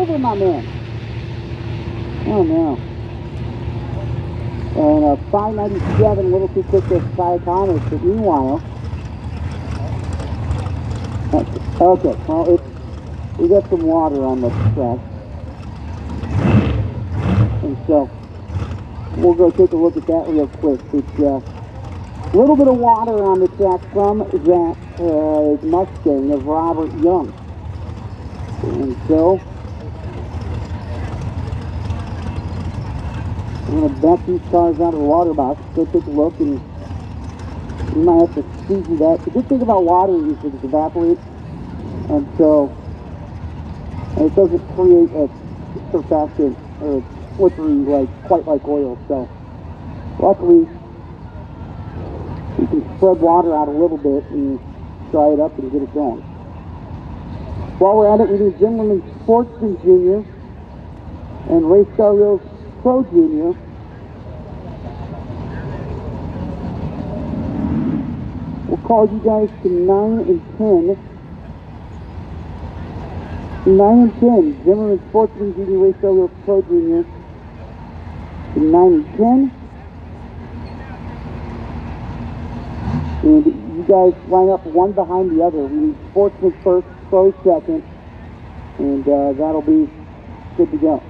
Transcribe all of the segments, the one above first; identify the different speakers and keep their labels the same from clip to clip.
Speaker 1: over, my man. Oh no. And 597, a little too quick to Ty Thomas, but meanwhile. Okay, well, we got some water on the track. And so, we'll go take a look at that real quick. It's a little bit of water on the track from that Mustang of Robert Young. And so, I'm going to back these cars out of the water box, go take a look, and we might have to squeegee that. The good thing about water is that it evaporates, and so it doesn't create a surfactant or slippery quite like oil. So luckily we can spread water out a little bit and dry it up and get it going. While we're at it, we need Zimmerman Sportsman Jr. and Ray Starrio's Pro Jr. We'll call you guys to 9 and 10. 9 and 10. Zimmerman Sportsman Jr. Ray Starrio's Pro Jr. to 9 and 10. And you guys line up one behind the other. We need Sportsman first, Pro second, and that'll be good to go.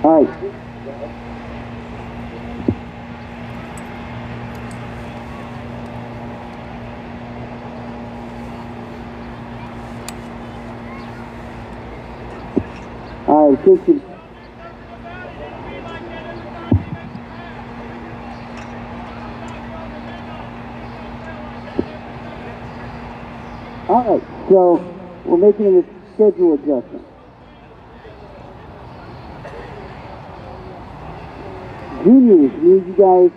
Speaker 1: All right. All right, attention. All right, so we're making a schedule adjustment. Juniors, need you guys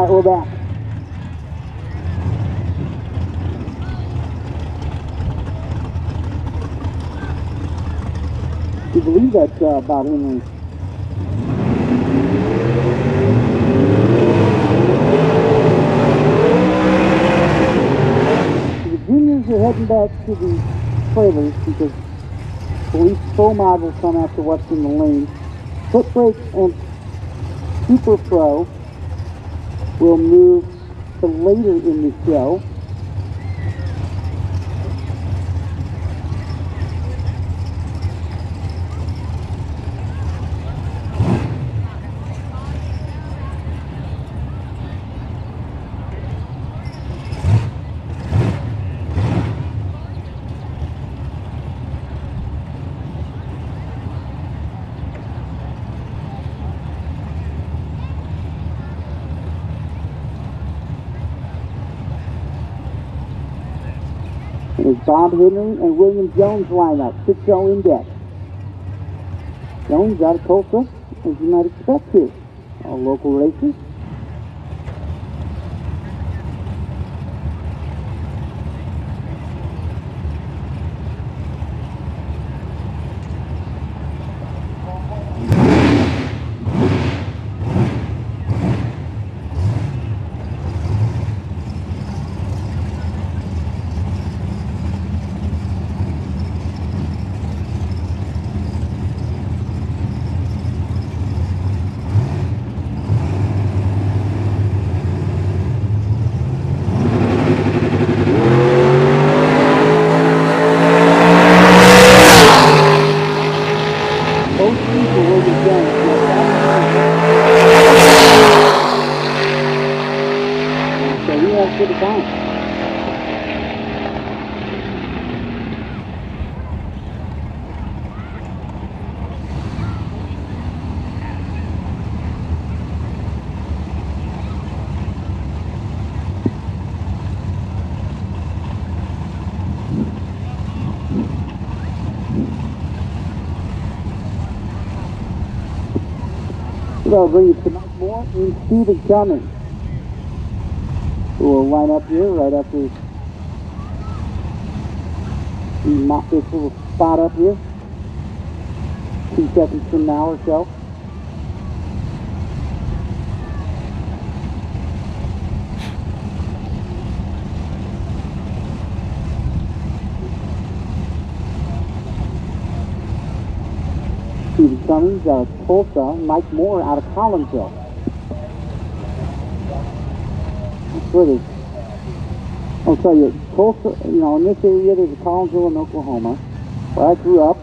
Speaker 1: we're back. I believe that's about Henry. So the juniors are heading back to the trailers because police pro mod will come after what's in the lane. Foot brake and super pro will move to later in the show. There's Bob Henry and William Jones lineup, 6-0 index. Jones out of Tulsa, as you might expect here. All local racers. I'll bring you to Mike Moore and Stephen Cummings, who will line up here right after we mop this little spot up here. 2 seconds from now or so. Stephen Cummings out of Tulsa, Mike Moore out of Collinsville. That's where it is. I'll tell you, Tulsa, you know, in this area there's a Collinsville in Oklahoma. Where I grew up,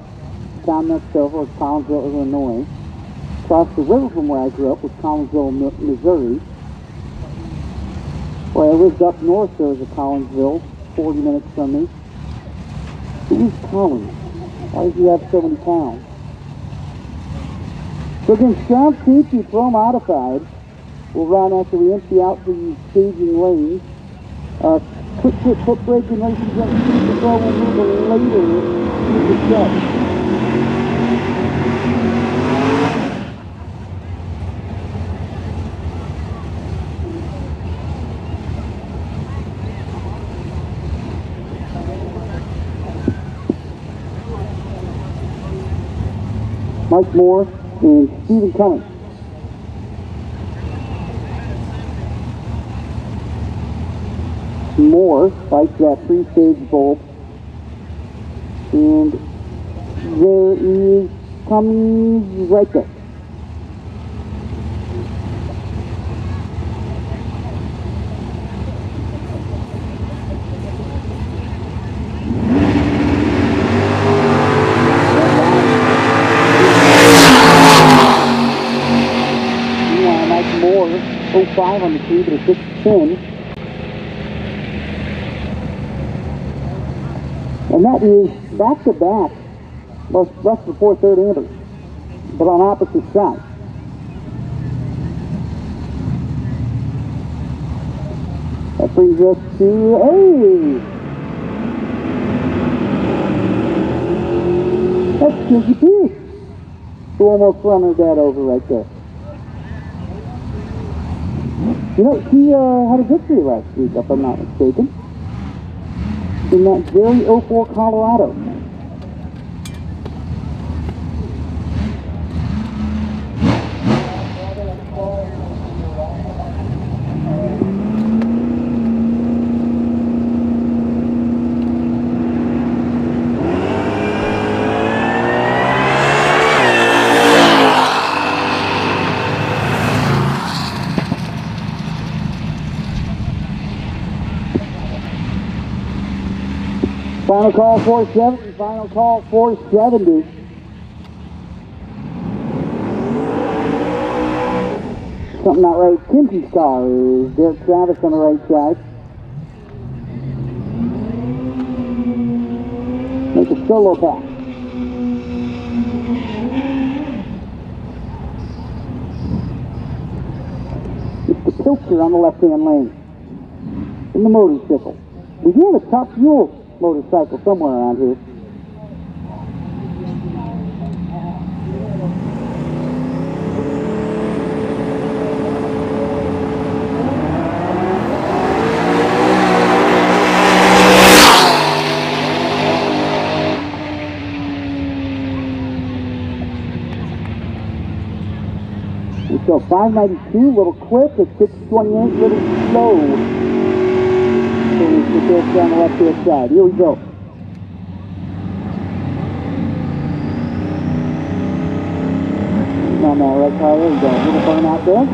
Speaker 1: down next over was Collinsville, Illinois. Across the river from where I grew up was Collinsville, Missouri. Where I lived up north there was a Collinsville, 40 minutes from me. Who is Collins? Why does he have so many pounds? So again, Strong Safety Pro Modified will run after we empty out the staging lanes. Quick trip, foot brake, and racing jump. The Pro will move later to the set. Mike Moore and Stephen Cummings. Moore fights that 3-stage bulb, and there is Cummings right there. Moore, 05 on the tee, but a 6-10. And that is back-to-back, less before third Amber, but on opposite sides. That brings us to, hey! That's Stinky Pierce, who almost run her dad over right there. You know, he had a victory last week, if I'm not mistaken, in that very 04 Colorado. Final call 470, final call 470. Something not right. Kinsey's car is Derek Travis on the right side. Make a solo pass. It's the Pilcher on the left-hand lane. In the motorcycle. We do have a top fuel motorcycle somewhere around here. So 592, little quick, at 628, little slow. So we put this down the left-hand side. Here we go. On that right tire, there we go. A little burn out there.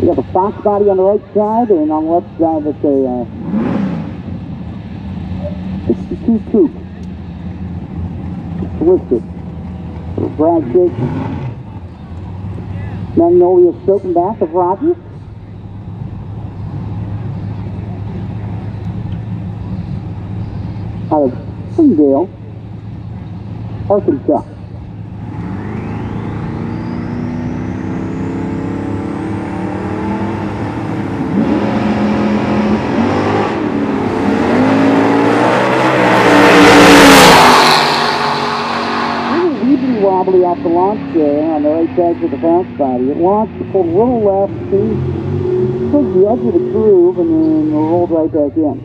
Speaker 1: We have a Fox body on the right side, and on the left side it's a 62 coupe. It's listed. Dragracing. Magnolia soap and bath of Rogers. Out of Springdale, Arkansas. Wobbly off the launch there on the right side of the bounce body. It launched, pulled a little left, towards the edge of the groove, and then rolled right back in.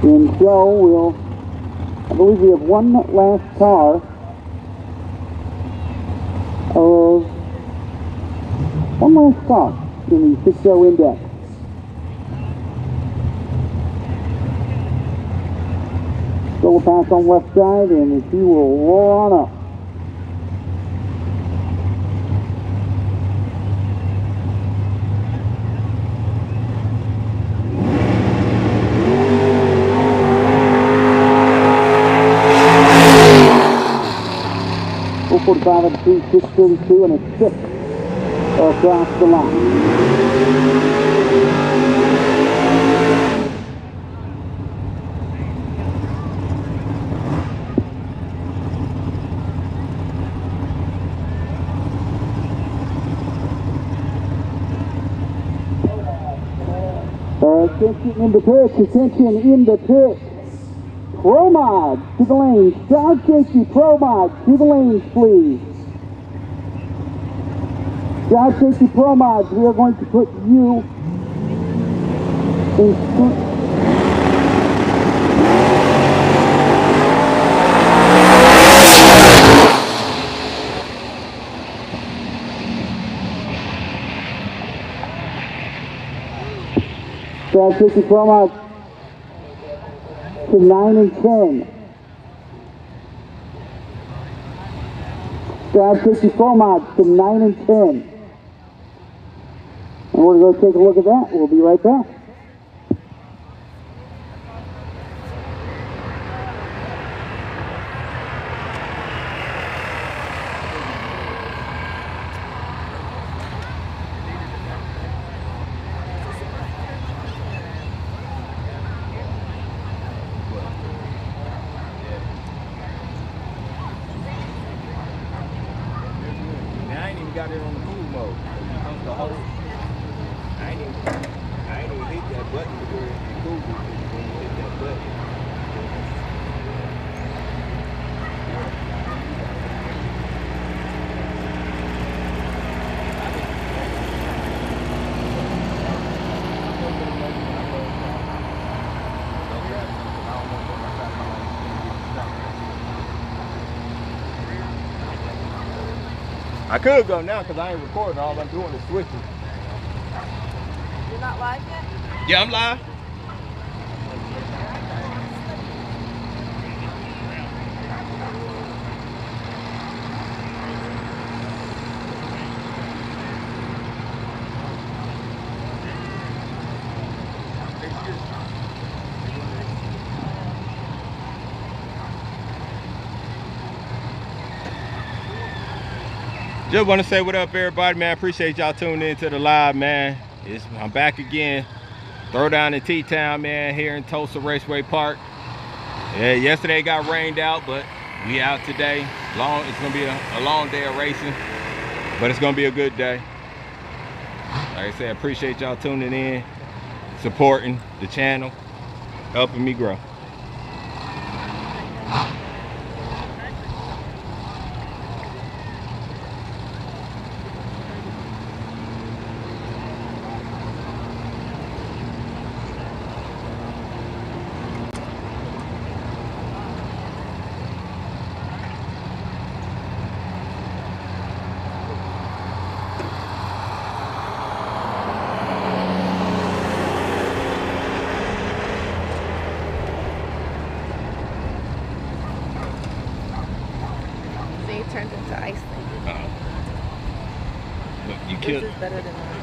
Speaker 1: And so I believe we have one last car of one last car in the 6.0 index. So we'll pass on left side, and he will roll on up. Oh, 45 and 3, 632 and a 6 across the line. Attention in the pit, attention in the pit. Pro Mods to the lanes. Crowd safety, Pro Mods to the lanes, please. Crowd safety, Pro Mods, we are going to put you in Crowd safety, Pro Mods to 9 and 10. Crowd safety, Pro Mods to 9 and 10. And we're going to take a look at that. We'll be right back.
Speaker 2: Got it on the cool mode. I ain't even hit that button before it cool when you hit that button. I could go now because I ain't recording. All I'm doing is switching.
Speaker 3: You're not live yet?
Speaker 2: Yeah, I'm live.
Speaker 4: Just want to say what up, everybody, man. Appreciate y'all tuning into the live, man. I'm back again. Throwdown in T-Town, man, here in Tulsa Raceway Park. Yeah, yesterday got rained out, but we out today. It's gonna be a long day of racing, but it's gonna be a good day. Like I said, appreciate y'all tuning in, supporting the channel, helping me grow.
Speaker 3: Turned into ice thing.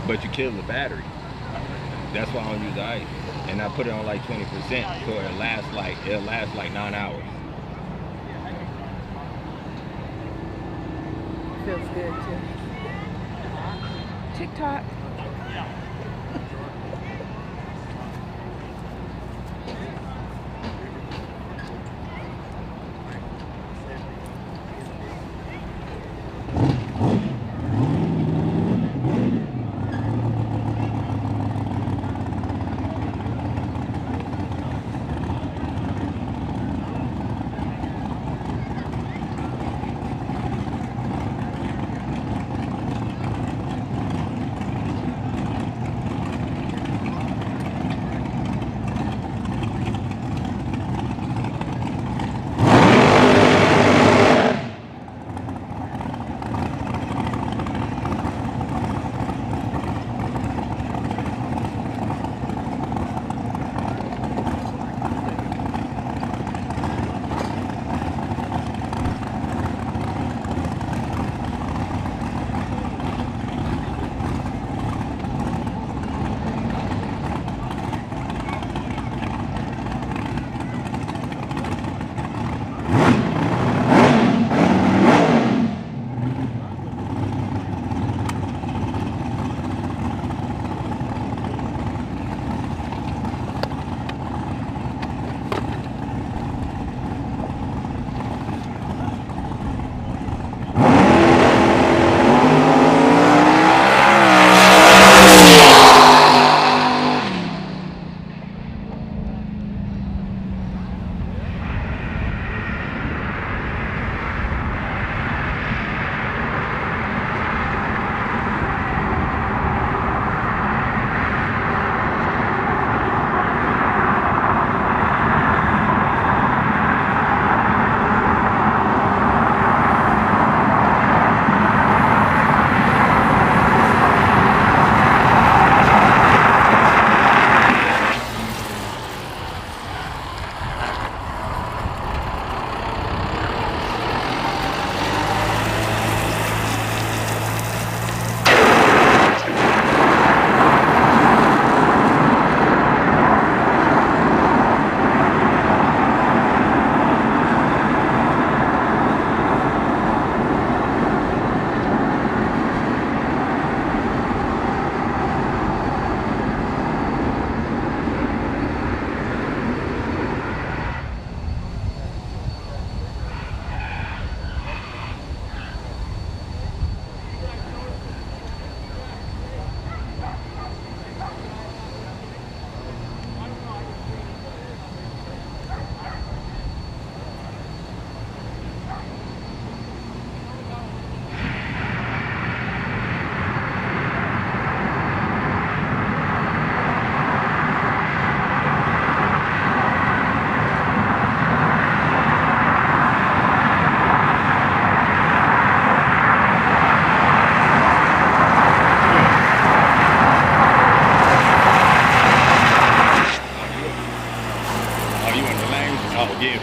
Speaker 4: But you kill the battery. That's why I don't use the ice. And I put it on like 20%, so it'll last like 9 hours.
Speaker 3: Feels good too. TikTok.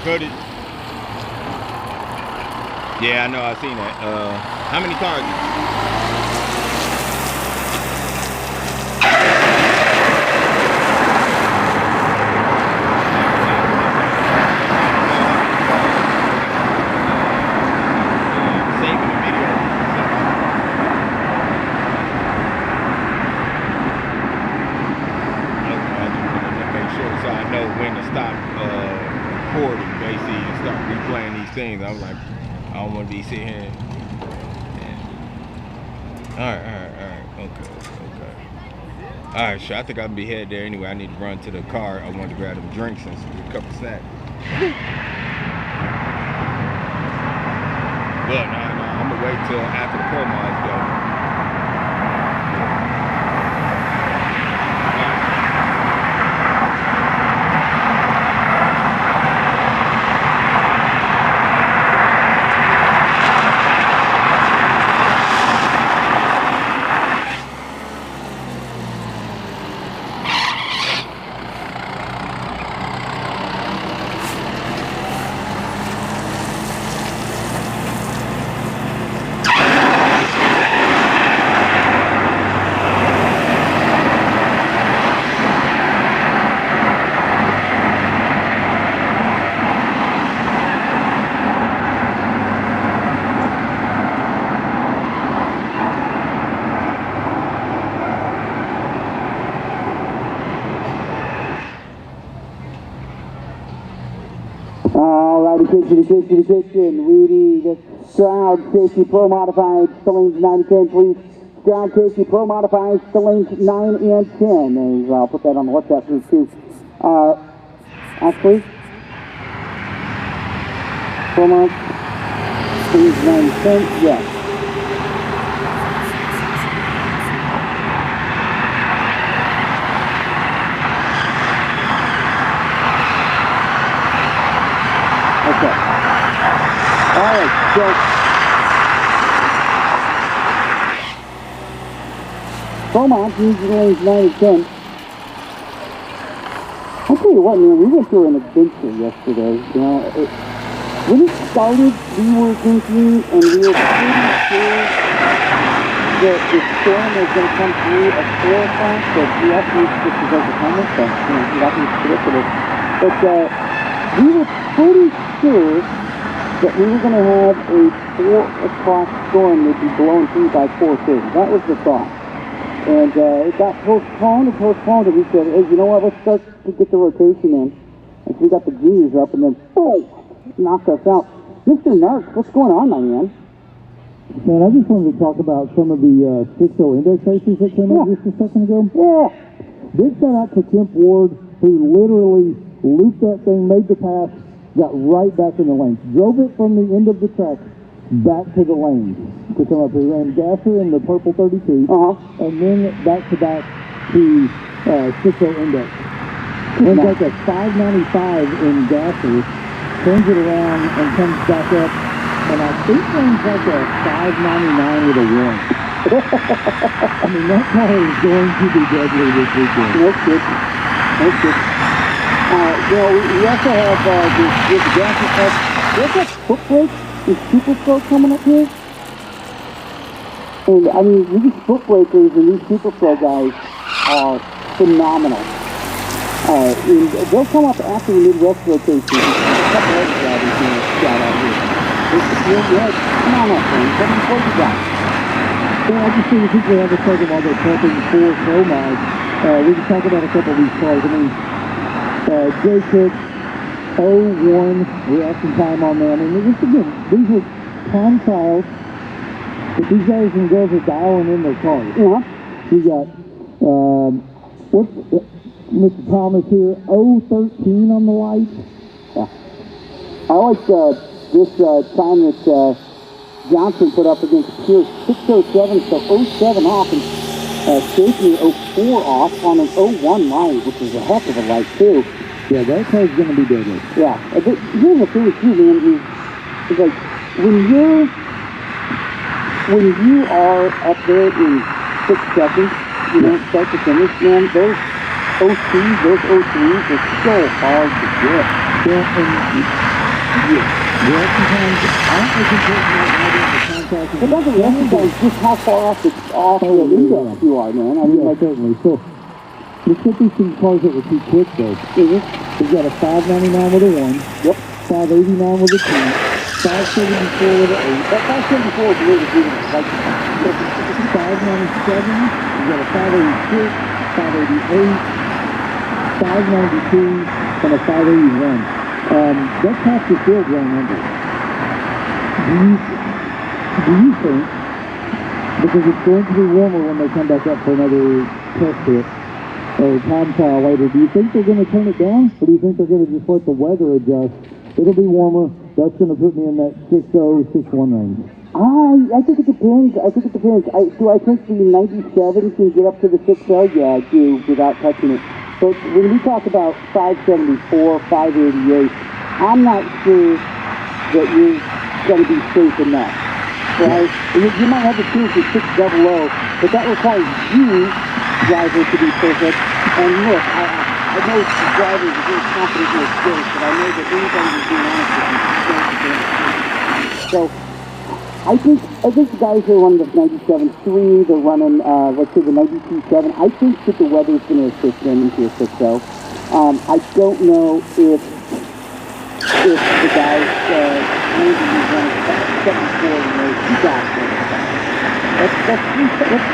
Speaker 4: Footage. Yeah, I know, I've seen that. How many cars? Saving the video. scenes. I'm like, I don't want to be sitting here. All right. Okay. All right, sure. I think I'll be headed there anyway. I need to run to the car. I wanted to grab them drinks and a couple snacks. Well, no, I'm gonna wait till after the pro mods go.
Speaker 1: Attention, we need Stroud Safety Pro Modified, still lanes 9 and 10, please. Stroud Safety Pro Modified, still lanes 9 and 10. And I'll put that on the WhatsApp group too. Actually, Pro Mod, lanes 9 and 10, yes. Okay. All right, so Beaumont usually lanes 9 and 10. I'll tell you what, man, we went through an adventure yesterday. You know, when it started, we were thinking, and we were pretty sure that the storm was going to come through at 4 o'clock, but we actually just because of Thomas, so we got to predict it. But we were pretty sure that we were going to have a 4 o'clock storm that would be blowing through by 4:30. That was the thought. And it got postponed, and we said, hey, you know what, let's start to get the rotation in. And so we got the gears up, and then, boom, knocked us out. Mr. Narks, what's going on, my man?
Speaker 5: Man, I just wanted to talk about some of the 6-0 index races that came out just a second ago.
Speaker 1: Yeah.
Speaker 5: Big shout out to Kemp Ward, who literally looped that thing, made the pass, got right back in the lane. Drove it from the end of the track back to the lane to come up. He ran Gasser in the purple 32, and then back to 6-0 index. Runs like a 595 in Gasser, turns it around and comes back up, and I think runs like a 599 with a 1. I mean, that car is going to be deadly this weekend.
Speaker 1: No kidding. You know, we also have this gas effect. There's that foot brake, this Super Pro coming up here. And I mean, these foot breakers and these Super Pro guys are phenomenal. And they'll come up after the Midwest rotation. A couple other drivers here, shout out here. Come on up, man. Come on, close it down.
Speaker 5: Well, I just think if people have a second while they're prepping for pro mods, we can talk about a couple of these cars. I mean, J. Cook, 01 reaction time on them. And this, again, these are time trials, but these guys and girls are dialing in their cars.
Speaker 1: Yeah.
Speaker 5: We got, Mr. Thomas here, 013 on the light.
Speaker 1: Yeah. I like this time that Johnson put up against Pierce, 607, so 07 off, and Stacy 04 off on an 01 line, which is a heck of a light too.
Speaker 5: Yeah, that car's going to be deadly.
Speaker 1: Yeah. Here's the thing too, man, is like when you are up there in 6 seconds, you know, start to finish, man, those 02s, those 03s are so hard to get.
Speaker 5: Sometimes aren't as important as the contract.
Speaker 1: It doesn't recognize just how far off the index you are, man. I mean, like,
Speaker 5: certainly. So, let's get these two cars that were too quick, though. We've got a 599 with a 1.
Speaker 1: Yep.
Speaker 5: 589 with a 2. 574 with a 8.
Speaker 1: That 574 is really good. Like,
Speaker 5: 597. We've got a 586, 588, 592, and a 581. That's half the field run number. Do you think, because it's going to be warmer when they come back up for another test hit, or time trial later, do you think they're going to turn it down, or do you think they're going to just let the weather adjust? It'll be warmer. That's going to put me in that 6.0, 6.1 range.
Speaker 1: I think it depends. I think it depends. Do I think the 97 can get up to the 6.0? Yeah, I do, without touching it. But when we talk about 574, 588, I'm not sure that you're going to be safe enough. Right? You might have the tools for 600, but that requires you, driver, to be perfect. And look, I know the drivers are very confident in their skills, but I know that anybody who's being honest with you, so I think the guys who are running the 97.3, they're running, let's say the 92.7, I think that the weather's going to assist them into a 6.0. I don't know if the guys, maybe he's running 74, you got it. That's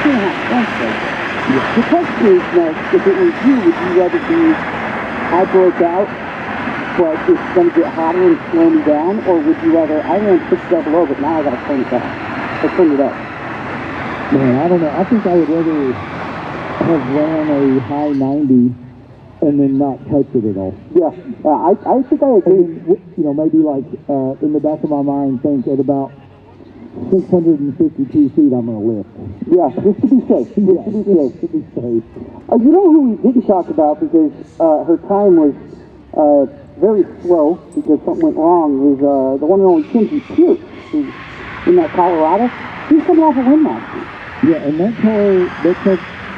Speaker 1: 2.5 points. The question is, now, if it was you, would you rather be, I broke out, but it's going to get hotter and slow me down, or would you rather, I ran 600, but now I got to turn it down, or turn it up?
Speaker 5: Man, I don't know. I think I would rather have ran a high 90 and then not touch it at all.
Speaker 1: Yeah, I think I agree.
Speaker 5: You know, maybe like in the back of my mind, think at about 652 feet I'm going to lift.
Speaker 1: Yeah, just to be safe. Just to be safe. You know who we didn't talk about because her time was very slow because something went wrong was the one and only Kinsey Pierce, who's in that Colorado. He's coming off a win last week.
Speaker 5: Yeah, and that car,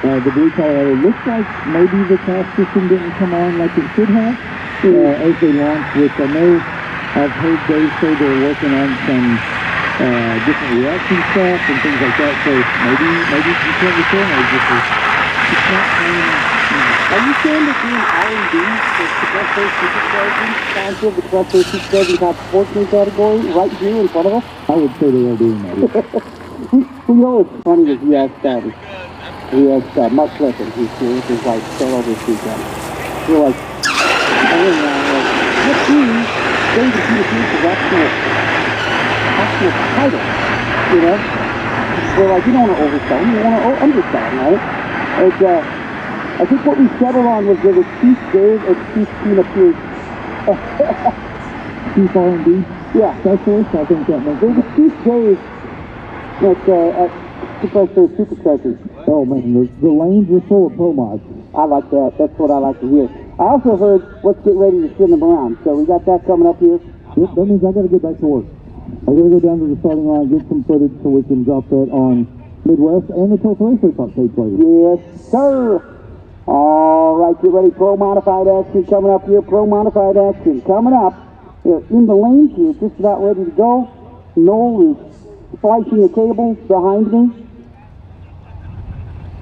Speaker 5: the blue Colorado, looks like maybe the crash system didn't come on like it should have as they launched, which I know I've heard Dave say they're working on some different reaction stuff and things like that, so maybe you can't return those just it's not playing.
Speaker 1: Are you saying that doing R&D for Progresso Supercharging onto the Progresso Supercharging top 14 category right here in front of us?
Speaker 5: I would say they are doing that.
Speaker 1: You know what's funny is he asked Mark Clifford, who's here, who's like, start over this weekend. We're like, what team going to be the future actual title, you know? We're like, you don't want to oversell him, you want to undersell him, right? And, I think what we settled on was there was Chief Dave and Chief Tina Pierce.
Speaker 5: Chief R&D?
Speaker 1: Yeah.
Speaker 5: Specialist, I think that makes
Speaker 1: there's a Chief Dave at Progresso Superchargers.
Speaker 5: Oh man, the lanes are full of pro mods.
Speaker 1: I like that. That's what I like to hear. I also heard, let's get ready to send them around. So we got that coming up here.
Speaker 5: Yep, that means I got to get back to work. I got to go down to the starting line, get some footage so we can drop that on Midwest and the Tulsa Raceway Park page later.
Speaker 1: Yes, sir. All right, get ready. Pro modified action coming up here. Pro modified action coming up. In the lanes here, just about ready to go. Noel is splicing a cable behind me.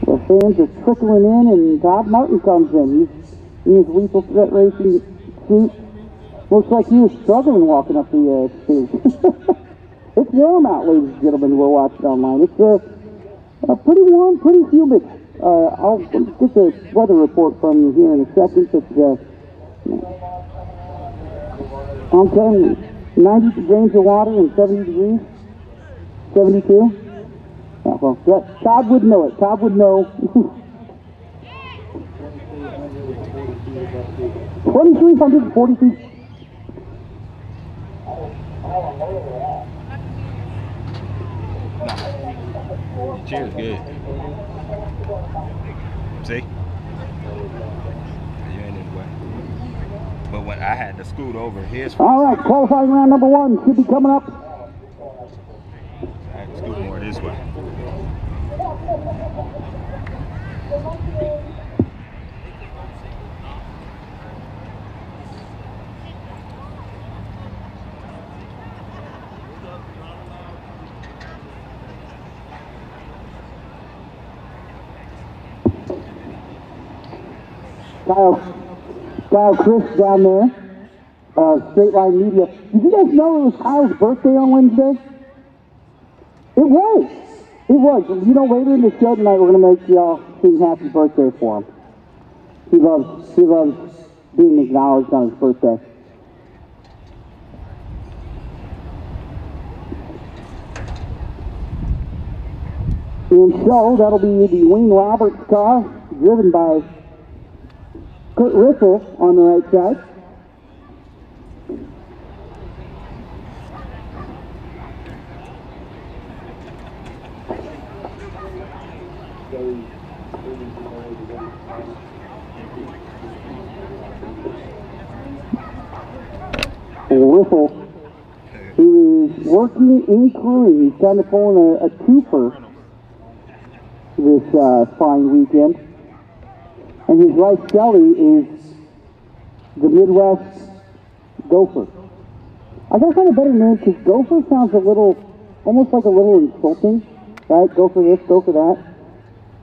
Speaker 1: The fans are trickling in, and Todd Martin comes in. He's in his lethal threat racing suit. Looks like he was struggling walking up the stage. It's warm out, ladies and gentlemen, we're watching online. It's pretty warm, pretty humid. I'll get the weather report from you here in a second, but okay, 90 grains of water and 70 degrees, 72. Yeah, well, Todd would know it. Todd would know. 2,340 feet.
Speaker 4: Your chair's good. See? You ain't in the way. But when I had to scoot over his...
Speaker 1: All right, qualifying round number 1 should be coming up.
Speaker 4: I had to scoot more this way.
Speaker 1: Kyle Chris down there, Straight Line Media. Did you guys know it was Kyle's birthday on Wednesday? It was. It was. You know, later in the show tonight, we're going to make y'all sing happy birthday for him. He loves being acknowledged on his birthday. And so that'll be the Wayne Roberts car, driven by Kurt Riffle on the right side. Riffle, who is working in crewing. He's kind of pulling a twofer this fine weekend. And his wife Shelly is the Midwest Gopher. I gotta find a better name because Gopher sounds a little, almost like a little insulting, right? Go for this, go for that.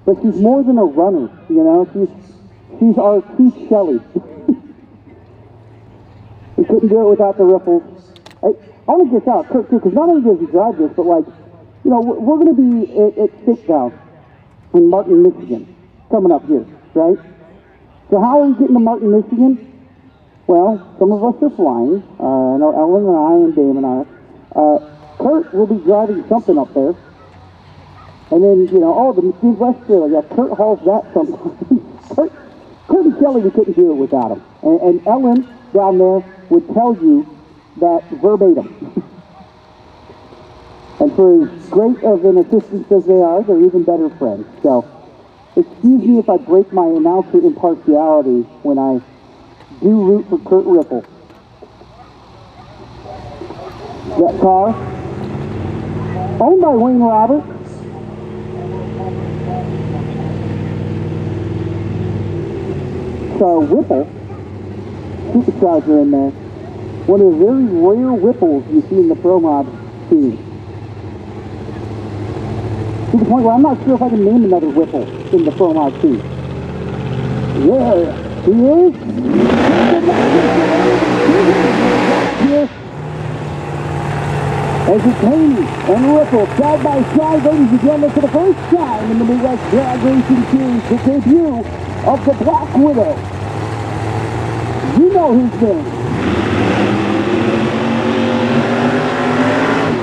Speaker 1: But she's more than a runner, you know? She's our Keith Shelly. We couldn't do it without the riffles. I want to get out Kurt too, because not only does he drive this, but like, you know, we're going to be at Sit-Down in Martin, Michigan, coming up here, right? So how are we getting to Martin, Michigan? Well, some of us are flying. I know Ellen and I and Dave and I. Kurt will be driving something up there. And then, you know, oh, the Midwest trailer, yeah, Kurt hauls that sometimes. Kurt and Kelly, we couldn't do it without him. And Ellen down there would tell you that verbatim. And for as great of an assistant as they are, they're even better friends. So, excuse me if I break my announcer impartiality when I do root for Kurt Riffle. That car, owned by Wayne Roberts. Whipple, supercharger in there. One of the very rare Whipples you see in the Pro Mod scene. To the point where I'm not sure if I can name another Whipple in the Pro Mod scene. Yeah, he is. As it's Haney and Whipple side by side, ladies and gentlemen, for the first time in the Midwest Drag Racing Series, the debut of the Black Widow. You know his name.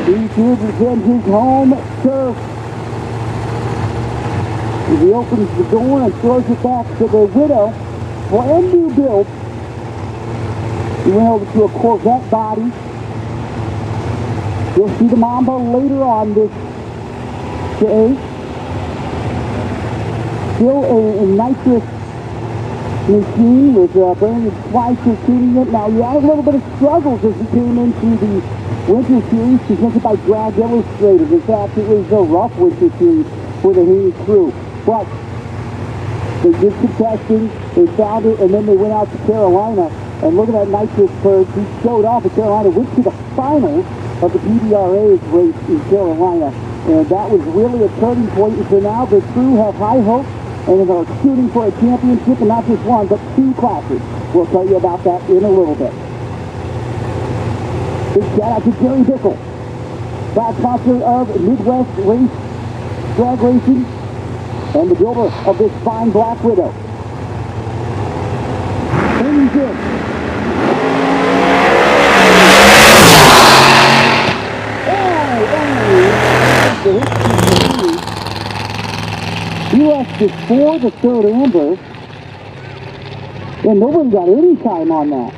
Speaker 1: He represents his home turf. He opens the door and throws it back to the Widow. Brand new build. He went over to a Corvette body. You'll see the Mamba later on this day. Still a nitrous machine with Brandon Schweitzer tuning it. Now, he had a little bit of struggles as he came into the winter series presented by Drag Illustrated. In fact, it was a rough winter series for the Haney crew. But they did some testing, they found it, and then they went out to Carolina. And look at that nitrous purge. He showed off at Carolina, went to the finals of the MWDRS race in Carolina. And that was really a turning point. And so now the crew have high hopes and are shooting for a championship, and not just one, but 2 classes. We'll tell you about that in a little bit. Big shout out to Jerry Bickle, proud sponsor of Midwest Drag Racing, and the builder of this fine Black Widow. Haney's in. He left before the third amber, and nobody got any time on that.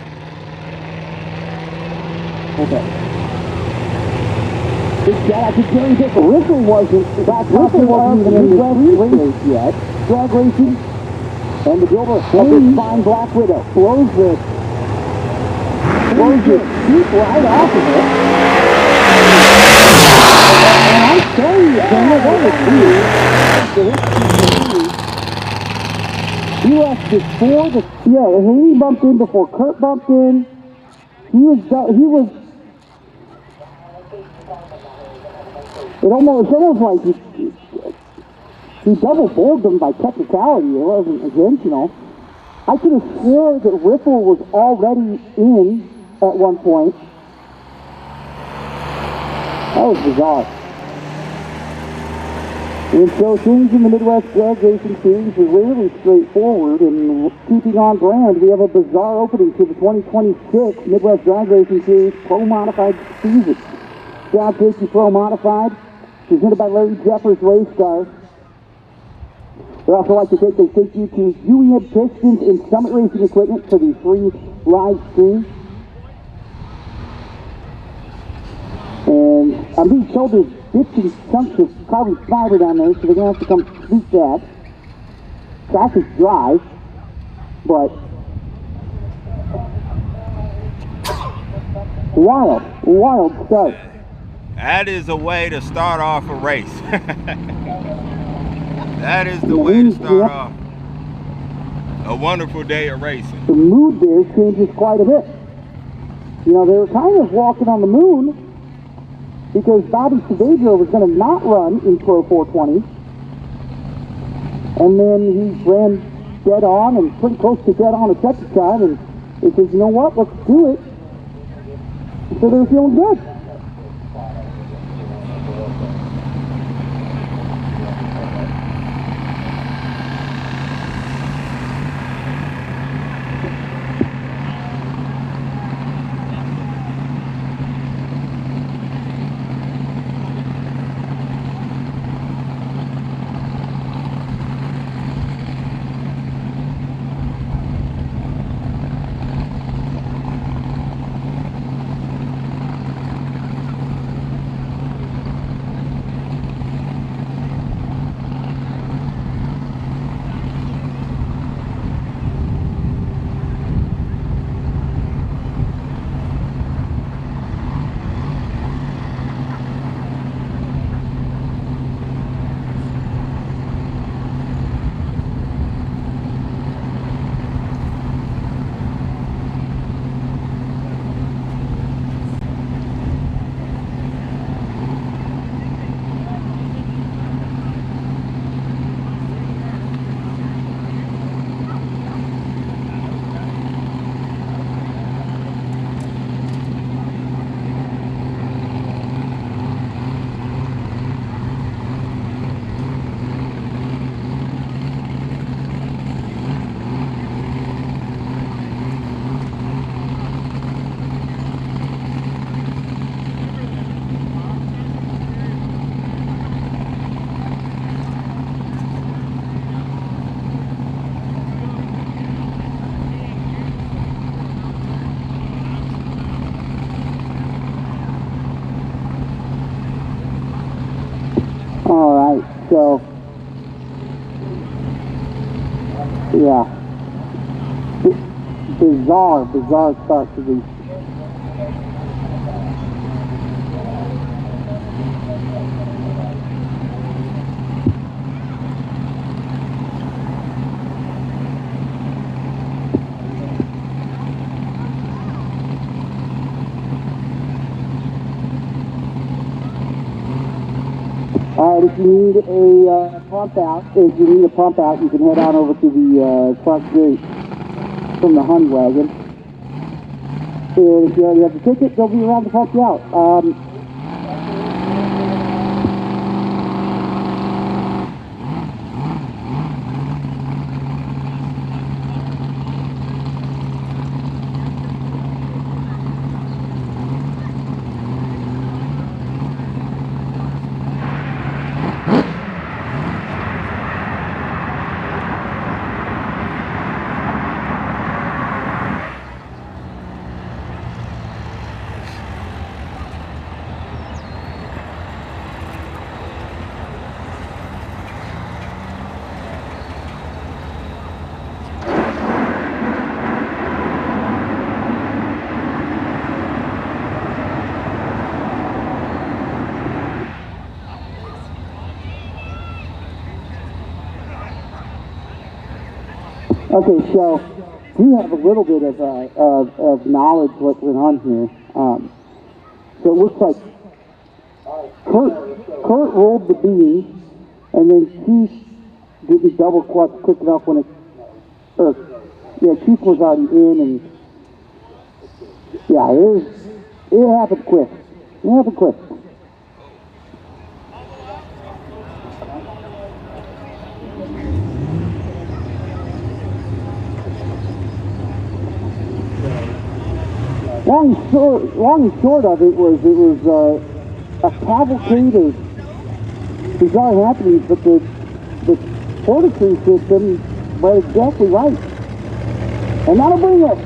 Speaker 1: Okay. Big shout out to Jerry Bickle. Riffle wasn't even in the Midwest race yet. Drag Racing, and the builder of this fine Black Widow blows it deep right off of it. And I'm telling you, that was he left before the, Haney bumped in before Kurt bumped in. It almost like he double bowled them by technicality. It wasn't intentional. I could have swore that Riffle was already in at one point. That was bizarre. And so things in the Midwest Drag Racing Series are rarely straightforward, and keeping on brand, we have a bizarre opening to the 2026 Midwest Drag Racing Series Pro Modified season. Job Safety Pro Modified, presented by Larry Jeffers Race Cars. We'd also like to say thank you to UEM Pistons and Summit Racing Equipment for the free live stream. And I'm being told there's bits and chunks of carbon fiber down there, so they're going to have to come sweep that. Traffic's dry, but wild start.
Speaker 4: That is a way to start off a race. That is the way to start off a wonderful day of racing.
Speaker 1: The mood there changes quite a bit. You know, they were kind of walking on the moon because Bobby Saveggio was going to not run in Pro 420. And then he ran dead on and pretty close to dead on a second time. And he says, you know what, let's do it. So they're feeling good. So, yeah, bizarre start to these. If you need a pump out, you can head on over to the front gate from the Honey Wagon. And if you already have the ticket, they'll be around to help you out. Okay, so you have a little bit of knowledge what went on here. So it looks like Kurt rolled the beam, and then Keith didn't double clutch quick enough when Keith was already in, and yeah, it happened quick. It happened quick. Long and short of it was a cavalcade of bizarre happenings, but the forestry system, but exactly right. And that'll bring us.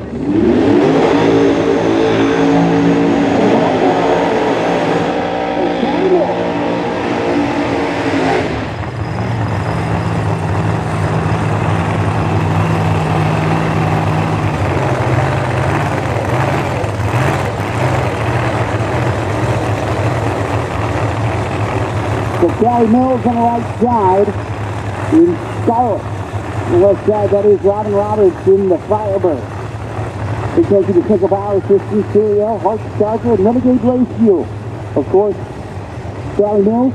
Speaker 1: So Callie Mills on the right side in Scarlet. On the left side, that is Robin Roberts in the Firebird. They take you to Central Power Systems, Stereo, Heart Starter, and Renegade Race Fuel. Of course, Callie Mills,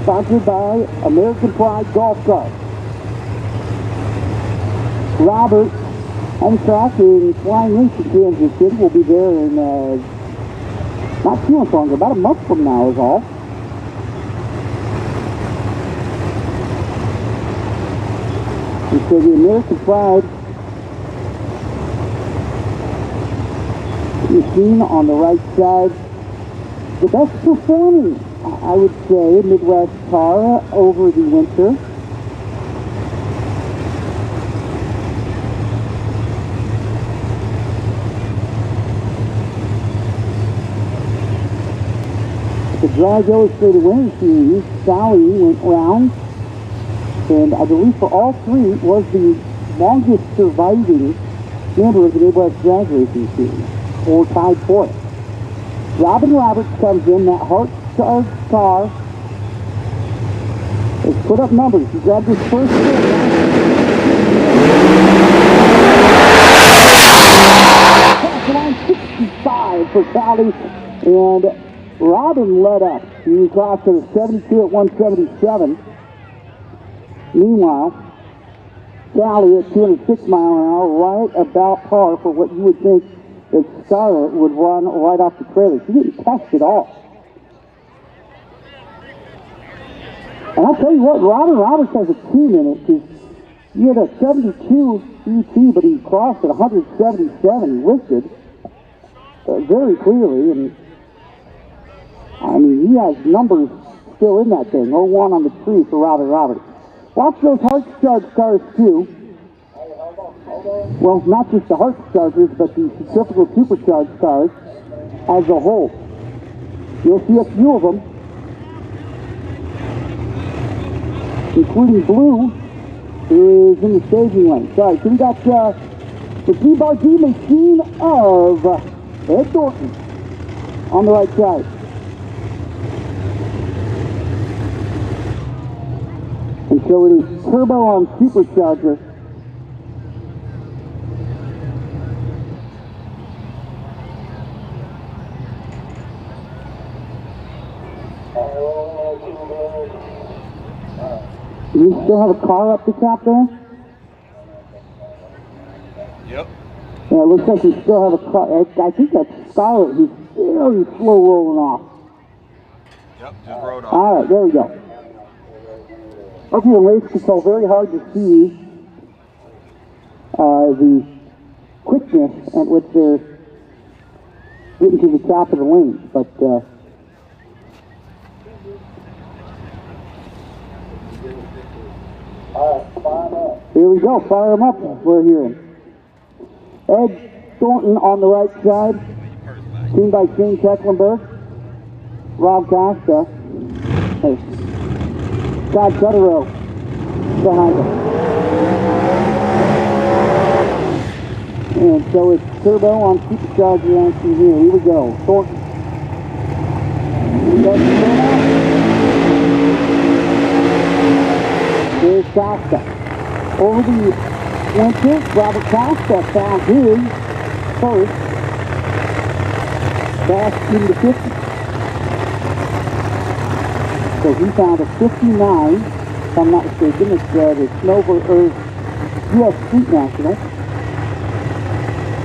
Speaker 1: sponsored by American Pride Golf Cart. Robert, home track in Flying Links in Kansas City, will be there in not too much longer, about a month from now is all. And so the American Pride machine on the right side, the best performing, I would say, Midwest car over the winter. The Drag Illustrated Winter Series, Sally went round. And I believe for all three was the longest surviving member of the Midwest Drag Racing team, or tied for it. Robin Roberts comes in, that heart-charged car has put up numbers. He grabbed his first win. Line 65 for Callie, and Robin led up. He crossed to the 72 at 177. Meanwhile, Callie at 206 miles an hour, right about par for what you would think that Scarlett would run right off the trailer. She didn't test at all. And I'll tell you what, Robin Roberts has a team in it, because he had a 72 ET, but he crossed at 177 listed very clearly, and I mean, he has numbers still in that thing. 01 on the tree for Robin Roberts. Watch those heart-charged cars too. Well, not just the heart-chargers, but the centrifugal supercharged cars as a whole. You'll see a few of them, including Blue, who is in the staging lane. Sorry, so we got the G-Bar-G machine of Ed Thornton on the right side. And so it is turbo on supercharger. Do you still have a car up the top there?
Speaker 4: Yep.
Speaker 1: Yeah, it looks like we still have a car. I think that's Scarlett who's very slow rolling off.
Speaker 4: Yep, just rode off.
Speaker 1: All right, there we go. Up here in race control, very hard to see the quickness at which they're getting to the top of the lane, but here we go, fire them up, we're hearing. Ed Thornton on the right side, teamed by Shane Tecklenburg, Rob Costa, hey, Scott Cutterow behind him. And so it's turbo on supercharger action here. Here we go. Thornton. There's Costa. Over the winter, Robert Costa found his first fast in the 50. So he found a 59, if I'm not mistaken. It's the Snowbird, or U.S. Street National.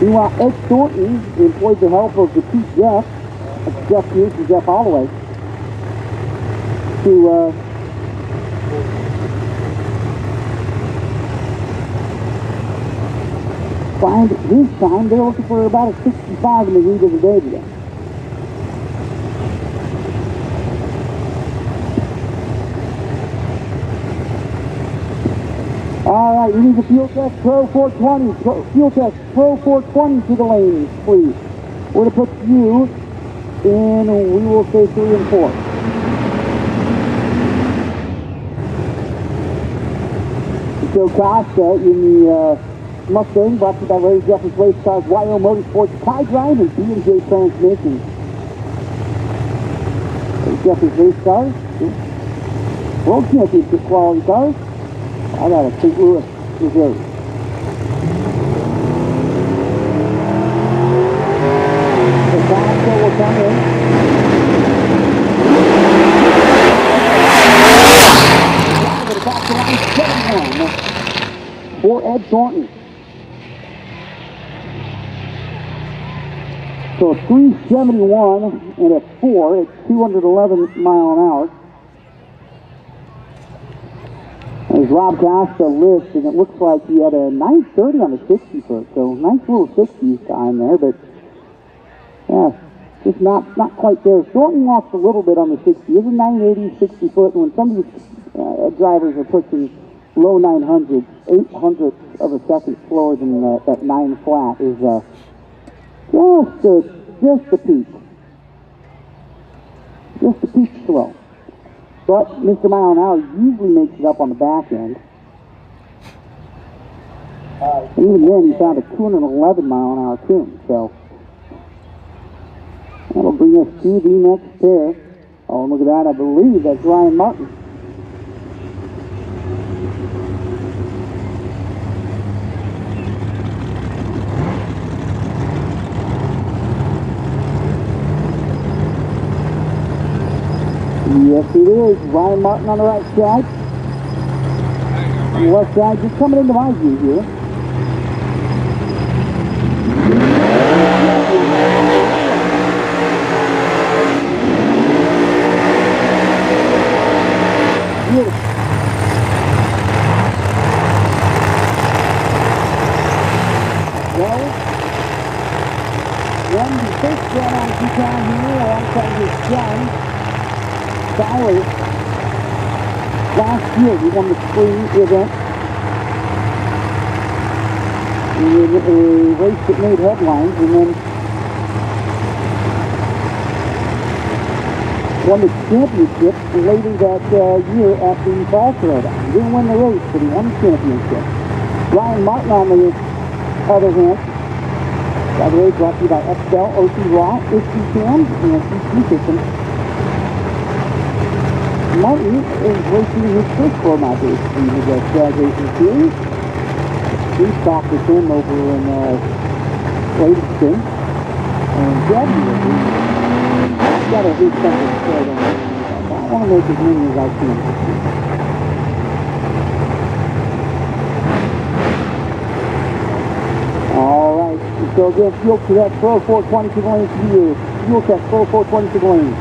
Speaker 1: Meanwhile, Ed Thornton employed the help of the two Jeff, Jeff Hughes and Jeff Holloway, to find his time. They're looking for about a 65 in the heat of the day today. All right, we need the Fuel Test Pro 420. Fuel Test Pro 420 to the lanes, please. We're going to put you in, we will say 3 and 4. Joe Costa in the Mustang, brought to you by Larry Jeffers Race Cars, YO Motorsports, Tie Grind, and B&J Transmission. Larry Jeffers Race Cars, World Championship quality cars. I got a St. Louis, Missouri. The Costa will come in. Back to line 7-1 for Ed Thornton. So 371 and a 4 at 211 mile an hour. As Rob Costa lifts, and it looks like he had a 9:30 on the 60 foot, so nice little 60 time there, but yeah, just not quite there. Thornton lost a little bit on the 60. It's a 980 60 foot, and when some of these drivers are pushing low 900s, 800ths of a second slower than that 9 flat is just the peak. Just the peak slow. But Mr. Mile an Hour usually makes it up on the back end. Even then, he found a 211 mile an hour tune. So that'll bring us to the next pair. Oh, look at that! I believe that's Ryan Martin. Yes, it is. Ryan Martin on the right side. On the left side, just coming into my view here. Beautiful. Well, won the first run on T-Town here alongside his son, Tyler. Last year, he won the spring event in a race that made headlines, and then won the championship later that year at the Fall Throwdown. He didn't win the race, but he won the championship. Ryan Martin, on the other hand, by the way, brought to you by XL, OC Raw, Issue Cam, and CC Systems. Martin is racing his first format race in the dragracing series. We stopped with him over in Ladyston and January. I've got to do something to say to him. I want to make as many as I can. All right, so again, Fuel Test Pro 420 to the lane to you. Fuel Test Pro 420 to the lane.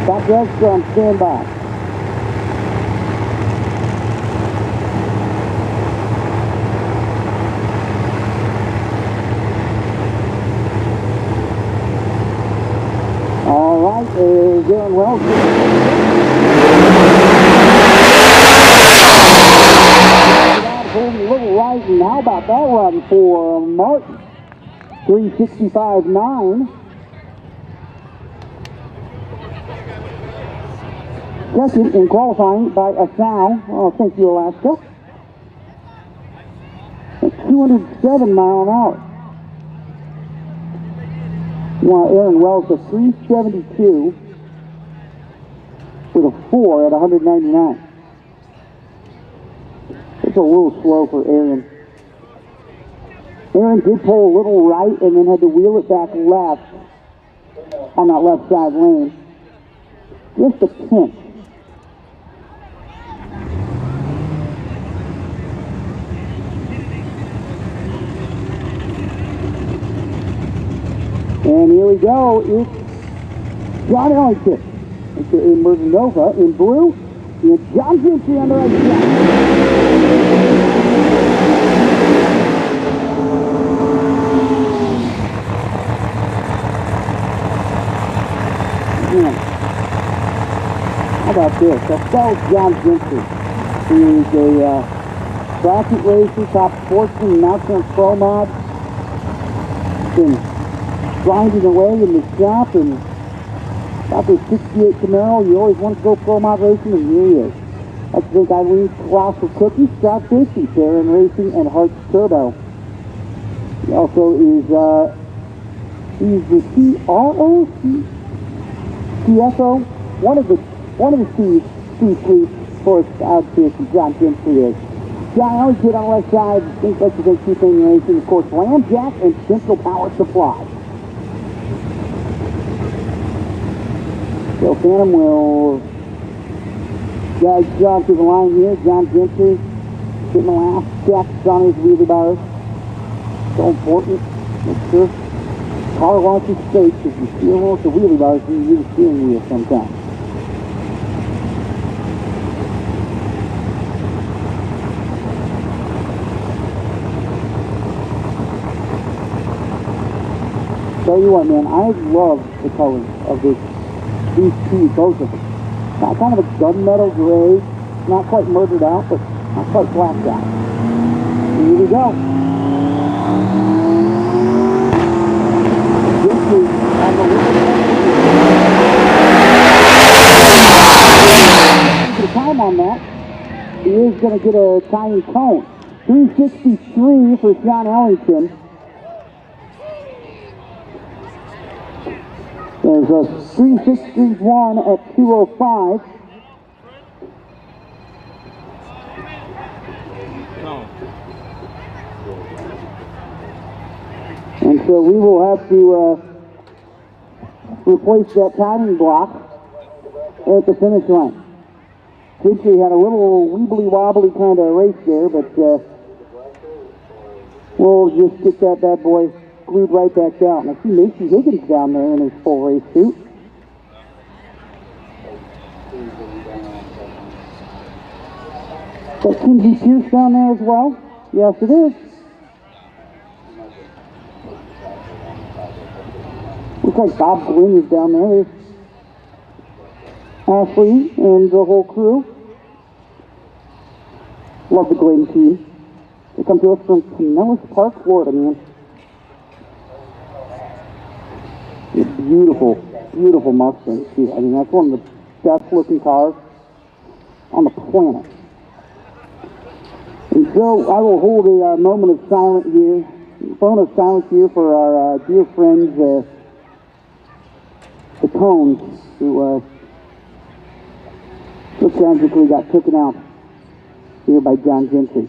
Speaker 1: Stop Jessica on standby. All right, Darren Wells. Holding a little right, and how about that run for Martin? 365.9. Second in qualifying by Asau. Oh, thank you, Alaska. At 207 mile an hour. While Aaron Wells a 372 with a 4 at 199. It's a little slow for Aaron. Aaron did pull a little right and then had to wheel it back left on that left side lane. Just a pinch. And here we go, it's John Ellington. It's in Mervinova in blue, and John Gentry on the right side. How about this? That was John Gentry, who is a bracket racer, top sportsman, now turned pro mod. Been grinding away in the shop and got this 68 Camaro. You always want to go pro mod racing, and here he is. Let's thank Eileen Colossal Cookies, Scott Fishy, Baron Racing, and Hearts Turbo. He also is, he's the CFO, one of the C-suite for Scott Fishy, John Gentry is. John Ellington on the left side, think that's the big two thing racing, of course, Lambjack and Central Power Supply. So Phantom will guide John to the line here. John Gentry getting the last checks on his wheelie bars. So important. Make sure car launches straight, because you steer off the wheelie bars and you use the steering wheel sometimes. Tell you what, man, I love the colors of these two, both of them. Kind of a gunmetal gray, not quite murdered out, but not quite blacked out. Here we go. This is on the the time on that. He is going to get a tiny cone. 363 for Sean Ellington. There's a 361 at 205. And so we will have to replace that timing block at the finish line. Gentry had a little weebly-wobbly kind of race there, but we'll just get that bad boy glued right back down. I see Macy Higgins down there in his full race suit. Got Kinsey Pierce down there as well. Yes, it is. Looks like Bob Glynn is down there. There's Ashley and the whole crew. Love the Glynn team. They come to us from Pinellas Park, Florida, man. Beautiful, beautiful Mustang, too. I mean, that's one of the best looking cars on the planet. And so I will hold a moment of silence here for our dear friends, the Cones, who so tragically got taken out here by John Gentry.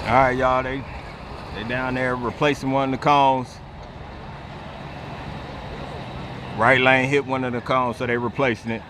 Speaker 4: All right, y'all, they down there replacing one of the cones. Right lane hit one of the cones, so they replacing it.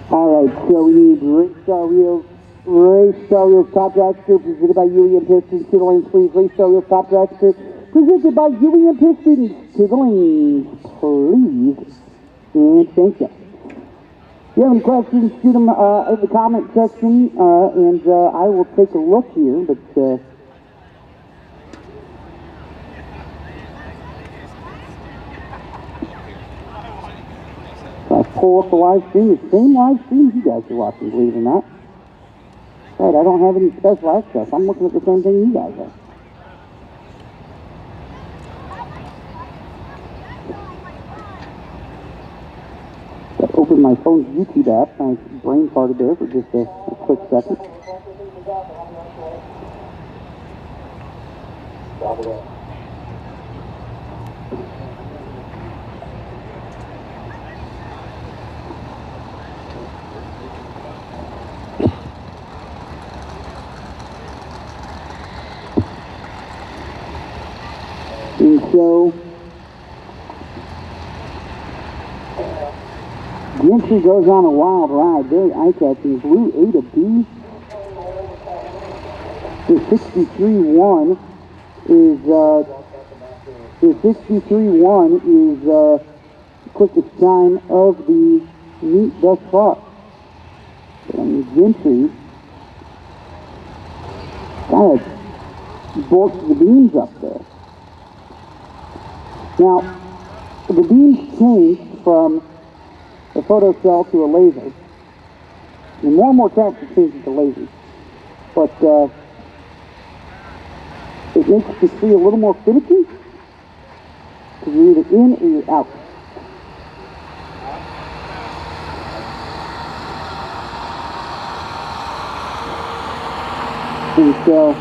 Speaker 1: All right, so we need race star wheels, top dragster, presented by Ewing and Pistons. To the lanes, please. Race star wheels, top dragster, presented by Ewing and Pistons. To the lanes, please. And thank you. If you have any questions, shoot them in the comment section, and I will take a look here, but I pull up the live stream, the same live stream you guys are watching, believe it or not. Right, I don't have any special access. I'm looking at the same thing you guys are. Got to open my phone's YouTube app. My brain farted there for just a quick second. And so, Gentry goes on a wild ride, very eye-catching. Blue A to B. The 63-1 is, the quickest time of the meet thus far. And Gentry kind of bolts the beams up there. Now, the beams changed from a photo cell to a laser. And more tracks are changing to lasers. But it makes the tree a little more finicky. Because you're either in or you're out. And so,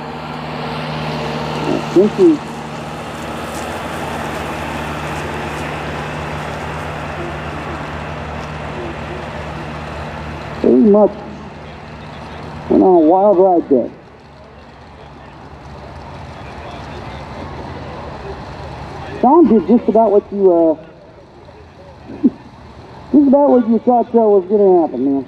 Speaker 1: Gentry pretty much went on a wild ride there. Sean did just about what you thought was going to happen, man.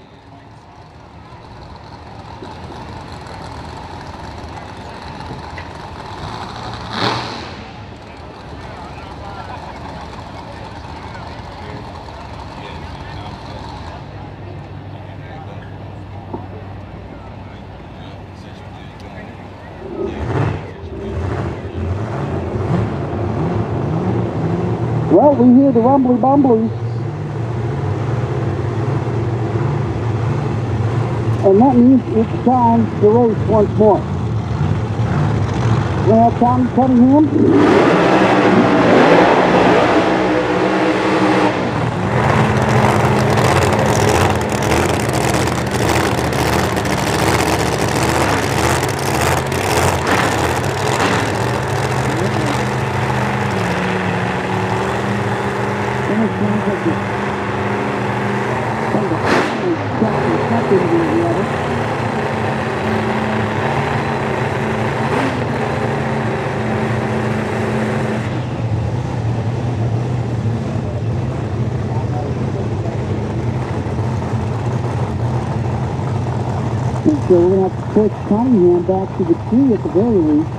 Speaker 1: Well, we hear the rumbly bumblies, and that means it's time to race once more. We have Tommy Cunningham. So we're going to have to push Cunningham back to the tree at the very least.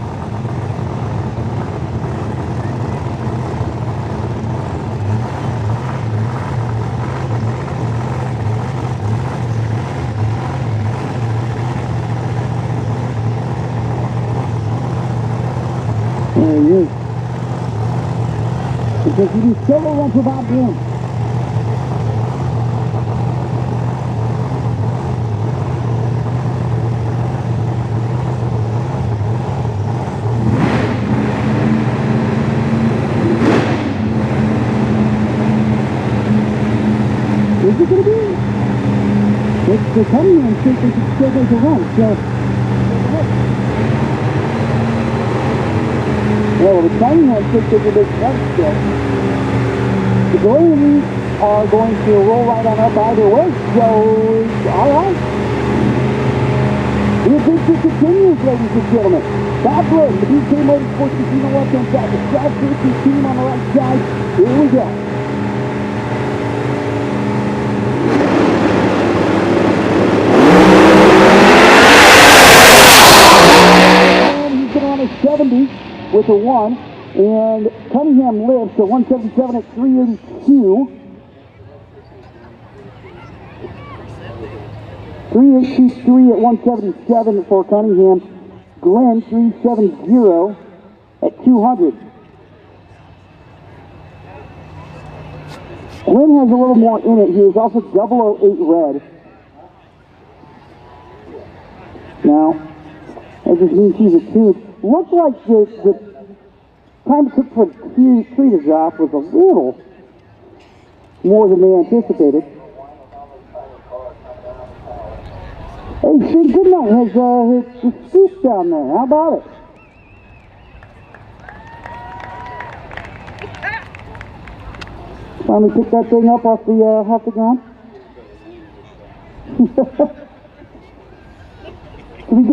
Speaker 1: There he is. Because you do several runs without him. Is it going to be? It's the Cunningham think they can still make a run, so. Well, the Cunningham think they can make a run still. The Golden are going to roll right on up either way, so, alright. The adventure continues, ladies and gentlemen. Bob Blood, the BK Motorsports team on the left-hand side, the South Safety team on the right side. Here we go. 370 with a 1. And Cunningham lives to 177 at 382. 3823 at 177 for Cunningham. Glenn 370 at 200. Glenn has a little more in it. He is also 008 red. Now, that just means he's a 2. Looks like the time it took for the tree to drop was a little more than they anticipated. Hey, Shane Goodnight has his scoop down there. How about it? Finally pick that thing up off the ground.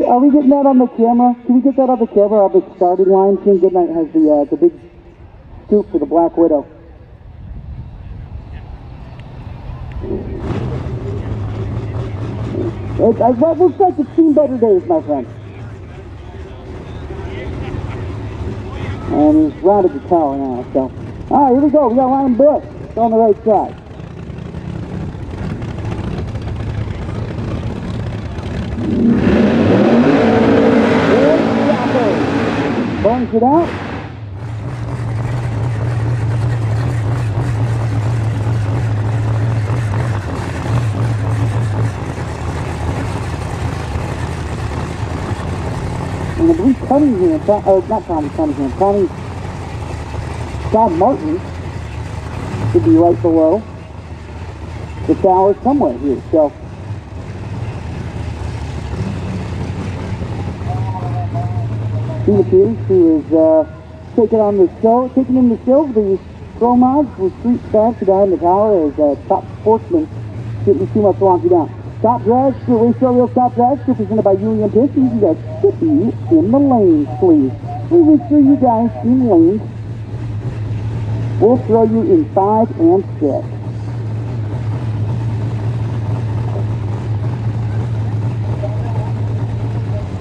Speaker 1: Are we getting that on the camera? Can we get that on the camera? Our big starting line. Shane Goodnight has the big scoop for the Black Widow. That looks like it's seen better days, my friend. And he's rounded the tower now, so. Alright, here we go. We got Ryan Bush. It's on the right side. Burns it out. And I believe Cunningham, not Tommy Cunningham, Todd Martin should be right below the tower somewhere here. So Tina Peters, who is taking in the show, the throw mods with street fast down the tower as top sportsman shouldn't too much longer down. Top dragster, Raceway top dragster presented by Union Pistons. You guys should be in the lanes, please. We make sure you guys in lanes. We'll throw you in 5 and 6.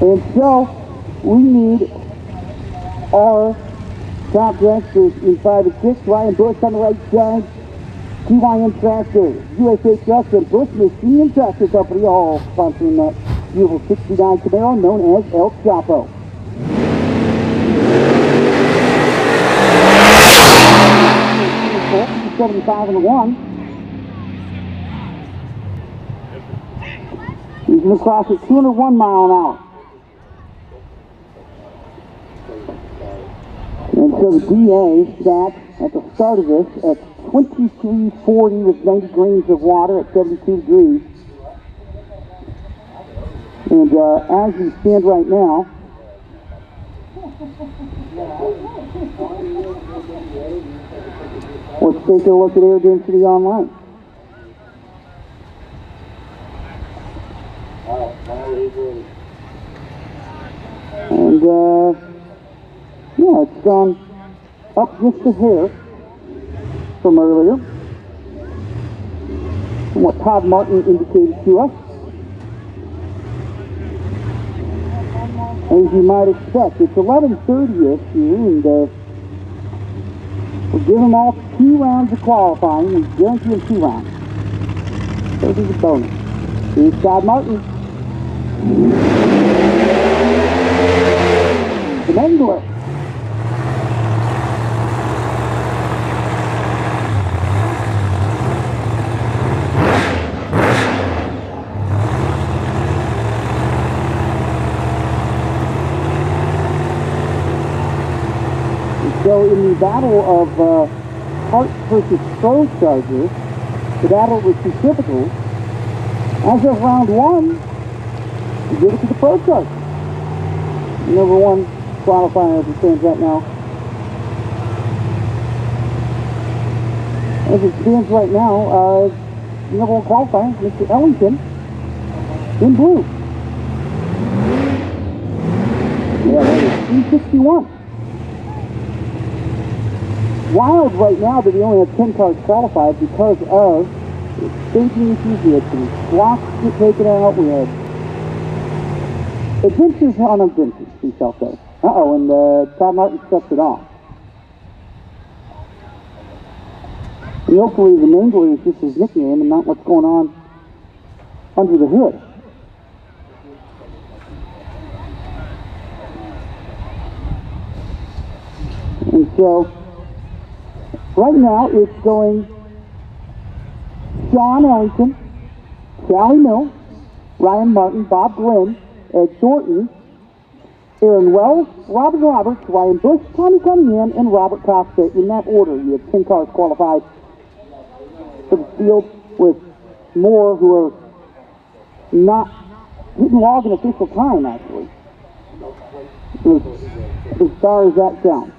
Speaker 1: And so, we need our top dragsters in 5 and 6. Ryan Bush on the right side. TYM Tractor, USA Trust, and Bush Machine Tractor Company, all sponsoring that beautiful 69 Camaro known as El Chapo. 75 and 1. He's going to cross at 201 mile an hour. And so the DA sat at the start of this at 2340 with 90 grains of water at 72 degrees. And as we stand right now, let's take a look at air density online. And yeah, it's gone up just a hair from earlier, from what Todd Martin indicated to us. As you might expect, it's 11:30ish here, and we'll give them all 2 rounds of qualifying. We guarantee them 2 rounds. So this is a bonus. Here's Todd Martin. The Mengler. So in the battle of Hart versus Pro Charger, the battle was reciprocal. As of round 1, we give it to the Pro Charger. Number 1 qualifier as it stands right now. As it stands right now, number 1 qualifier, Mr. Ellington, in blue. Yeah, that is 361. Wild right now that we only have 10 cars qualified because of staging issues. We had some blocks get taken out. We had adventures on adventures, we shall say. Uh-oh, and Todd Martin steps it off. And hopefully the Mangler is just his nickname and not what's going on under the hood. And so, right now it's going Sean Ellington, Sally Mills, Ryan Martin, Bob Glenn, Ed Thornton, Aaron Wells, Robin Roberts, Ryan Bush, Tommy Cunningham, and Robert Costa in that order. You have 10 cars qualified for the field, with more who are not didn't log an official time, actually. As far as that counts.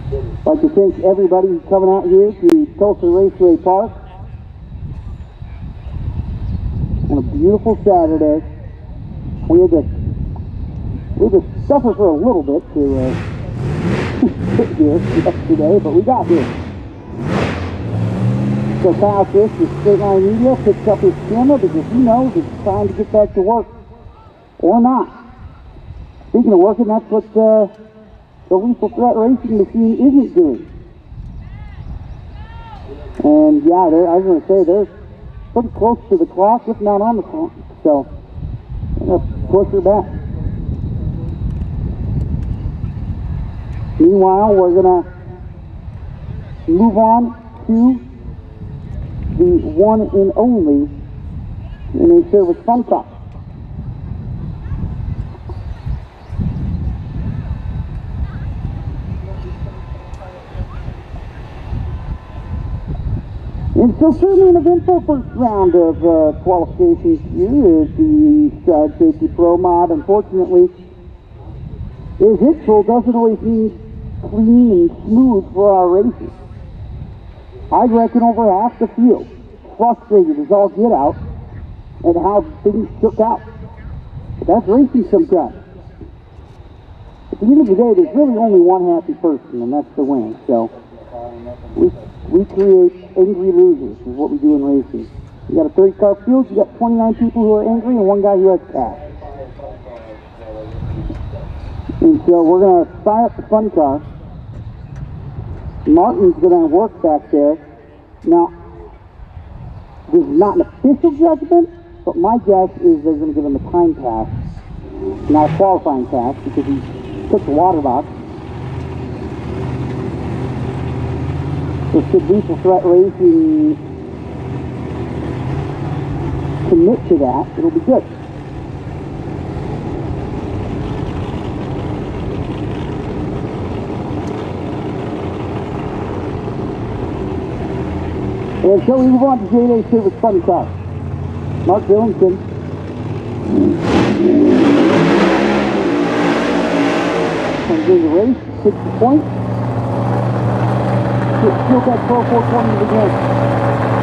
Speaker 1: I'd like to thank everybody who's coming out here to Tulsa Raceway Park on a beautiful Saturday. We had to suffer for a little bit to get here yesterday, but we got here. So Kyle Fish with Straight Line Media picks up his camera because he knows it's time to get back to work, or not. Speaking of working, that's what the Lethal Threat Racing machine isn't doing. And yeah, I was going to say, they're pretty close to the clock, if not on the clock. So, I'm going to push her back. Meanwhile, we're going to move on to the one and only NA Service Fun Cup. And so certainly an eventful first round of qualifications here at the Stride Safety Pro Mod. Unfortunately, his intro doesn't always mean clean and smooth for our races. I reckon over half the field frustrated as all get out at how things shook out. But that's racing sometimes. At the end of the day, there's really only one happy person, and that's the winner. So we create angry losers, is what we do in racing. You got a 30-car field, you got 29 people who are angry, and one guy who has cash. And so we're going to fire up the fun car. Martin's going to work back there. Now, this is not an official judgment, but my guess is they're going to give him a time pass, not a qualifying pass, because he took the water box. So should Lethal Threat Racing commit to that, it'll be good. And so we move on to J-Day Service Fun Car. Mark Billington. Comes in the race, takes the point. Still got 12-4-20 to begin.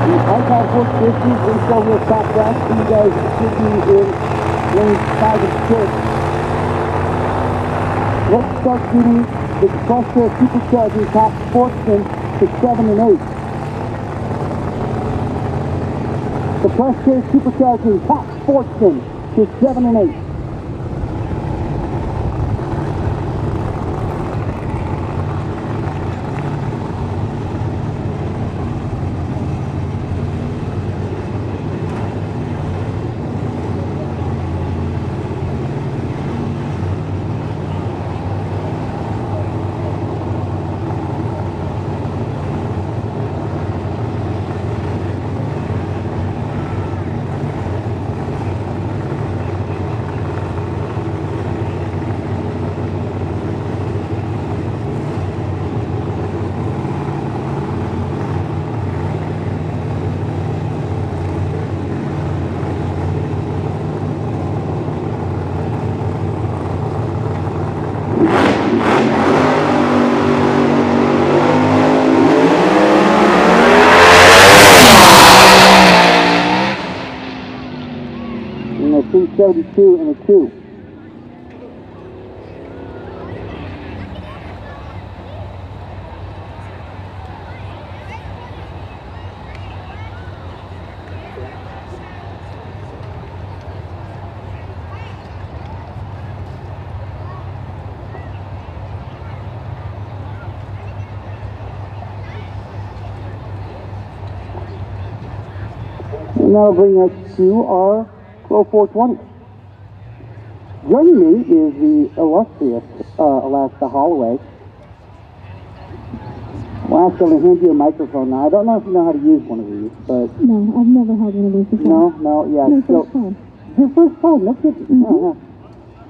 Speaker 1: The Icon Force 50s, we still will top that. So you guys should be in lanes 5 and 6. Let's start shooting the Compressor Supercharging Top Sportsman to 7 and 8. The Compressor Supercharging Top Sportsman to 7 and 8. And a 372 and a 2. And that'll bring us to our Pro 420. Joining me is the illustrious Alaska Holloway. Well, I'm going to hand you a microphone now. I don't know if you know how to use one of these, but...
Speaker 6: No, I've never held one of these before.
Speaker 1: No, yeah.
Speaker 6: My first time.
Speaker 1: Your first time, no kidding.
Speaker 6: Mm-hmm.
Speaker 1: Yeah.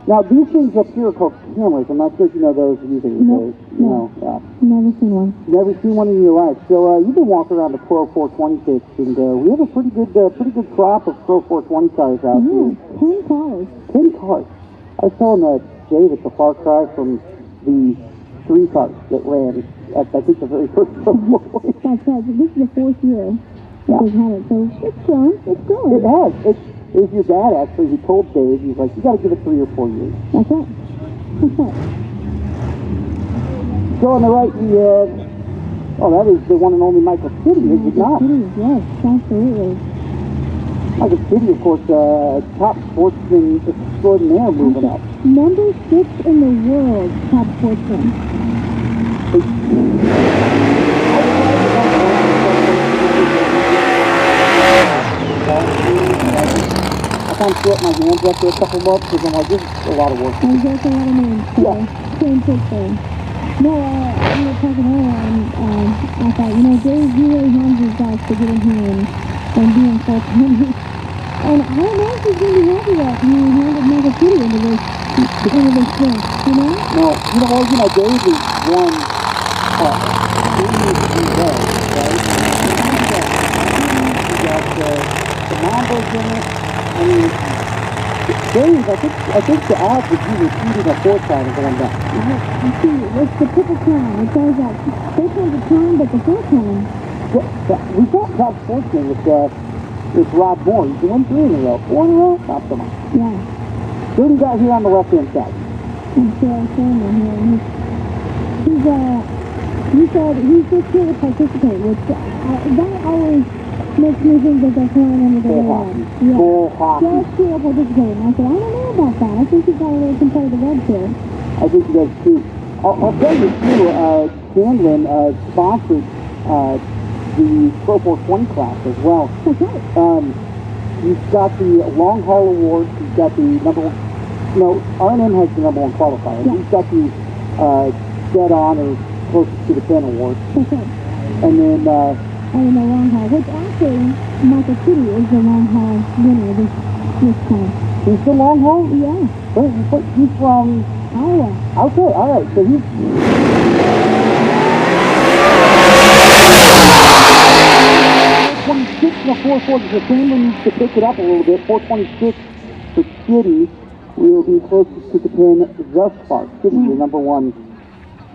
Speaker 1: Now, these things up here are called cameras. I'm not sure if you know those either.
Speaker 6: Nope.
Speaker 1: No, yeah.
Speaker 6: Never seen one.
Speaker 1: Never seen one in your life. So you've been walking around the Pro 420 pits, and we have a pretty good crop of Pro 420 cars out here.
Speaker 6: 10 cars.
Speaker 1: 10 cars. I was telling Dave it's a far cry from the 3 cars that ran at, I think, the very first Pro 420.
Speaker 6: That's right. This is the 4th year that they've had it, so it's growing. It's growing.
Speaker 1: It has. It was your dad, actually, who told Dave, he's like, you got to give it 3 or 4 years.
Speaker 6: That's right. That's right.
Speaker 1: So on the right, that is the one and only Michael City, is it not?
Speaker 6: City, yes, absolutely.
Speaker 1: Michael City, of course, top sportsman extraordinaire moving up.
Speaker 6: Number 6 in the world, top sportsman. I kind of threw up my hands after a couple months because I'm like, this is a lot of work. And that's a lot of names, so same thing. No, we were talking earlier, and I thought, Dave, he really hands his guys to get in here and be in full time. And I don't know if he's going to be happy that he handed Michael City into this thing,
Speaker 1: No, Dave is one right? You got the Mambo's in it. I mean, Dave, I think the odds of you repeating a 4th time is going down.
Speaker 6: You see, it's the triple crown. It says that they call the crown, but the 4th time.
Speaker 1: We've got top sportsmen with Rob Moore. He's won 3 in a row. 4 in a row? Not so much.
Speaker 6: Yeah.
Speaker 1: Who do you got here on the left-hand side?
Speaker 6: And Sarah Sherman here. He said he's just here to participate, which that always makes me think that they're flying under the radar. Yeah.
Speaker 1: Full hockey.
Speaker 6: Just here to participate. And I said, I don't know about that. I think he's got a little competitive edge here.
Speaker 1: I think he does too. I'll tell you too, Sandlin sponsored the Pro 420 class as well.
Speaker 6: That's right.
Speaker 1: He's got the long haul award. He's got the number 1. No, R&M has the number 1 qualifier. Yeah. He's got the dead on or closest to the pen award.
Speaker 6: That's right.
Speaker 1: And then
Speaker 6: and the long haul, which actually Michael City is the long haul winner this time.
Speaker 1: He's the long haul?
Speaker 6: Yeah.
Speaker 1: He's from
Speaker 6: Iowa.
Speaker 1: Okay, all right. So he's 426 and a 440. So Sandlin needs to pick it up a little bit. 426 for City. We will be closest to the pin thus far. City, the number 1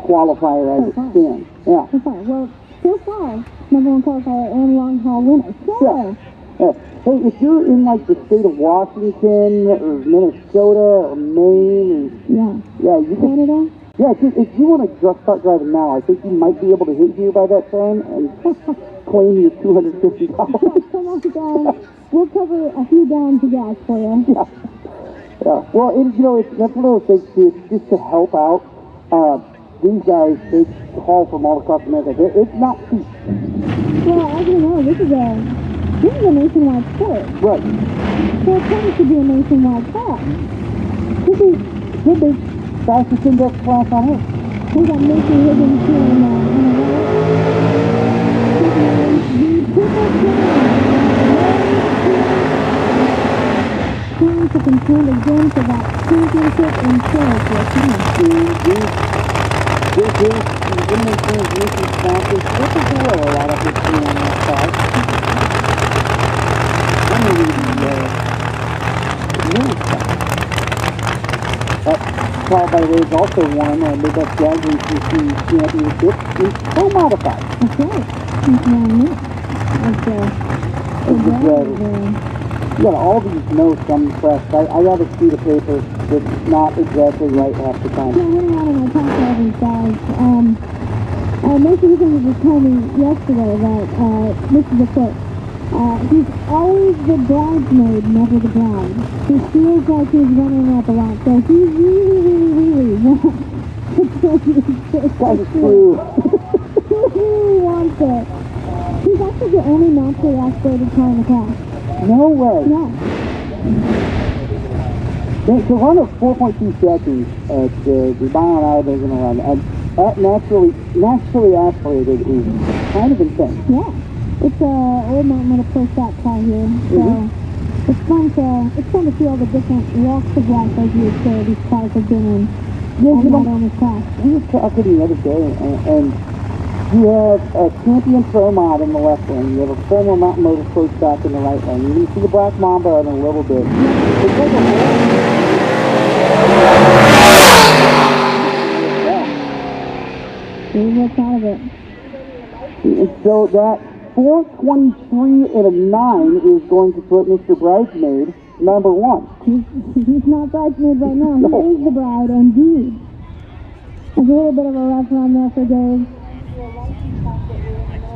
Speaker 1: qualifier as it stands. Yeah.
Speaker 6: So far. Well, so far, number 1 qualifier and long haul winner. So.
Speaker 1: Yeah. Hey, if you're in like the state of Washington or Minnesota or Maine, or, you can.
Speaker 6: Canada.
Speaker 1: Yeah, if you want to just start driving now, I think you might be able to hit here by that time and claim your $250.
Speaker 6: Come on, guys. We'll cover a few gallons of gas for you.
Speaker 1: Yeah. Well, that's one of those things too. It's just to help out. These guys, they haul from all across America. It's not cheap.
Speaker 6: Well, as you know, this is a nationwide sport.
Speaker 1: Right.
Speaker 6: So it probably should be a nationwide class. This is
Speaker 1: the fastest index class on earth.
Speaker 6: We got Macy Higgins here on the right. The triple crown to contend again for that championship in Tulsa.
Speaker 1: This is the Inman Transmission sponsors. This is a lot of history on that side. I'm going to read the news stuff. That car, by the way, is also won the Midwest Dragracing Championship in co-modified.
Speaker 6: That's right. That's brand new.
Speaker 1: You got all these notes. I'm impressed. I got a sheet of paper that's not exactly right half the time.
Speaker 6: Yeah, running out and I talked to all these guys. Macy Higgins just told me yesterday that this is a quote. He's always the bridesmaid, never the bride. He feels like he's running up a lot, so he really wants to
Speaker 1: That's true.
Speaker 6: He really wants it. He's actually the only naturally aspirated car in the class.
Speaker 1: No way.
Speaker 6: Yeah.
Speaker 1: To run a 4.2 seconds at the mile an hour they're going to run, that naturally aspirated is kind of insane.
Speaker 6: Yeah. It's old mountain with a pro stock car here, so it's fun to see all the different walks of life as you would say these cars have been in.
Speaker 1: Yeah, you know,
Speaker 6: on this class.
Speaker 1: we were talking the other day, and you have a champion pro mod in the left lane, you have a former mountain motor pro stock in the right lane, you see the black mamba in a little bit. It's like a
Speaker 6: We're real proud of it.
Speaker 1: And so that 423 and a 9 is going to put Mr. Bridesmaid number 1.
Speaker 6: He's not bridesmaid right now. He is the bride, indeed. There's a little bit of a rough run there for Dave.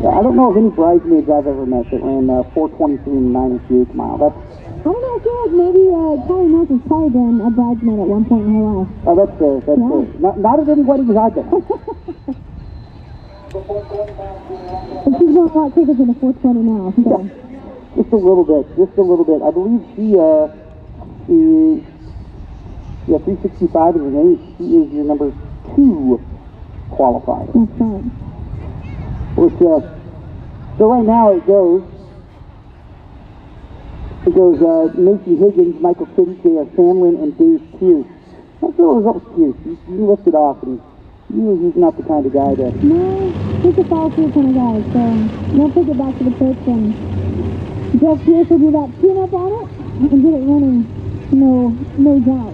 Speaker 1: Yeah, I don't know of any bridesmaids I've ever met that ran 423 and 9 8 mile. That's,
Speaker 6: I don't know, I feel like maybe Kelly Nelson's probably been a bridesmaid at one point in her life.
Speaker 1: oh, that's fair. That's fair. Not at any weddings I've been.
Speaker 6: But she's going a lot quicker than the 420 now, so.
Speaker 1: Just a little bit. I believe she is 365 is her name. She is your number 2 qualifier.
Speaker 6: That's right.
Speaker 1: Which, so right now it goes Macy Higgins, Michael Kitty, J.R. Samlin, and Dave Pierce. That's the results, Pierce. You lifted off, and he's not the kind of guy to...
Speaker 6: No, he's a fall through kind of guy, so they'll take it back to the pitch, and Jeff Pierce will do that tune-up on it, and get it running, no doubt.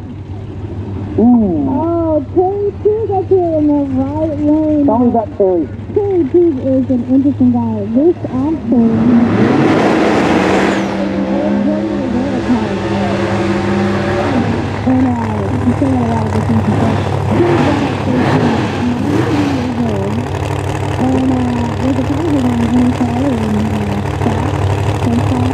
Speaker 1: Ooh.
Speaker 6: Oh, Terry Teague up here in the right lane.
Speaker 1: Tell me about Terry.
Speaker 6: Terry Teague is an interesting guy. This actually... And he's saying a lot of different things. He's and there's a positive on NFL and stock,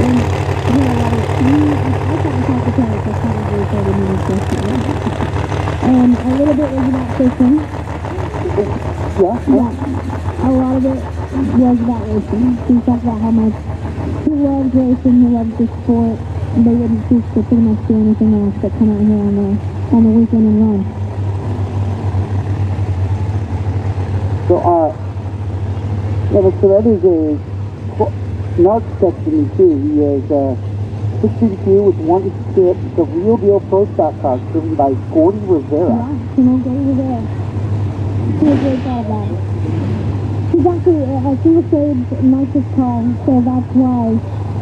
Speaker 6: and you know, I thought we talked to Terry for probably 30 minutes yesterday. And a little bit was about fishing. Yeah. A lot of it was about racing. He talked about how much he loves racing, he loves the sport. They wouldn't choose to pretty much do anything else but come out here on the weekend and run.
Speaker 1: So, so that is a narc section too. He is 632 with 1 tip, the real deal pro stock car driven by Gordy Rivera.
Speaker 6: Yeah, Gordy Rivera. He was really proud of that. He's actually a single stage nitrous car, so that's why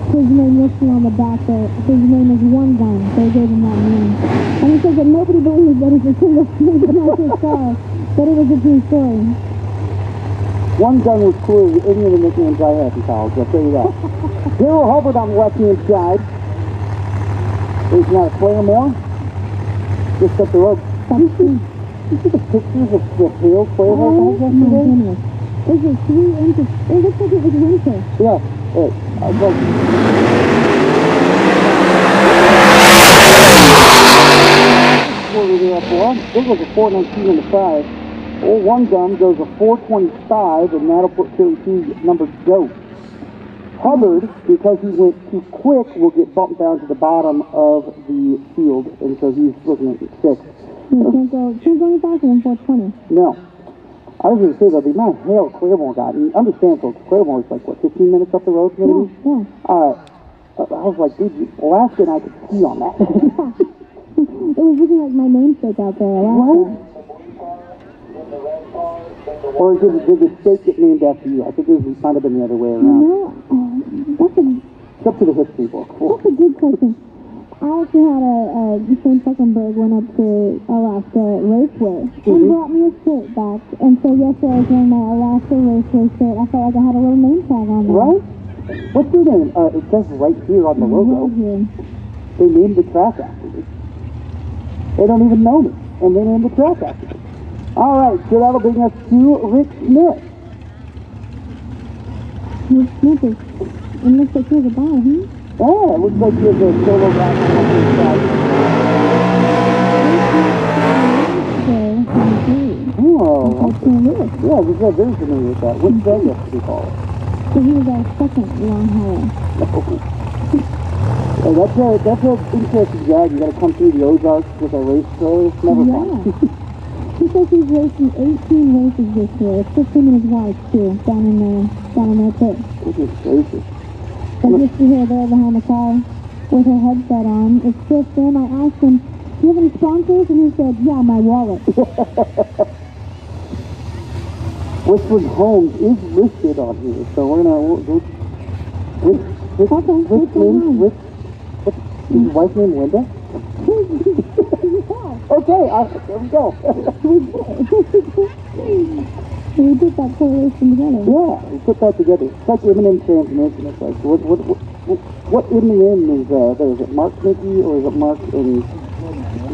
Speaker 6: his name listed on the back there. His name is One Gun, so they gave him that name. And he says that nobody believes that it's a single stage nitrous car, but it was a true story.
Speaker 1: One Gun was cooler than any of the nicknames I had in college, I'll tell you that. Hero Hubbard on the left-hand side. There's not a player more. Just up the road. You see the pictures of the Hale player
Speaker 6: Oh my goodness. This is 3 inches. It looks like it was winter.
Speaker 1: Yeah. Hey, this was a 419 on the 5. Old One Gun goes a 425, and that'll put Terry Teague number go. Hubbard, because he went too quick, will get bumped down to the bottom of the field, and so he's looking at 6.
Speaker 6: Can't go any faster than 420.
Speaker 1: No. I was going to say, though, the amount of hail Claremore got, and understand, folks, Claremore is like, what, 15 minutes up the road, maybe?
Speaker 6: Yeah.
Speaker 1: I was like, dude, Alaska and I could ski on that.
Speaker 6: It was looking like my namesake out there, Alaska.
Speaker 1: What? Or did the state get named after you? I think it might have been the other way around.
Speaker 6: It's
Speaker 1: up to the history book.
Speaker 6: That's a good question. I actually had a Shane Fuckenberg went up to Alaska Raceway and brought me a shirt back. And so yesterday I was wearing my Alaska Raceway shirt. I felt like I had a little name tag on there.
Speaker 1: Right? What's your name? It says right here on the logo.
Speaker 6: Right here.
Speaker 1: They named the track after me. They don't even know me, and they named the track after me. All right, so that'll bring us to Rick Smith.
Speaker 6: Rick Smith is, it looks like he has a ball, huh?
Speaker 1: Yeah, it looks like he has a solo guy on his side. Oh, okay. Yeah, we got very familiar with that. What's that yesterday called?
Speaker 6: So he was our second long hauler.
Speaker 1: Yeah, that's an interesting drag. You got to come through the Ozarks with a race trailer. It's never fun.
Speaker 6: He says he's racing 18 races this year. It's just him and his wife too, down in their pit.
Speaker 1: Goodness gracious.
Speaker 6: So just to hear there behind the car with her headset on, it's just him. I asked him, do you have any sponsors? And he said, yeah, my wallet.
Speaker 1: Whistling Homes is listed on here, so we're gonna with his wife's name Linda? Okay, there we go.
Speaker 6: We put that correlation together.
Speaker 1: Yeah, we put that together. It's like M&M transmission. It's like what M&M is there? Is it Mark Mickey or is it Mark and Mickey?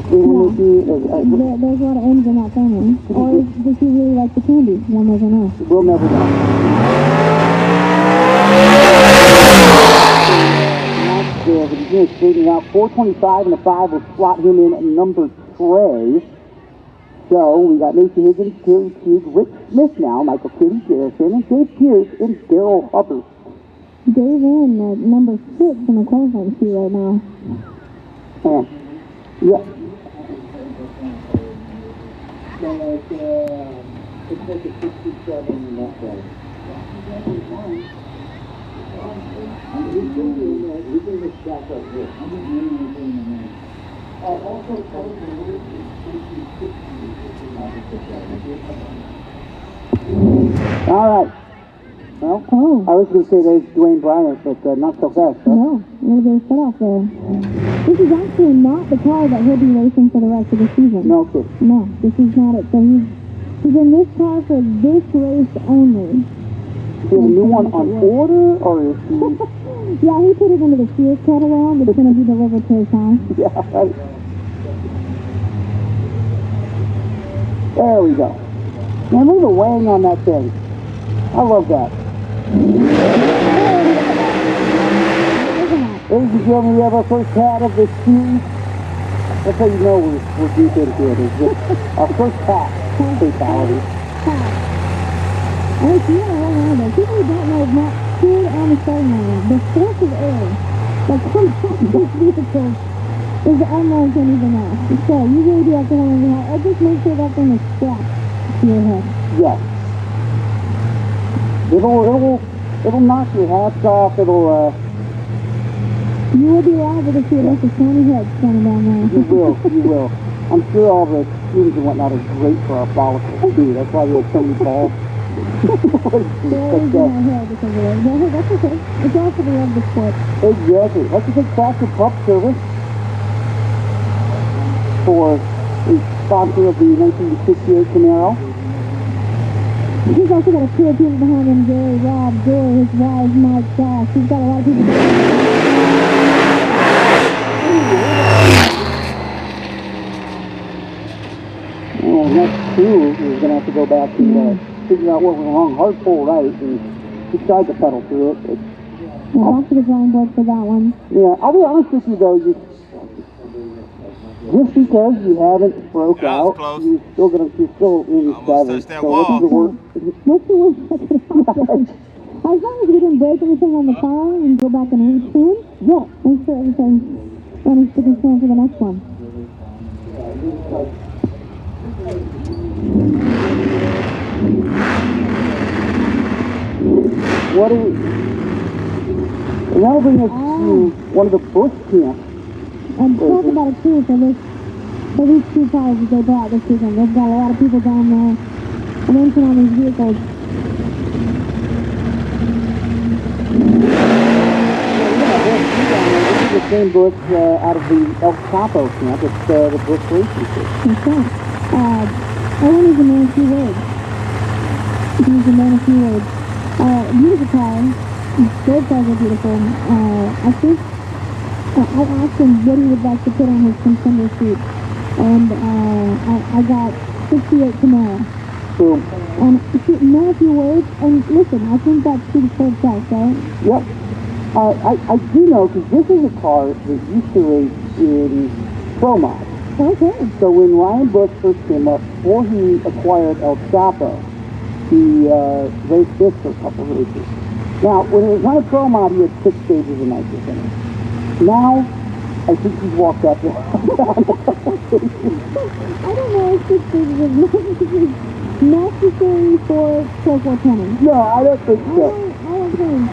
Speaker 6: There's a lot of M's in that family. Or does he really like the candy? One doesn't know.
Speaker 1: We'll never know. He's straightening out 425 and a 5 will slot him in at number tray. So we got Macy Higgins, Terry Teague, Rick Smith now, Michael Kitty, Garrison, and Dave Pierce and Daryl Hubbard.
Speaker 6: Dave in at number 6 in the qualifying queue right now.
Speaker 1: Yeah.
Speaker 5: It's like a 67 in that way. We're doing this back up here. Also,
Speaker 1: all right. Well, I was going to say there's Dwayne Bryant, but not so fast, huh?
Speaker 6: No, a little bit of set off there. This is actually not the car that he'll be racing for the rest of the season.
Speaker 1: No kidding.
Speaker 6: No, this is not it. So he's in this car for this race only.
Speaker 1: Is he a new one on order, or is he...
Speaker 6: Yeah, he put it into the Sears catalog. It's going to be delivered to his house.
Speaker 1: Yeah, right. There we go. Man, look at the weighing on that thing. I love that. Ladies and gentlemen, we have our first hat of the series. That's how you know we're deep into it. It's just our first hat fatality.
Speaker 6: And it's really all around us. People who don't know is not stood on the starting line. The force of air that comes off these vehicles is unlike anything else. So you really do have to learn how. Or just make sure that thing is strapped to your head.
Speaker 1: Yes. It'll knock your hats off. It'll
Speaker 6: You will be liable to see a bunch of shiny heads coming down there.
Speaker 1: You will. I'm sure all the students and whatnot are great for our follicles too. That's why we have so many balls.
Speaker 6: They're always in my hair because of it. But hey, that's okay. It's all for the love of the sport.
Speaker 1: Exactly. Let's just take Tractor Pup Service for the sponsor of the 1968 Camaro.
Speaker 6: He's also got a crew of people behind him, Gary, Rob, Joy, his wife, Mike, Josh. He's got a lot of people behind him.
Speaker 1: Well, next two is going to have to go back and figure out what went wrong. Hard pull right, and he tried to pedal through it.
Speaker 6: Well, back to the drawing board for that one.
Speaker 1: Yeah, I'll be honest with you though, just because you haven't broke out, you're still in
Speaker 4: Almost
Speaker 1: 7.
Speaker 4: touched that
Speaker 1: So
Speaker 4: wall.
Speaker 6: What's the worst that could happen? As long as we didn't break anything on the car and go back and retune, yeah, make sure everything's running stick and stand for the next one.
Speaker 1: What do we... And that'll bring us to one of the Bush camps.
Speaker 6: And talk about it too, for these two cars that they brought this weekend. They've got a lot of people down there and entering on these vehicles.
Speaker 1: This is the same Bush out of the El Chapo camp. It's the Bush Racing Team.
Speaker 6: That's right. Owen is a man of few words. He's a man of few words. Beautiful car. Both cars are beautiful. I think I asked him what he would like to put on his contender seat, and I got 68 Camaro.
Speaker 1: Boom.
Speaker 6: And man of few words, and listen, I think that's pretty close price, right?
Speaker 1: Yep. I do know, because this is a car that used to race in Promod.
Speaker 6: Okay.
Speaker 1: So when Ryan Bush first came up, before he acquired El Chapo, he raced this for a couple races. Now, when it was on a pro mod, he had 6 stages of nitrous in it. Now, I think he's walked up there.
Speaker 6: I don't know if this is necessary for Pro 420.
Speaker 1: No, I don't think so.
Speaker 6: I don't think.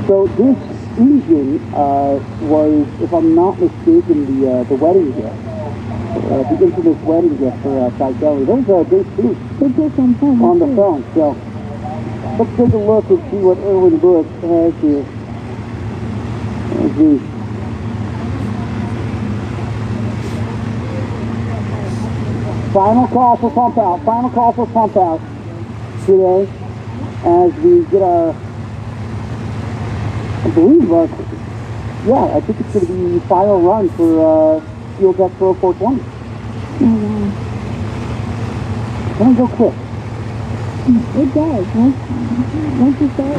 Speaker 1: So this engine was, if I'm not mistaken, the wedding gift. The infamous wedding gift for Ty Kelly. There's a big piece on the phone. So let's take a look and see what Erwin Bush has here. As we final call for pump out. Final call for pump out today as we get our, I believe, yeah, I think it's going to be the final run for Fuel Tech Pro 420. It's going to go quick.
Speaker 6: It does. Once you start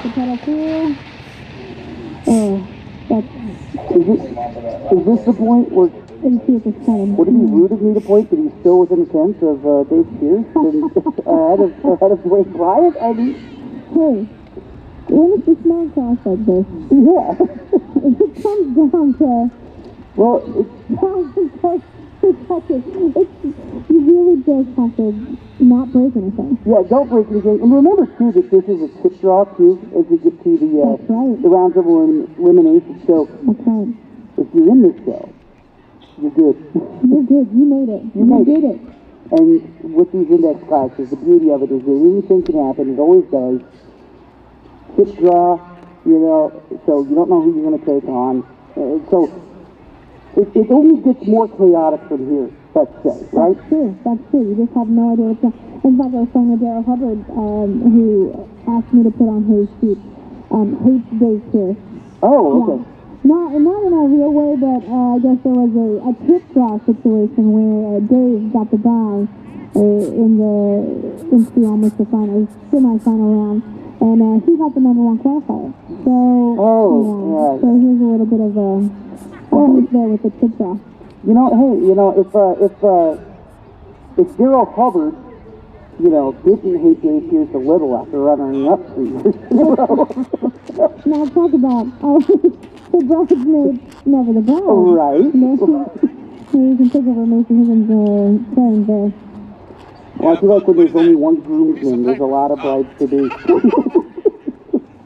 Speaker 6: the pedal cool.
Speaker 1: Is this the point where would it be rude of me to point that he's still within a sense of Dave Pierce and ahead of Wade Bryant? I mean,
Speaker 6: hey, when it's a small cross like this,
Speaker 1: yeah.
Speaker 6: If it comes down to,
Speaker 1: well,
Speaker 6: you really just have to not break anything.
Speaker 1: Yeah, don't break anything. And remember, too, that this is a tip draw, too, as we get to the rounds of elimination. So, if you're in this show, you're good.
Speaker 6: You're good. You made it. You did it.
Speaker 1: And with these index classes, the beauty of it is that anything can happen. It always does. Tip draw, you know, so you don't know who you're going to take on. So it always gets more chaotic from here, let's say, right?
Speaker 6: That's true. That's true. You just have no idea what's going on. In fact, I was talking to Daryl Hubbard, who asked me to put on his sheet, hates Dave Pierce.
Speaker 1: Oh, okay.
Speaker 6: Yeah. Not in a real way, but I guess there was a tip draw situation where Dave got the guy into almost the final, semi-final round, and he got the #1 qualifier. So,
Speaker 1: yeah.
Speaker 6: So here's a little bit of a hoop there with the tip draw.
Speaker 1: You know, hey, you know, if Daryl Hubbard, you know, didn't hate Dave Pierce a little after running up 3 years in a row.
Speaker 6: Now talk about the bridesmaid, never the bride.
Speaker 1: Right.
Speaker 6: You know, you can think of her Mason Higgins saying there.
Speaker 1: Well, I feel like when there's only one groomsman, there's a lot of brides to do.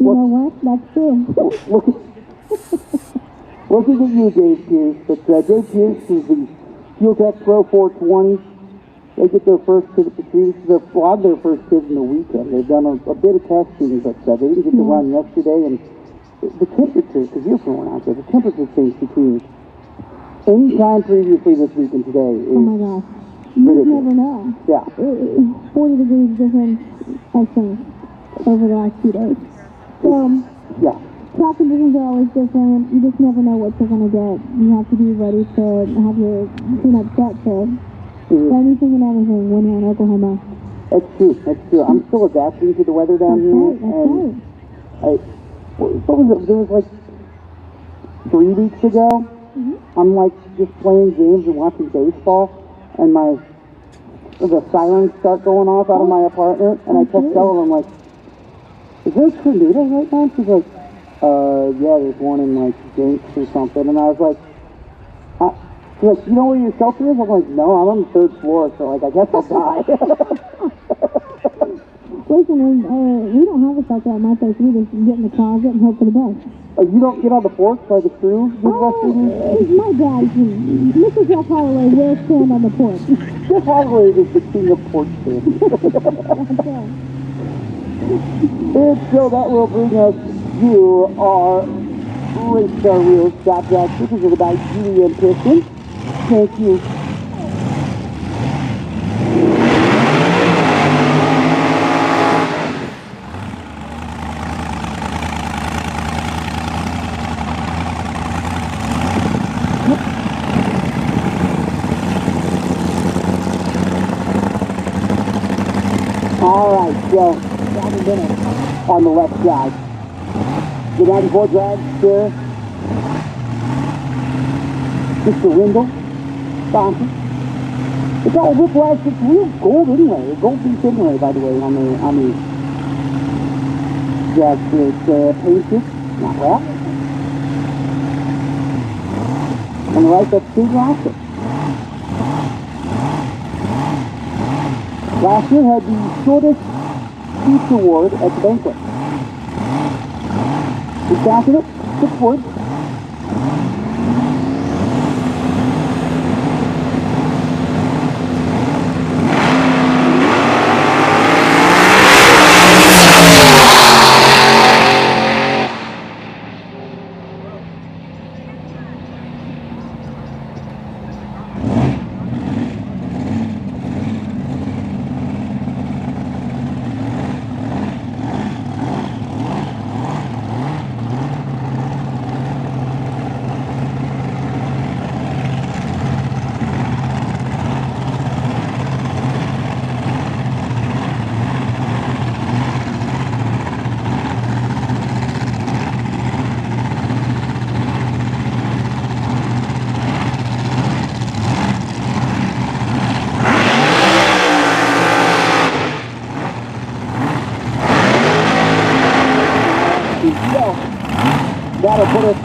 Speaker 6: You know what? That's true.
Speaker 1: Looking at you, Dave Pierce, but Dave Pierce is the Fuel Tech Pro 420. They get their first kid at the trees. They're flogged their first kids in the weekend. They've done a bit of testing, but they didn't get to run yesterday. And the temperature, because you're from around here, the temperature change between any time previously this week and today is
Speaker 6: oh my gosh. You just never know.
Speaker 1: Yeah.
Speaker 6: 40 degrees difference, I think, over the last 2 days. So,
Speaker 1: yeah.
Speaker 6: track conditions are always different. You just never know what you're going to get. You have to be ready to have your tune-up set for anything and everything when you're in Oklahoma.
Speaker 1: That's true. That's true. I'm still adapting to the weather down here.
Speaker 6: Right.
Speaker 1: What was it? There was like 3 weeks ago. I'm like just playing games and watching baseball, and the sirens start going off out of my apartment, and I kept telling them, like, is there a tornado right now? She's like, yeah, there's one in like Jinx or something, and I was like, she's like, you know where your shelter is? I'm like, no, I'm on the 3rd floor, so like, I guess I'll die.
Speaker 6: Listen, we don't have a shelter at my place. We just get in the closet and hope for the best.
Speaker 1: You don't get on the porch by the screw?
Speaker 6: My dad, Mr. Jeff Holloway will stand on the porch.
Speaker 1: Jeff Holloway is the king of porch standing. And so that will bring us to our race car wheels stop drag presented by GM Piston. Thank you. Alright, so driving dinner on the left side. The 94 dragster. Mr. Wendell Thompson. It's all whiplash. It's real gold anyway. Gold piece anyway, by the way, on the drag strip. It's painted, not wrapped. On the right, that's streetracing. Last year had the shortest speech award at the banquet. We counted it, 6 words. That'll put us to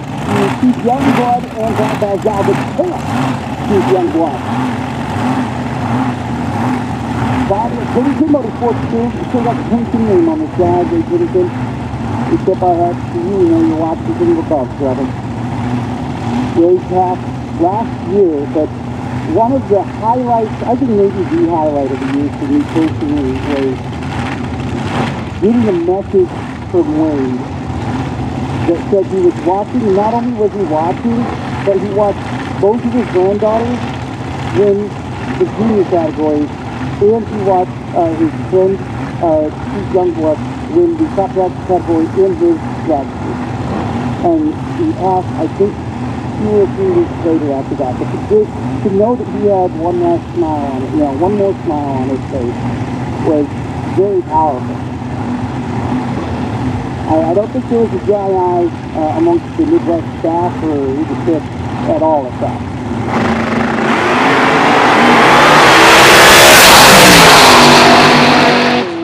Speaker 1: Chief Youngblood and that bad guy with Chief Youngblood. Bennington Motorsports too. We still got the Pennington name on the side. They Pennington. We tip our hats to you. You know you're watching the above, Trevor. Racetrack last year, but one of the highlights, I think maybe the highlight of the year for me personally, was getting a message from Wade that said he was watching. Not only was he watching, but he watched both of his granddaughters win the junior categories, and he watched his friend, Chief Youngblood, win the top drag category in his drag school. And he asked, I think, 2 or 3 weeks later after that, but to know that he had one last smile on it, you know, one more smile on his face, was very powerful. I don't think there was a dry eye amongst the Midwest staff or leadership at all at that.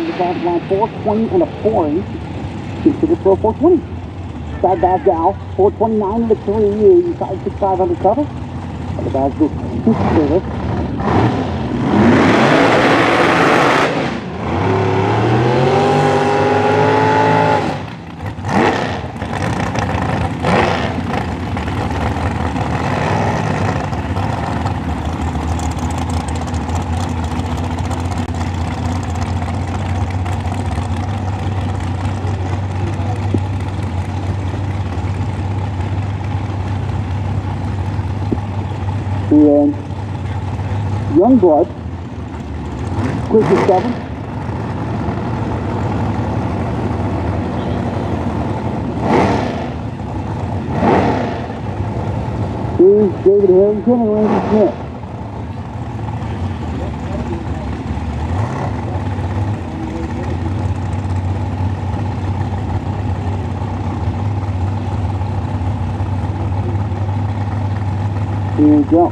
Speaker 1: The bottom line 420 and a 4-inch. Consider pro 420. Side bag gal, 429 and a 3, 565 undercover. And the bag with 2 service. And Youngblood, quick as 7. Here's David Harrington and Randy Smith. Here we go.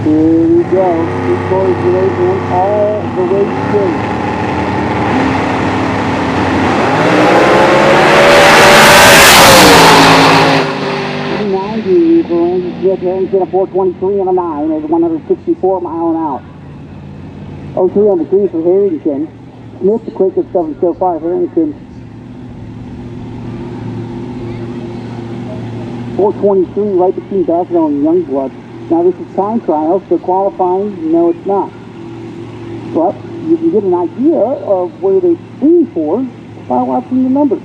Speaker 1: Here we go. This boys the race went all the way straight. $90 for Randy Smith. Harrington a 423 and a 9 at 164 mile an hour. 03 on the 3 for Harrington. Smith the quickest of them so far. Harrington 423 right between Bassville and Youngblood. Now this is time trial, so qualifying, no it's not. But you can get an idea of where they aim for by watching the numbers.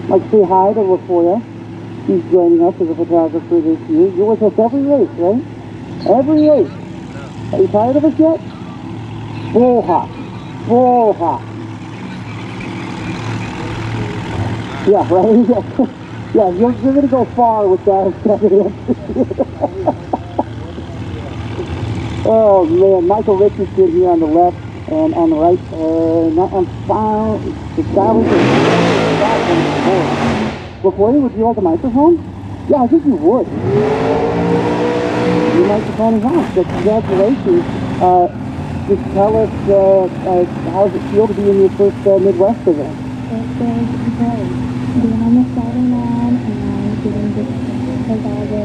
Speaker 1: I'd like to say hi to LaFoya. He's joining us as a photographer this year. You're with us every race, right? Every race. Are you tired of us yet? Full hot. Full hot. Yeah, right? Yeah, you're going to go far with that. Oh, man. Michael Richardson here on the left and on the right. Not on fire. The Skyway. Before you, would you like a microphone? Yeah, I think you would. You might be finding out. So congratulations. Just tell us how does it feel to be in your first Midwest event?
Speaker 6: It feels great. Being on the starting line and getting to take all the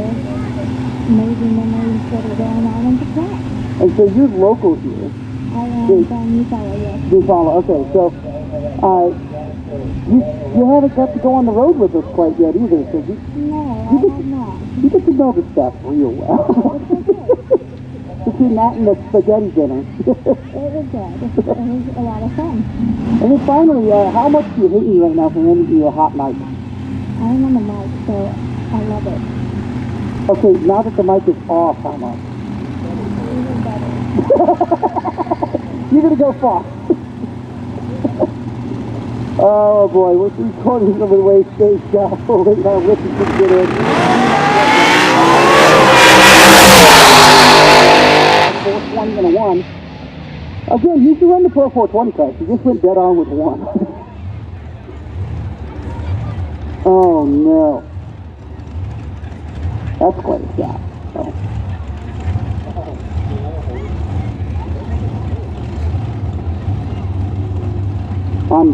Speaker 6: amazing memories that are going on in the track.
Speaker 1: And so you're local here.
Speaker 6: I am from Utah, yes.
Speaker 1: Buffalo. Okay, so you haven't got to go on the road with us quite yet either. So
Speaker 6: No, I have not.
Speaker 1: you get to know the stuff real well. Between that and the spaghetti dinner.
Speaker 6: It was good. It was a lot of fun.
Speaker 1: And then finally, how much do you hate me right now for handing you a hot mic?
Speaker 6: I'm on the mic, so I love it.
Speaker 1: Okay, now that the mic is off, how much?
Speaker 6: Even better.
Speaker 1: You're gonna go far. Oh boy, we're recording some of the way stage stuff. We're waiting on Ricky to get in. 420 and a 1. Again, you should run the Pro 420 class. You just went dead on with 1. Oh no. That's quite a shot. Oh. I'm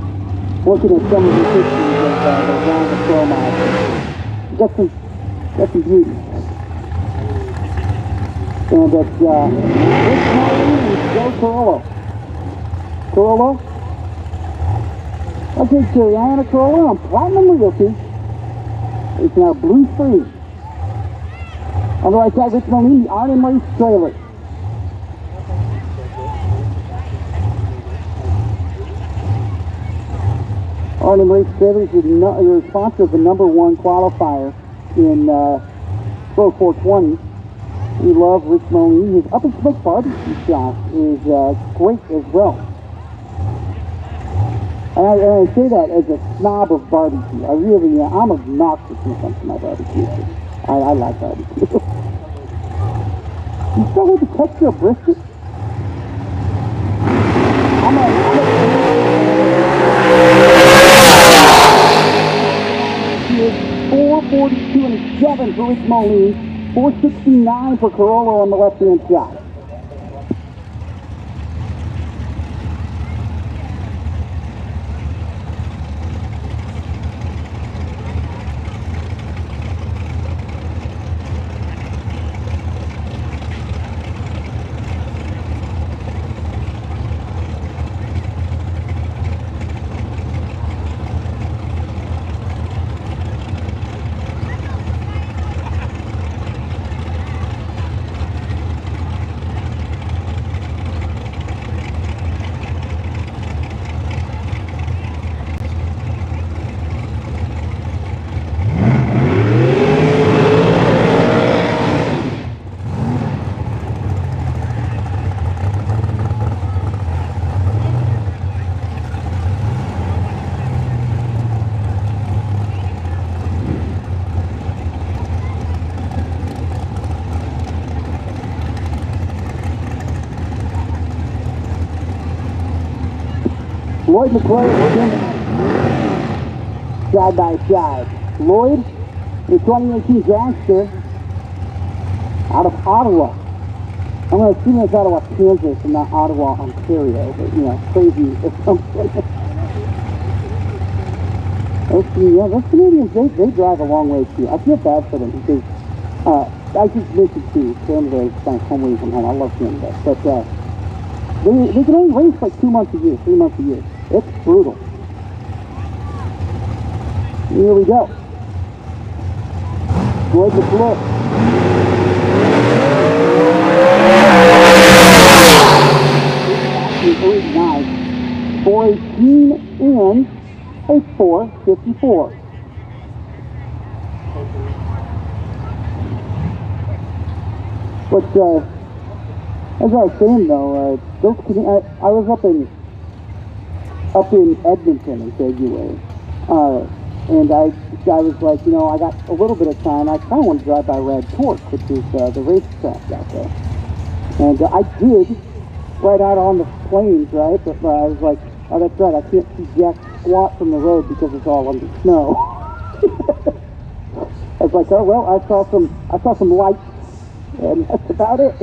Speaker 1: looking at some of the pictures of around the pro mile. Got some beauty. And it's Rick Martin and Joe Carollo. Carollo? Okay, Jerry, I am a Carollo on Platinum Realty. It's now blue free. On the right side, Rich Martin, the Iron Race trailer. Arnhem Race Trailers is your sponsor of the #1 qualifier in Pro 420. We love Rich Moline. His Up and Smoke barbecue shop is great as well. And I say that as a snob of barbecue. I really am. I'm obnoxious when it comes to my barbecue. I like barbecue. You still have the texture of brisket? Here's 442 and a 7 for Rich Moline, 469 for Carollo on the left-hand side. Lloyd McClure side by side. Lloyd, the 2018 dragster out of Ottawa. I'm going to assume it's Ottawa, Kansas, and not Ottawa, Ontario, but you know, crazy or something. Those Canadians, they drive a long way too. I feel bad for them because I just mentioned too, Canada is kind of home away from home. I love Canada, but they can only race like 2 months a year, 3 months a year. It's brutal. Here we go. Lloyd McClure. Nice. 418 and a 454. But as I was saying though, I was up in Edmonton in February, and I was like, you know, I got a little bit of time. I kind of want to drive by Red Torque, which is the racetrack out there. And I did right out on the plains, right? But I was like, oh, that's right. I can't see jack squat from the road because it's all under snow. I was like, oh well, I saw some lights And that's about it.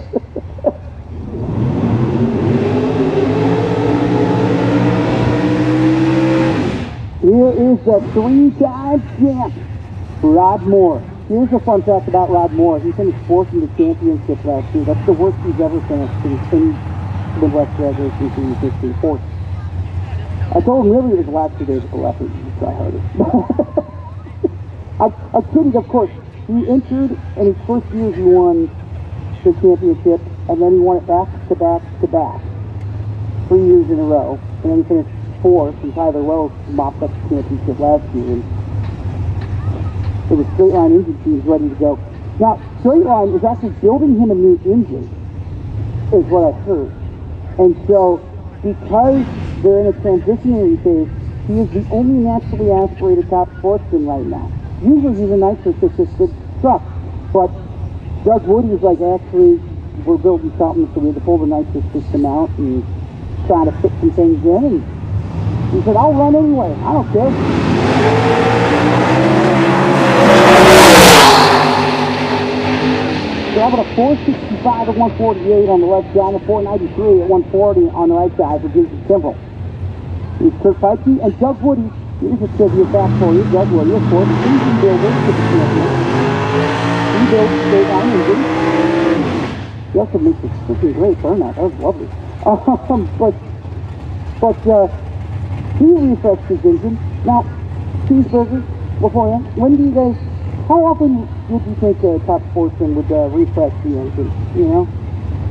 Speaker 1: Here is the three-time champ, Rod Moore. Here's a fun fact about Rod Moore. He finished fourth in the championship last year. That's the worst he's ever finished in Midwest drag racing team history. Fourth. I told him really it was the last 2 days of the left. Try harder. I'm kidding, of course. He entered, in his first year he won the championship, and then he won it back to back to back. 3 years in a row. And then he finished fourth, and Tyler Wells mopped up the championship last year. And so the Straight Line engine team is ready to go. Now, Straight Line is actually building him a new engine, is what I heard. And so, because they're in a transitionary phase, he is the only naturally aspirated top sportsman right now. Usually he's a nitro assisted truck, but Doug Woody was like, actually, we're building something, so we had to pull the nitro system out and try to fit some things in. And he said, I'll run anyway. I don't care. So I'm at a 465 at 148 on the left side, and a 493 at 140 on the right side for Jason Kimbrell. Here's Kurt Peitke and Doug Woody. Here's a trivia fact for you. Doug Woody, of course, engine builder to the champion. He built Straight Line engine. He also makes a freaking great burnout. That was lovely. But he refreshed his engine. Now, cheeseburgers, before you, when do you guys, how often would you think a top sportsman would refresh the engine? You know?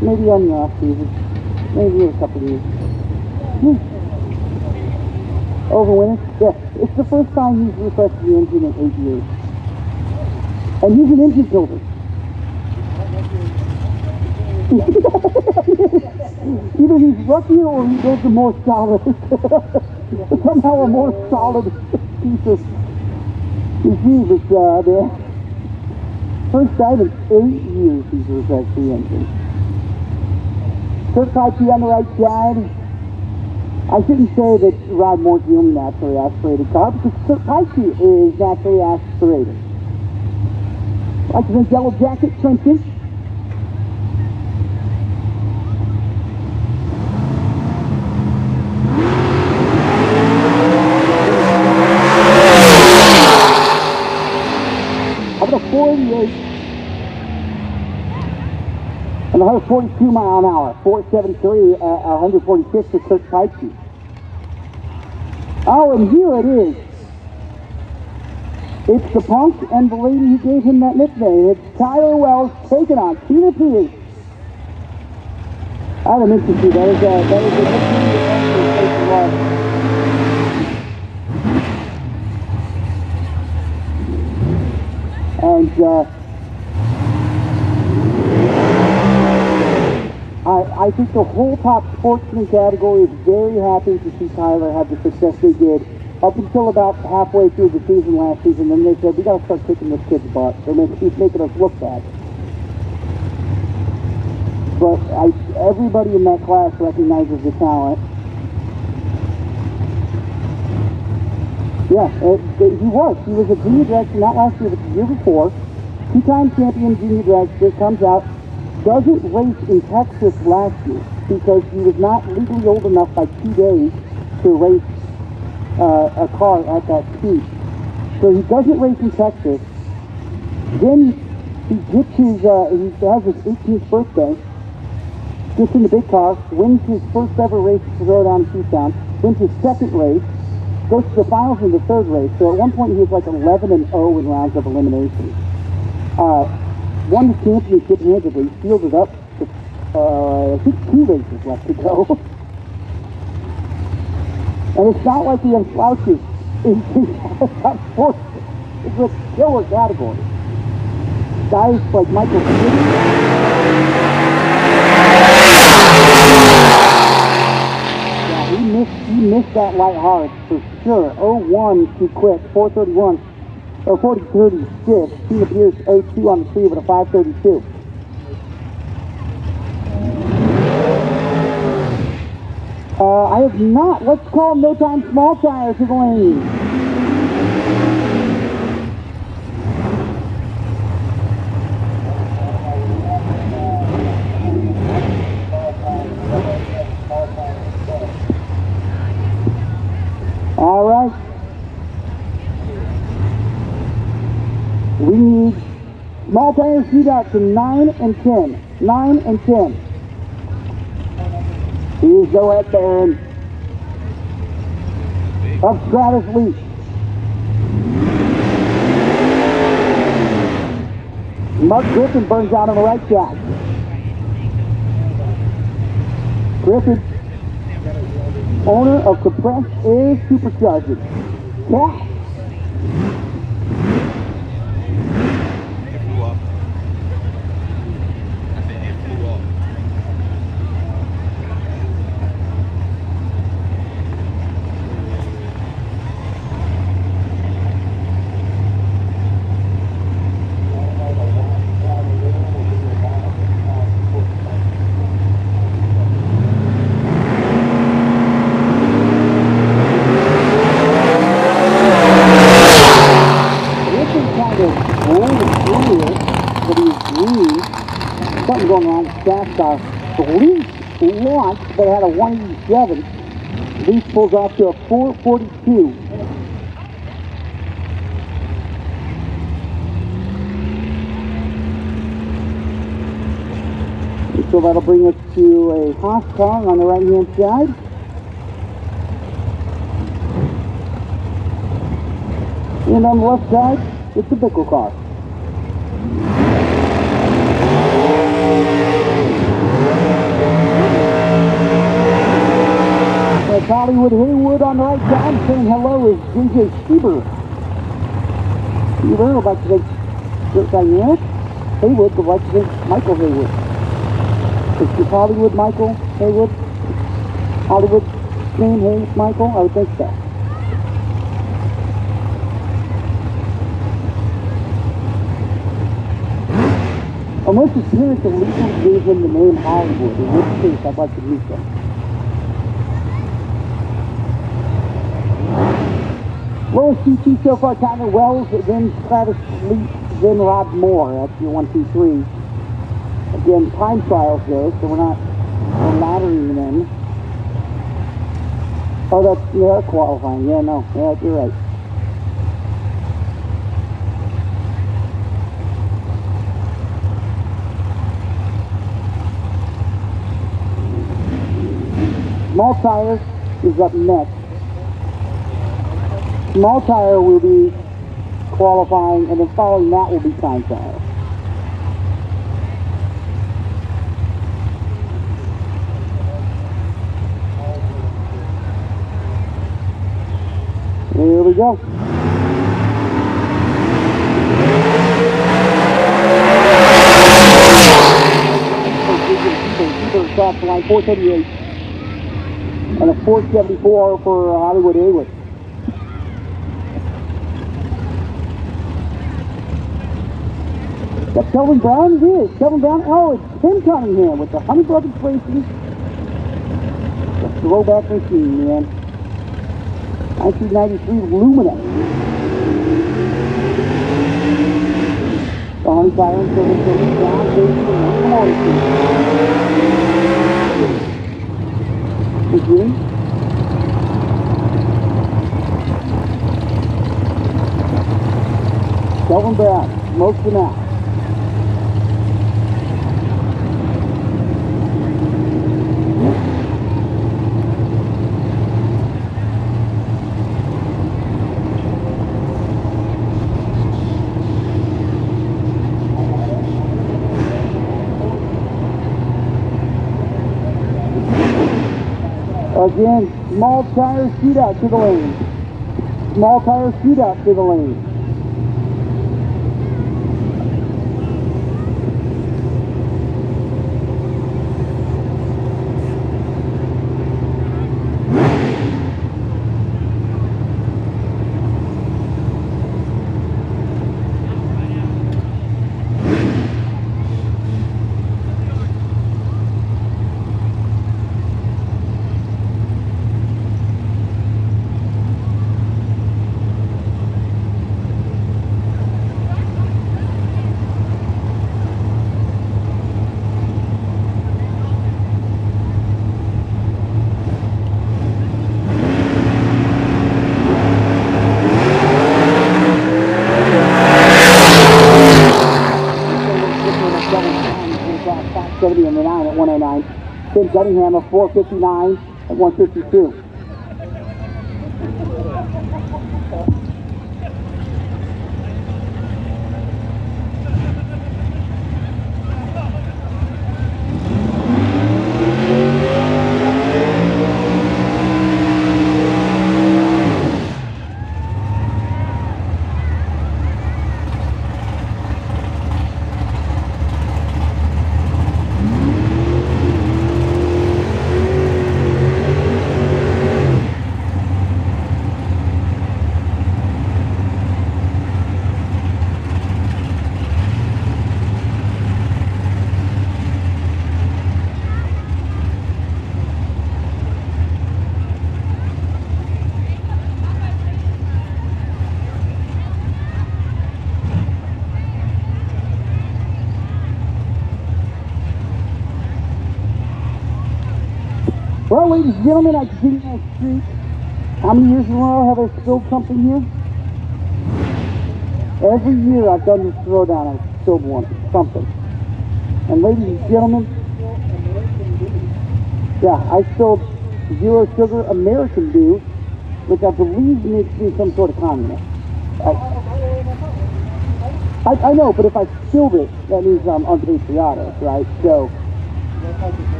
Speaker 1: Maybe on the off season. Maybe in a couple of years. Over winter? Yeah. It's the first time he's refreshed the engine in 8 years. And he's an engine builder. Either he's luckier or he builds a more solid, somehow a more solid piece of machine. But the first time in 8 years he's refreshed the engine. Kurt Peitke on the right side. I shouldn't say that Rod Moore's the only naturally aspirated car, because Kurt Peitke is naturally aspirated. Like the Yellow Jacket Trenton. I'm at a 48 and 142 mile an hour, 473 at 146 for Kurt Peitke. Oh, and here it is. It's the punk and the lady who gave him that nickname. It's Tyler Wells taking on Tina Peters. I had a mention to that. That is a nickname. And I think the whole top sportsman category is very happy to see Tyler have the success they did up until about halfway through the season last season. Then they said, we got to start kicking this kid's butt. He's making us look bad. But everybody in that class recognizes the talent. Yeah, he was a junior dragster, not last year, but the year before. Two-time champion junior dragster, comes out, doesn't race in Texas last year because he was not legally old enough by 2 days to race a car at that speed. So he doesn't race in Texas. Then he gets he has his 18th birthday, gets in the big car, wins his first ever race to Throwdown in Tucson, wins his second race, goes to the finals in the third race. So at one point he was like 11-0 in rounds of elimination. Won the championship handedly, fielded up to, I think 2 races left to go. And it's not like he has slouches in top sports. It's a killer category. Guys like Michael he missed that light hard for sure. 0-1 too quick, 431. Or 40-36, Tina Pierce 0-2 on the tree with a 532. I have not. Let's call No Time Small Tire to the lane. We need small tire shootouts in 9 and 10. 9 and 10. Here's Joette Barron. Up Stratus Leach. Mark Griffin burns out on the right side. Griffin, owner of Compressed Air Supercharger. Cash. Something going on with fast car. The Leaf launched, but had a 187. Leaf pulls off to a 442. So that'll bring us to a Haas car on the right hand side. And on the left side, it's a Bickle car. That's Hollywood Haywood on the right side. Saying hello is DJ Schieber. Schieber would like to thank Dirt Dynamic. Haywood would like to thank Michael Haywood. It's Hollywood Michael Haywood. Hollywood name Haywood Michael. I would think so. Unless his parents illegally gave him the name Hollywood, in which case I'd like to meet them. Lowest CT so far, Tyler Wells, then Travis Leach, then Rob Moore. That's your 1, 2, 3. Again, time trials though, so we're laddering them. Oh, that's qualifying. Yeah, no, yeah, you're right. Small tire is up next. Small tire will be qualifying, and then following that will be time trial. Here we go. Across the line, 438. And a 474 for Hollywood Haywood. That's Kelvin Brown? It is. Kelvin Brown. Oh, it's Tim Cunningham with the Honey Brothers Racing. The throwback machine, man. 1993 Lumina. The Honey Tire, Silver, Brown, Baby, and Morrison. Kelvin Brown, smokes them out. Again, small tire shootout to the lane. Small tire shootout to the lane. 170 and the 9 at 109. Tim Cunningham a 459 at 152. Well, ladies and gentlemen, I continue my streak. How many years in a row have I spilled something here? Every year I've done this throwdown, I've spilled something. And ladies and gentlemen, yeah, I spilled Zero Sugar American Dew, which I believe makes me some sort of communist. I know, but if I spilled it, that means I'm unpatriotic, right? So,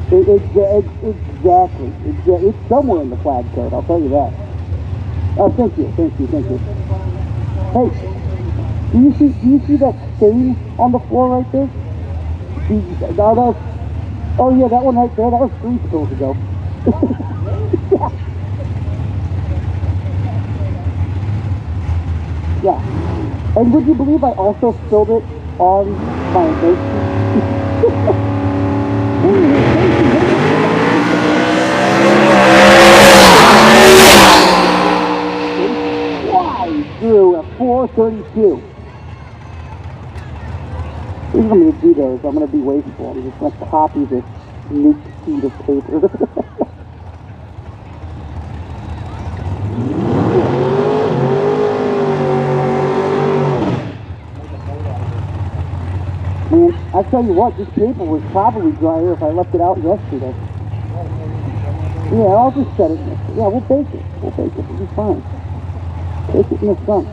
Speaker 1: exactly. It's somewhere in the flag code, I'll tell you that. Oh, thank you. Hey, do you see that stain on the floor right there? Oh yeah, that one right there, that was 3 spills ago. Yeah. And would you believe I also spilled it on my face? Through at 432. Here's what I'm going to do though, is I'm going to be wasteful. I'm just going to copy this neat sheet of paper. Man, I tell you what, this paper was probably drier if I left it out yesterday. Yeah, I'll just set it. Yeah, we'll bake it. It'll be fine. Take it in the sun.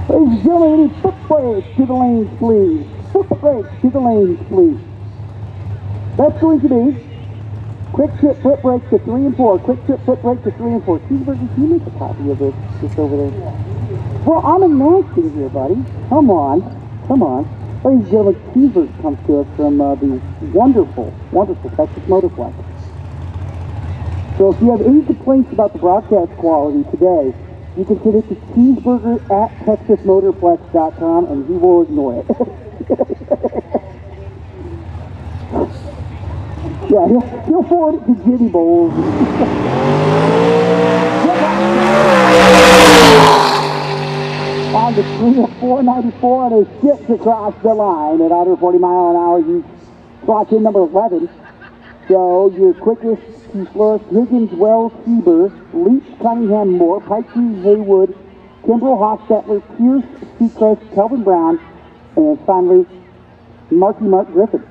Speaker 1: Ladies and gentlemen, we need foot brakes to the lane, please. Foot brakes to the lane, please. That's going to be quick trip foot brake to 3 and 4. Quick trip foot brake to 3 and 4. Cheeseburger, can you make a copy of this just over there? Well, I'm announcing here, buddy. Come on. Ladies and gentlemen, Cheeseburger comes to us from the wonderful Texas Motorflex. So if you have any complaints about the broadcast quality today, you can send it to cheeseburger@texasmotorflex.com and he will ignore it. Yeah, he'll forward it to Jimmy Bowles. On the screen of 494 and it skips across the line at 140 mile an hour. You slot in number 11. So your quickest, Flourish, Higgins, Wells, Heber, Leach, Cunningham, Moore, Pikey, Haywood, Kimbrell, Hofstetler, Pierce, Seacrest, Kelvin Brown, and finally, Mark Griffin.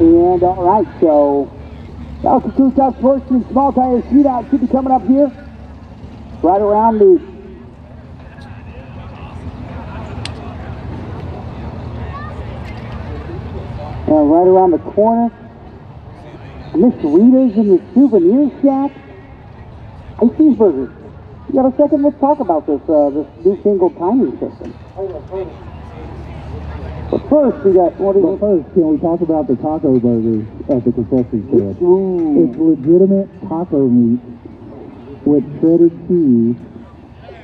Speaker 1: And all right, so Tulsa Crew Tough Sports and Small Tire Shootout should be coming up here right around the right around the corner. Miss Rita's in the souvenir shack. Hey, cheeseburgers. You got a second? Let's talk about this this newfangled timing system. But first, we got what is it?
Speaker 5: First, can we talk about the taco burgers at the concession stand?
Speaker 1: Ooh.
Speaker 5: It's legitimate taco meat with shredded cheese,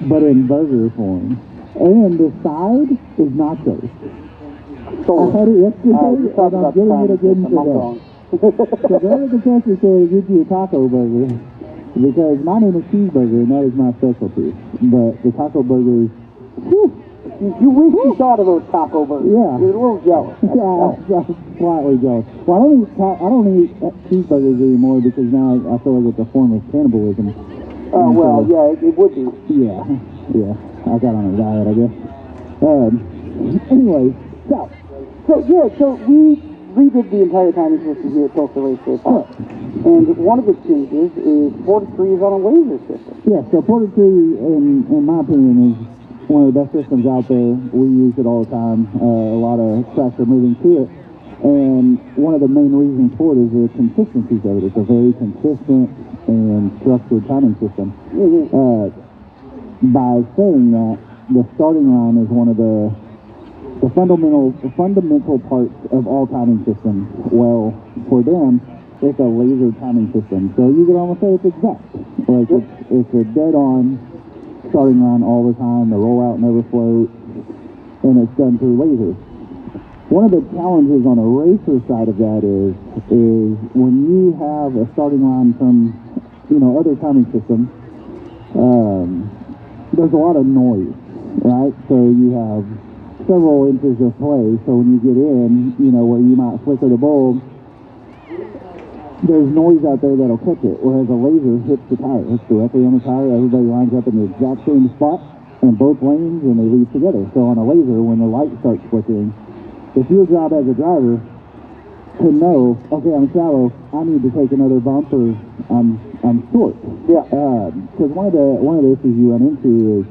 Speaker 5: but in burger form. And the side is nachos.
Speaker 1: So,
Speaker 5: I had it yesterday,
Speaker 1: talk
Speaker 5: and I'm
Speaker 1: about
Speaker 5: getting it
Speaker 1: timing
Speaker 5: again
Speaker 1: system. I'm
Speaker 5: today.
Speaker 1: wrong.
Speaker 5: So go to the concession stand and get you a taco burger, because my name is cheeseburger, and that is my specialty. But the taco burgers, whew,
Speaker 1: You wish you thought of those taco burgers.
Speaker 5: Yeah.
Speaker 1: You're a little jealous.
Speaker 5: yeah, I'm slightly jealous. Well, I don't eat cheeseburgers anymore because now I feel like it's a form of cannibalism.
Speaker 1: Oh, well, yeah, it would be.
Speaker 5: Yeah, I got on a diet, I guess. Anyway,
Speaker 1: So we redid the entire timing system here at Tulsa Raceway Park. And one of the changes is 43 is on a laser system.
Speaker 5: yeah, so Porter 3, in my opinion, is one of the best systems out there. We use it all the time. A lot of tracks are moving to it. And one of the main reasons for it is the consistency of it. It's a very consistent and structured timing system. By saying that, the starting line is one of the fundamental parts of all timing systems. Well, for them, it's a laser timing system. So you could almost say it's exact. Like it's a dead-on starting line all the time. The rollout never floats, and it's done through lasers. One of the challenges on a racer side of that is when you have a starting line from other timing systems, there's a lot of noise, right? So you have several inches of play. So when you get in, where you might flicker the bulb, there's noise out there that'll catch it. Whereas a laser hits the tire, hits directly on the tire. Everybody lines up in the exact same spot in both lanes, and they leave together. So on a laser, when the light starts flickering, it's your job as a driver to know, okay, I'm shallow, I need to take another bump, or I'm short.
Speaker 1: Yeah.
Speaker 5: Because one of the issues you run into is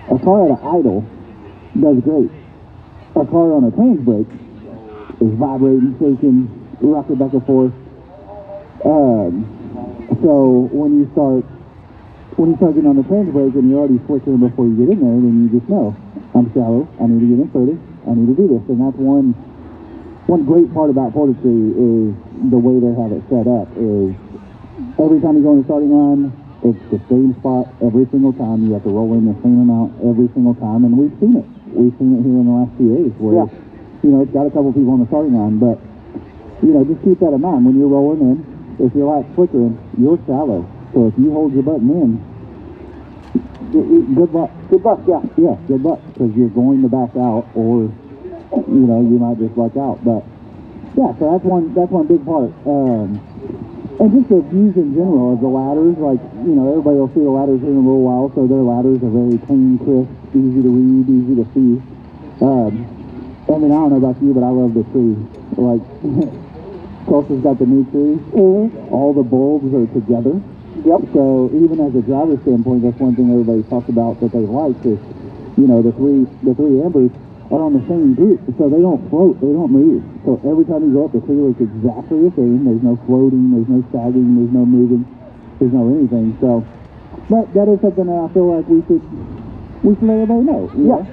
Speaker 5: a car at an idle does great. A car on a trans brake is vibrating, shaking, rocking back and forth. So when you start getting on the trans brake and you're already flickering before you get in there, then you just know, I'm shallow, I need to get in further, I need to do this. And that's one great part about forestry is the way they have it set up is every time you go in the starting line, it's the same spot every single time. You have to roll in the same amount every single time, and we've seen it. We've seen it here in the last 2 days where, it's got a couple people on the starting line, but, just keep that in mind. When you're rolling in, if your light's flickering, you're shallow. So if you hold your button in, good luck.
Speaker 1: Good luck, yeah.
Speaker 5: Yeah, good luck, because you're going to back out, or, you might just luck out. But, yeah, so that's one big part. And just the views in general of the ladders, like, everybody will see the ladders here in a little while, so their ladders are very clean, crisp, easy to read, easy to see. I don't know about you, but I love the tree. Like, Tulsa's got the new tree. All the bulbs are together.
Speaker 1: Yep.
Speaker 5: So even as a driver standpoint, that's one thing everybody talks about that they like is, the three ambers are on the same group, so they don't float, they don't move. So every time you go up, the tree looks exactly the same. There's no floating, there's no sagging, there's no moving, there's no anything. So, but that is something that I feel like we should let everybody know.
Speaker 1: Yeah.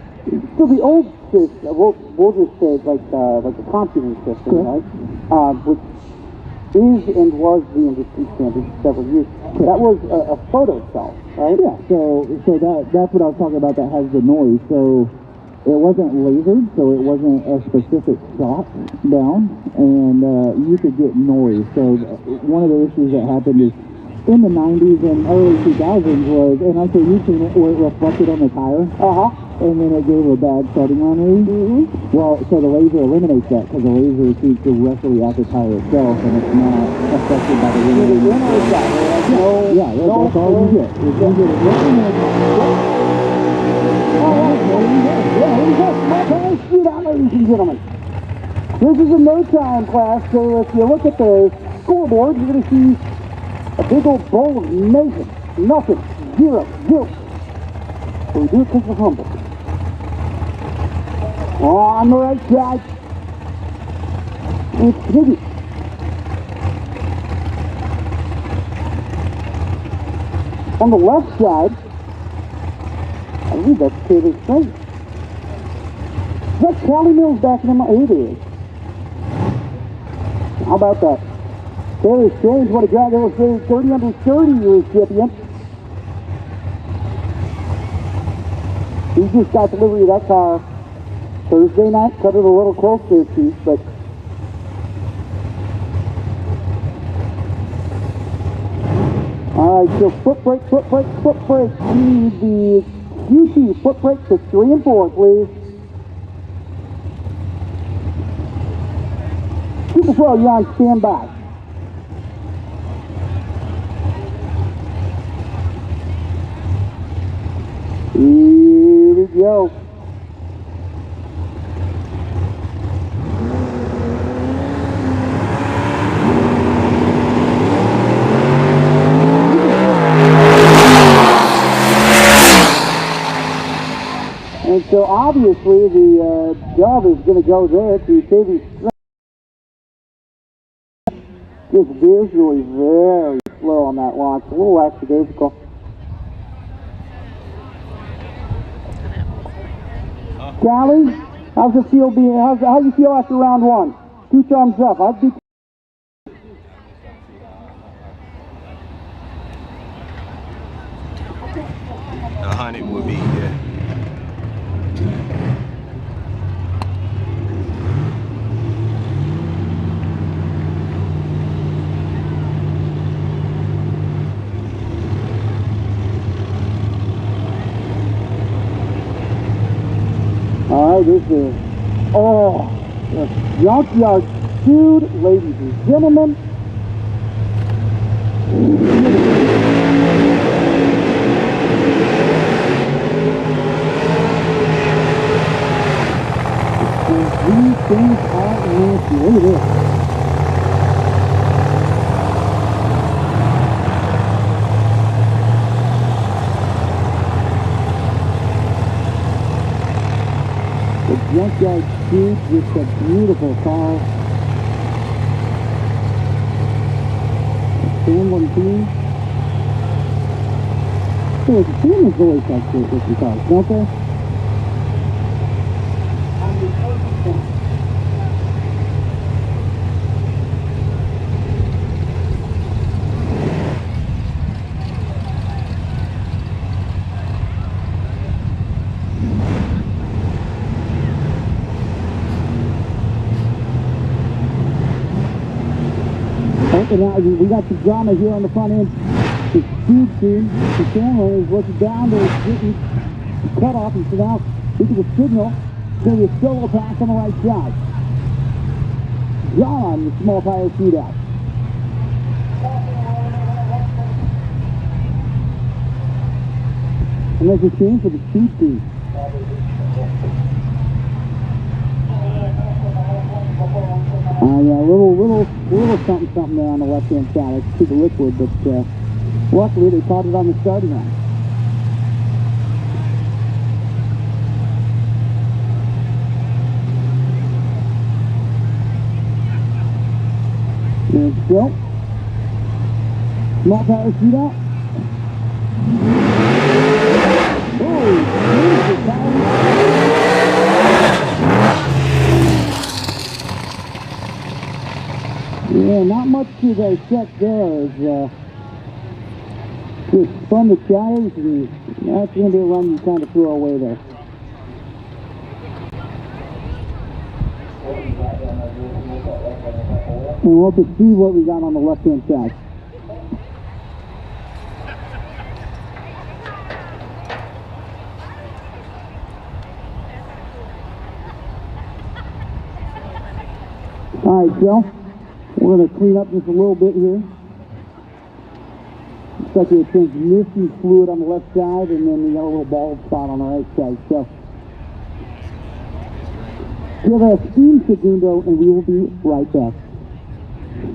Speaker 1: So the old system, we'll just say like the computing system, right? Which is and was the industry standard for several years. That was a photo cell, right?
Speaker 5: Yeah. So that's what I was talking about. That has the noise. So it wasn't lasered, so it wasn't a specific shot down, and you could get noise. So one of the issues that happened is in the 90s and early 2000s was, and I'm sure you've seen it, where it reflected on the tire. And then it gave a bad starting line read. Well, so the laser eliminates that because the laser shoots directly at the tire itself, and it's not affected by the wind. That's all you get. If you get it
Speaker 1: There you go. Small tire shootout, ladies and gentlemen. This is a no time class, so if you look at the scoreboard, you're going to see a big old bowl of nothing, nothing, zero, zero. So we do it because we're humble. On the right side, it's Piggy. On the left side, I believe that's Taylor Strange. Is that Cali Mills back in my 80s? How about that? Taylor Strange won a Drag Illustrated 30 under 30 years champion. He just got delivery of that car Thursday night, cut it a little close to his piece, but alright, so foot brake, foot brake, foot brake. We need the QC foot brake to 3 and 4, please. Super Pro, you're on standby. Here we go. And so obviously the dove is going to go there to save his strength. Just visually very slow on that launch, a little lackadaisical. Callie, how's it feel being? How you feel after round 1? 2 thumbs up. I'd be.
Speaker 4: A 100 would be, yeah.
Speaker 1: Alright, this is, the junkyard dude, ladies and gentlemen. These things are nasty. Look at this. The junkyard dude with a beautiful car. Someone too. So the families always like 350 cars, don't they? And now we got some drama here on the front end. The speed team, the camera is looking down, they're getting cut off, and so now we get a signal. It's going to be a solo pass on the right side. John, the small tire shootout. And there's a change for the speed team. Yeah, a little something there on the left-hand side. It's super liquid, but luckily they caught it on the starting line. There we go. Small tire shootout. Oh, beautiful tire. Yeah, not much to dissect there. Just spun the tires, and that's going to be a run you kind of threw away there. And we'll have to see what we got on the left-hand side. All right, Joe. We're going to clean up just a little bit here. Looks like we have transmission fluid on the left side, and then we got a little bald spot on the right side. So Give us un segundo and we will be right back.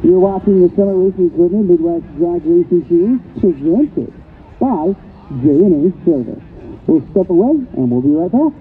Speaker 1: You're watching the Summer Racing Equipment Midwest Drag Racing Series presented by J&A Service. We'll step away and we'll be right back.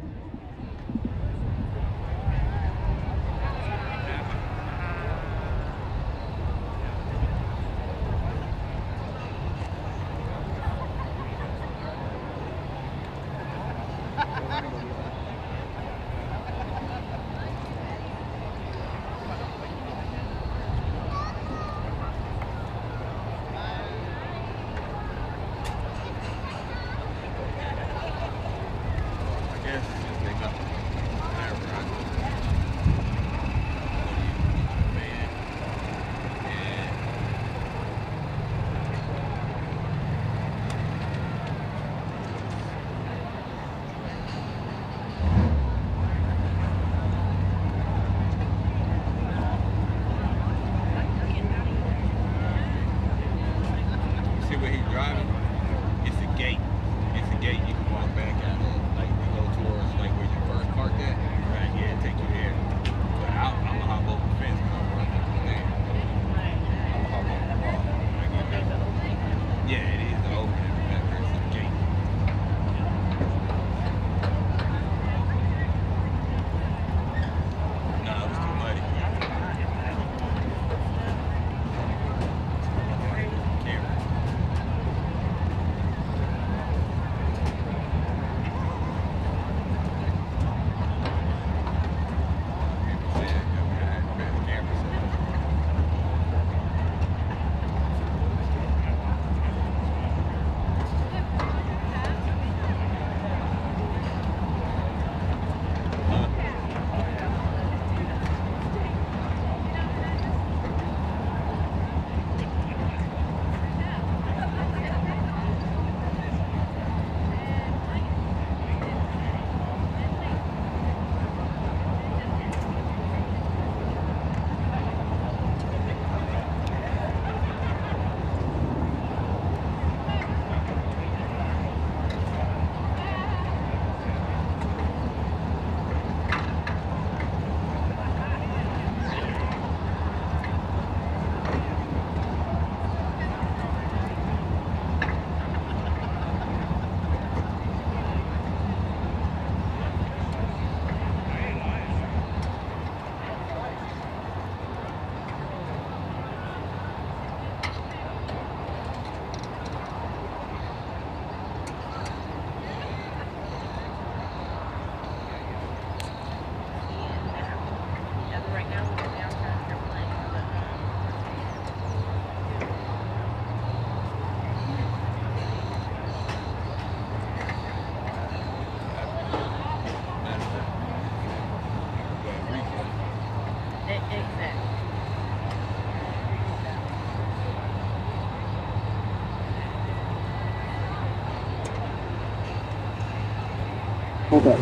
Speaker 1: Okay.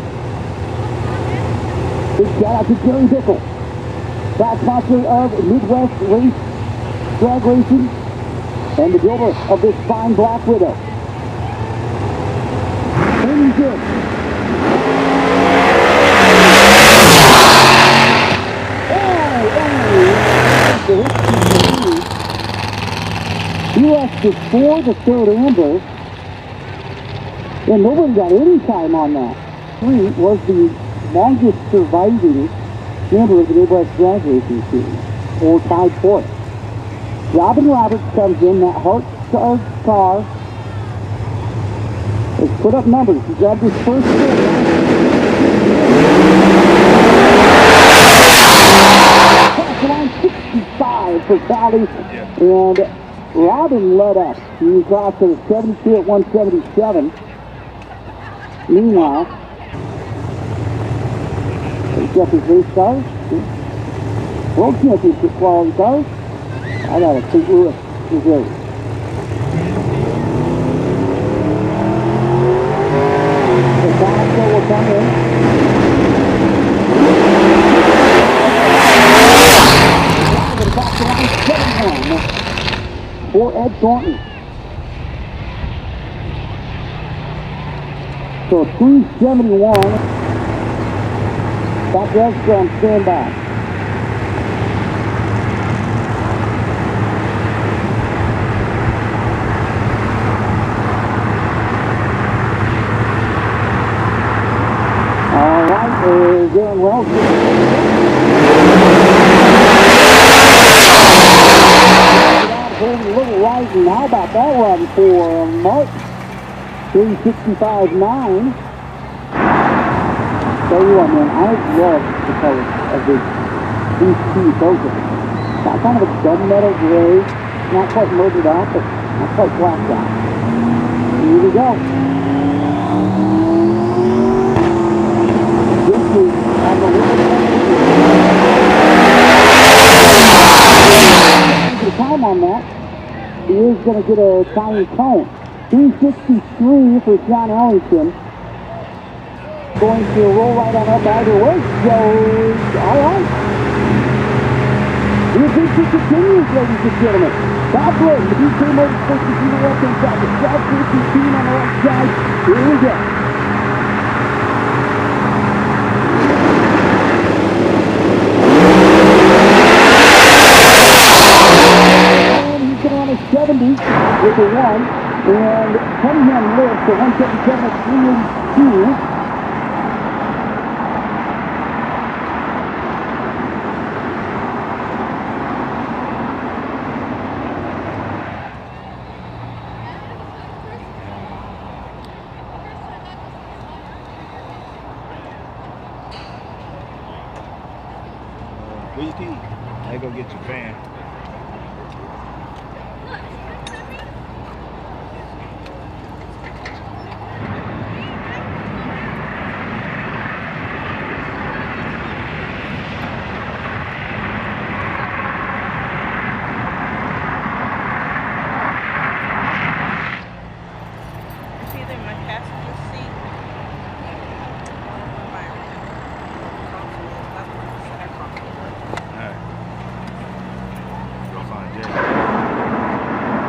Speaker 1: Big shout out to Jerry Bickle, proud sponsor of Midwest Drag Racing and the builder of this fine Black Widow. Aiming good. He left before the third amber, and nobody got any time on that. 3 was the longest surviving member of the Midwest Drag Racing team, or tied for it. Robin Roberts comes in, that heart-starved car has put up numbers. He grabbed his first hit. Line 65 for Sally, and Robin led up. He crossed to the 72 at 177. Meanwhile, Jeffrey's race cars, World Championship quality cars. I got a St. Louis, Missouri. The Tabasco will come in. The back to line 71 for Ed Thornton. So 371. Stop Jessica on standby. All right, we're doing well. Holding a little rising. How about that run for Mark? 365.9. Tell you what, man, I love the color of these two focus. Got kind of a gunmetal gray, not quite murdered out, but not quite blacked out. Here we go. This is on the the time on that. He is going to get a tiny cone. 363 for John Ellington. Going to roll right on up either way. Goes, all right. The adventure continues, ladies and gentlemen. God bless the DK Motorsports is on the left-hand side. The South Racing team on the right side. Here we go. And he's going on a 70 with a 1. And Cunningham lives to 177 at 382.
Speaker 2: Where you keep? I go get your fan.
Speaker 3: It's either my passenger seat or my
Speaker 2: Alright. Go find Jay.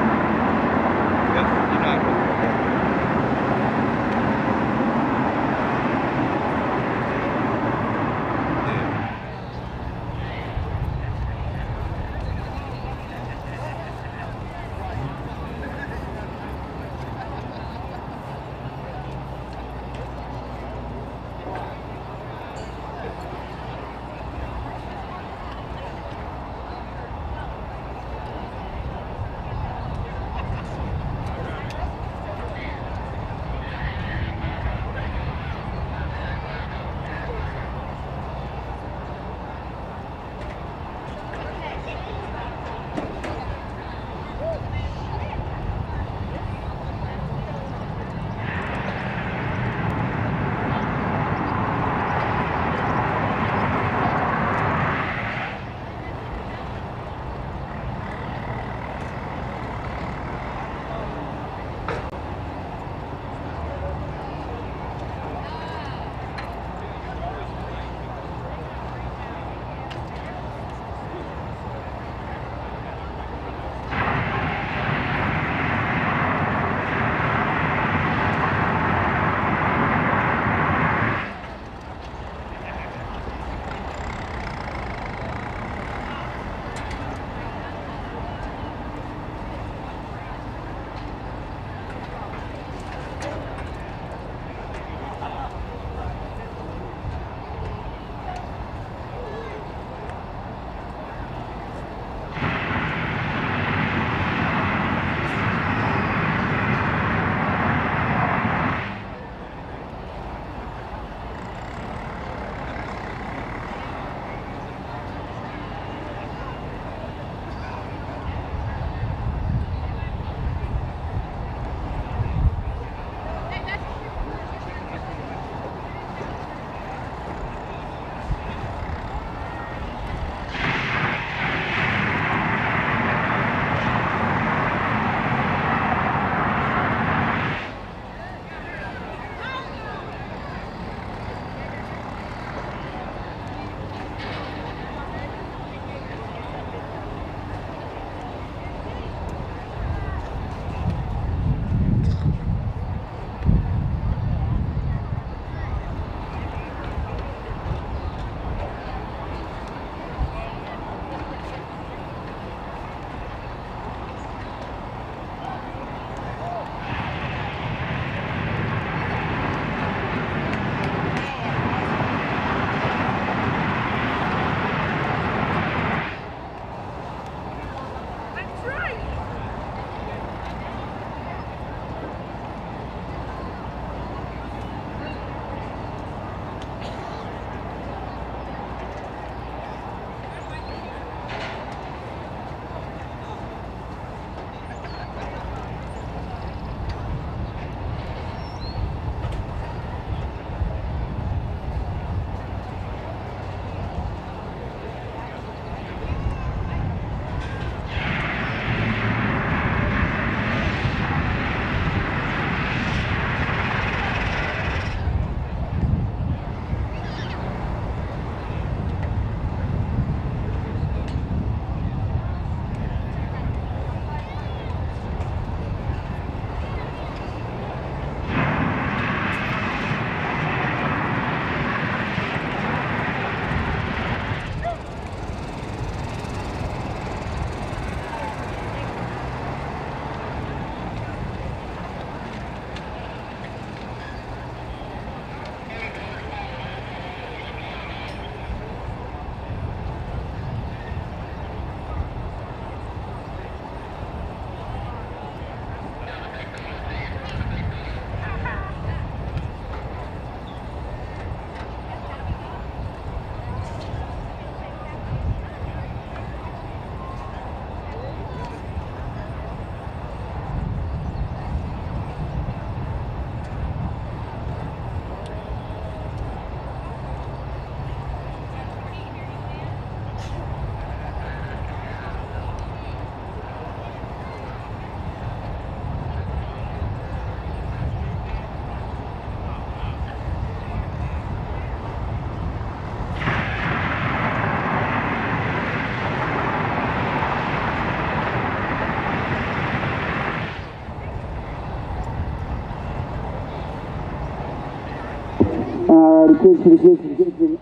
Speaker 1: to the kitchen,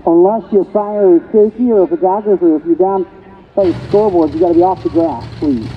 Speaker 1: unless your fire is shaky or if it's aggressive or if you're down by the scoreboard, you got to be off the grass, please.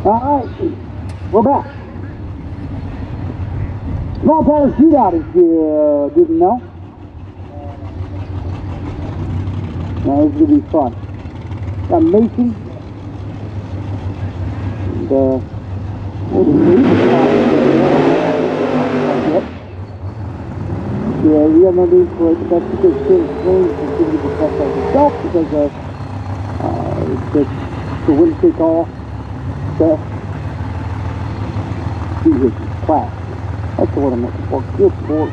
Speaker 1: Alright, we're back. Small powder shootout if you didn't know. Now this is going to be fun. Got Mason. And, yep. Yeah, we have no need for it. That's because Phil's range is going to be pressed by himself because it's the winner take all. Best vehicle class. That's the word I'm looking for. Good sport.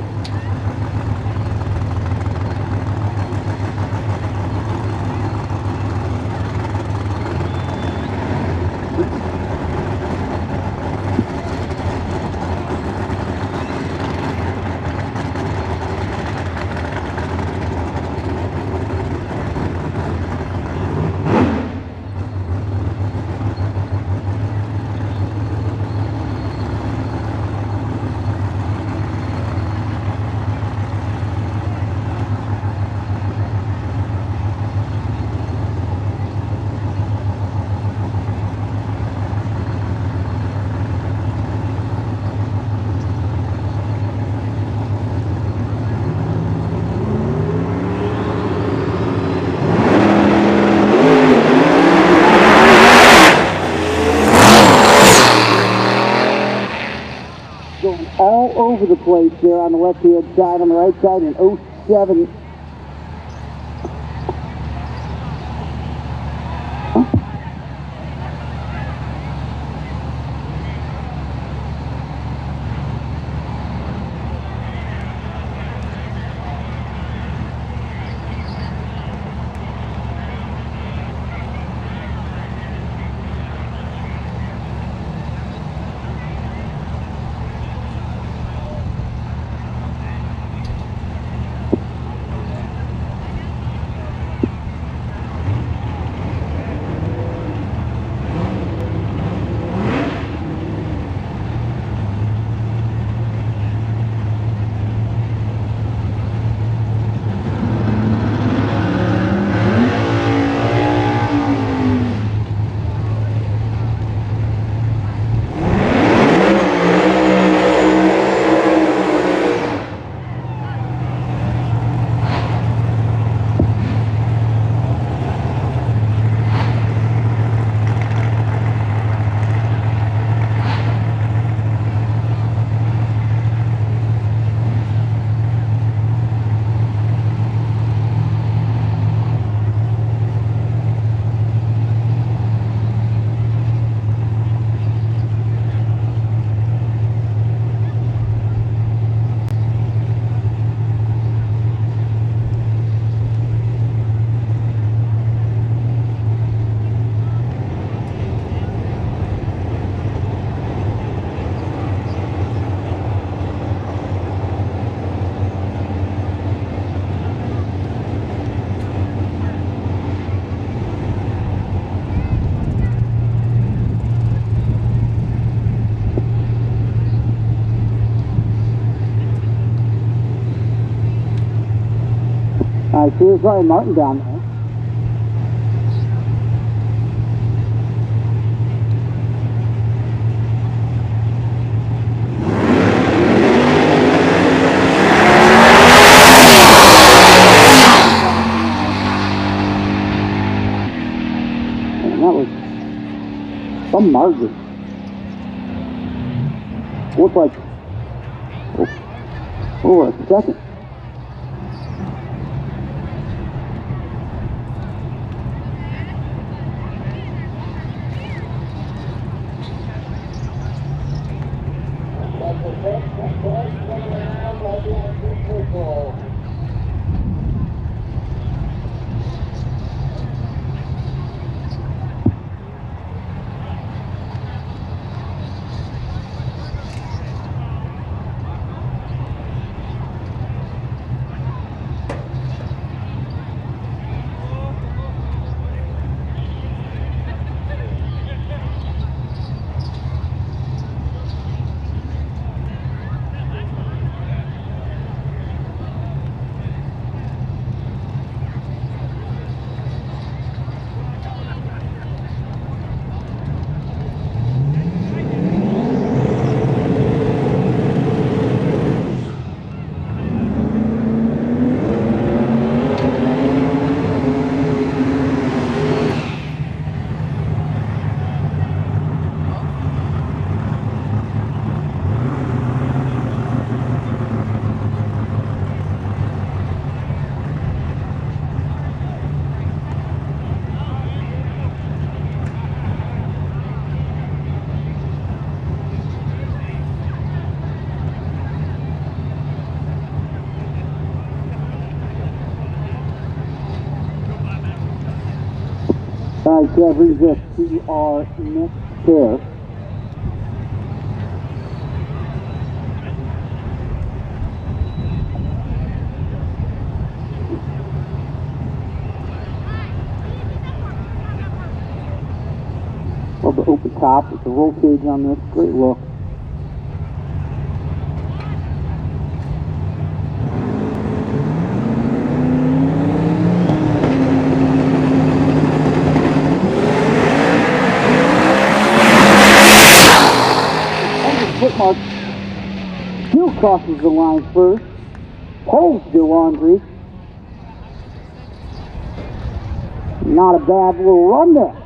Speaker 1: All over the place there on the left-hand side, on the right side in 07. I see there's Ryan Martin down there. And that was some margin. Looked like over a second. All right, that brings us to our next pair. Love the open top with the roll cage on this. Great look. Foot mark still crosses the line first. Holds the laundry. Not a bad little run there.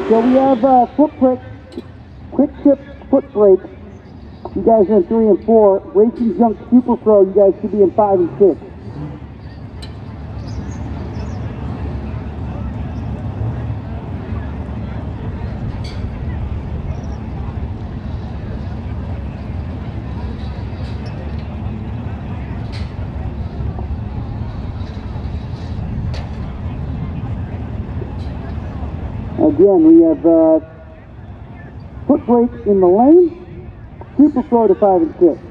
Speaker 1: So we have foot brake, quick tip foot brake. You guys are in 3 and 4. Racing Junk Super Pro, you guys should be in 5 and 6. Again, we have foot brake in the lane, Super Pro to 5 and 6.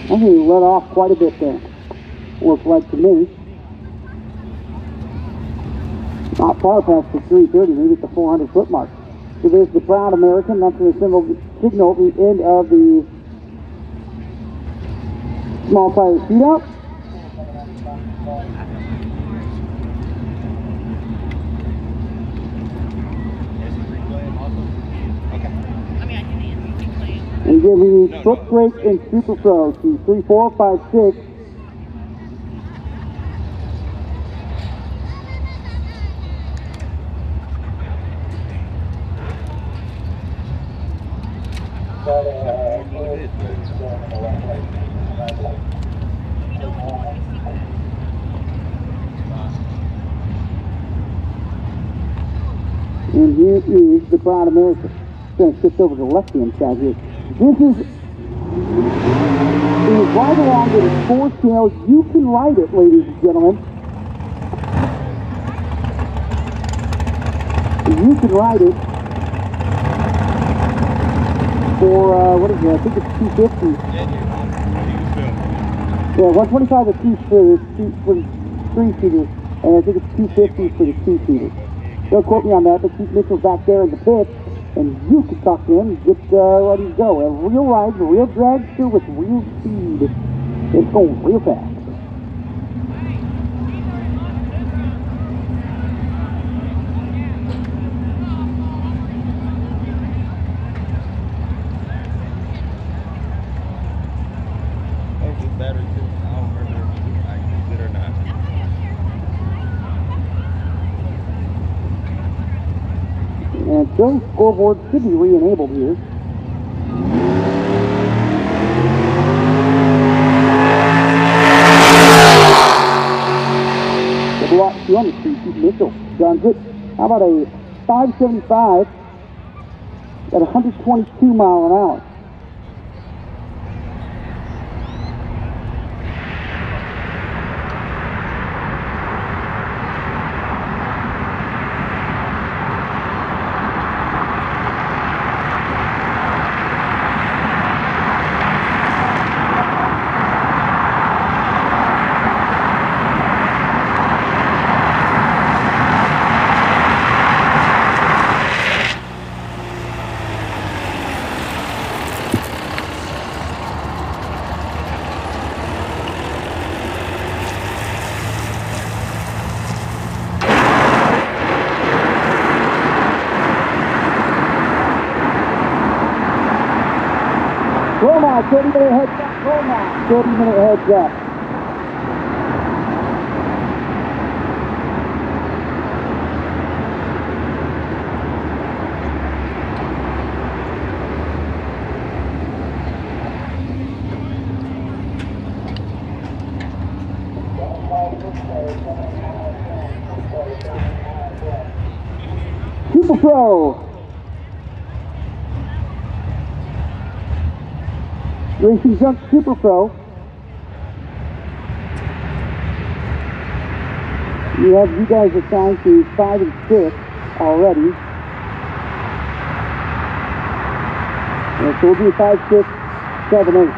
Speaker 1: I think he let off quite a bit there. Looks like to me. Not far past the 330, maybe at the 400 foot mark. So there's the Proud American. That's going to signal the end of the small tire shootout. And again, we need foot brake and Super Pro to 3, 4, 5, 6. And here is the Proud American. Going to shift over to the left-hand side here. This is right along with a 4-tail. You can ride it, ladies and gentlemen. You can ride it for, what is it? I think it's $250. Yeah, $125 a piece for the 3-seater, and I think it's $250 for the 2-seater. Don't quote me on that, but Keith Mitchell's back there in the pit. And you can talk to him and get ready to go. A real ride, a real dragster with real speed. It's going real fast.
Speaker 4: That's the battery too. I don't remember if I used it or not.
Speaker 1: And Joe's scoreboard should be re-enabled here. Double out 2 on the street, Keith Mitchell. John Good. How about a 575 at 122 mile an hour? Roll mile, 30-minute heads up. Roll mile, 30-minute heads up. Super Pro. Racing Junk Super Pro. You guys assigned to 5 and 6 already. Yeah, so we'll do 5, 6, 7, 8.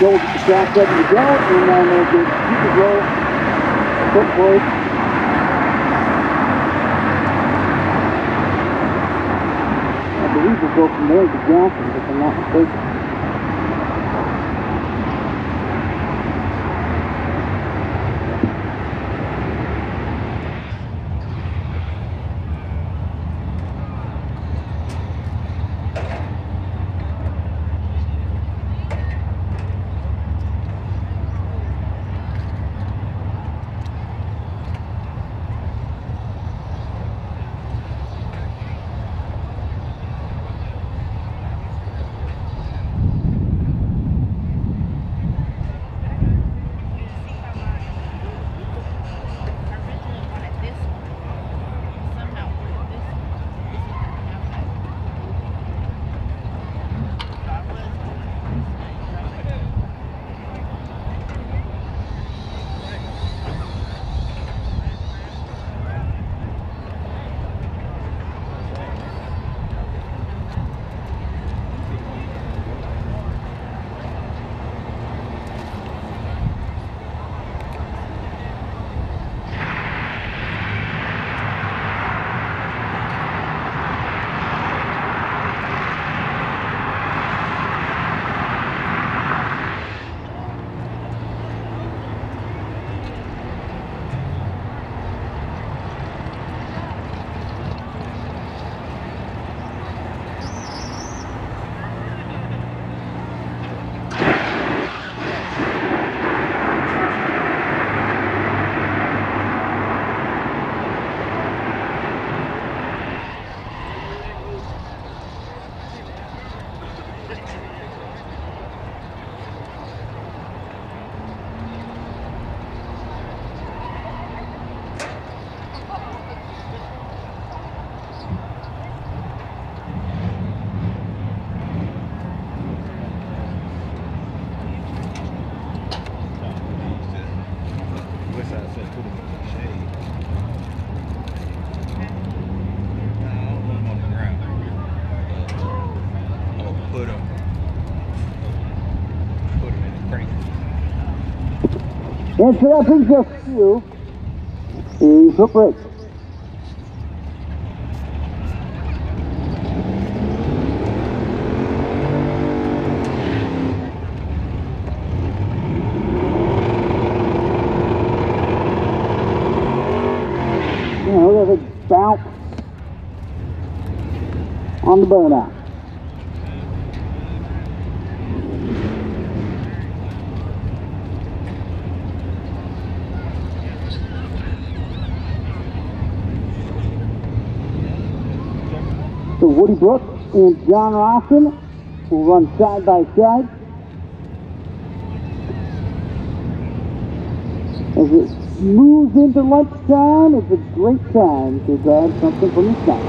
Speaker 1: Go with the track ready to go, and then we'll do super roll, foot brake. I believe we'll go from there to Johnson, if I'm not mistaken. And so that brings us to the foot brake. Look at it bounce on the burnout. So Woody Brooks and John Rawson will run side by side. As it moves into lunchtime, it's a great time to grab something from the snack.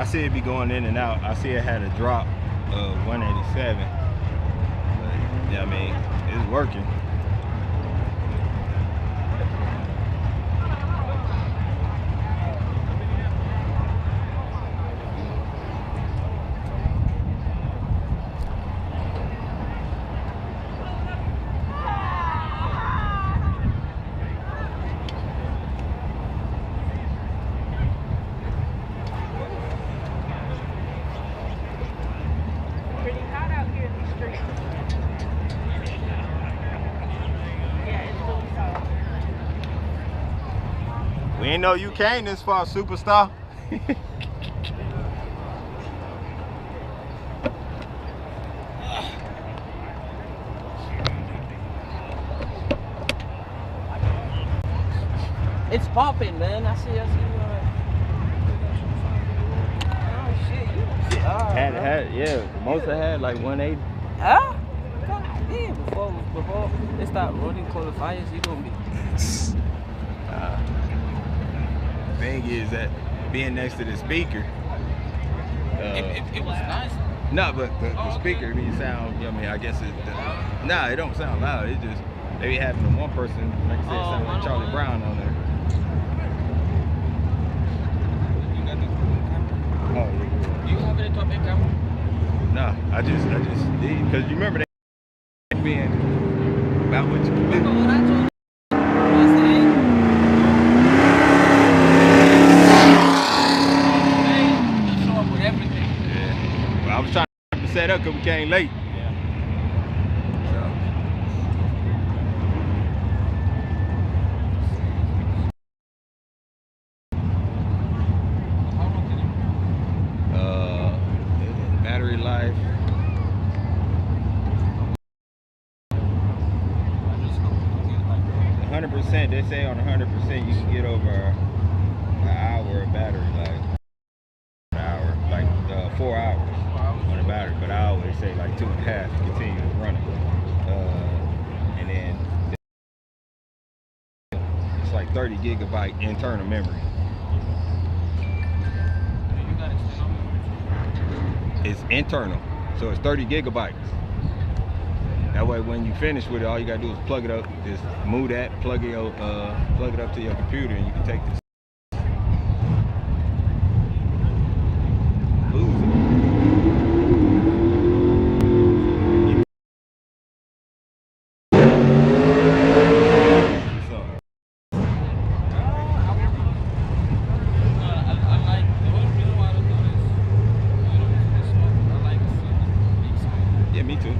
Speaker 4: I see it be going in and out. I see it had a drop of 187. But yeah, I mean, it's working.
Speaker 3: Pretty hot out here in the street. Yeah, it's really hot.
Speaker 4: We ain't know you came this far, superstar.
Speaker 7: It's popping, man. I see.
Speaker 3: Oh shit, you
Speaker 4: Yeah, the most I had like 180.
Speaker 7: Huh? God damn, before they start running qualifiers, you gonna be.
Speaker 4: The thing is that being next to the speaker.
Speaker 7: It was nice.
Speaker 4: No, but the speaker, I mean, sound, you know, I mean, I guess it don't sound loud. It just, they be having the one person, like I said, sound like Charlie Brown on there.
Speaker 7: You got the camera?
Speaker 4: Oh, yeah.
Speaker 7: Do you have any top end camera?
Speaker 4: No, I just did, because you remember that being about what you can do.
Speaker 7: Remember what I told you yesterday? You show up with everything.
Speaker 4: Yeah. Well, I was trying to set up because we came late. Battery life. 100%. They say on 100% you can get over an hour of battery life. An hour, like 4 hours on the battery, but I always say like 2.5 to continue to run it. And then it's like 30 gigabyte internal memory. It's internal, so it's 30 gigabytes. That way, when you finish with it, all you gotta do is plug it up. Just move that, plug it up to your computer, and you can take this. Yeah, me too.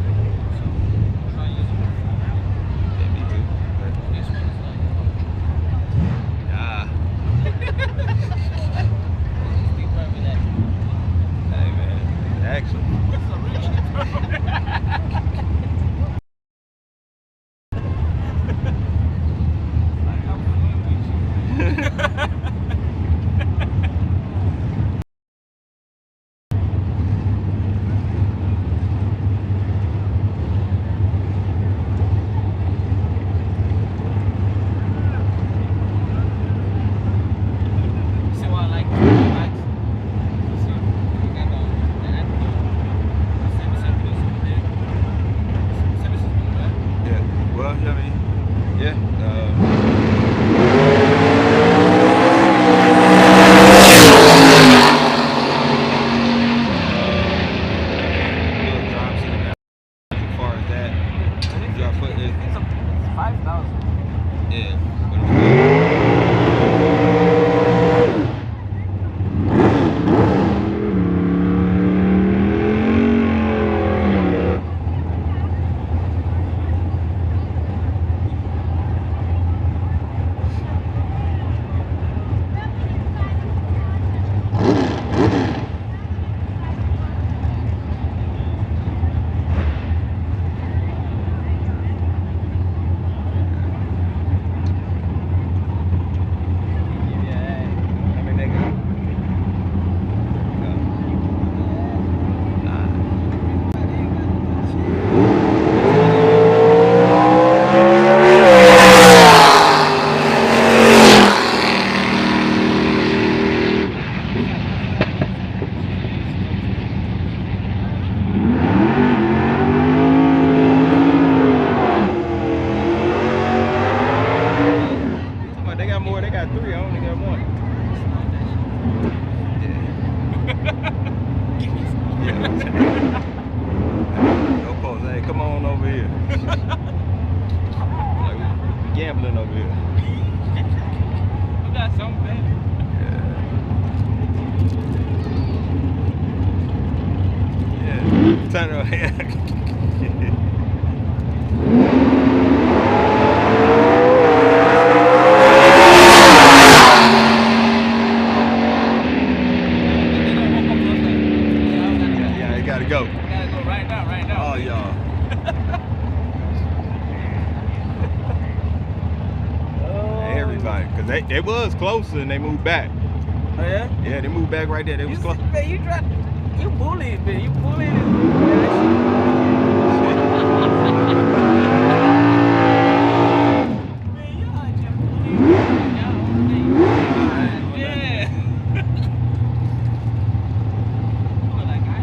Speaker 4: No post. Hey, come on over here. Like, we gambling over here.
Speaker 7: We got something better.
Speaker 4: Yeah. Turn around. Yeah, you gotta go.
Speaker 7: Gotta go right now, right now.
Speaker 4: Oh, y'all. Everybody, because they was closer and they moved back.
Speaker 7: Oh yeah?
Speaker 4: Yeah, they moved back right there. They was close.
Speaker 7: Man, you bullied, man. You bullied it. Man, y'all just bullied. Yeah. Like, I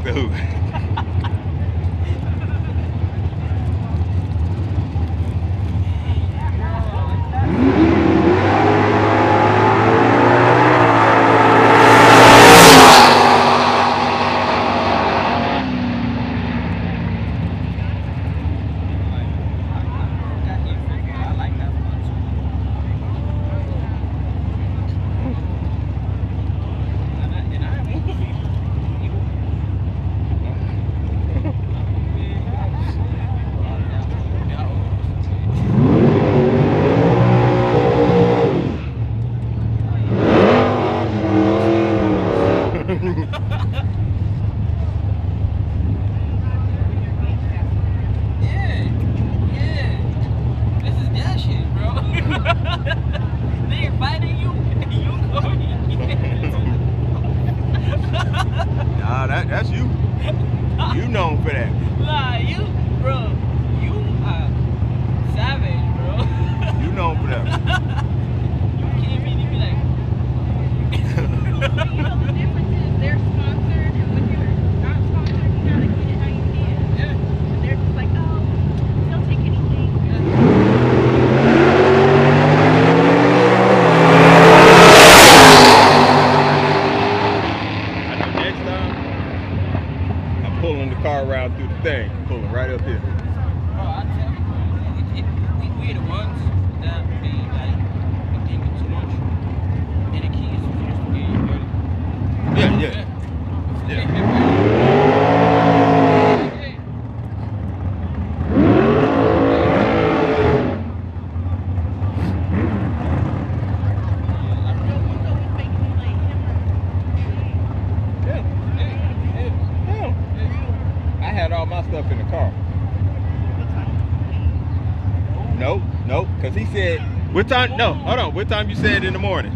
Speaker 4: Dude. Nah, that's you. You known for that.
Speaker 7: Nah, you, bro, you are savage, bro.
Speaker 4: You known for that.
Speaker 3: You can't really be like. You know the difference is they're sponsored, and when you're not sponsored, you gotta get it how you can.
Speaker 7: Yeah.
Speaker 3: And they're just like, oh, they'll take anything.
Speaker 4: I know next time I'm pulling the car around through the thing, pulling right up here.
Speaker 7: Bro, I tell you, bro, we the ones that be like thinking too much. And the key is just to get you ready.
Speaker 4: Yeah.
Speaker 7: Get ready.
Speaker 4: I had all my stuff in the car. Nope, because he said, what time, no, hold on, what time you said in the morning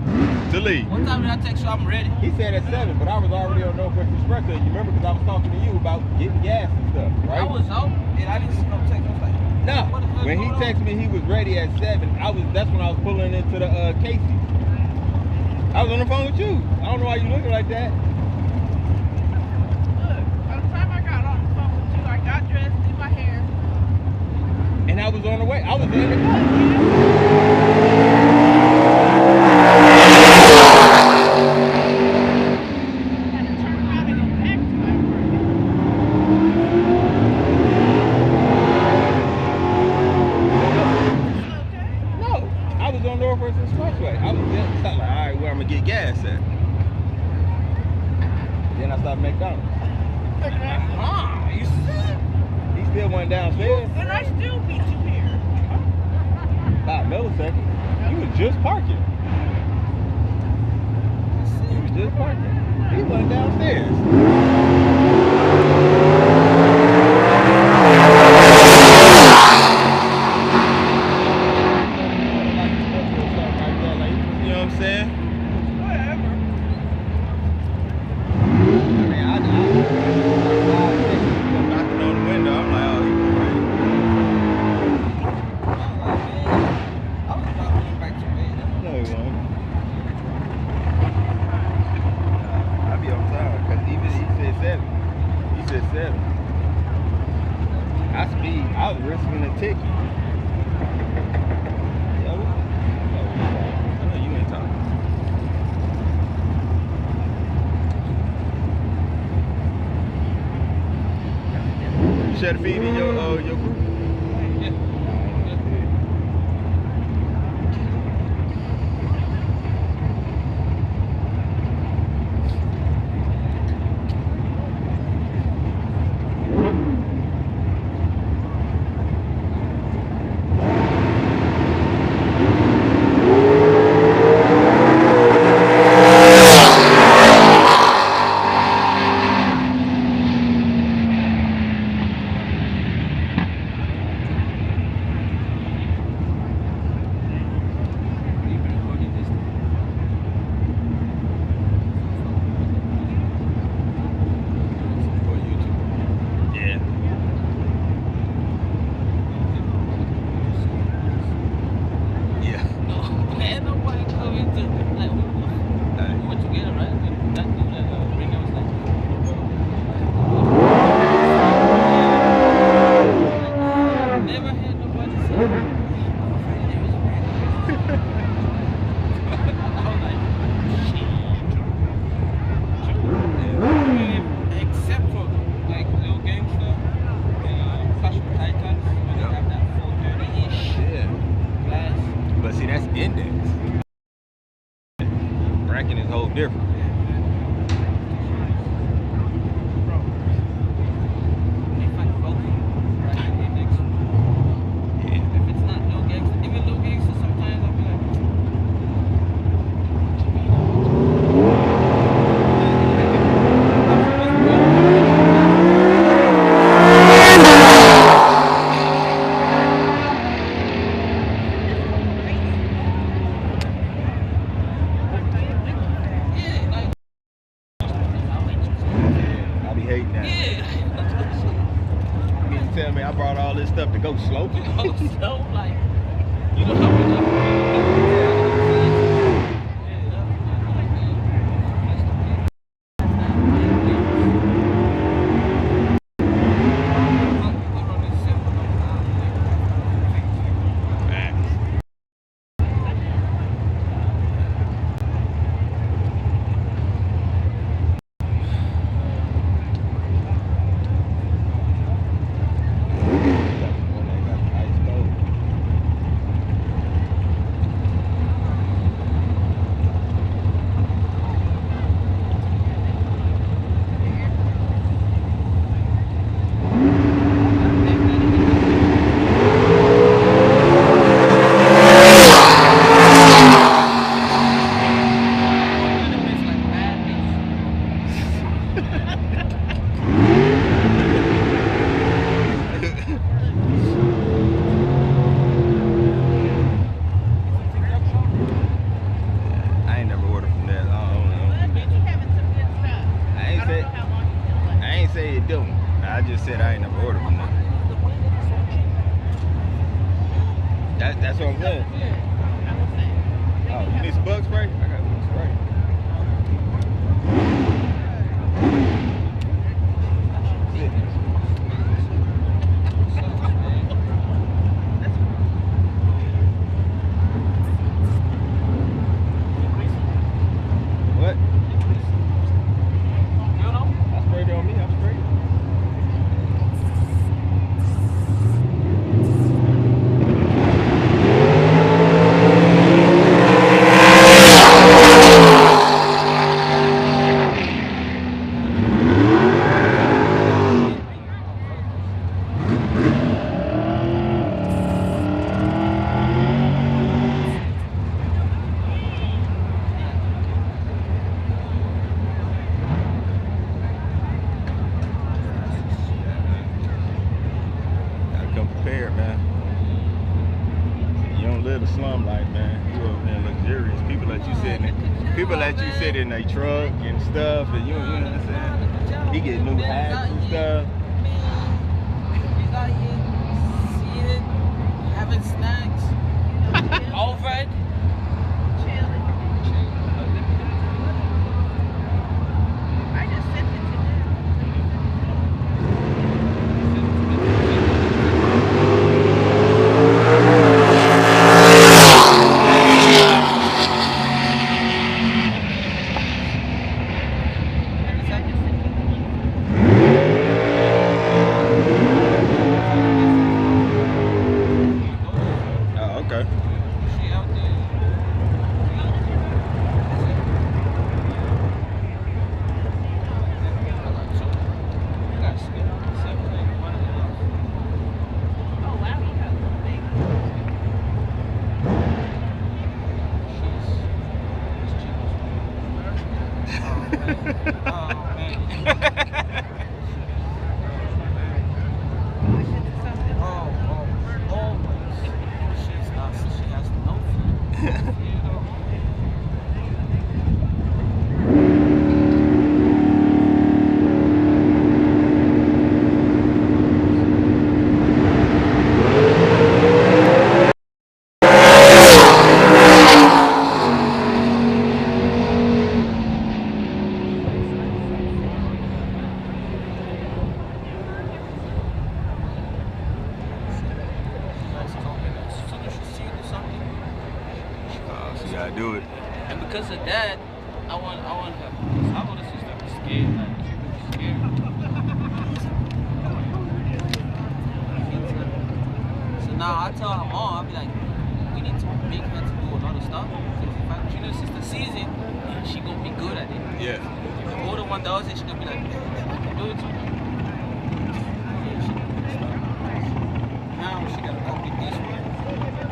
Speaker 4: to leave?
Speaker 7: What time did I text you I'm ready?
Speaker 4: He said at 7, but I was already on Northwest Express. You remember, because I was talking to you about getting gas and stuff, right?
Speaker 7: I was out and I didn't see no text. I was like,
Speaker 4: No,
Speaker 7: what the fuck
Speaker 4: when he
Speaker 7: going on?
Speaker 4: texted me he was ready at 7, that's when I was pulling into the Casey. I was on the phone with you. I don't know why you looking like that.
Speaker 3: Look, by the time I got on the phone with you, I got dressed, did my hair.
Speaker 4: And I was on the way. I was in the car.
Speaker 3: Had to turn around and go back to my work. Okay.
Speaker 4: No, I was on Northwest Expressway. I was there. Like, all right, where I'm gonna get gas at? Then I stopped at McDonald's.
Speaker 7: You see?
Speaker 4: He still went downstairs.
Speaker 3: And I still beat you here.
Speaker 4: 5 milliseconds. You was just parking. You was just parking. He went downstairs. You know what I'm saying?
Speaker 3: Whatever.
Speaker 4: I mean, I knocking on the window. I'm like, oh, he was ready.
Speaker 7: I was about to get back to bed.
Speaker 4: No, he won't. I be on time, because even he said 7. He said 7. I speed. I was risking a ticket. Yo, I know you ain't talking. You share the feed in your group? Different. Tell me I brought all this stuff to go slow.
Speaker 7: Like, you know how I just said I ain't never ordered from them. That's what I'm saying. Oh, you need some bug spray? I got bug spray. What? I sprayed it on me. I'm sprayed. Slum life, man. You over there luxurious. People let you sit in a truck and stuff, and you know what I'm saying? He get new hats and stuff. He's out here seated, having snacks, over it.
Speaker 3: I just sent it to them.
Speaker 8: because of that, I want to have. I want to sister be scared, like she be scared. So now I tell her mom, I'll be like, we need to make her to do a lot of stuff. Because if our junior sister sees it, she gonna be good at it.
Speaker 7: Yeah.
Speaker 8: If the older one does it, she gonna be like, I can do it too. Now she gotta copy this one.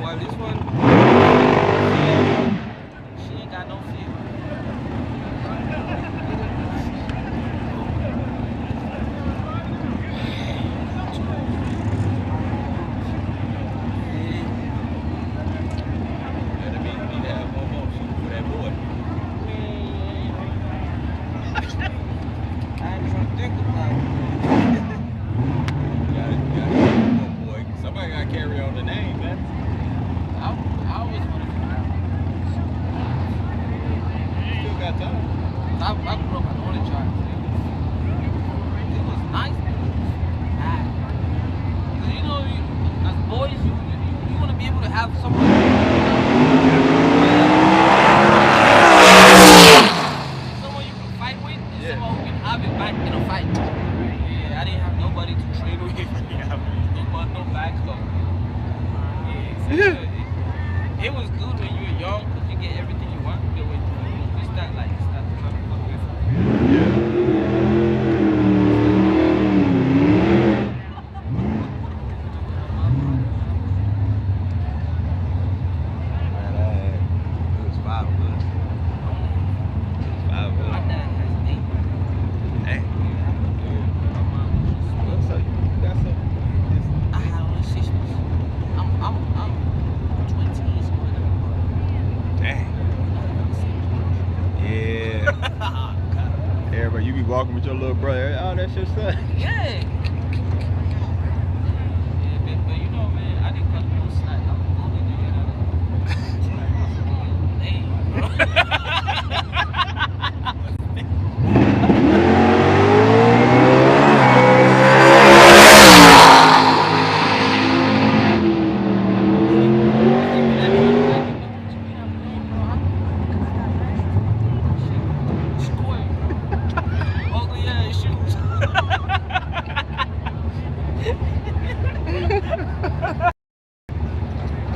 Speaker 8: While this one, she ain't got no fear. It was good when you were young because you get everything you want. But when you start trying to fuck with
Speaker 7: It was 5 of us. 5 of us.
Speaker 8: my dad has 8.
Speaker 7: Dang. So you got some.
Speaker 8: I had only sisters. I'm 20 years older than my brother.
Speaker 7: Dang. Yeah. Everybody, you be walking with your little brother. Oh, that's your son.
Speaker 8: Yeah. But you know, man, I didn't cut no slack. I'm bullied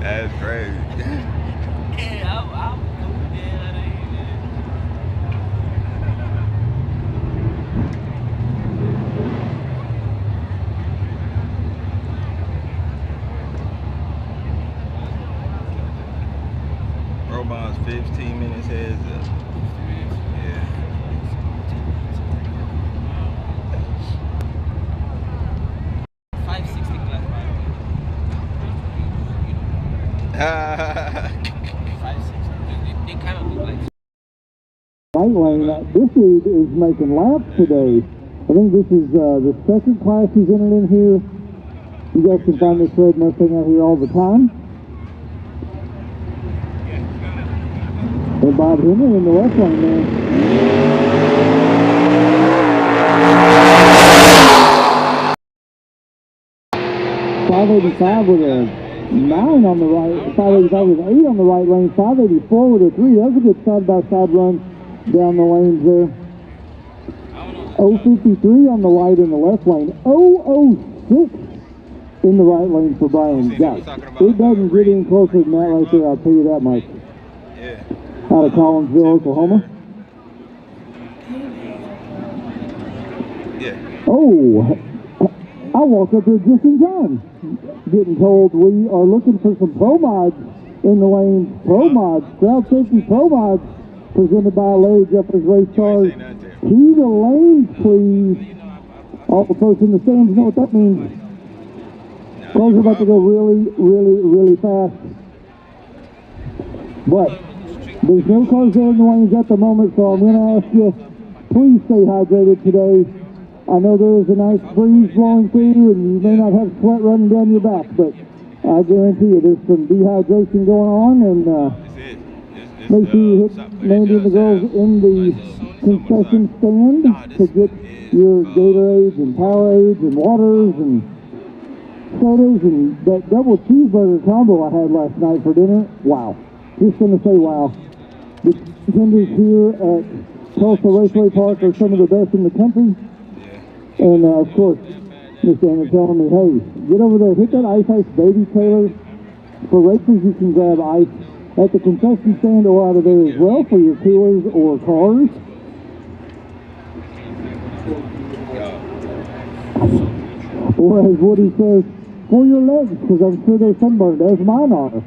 Speaker 7: That's crazy.
Speaker 8: Yeah, I'm cool, man. I didn't
Speaker 7: Robot's 15 minutes heads up. Yeah.
Speaker 8: They kind of look like.
Speaker 5: Right lane, this dude is making laps today. I think this is the second class he's entered in here. You guys can find this red Mustang out here all the time. And Bob Henry in the left lane there. 585 with a 9 on the right, 585 with an 8 on the right lane, 584 with a 3. That was a good side-by-side run down the lanes there. 053 on the right in the left lane. 006 in the right lane for Brian. Guys, it doesn't get any closer than that right there, I'll tell you that much.
Speaker 7: Yeah.
Speaker 5: Out of Collinsville, Oklahoma.
Speaker 7: Yeah.
Speaker 5: Oh, I walked up there just in time. Getting told we are looking for some pro mods in the lane. Pro mods, crowd safety pro mods, presented by Larry Jeffers Race Cars. To the lanes, please. All the folks in the stands know what that means. Cars are about to go really, really, really fast. But there's no cars there in the lanes at the moment, so I'm going to ask you, please stay hydrated today. I know there is a nice breeze blowing through and you may not have sweat running down your back, but I guarantee you there's some dehydration going on, and make sure you hit Mandy and the girls in the concession stand to get your Gatorades and Powerades and waters and sodas, and that double cheeseburger combo I had last night for dinner. Wow. Just gonna say wow. The contenders here at Tulsa Raceway Park are some of the best in the country. And of course, Miss Anna telling me, hey, get over there, hit that ice baby trailer. For racers, you can grab ice at the concession stand or out of there as well for your coolers or cars. Or as Woody says, for your legs, because I'm sure they're sunburned, as mine are.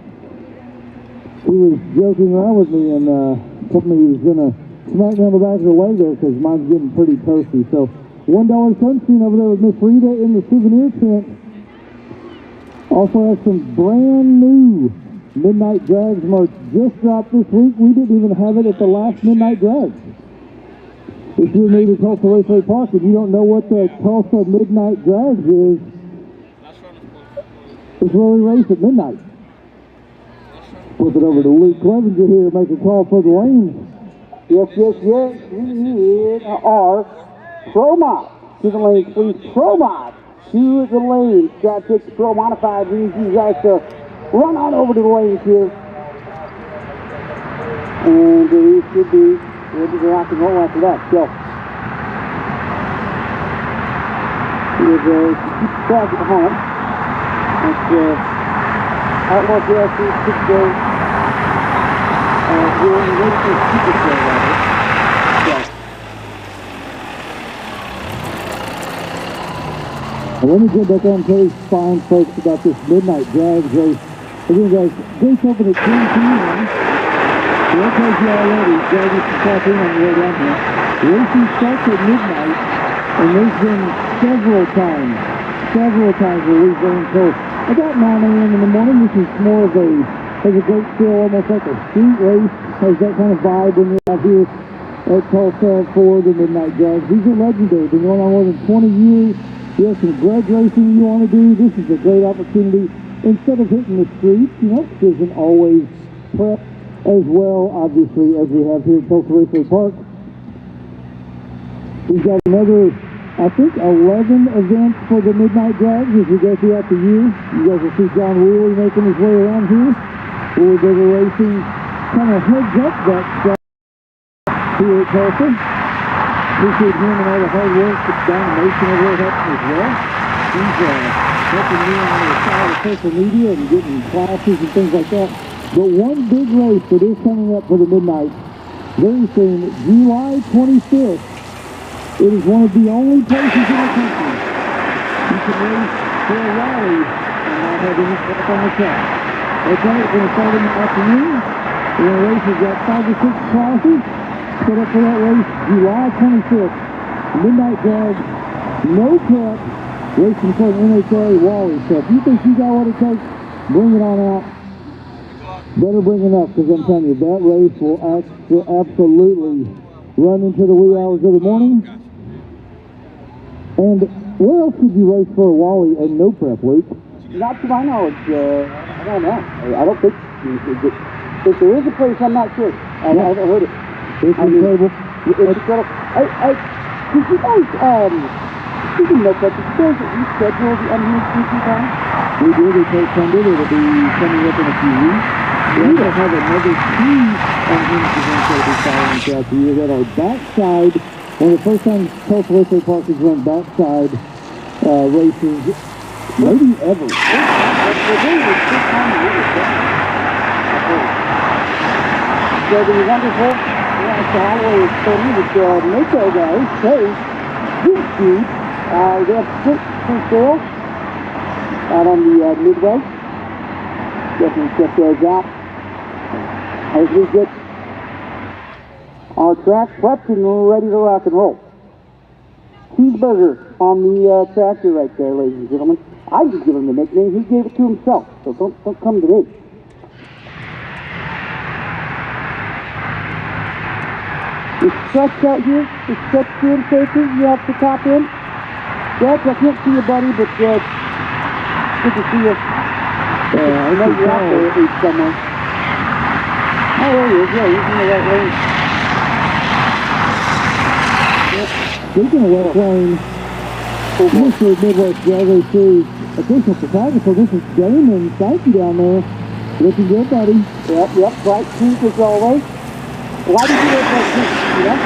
Speaker 5: He was joking around with me and told me he was going to smack me on the back of the leg there because mine's getting pretty toasty. So $1 sunscreen over there with Miss Rita in the souvenir tent. Also has some brand new Midnight Drags merch just dropped this week. We didn't even have it at the last Midnight Drags. If you're new to Tulsa Raceway Park and you don't know what the Tulsa Midnight Drags is, it's where we race at midnight. Flip it over to Luke Clevenger here, make a call for the lanes.
Speaker 1: Yes, yes, yes. We are Pro Mod. To the lanes, please. Pro Mod. To the lanes. Got to take the Pro Modified. We need you guys to run on over to the lanes here. And we should be ready to rock and roll after that. So, here's keep the crowd at home. It's Outlaw DRC 6-day. We're ready for Super Show, rather.
Speaker 5: Let me get back on and tell you fine folks about this Midnight Drags race. Again, guys, race open at 10 p.m. So that tells you already, drivers can tap in on the way down here. Racing starts at midnight, and there's been several times where we've been until about 9 a.m. in the morning. This is more of has a great feel, almost like a street race. Has that kind of vibe when you're out here at Tulsa for the Midnight Drags. These are legendary. Been going on more than 20 years. You have some grudgeracing you want to do. This is a great opportunity. Instead of hitting the streets, this isn't always prep as well, obviously, as we have here at Tulsa Raceway Park. We've got another, I think, 11 events for the Midnight Drags as we go throughout the year. You guys will see John Wheeler making his way around here. Wheeler Bigger Racing kind of heads up that stuff here at Tulsa. Appreciate him and all the hard work that Don Mason over there helping as well. He's helping me on the side of social media and getting classes and things like that. But one big race that is coming up for the Midnight very soon, July 25th. It is one of the only places in the country you can race for a rally and not have any stuff on the track. Okay, we're going to start in the afternoon. We're going to race. We've got 5 or 6 classes set up for that race, July 25th. Midnight Drags, no prep, racing for an NHRA Wally. So if you think you got what it takes, bring it on out. Better bring it up, because I'm telling you, that race will absolutely run into the wee hours of the morning. And where else could you race for a Wally and no prep, Luke?
Speaker 1: Not to my knowledge. I don't know. I don't think if there is a place, I'm not sure. I haven't heard it.
Speaker 5: It's incredible.
Speaker 1: It's incredible. Did you guys, speaking of that, did you guys reschedule the unhinged speaking time?
Speaker 5: We did. It takes Sunday. It'll be coming up in a few weeks. We will have another 2 unhinged events that will be following throughout the year that are backside. One of the first times Tulsa Raceway Park has run backside races, maybe ever.
Speaker 1: So the wonderful, so I was told me that Mako guys say this dude, they have 6 sales out on the Midway. Definitely check those out. As we get our track prepped and we're ready to rock and roll. Cheeseburger on the tractor right there, ladies and gentlemen. I just give him the nickname. He gave it to himself, so don't come to me. It's stretched out here. It's stretched in, safety. You have to top in. Jack, I can't see you, buddy, but good to see you. I know you're out there at least somewhere. Oh, there he is. Yeah, he's in the right lane.
Speaker 5: Speaking of West Lane, this is Midwest Dragway Series official photographer. This is Damon. Thank you down there. Looking good, buddy.
Speaker 1: Yep. Bright pink as always. why do you do it like this, you know?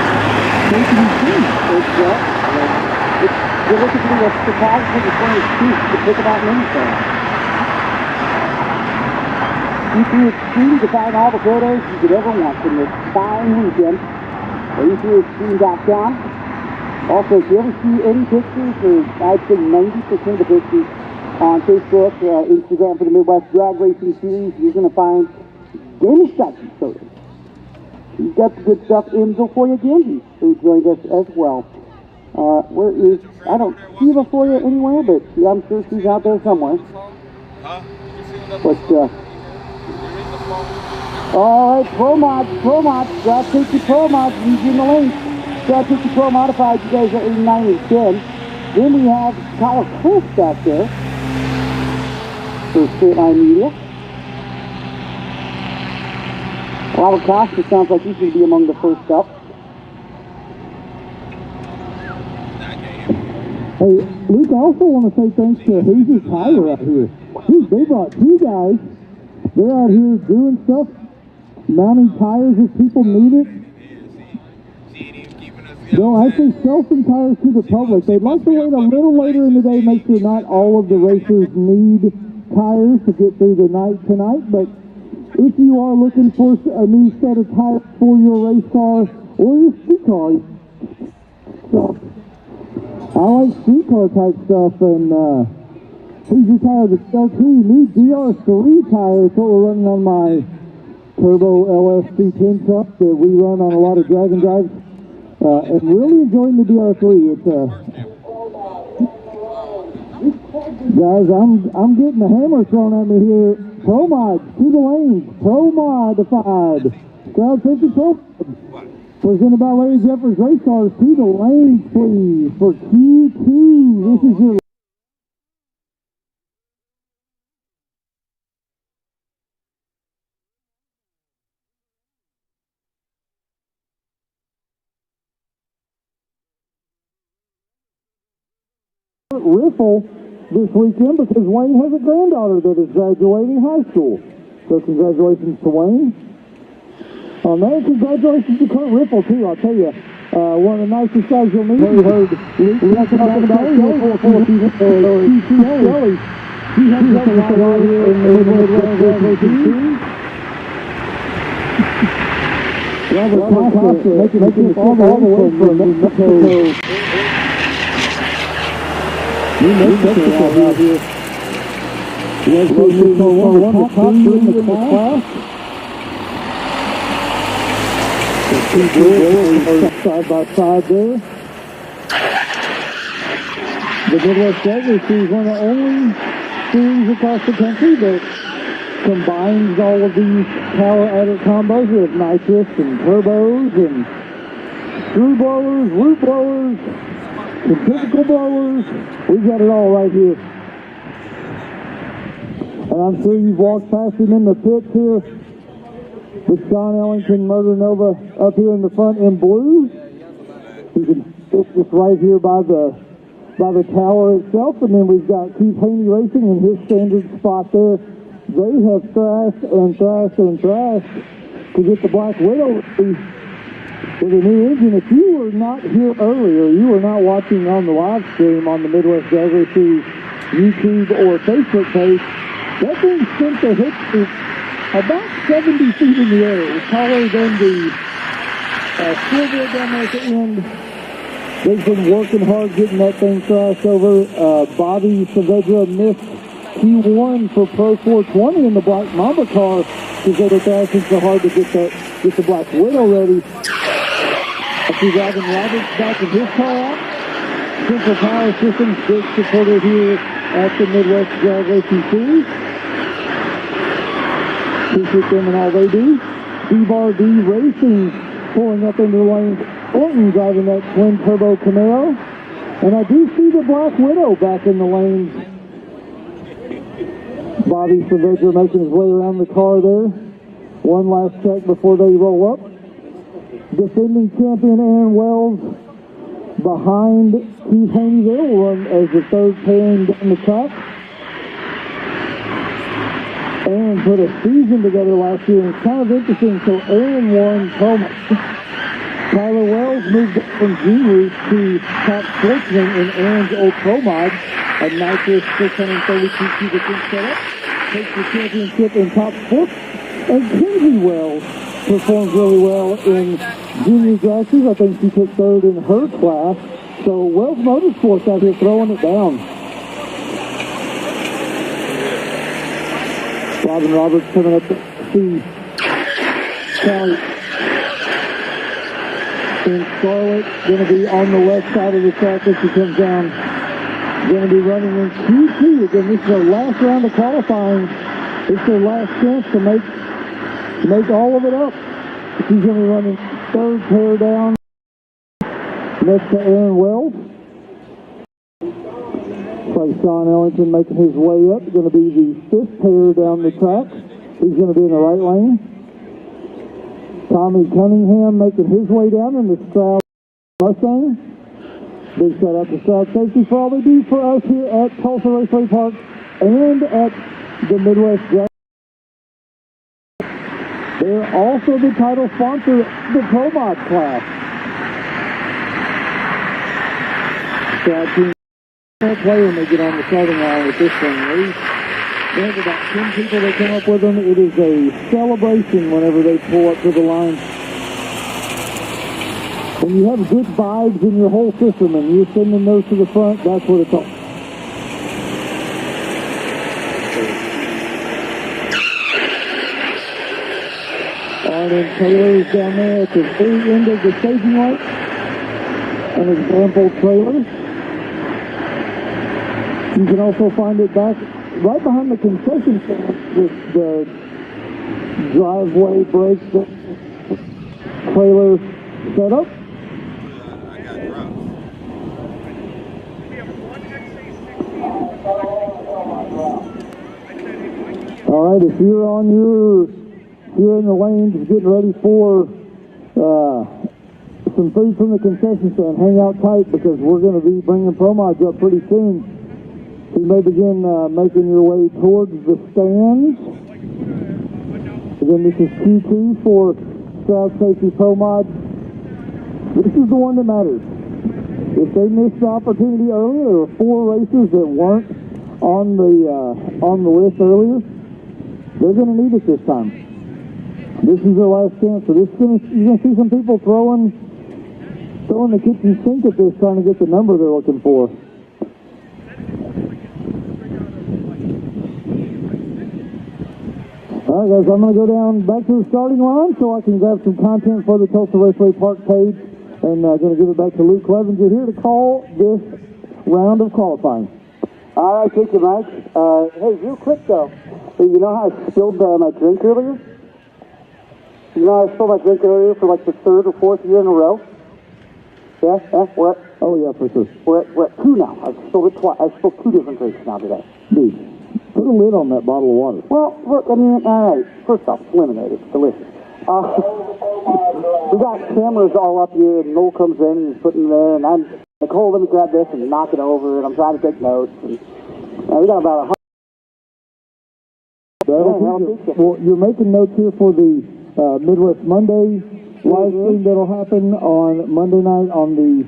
Speaker 1: It's, you're looking for the photographer to point his feet to pick about anything. You threw Extreme to find all the photos you could ever want from this fine weekend. Or you threw Extreme.com. Also, if you ever see any pictures, or I'd say 90% of the pictures on Facebook, Instagram for the Midwest Drag Racing Series, you're going to find Gamey Stripey photos. He's got the good stuff in for you, Gamey, who joined us as well. Where is, I don't see her for you anywhere, but I'm sure she's out there somewhere. But, all right, Pro Mods, Drag Safety Pro Mods, using the link. Drag Safety Pro Modified, you guys are 89 and 10. Then we have Kyle Chris back there for Straight Line Media. Robert Costa sounds like he should be among the first up.
Speaker 5: Hey, Luke, I also want to say thanks to Hazy Tyler out here. Dude, they brought two guys. They're out here doing stuff, mounting tires if people need it. They'll actually sell some tires to the public. They'd like to wait a little later in the day, make sure not all of the racers need tires to get through the night tonight, but if you are looking for a new set of tires for your race car or your street car, so I like street car type stuff, and here's your tire, the Star 2 new DR3 tire. It's what we're running on my Turbo LS310 truck that we run on a lot of drag and drives, and really enjoying the DR3. It's guys, I'm getting the hammer thrown at me here. Pro Mods to the lanes, Pro Modified. Crowd safety Pro presented by Larry Jeffers Race Cars. To the lanes, please, for Q2. This is your riffle this weekend because Wayne has a granddaughter that is graduating high school. So congratulations to Wayne. Man, congratulations to Kurt Riffle too, I'll tell you. One of the nicest guys you'll meet. We heard Luke talking about Riffle for Kelly. She has a lot here in the Midwest Racing Team. Robert Costa making it all the way from Mexico. New Mexico out here. Yes, we're one of the top three in the class. The two girls are side by side there. The Midwest Drag Racing is one of the only series across the country that combines all of these power-added combos with nitrous and turbos and screw blowers, root blowers, centrifugal blowers. We've got it all right here. And I'm sure you've walked past him in the pits here with Sean Ellington Motor Nova up here in the front in blue. You can it's just right here by the tower itself. And then we've got Keith Haney Racing in his standard spot there. They have thrashed and thrashed and thrashed to get the Black Widow with a new engine. If you were not here earlier, you were not watching on the live stream on the Midwest Drag Racing YouTube or Facebook page, that thing sent the hip to about 70 feet in the air. It was taller than the silver down there at the end. They've been working hard getting that thing thrashed over. Bobby Saavedra missed Q1 for Pro 420 in the Black Mamba car because they were thrashing so hard to get the Black Widow ready. After Robin Roberts back in his car out. Central Power Systems, big supporter here at the Midwest Drag Racing Series. Appreciate them and all they do. D-Bar D Racing pulling up into the lane. Orton driving that twin turbo Camaro. And I do see the Black Widow back in the lanes. Bobby Saavedra making his way around the car there. One last check before they roll up. Defending champion Aaron Wells behind Keith Haney there will run as the third pairing down the track. Aaron put a season together last year, and it's kind of interesting. So Aaron won Pro Mod. Tyler Wells moved up from junior to top sportsman in Aaron's old Pro Mod, a nitrous 632 cubic inch setup. Takes the championship in top sports. And Kenzie Wells performs really well in junior dragsters. I think she took third in her class. So Wells Motorsports out here throwing it down. Robin Roberts coming up to see Callie in Scarlett. Going to be on the left side of the track as she comes down. Going to be running in Q2 again. This is their last round of qualifying. It's their last chance to make all of it up. She's going to be running third pair down next to Aaron Wells. Like Sean Ellington making his way up. Going to be the fifth pair down the track. He's going to be in the right lane. Tommy Cunningham making his way down in the Stroud Mustang. Big shout out to Stroud Safety for all they do for us here at Tulsa Raceway Park and at the Midwest Drag. They're also the title sponsor of the Pro Mod class. Stroud team play when they get on the starting line with this thing. They have about 10 people that come up with them. It is a celebration whenever they pull up to the line. When you have good vibes in your whole system and you're sending those to the front, that's what it's all. Arden Taylor is down there at the very end of the staging light and his ample trailer. You can also find it back right behind the concession stand with the driveway brakes, the trailer setup. All right, if you're in the lanes getting ready for some food from the concession stand, hang out tight because we're going to be bringing Pro Mods up pretty soon. You may begin making your way towards the stands. Again, this is Q2 for Stroud Safety Pro Mod. This is the one that matters. If they missed the opportunity earlier, there were 4 races that weren't on the list earlier. They're going to need it this time. This is their last chance. So you're going to see some people throwing the kitchen sink at this, trying to get the number they're looking for. All right, guys, I'm going to go down back to the starting line so I can grab some content for the Tulsa Raceway Park page, and I'm going to give it back to Luke Clevenger here to call this round of qualifying.
Speaker 1: All right, thank you, Mike. Hey, real quick, though. You know how I spilled my drink earlier? You know how I spilled my drink earlier for like the 3rd or 4th year in a row? Yeah? We're at,
Speaker 5: oh, yeah, for sure.
Speaker 1: We're at 2 now. I've spilled it twice. I spilled 2 different drinks now today.
Speaker 5: Dude, put a lid on that bottle of water.
Speaker 1: Well, look, I mean, all right. First off, it's lemonade. It's delicious. We got cameras all up here, and Noel comes in and he's putting them there, and I'm like, hold, let me grab this and knock it over, and I'm trying to take notes. And we got about 100.
Speaker 5: Well, you're making notes here for the Midwest Monday live stream that'll happen on Monday night on the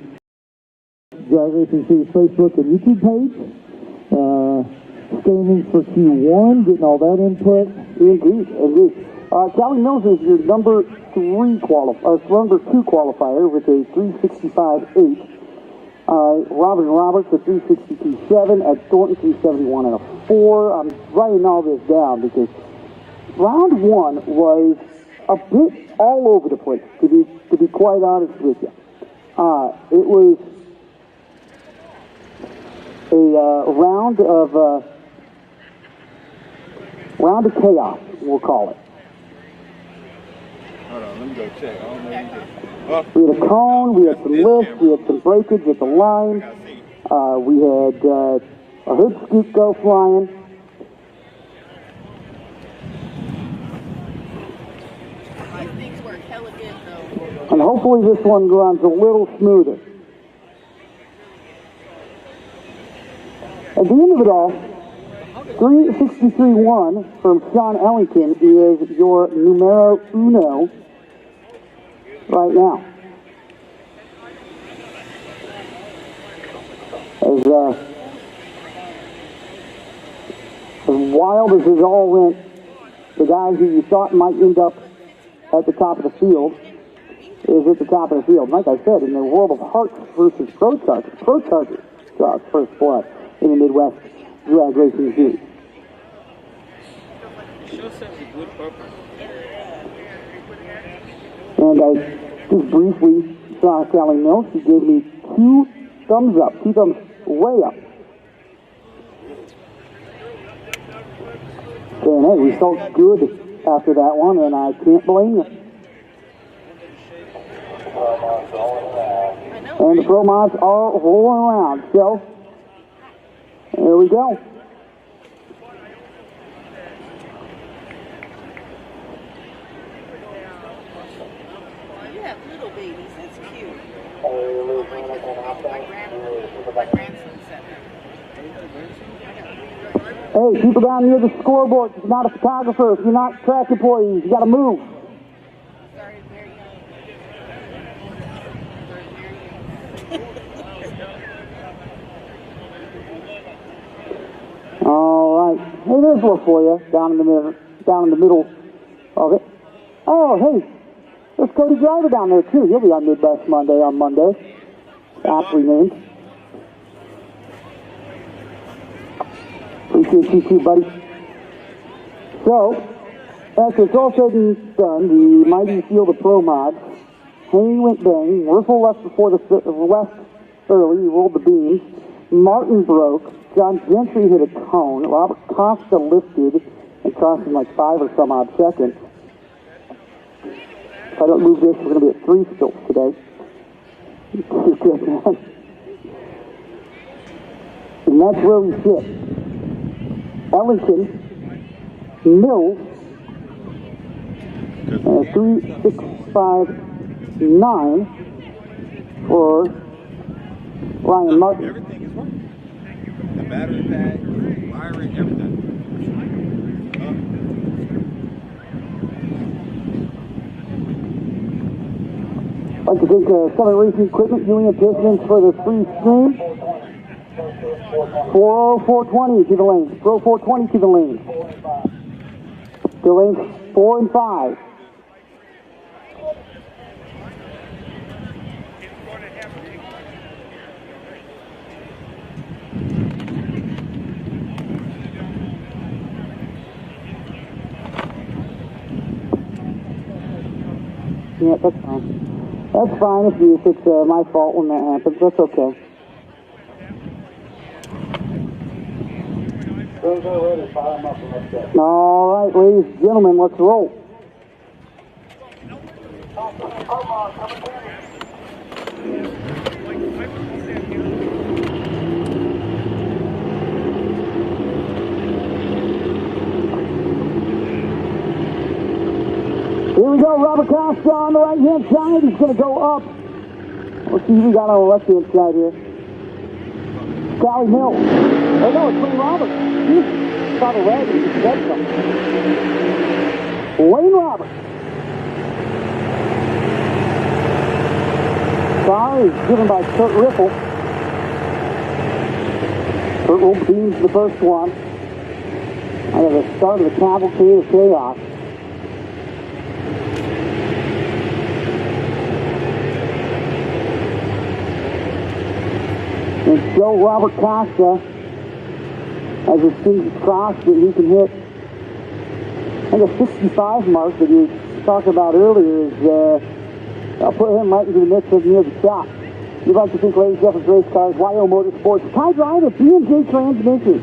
Speaker 5: Drag Racing Series Facebook and YouTube page. Standings for Q1, getting all that input.
Speaker 1: Indeed. Callie Mills is your number 2 qualifier with a 365.8. Robin Roberts a 362.7, Ed Thornton 371 and a 4. I'm writing all this down because round 1 was a bit all over the place, to be quite honest with you. It was a round of chaos, we'll call it.
Speaker 7: Hold on, let me go check. I don't know
Speaker 1: We had a cone, we had some lifts, we had some breakage at the line. We had a hood scoop go flying.
Speaker 3: Things work hella good though.
Speaker 1: And hopefully this one runs a little smoother. At the end of it all, 363.1 from Sean Ellington is your numero uno right now. As wild as it all went, the guys who you thought might end up at the top of the field is at the top of the field. Like I said, in the world of Hearts versus Pro Chargers draws first blood in the Midwest drag racing series.
Speaker 8: Show serves a good purpose.
Speaker 1: And I just briefly saw Sally Mills. She gave me 2 thumbs up, 2 thumbs way up. Saying, hey, we felt good after that one, and I can't blame you. And the pro mods are rolling around, so there we go.
Speaker 3: You have little babies, that's cute. My grandson said that.
Speaker 1: Hey, people down near the scoreboard, if you're not a photographer, if you're not track employees, you gotta move.
Speaker 3: Started very young.
Speaker 1: All right, hey, there's one for you down in the middle of it. Oh, hey, there's Cody Driver down there too. He'll be on Midwest Monday on Monday. Aptly named. Appreciate you too, buddy. So, after it's all said and done, the mighty field of pro mods, Haney went bang, Riffle left before the left early, he rolled the beams, Martin broke, John Gentry hit a cone, Robert Costa lifted and cost him like 5 or some odd seconds. If I don't move this, we're going to be at 3 still today. You're good, man. And that's where we sit. Ellington, Mills, 3.659 for Ryan Martin.
Speaker 7: Everything is working. The battery pack, wiring, everything.
Speaker 1: I'd like to thank Summit Racing Equipment, viewing and pistons for the free stream. 40420 to the lanes. 40420 to the lanes. The lanes 4 and 5. Yeah, that's fine. That's fine if it's my fault when that happens. That's okay. All right, ladies and gentlemen, let's roll. Here we go, Robert Costa on the right-hand side. He's going to go up. Let's see who we got on the left-hand side here. Sally Mills. Oh, no, it's Wayne Roberts. He's got a red. He said something. Wayne Roberts. Car is driven by Kurt Riffle. Kurt will beams the first one. Out of the start of the cavalcade of chaos. And show Robert Costa, as his fingers crossed, that he can hit, I think, a 65 mark that he was talking about earlier. I'll put him right into the midst of near the top. You'd like to think ladies, Jeffers Race Cars, YO Motorsports, Ty Driver, B&J Transmission.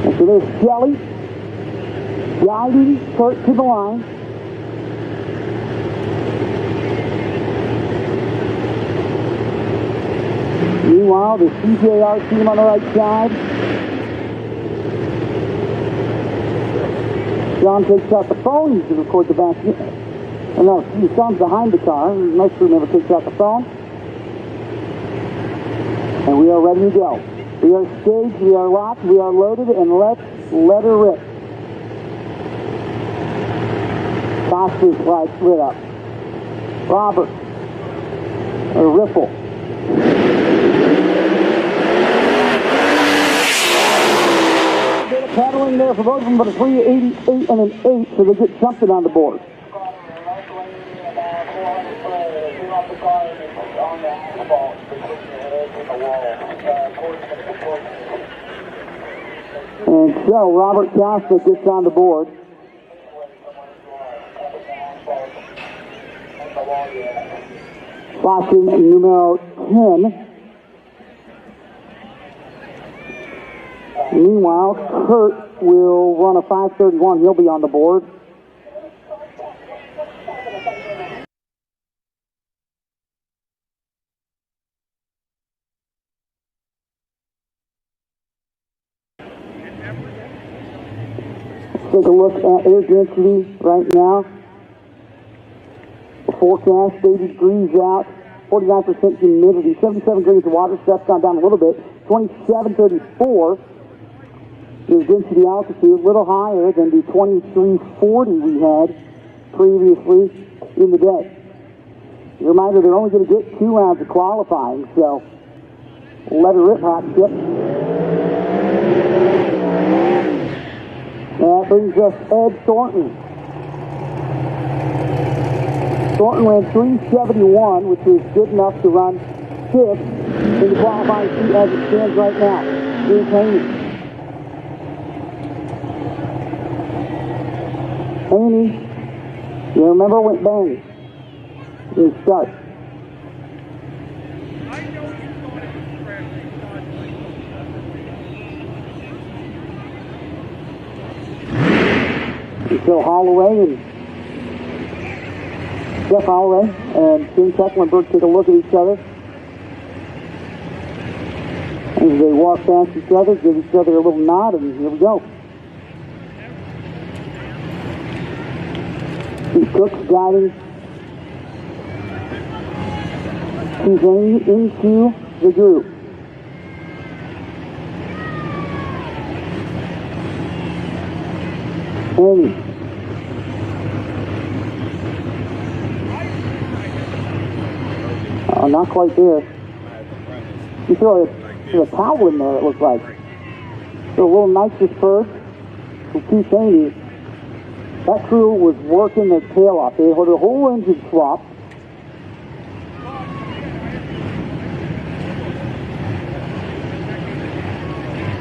Speaker 1: And so there's Kelly guiding Kurt to the line. Meanwhile, the CJR team on the right side. John takes out the phone. He's going to record the back. Oh, no, Sean's behind the car. Most crew never takes out the phone. And we are ready to go. We are staged, we are locked, we are loaded, and let's let her rip. Foster's lights lit up. Robert, or Ripple. A bit of pedaling there for both of them, but a 388 and an 8, so they get something on the board. And so Robert Costa gets on the board. Flashing numero 10. Meanwhile, Kurt will run a 5:31. He'll be on the board. Let's take a look at air density right now. Forecast, 80 degrees out, 49% humidity, 77 degrees of water, steps gone down a little bit, 2734 is density altitude, a little higher than the 2340 we had previously in the day. A reminder, they're only going to get 2 rounds of qualifying, so let her rip, hot ship. That brings us Ed Thornton. Thornton ran 371, which is good enough to run 5th in the qualifying seat as it stands right now. Here's Haney. Haney, you remember, went bang. Here's start. So Holloway and Jeff Holloway and Tim Tecklenburg take a look at each other. As they walk past each other, give each other a little nod, and here we go. Steve Cook's guiding Suzanne into the group. Haney. Not quite there. You throw a towel in there, it looks like. So a little nitrous first from Keith Haney. That crew was working their tail off. They had a whole engine swap.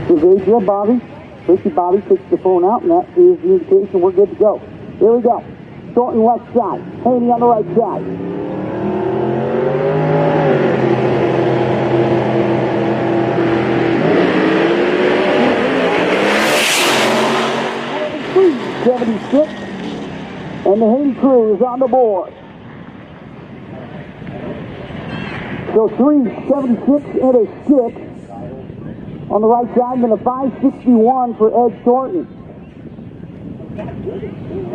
Speaker 1: So Bobby. Tracy Bobby takes the phone out, and that is the indication we're good to go. Here we go. Thornton left side. Haney on the right side. .76, and the Haney crew is on the board. So 376 and a 6 on the right side, and then a 561 for Ed Thornton.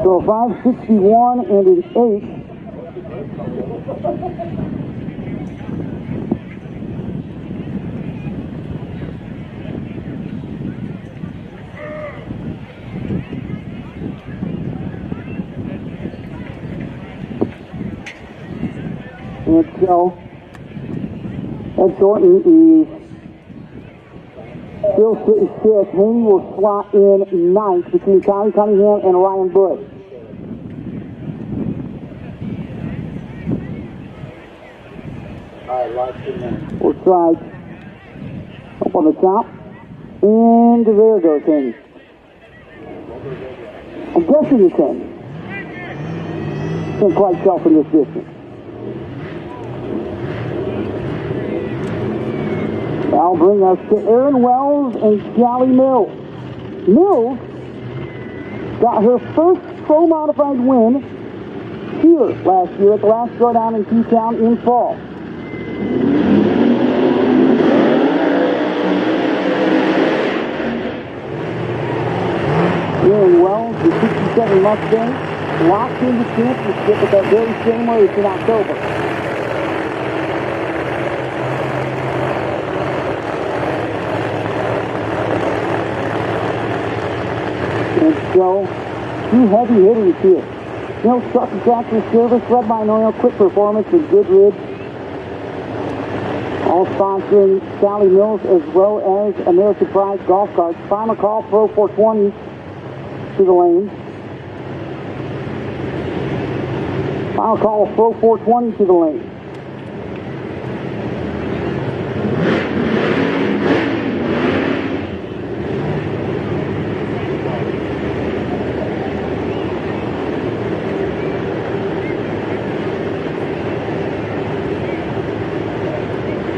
Speaker 1: So 561 and an 8. And so Ed Thornton is still sitting 6th. Haney will slot in 9th between Tommy Cunningham and Ryan Bush. We'll try up on the top. And there goes Haney. I'm guessing it's Haney. Can't quite tell from this distance. That'll bring us to Aaron Wells and Sally Mills. Mills got her first pro modified win here last year at the last Throwdown in T-Town in fall. Aaron Wells, the 67 Mustang, locked into championship at that very same race in October. So, two heavy hitters here. Mills Truck and Tractor Service, Red Line Oil, Quick Performance, and Goodridge. All sponsoring Sally Mills as well as American Pride Golf Carts. Final call, Pro 420 to the lane. Final call, Pro 420 to the lane.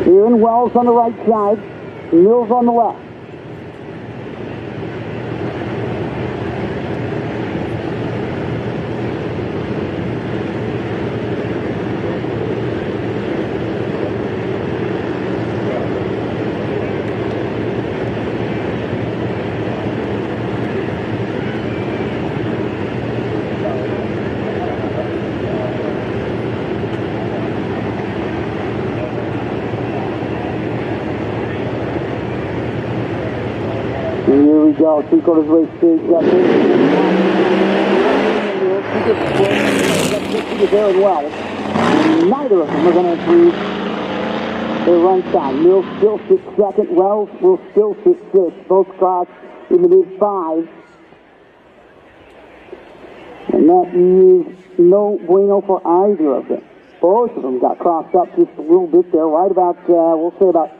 Speaker 1: Aaron Wells on the right side, Mills on the left. Here we go, 3/4 way straight. Got Aaron Wells. Neither of them are going to improve their run time. Mills still sits second. Wells will still sit sixth. Both cross in the mid-5s. And that is no bueno for either of them. Both of them got crossed up just a little bit there, right about, we'll say about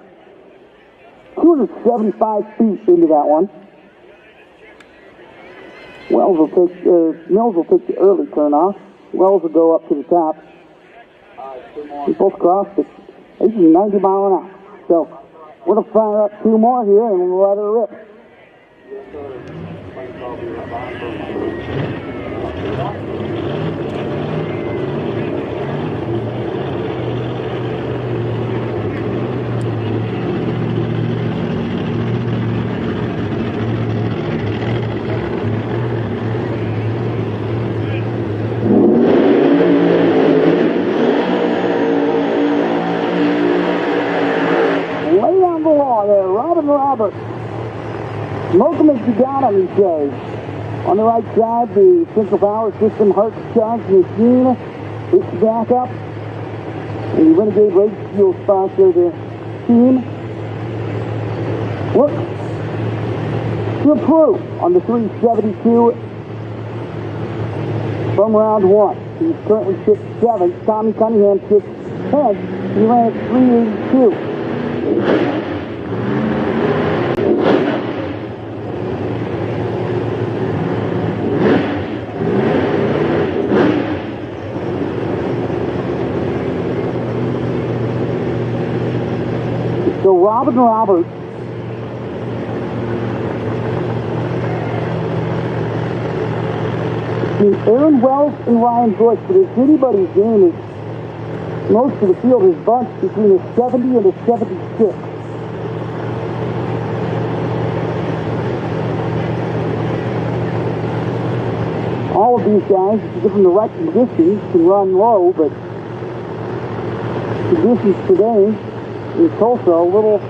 Speaker 1: 275 feet into that one. Mills will take the early turn off. Wells will go up to the top. We both crossed it. 90 mile an hour. So we're going to fire up two more here and we'll let her rip. Roberts. Smoking as you got on these days. On the right side, the Central Power System Hertz Charge machine. It's back up. And the Renegade Race Fuel sponsor the team. Look to improve on the 372 from round one. He's currently 6'7". Tommy Cunningham 6'10". He ran at 382. So Robin Roberts between Aaron Wells and Ryan Joyce, but if anybody's game is most of the field is bunched between a 70 and a 76. All of these guys, if you give them the right conditions, can run low, but conditions today in Tulsa, a little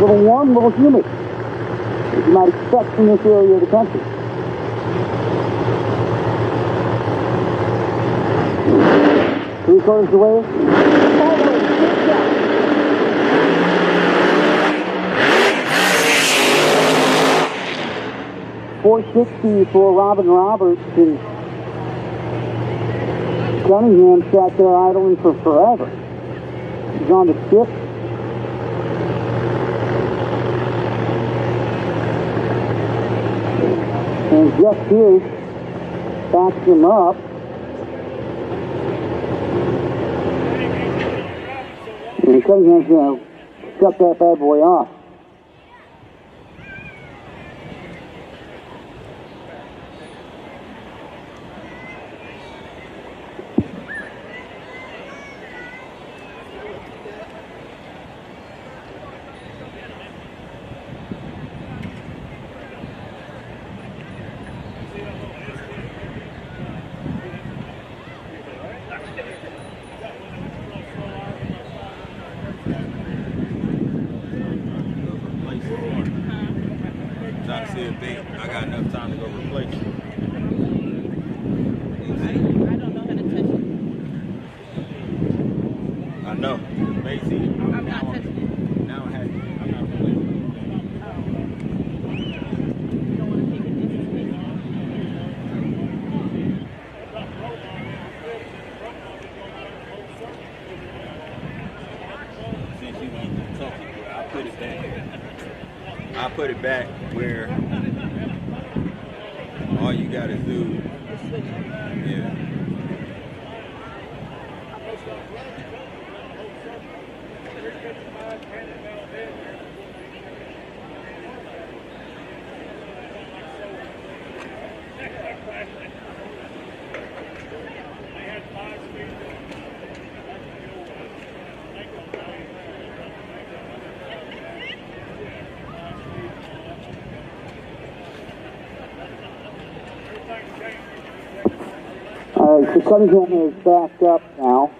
Speaker 1: warm, a little humid, as you might expect in this area of the country. Three-quarters away. 460 for Robin Roberts, and Cunningham sat there idling for forever. He's on the tip. And Jeff Pierce backs him up. And Cunningham's going to shut that bad boy off.
Speaker 7: trying to see if I got enough time to go replace it.
Speaker 3: I don't know how to touch it.
Speaker 7: I know. Basically,
Speaker 3: I'm not touching it.
Speaker 7: now I have I'm not replacing it.
Speaker 3: You don't want to take it into space.
Speaker 7: Since you went to Tulsa, I put it back where all you gotta do, yeah.
Speaker 1: All right, so Cunningham is backed up now.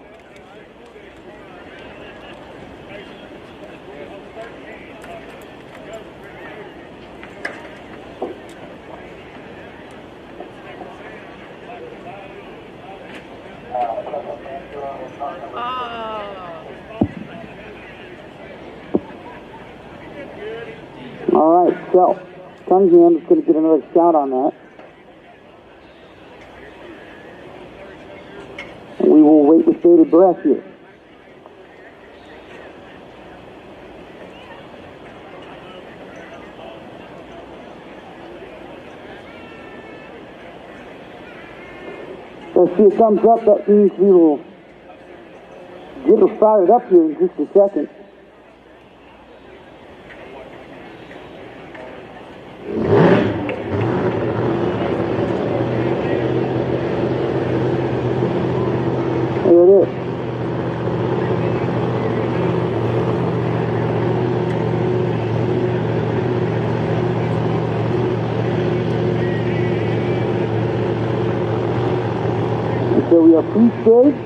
Speaker 1: All right, so Cunningham is going to get another shot on that. We will wait with bated breath here. Let's see a thumbs up. That means we will get her fired up here in just a second. There it is. And so we are pre-stage.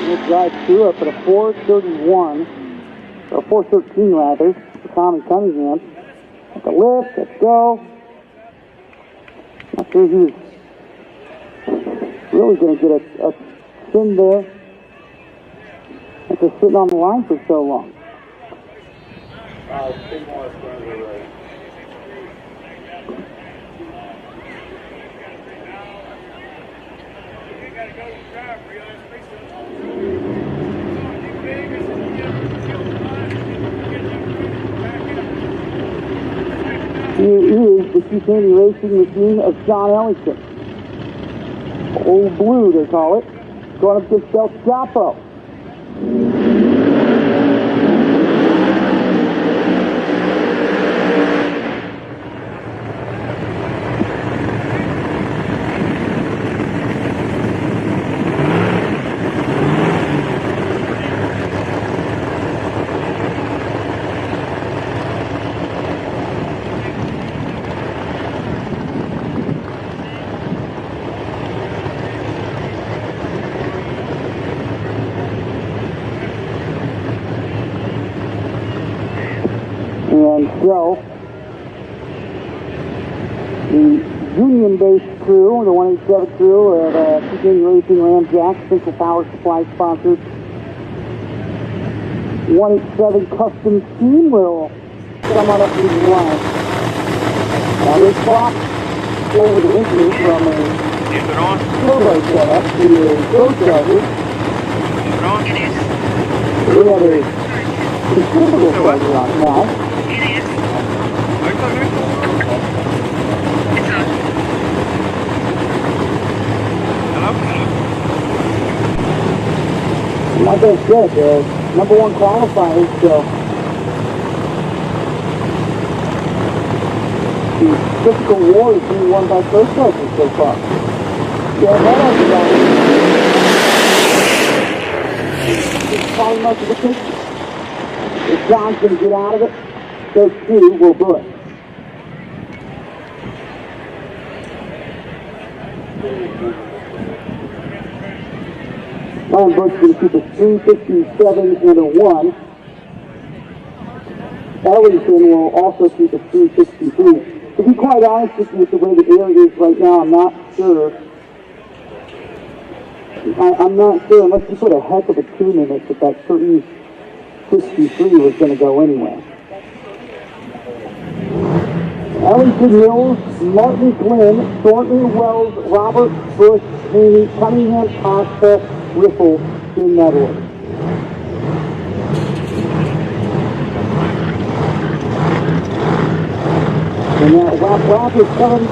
Speaker 1: We'll drive through it, but a 431, or 413 rather, for Tommy Cunningham. At the lift, let's go. Not sure he was really going to get a spin there after sitting on the line for so long.
Speaker 2: Spin more further right.
Speaker 1: Here is the T-20 racing machine of Sean Ellington. Old Blue, they call it. Going up against El Chapo. And so, the union-based crew, the 187 crew of T-20 Racing Ramjack, Central Power Supply sponsored 187 Custom Team will come on up to the line. Now they swap over the engine from a turbo setup to a turbocharger. We have a considerable pressure on now. Like I said, number one qualifiers, so the physical war is being won by first places so far. Yeah, that is probably most of the picture. If John's going to get out of it, those two will do it. Ryan Bush going to keep a 357 and a 1. Ellington will also keep a 363. To be quite honest with you, with the way the air is right now, I'm not sure. I'm not sure unless you put a heck of a tune in it that 363 was going to go anyway. Ellington Hills, Martin Glenn, Thornton Wells, Robert Bush, Haney, Cunningham, Costa, Riffle in that order. And now lap is coming.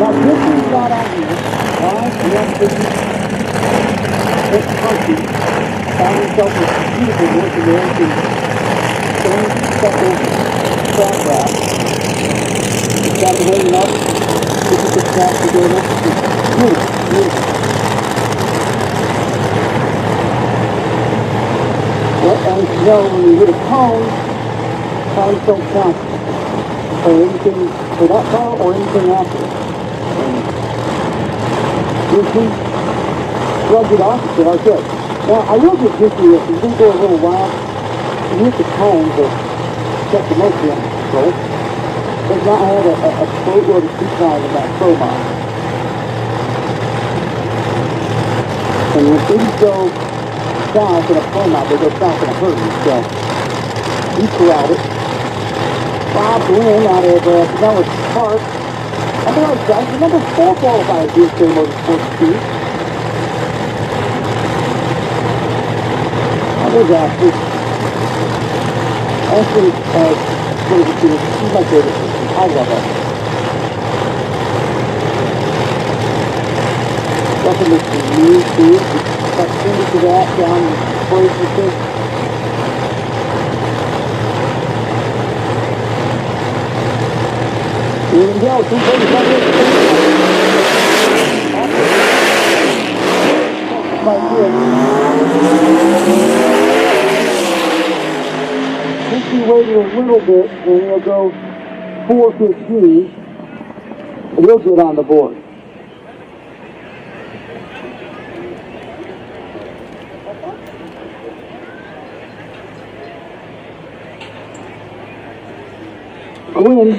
Speaker 1: Now this is not on here. Alright, and that's it's funky. Found himself with beautiful work in there to change couple track wrap. He's got it hanging up. This is the track together. It's beautiful. Well, as you know, when you hit a cone, times don't count for anything for that car or anything after it. Usually, rubbed it off and said, okay. Now, I will get Dickie if you do go a little wild, you hit the cones or check the motion control. Does not have a boat or a decline in that pro mod. And when things go south in a pro mod, they go south in a hurry. So, he corralled it. Bob Lynn out of Nellis Park. I think I was guys, the number 4 qualified at DSK Motorsports 2. I was actually, what is it, she's my favorite. I love that. Nothing that's new to it. Got into that down in Fraser. Here we go, 237. He waited a little bit, and he'll go 4:15. He'll get on the board. Glenn,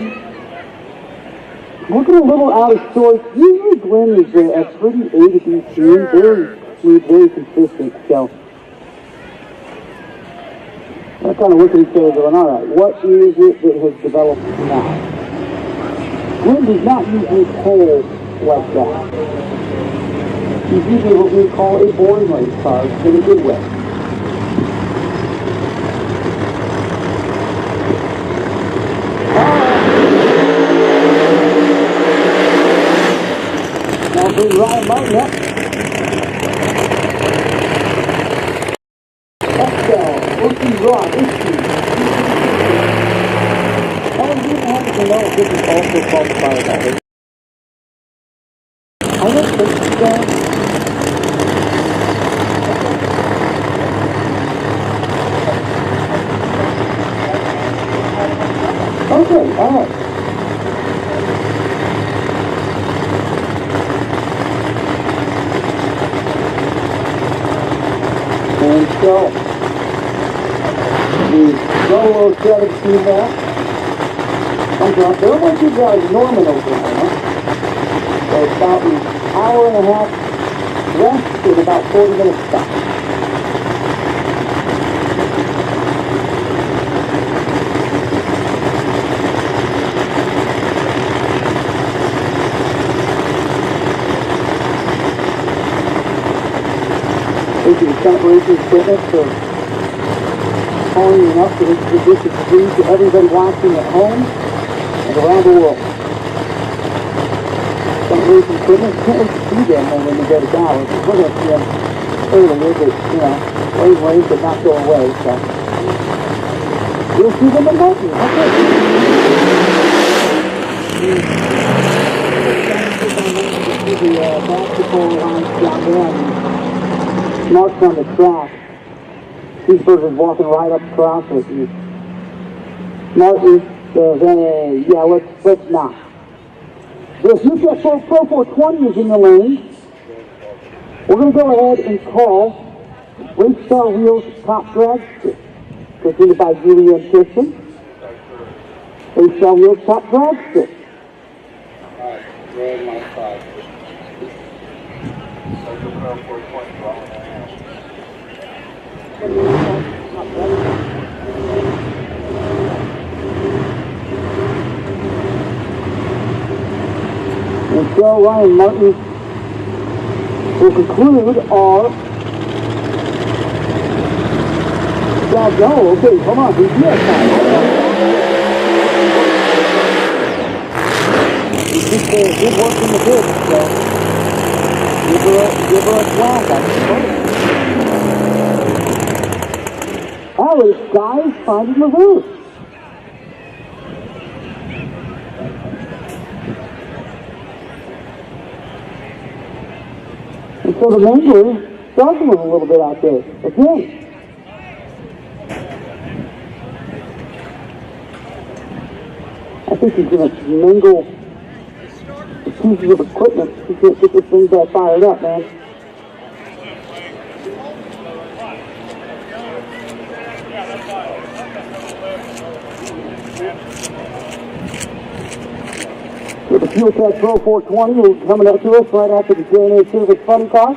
Speaker 1: looking a little out of sorts. Usually Glenn is a pretty A to B team, very smooth, very consistent. So I'm kind of looking at each other going, all right, what is it that has developed now? Glenn does not usually pull like that. He's usually what we call a boring race car in a good way. Now bring Ryan Martin up. Rock, didn't also qualify about it. I don't think so. Okay, alright. And so, the 017 now. Comes up. There was you guys Norman Oklahoma. So it's about an hour and a half rest and about 40 minutes stop. Thank you to Stunt Racing Equipment for calling enough to introduce the stream to everybody watching at home and around the world. Stunt Racing Equipment, can't wait to see them when we go to Dallas. We're going to see them earlier, but, ways but not go away, so. We'll see them in Martin. Okay. The basketball line down there, marks on the track. Cheeseburger's walking right up across with you. Martin says, hey, yeah, let's not. The UTS Pro 420 is in the lane. We're going to go ahead and call Race Star Wheels Top Drag Strip, presented by Julie and Kirsten. Race Star Wheels Top Drag Strip.
Speaker 9: Alright, red line 5. Social Pro 420 for all
Speaker 1: And so Ryan Martin will conclude our job. No, okay, come on, he's here time. Good work in the pit, so give her a flag, I suppose. Alex, guys, finding the roof. And so the Mangler is struggling a little bit out there. Again. I think he's going to mangle the pieces of equipment. He can't get this thing back fired up, man. With the Fuel Tech Pro 420 will be coming up to us right after the J&A Service Funny Car.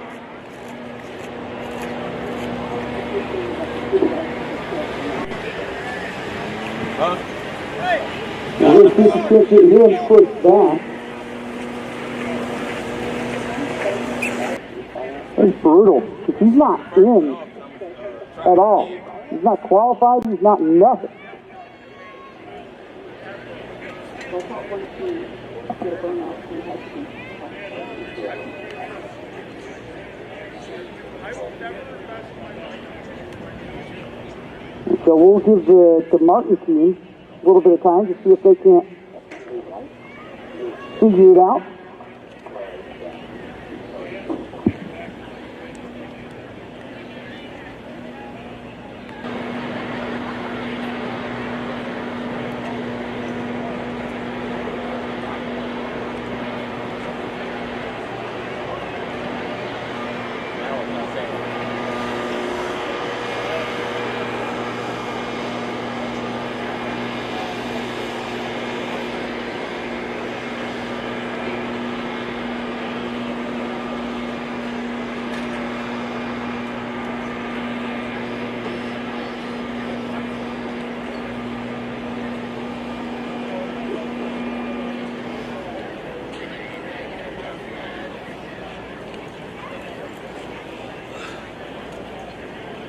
Speaker 1: Now we're going to see if we can get him pushed back. It's brutal, because he's not in at all. He's not qualified, he's not nothing. So we'll give the Martin team a little bit of time to see if they can't figure it out.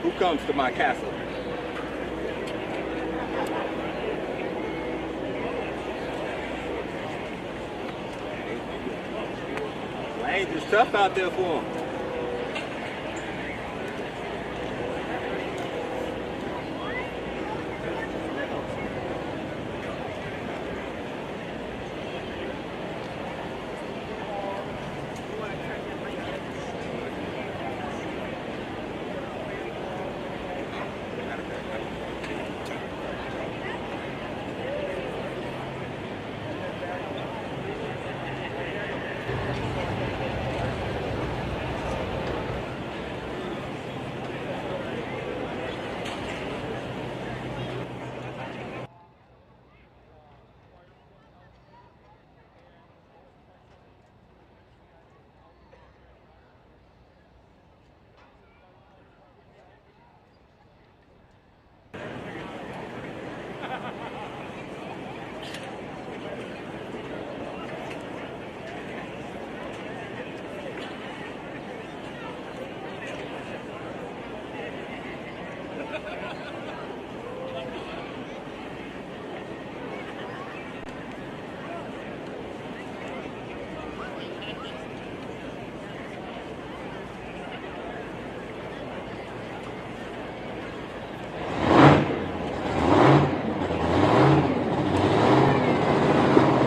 Speaker 4: Who comes to my castle? Lanes is tough out there for him.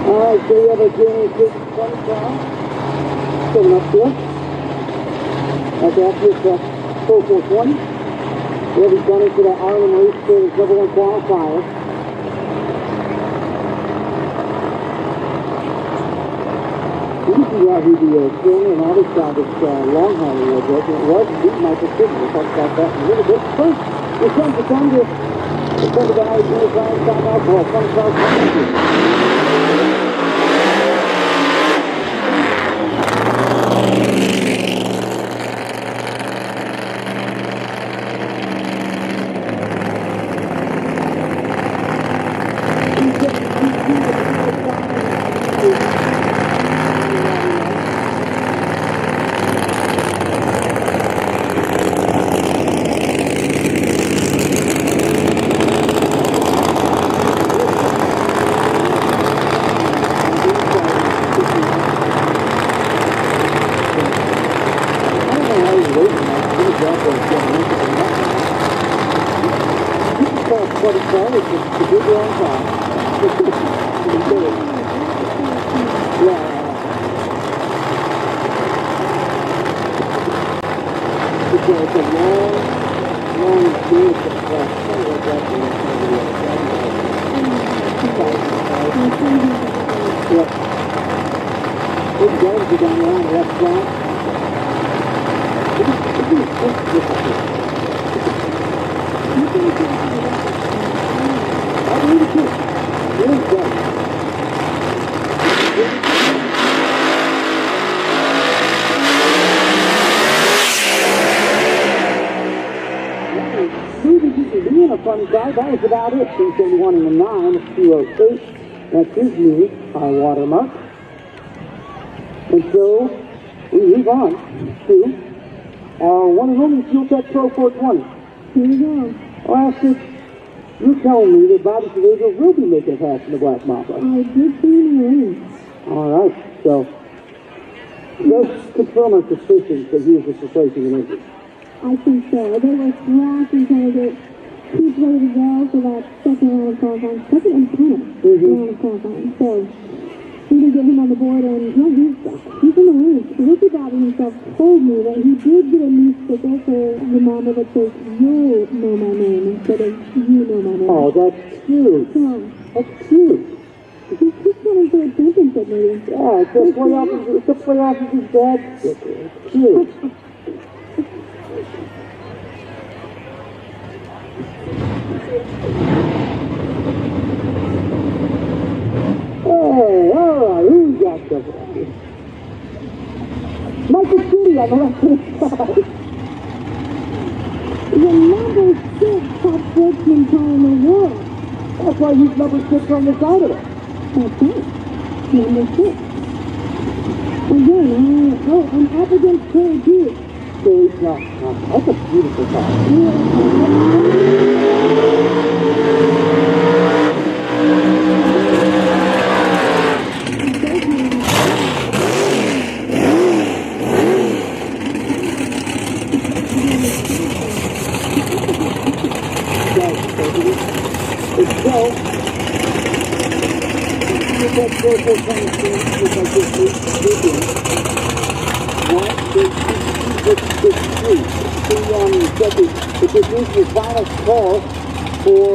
Speaker 4: Alright, so we have a J&A Service Funny Car coming up here. That's after it's Pro 420. They'll be gunning for that Arlen Race Series #1 qualifier.
Speaker 1: Yeah, who the trainer and other guy that's long hauler was with. It was beat Michael Chisholm. We'll talk about that in a little bit. First, the Sons of Thunder. The Sons of Valley Junior Brian South Alcohol. Fun South. Being a funny guy, that was about it. 371 and a 9, 208. That's his new high water mark. And so we move on to our one and only Fuel Tech Pro 420.
Speaker 6: Here we go.
Speaker 1: Well, since you're telling me that Bobby Savage will be making a pass in the Black Mamba.
Speaker 6: I did see him in the ring.
Speaker 1: All right, so let's confirm our suspicions that he was just replacing an engine.
Speaker 6: I think so. They were thrashing trying to get keep ready to go for that second round of qualifying. Second and final round of qualifying. So we didn't get him on the board, and he's in the race. Ricky Bobby himself told me that he did get a new sticker for the Mamba that says "You know my name" instead of "You know my name."
Speaker 1: Oh, that's cute.
Speaker 6: Yeah.
Speaker 1: That's cute.
Speaker 6: He's running for a championship, maybe.
Speaker 1: Yeah, it's a playoff of his dad's sticker. It's cute. Hey, all right, who's got the Michael City on the left-hand side.
Speaker 6: The number 6 top sportsman car in the world.
Speaker 1: That's why he's number 6 on the side of it.
Speaker 6: That's right. Number 6. Again, I'm up against Terry too.
Speaker 1: No, that's a beautiful car. This is the final call for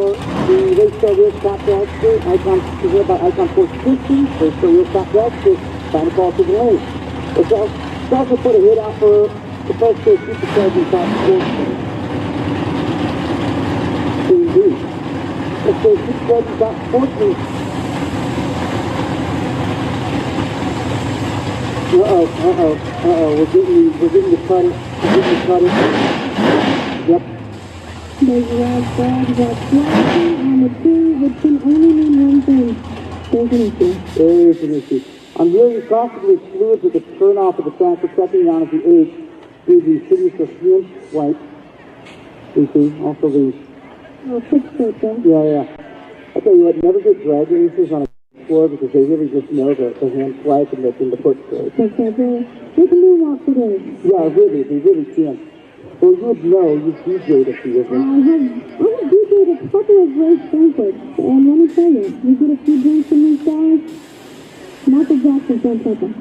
Speaker 1: the Raceway Wheels Top Dragster, Icon 450, Raceway Wheels Top Dragster, final call to the lane. Let's also put a hit out for the first two Supercharging Top Sportsman. Let's say Supercharging Top Sportsman. We're getting the cutting. Yep.
Speaker 6: There's red flags that's flashing on the two, which can only mean one thing. There's an issue.
Speaker 1: There's an issue. I'm hearing possibly fluids with the turn off of the tank for checking down at the edge through the signature fuel wipe. You see, also the...
Speaker 6: Oh, fixed it there.
Speaker 1: Yeah. I tell you what, never get drag racers on a floor because they really just know the hand swipe and the foot straight.
Speaker 6: They can do walk today.
Speaker 1: Yeah, really, they really can. Well, you'd know, you've DJ'd a few of them.
Speaker 6: I've DJ'd a couple of race banquets, and let me tell you, you get a few drinks from these guys, Michael Jackson can't take them.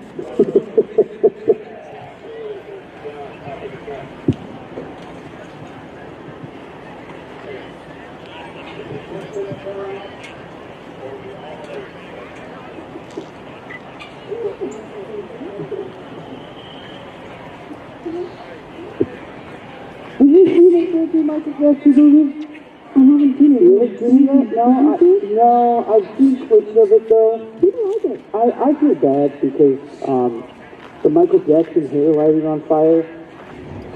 Speaker 6: Have you seen the Michael Jackson movie? I haven't seen it.
Speaker 1: You haven't seen it? No, I've seen clips of it though.
Speaker 6: People like it.
Speaker 1: I feel bad because the Michael Jackson hair lighting on fire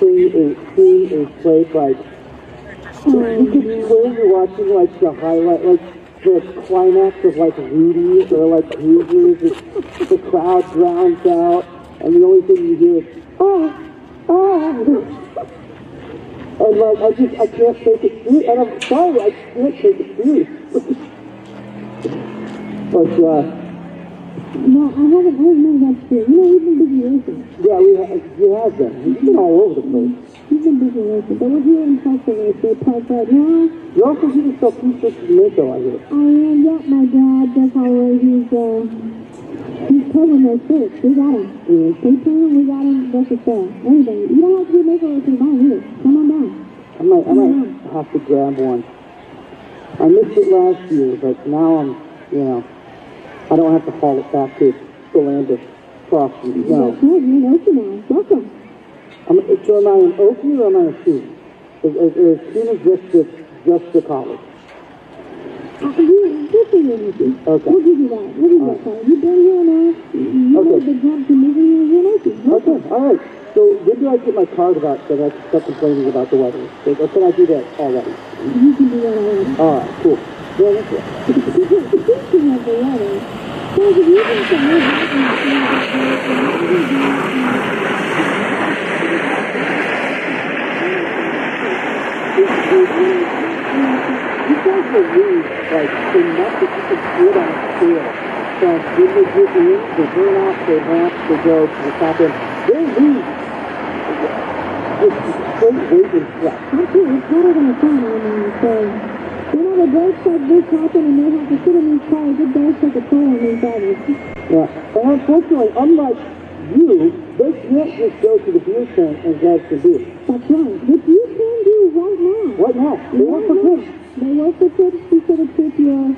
Speaker 1: scene is played like you could swear you're watching like the highlight, like the climax of like Rudy or like Hoosiers. The crowd drowns out, and the only thing you hear is and like I can't take it serious, and I'm sorry, I can't take it serious. But
Speaker 6: No, I haven't made that shit. You know, we've been busy racing.
Speaker 1: yeah, we have been. We've been all over the place.
Speaker 6: We've been busy racing, but we're here in Tulsa Raceway Park right now.
Speaker 1: You're also here to sell t-shirts to Mako, I hear.
Speaker 6: I am, yeah, my dad, Jeff Holloway, he's pulling those shirts. We got him. We paid him, we got him, that's a sale. Anything. You don't have to be Mako racing to buy either. Come on down.
Speaker 1: I might have to grab one. I missed it last year, but now I'm, I don't have to haul it back to the land of Frosty. No.
Speaker 6: That's right, you're in Okie now. Welcome.
Speaker 1: So am I an Okie or am I a student? Is student just the college?
Speaker 6: You're for your Okie.
Speaker 1: Okay.
Speaker 6: We'll give you that. We'll give you that card. You've been here now. You
Speaker 1: Okay.
Speaker 6: got the jump to moving here. You're an Okie.
Speaker 1: Okay, all right. So when do I get my card about that I start complaining about the weather? Or can I do that already?
Speaker 6: You can do that already.
Speaker 1: All right, cool. Yeah, that's it.
Speaker 6: Speaking of the weather, guys, if you think that we're having
Speaker 1: You guys will lose, like, enough that you can feel on a scale. From when they get in, they burn out, they ramp, they go to the top end. They lose. It's straight weight and flex.
Speaker 6: actually, it's hotter than the sun, I mean, so, you know, the breaks like this happen and they have to sit in these cars, it does take a toll on these drivers.
Speaker 1: Yeah, and unfortunately, unlike you, they can't just go to the beer tent and grab some beer.
Speaker 6: That's right, which you can do right now.
Speaker 1: Right now, they work for kids.
Speaker 6: They work for kids instead of keep your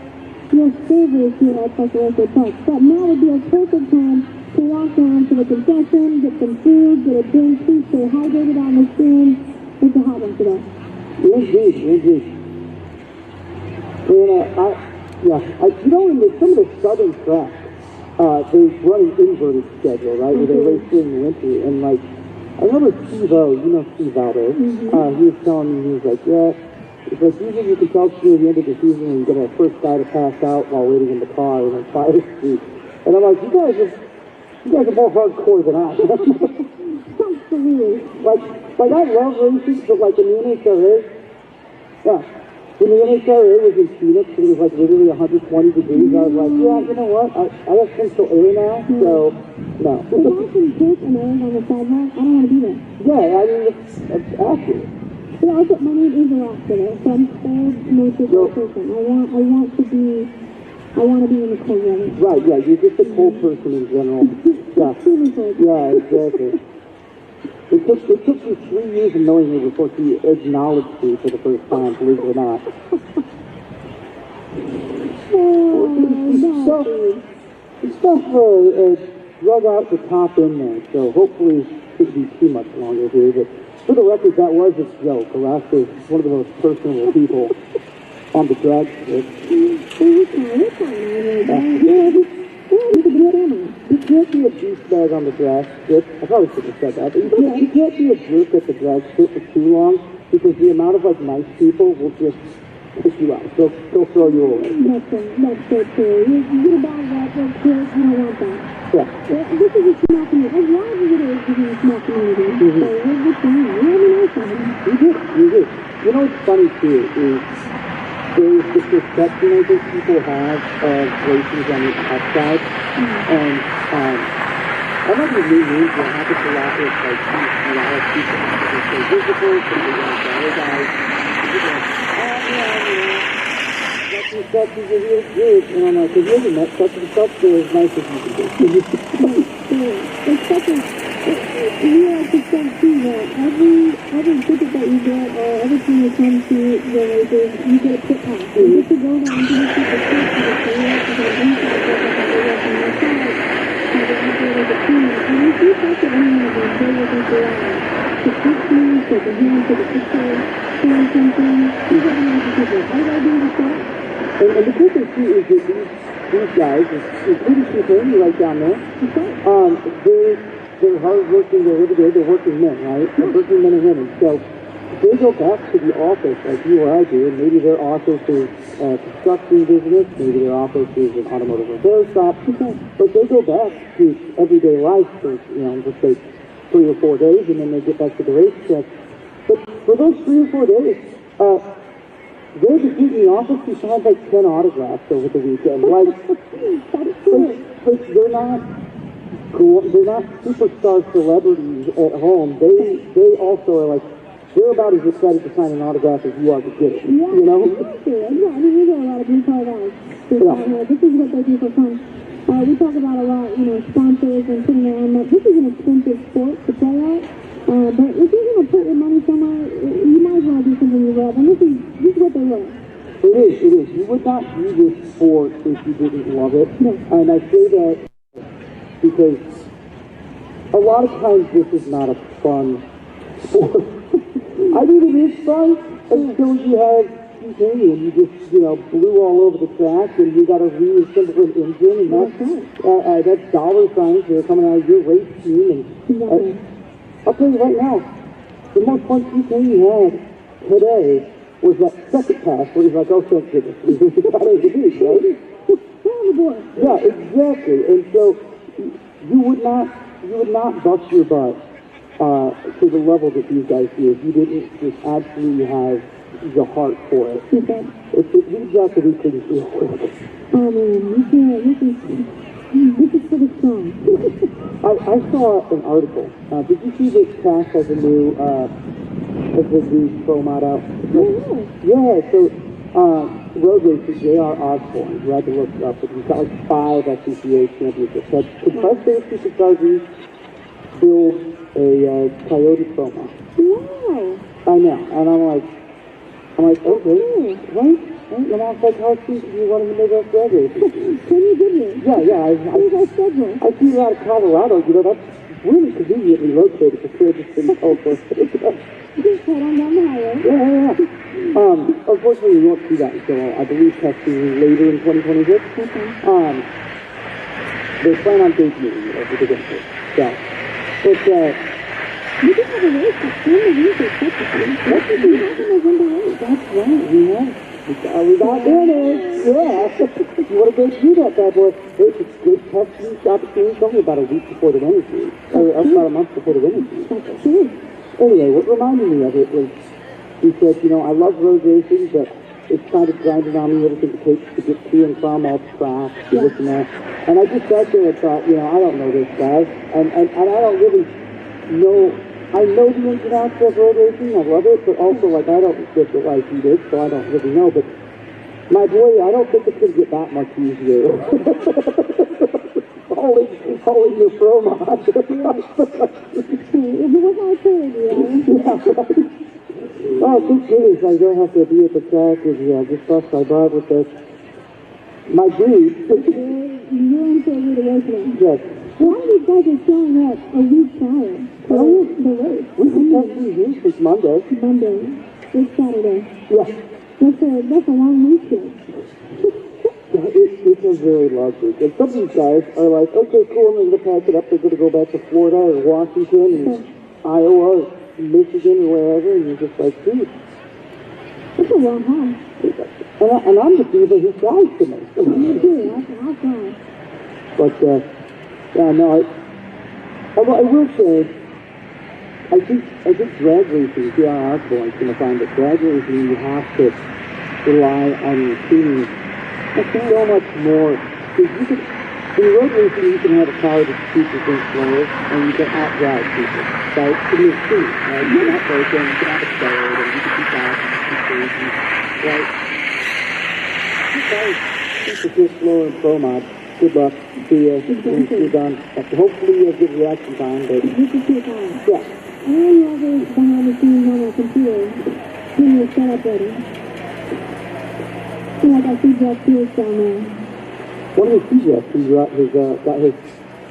Speaker 6: servers here at Tulsa Raceway Park. But now would be a perfect time to walk down to the concession, get some food, get a drink, please stay hydrated on the stream. It's a hot one today.
Speaker 1: Indeed. And in some of the southern tracks, they run an inverted schedule, right? Where they race during the winter, and like, I remember Steve-O, Steve Valdez, he was telling me, he was like, it's like usually you can tell through the end of the season when you get a first guy to pass out while waiting in the car and then Fire Street. And I'm like, you guys are more hardcore than I am.
Speaker 6: Absolutely.
Speaker 1: Like I love racing, but like in the NHRA, when the NHRA was in Phoenix and it was like literally 120 degrees, I was like, yeah, you know what? I have central air now, so no.
Speaker 6: If I can take an egg on the sidewalk, I don't want to be there.
Speaker 1: Yeah, I mean, it's accurate.
Speaker 6: Yeah, also, my name is Alaska, so I'm old nature person. I want to be in the cold weather.
Speaker 1: Right, yeah, you're just a cold person in general. Yeah, yeah, exactly. It took you 3 years of knowing me before she acknowledged me for the first time, believe it or not. Stuff drug out the top end there, so hopefully it shouldn't be too much longer here, but for the record, that was a joke. Alaska is one of the most personable people on the drag strip. You can't be a douchebag on the drag strip. I probably shouldn't have said that, but you can't be a jerk at the drag strip for too long because the amount of like nice people will just pick you out. They'll throw you away.
Speaker 6: That's so true. You get a bad rap, that's true. You don't want that.
Speaker 1: Yeah.
Speaker 6: This is a small community. A lot of it is a small community. So we're just saying, we have a nice one.
Speaker 1: You do. You know what's funny too is there's this perception I think people have of races on the outside, and I might be new news, but it happens a lot with like a lot of people. They're so visible, so they want the other guys. People are such is a real group, and I'm like, have you ever met such and such? They're as nice as you can be.
Speaker 6: It's such a, you have to think too that every ticket that you get or every time you come to the races, you get a pit pass. You get to go down to the people to the trail, to the inside, to the on your side, to the operator, the team, and you see effective anyone to enjoy your big life. To teach me, to the hand, to the picture, saying something. These are the kinds of people. All I do is that.
Speaker 1: And the cool thing too is that these guys, including Shane right down there, they're hardworking, they're every day, they're working men, right? They're working men and women. So they go back to the office like you or I do, and maybe their office is a construction business, maybe their office is an automotive repair shop, but they go back to everyday life for, just say 3 or 4 days, and then they get back to the racetrack. But for those 3 or 4 days, they're the dude in the office who signed like 10 autographs over the weekend. Like, they're not cool. They're not superstar celebrities at home. They also are like, they're about as excited to sign an autograph as you are to get it.
Speaker 6: Yeah,
Speaker 1: you know?
Speaker 6: Yeah, I mean, we get a lot of blue collar guys. This is what they do for fun. We talk about a lot, sponsors and putting their own money. This is an expensive sport to play at. But if you're going to put your money somewhere, you might as well do something you love. And this is what they love.
Speaker 1: It is. You would not do this sport if you didn't love it. No. And I say that because a lot of times this is not a fun sport. I mean, it is fun until you have Kenny and you just, blew all over the track and you got a reassemble an engine and that's dollar signs that are coming out of your race team. And I'll tell you right now, the most fun Kenny had today was that second pass where he's like, oh, thank goodness. He's got it to do, right? Yeah, exactly. And so you would not bust your butt to the level that these guys do if you didn't just absolutely have the heart for it. It leads out to these things real quick.
Speaker 6: Oh man, this is for the strong.
Speaker 1: I saw an article. Did you see that Cash has a new pro mod out? Yeah, so road racer J.R. Osborne, who had to look it up, but he's got like 5 SCCA championships. Had compressed air superchargers build a Coyote pro mod.
Speaker 6: Wow.
Speaker 1: I know, and I'm like, okay, right? And I was like, how soon do you want to make us graduate?
Speaker 6: Can you give me?
Speaker 1: Yeah, I see you out of Colorado, that's really conveniently located for Kansas City, Tulsa.
Speaker 6: Just head on down the highway.
Speaker 1: Yeah. Unfortunately, we won't see that until, I believe, testing later in 2026. Okay. They plan on debuting it over the winter. So, but,
Speaker 6: you can have a race that's in the winter, technically. That's what you have in November 8th. That's right.
Speaker 1: We got there. Yeah. You want to go do that bad boy? It's good testing opportunity. It's only about a week before the winter series. Or about a month before the winter series.
Speaker 6: That's true.
Speaker 1: Anyway, what reminded me of it was, he said, I love road racing, but it's kind of grinding on me everything it takes to get to and from all the tracks, this and that. And I just sat there and thought, I don't know this guy. And I don't really know. I know the ins and outs of road racing, I love it, but also, I don't get the life he did, so I don't really know. But, my boy, I don't think it's going to get that much easier. Hauling your pro mod. Oh, thank goodness I don't have to be at the track and just bust my butt with this. My dude.
Speaker 6: You're in for a rude awakening.
Speaker 1: Yes.
Speaker 6: A lot of these guys are showing up a week prior. The race.
Speaker 1: We've been testing here since Monday.
Speaker 6: It's Saturday.
Speaker 1: Yeah.
Speaker 6: That's a long weekend.
Speaker 1: It was very lovely. And some of these guys are like, okay, cool, I'm going to pack it up. They're going to go back to Florida or Washington and Iowa or Michigan or wherever. And you're just like, dude.
Speaker 6: That's a long haul.
Speaker 1: And I'm the dude that his guys to me.
Speaker 6: Me too. I'll try.
Speaker 1: But, yeah, no, I will say, I think drag racing, J.R. Osborne is going to find that drag racing, you have to rely on your team so much more. Because in road racing, you can have a car that's 2% slower, and you can out-drive people. Right? In your team, right? You can out-break them, you can out-accelerate them, you can be fast, you can be crazy, right? You guys 2% slower in pro mod. Good luck. See you. You're done. Hopefully you'll get reaction time, but...
Speaker 6: This is your time.
Speaker 1: Yeah.
Speaker 6: I know you have it behind the scenes on a computer. Getting your setup ready. And I see Jeff Pierce down there.
Speaker 1: One of the CJs, he's got his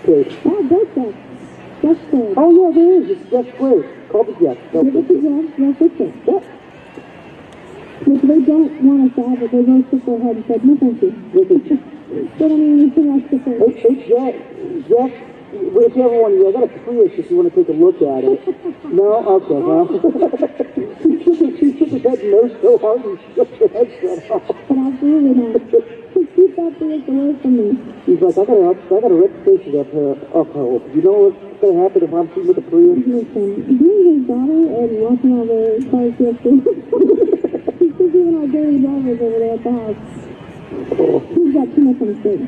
Speaker 1: page.
Speaker 6: Oh, both Jeff. Jeff Squared.
Speaker 1: Oh yeah, there is. It's Jeff Squared. Call the Jeff. They'll
Speaker 6: Give it
Speaker 1: fix
Speaker 6: to
Speaker 1: it.
Speaker 6: Jeff, they'll fix it.
Speaker 1: Yep.
Speaker 6: Which they don't want us to have it. They both shook their head and said, no thank you.
Speaker 1: Listen,
Speaker 6: They don't even anything else to say.
Speaker 1: hey, Jeff, whichever one of you, I got a Prius if you want to take a look at it. No? Okay, well. She shook his head no so hard and shook her head shut off.
Speaker 6: But absolutely not. Keep that Prius away from me.
Speaker 1: He's like, I got a reputation to uphold. You know what's going to happen if I'm shooting with a Prius?
Speaker 6: Listen, being his daughter and watching all the cars yesterday, he's just even our dirty drivers over there at the house. He's got too much on his face.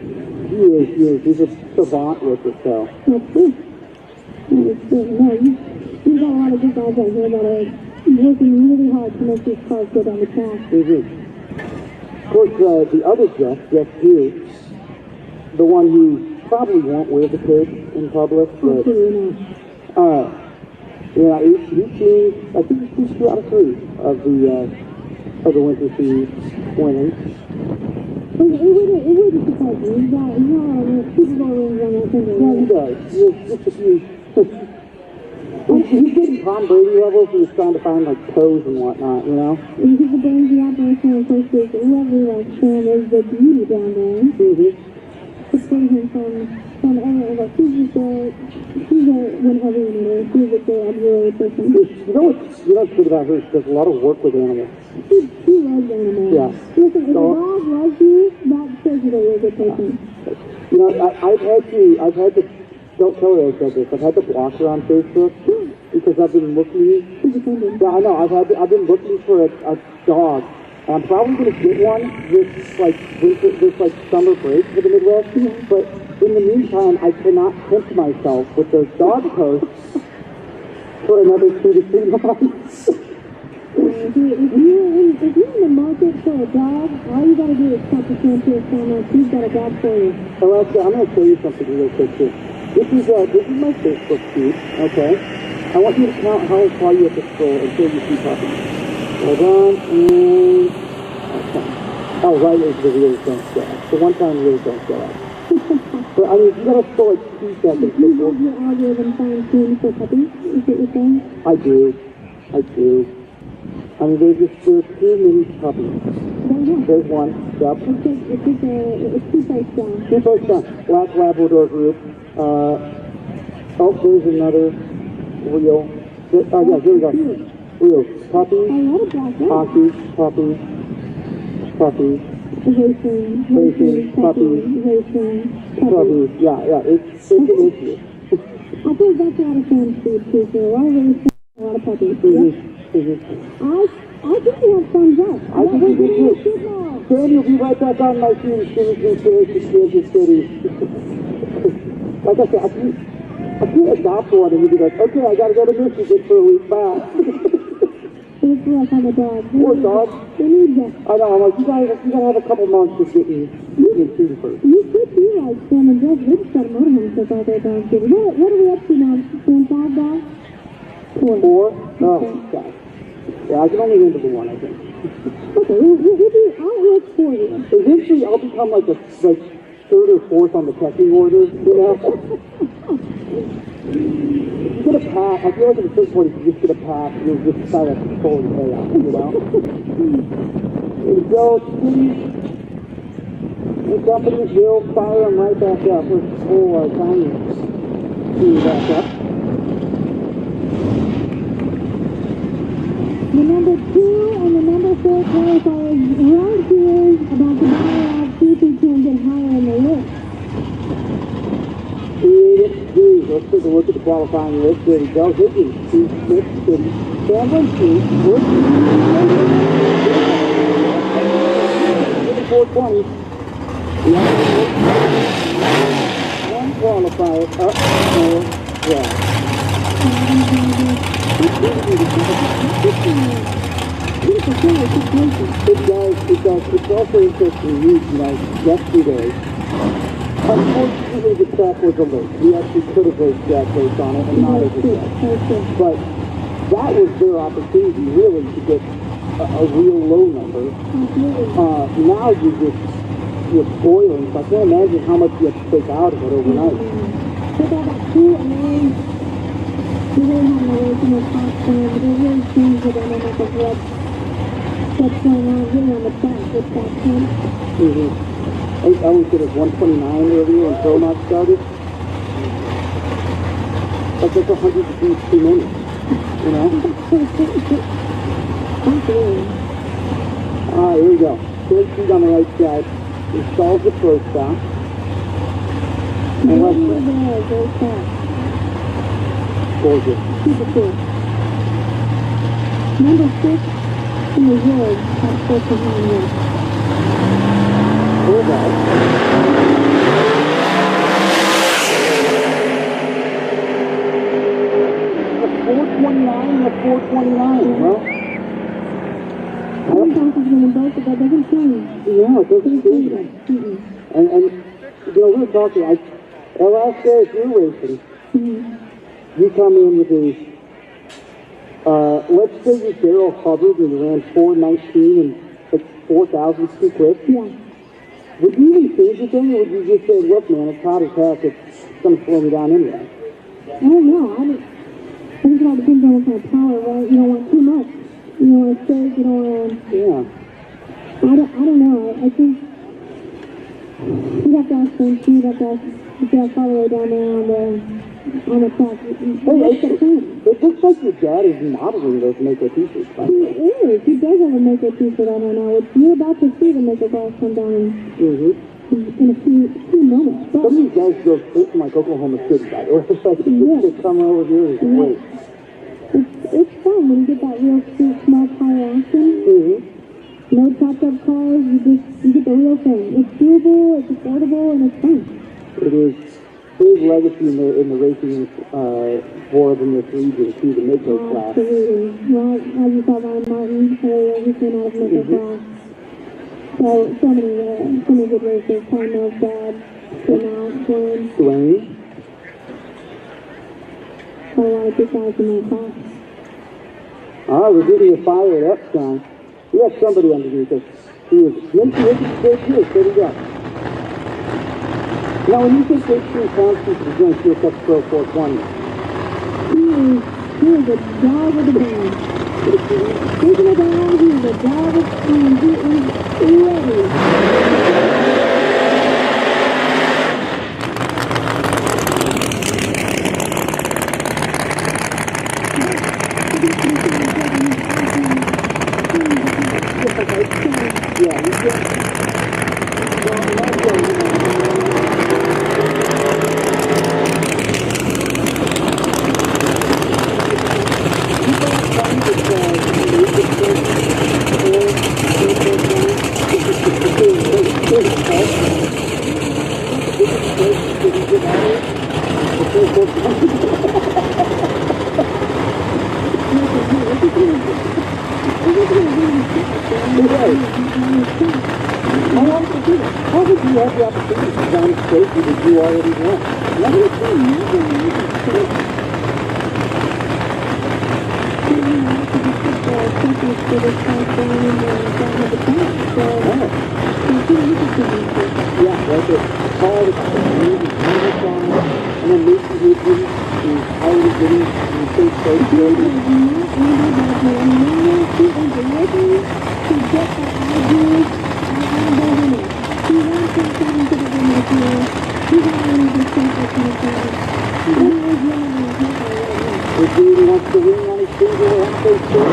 Speaker 1: He is. He's a savant with it, so.
Speaker 6: That's true. That's true. No, you've got a lot of good guys out here that are working really hard to make these cars go down the track.
Speaker 1: Of course, the other Jeff Hughes, the one who probably won't wear the cape in public, but
Speaker 6: Absolutely not.
Speaker 1: yeah, he's seen, I think he's 2 out of 3 of the winter series winners.
Speaker 6: It wouldn't surprise me. He's got a lot of Super Bowl rings on that finger.
Speaker 1: Yeah, he does. He has just a few. He's getting Tom Brady levels. He's trying to find like toes and whatnot, you know.
Speaker 6: He's the brains of the operation, and of course, there's whoever like Sam is the beauty down there. Supporting him from everyone. Like he's a whenever you need her. He's a good auxiliary person.
Speaker 1: You know what's good about her? She does a lot of work with animals.
Speaker 6: She loves animals.
Speaker 1: Yeah.
Speaker 6: Listen, if a dog loves you, that says that you're a good person.
Speaker 1: You know, I've had to, don't tell her I said this, I've had to block her on Facebook because I've been looking, yeah, I know, I've been looking for a dog. I'm probably going to get one this summer break for the Midwest, but in the meantime, I cannot tempt myself with those dog posts for another 2 to 3 months.
Speaker 6: If you're in the market for a dog, all you gotta do is cut the shampoo or Sam. He's got a dog for you.
Speaker 1: Alexa, I'm going to show you something real quick too. This is my Facebook feed, okay? I want you to count how far you have to scroll until you see puppies. Hold on, and... Okay. Oh, right is the reels don't show up. The one-time reels don't show up. But I mean, you gotta scroll like 2 seconds
Speaker 6: You
Speaker 1: before...
Speaker 6: have your algorithm fine-tuned for puppies, is what you're saying?
Speaker 1: I do. I mean, there's 2 mini puppies. There's one, yep.
Speaker 6: It's 2 posts down.
Speaker 1: 2 posts down. Black Labrador group. There's another reel. Oh, yeah, here we go. Reels. Puppies.
Speaker 6: A lot of black dogs.
Speaker 1: Puppies.
Speaker 6: Racing. Puppies.
Speaker 1: Yeah, it's an issue.
Speaker 6: I think that's a lot of Sam's food too, so a lot of racing, a lot of puppies. I think you have thumbs up.
Speaker 1: I think you do too. Sam, you'll be right back on my team as soon as we finish the Kansas City. Like I said, I can't adopt one and you'd be like, okay, I gotta go to Michigan for a week, bye.
Speaker 6: It's like on the dog.
Speaker 1: Poor dog.
Speaker 6: They need that.
Speaker 1: I know, I'm like, you gotta have a couple months to get me food first.
Speaker 6: You could be like Sam and Jeff. They just got a motorhome since all their dogs did. What are we up to now? Sam, 5 dogs? 4.
Speaker 1: 4? Oh, God. Yeah, I can only handle the 1, I think.
Speaker 6: Okay, I'll work for you.
Speaker 1: Eventually, I'll become like 3rd or 4th on the pecking order, you know? You get a pass, I feel like at a certain point, if you just get a pass, you'll just try to control the chaos, you know? And so, the companies will fire them right back up. We're full time to back up.
Speaker 6: The number 2 and the number 4 qualifiers right here about to battle out, see if we can get higher in the list.
Speaker 1: Let's take a look at the qualifying list. There we go. Higgins, Steve Smith, City, Cameron, Steve, Wood, 420. One qualifier up for Brad. It does. It's also interesting to read, yesterday. Unfortunately, the track was a lake. We actually could have raced drag race on it and not as a track. But that was their opportunity, really, to get a real low number. Now you're boiling, so I can't imagine how much you have to take out of it overnight.
Speaker 6: Take out about 2 and We really have no way to make talk to them, but it really changed the dynamic of what's going on really on the track with that team.
Speaker 1: I always said it was 129 earlier when Throwdown started. Like that's 100 degrees 2 minutes, you know?
Speaker 6: Absolutely.
Speaker 1: Alright, here we go. Third speed on the right side. Installs the first stop. And left
Speaker 6: Very
Speaker 1: side.
Speaker 6: there, very fast.
Speaker 1: Gorgeous.
Speaker 6: Super cool. Number 6 in the world had 4.9 years.
Speaker 1: Here we go. The 429 and the 429, well.
Speaker 6: Sometimes it's going to both, but that doesn't change.
Speaker 1: Yeah, it doesn't change. And you know, we were talking, our last day of racing, you come in with a, let's say you Daryl Hubbard and you ran 419 and like 4,000 too quick.
Speaker 6: Yeah.
Speaker 1: Would you even change anything, or would you just say, look man, it's hot as heck, it's going to slow me down anyway?
Speaker 6: I don't know. I think it all depends on what kind of power, right? You don't want too much. You don't want to shake, you don't want to...
Speaker 1: Yeah.
Speaker 6: I don't know. I think you'd have to ask them too. You'd have to ask the guys all the way down there on the track. What's the plan?
Speaker 1: It looks like your dad is modeling those Mako t-shirts.
Speaker 6: He is. He does have a Mako t-shirt on right now, which you're about to see the Mako balls come down in a few moments. But
Speaker 1: some of these guys go straight from like Oklahoma City, by the way. It's like they come over here and wait.
Speaker 6: it's fun when you get that real street small tire action. No chopped up cars. You get the real thing. It's doable, it's affordable, and it's fun.
Speaker 1: It is big legacy in the racing world in this region too, the Mako class.
Speaker 6: Absolutely. Well, as you saw Ryan Martin earlier, he came out of Mako class. So many good racers. Carmel's dad came out,
Speaker 1: Dwayne.
Speaker 6: A lot of big guys in that class.
Speaker 1: All right, we're getting you fired up, son. We have somebody underneath us who is straight here. There we go. Now, when you say big true constants, you're going to see a Pro 420.
Speaker 6: He is a dog of the band. He's a dog, he's a dog of the band. He is ready.
Speaker 1: How did you have the opportunity to design safety that you already want? Yeah, like it's called and then Lucy Woodman is already getting safe safety. If he wants to win on his finger, he'll have safe safety.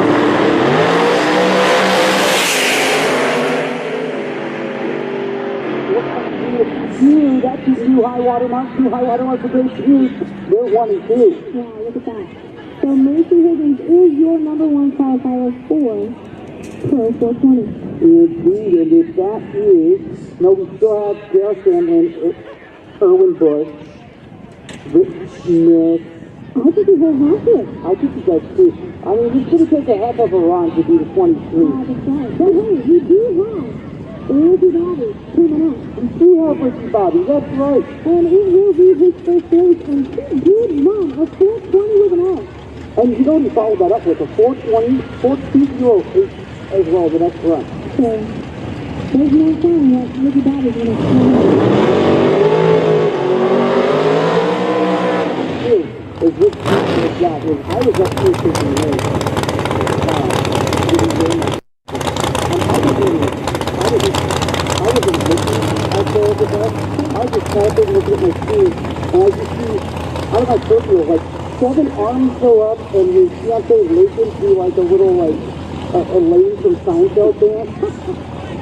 Speaker 1: That's his new high water mark for Great Shoes. They're 1 and 2.
Speaker 6: Yeah, look at that. So Macy Higgins is your number one qualifier for Pro 420.
Speaker 1: Indeed, and if that is, no, we still have Dale Sandlin, Erwin Bush, Rick Smith.
Speaker 6: I think he's very happy.
Speaker 1: I think he does too. I mean, he's going to take a heck of a run to be the 23.
Speaker 6: That's right. But hey, we do have Ricky Bobby coming up.
Speaker 1: We do have Ricky Bobby, that's right.
Speaker 6: And it will be his first race, and he did run a 420 with an L.
Speaker 1: And you know, he followed that up with a 420, 420 as well the next run.
Speaker 6: So, there's no telling what Ricky Bobby's going to do.
Speaker 1: Is Rick Smith that is I was up here taking the race. I wasn't looking out there at the back. I was just tapping, looking at my screen, and I just see out of my peripheral, like 7 arms go up, and your fiance is leaping through like a little like a lane from Seinfeld dance.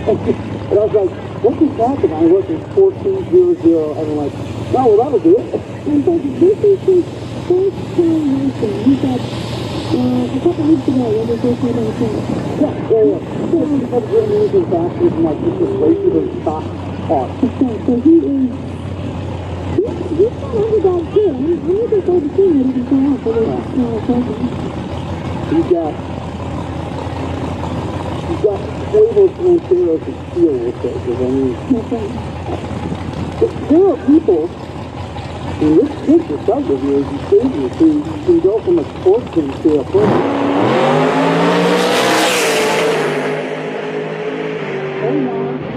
Speaker 1: And I was like, what just happened? I looked, it's 1400, and I'm like, no, well, that'll do it.
Speaker 6: And so this is his first time racing. He said, a couple weeks ago, when we first made on the track.
Speaker 1: Yeah. So he's had really using faster than like just a regular stock car.
Speaker 6: Okay, so he is, he's not underdog too. I'm looking forward to seeing what he can pull out for this smaller person.
Speaker 1: He's got stable Lanceros and steel with it, because I mean,
Speaker 6: That's right.
Speaker 1: there are people, and this picture does of you as you save you, so you can go from a sportsman to a person.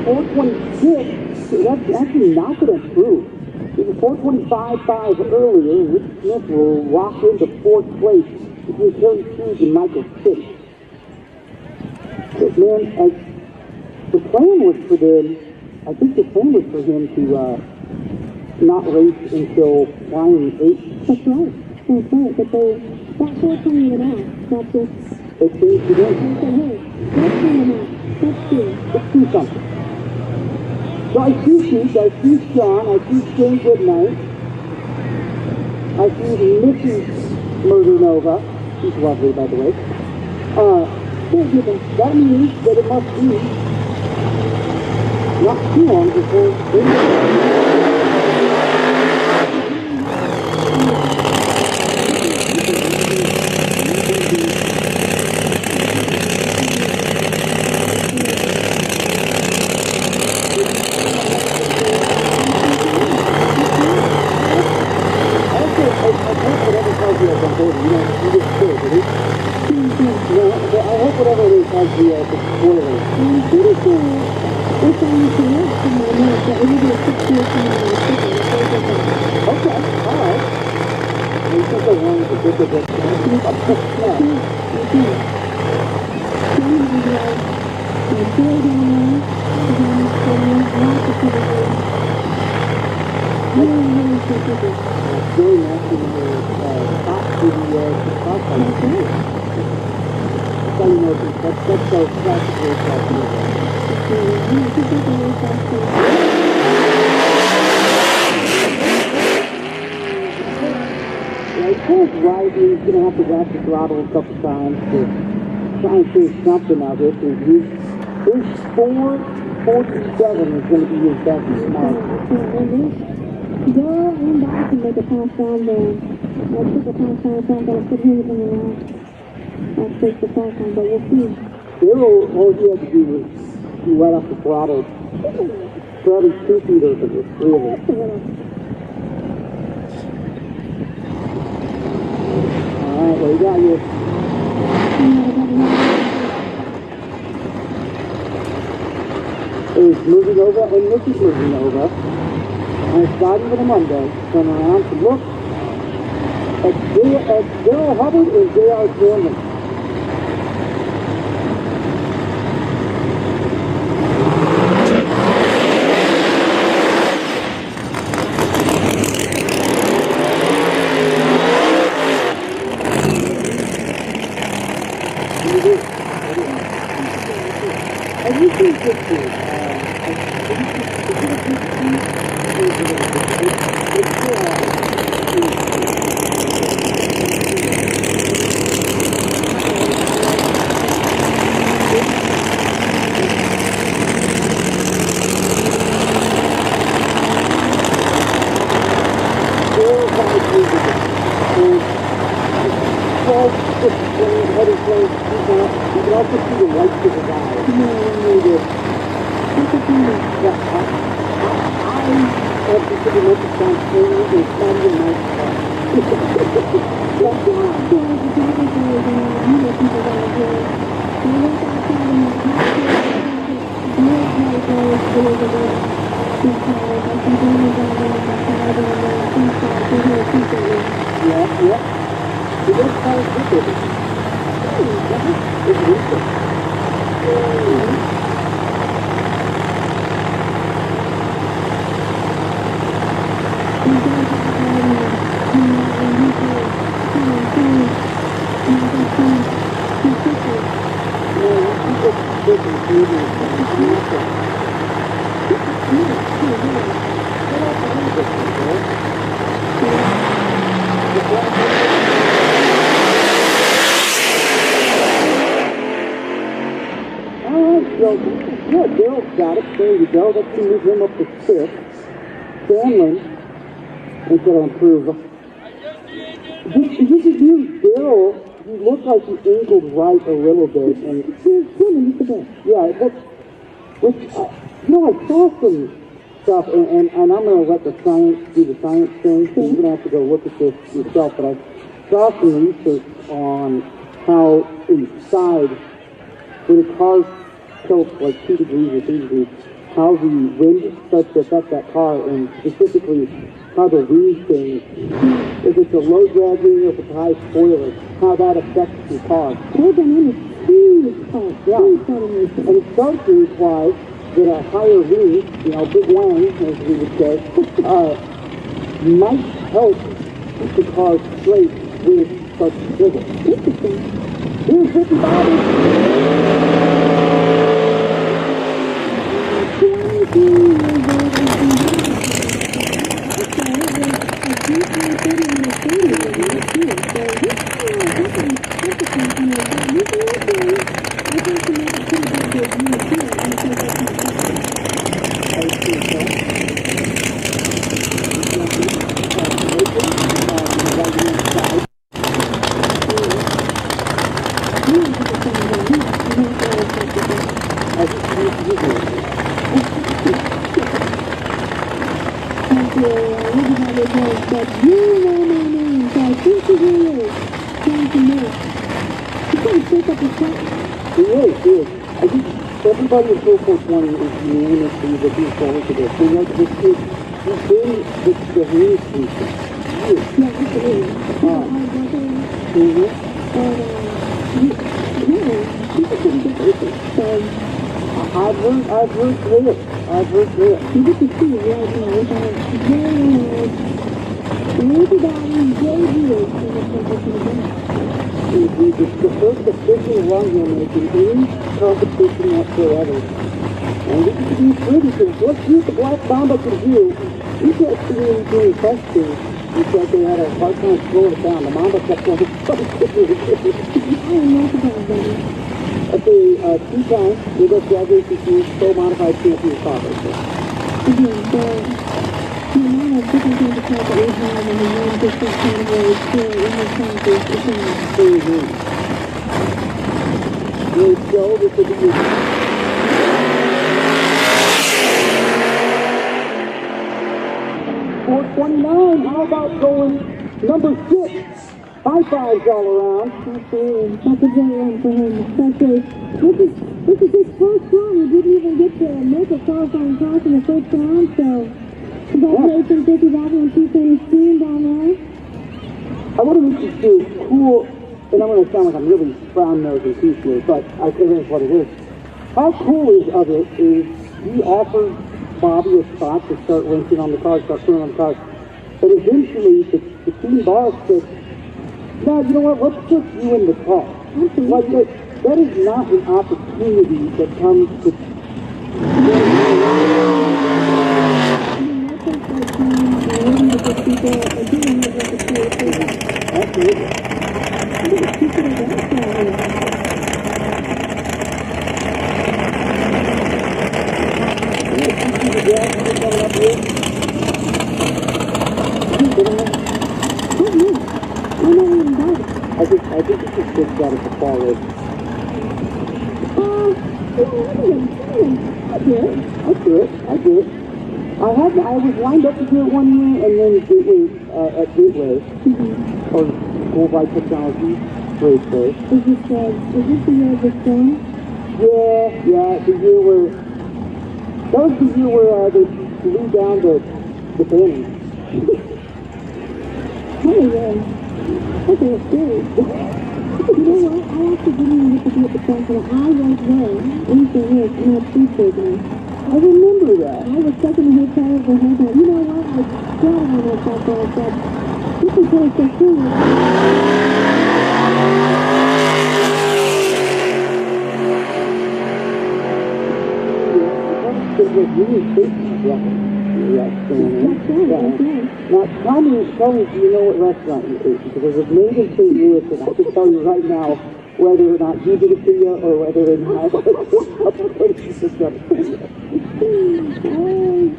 Speaker 1: 426, that's actually not going to improve. It was 425.5 earlier, and Rick Smith will walk into 4th place between Terry Cruz and Michael City. But man, the plan was for them, I think the plan was for him to not race until flying 8.
Speaker 6: That's right. That's right. But that's all coming it out. That's just,
Speaker 1: They changed it in.
Speaker 6: they said, hey, let's bring him out. Let's do
Speaker 1: something. So I see Keith, I see Sean, I see Shane Goodnight, I see Mrs. Murder Nova. She's lovely, by the way. That means that it must be not too long before he's going to have to whack the throttle a couple times to try and see something out of it. His 447 is going to be his best tomorrow.
Speaker 6: Go and back and make a pass down there. Let's take a pass down, so I'm going to put him in the last. I'll take the pass down, but we'll see.
Speaker 1: All he had to do was let off the throttle. Probably 2 feet over this, really. Alright, well, you got your... It's moving over, and this is moving over. And it's not even a Monday. Turn around to look at Daryl Hubbard and J.R. Sandlin. You just call it good. It's recent. Yeah, Daryl's got it. There you go. That's going to move him up to 6th. Sandlin is going to improve. This is new. Daryl, he looked like he angled right a little bit. And yeah, that's, which, I saw some stuff, and I'm going to let the science do the science thing, so you're going to have to go look at this yourself, but I saw some research on how inside, when a car's tilt like 2 degrees or 3 degrees, how the wind starts to affect that car, and specifically how the wing thing, if it's a low drag wing or if it's a high spoiler, how that affects your car.
Speaker 6: Throwdown is huge part.
Speaker 1: Yeah, and it starts to imply that a higher wing, big wang, as we would say, might help keep the car straight when it starts to swivel. Interesting. Here's 55. Everybody at 420 is unanimously looking forward to this. This is the hand station. I've heard clear. You get to see it right now without it's the first official run you'll make in any competition whatsoever. And this is to be free because let's see what the Black Mamba can do. He kept doing questions. He said they had a hard time slowing it down. The Mamba kept going so quickly. At the 2 times, we got dragracing to so modified champion car racer. The amount of different kinds of cars that we have in the one different categories here in the country is Let's go. This will be 429. How about going number 6? High fives all around. Absolutely. That's a great run for him. Especially, this is his first run. He didn't even get to make a qualifying class in the first round, so congratulations, Dickie Bobby and T-Fanny's team down there. I want to make you feel cool, and I'm going to sound like I'm really brown-nosed and T-shirt, but it is what it is. How cool of it is he offered Bobby a spot to start rinsing on the car, start putting on the car. But eventually, the team boss said, no, you know what, let's put you in the car. Like, that is not an opportunity that comes to... I think it's just good that it's a fall race. I do it. I was lined up to do it one year, and then at Gateway, or Worldwide Technology Raceway. Is this the year of the storm? Yeah, the year where, that was the year where they blew down the banner.
Speaker 6: Okay, it's scary. You know what? I actually didn't even get to be at the front, but I was there. Anything is, and I appreciate it.
Speaker 1: I remember that.
Speaker 6: I was stuck in the hotel the whole time. You know what? I got on myself there and said, this is really so cool.
Speaker 1: It was really tasty. Yeah. Now, tell me, do you know what restaurant you ate? Because it was made in St. Louis, and I can tell you right now whether or not he did it to you or whether or not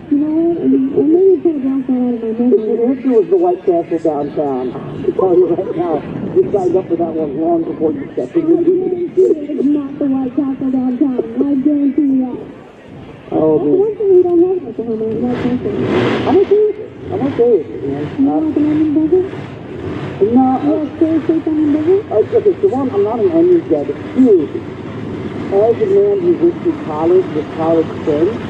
Speaker 6: You know what? I maybe put a block out of my memory.
Speaker 1: The answer was the White Castle downtown. I can tell you right now, you signed up for that one long before you stepped in.
Speaker 6: It's not the White Castle downtown. I guarantee you that.
Speaker 1: Oh,
Speaker 6: That's one thing we don't have at the home, White Castle.
Speaker 1: I'm okay with it. I'm okay with it, man.
Speaker 6: You like an onion burger?
Speaker 1: No,
Speaker 6: You like steak onion burger?
Speaker 1: okay, so one, I'm not an onion guy, but two, as a man who went through college with college friends,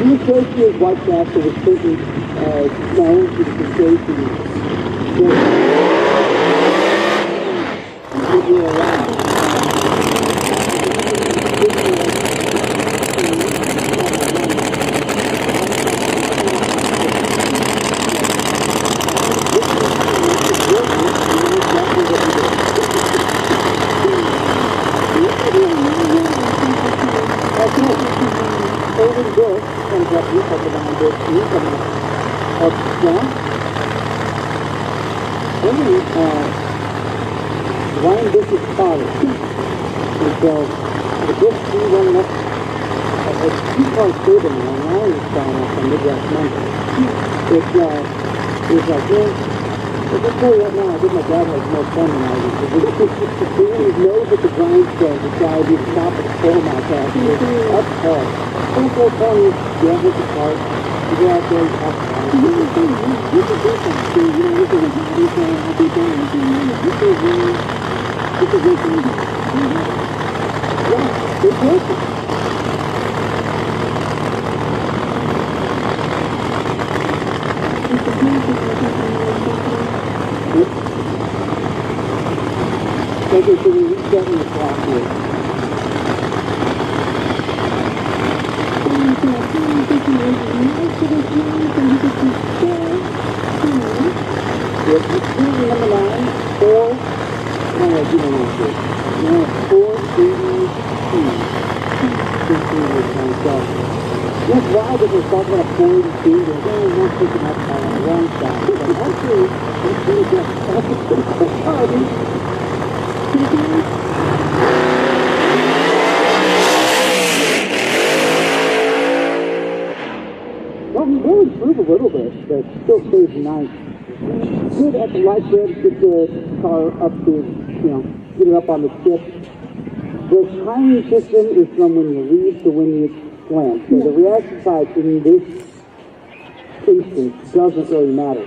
Speaker 1: you associate White Castle with certain smells and sensations that give you around. Wine Bishop's father. And so, the book we running up a two-car stable now, and I was found out on Midwest Monday. It's like, man, I'll just tell you right now, I think my dad has more fun than I do. He always knows that the grindstone is going to be the top of the pole my path. That's hard. Don't go telling you, yeah, hit the cart. You go out there and talk about it.
Speaker 6: You know, this is a hobby for happy families. This is good thing.
Speaker 1: Yeah, it's working. Okay, so we're resetting the clock here. Yes, number 9, 4, no, I do not know this. No, 482. Yes, why did we talk about 482? They're very not picking up on the wrong side. But actually, it's pretty good. All right, dude. Well, he will improve a little bit, but still stays nice. Good at the light bridge, get the car up to, get it up on the tip. The timing system is from when you leave to when you slam. So the reaction time in this instance doesn't really matter.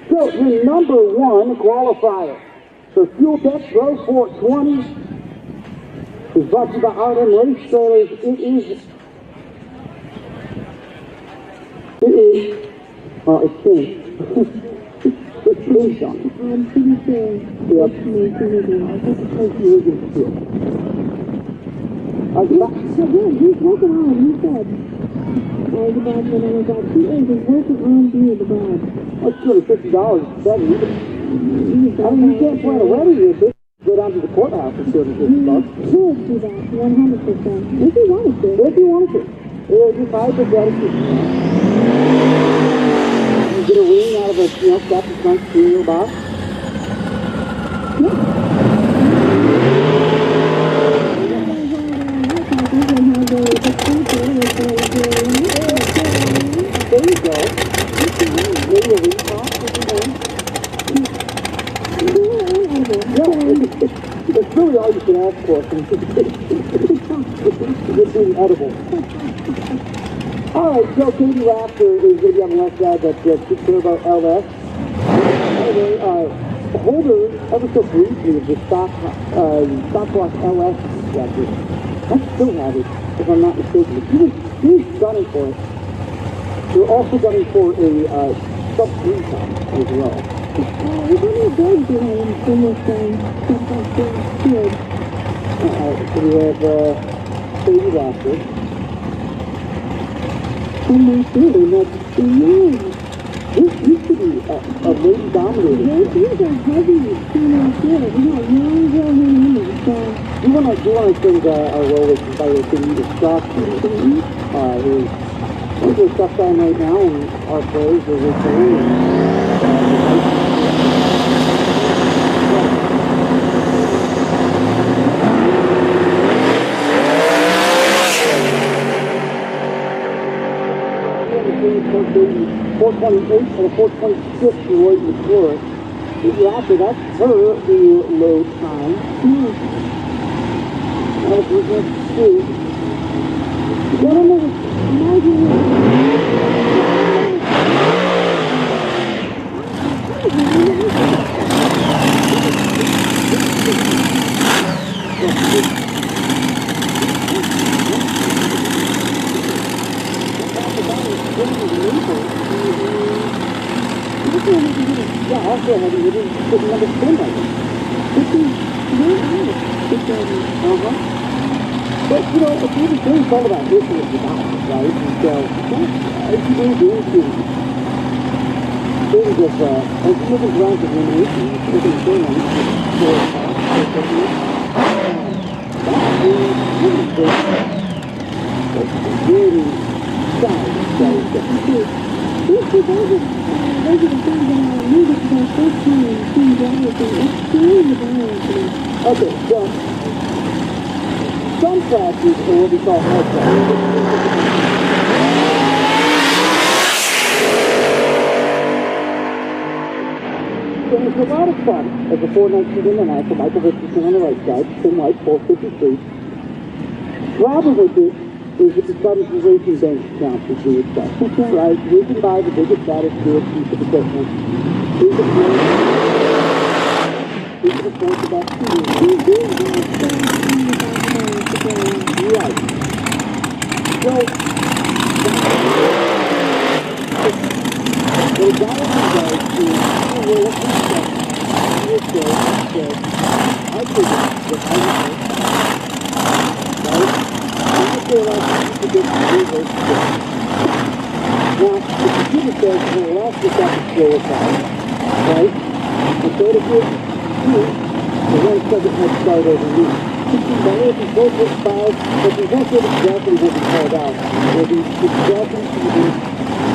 Speaker 1: So your number 1 qualifier for Fuel Tech Pro 420 is brought to you by RM Race Trailers. It's changed. It's changed on it.
Speaker 6: I'm pretty sure.
Speaker 1: Yep.
Speaker 6: It's me, so good, he's working on, he said. The badge went on about 2 days, he's working on the badge.
Speaker 1: That's $250. I mean, you can't plan a wedding if they go down to the courthouse for $250.
Speaker 6: He could do that, 100%. If he wanted to.
Speaker 1: If he wanted to. Yeah, just hide the gratitude. You get a ring out of a, Captain Trunk cereal box.
Speaker 6: Yeah.
Speaker 1: There you go. Maybe a ring box if you want. Yeah, it's really all you can ask for. It's being edible. Alright, so Katie Raptor is going to be on the left side, that's Turbo LS. Anyway, holder ever so briefly of the Stockwatch LS jacket. I still have it, if I'm not mistaken. He was gunning for it. They're also gunning for a sub-3 top as well.
Speaker 6: We're going to go really good in this field.
Speaker 1: So we have 30 boxes.
Speaker 6: I'm not sure.
Speaker 1: This used to be a weight dominated.
Speaker 6: These are heavy kind of field. We got long, real handles. So
Speaker 1: One of the things our rollers is by the thing to stop. We're doing stuff down right now, and our players are returning. .428 and a 426 for Lloyd McClure. After that's her load time. Now we're going to do. Yeah, also heavy. We didn't put number 10 on it. But, you know, it's really very fun about listening to the balance, right? And so, as you do things of, as you look around the elimination, it's looking at things for that is really good. It's really sound.
Speaker 6: those are the things that I needed for my first time seeing dragracing. It's really the balance.
Speaker 1: Okay, so some classes are what we call hard classes. And it's a lot of fun as a 419 international, Michael Richardson on the right side, Tim White, 453. Problem with it is it becomes the racing bank account to do itself. Right? We can buy the biggest, baddest, newest piece of equipment. We can afford the best tools. Right. So, what a guy does is, well, let's just I figured that I would right? I feel like to get to do those things. Now, the computer says, well, let's just have to slow it down, right? And so to give you, the 1 second head start over me. But if you both with 5, but you won't get exactly what we called out. It'll be exactly even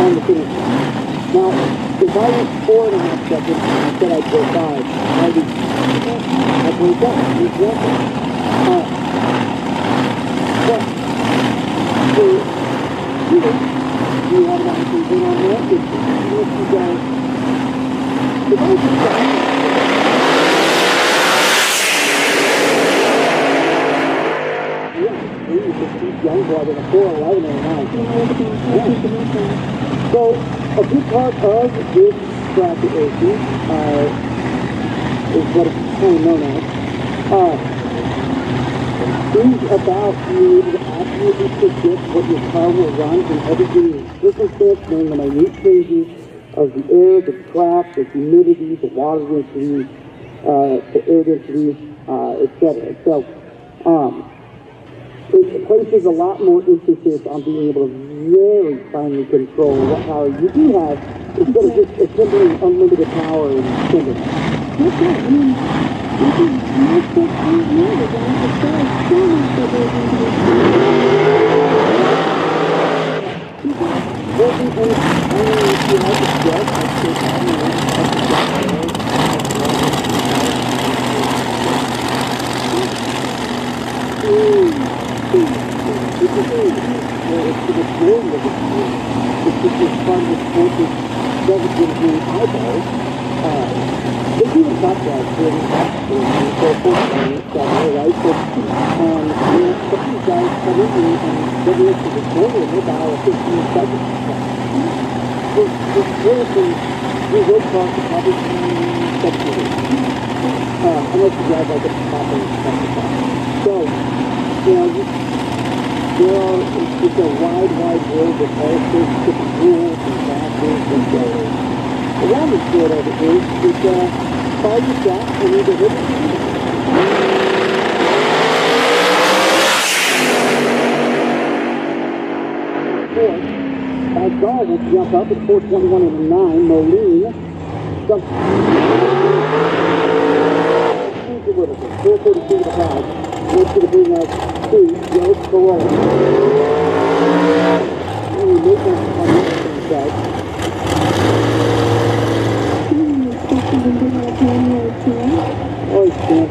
Speaker 1: on the finish line. Now, if I went 4.5 seconds and I said I'd go 5, I'd be, I break up, exactly. But, so, you know, do you have an opportunity on that? If you guys, if I just got young blood in a 411 and a 9. So, a big part of this bracket racing is what it's kind of known as. Is about being able to accurately predict what your car will run in every given circumstance, knowing the minute changes of the air, the track, the humidity, the water density, the air density, etc. So, it places a lot more emphasis on being able to very finely control what power you do have instead of just assembling unlimited power and sending it.
Speaker 6: That's right. I mean, this is most of these numbers. I have to say, so much that goes into this.
Speaker 1: Well, if you have to guess, I think it's just fun with sports that doesn't get any eyeballs. They do the top guys for the fortunately, right? But, some of these guys come in and get into the corner and they're about 15 seconds. We will talk to probably 7 minutes. Unless you guys like it to pop in the So, you know, it's a wide world of all sorts of different rules and factors and around the field of it is Fire your shot and either hit it. Asgar will jump up at 421.89. Moline jumps. 442 to the 5. That's going to bring us to Joe Corolla. And we make that on the side. Oh, it's good.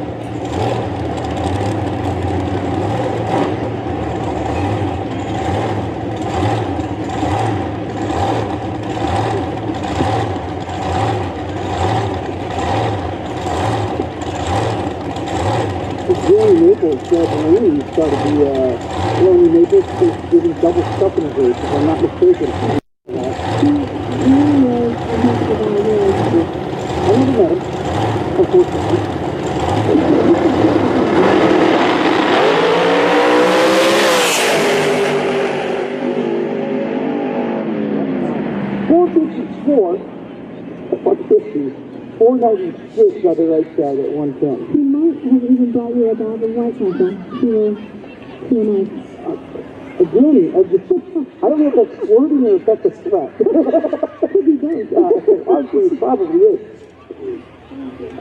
Speaker 1: Jerry Maples said when he started the Jerry Maples giving double stuff in his race, if I'm not mistaken. I never met him, unfortunately. 454, or 50, 496 on the right side at 110.
Speaker 6: He might have even brought you a bag of White Castle. You know, nice.
Speaker 1: Again, I don't know if that's flirting or if that's a threat.
Speaker 6: Could be both.
Speaker 1: Actually, it probably is.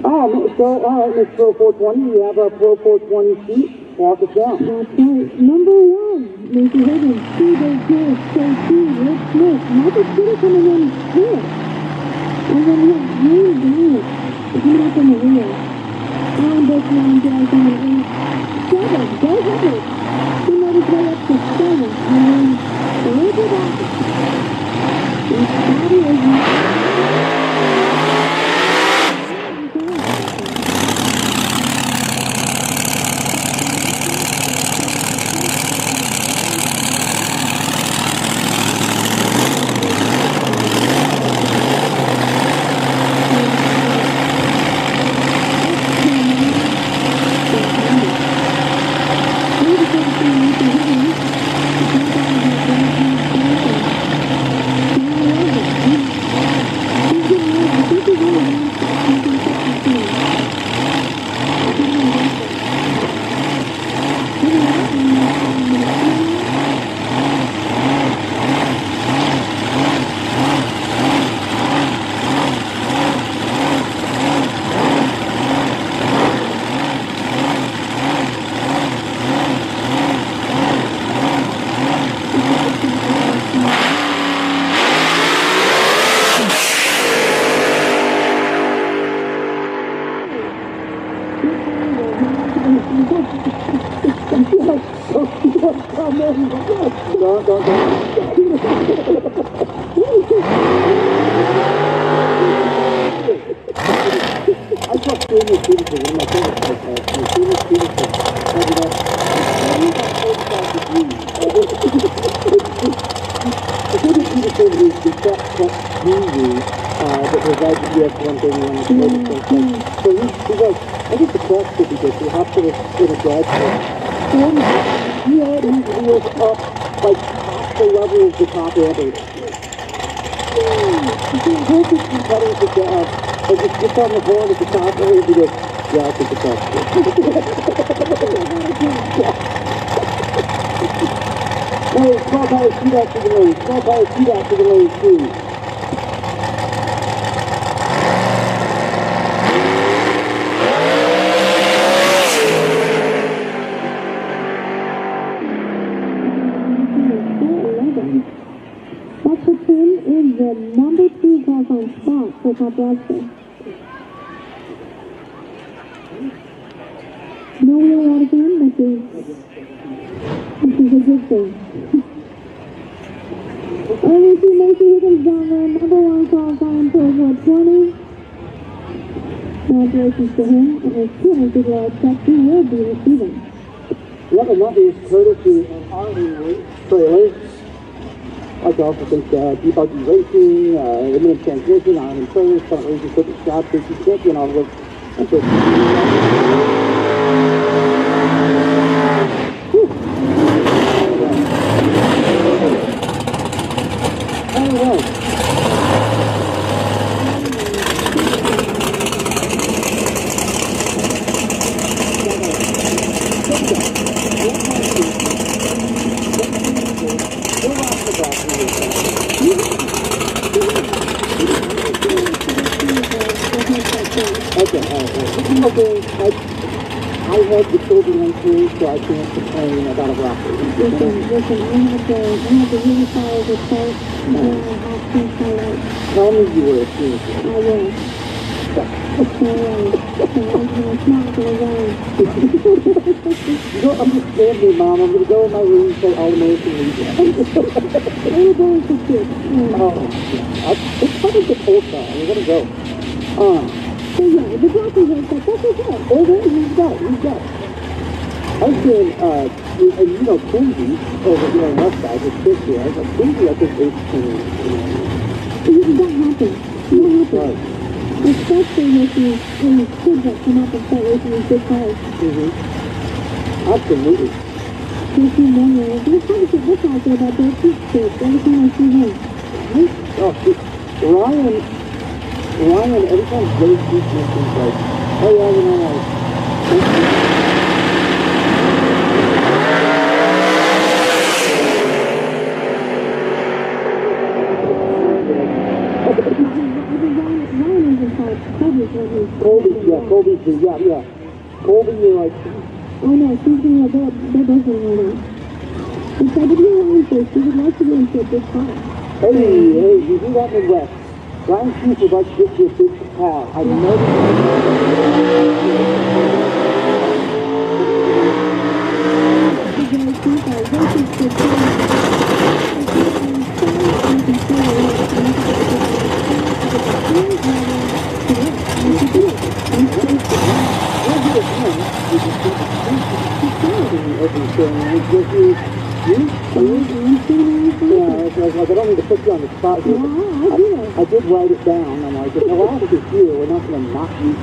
Speaker 1: All right, Miss Pro 420, we have our Pro 420 seat. Walk us down.
Speaker 6: That's right. Number 1, Macy Higgins, CJ Pierce, KC, Rick Smith, Michael Skinner coming in 5th. And then we have Wayne Bryant coming up in the rear. Alan Bushman drives on 8. 7, go Hubbard. He made his way up to 7. And then Richard Bassett. And Scotty is just on the board at the top, and he goes, yeah, I think it's up. Hey, small tire, shoot out to the lane. Small tire, shoot out to the lane, too. That puts him in the number 2 qualifying spot for Top Roster. No wheel out again, which is a good thing. Only see Macy Higgins down there, number 1 qualifying for 420. Congratulations to him, and his students who will accept he will be receiving.
Speaker 1: Yep, and that is courtesy of Harley trailers. I also think debuggy racing, imminent transmission, Iron trailers, front racing, equipment shop, safety champion, all of those. That's it. All right. Okay, I had the children on too, so I can't complain about a rocket.
Speaker 6: Listen, I had the unifiers at start, and then I have to start out.
Speaker 1: Tell me you were a teenager.
Speaker 6: I was. So, it's not going to go.
Speaker 1: You don't understand me, Mom. I'm going to go in my room and say elimination region.
Speaker 6: We're going to shoot.
Speaker 1: It's coming to Tulsa. We're going to go.
Speaker 6: So yeah, the doctor was like, that's okay.
Speaker 1: Oh, there, he's got. I've been, and you know, Kinsey, over here on the west side, with kids here. But Kinsey, I think, is
Speaker 6: That happens.
Speaker 1: Right.
Speaker 6: Especially with these kids that come up and start racing these big cars.
Speaker 1: Absolutely.
Speaker 6: 15 1 year olds. There's probably some book out there about their kids every time I see him.
Speaker 1: Oh, Ryan, every time Jay sees me, he's like, oh yeah, you know, like, Colby, yeah. Colby, you're like,
Speaker 6: oh no, she's doing a bad business right now. And so I did hear Ryan say she would like to get into a big car.
Speaker 1: hey, you do that Midwest. Ryan Keith would like to get you a big car. I know I don't need to put you on the spot here. I did write it down. I'm like, if the last is here, we're not going to knock you.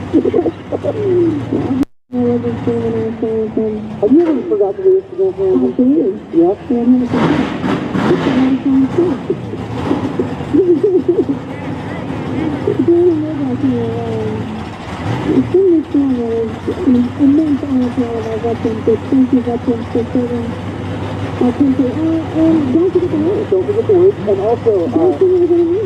Speaker 1: Have you ever forgot to do this again, Brandon?
Speaker 6: I did.
Speaker 1: Yep.
Speaker 6: The thing that's wrong is immense honor to all of our veterans. Thank you, veterans, for serving our country. And don't forget the words.
Speaker 1: Don't forget the words. And also,
Speaker 6: Don't forget what we're going to need.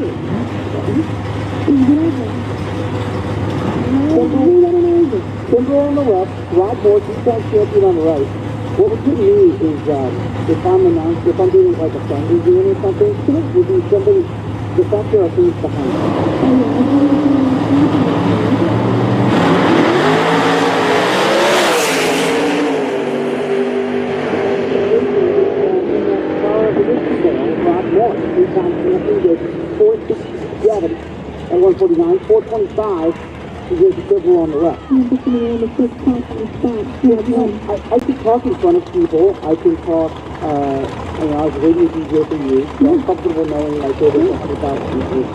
Speaker 1: Timber on the left, Rod Moore, two-time champion on the right. What would get me is if I'm doing like a family game or something, would be somebody, the fact there are things behind me. Rod Moore, two-time champion, did 467 at 149, 425. He gives the silver on the left.
Speaker 6: I'm just going to run the quick talk on the spot.
Speaker 1: I can talk in front of people. I can talk, I was a radio DJ for years, so I'm comfortable knowing like there's 100,000 people.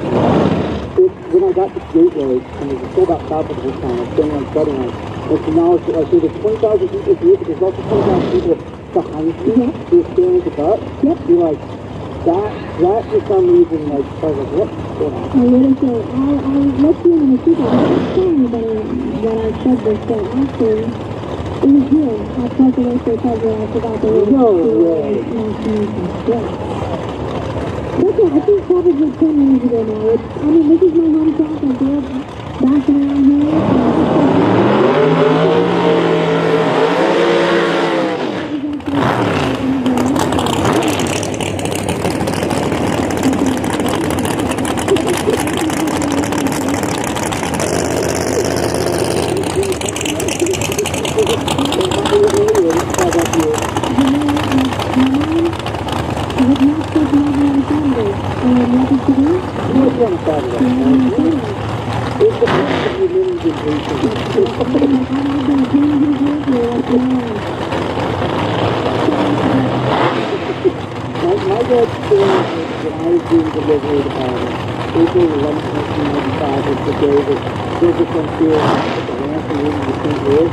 Speaker 1: When I got to Gateway, and there's a sold-out crowd for this time, I was staying on starting line, and so now it's like there's 20,000 people here, but there's also 20,000 people behind you who are staring at the butt. You're like, that for some reason, like, I was like, what's going on?
Speaker 6: I'll let you in the secret. I'm not telling anybody that I said this, but actually, it was here. I tried to race their cover, I forgot the race.
Speaker 1: No way.
Speaker 6: Yeah. That's it. I think probably 10 years ago now. This is my hometown. I grew up bouncing around here. My dad's story is when I was doing delivery April 11th, 1995 was the day that Joseph went through the ramp and into St. Louis.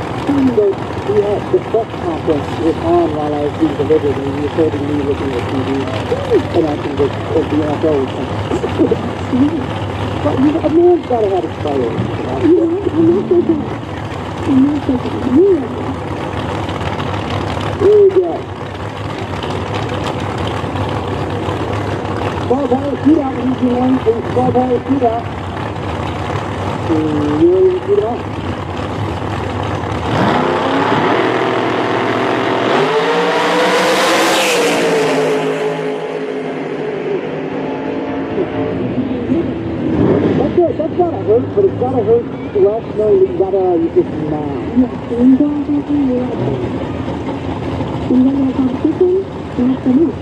Speaker 6: So we had the press conference was on while I was being delivered, and he recorded me looking at TV and acting with the NFL was something. But a man's got to have his priorities. I'm not so bad.
Speaker 1: Here we go. 12-hour shootout in Region 1. Please 12-hour shootout. You ready to shoot it out? hurt, but it's gotta hurt less knowing that you gotta use this now.
Speaker 6: Yeah, so when you go out there, you're like that. When you go to a competition, you have to move.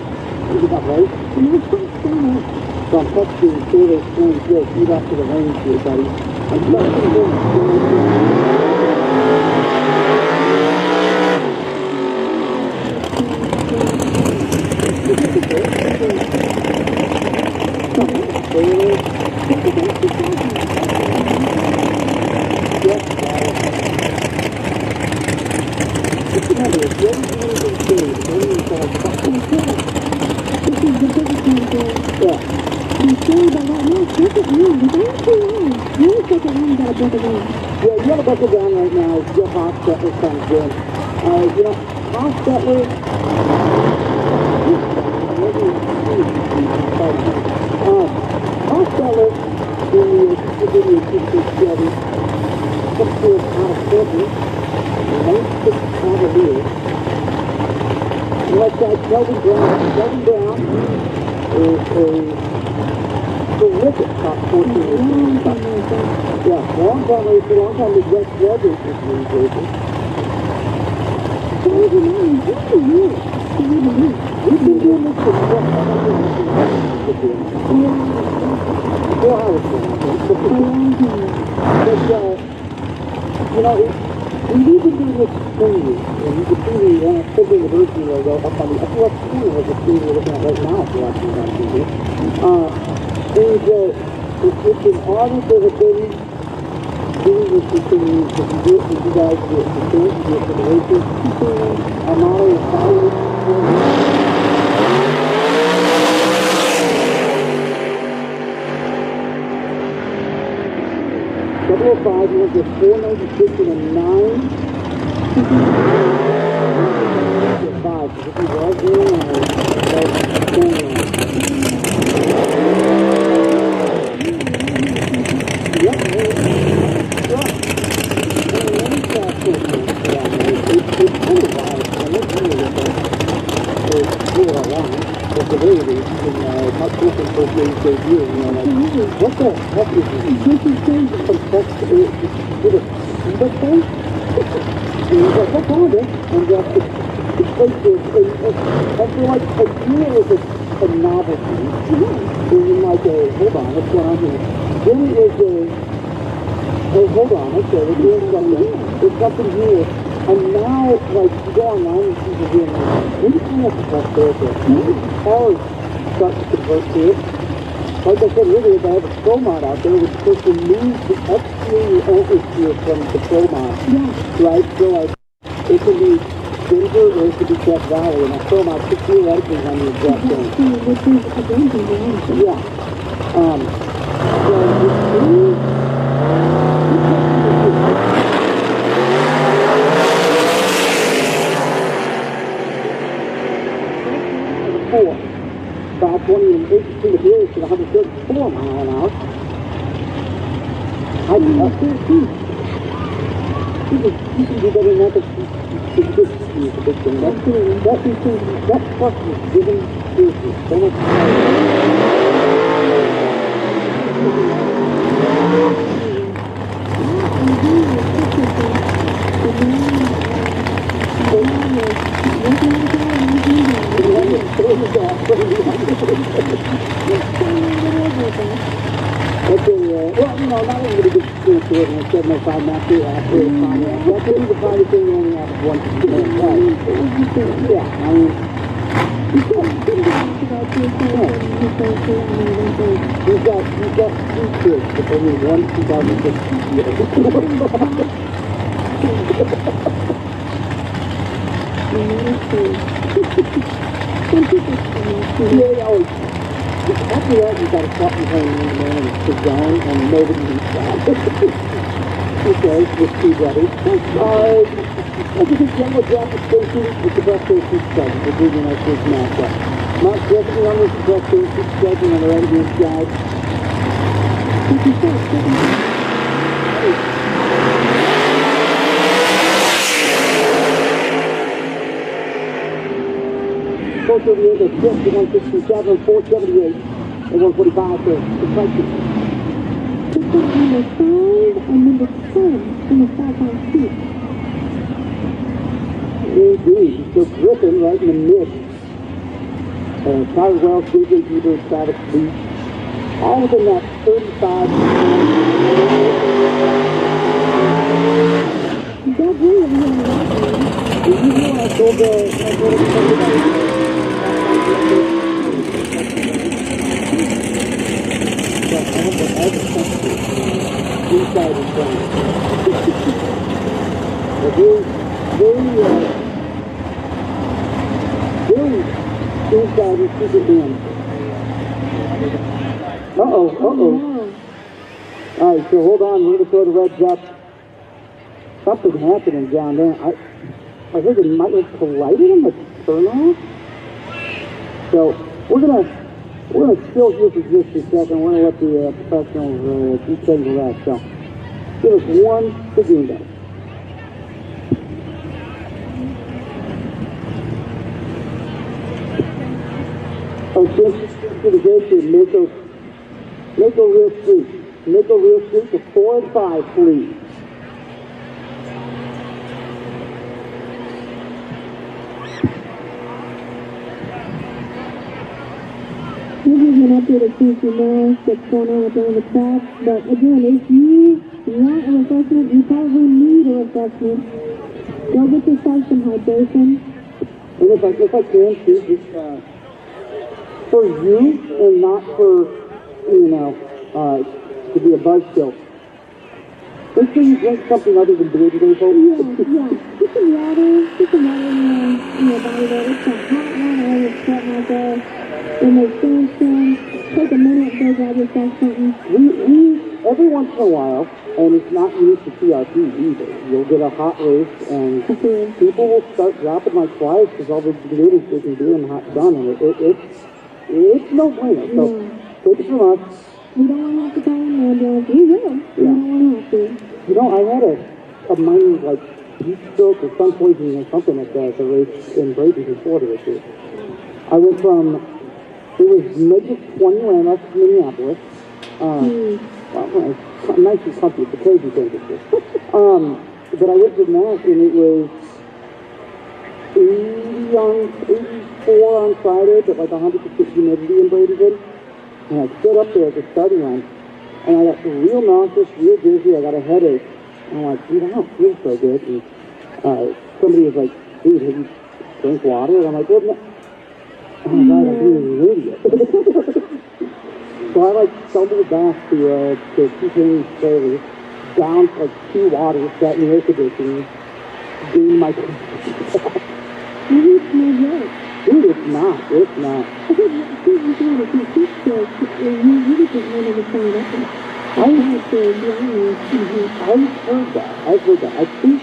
Speaker 1: You got right?
Speaker 6: And that's quite strong.
Speaker 1: So I'm texting through this thing, good, feed off to the range here, buddy. I'm texting this. Yeah, you gotta buckle down right now. Your hot settler sounds good. You know, hot settler. Hot settler in the Chevy comes to us out of February, 96 Cavalier. Like that, Kelvin Brown is a terrific top 14 racer. Yeah, long time racer, long time Midwest Dragger racer. We've been doing this for you know, we've been doing this for years. And you can see the Tulsa University logo up on the upper left corner of the screen we're looking at right now if you're watching it on TV. It's an honor to have been doing this for 10 years. If you do it for you guys, you do it for fans, you do it for the racers. Our motto is follow it. 005, you went to 496 and a 9. 5, so this is right there, what the heck is this? This is crazy. Some text, did a speeder thing? And he's like, what's on it? And it's like this, after like a year it was a novelty. And then like hold on, what's going on here? Then it was hold on, okay, we're doing something. There's something here. And now, like, you go online and see the doing like, maybe it's not the best there, but cars start to convert to it. Like I said earlier, if I have a pro mod out there, we're supposed to move the exterior oversteer from the pro mod. Yeah. Right? So, like, it can be Denver or it could be Death Valley, and a pro mod could theoretically on the exact thing.
Speaker 6: Which is a danger,
Speaker 1: yeah. So, it's 520 and 82 degrees to 134 mile an hour. I do that too. You can do better than that. It's a big thing. That's what is given seriously. So much okay, well, you know, not everybody gets through to it, and it's 705 not too after it's fine. That could be the finest thing you only have one right. Yeah, I mean, you've got two kids, but only one 2006. Yeah, always. After that, you got to stop and hang in the man and sit down, and nobody can stop. Okay, with two brothers. I think it's general graphic station is the best station study. We're doing our first matchup. Mark Jeffrey on this best station study on the right hand side. Tulsa, the 167, 478, and 145 to the
Speaker 6: got number 5 and number 10 in the southbound seat.
Speaker 1: Indeed, so Griffin right in the mid. Tyler Wells, DJ Bieber, Travis Lee, all within that 35.
Speaker 6: That's really over here on the right side.
Speaker 1: Did you know I told inside is fun. Very inside is super in. Uh-oh. Alright, so hold on, we're gonna throw the reds up. Something happening down there. I heard it might have collided on the turnoff. So we're gonna chill here for just a second. We're gonna let the professionals detail that. So give us one second. To the gate to Mako Real Street. Mako Real Street to 4 and 5, please.
Speaker 6: This is an update of Tuesday now, what's going on with the track. But again, if you want a refreshment, you probably need a refreshment. Go get yourself some hydration.
Speaker 1: And if I can, too, just for you and not for, to be a buzzkill. Make sure you drink something other than beer today, folks.
Speaker 6: Yeah. Get some water in your body there. It's a hot water when it's sweating out there. When they stand, take a minute, go grab yourself something.
Speaker 1: We every once in a while, and it's not unique to TRP either, you'll get a hot race and people will start dropping like flies because all they've been doing is drinking beer in the hot sun, and it's no brainer. So take it from us.
Speaker 6: We don't want to have to call an ambulance. We will. We don't want to have to.
Speaker 1: I had a minor heat stroke or sun poisoning or something like that at the race in Bradenton, Florida this year. I went from, it was -20 when I left Minneapolis. Well, nice and comfy, it's a crazy temperature. But I went to Mass and it was 84 on Friday, but like 100% humidity in Bradenton. And I stood up there at the starting line, and I got real nauseous, real dizzy, I got a headache. And I'm like, dude, I don't feel so good. And somebody was like, dude, have you drank water? And I'm like, what? Oh my God, I'm being an idiot. So I stumbled back to T-Train Trailers, down 2 waters, sat in the air conditioning, doing my
Speaker 6: Maybe it's no good.
Speaker 1: Dude, it's not.
Speaker 6: I think you can have a few heat strokes. You really just want to sign up.
Speaker 1: I've heard that. I think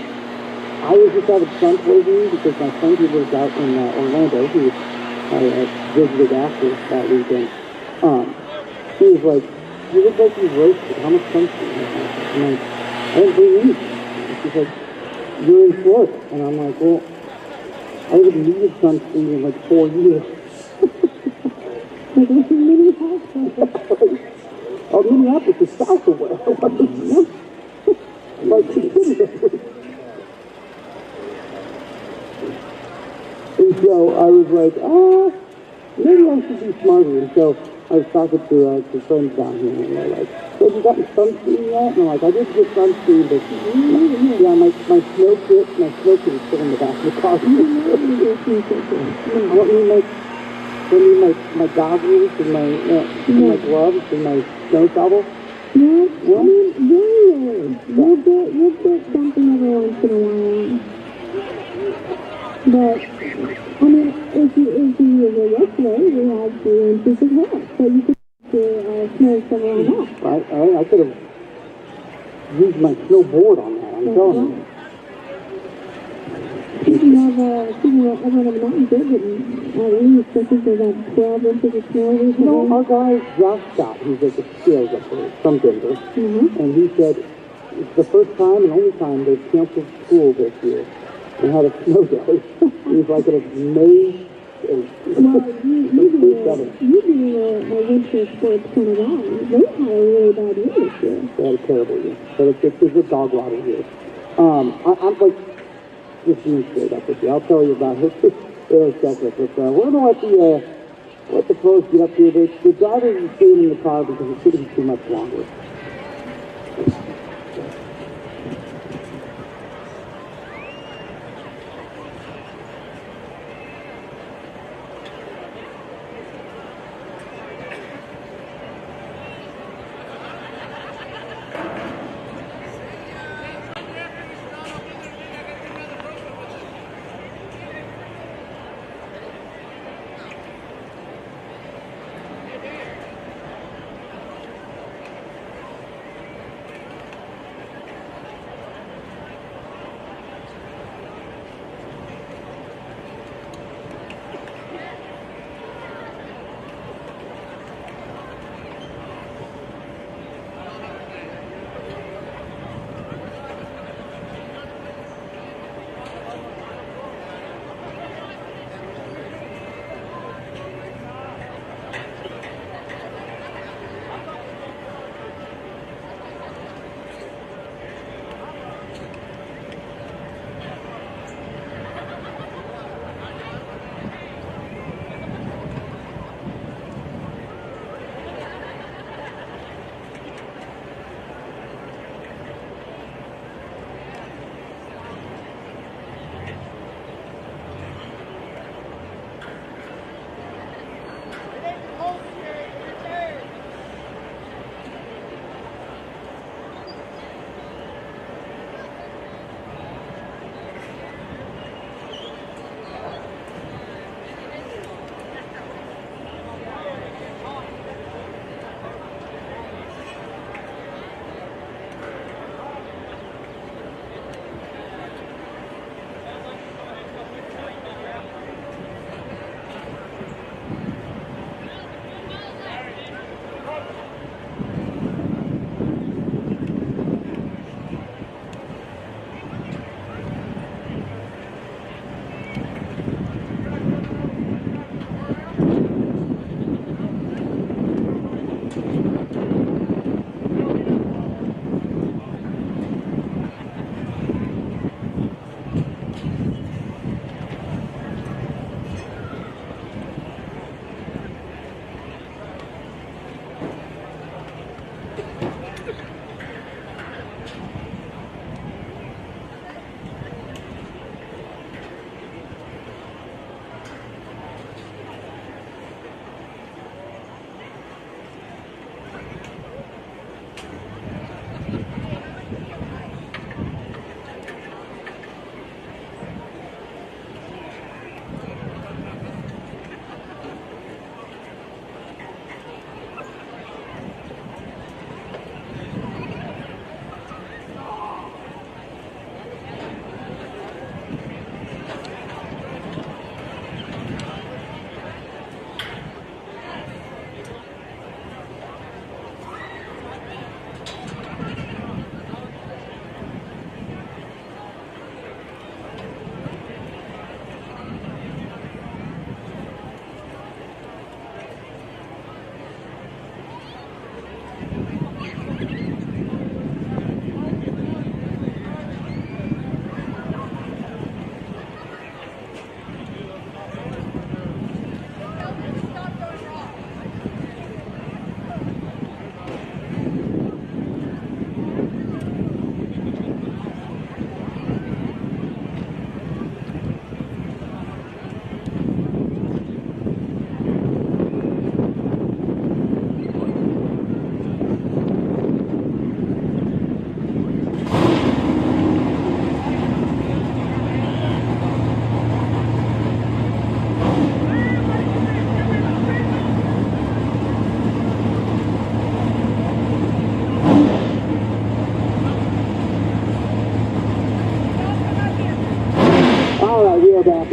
Speaker 1: I was just out of sun poisoning because my friend who lives out in Orlando, who I visited after that weekend, he was like, you look like you've roasted. How much sunscreen? I'm like, I didn't bring any. She's like, you're in Florida. And I'm like, well, I haven't needed sunscreen in 4 years. Oh, Minneapolis is south of where I was. And so I was like, maybe I should be smarter. And so I was talking to friends down here, and they're like, so have you gotten sunscreen yet? And I'm like, I did get sunscreen, but yeah, my snow kit is still in the back of the car. I don't need my goggles and my gloves and my snow shovel.
Speaker 6: No, I mean, very rare. You'll get something every once in a while. But, I mean, if you were yesterday, we had 2 inches of hail. So you could do snow shovel on that.
Speaker 1: I could have used my snowboard on that, I'm telling you.
Speaker 6: Speaking of everyone on the mountain, they're getting at least, I think they got 12 inches of snow recently.
Speaker 1: No, our guy, Josh Scott, who's at the scales up there from Denver, and he said it's the first time and only time they've canceled school this year and had a snow day. It was like in May
Speaker 6: Well, you do a winter sports kind of guy. They had a really bad year this year.
Speaker 1: They had a terrible year. But it's a dog water year. I'm like, just being straight up with you. I'll tell you about it. It'll check with us. We're going to let the pros get up here. The drivers are staying in the car because it shouldn't be too much longer.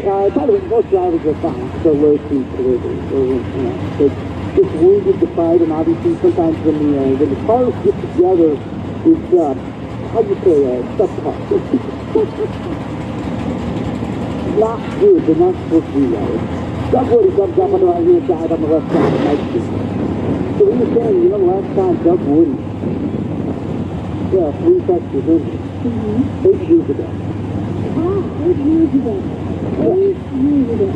Speaker 1: By the way, most drivers are fine. So low speed delivery. It's wounded the pride, and obviously sometimes when the cars get together, it's how do you say stuff tough. Not good. They're not supposed to do that. Doug Woody comes up on the right-hand side on the left side of Mike Street. So he was saying, you know, last time Doug Woody, yeah, 3 Texas injured. 8 years ago.
Speaker 6: Ah, 8 years ago. 8 years ago.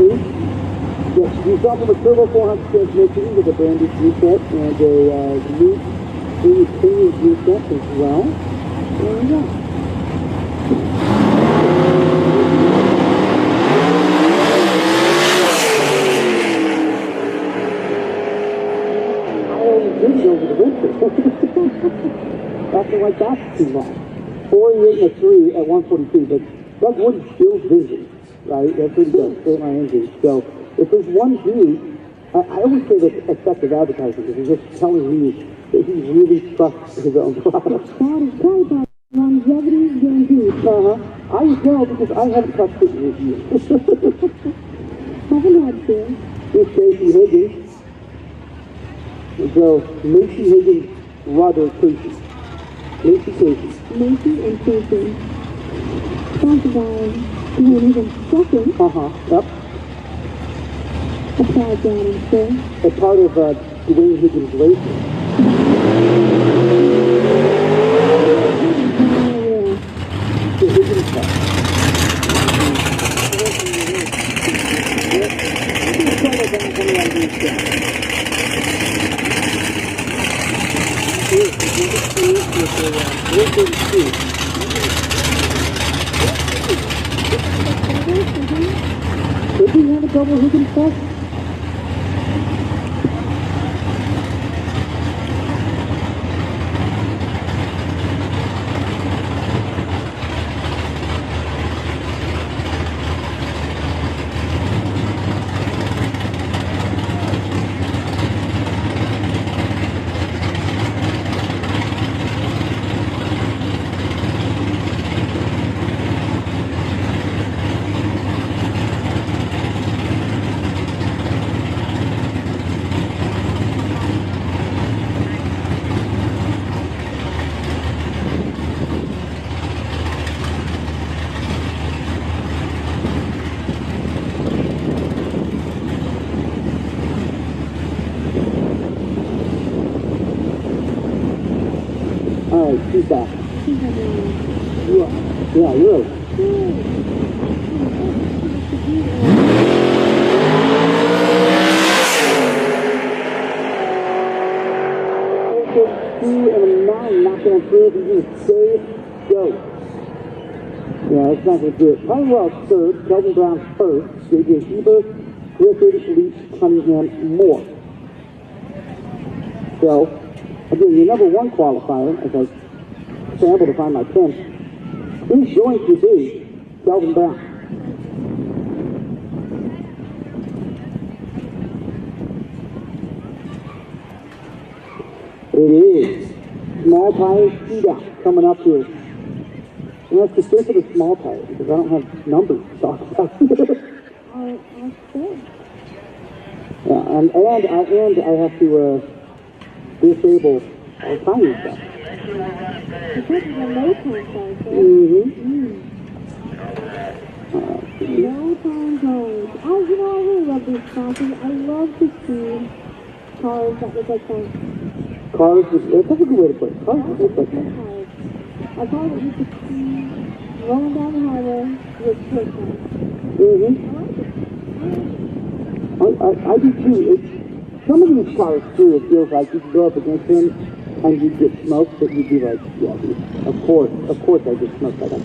Speaker 1: 8? Yes, you saw him with a turbo 400 transmission with a bandage reset and a new premium reset as well. There we go. Over the winter. Acting like that's too long. 48 and a 3 at 142, but Doug Woody's still busy, right? That's what he does, straight line engine. So if there's one dude, I always say that effective advertising because he's just telling me that he really trusts his own product.
Speaker 6: That is qualified. Longevity guaranteed.
Speaker 1: I would know because I haven't touched it in years.
Speaker 6: Haven't had to.
Speaker 1: Here's Casey Higgins. So, Macy Higgins' brother, Casey. Macy Casey.
Speaker 6: Macy and Casey. Sponsored by Dwayne Higgins Trucking.
Speaker 1: Yep.
Speaker 6: A proud down in sir.
Speaker 1: A part of Dwayne Higgins Racing. The Higgins Truck. Did he have a double Higgins truck? She's back. Yeah, you're right. Knocking on through, he's going to save, go. Yeah, that's not going to do it. Honeywell's third, Kelvin Brown's first, J.J. Heber, Griffin, Leach, Cunningham, Moore. So, again, your number one qualifier, as I scramble to find my pen, who's going to be Kelvin Brown? It is small tire speed out coming up here. And that's the trick of the small tire because I don't have numbers to talk about. Yeah, and I have to disable all tire stuff.
Speaker 6: Because of the low time zone, sir. Low time zones. Oh, you know, I really love these sponsors. I love to see cars that look like tanks.
Speaker 1: Cars, that's a good way to put it. Cars that look like tanks.
Speaker 6: A car that you could see rolling down the highway with brake lights.
Speaker 1: I do too. Some of these cars too, it feels like you can go up against them and you get smoked, but you'd be like, yeah, dude, of course I get smoked by that.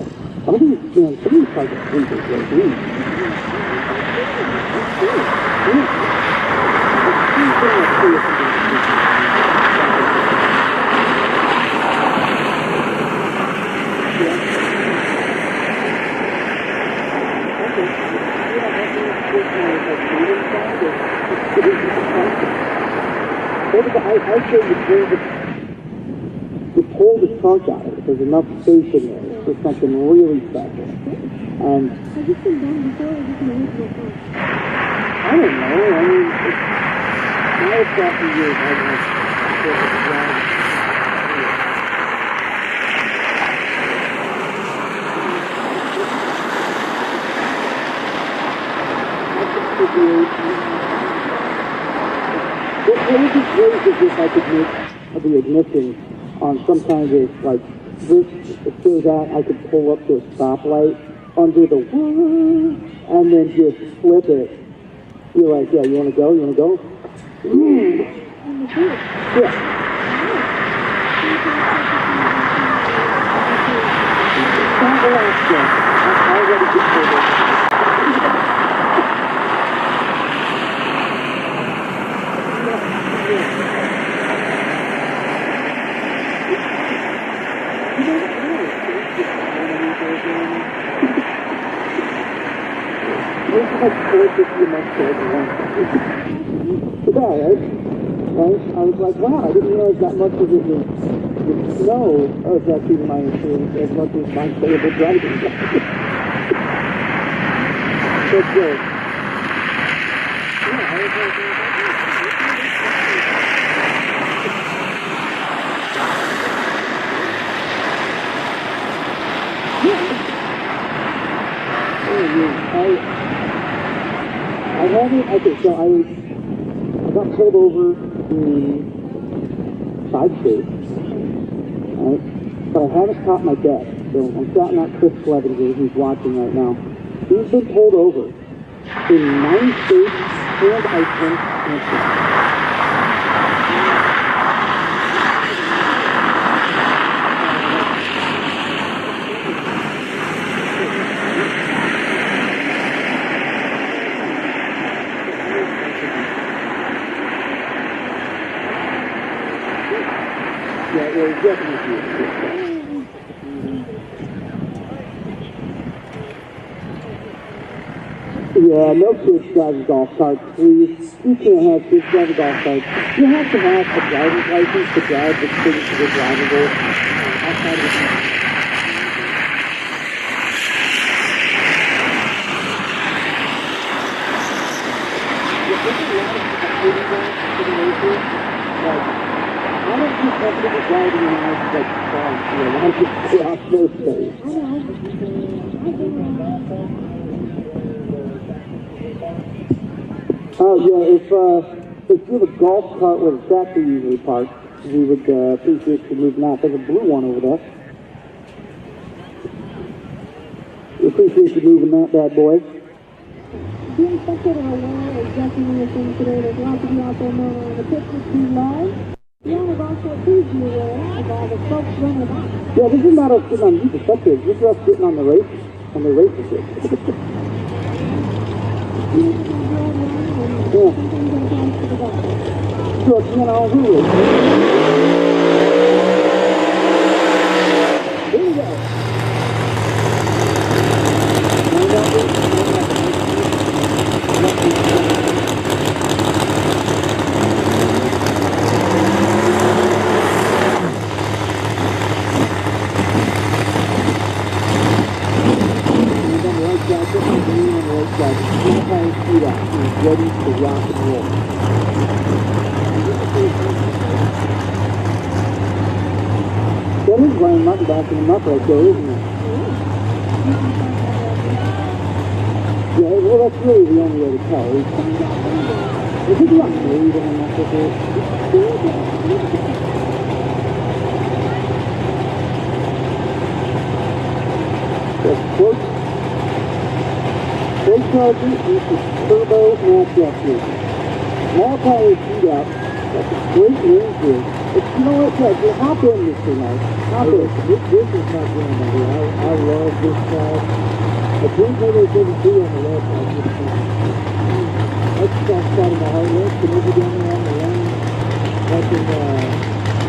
Speaker 1: I think, man, some of these cars are sleepers, like me. I'd say you pull the trunk out of it. There's enough space in there for something really special. And
Speaker 6: Has this been done before or is this an original car?
Speaker 1: I don't know. I mean, now it's after years. I don't know. What would be great is if I could make the ignition on some kind of like this, so that I could pull up to a stoplight under the woo, and then just flip it. You're like, yeah, you want to go? You want to go? Yeah. Don't relax yet. I'm already getting pulled over. It's like 450 a month for everyone. Yeah, right? Right? I was like, wow, I didn't realize that much of it was snow affecting my insurance as much as my stable driving. That's good. Yeah, I was like, I haven't, okay, so I got pulled over in 5 states, right? But I haven't caught my dad, so I'm shouting out Chris Clevenger, who's watching right now. He's been pulled over in 9 states, and I think yeah, well, definitely. Yeah, no kids driving golf carts, please. You can't have kids driving golf carts. You have to have a driver's license to drive the things to the drivable outside of the car. I don't feel comfortable driving in houses like farms here. I just stay off those days. Oh yeah, if you have a golf cart where the tractor usually parks, we would appreciate you moving out. There's a blue one over there. We appreciate you moving that bad boy.
Speaker 6: The inspector are aware exactly what you're saying today. There's lots of you out there knowing the pictures too low. The owner also please be aware of all the folks running about.
Speaker 1: Yeah, this is not us sitting on you, the spectators. This is us sitting on the race, on the race shit. Yeah. So, you know, who is? Here we go. Ready to rock and roll. That is Brian Mutton backing him up right there, isn't it? Yeah, well, that's really the only way to tell. Is it not breathing in that picture? That's close. Big charger is turbo natural fuel. Small power shootout. That's a great range here. But you know what, Ted? You hop in this thing, right? Hop in. This is not going to be. I love this car. The Blink-182 on the left, I just that's the soft spot in my heart. Let's come over down there on the line. Watching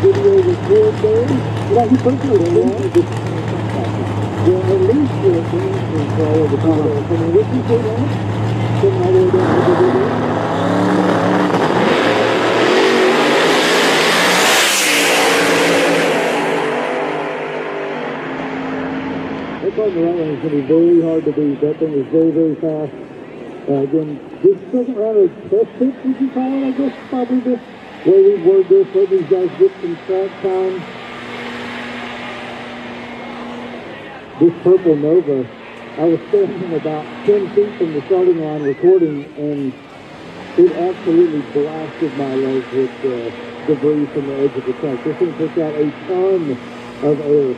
Speaker 1: video record there. You know, he personally just yeah, at least you're a thing for all of the time. I mean, what you say now? Sitting all the way down to the video. That car on the right lane is going to be very hard to beat. That thing is very, very fast. Again, this second round of test pitch, would you call it, I guess, probably the way we word this, let these guys get some track time. This purple Nova,
Speaker 5: I was standing about 10 feet from the starting line recording, and it absolutely blasted my legs with debris from the edge of the track. This thing took out a ton of air.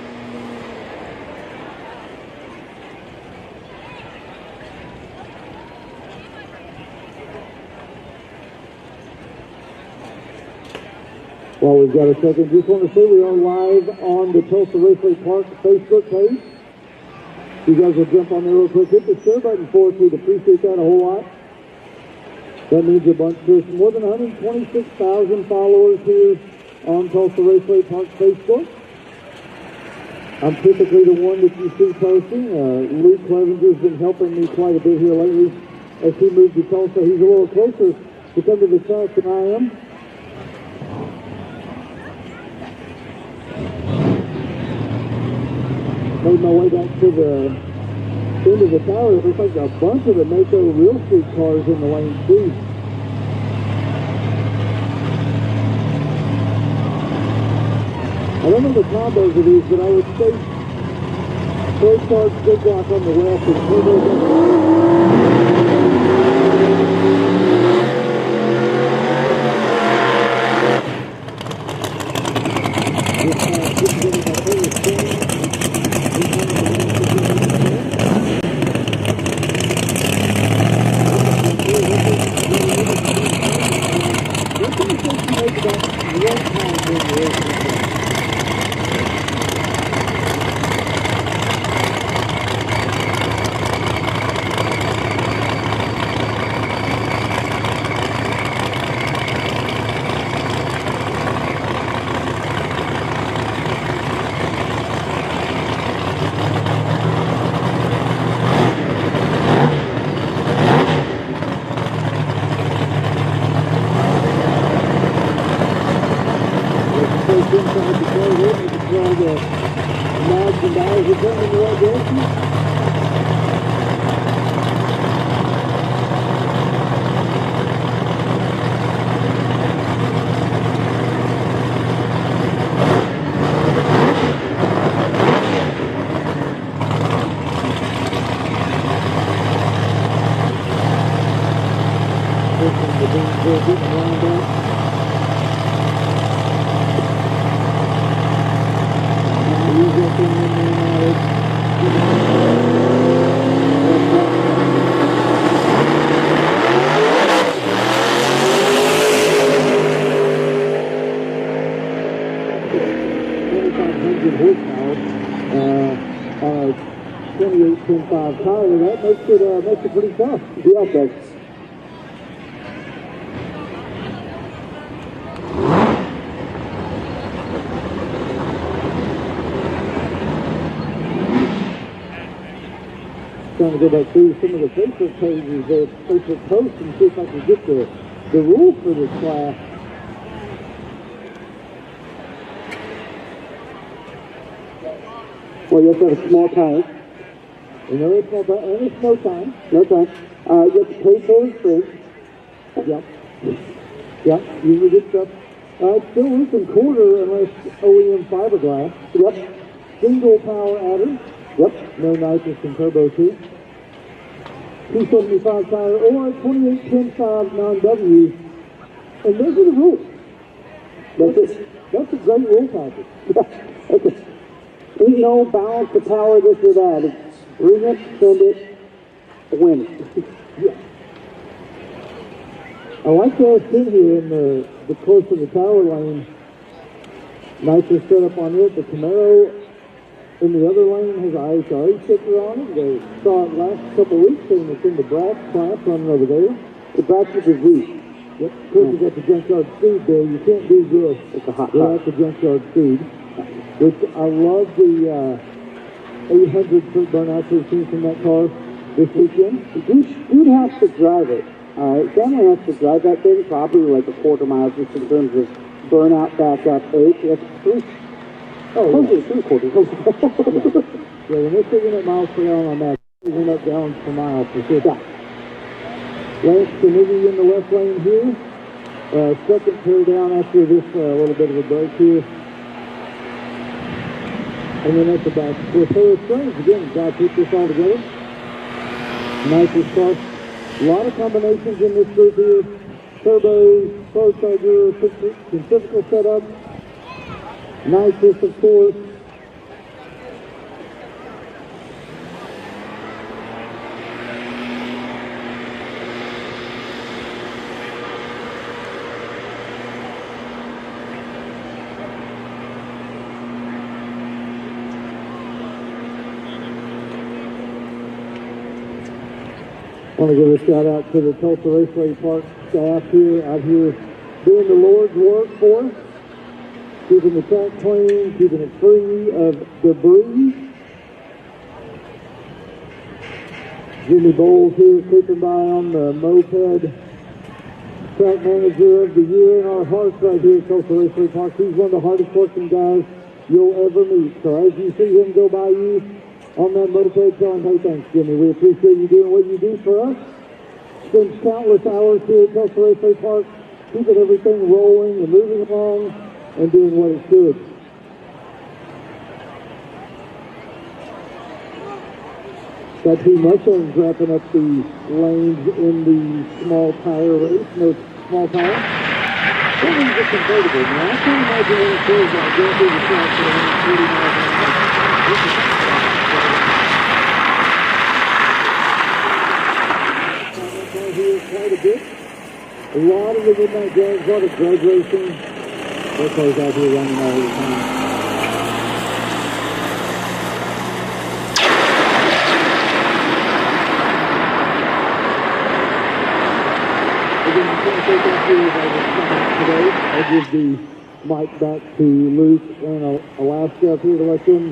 Speaker 5: Well, we've got a second. Just want to say we are live on the Tulsa Raceway Park Facebook page. You guys will jump on there real quick. Hit the share button for us. We'd appreciate that a whole lot. That means a bunch. There's more than 126,000 followers here on Tulsa Raceway Park Facebook. I'm typically the one that you see posting. Luke Clevenger's been helping me quite a bit here lately as he moved to Tulsa. He's a little closer to come to the track than I am. Made my way back to the end of the tower. It looks like a bunch of the Mako Real Street cars in the lane too. I don't know the combos of these, but I would say Pro Charge Big Block on the left and Turbo on the tire. That makes it pretty tough. Yeah, it does. Trying to go back through some of the Facebook pages, Facebook posts, and see if I can get the rules for this class.
Speaker 1: Well, you have to have a small tire.
Speaker 5: And there is no time. And it's no time.
Speaker 1: No time. You have to pay for the free.
Speaker 5: Yep. Yep. Usually get stuff. It's still loose and quarter unless OEM fiberglass.
Speaker 1: Yep.
Speaker 5: Single power adder.
Speaker 1: Yep.
Speaker 5: No nitrous and turbo too. 275 tire or 28.5 non-W. And those are the rules. That's a great rule package.
Speaker 1: Okay. Ain't no balance to power this or that. It's bring it, send it, win it.
Speaker 5: Yeah. I like to sit here in the close to the tower lane. Nitrous setup on it. The Camaro in the other lane has an IHRA sticker on it. They saw it last couple of weeks, and it's in the brass class running over there.
Speaker 1: The brass is a Z.
Speaker 5: Yep. Of course, you got the junkyard speed there. You can't do this.
Speaker 1: It's a hot
Speaker 5: without the junkyard speed. Which I love the 800 foot burnout we've seen from that car this weekend.
Speaker 1: You'd have to drive it. Family has to drive that thing probably like a quarter mile just in terms of burnout back up 8. That's 3. Oh, yeah. 3/4.
Speaker 5: Yeah, when they're figuring out miles per gallon on that, they're figuring out gallons per mile for sure.
Speaker 1: Yeah.
Speaker 5: Lance Canigi in the left lane here. Second tear down after this little bit of a break here. And then at the back, with Harris Springs, again, got to put this all together. Nicest car. A lot of combinations in this group here. Turbo, turbocharger, centrifugal setup. Nicest, of course. I want to give a shout out to the Tulsa Raceway Park staff here, out here doing the Lord's work for us, keeping the track clean, keeping it free of debris. Jimmy Bowles here creeping by on the moped, track manager of the year in our hearts right here at Tulsa Raceway Park. He's one of the hardest working guys you'll ever meet. So as you see him go by you on that moped, tell him, hey, thanks, Jimmy. We appreciate you doing what you do for us. Spends countless hours here at Tulsa Raceway Park, keeping everything rolling and moving along and doing what it should. Got two Mustangs wrapping up the lanes in the small tire race. No small tire. That one's a convertible, man. I can't imagine what it feels like going through the track for 140 miles an hour. Here quite a bit. A lot of the midnight drags, a lot of drag racing. Their cars out here running all the time. Again, I'm going to take off here as I was today. I'll give the mic back to Luke and Alaska up here to let them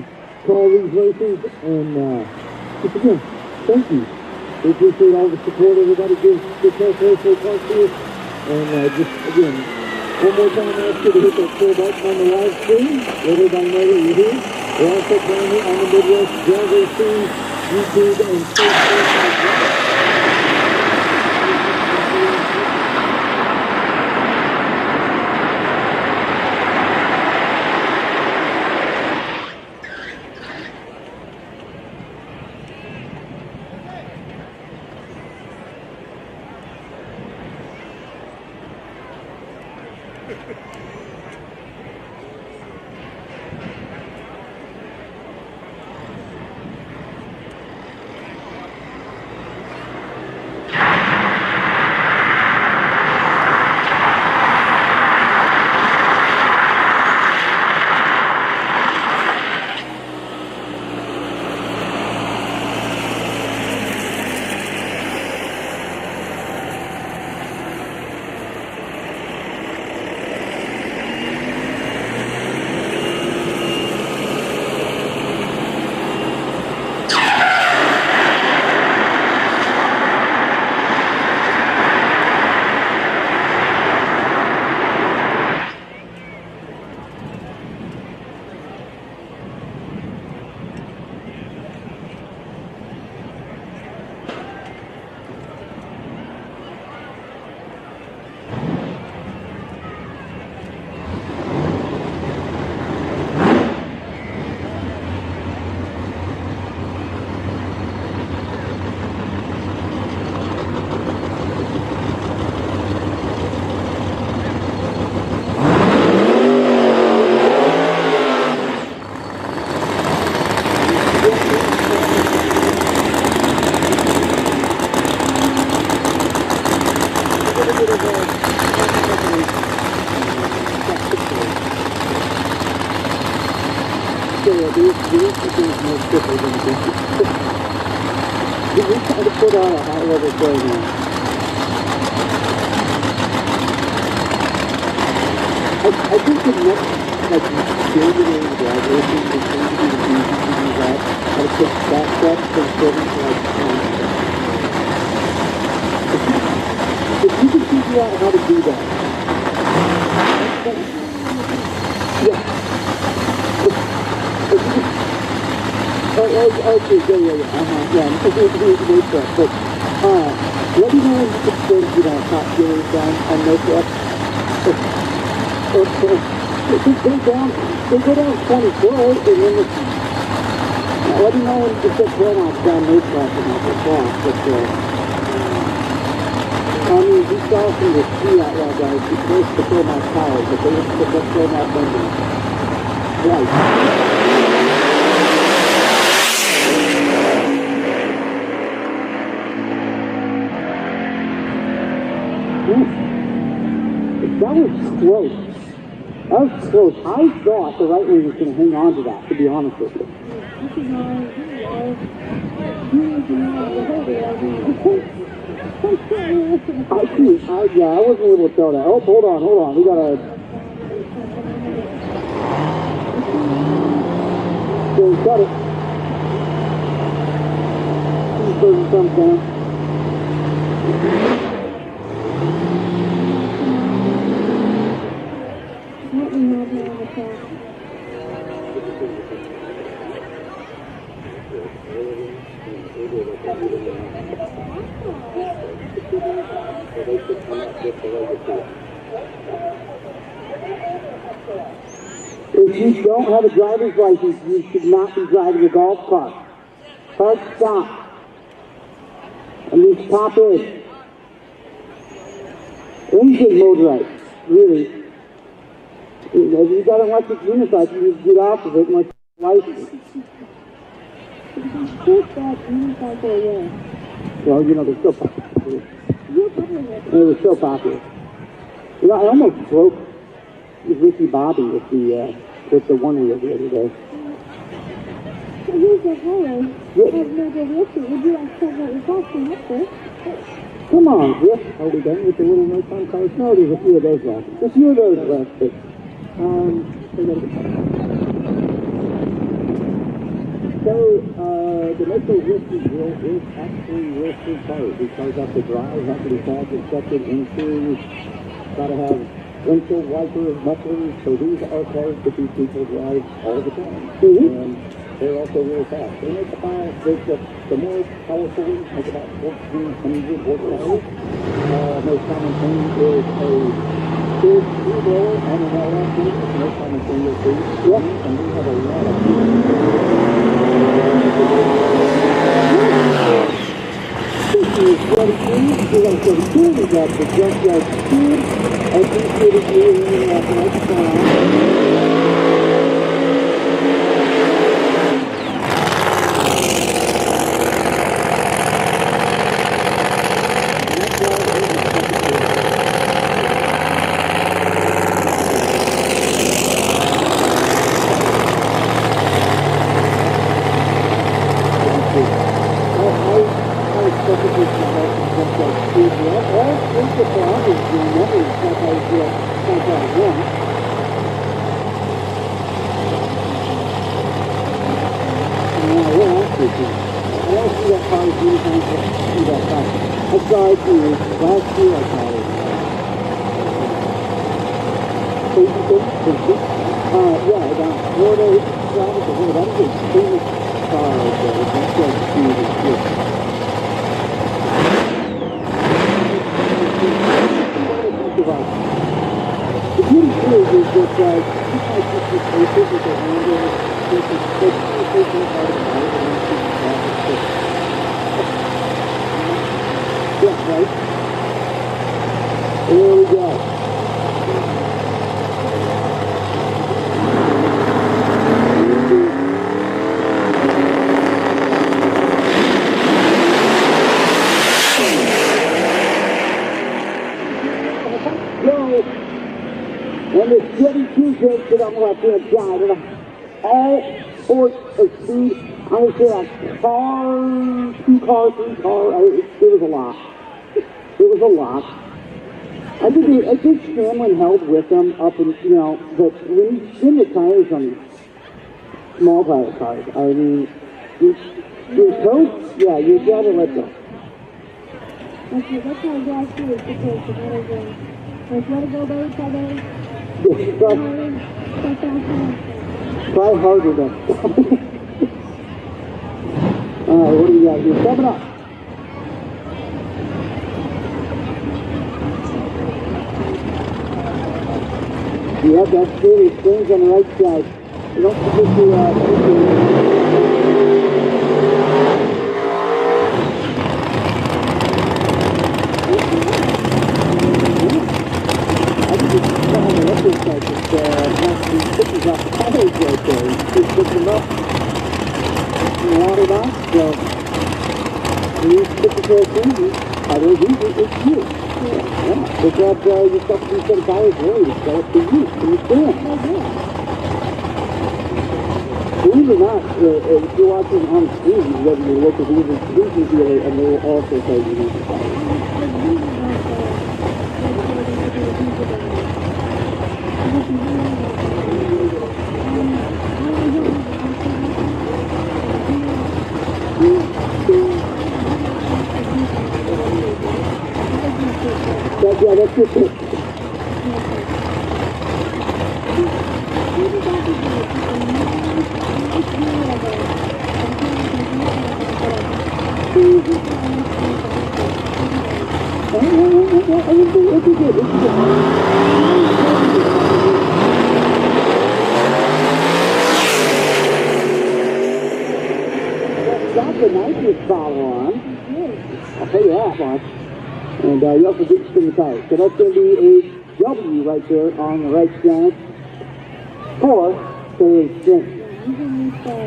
Speaker 5: call these races. And just again, thank you. We appreciate all the support everybody gives the Tulsa Raceway Park here. And just, again, one more time, I ask you to hit that share button on the live stream. Let everybody know that you're here. We're also playing it on the Midwest dragracing, YouTube, and Facebook. Put on a high level program. I think the next, building in the graduation is going to be the easy to do that. How to put that stuff from serving to if you can figure out how to do that. Yeah. Okay, yeah. Yeah, I'm supposed to do it great stuff, but, let me know when you can top gears down on no truck. They go down 20 foot, and then
Speaker 1: Let me know when you get turnout down those classes not so far, but I mean, we saw from the ski out there, guys, we placed the turnout tires, but they didn't put that turnout bending. Right. That was close. That was close. I thought the right wing was going to hang on to that, to be honest with you. Yeah, I wasn't able to tell that. Oh, hold on. We got to... Okay, got it. Thumbs down. If you don't have a driver's license, you should not be driving a golf cart. Hard stop. And you stop in. Anything motorized, really. If you got an electric unicycle, you get off of it and like license. Well, you know, they're so popular. They're so popular. You know, I almost broke Ricky Bobby with the one wheel the other day.
Speaker 6: Here's the highway of MWDRS. Would you like to check out your boxing up there?
Speaker 1: Come on, Rick. Are we done with the little no-time cars? No, there's a few of those left. Just a few of those left, but, So, the Metro Whiskey Grill is actually Whiskey cars. These cars have to drive, have to be fast, accepted, interiors, gotta have windshield wipers, mufflers, so these are cars that these people drive all the time. And they're also really fast. They make about, the more powerful ones make about 1,400 horsepower. Most common thing is a big two-blower and an LS. Most common thing you'll see. Yep. And we have a lot of this is 23, we got 32, we got the junkyard speed, I appreciate you in that microphone. That I'm left-hand side, and all sports of speed, I would say a car, 2 car, 3 car, it was a lot. It was a lot. I think Shamlin held with them up in, you know, but when you spin the tires on these small tire cars, I mean, your coach, yeah, you gotta let go.
Speaker 6: Okay, that's how I got through it, because the better go. Like, let it go, baby, try baby.
Speaker 1: Try harder then. Alright, what do you got here? 7 up. You have that steering springs on the right side. You don't forget to water box, so when you put the tail through, others use it, it's you. Yeah. They grab your stuff from some tires early to sell it for you, and you stand. Believe it or not, if you're watching on the screen, you go to your local diesel dealer, and they will also tell you use the tires. Yeah, that's good too. That's the nicest follow on. I'll tell you that much. And you also get to spin the tires. So that's going to be a W right there on the right side for the string.
Speaker 6: You can use the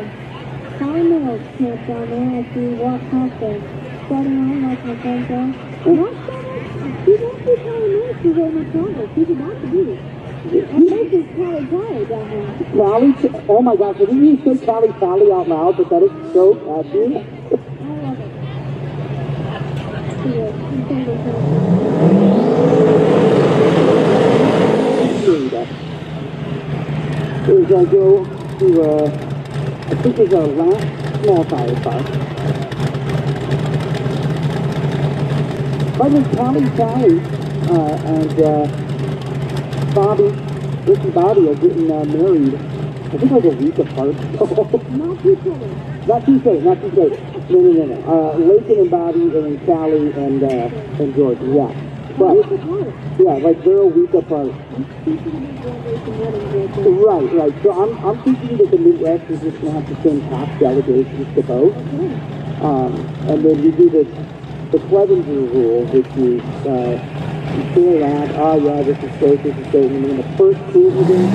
Speaker 6: Colin Mills camp down there as we walk past the starting line like my friend said. Not so he won't be Colin Mills for very much longer. He's about to be. And this is Cali Cali down there.
Speaker 1: Cali, oh my gosh, didn't you say Cali Cali out loud? But that is so accurate.
Speaker 6: I love it.
Speaker 1: Here's I go to, I think it's our last small tire car. By the Cali and Bobby, Ricky Bobby are getting married, I think like a week apart.
Speaker 6: Not too close.
Speaker 1: Not too safe, not too safe. No. Layton and Bobby and then Callie and Jordan, yeah. But, yeah, like they're a week apart. Right. So I'm thinking that the Midwest is just going to have to send half delegations to both. And then you do the Clevenger rule, which is you stay around, oh yeah, this is safe, and then the first cruise you're doing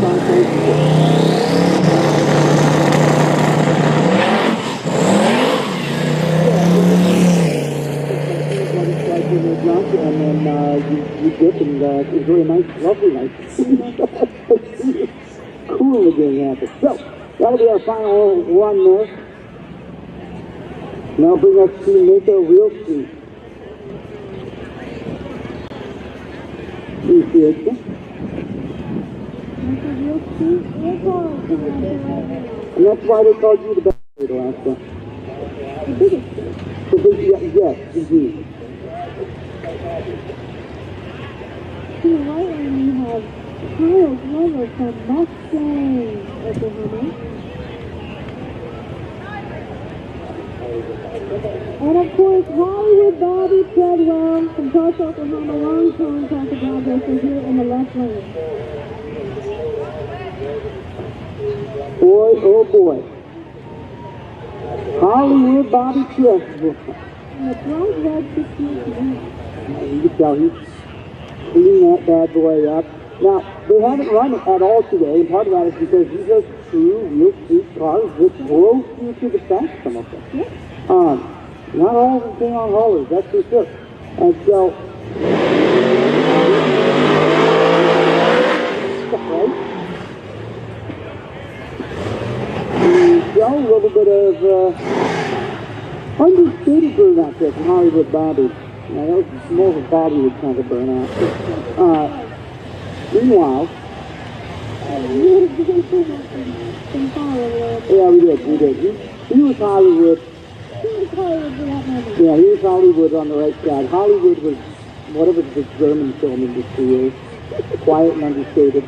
Speaker 1: and then you dip and enjoy a nice, lovely night. Cool again happens. So, that'll be our final run there. Now bring us to Mesa Real Street. You see it? And that's why they called you the best street, Alaska.
Speaker 6: The biggest street.
Speaker 1: The big, yes, indeed.
Speaker 6: To the right one you have Kyle Glover from Mustang, Oklahoma. And of course, Hollywood Bobby Treadwell from Tulsa, Oklahoma, long-time Tulsa dragster here in the left lane.
Speaker 1: Boy, oh boy. Hollywood Bobby Treadwell.
Speaker 6: And the bright red 16 to me.
Speaker 1: You can tell he's cleaning that bad boy up. Now, they haven't run it at all today, and part of that is because these are true, real street cars that blow you to the fence, some of them.
Speaker 6: Yeah.
Speaker 1: Not all of them came on haulers, that's for sure. And so, right? A little bit of understated burnout there from Hollywood Bobby. Now, that was more of a Bollywood kind of burnout. Meanwhile, yeah, we did. He was Hollywood. Yeah, he was Hollywood on the right side. Hollywood was whatever the German film industry is. Quiet and understated.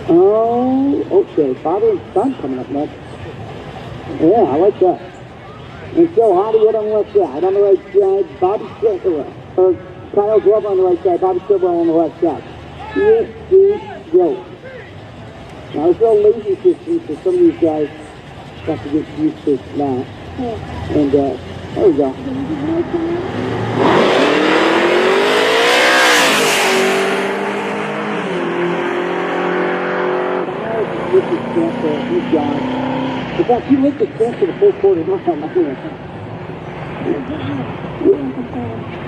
Speaker 1: Oh, okay. Father and son coming up next. Yeah, I like that. And so Hollywood on the left side. On the right side, Bobby Treadwell. Or Kyle Glover on the right side, Bobby Treadwell on the left side. Here we go. Now there's no lazy system, so some of these guys have to get used to that. And there we go. this is Spencer. He's gone. In fact, he looked at Spencer the full quarter mile.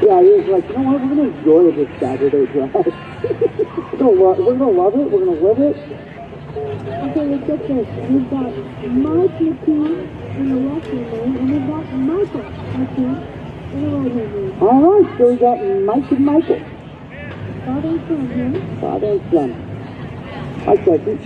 Speaker 1: Yeah, he was like, you know what, we're going to enjoy this Saturday drive. we're going to love it, we're going to live it.
Speaker 6: Okay, let's get this. We've got Mike McKean in the left-hand lane, and we've got Michael McKean in the right-hand lane.
Speaker 1: All right, so we got Mike and Michael.
Speaker 6: Father and son here.
Speaker 1: Father and son. Hi, Becky.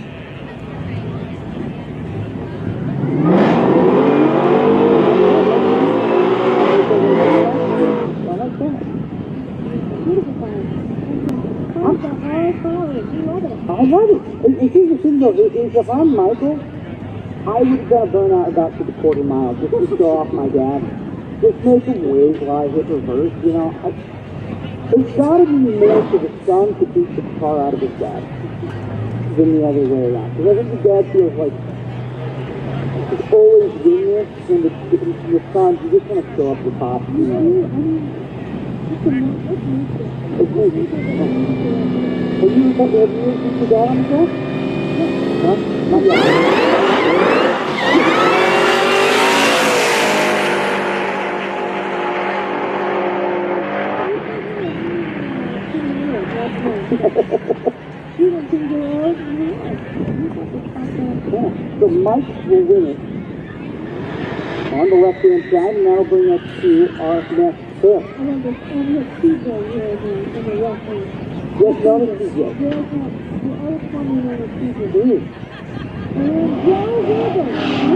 Speaker 6: Beautiful fire.
Speaker 1: I love it. And here's the thing though, is if I'm Michael, I would have done a burnout about to the quarter mile just to show off my dad. Just make him wave while I hit reverse, you know. It's gotta be more for the son to beat the car out of his dad than the other way around. Because I think the dad feels like he's always doing this, and the son, you just want to show up the top, you know. It's easy. Have you beat your dad on the track? Huh? Not yet. So Mike will win it on the left-hand side, and that'll bring us to our next tip. Yes, known as TJ.
Speaker 6: And Joe Weber,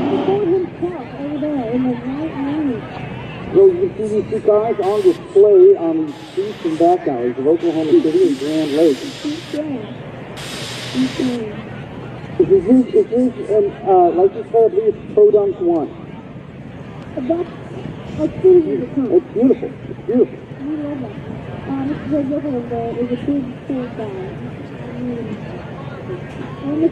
Speaker 6: before himself over there in the right lane.
Speaker 1: So you can see these two cars on display on the streets and back alleys of Oklahoma City and Grand Lake. It is, and like you said, I believe it's Throwdown 1.
Speaker 6: That's pretty cool.
Speaker 1: It's beautiful. It's beautiful.
Speaker 6: We love that. This is a different one there. It's a big cool guy. And the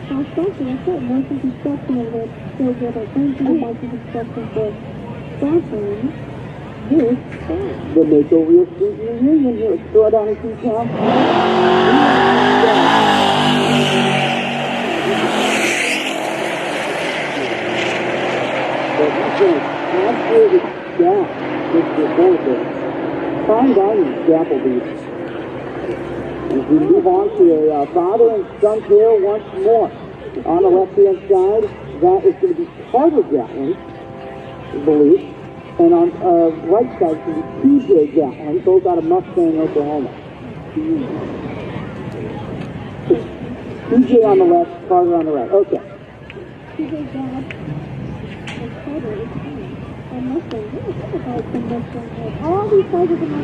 Speaker 6: construction, I said, motion construction over there. So good. Thank you, motion construction for sponsoring this show.
Speaker 1: The Makeover Real Street Reunion here at Throwdown in T-Town. Absolutely down with the board there. Fine dining Applebee's. As we move on to a father and son here once more. On the left-hand side, that is going to be Carter Gatlin, I believe. And on right side, it's going to be TJ Gatlin, both out of Mustang, Oklahoma. TJ on the left, Carter on the right. Okay.
Speaker 6: TJ Gatlin and Carter is Mustang. All these cars are going to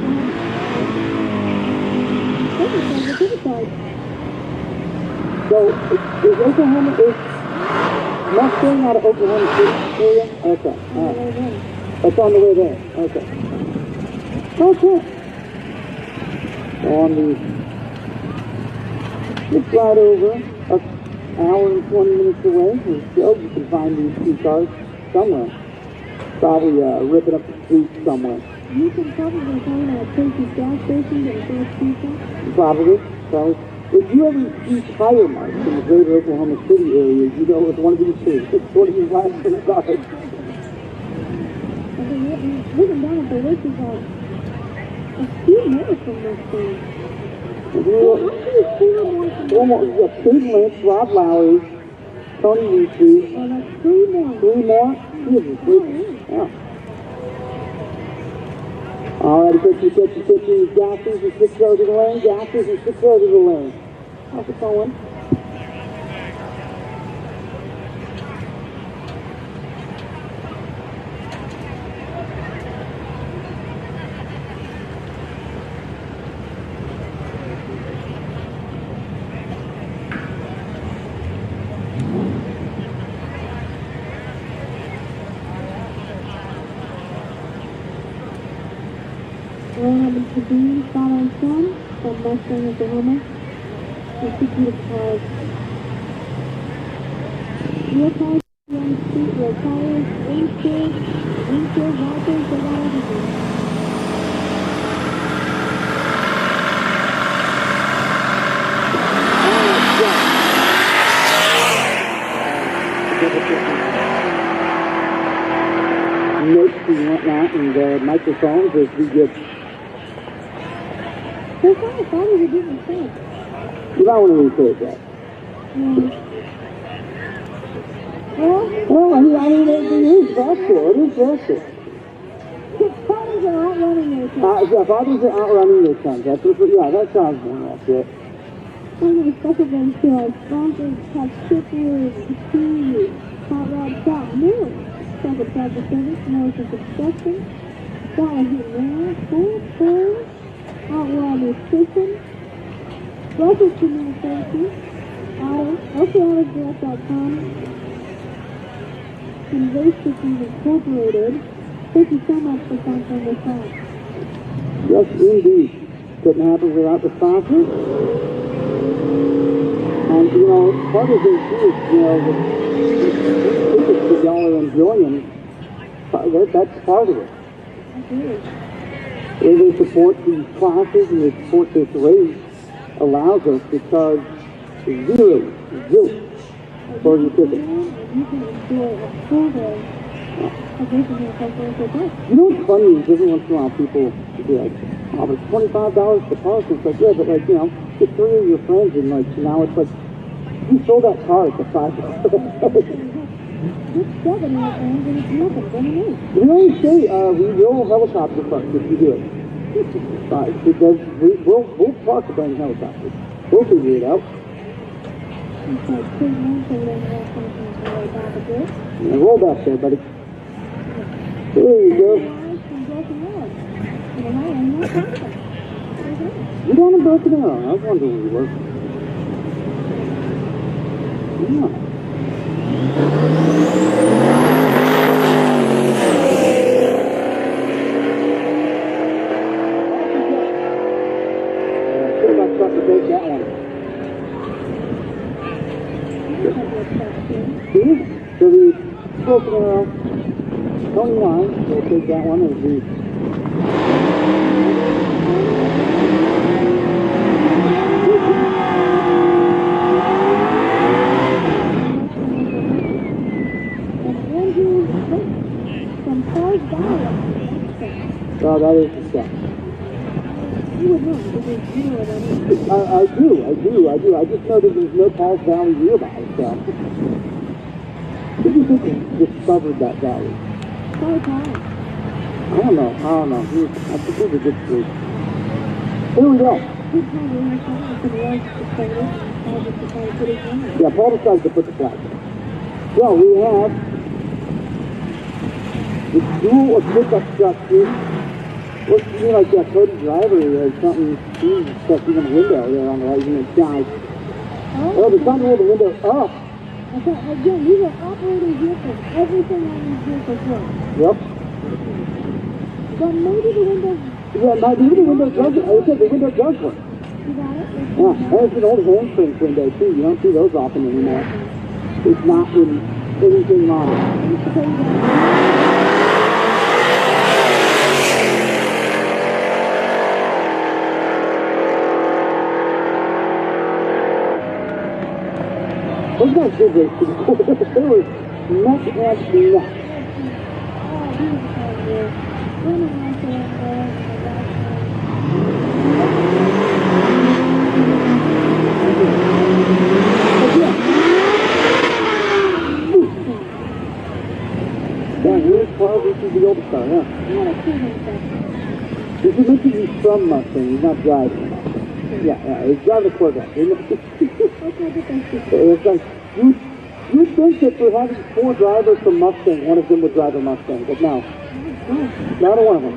Speaker 1: So, is Oklahoma, is Mustang out of Oklahoma City area? Okay, all right. That's on the way there. Okay. Okay. So on the, just right over, an hour and 20 minutes away from the show, you can find these two cars somewhere. Probably ripping up the street somewhere.
Speaker 6: You can probably find a Tracy's gas station that is pizza.
Speaker 1: Probably. If you ever see tire marks in the greater Oklahoma City area, you know it's one of these two. It's one of these last two cars.
Speaker 6: Looking down at the list, is a few more from this thing.
Speaker 1: One more. You got Kate Lynch, Rob Lowry, Tony Ricci.
Speaker 6: Oh, that's three more.
Speaker 1: Three more? Yeah. All right, 50, gases and 6 over the lane, gases and 6 over the lane. How's it going?
Speaker 6: Rowan Sabine, father and son, from Mustang, Oklahoma. And 2 beautiful cars. Real cars, on the street, real tires, windshield, wipers, they got everything.
Speaker 1: notes and whatnot and microphones as we get.
Speaker 6: So far, I thought it was a different thing.
Speaker 1: You might want to research that. Well, I mean, it is stressful. It is stressful.
Speaker 6: Fathers are outrunning their sons.
Speaker 1: Yeah, fathers are outrunning their sons. That's what, yeah, that sounds more accurate.
Speaker 6: I'm going to special thanks to our sponsors, Touch Chickwood, Tea, Hot Rod Shop, Moore, Second Travel Service, Morrison Construction, Dollar Heat Mail, Full, Outlaw Nutrition, Russell Communications, OKAutodirect.com, and Race Systems Incorporated. Thank you so much for sponsoring this song.
Speaker 1: Yes, indeed. Couldn't happen without the sponsors. And, you know, part of this is, you know, the tickets that y'all are enjoying, that's part of it. And they support these classes and they support this race allows us to charge zero for your ticket.
Speaker 6: You can enjoy a full day of racing here at
Speaker 1: You know what's funny is every once in a while people be like, oh, but it's $25 to park. It's like, yeah, but like, you know, get 3 of your friends and like, now it's like, you sold that car at the $5.
Speaker 6: It's 7 and it's nothing, then it is.
Speaker 1: We always say, we will helicopter park if you do it. Because we'll park the dang helicopter. We'll figure it out.
Speaker 6: It's like 2 months or whatever, back a bit.
Speaker 1: Yeah, roll back there, buddy. There you go. You're down in Broken Arrow. I was wondering where you were. Yeah. Still got stuff to take that one. See? So the Broken Arrow 29, we'll take that one as the oh, that is the stuff.
Speaker 6: You would know, because you know what I mean.
Speaker 1: I do. I just know that there's no Paul's Valley nearby, so. Who do you think discovered that valley?
Speaker 6: Probably Paul.
Speaker 1: I don't know. I think it was a good street. Here we go. Yeah, Paul decided to put the flag there. So we have the dual of pickup structures. Looks to me like that Cody driver or something. He's stuck in the window there on the right-hand side. Oh, they're trying to roll the window up.
Speaker 6: Okay, again, these are operating vehicles. Everything on these vehicles works.
Speaker 1: Yep.
Speaker 6: But maybe the window...
Speaker 1: Yeah, maybe the window doesn't. I said the window does work.
Speaker 6: You got it?
Speaker 1: Yeah, there's an old handprint window too. You don't see those often anymore. It's not in anything on it. Those guys did race pretty cool. They were neck and neck. Yeah, here's Carl, this is the old car, yeah. This is mentioned he's from Mustang, he's not driving. Yeah, he's driving a Corvette. It's like, you think that for having 4 drivers from Mustang, one of them would drive a Mustang, but no. Not one of them.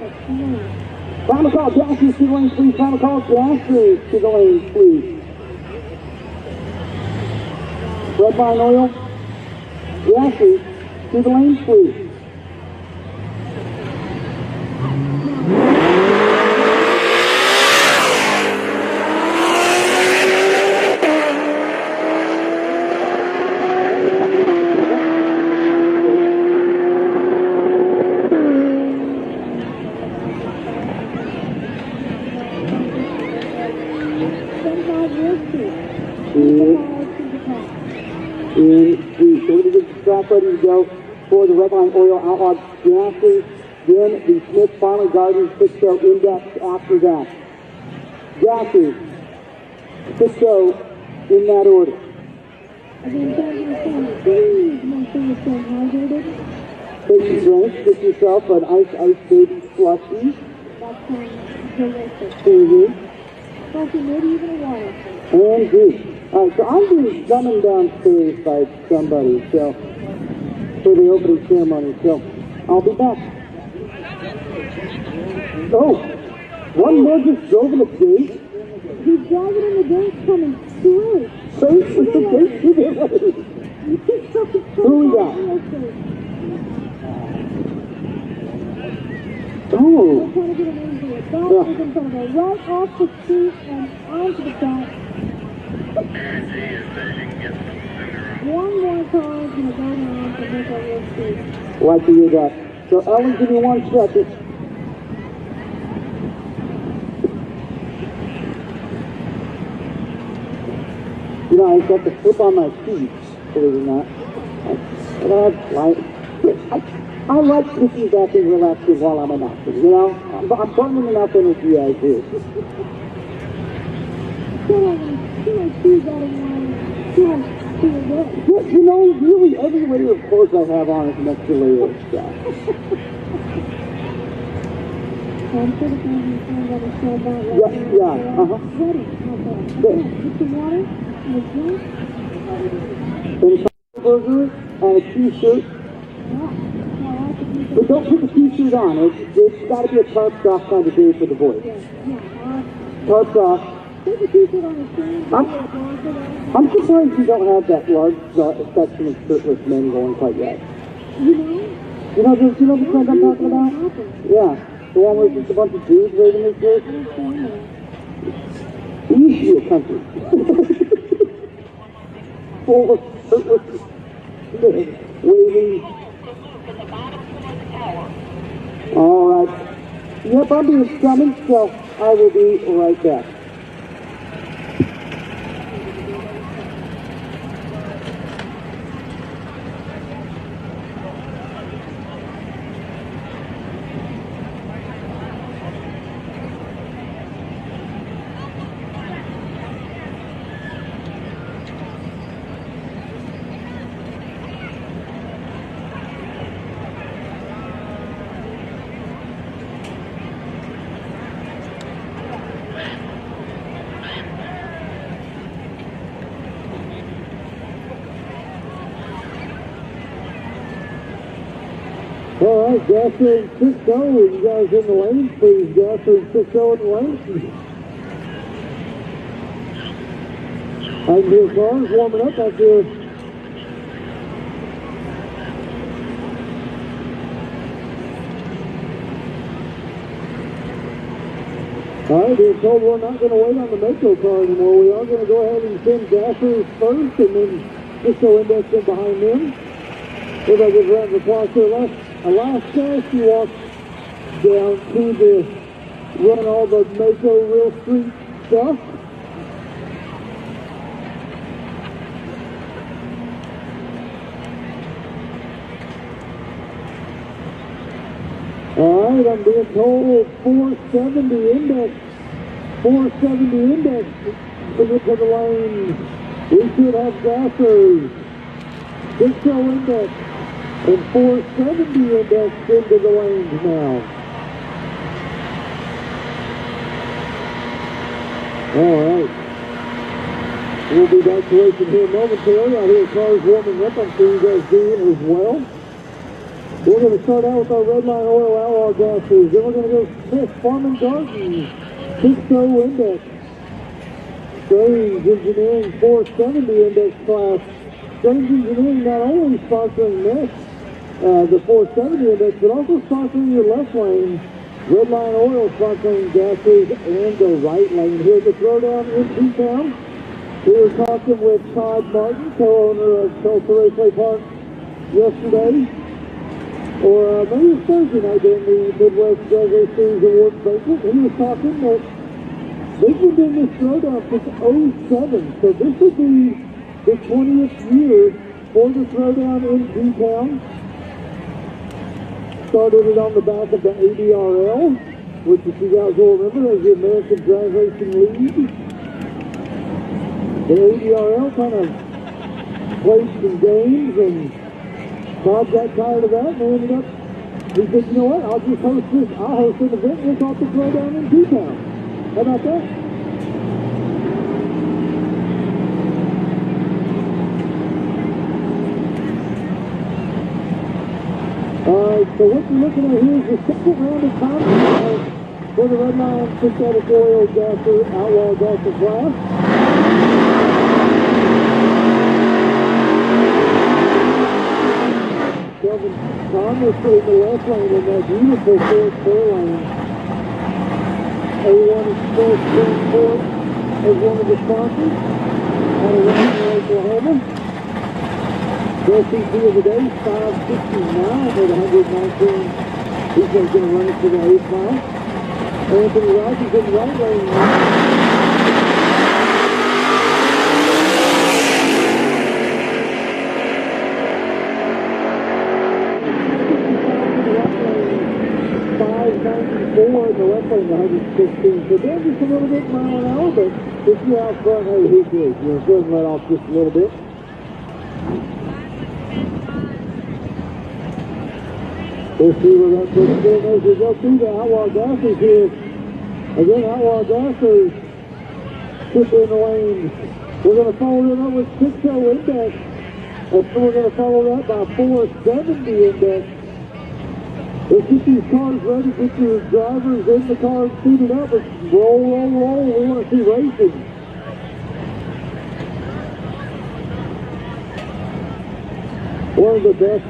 Speaker 1: Final call, gas to the lanes, please. Final call, gas to the lanes, please. Red line oil. Gas to the lanes, please. in three. So we're going to get the track ready to go for the Redline Oil Outlaw Gassers. Then the Smith Farmer Gardens Cisco Index after that. Gassers, Cisco in that order. Take your drink, get yourself an ice baby slushie.
Speaker 6: Maybe even a water.
Speaker 1: And juice. Alright, so I'm being summoned downstairs by somebody, so, for the opening ceremony, so I'll be back. Oh, one more just drove in the gate?
Speaker 6: He's driving in the gate coming straight.
Speaker 1: Straight with the gate to the left. Who we got? Oh.
Speaker 6: I'm trying to get him into it. That is in front of her. Right off the street and onto the track. One more car is going to go down to make our real speed.
Speaker 1: Like to hear that. So Ellen, give me 1 second. You know, I got to flip on my feet, believe it or not. I like kicking back and relaxing while I'm announcing, you know? I'm burning enough energy as is. You know, really every layer of clothes I have on is an extra layer of stuff. Yeah, uh-huh. Good. And a burger and a t-shirt. But don't put the t-shirt on. It's got to be a tarped off kind of day for the boys. Tarped off. I'm surprised you don't have that large section of shirtless men going quite yet. You know the trend I'm talking about? Yeah. The one where it's just a bunch of dudes waving their shirts? It used to be a country. Full of shirtless men waving. Alright. Yep, I'm being summoned, so I will be right back. Alright, Gasser and Cisco, you guys in the lane, please. Gasser and Cisco in the lane. I can hear cars warming up out there. Alright, we're told we're not going to wait on the Mako car anymore. We are going to go ahead and send Gasser first and then Cisco index in behind them. Everybody gives a round of applause to the left. Last chance she walks down to the run all the Mako real street stuff. Alright, I'm being told 470 index. 470 index to get to the lane. We should have Gassers. Cisco index. And 470 index into the lanes now. Alright. We'll be back to racing here momentarily. I hear cars warming up. I'm sure you guys do as well. We're going to start out with our Redline Oil Outlaw Gassers. Then we're going to go Smith Farm Gardens. Cisco index. Strange Engineering 470 index class. Strange Engineering not only sponsoring this, the 470 index, but also sponsoring your left lane. Redline Oil sponsoring Gassers and the right lane here at the Throwdown in T-Town. We were talking with Todd Martin, co-owner of Tulsa Raceway Park yesterday. Or maybe it was Thursday night during the Midwest Drag Race Series Awards banquet. He was talking that they've been doing this Throwdown since 07, so this would be
Speaker 5: the 20th year for the Throwdown in T-Town. Started it on the back of the ADRL, which, if you guys will remember, is the American Drag Racing League. The ADRL kind of played some games, and Todd got tired of that and ended up, he said, you know what, I'll just host this. I'll host an event. We'll call it the Throwdown in T-Town. How about that? Alright, so what you're looking at here is the second round of contests for the Red Line Synthetic Oil Gasser Outlaw Gasser class. Kelvin Thomas in the left lane in that beautiful fourth 4-lane. A1 Express Transport as one of the sponsors out of Raceway, Oklahoma. Their CP of the day, 5:69 for the 119. He's going to run it for the 8th mile. Anthony Rogers in the right lane. .594 in the left lane, 116. So they're just a little bit mile an hour, but if you're out front, hey, who cares? You know, go and let off just a little bit. We'll see where that puts it as we go through the Outlaw Gassers here. Again, Outlaw Gassers sit in the lane. We're going to follow it up with 6.0 index. And so we're going to follow that by 4.70 index. Let's get these cars ready, get your drivers in the cars suited up. Let's roll, roll, roll. We want to see racing. One of the best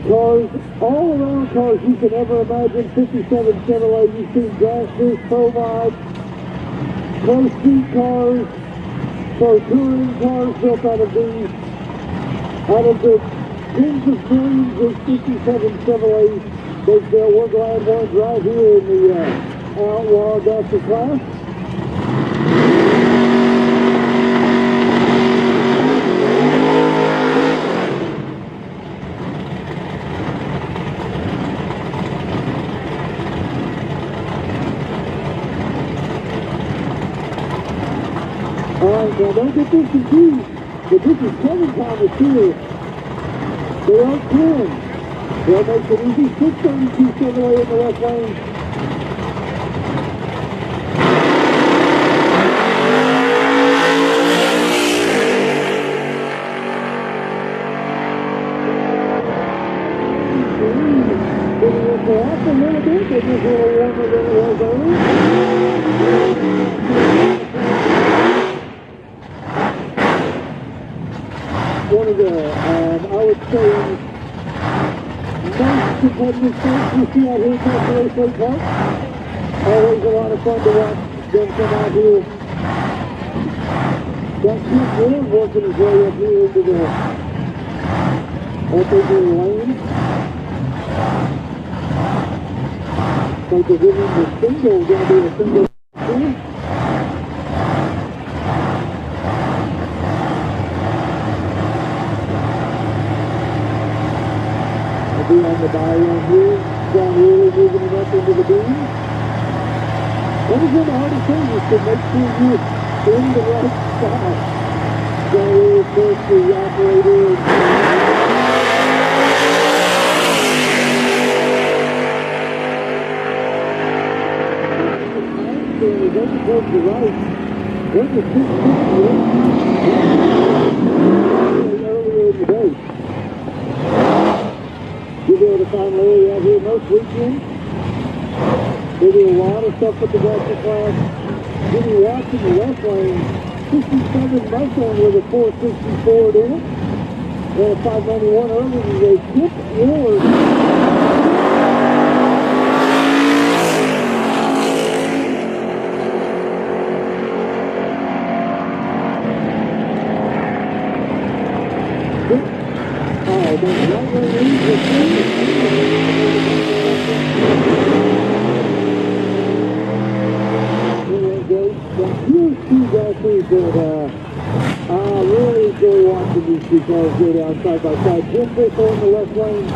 Speaker 5: cars, all around cars you can ever imagine. 57 Chevrolet, you've seen Dragsters, Pro Mods, Pro Street cars, Pro Touring cars built out of these. Out of the tens of millions of 57 Chevrolets they built, we're glad one's right here in the Outlaw Gasser class. Alright, now don't get this confused, but this is Kevin Thomas here. They aren't twins. They'll make an easy 632 Chevrolet in the left lane. Did it go off a little bit? It was a little warmer than it was earlier. One of the, I would say, most competitive sports you see out here at Tulsa Raceway Park. Always a lot of fun to watch them come out here. Got Chip Ward working his way up here into the lane. Like they're giving the single, going to be a single. On the by-run here, John Wheeler moving it up into the beam. One of the hardest things is to make sure you're in the right spot. John Wheeler, of course, the operator. He's over towards the right. There's a 6-6 earlier in the day. You'll be able to find Larry out here most weekends. They do a lot of stuff with the Gasser class. Jimmy Watts in the left lane, 67 Mustang with a 464 in it. And a 591 earlier today. Chip Ward. is that I really enjoy watching these two cars go down side by side. Jim Bickle in the left lane.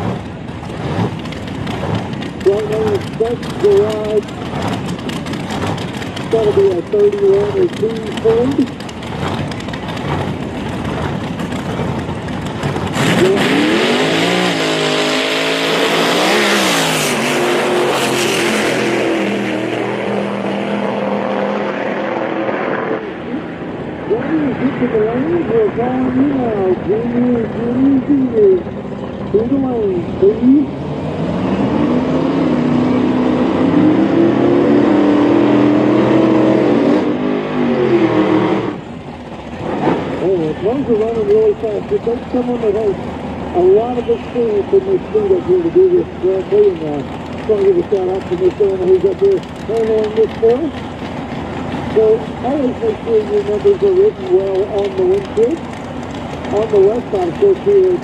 Speaker 5: Right lane expects the ride. That'll be a 31 or 2 Ford. To the lanes, we're calling you now. Junior, to the lanes, please. Oh, as long as we're running really fast, it takes someone that has a lot of experience in this speed up here to do this correctly. And just want to give a shout out to Miss Anna who's up there handling this for us. So always make sure your numbers are written well on the windshield. On the left side, of course, here at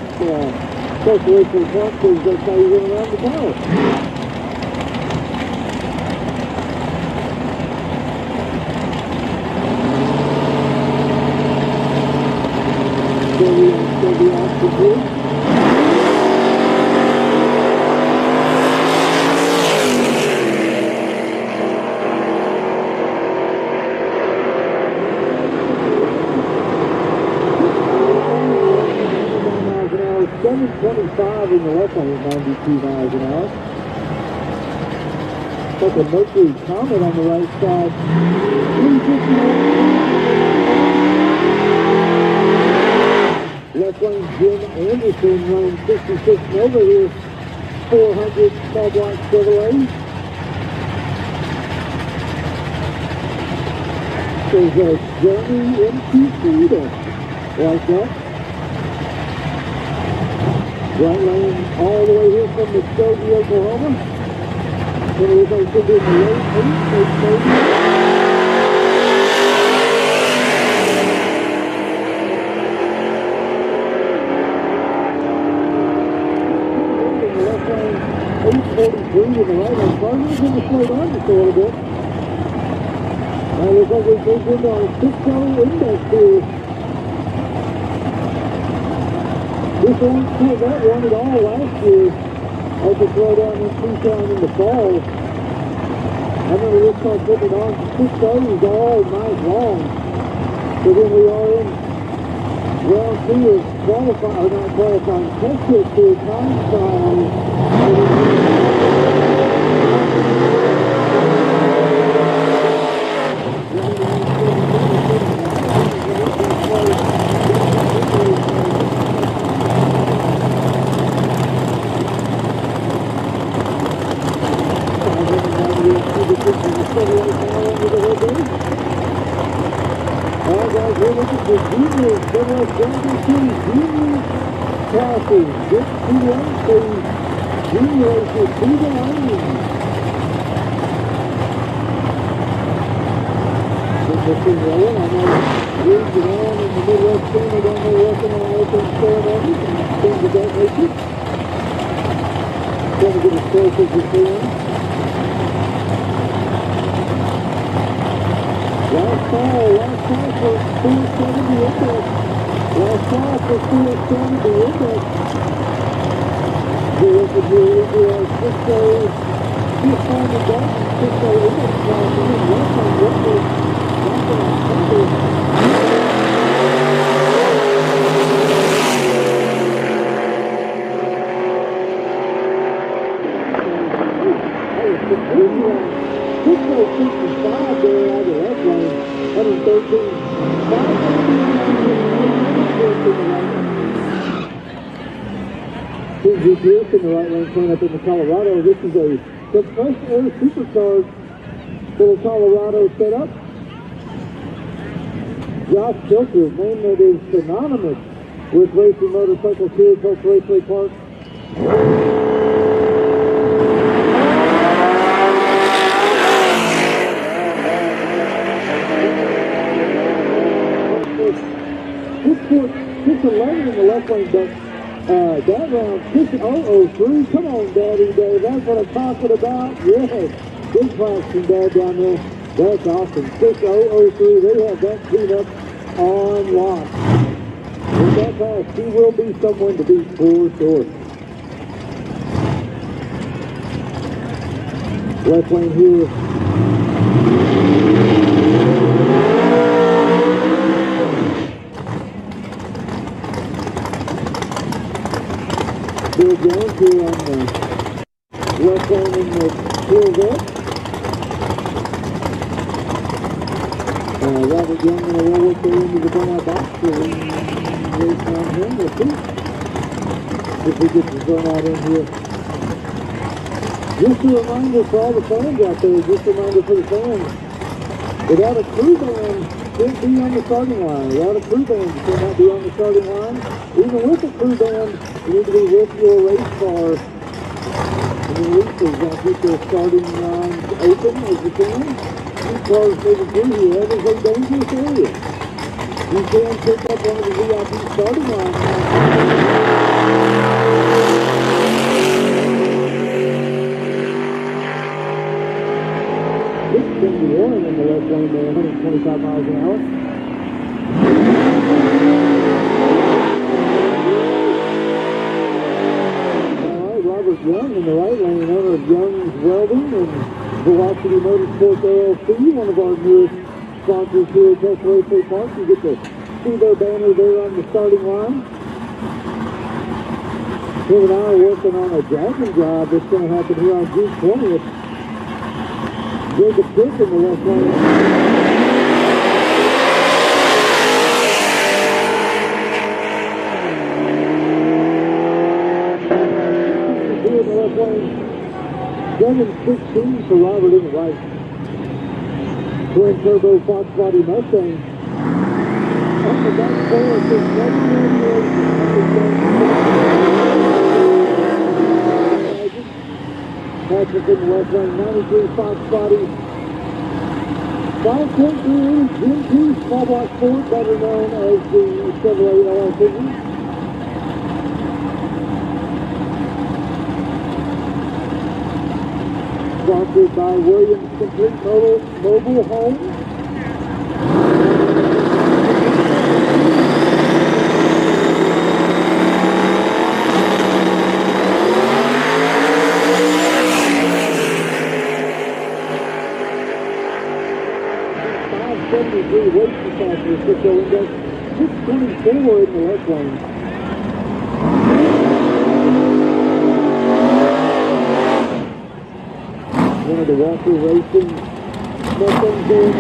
Speaker 5: Tulsa Raceway Park, because that's how you run around the tower. So the option here. .25 in the left lane at 92 miles an hour. Like a Mercury Comet on the right side. Left lane Jim Anderson running 66 Nova here. 400 small block Chevrolet. There's a Jeremy MTC like that. Right lane all the way here from Muskogee, Oklahoma. And everybody's going to be in the late 8th. In the left lane, 8:43 in the right lane. Cardinals going to slow down just a little bit. Now looks like we've moved into our 6-hour index here. This one pulled that one at all last year at the Throwdown in Tucson in the fall. I remember this car putting on 6 days all night long. So then we are in round 2 of qualifying, or not qualifying, test it to time trial. Alright guys, we're looking for junior Chevrolet Championship junior classes. Get to one, please. Junior races to the lane. Get this thing rolling. I know Reed and Allen in the Midwest team are down there working on open ceremonies and things of that nature. Trying to get as close as we can. Last call for 470 index. Last call for 470 index. We're looking here into our 6-0, just on the button, 6-0 index class. And then left on record, left on Sunday. There out of the left lane, 113. 2 GPS in the right lane coming up in the Colorado. This is a compressed air supercharged for the Colorado setup. Josh Tilker, name that is synonymous with racing motorcycles here at Tulsa Raceway Park. Just a lane in the left lane, but that round, 003. Come on, Daddy Dave. That's what I'm talking about. Yes. Big flash from Dad down there. That's awesome. 6003, they have that cleanup on lock. With that pass, she will be someone to beat for sure. Left lane here. Bill Jones here on the left lane in the Corvette. Robert Young going to roll up there into the burnout box. So race on him. We'll see if he gets his burnout in here. Just a reminder for all the fans out there, just a reminder for the fans. Without a crew band, can't be on the starting line. Without a crew band, you cannot be on the starting line. Even with a crew band, you need to be with your race car. And the racers got to get their starting lines open as you can. These cars moving through here, that is a dangerous area. You can pick up one of the VIP starting lines. 671 in the left lane there, 125 miles an hour. Alright, Robert Young in the right lane, owner of Young's Welding and Velocity Motorsports LLC, one of our newest sponsors here at Tulsa Raceway Park. You get to see their banner there on the starting line. Him and I are working on a dragon drive that's going to happen here on June 20th. Jacob Cook in the left lane. Here in the left lane. 716 for Robert in the right. Twin turbo Fox body Mustang. Up the back four, it's 788. Patrick in the left lane, 93 Fox body. 5.3 Gen 2 small block Ford, better known as the Chevrolet LLC. Sponsored by Williams Complete Mobile Home. .573 weight capacity, 6.0 index, 624 in the left lane. One of the Walker Racing Mustangs there in the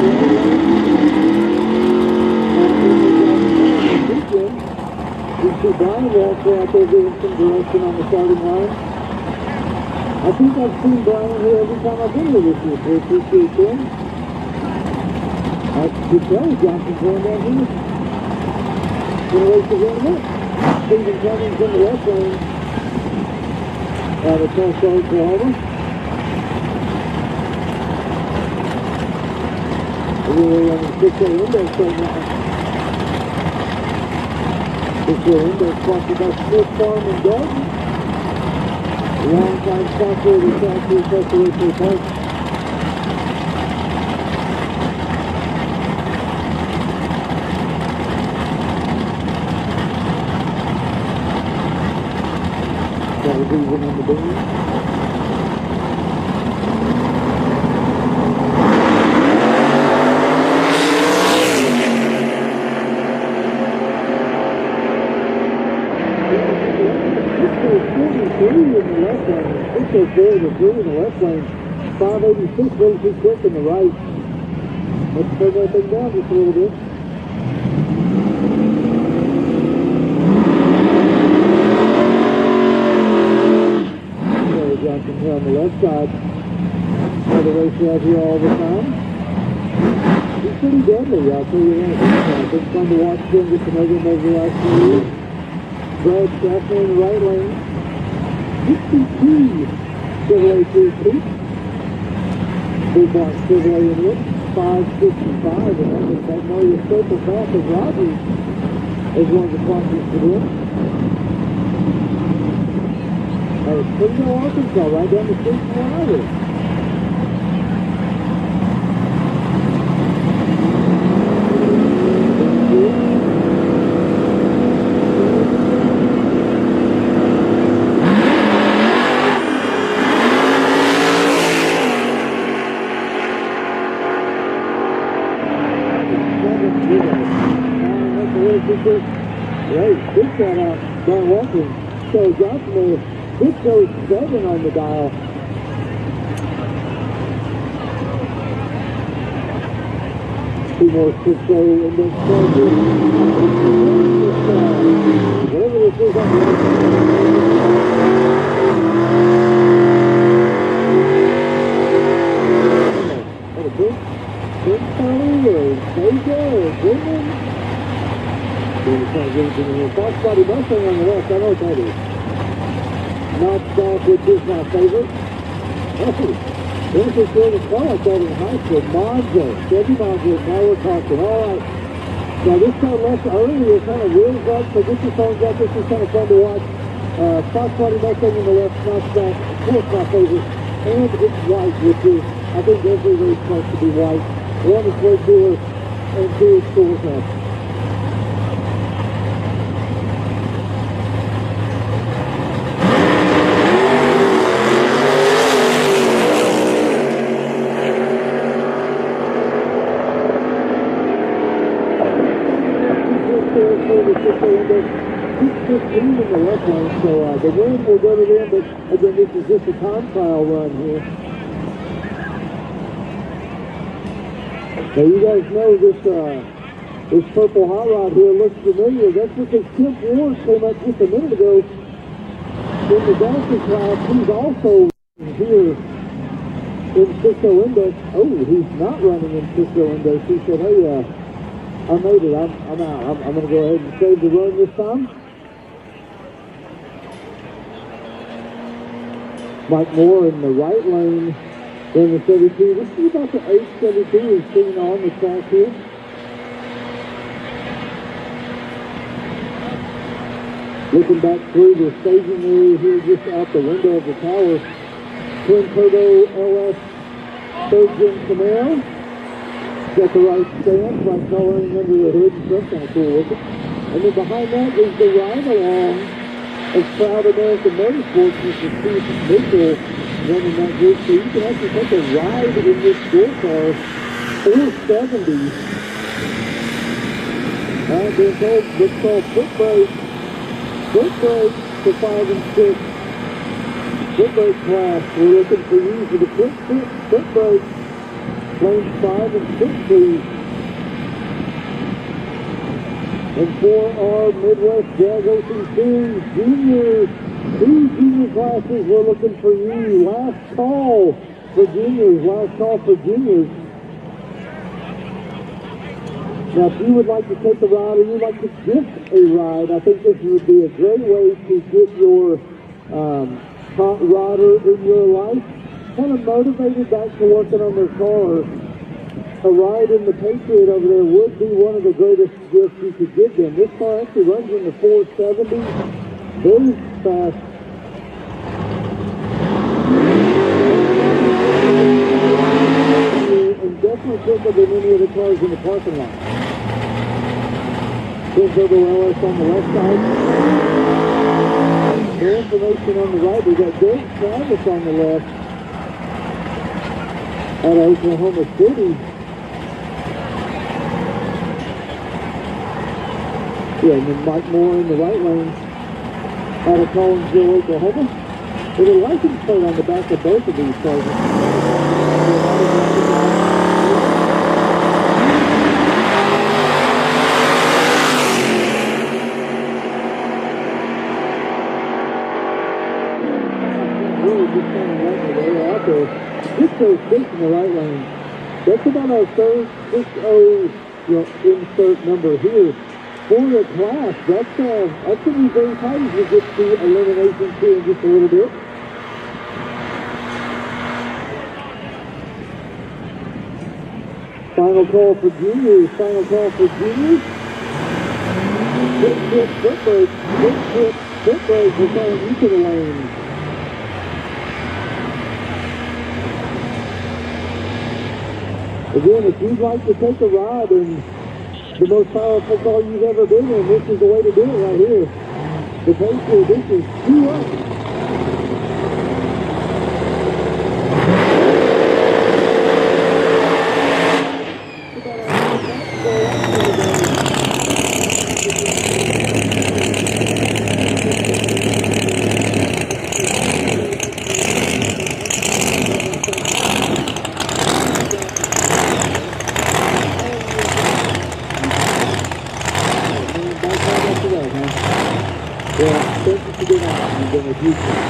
Speaker 5: weekend. We see Brian Walker out there giving some direction on the starting line. I think I've seen Brian here every time I've been here this year, so I appreciate him. I could tell Johnson's going down here. Going to race again in a minute. Stephen Cummings in the left lane out of Tulsa, Oklahoma. We're on the 6.0 index right now. 6.0 index sponsored by Smith Farm and Garden. Longtime sponsor of the South East Tulsa Raceway Park. That was even on the beam. In the left lane, 604 to 3 in the left lane, 586 really too quick in the right. Let's turn that thing down just a little bit. Terry Johnson here on the left side. Another race we have here all the time. He's pretty deadly, I'll tell you that. It's been fun to watch him get to know him over the last few years. Brad Strassman in the right lane. 62 Chevrolet 3 Big box Chevrolet in it, 565, and that is Magnolia Circle back of Rogers as one of the sponsors for this. That is Springdale, Arkansas, right down the street from where I live. championship race. Big shout out, Brian Walker. So Johnson there, this shows 7 on the dial. Two more Cisco index charges. Whatever this is on the what a big Tony or Vega or Goodman. We're trying to get it in here. Fox Body Mustang on the left, I know what that is. Knockback, which is my favorite. There's a sort of car like that in high school. Monza, Chevy Monza, now we're talking. All right. Now this car left earlier, kind of wheels up, so get your phones out. This is kind of fun to watch. Fox Body Mustang on the left, knockback, of course my favorite. And it's white, which is, I think every race supposed to be white. One is way cooler and two is cool enough. In the left lane, so the wind will go to them, but again, this is just a time trial run here. Now you guys know this purple hot rod here looks familiar. That's because Tim Ward came up just a minute ago in the Dawson class. He's also here in Cisco Index. Oh, he's not running in Cisco Index. He said, hey, I made it. I'm out. I'm going to go ahead and save the run this time. Mike Moore in the right lane in the 72. This is about the 872 we've seen on the track here. Looking back through the staging area here just out the window of the tower. Twin Turbo LS 3rd Gen Camaro. Got the right stance, right coloring under the hood and stuff, kind of cool looking. And then behind that is the ride along of Proud American Motorsports, Mr. Steve Mitchell running that group. So you can actually take a ride in this school car, 470. Alright, being told, what's called foot brake. Foot brake for 5 and 6. Foot brake class. We're looking for you for the quick foot brake. Lanes 5 and 6, please. And for our Midwest Drag Racing Series juniors, 2 junior classes, we're looking for you. Last call for juniors. Last call for juniors. Now, if you would like to take a ride or you'd like to gift a ride, I think this would be a great way to get your hot rodder in your life kind of motivated back to working on their car. A ride in the Patriot over there would be one of the greatest gifts you could give them. This car actually runs in the 470, very fast. And definitely quicker than any of the cars in the parking lot. Twin Turbo LS on the left side. More information on the right. We got Dave Travis on the left out of Oklahoma City. Yeah, and then Mike Moore in the right lane out of Collinsville, Oklahoma. With a license plate on the back of both of these cars. Really just kind of letting it way out there. 606 in the right lane. That's about our third 60 insert number here. For the class, that's going to be very tight as we get to eliminations here in just a little bit. Final call for juniors. Final call for juniors. Quick foot brake. Quick foot brake. We're calling you to the lane. Again, if you'd like to take a ride in the most powerful car you've ever been in, this is the way to do it right here. The Patriot, this is 2 up. Well, thank you for being on. You've been a huge fan.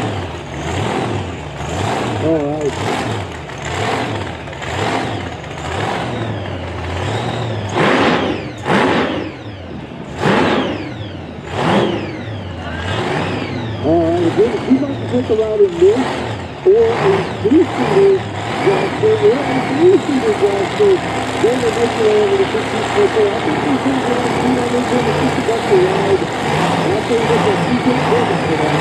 Speaker 5: All right. Again, if you'd like to take a ride in this, or a three-seater dragster, or a three-seater dragster, then we'll make it over to 15 foot. I think we can get on $250 a ride. And I think that's a decent price for that.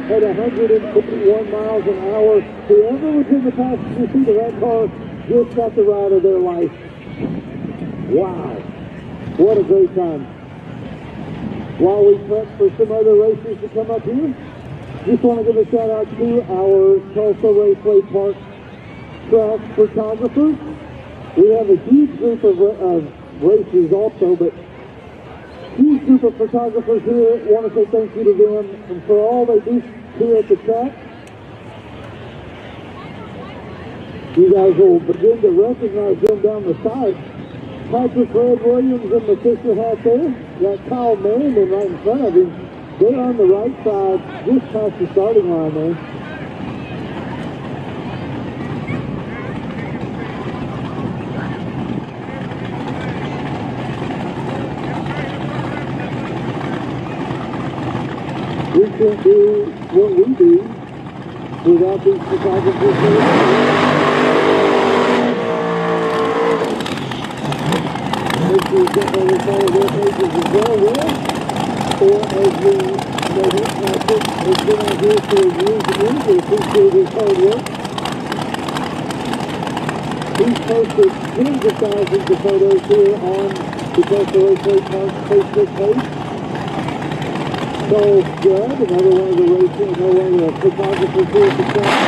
Speaker 5: At 151 miles an hour, whoever was in the passenger seat of that car just got the ride of their life. Wow, what a great time. While we prep for some other racers to come up here, just want to give a shout out to our Tulsa Raceway Park track photographers. We have a huge group of racers also, but huge group of photographers here. I want to say thank you to them and for all they do here at the track. You guys will begin to recognize them down the side. Patrick Red Williams in the Fisher hat there. Got Kyle Merriman right in front of him. They're on the right side, just past the starting line there. We can't do what we do without these photographers here. Make sure you definitely follow their pages as well, or as we noted, Patrick has been out here for years and years. We appreciate his hard work. He's posted tens of thousands of photos here on the Tulsa Raceway Park Facebook page. So, Judd, another one of the racers, another one of the photographers here at the track.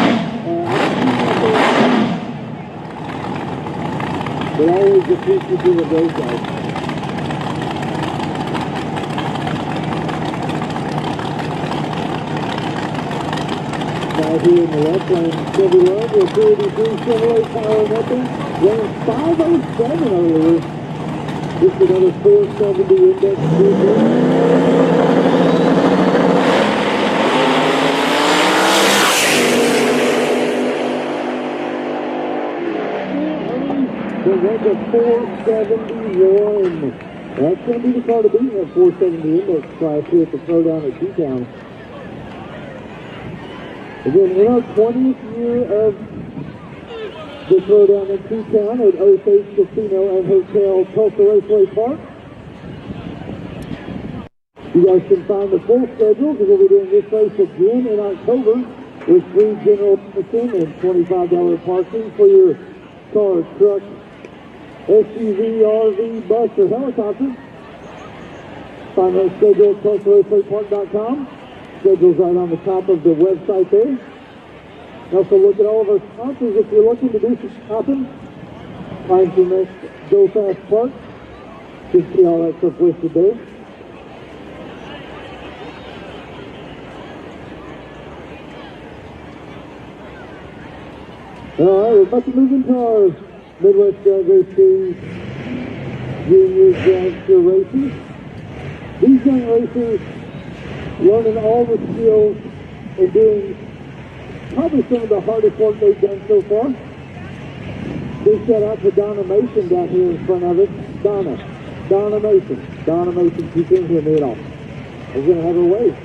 Speaker 5: But always appreciative of those guys. Now here in the left lane, Chevy Love with 33 Chevrolet Power Nothing, running 507 earlier. Just another 470 index vehicle. So that's a 471. That's going to be the car to beat in that 470 index class here at the Throwdown at T-Town. Again, in our 20th year of the Throwdown at T-Town at Osage Casino and Hotel Tulsa Raceway Park. You guys can find the full schedule because we'll be doing this race again in October with free general admission and $25 parking for your car, truck, SUV, RV, bus, or helicopter. Find that schedule at TulsaRacewayPark.com. Schedule's right on the top of the website there. Also look at all of our sponsors if you're looking to do some shopping. Find your next Go Fast Park. Just see all that stuff listed there. Alright, we're about to move into our Midwest Drag Race Series Junior Dragster races. These young racers learning all the skills and doing probably some of the hardest work they've done so far. Big shout out to Donna Mason down here in front of us. Donna Mason. Donna Mason, she couldn't hear me at all. I was going to have her wave.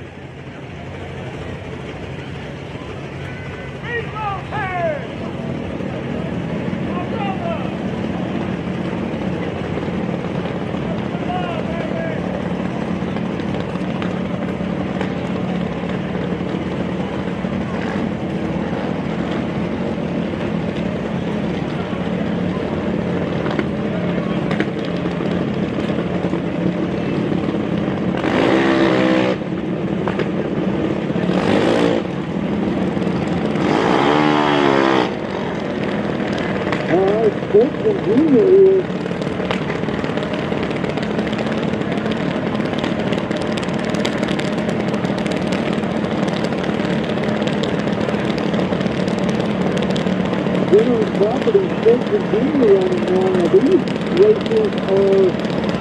Speaker 5: owner property should continue running now. Now these races are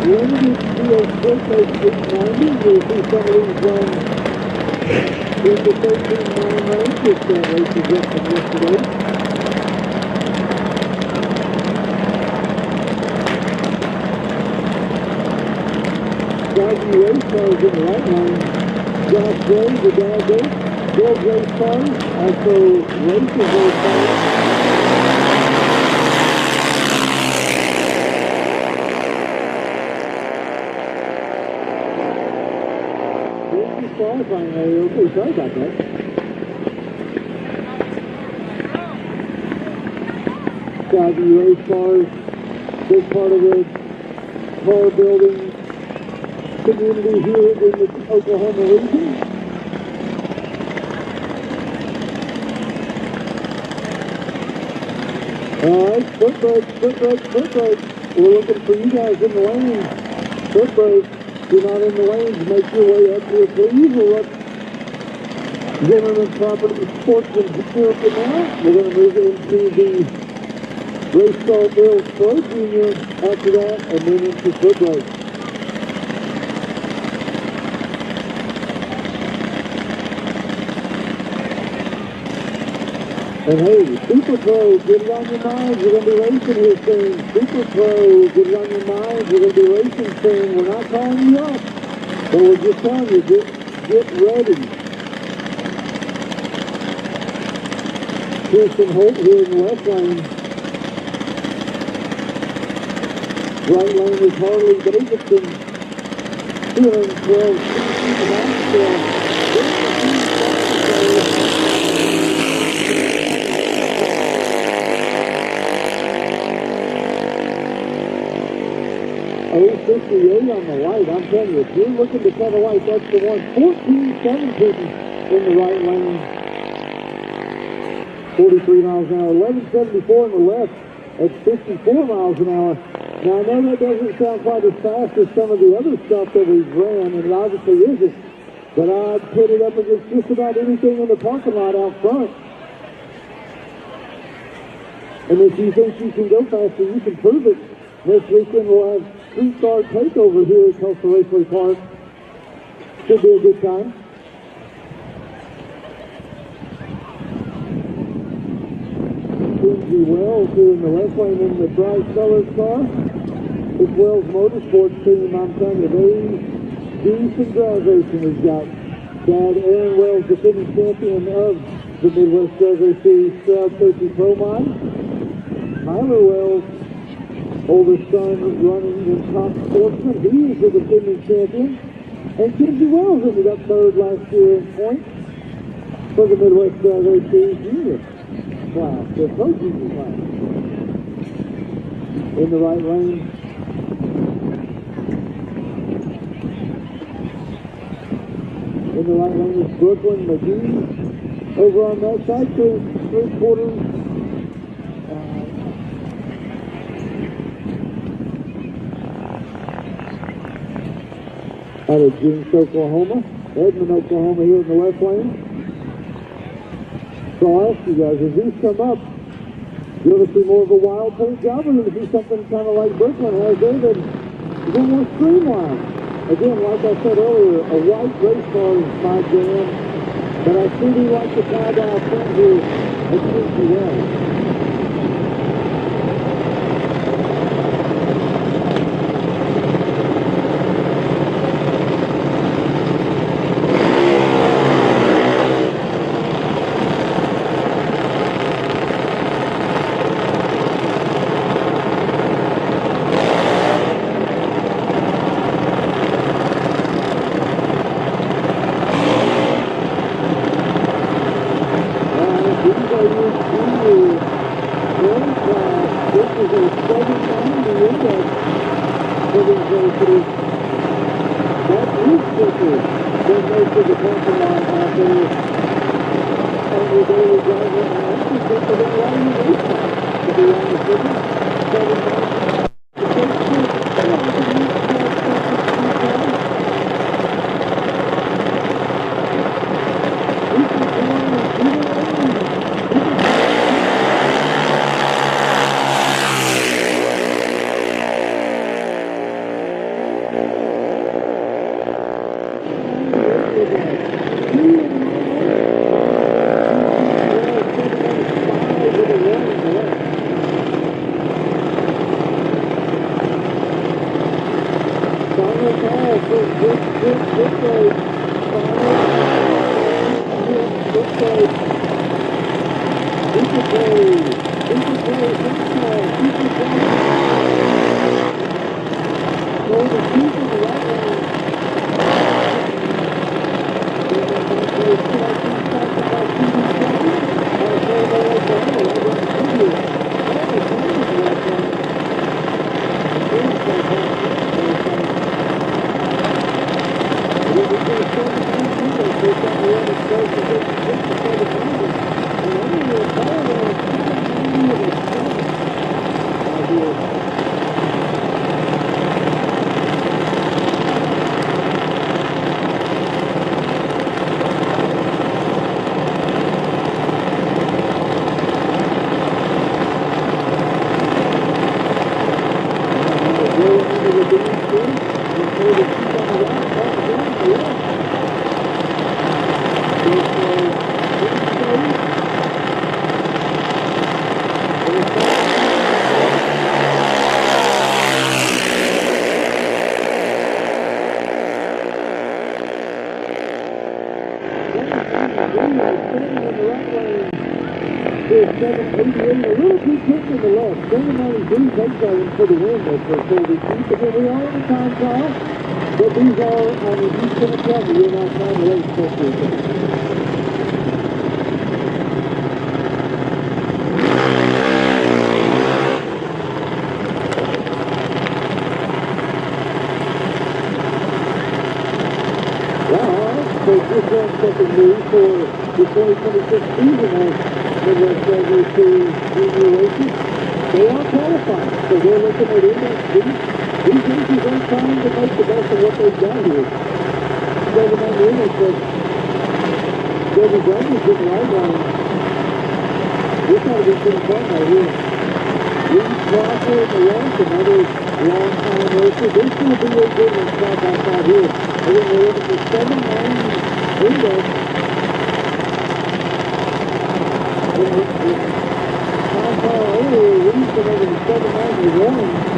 Speaker 5: limited to a birthday 690. You'll see some of these run in the 13-mile range, which that race is up from yesterday. Dodgy race cars in the right lane. Josh Gray, the dad there. Bill's race cars, also races race cars. Qualifying area. Okay, sorry about that. Dodgy race cars, big part of the car building community here in the Oklahoma region. Alright, foot brakes, foot brakes, foot brakes. We're looking for you guys in the lane. Foot brakes. If you're not in the lanes, make your way up here, please. We'll let Zimmerman Property Sports and Security now. We're going to move into the Race Car Bills Pro Junior after that, and then into foot brakes. And hey, Super Pro, get it on your minds. We're going to be racing here soon. Super Pro, get it on your minds. We're going to be racing soon. We're not calling you up, but we're just telling you, get ready. Kirsten Holt here in the left lane. Right lane is Harley Davidson. 212 058 on the light. I'm telling you, if you're looking to cut a light, that's the one. 1417 in the right lane. 43 miles an hour. 1174 in the left at 54 miles an hour. Now, I know that doesn't sound quite as fast as some of the other stuff that we've ran, and it obviously isn't. But I'd put it up against just about anything in the parking lot out front. And if you think you can go faster, you can prove it. This weekend we'll have street car takeover here at Tulsa Raceway Park. Should be a good time. Kenzie Wells here in the left lane in the bright colored car. It's Wells Motorsports team. I'm telling you, they do some drag racing. We've got Dad Aaron Wells, defending champion of the Midwest Drag Race Series Crowd Safety Pro Mod. Tyler Wells, oldest son, running in Top Sportsman. He is the defending champion. And Kenzie Wells ended up third last year in points for the Midwest Drag Race Series Junior class, the Pro Junior class. In the right lane. In the right lane is Brooklyn McGee. Over on that side, three-quarters. Out of Jinx, Oklahoma. Edmond, Oklahoma here in the left lane. So I'll ask you guys, as these come up, you want to see more of a wild paint job, or you want to see something kind of like Brooklyn has there that is a little more streamlined? Again, like I said earlier, a white race car is my jam, but I still do like the tie-dye print here at Kenzie Wells. For the win, that's for full defeat. Again, we are in the time trial, but these are, I mean, he's going to tell me you're not trying to race for so just one second move for the 2026 season as Midwest Dragway Junior races. They are qualifying, so they're looking at these races are trying to make the best of what they've got here. So the main unit that Debbie Drummond's in the right line. This ought to be pretty fun right here. Reed Crawford in the left, another long-time racer. This will be a good one side by side here. Again, we're looking for 7-9 index. Earlier, Reed's been over the 791.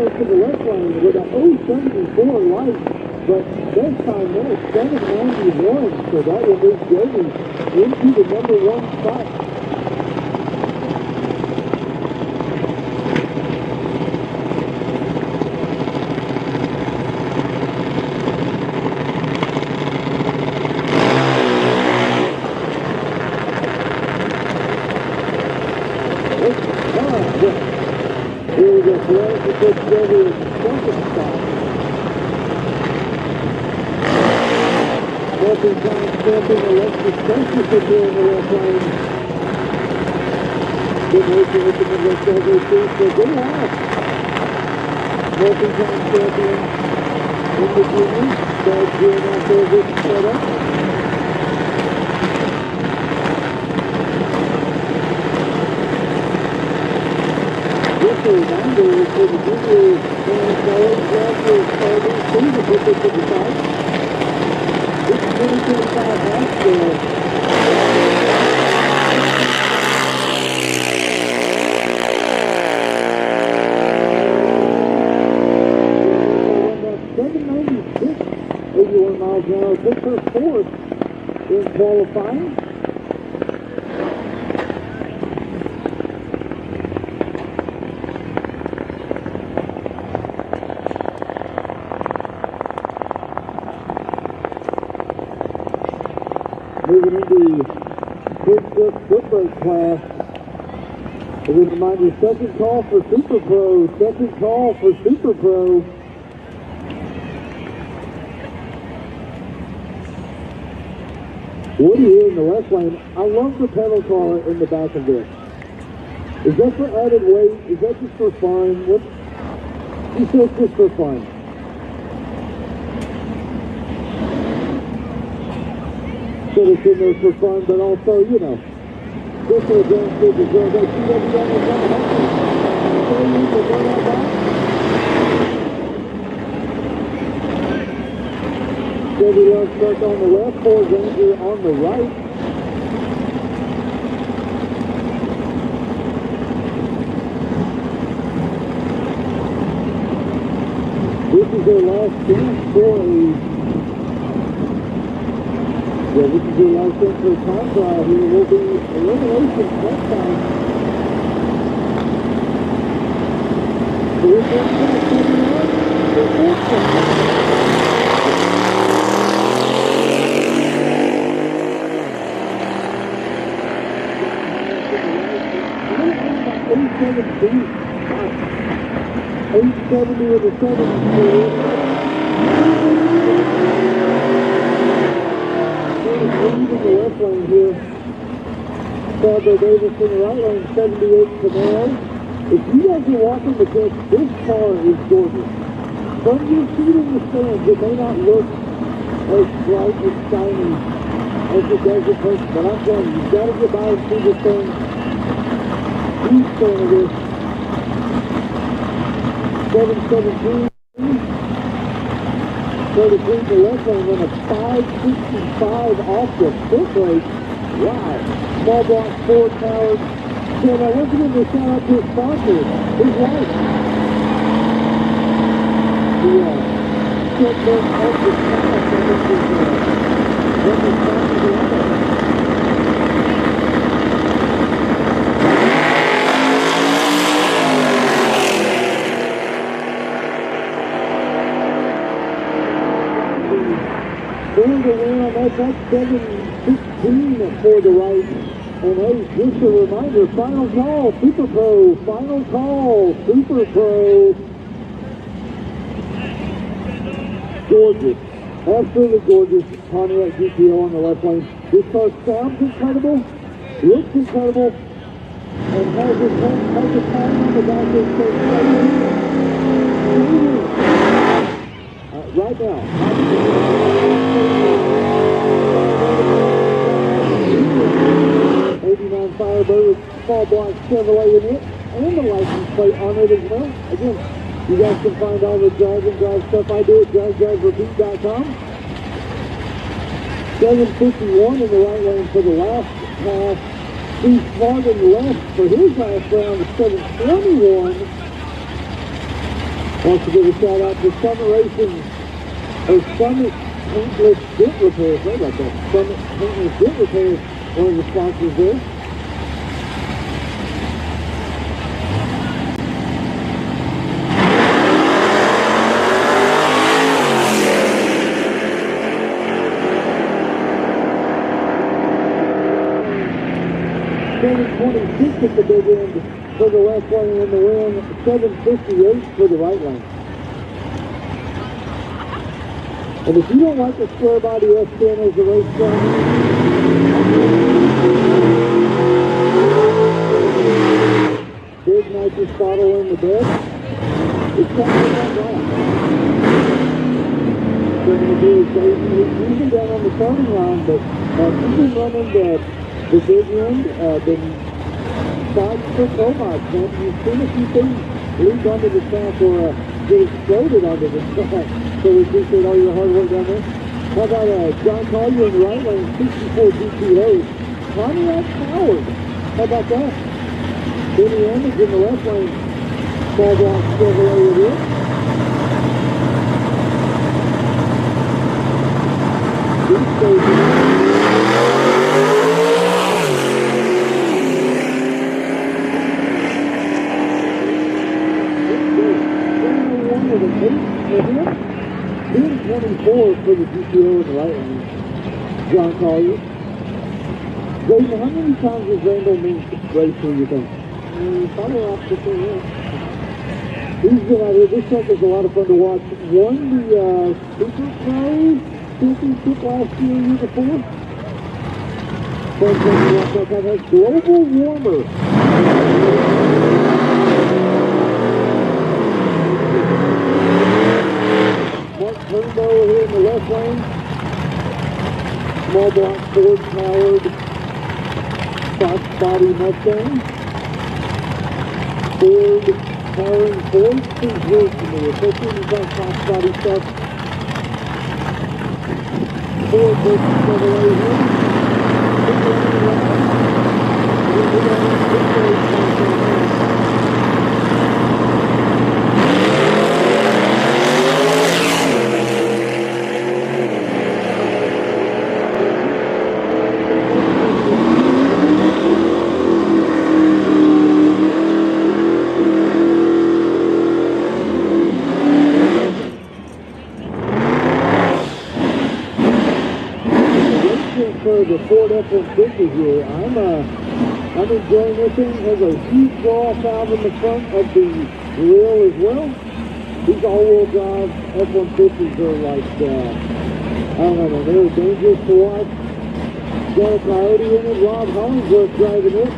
Speaker 5: To the left lane with a 074 light, but best time there, 791, so that will move Jody into the #1 spot. Here we go, Flores to put Jody in the second spot. Multi-time champion Alexis Spencer is here in the left lane. Good racing with the Midwest Dragway team, so good luck. Multi-time champion in the juniors. Doug here out there with the setup. Just a reminder for the junior and college graduate starters, please put this to the side. This is 2025 high school. About 796, 81 miles an hour, took her fourth in qualifying. Moving into the foot brake class. As a reminder, second call for Super Pro. Second call for Super Pro. Woody here in the left lane. I love the pedal car in the back of this. Is that for added weight? Is that just for fun? What? He says just for fun. So it's in there for fun, but also, you know, just for the grand kids as well. They see what you got in front of Chevy Love starts on the left, Ford Ranger on the right. their last chance for a... Yeah, this is their last chance for a time trial here. Will be eliminations next time. So we're going to coming up. The fourth one. $870 with a 7 in the left lane here. Salvo Davis in the right lane, 78 Camaro. If you guys are walking the pitch, this car is gorgeous. From your seat in the stands, it may not look as bright and shiny as it does in person, but I'm telling you, you've got to get by and see this thing. Huge fan of this. 717. 33 to left lane on a 565 off the foot brake. Wow. Small block, Ford powered. So now once again, they shout out to his sponsor, his wife. The short burst of the class, I think is what the sponsor is. Going to win on that, that's 7-16 for the right. And hey, just a reminder, final call, Super Pro, final call, Super Pro. Gorgeous, absolutely gorgeous Pontiac GTO on the left lane. This car sounds incredible, looks incredible, and has a time on the back that says, right now. 89 Firebird, small block Chevrolet in it, and the license plate on it as well. Again, you guys can find all the drag and drive stuff I do at dragrepeat.com. 751 in the right lane for the last half. Steve Smart in the left for his last round of 721. Wants to give a shout out to Summit Racing, or Summit Paintless Dent Repair. Sorry about that. Summit Paintless Dent Repair, one of the sponsors there. $726 at the big end for the left lane in the win, $758 for the right lane. And if you don't like the square body S10 as a race car, big nitrous bottle in the bed, it's kind of not wrong. What they're going to do is it's usually down on the starting line, but you've been running the big end, the 5-foot Omod pump. You've seen a few things leak onto the track or get exploded onto the track. So we appreciate all your hard work down there. How about John Collier in the right lane, 64 GTO. Pontiac powered. How about that? Benny Emmons in the left lane. Small block Chevrolet it is. Deep station. With 24 for the GTO in the right lane. John Collier. Jason, how many times has Randall missed racing, you think? Probably off the thing, yeah. He's been out here. This truck is a lot of fun to watch. Won the Super Pro Championship last year before. Fun to watch that guy has global warmer. Turbo here in the left lane. Small block Ford powered Fox body Mustang. Ford powering Ford. Seems weird to me, especially when you've got Fox body stuff. Ford versus Chevrolet here. F-150 here. I'm enjoying this thing. Has a huge blow-off valve in the front of the grill as well. These all-wheel drive F-150s are like, I don't know, they're dangerous to watch. Got a Coyote in it, Rob Hollingsworth driving it.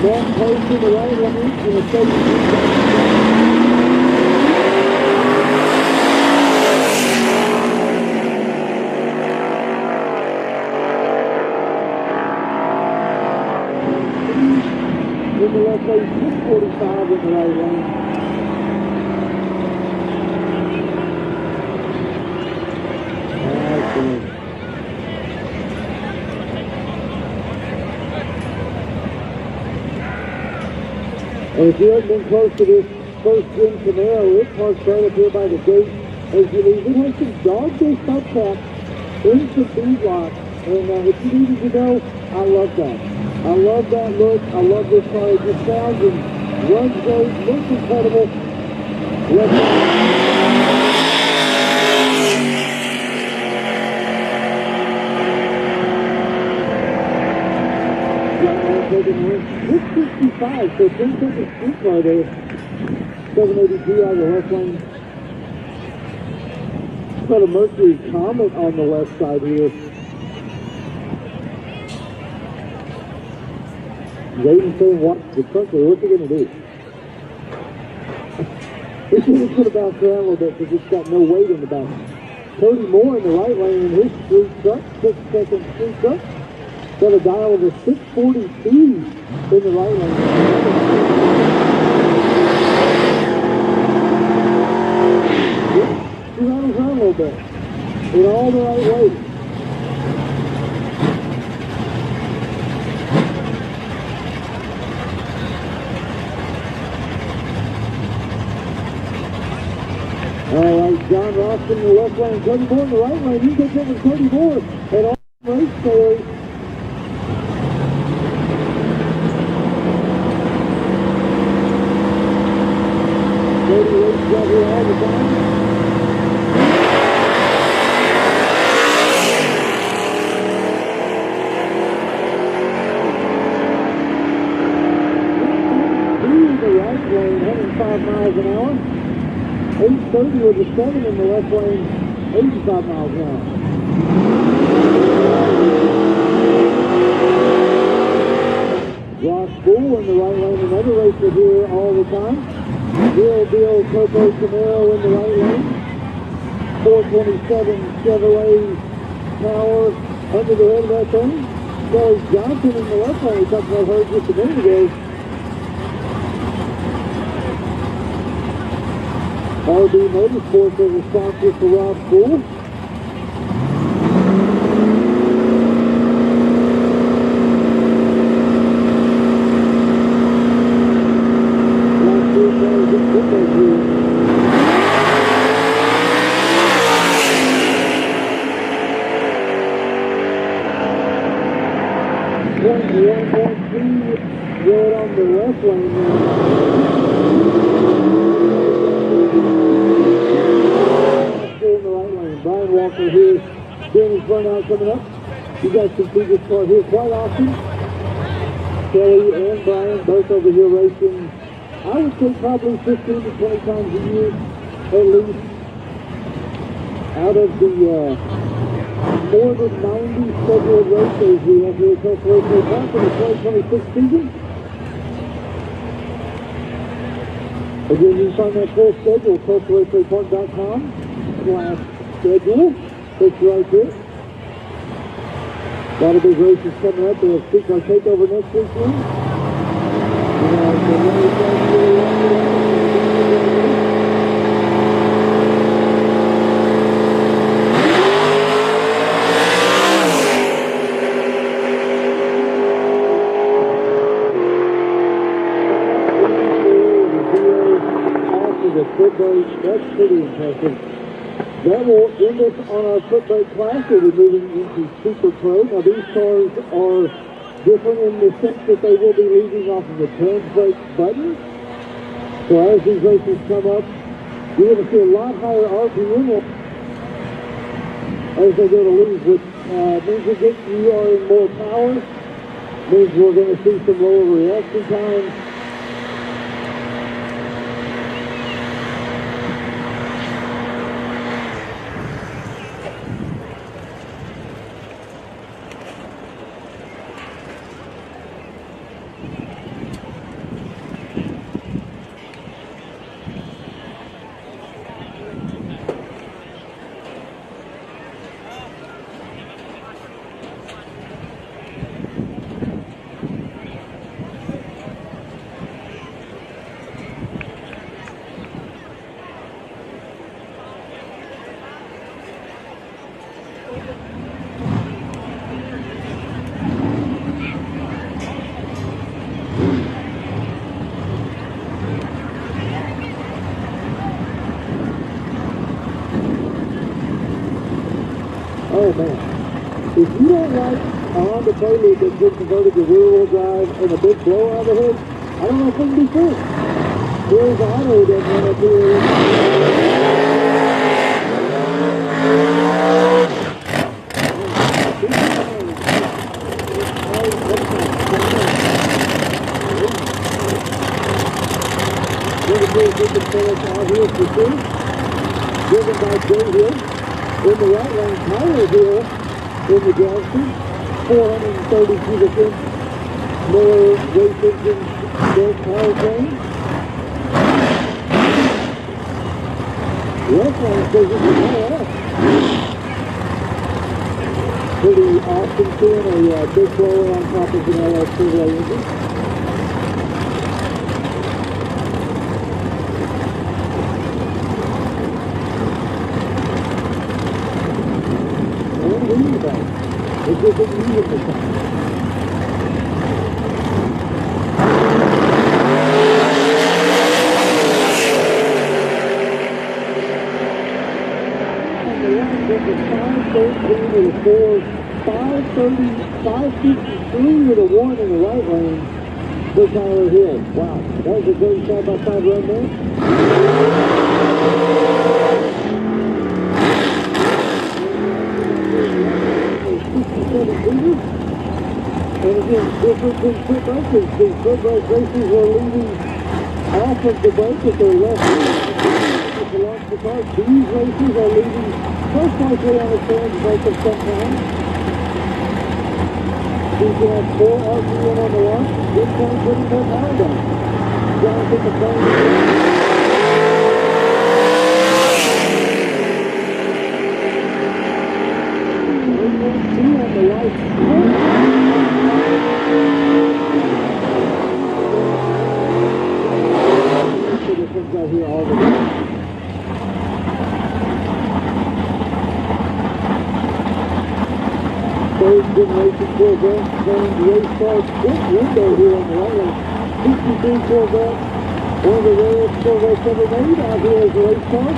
Speaker 5: Matt Post in the right lane, and a 73. In the left lane, 645 in the right lane. Excellent. And if you haven't been close to this first gen Camaro, it parks right up here by the gate as you leave. It has some dog-based hubcaps in some feedlots. And if you needed to know, I love that. I love that look. I love this car. It just sounds and runs great. Looks incredible. Let's taking 665, so 10-second street car there. 782 out of the left lane. Got a Mercury Comet on the left side here. Zayden saying, watch the country, what's he going to do? This thing is going to bounce around a little bit because it's got no weight in the back. Cody Moore in the right lane in his street truck, 6-second street truck. Got a dial of a 642 in the right lane. She rattles around a little bit in all the right ways. All right, John Ross in the left lane, Cody Moore in the right lane. You can take Cody Moore at all race stories. Cody races out here all the time. Through the right lane, 105 miles an hour. 830 with a 7 in the left lane, 85 miles an hour. Ross Bull in the right lane, another racer here all the time. Bill Coco Camaro in the right lane. 427 Chevrolet Power under the hood of that thing. Kelly Johnson in the left lane, we talked about her just a minute ago. RB Motorsports is a sponsor for Rob Pool. Last year, cars in football here. Point road on the left lane now. Brian Walker here doing his burnout coming up. You guys can see this car here quite often. Kelly and Brian both over here racing, I would say probably 15 to 20 times a year at least. Out of the more than 90 scheduled races we have here at Tulsa Raceway Park for the 2026 season. Again, you can find that full schedule at TulsaRacewayPark.com/schedule. It's right there. A lot of big races coming up. We'll speak our takeover next weekend. The foot brake, that's pretty impressive. That will end us on our foot brake class. We'll be moving into Super Pro. Now these cars are different in the sense that they will be leading off of the trans brake button. So as these races come up, you're going to see a lot higher RPM as they go to leave, which Means you are in more power. Means we're going to see some lower reaction times. Oh man, if you don't like a Honda Prelude that's been converted to rear-wheel drive and a big blower on the hood, I don't know if it can be fixed. Here's a Honda that went up here. Out here for two, driven by Joe Hill. In the right lane, Tyler Hill in the Jackson, 430 cubic inch Miller race engine built powertrain. Left lane says it's an LS. Pretty awesome seeing a big blower on top of an LS turbo engine. It's just a beautiful time. And the line goes to 513 with a 4, 530, 553 with a 1 in the right lane for Tyler Hill. Wow, that was a great side-by-side run there. And again, different than foot races. The foot race races are leading off of the break at their left wheel. Belongs to cars. These races are leading most likely on the stands break of some kind. These can have 4 RPM on the launch. This one's pretty much power down. Jonathan McClain. On the right. Comes out here all the way. Third generation Corvette, named Race Car's front window here on the right lane. 63 Corvette, one of the rarest Corvettes ever made out here as a race car.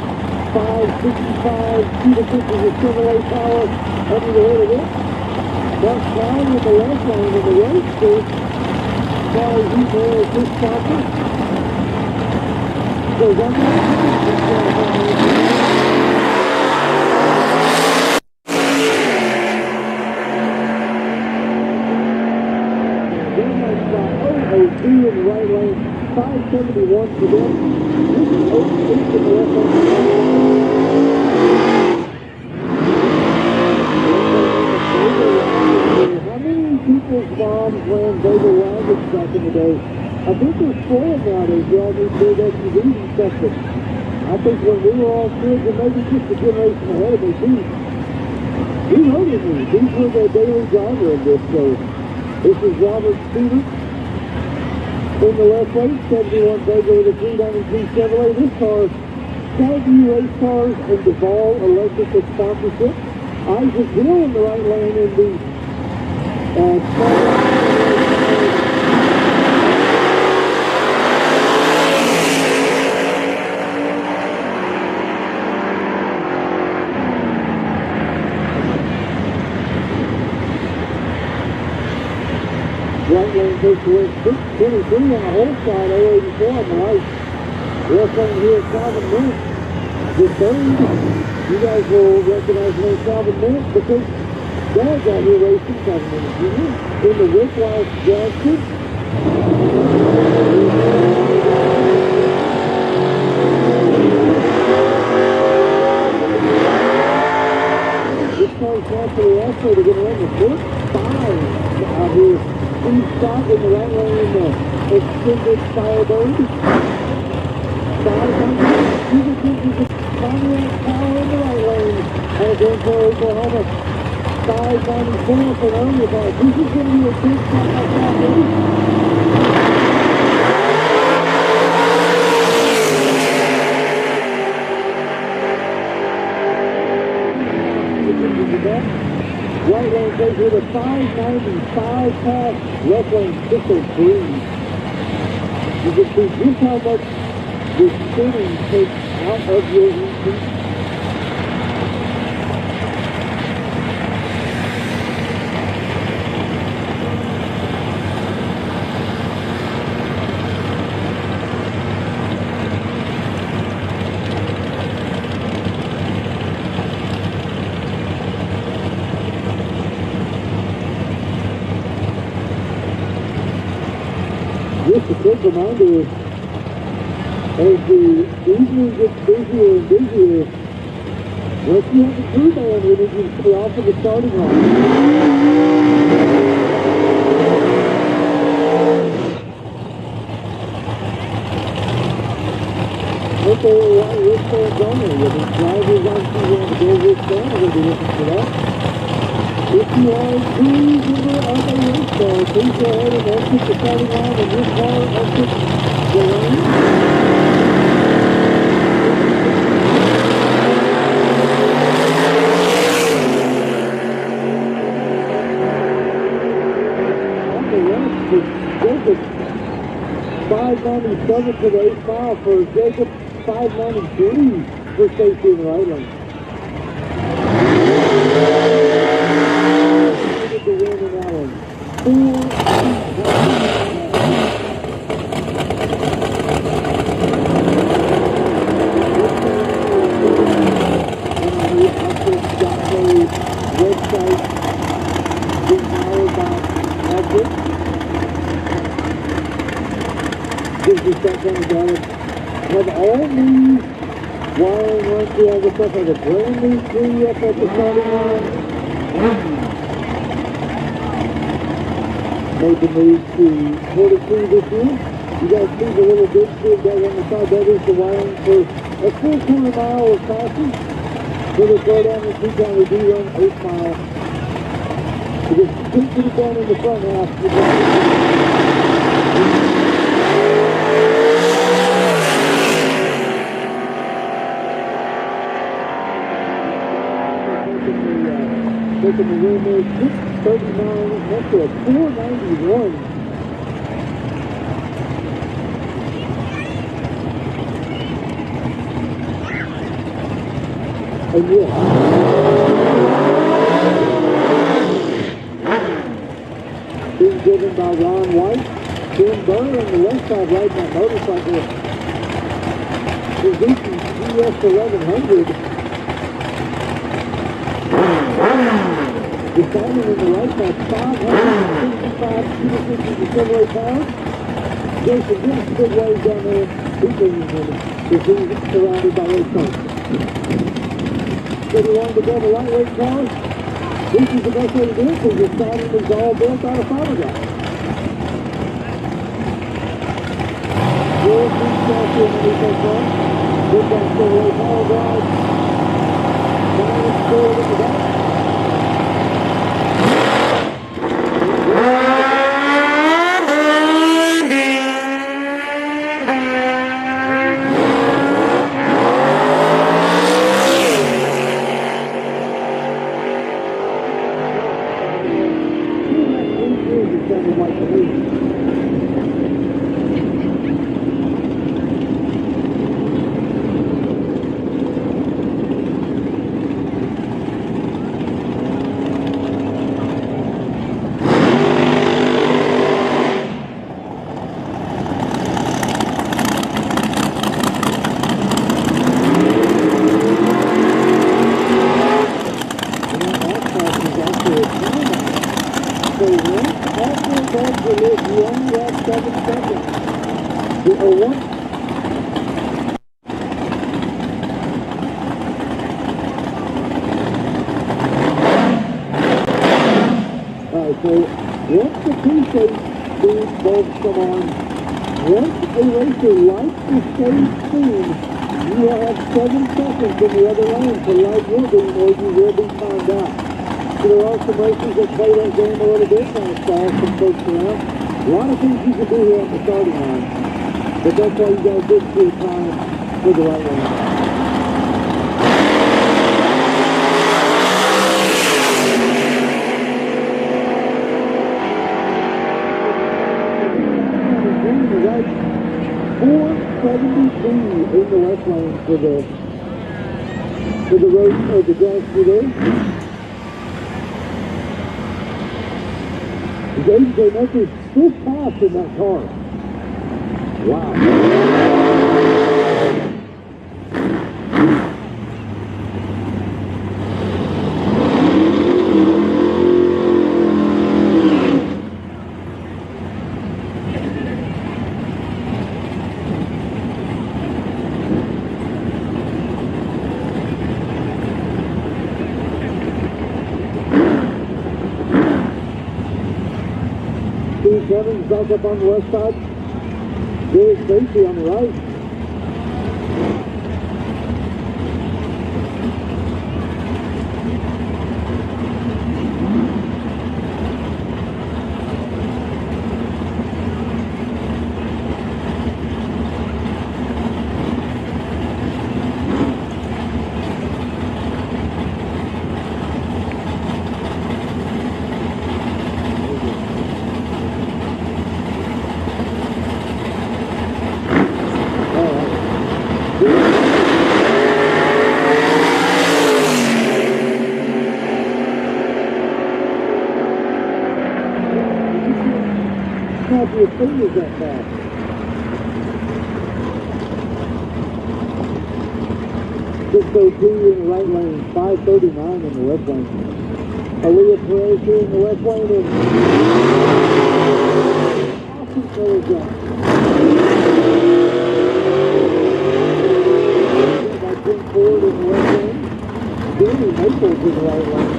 Speaker 5: 565 cubic inches of Chevrolet power under the hood of it. That's flying with the left lane in the race course. Sorry, he's there as this sponsor. So one more. OOC in the right lane, 571 for them. This is 08 in the left lane. How many people's moms ran Vega wagons back in the day? I think they're spoiled nowadays. They all need big SUVs and stuff, but I think when we were all kids, and maybe just a generation ahead of me too, we rode in these. These were the daily driver of this, so this is Robert Stevens. In the left lane, 71 Vega with a 393 Chevrolet. This car, Skyview Race Cars and Duval Electric sponsorship. Isaac Hill in the right lane in the right lane takes away 623 on the whole side, 084 on the right. Left lane here, Calvin Minute. The third, you guys will recognize the name Calvin Minute because Doug out here racing 7 minutes junior in the Whiplash Johnson. This car's now for the Raceway. They're going to run the first 5 out here. Steve Scott in the right lane, extended Firebird. 500. Cuba Kids is Pontiac Power in the right lane. As Angelo, Oklahoma. 594 for Underbar. This is going to be a big shot like that, baby. Right lane goes with a 595 pass. Left lane 603. You can see just how much the spinning takes out of your engine. Just a quick reminder, as the evening gets busier and busier, once you have the crew band, we need you to stay off of the starting line. Okay, well, which stands on there? The drivers obviously want to go which stand, we're going to be looking for that. If you are cruising on a race car, please go ahead and exit the starting line and your car exit the lane. On the left for Jacob, 597 to the 8th mile for Jacob, 593 for safety in the right lane. The win in that one. 4 website being powered by Epic. Gives you that kind of data. Have all new wiring runs through all the stuff. Have a brand new tree up at the starting line. Made the move to 43 this year. You guys see the little bit that on the side. That is the wiring for a full quarter mile of passes. For the Throwdown and T-Town, we do run 8 miles. So just keep it down in the front half. Taking the win there, 639, next to a 491. And yeah. Being driven by Ron White, Tim Burner on the left side riding that motorcycle. Suzuki GS 1100. The Simon in the right side, 565 Chevrolet pounds. Jason Gibbs, big waves down there. He's bringing him. He's surrounded by race cars. If you want to build a lightweight car, this is the best way to do it because the Simon is all built out of fiberglass. Real big chassis underneath that car. Big back Chevrolet power drive. Simon forward in the back. You only have 7 seconds. Or 1. Alright, so once the two-stage speed bulbs come on, once a racer lights the stage speed, you will have 7 seconds in the other lane to light your beam or you will be timed out. So there are some racers that play that game a little bit, kind of stall some folks around. A lot of things you can do here at the starting line, but that's why you got to get to your time for the right lane. Right, 472 in the left lane for the road or the grass through there. AJ Murphy's still fast in that car. Wow. Steve Evans back up on the left side. Derek Stacy on the right. Your fingers that fast. 602 in the right lane, 539 in the left lane. Aaliyah Perez here in the left lane and awesome color jump. By Jim Ford in the left lane. Danny Maples in the right lane.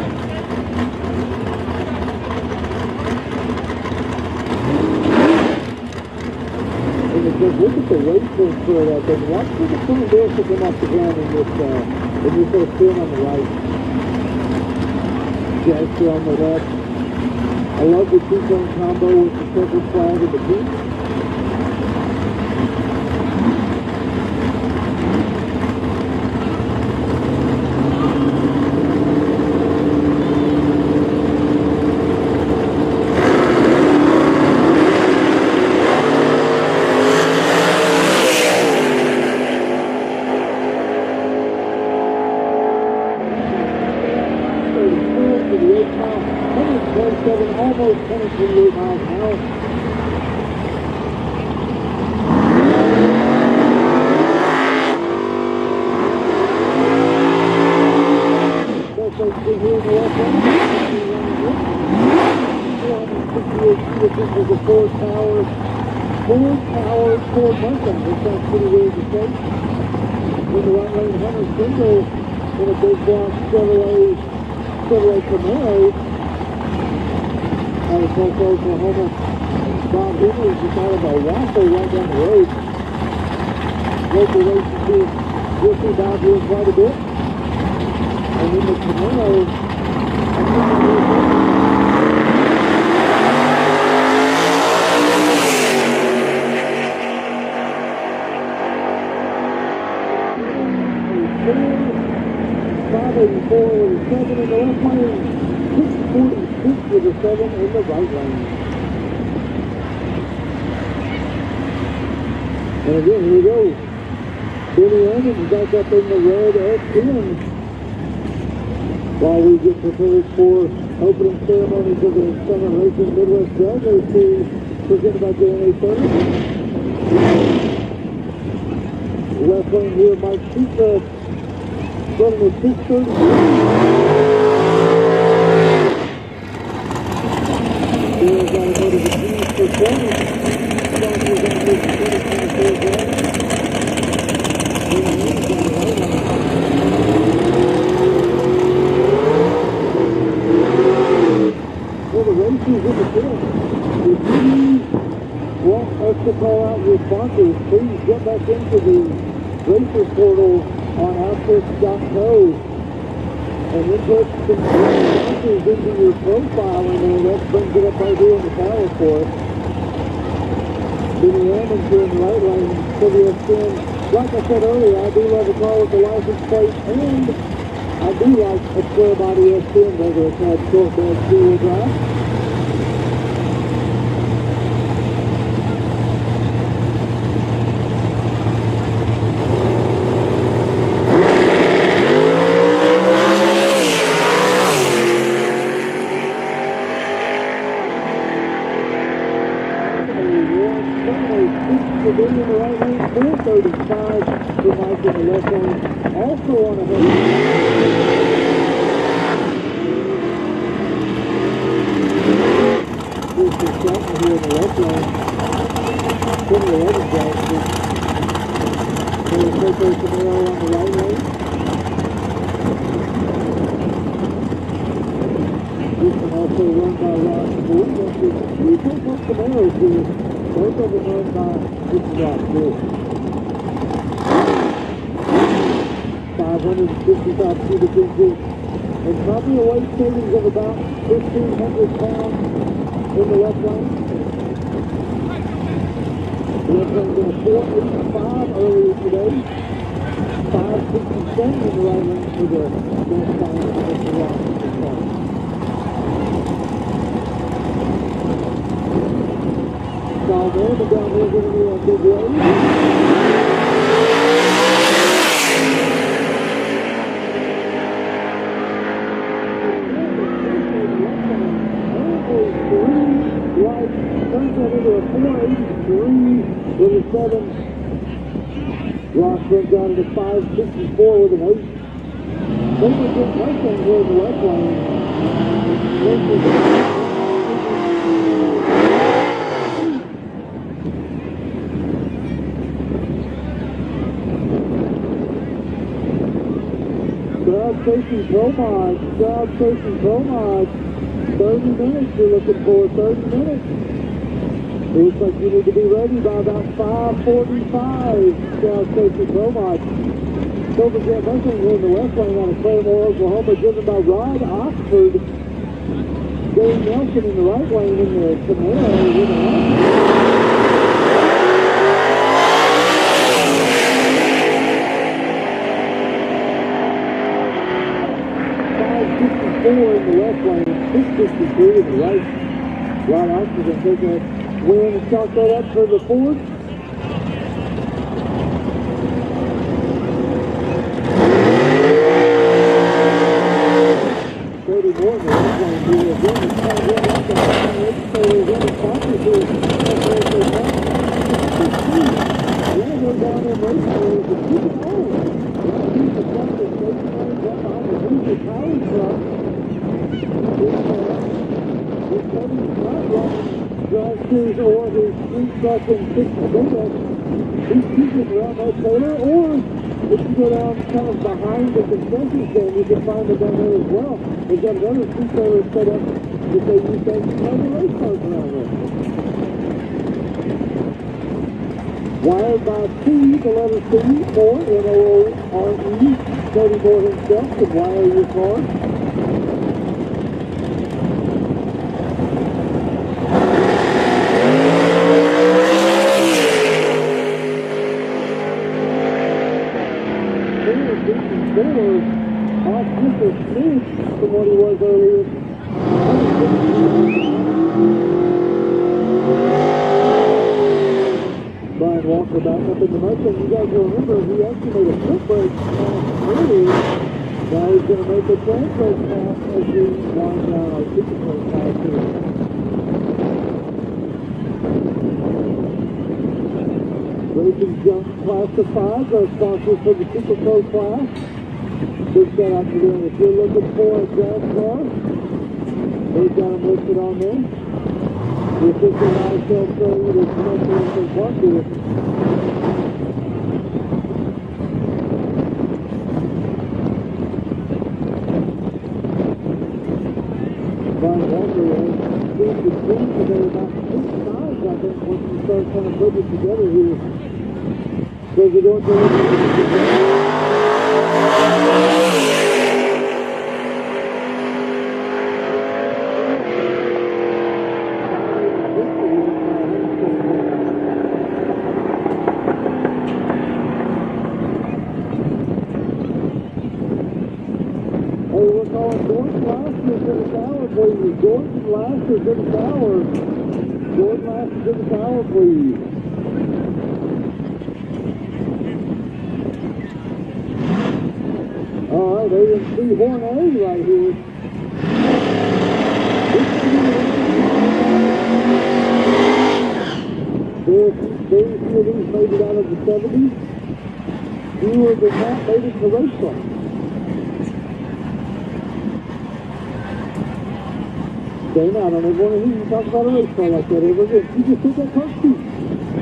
Speaker 5: Just look at the weight transfer of that thing. Watch for the front wheels to come off the ground in this little spin on the right. Gesture on the left. I love the two-tone combo with the checkered flag and the peak. Almost 23 miles an hour. That's like here in the left lane. 468 feet of the Ford Power Ford Mustang. This sounds pretty weird to say. In the right lane, Hunter Single in a big block Chevrolet Camaro. Out of Tulsa, Oklahoma. Bob Henry is just out of a waffle right down the road. Local racing team, you'll see Bob here quite a bit. And then the Camaro, .584 with a 7 in the left lane. 646 with a 7 in the right lane. And again, here we go. Benny Evans back up in the red S10. While we get prepared for opening ceremonies of the Summer Racing Midwest Drag Race Series presented by JNA Service. Left lane here, Mike Pizza running at 6:30. Bill's got to go to the G's performance. Sponsors on this 2024 grant. Well, the race is in the field. If you want us to call out your sponsors, please get back into the racer portal on outfits.co and input some sponsors into your profile in there. That brings it up right here in the tower for us. Benny Hammond's here in the right lane, WS10. Like I said earlier, I do love a car with the license plate, and I do like a square body S10, whether it's had short bed two-wheel drive. In the right lane, 435 for Mike in the left lane. Also on a heavy. Here's the Shelton here in the left lane. 2011 drive. There's Coco Camaro on the right lane. This one also run by Ross Ford. There's three Coco Camaros here. Both of them run by this rock too. 555 cubic inches and probably a weight savings of about 1,500 pounds in the left lane. The left lane did a 485 earlier today. 567 in the right lane for the best time of the rock. Down there, but down here, going to be a big road. Right, turns that into a 483 with a 7. Ross runs out at a 564 with an 8. Then we get Mustang here in the left lane. Crowd chasing Pro Mods, 30 minutes you're looking for, 30 minutes. It looks like you need to be ready by about 5:45, crowd chasing Pro Mods. Don't forget Mustang here in the left lane out of Claremore, Oklahoma, driven by Rod Oxford. Gary Nelson in the right lane in the Camaro with a in the left lane, 653 in the right. Rod Oxford going to take that win and chalk that up for the Ford. Cody Moore in the left lane here again. It's kind of going up the line. So there's any sponsors here. Yeah, they're down there racing. There's a super cold. He's the front of the stationary up on the Hoosier Power Truck. Drive series or his street truck and fix the window. He's keeping around that trailer, or if you go down kind of behind the concession stand, you can find it down there as well. They've got another street trailer set up that they use to run the race cars around there. Wired by T, the letter C, or N-O-O-R-E. Cody Moore himself can wire your car. Off just a smidge from what he was earlier. Brian Walker back up in the Mustang. You guys will remember he actually made a foot brake pass earlier. Now he's going to make a track brake pass as we wind down our super brake pass here. Racing Junk Class of 5, our sponsors for the Super Pro class. Big shout out to them. If you're looking for a drag car, they've got them listed on there. The official live show trade is Raceway Park here. Brian Walker has seen the team today about 6 times, I think, once you start kind of putting it together here. So we're going to we're calling Gordon Lassiter's in the tower, please. Gordon Lassiter's in the tower. Gordon Lassiter's in the tower, please. All right, AMC Horn A right here. Very few of these made it out of the 70s. Fewer than that made it to race car. Dana, I don't ever want to hear you talk about a race car like that ever again. You just hit that car speed.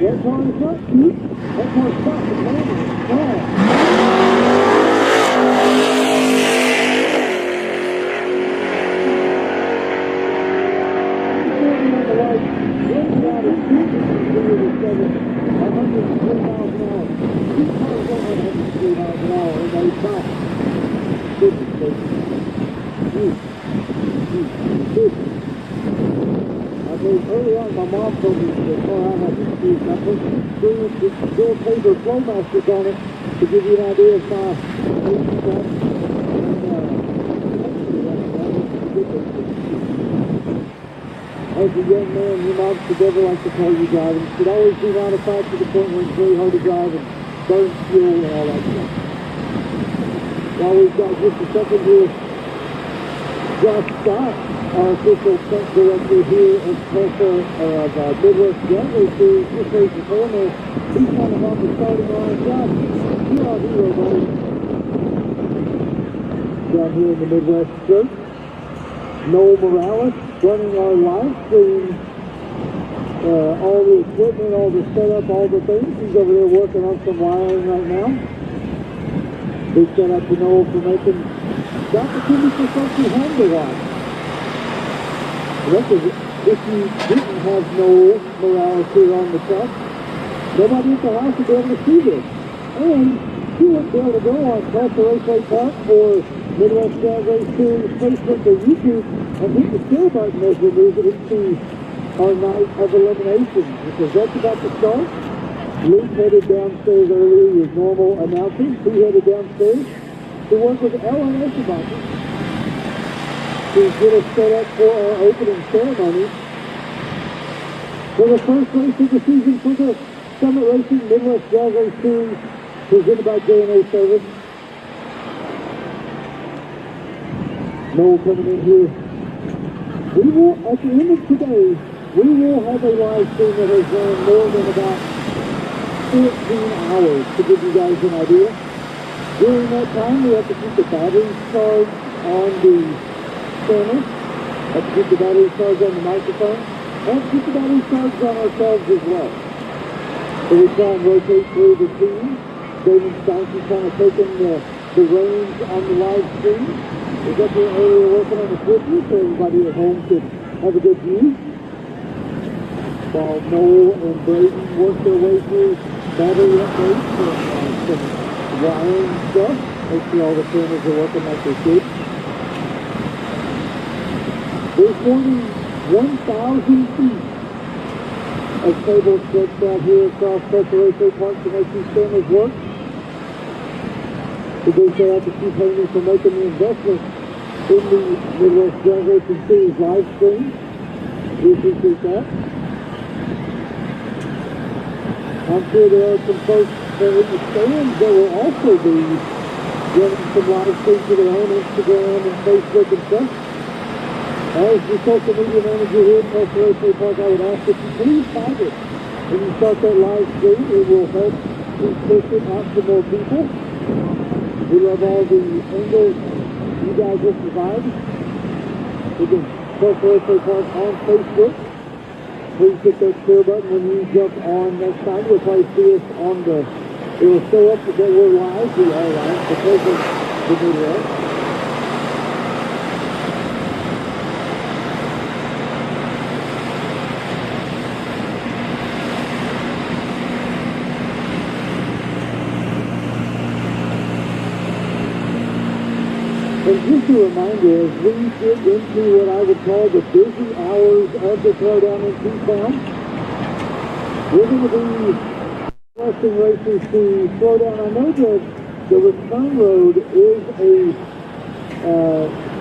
Speaker 5: That car is not speed. That car stopped and landed. Wow. Standing on the right, running out of 103 miles an hour. These cars don't run 103 miles an hour and they stop. Goodness gracious. Early on, my mom told me the car I had to use. I put some screws with Bill Tabor flow masters on it to give you an idea of my stuff. As a young man, your mom should never like the car you drive. It should always be modified to the point where it's very hard to drive and burn fuel and all that stuff. Now we've got just a second here. Josh Scott, our official stunt director here at Tulsa Midwest Dragracing, just raised his hand there. He's kind of on the starting line. Josh, you're our hero, buddy. Down here in the Midwest Church. Noel Morales running our live stream. All the equipment, all the setup, all the things. He's over there working on some wiring right now. Big shout out to Noel for making the opportunity for something home to watch. If you didn't have Noel Morales here on the truck, nobody at the house would be able to see this. And you wouldn't be able to go on Tulsa Raceway Park or Midwest Dragracing Facebook or YouTube and hit the share button as we move it into our night of eliminations. Because that's about to start. Luke headed downstairs earlier with normal announcing. He headed downstairs to work with LNS about it to get us set up for our opening ceremony for the first race of the season for the Summit Racing Midwest Dragracing presented by J&A Service. Noel coming in here. We will, at the end of today, we will have a live stream that has run more than about 14 hours to give you guys an idea. During that time, we have to keep the batteries charged on the channel, have to keep the batteries charged on the microphone, and keep the batteries charged on ourselves as well. So we try and rotate through the team. David Steinke's kind of taking the reins on the live stream. We're up here earlier working on the switches so everybody at home could have a good view. While Noel and Braden work their way through battery updates and some wiring stuff. Make sure all the cameras are working like they should. There's more than 1,000 feet of cable stretched out here across Tulsa Raceway Park to make these cameras work. A big shout out to Chief Haynes for making the investment in the Midwest Dragracing Series live stream. We appreciate that. I'm sure there are some folks that in the stands that will also be running some live streams to their own Instagram and Facebook and stuff. As the social media manager here at Tulsa Raceway Park, I would ask that you please find it. When you start that live stream, it will help keep pushing out to more people. We love all the angles you guys will provide. You can Tulsa Raceway Park on Facebook. please hit that share button when you jump on next time. You'll probably see us on the, it will show up that we're live. We are live because of the video. And just a reminder, as we get into what I would call the busy hours of the Throwdown in T-Town, we're going to be requesting racers to slow down. I know that the return road is a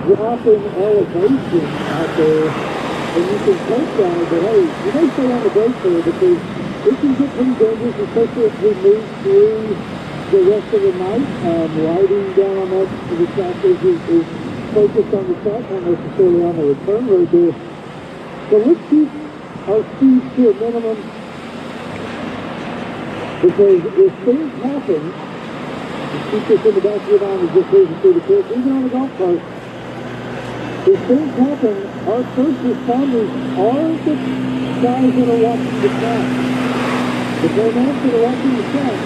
Speaker 5: drop in elevation out there, and you can take down it, but hey, you may stay on the brake there because it can get pretty dangerous, especially if we move through the rest of the night. Riding down on that, the track is focused on the track, not necessarily on the return road there. So let's keep our speed to a minimum, because if things happen, just keep this in the back of your mind and just listen through the course, even on a golf cart. If things happen, our first responders are the guys that are watching the track. The grown-ups that are watching the track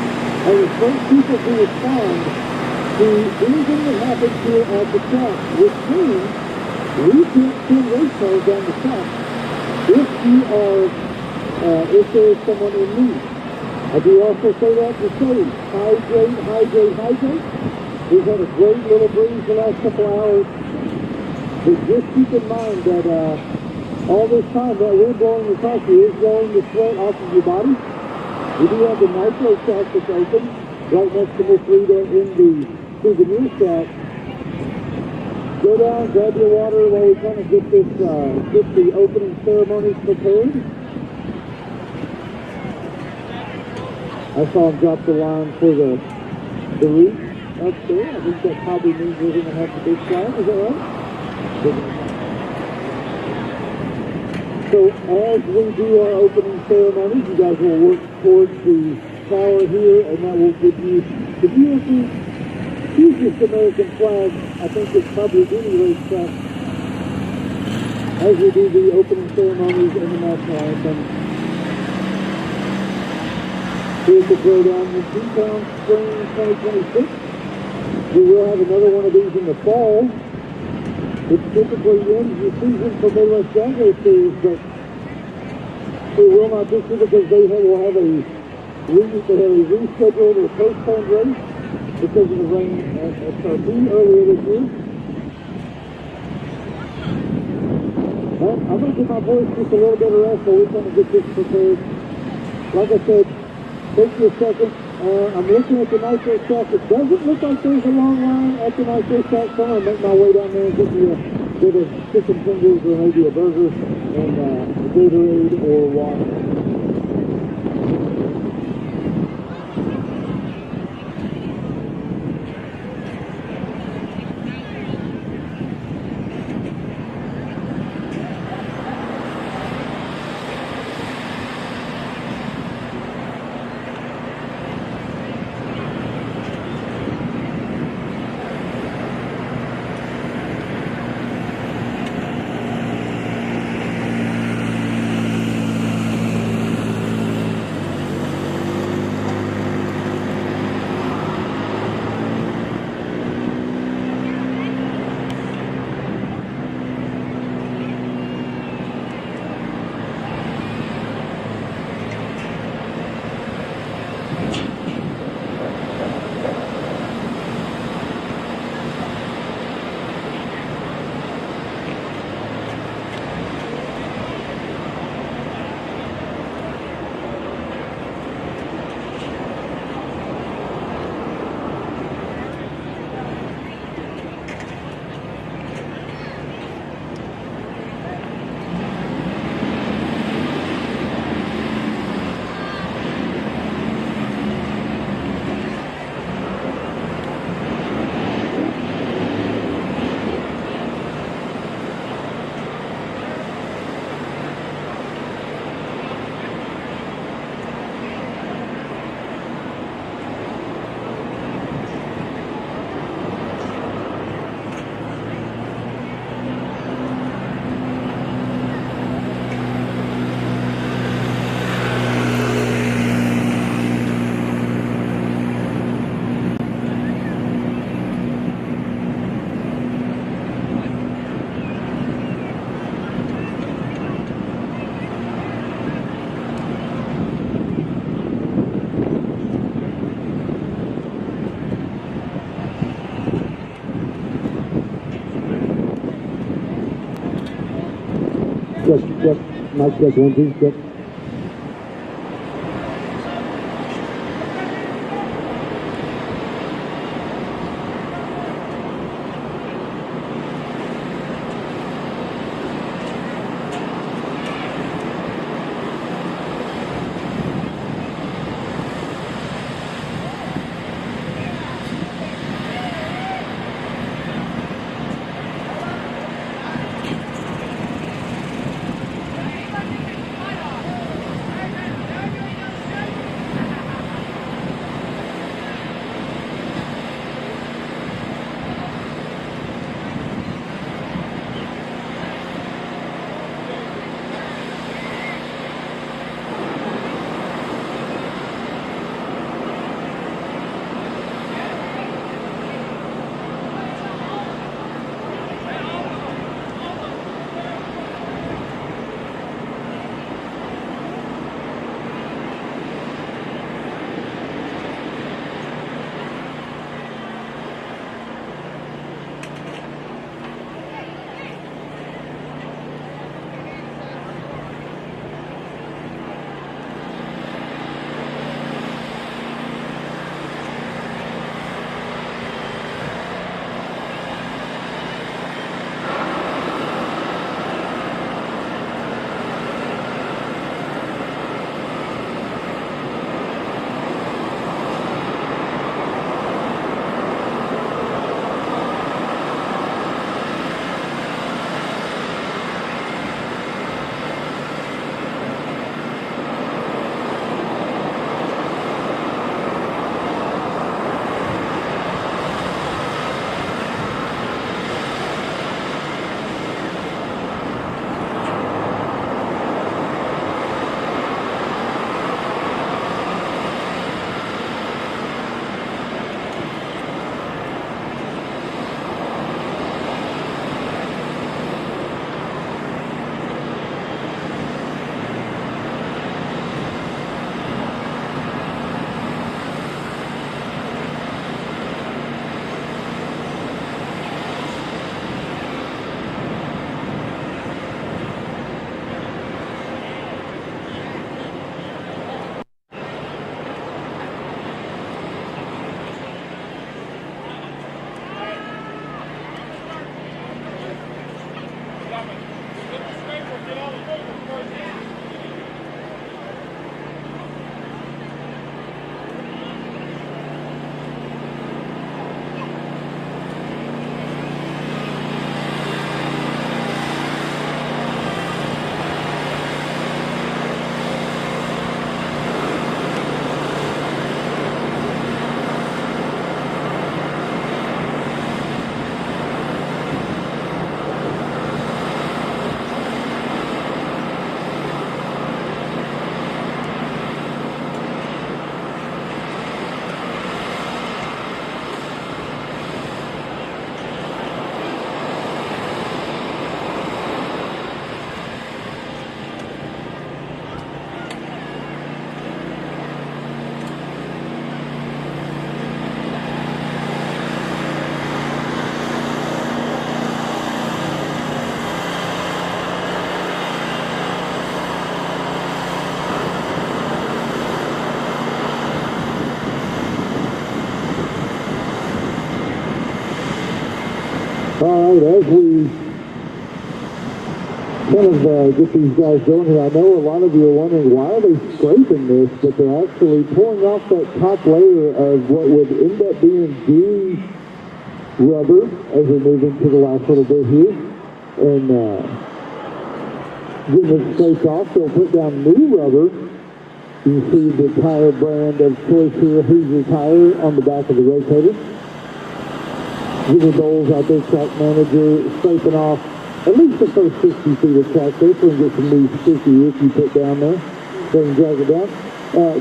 Speaker 5: are the first people to respond to anything that happens here at the track, which means we can't send race cars down the track if there is someone in need. I do also say that to say, hydrate, hydrate, hydrate. We've had a great little breeze the last couple hours, but just keep in mind that all this time that we're blowing across you is blowing the sweat off of your body. We do have the nitro shack that's open right next to Miss Rita in the souvenir shack. Go down, grab your water while we kind of get the opening ceremonies prepared. I saw him drop the line for the reach up there. I think that probably means we're going to have the big flag. Is that right? So as we do our opening ceremonies, you guys will work towards the tower here, and that will give you the beautiful, hugest American flag, I think it's probably any racetrack, as we do the opening ceremonies and the national anthem. Here's the Throwdown in T-Town Spring 2026. We will have another one of these in the fall. It typically ends the season for Midwest Dragway Series, but it will not this year because they will have a rescheduled or postponed race because of the rain at SRP earlier this year. Well, I'm going to give my voice just a little bit of rest so we kind of get this prepared. Like I said, take you a second. I'm looking at the nitro track. It doesn't look like there's a long line at the nitro track, so I'm going to make my way down there and get me a bit of chicken fingers or maybe a burger and a Gatorade or water. Check. Mic check, 1, 2, check. All right, as we kind of get these guys going here, I know a lot of you are wondering why are they scraping this, but they're actually pulling off that top layer of what would end up being gooey rubber as we move into the last little bit here. And getting it scraped off, they'll put down new rubber. You see the tire brand of choice here, Hoosier Tire, on the back of the rotator. Jimmy Bowles out there, track manager, scraping off at least the first 60 feet of track there, so we can get some new sticky if you put down there, so you can drag it down.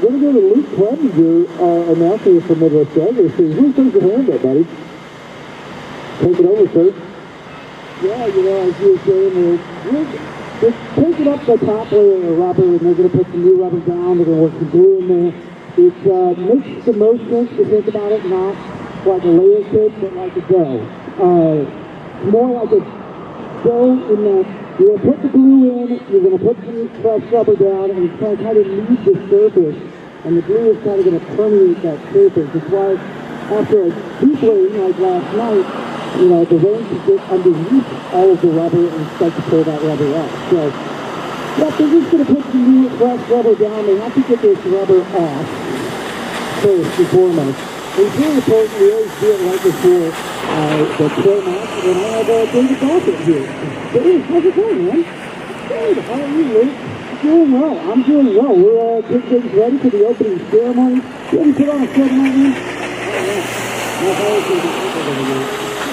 Speaker 5: Going to go to Luke Clevenger, announcer for Midwest Dragger. So who brings your hand up, buddy? Take it over, sir.
Speaker 1: Yeah, you know, as you were saying, they're taking up the top layer of rubber, and they're going to put some new rubber down. They're going to work some glue in there. It makes the most sense to think about it not like a layer cake, but like a dough. More like a dough in that
Speaker 5: You're going to put the glue in, you're going to put some fresh rubber down, and it's going to kind of knead the surface. And the glue is kind of going to permeate that surface. That's why after a deep rain like last night, you know, the rain can get underneath all of the rubber and start to pull that rubber off. So, yeah, they're just going to put some new fresh rubber down. They have to get this rubber off first and foremost. It's really important we always do it right before the trail match. And I have David Gossett here. Dave, how's it going, man? Good. How are you, Luke? Doing well. I'm doing well. We're getting things ready for the opening ceremony. You ever put on a ceremony?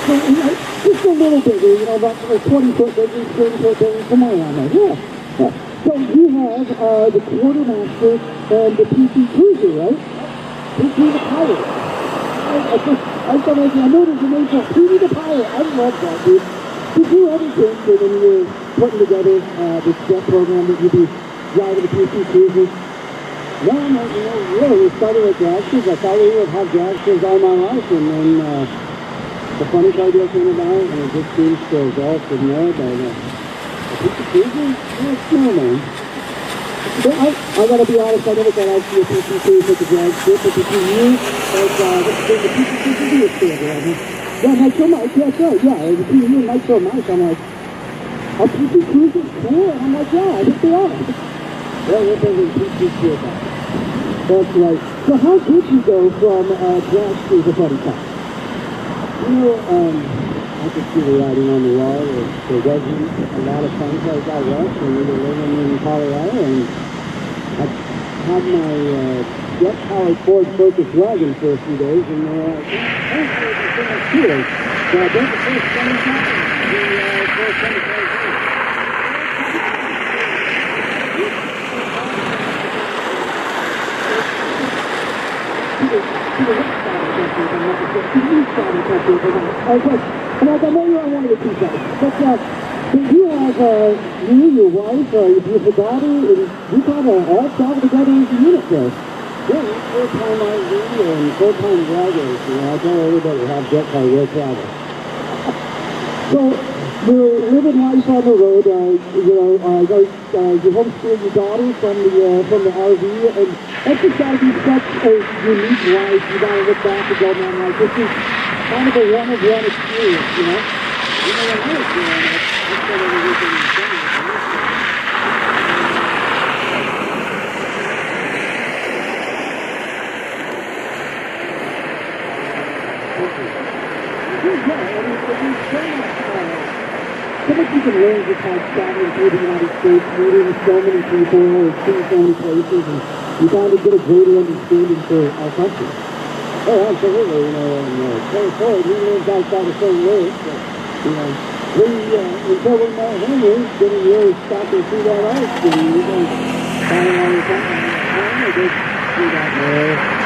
Speaker 5: So, you know, just a little bigger, you know, about 20-foot bigger, 30-foot bigger, somewhere around there. Yeah. So you have the quartermaster and the PC cruiser, right? PC the pilot. I know there's a name for PC the pilot. I love that, dude. You do everything so when you're putting together this jet program that you do driving the PC cruiser. No, you know, really, we started with dragsters. I thought we would have dragsters all my life, and then the funny car deal came about, and it just seems to evolve from there. But the PC cruiser, it's no, man. But I gotta be honest, I never thought I'd see a PC cruiser with the dragster, but between you and the PC cruiser is still there. Yeah, Nitro Mike, that's right, yeah. Between you and Nitro Mike, I'm like, are PC cruisers cool? And I'm like, yeah, I think they are. Well, we're bringing PC cruisers back. That's right. So how did you go from dragster to buddy cop? You know, I could see the writing on the wall. There wasn't a lot of fun cars out west when we were living in Colorado, and I had my jet-powered Ford Focus wagon for a few days, and they were like, oh, there's so much to it. So I built the first summer car, the first summer car. I know you're on one of the two sides, but you have you, your wife, your beautiful daughter, and you kind of all travel together as a unit there. Yeah, we're full-time RV and full-time drivers. You know, I tell everybody have jet car, we'll travel. So, you're living life on the road. You homeschool your daughter from the RV, and that's just got to be such a unique life. You got to look back and go, man, like, this is kind of a one-of-one experience, you know? You know what I was doing? That's what everything is done. So much you can learn just by traveling through the United States, meeting so many people, and seeing so many places, and you kind of get a greater understanding for our country. Oh, absolutely, you know, and Terry Ford, he lives outside of St. Louis, but, you know, until we met Henry, didn't really stop and see that ice, and we were kind of all the time, I just see that there.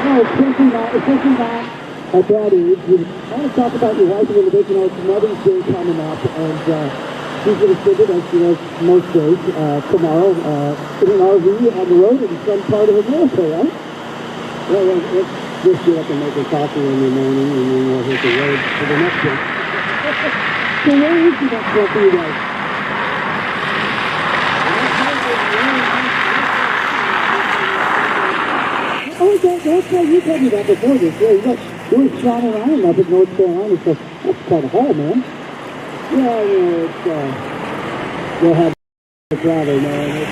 Speaker 5: No, especially not at that age. I want to talk about your wife a little bit. You know, it's Mother's Day coming up, and she's going to visit us, you know, most days, tomorrow, in an RV on the road in some part of America, right? Well, let's just get up and make a coffee in the morning, and then we'll hit the road for the next one. So where is the next one for you guys? Oh, that's right, you told me that before this. Yeah, you were Sean and Ryan up in North Carolina, so that's quite a haul, man. Yeah, you know, it's, we'll have a travel, man.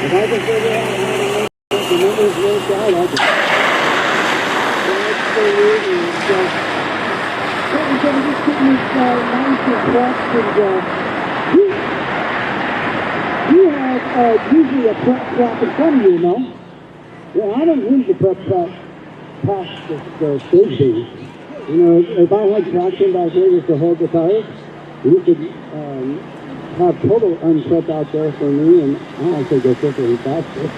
Speaker 5: If I can figure out how to make the numbers work out, I can. Absolutely. So, we're going to just get this nice and prepped, and you have usually a prep trap in front of you, no? Yeah, I don't use the prep trap past the safety. You know, if I had traction back here just to hold the tires, you could have total unprep out there for me, and I don't think go quicker and faster.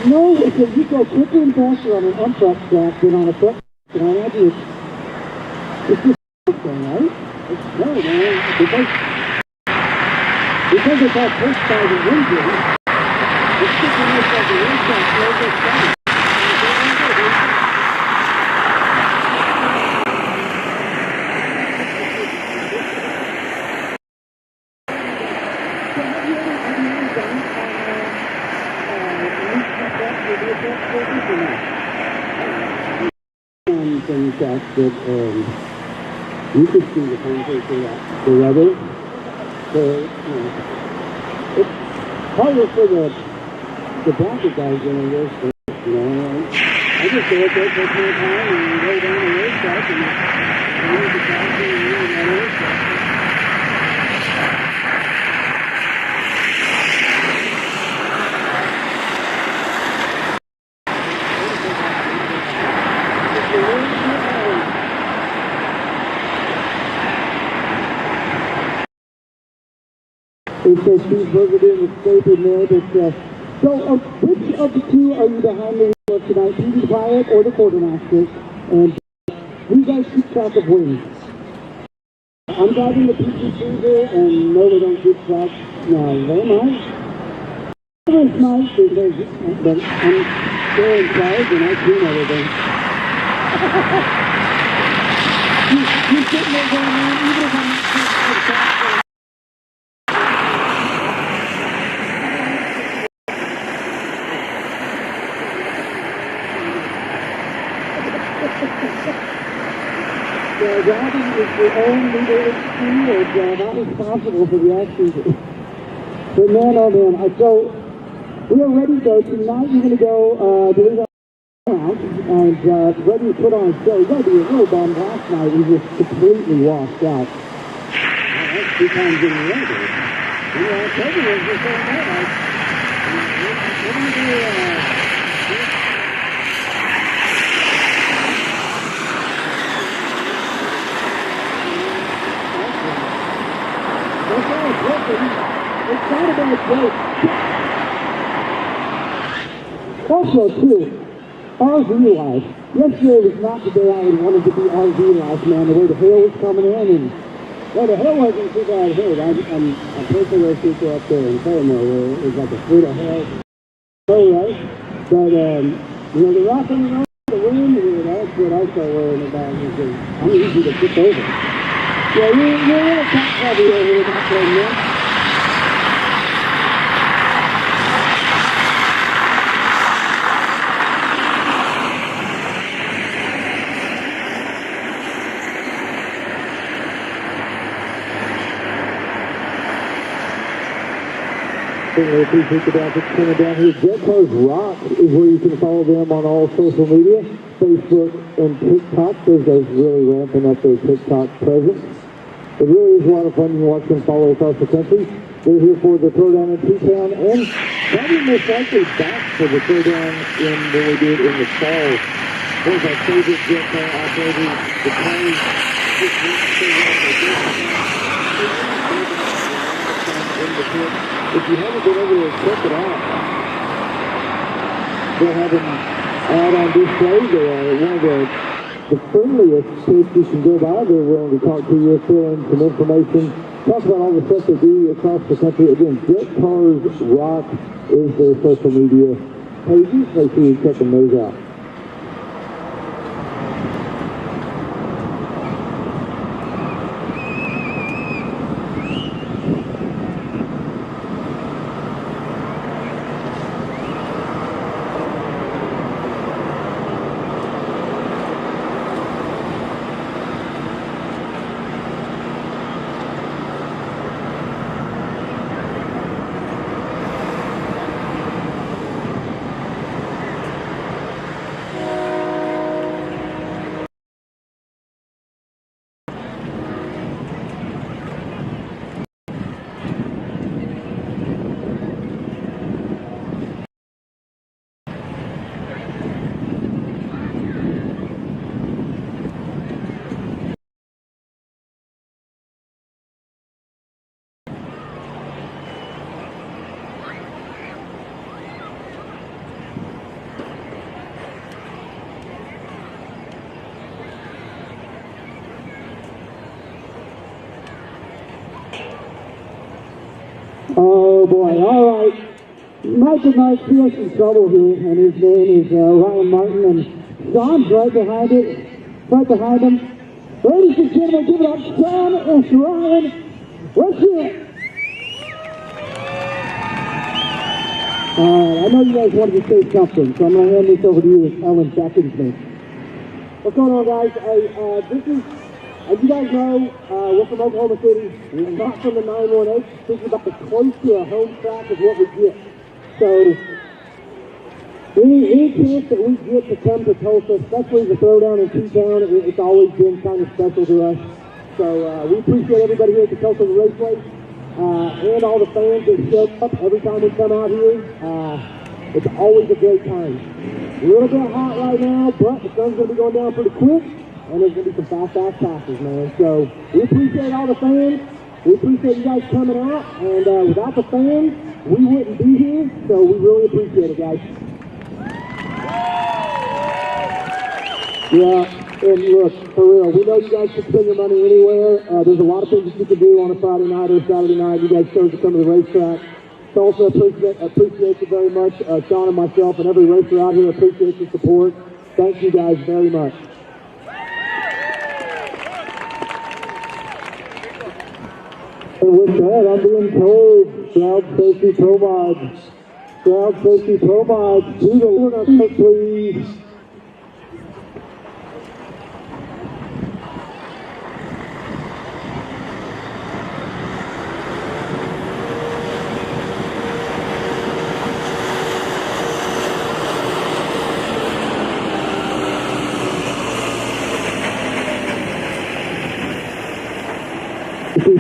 Speaker 5: No, because you go quicker and faster on an unprep track than on a prep. You know, it's just a thing, right? No, man, because Because it's all pushed by the wind, it's sticking out like the wind shot slows us down. Things that you could see the contours of the weather. So, it's harder for the bracket guys than it is for, I just go up there, take my time, and go down the racetrack, and use the track, and use that racetrack. It says cheeseburger in the staple there, but so which of the two are you behind the wheel of tonight? Peter Bryant or the quartermaster? And you guys keep track of wins. I'm driving the PT Cruiser, and no, they don't keep track. No, they might. It's nice because but I'm still in charge, and I clean everything. you sitting there going, man, even if I'm not driving is your own leader in field, not responsible for the actions. But man, oh man, so we are ready to go. Tonight you're going to go to the round and ready to put on a show. You got to be a little bummed last night. We just completely washed out. That's 2 times in a row. I told you it was just all night. What do you do? It's not a bad joke. Also, too, RV life. Yesterday was not the day I would wanted to be RV life, man. The way the hail was coming in, and well, the hail wasn't too bad here. I'm taking those people up there in Tulsa where it was like a foot of hail. Oh, right? But, the rock and roll, the wind, that's what I start worrying about. I'm easy to tip over. Yeah, you're a little top heavy over here back there, man. Certainly appreciate the graphics coming down here. Jet Cars Rock is where you can follow them on all social media, Facebook and TikTok. Those guys really ramping up their TikTok presence. It really is a lot of fun. You can watch them follow across the country. They're here for the Throwdown in T-Town, and probably most likely back for the Throwdown when we did in the fall. One of our favorite jet car operators, the cars just went so well. If you haven't been able to check it out, they'll have them out on display. They are one of the friendliest kids you can go by. They're willing to talk to you, fill in some information, talk about all the stuff they do across the country. Again, Jet Cars Rock is their social media pages. Make sure you check those out. Michael Knight, he has some trouble here, and his name is Ryan Martin, and Sean's right behind it, right behind him. Ladies and gentlemen, give it up, Sean and Ryan. Let's hear it. I know you guys wanted to say something, so I'm going to hand this over to you, Ellen Beckinsman. What's going on, guys? This is, as you guys know, we're from Oklahoma City. We're not from the 918. This is about as close to a home track as what we get. So, any chance that we get to come to Tulsa, especially the Throwdown in T-Town, it's always been kind of special to us. So, we appreciate everybody here at the Tulsa Raceway, and all the fans that show up every time we come out here. It's always a great time. A little bit hot right now, but the sun's going to be going down pretty quick, and there's going to be some fast passes, man. So, we appreciate all the fans. We appreciate you guys coming out, and without the fans, we wouldn't be here, so we really appreciate it, guys. Yeah, and look, for real, we know you guys can spend your money anywhere. There's a lot of things that you can do on a Friday night or Saturday night. You guys chose to come to the racetrack. Tulsa appreciate you very much. Sean and myself and every racer out here appreciate your support. Thank you guys very much. And with that, I'm being told Crowd Safety Pro Mods. Crowd Safety Pro Mods to the limit, please.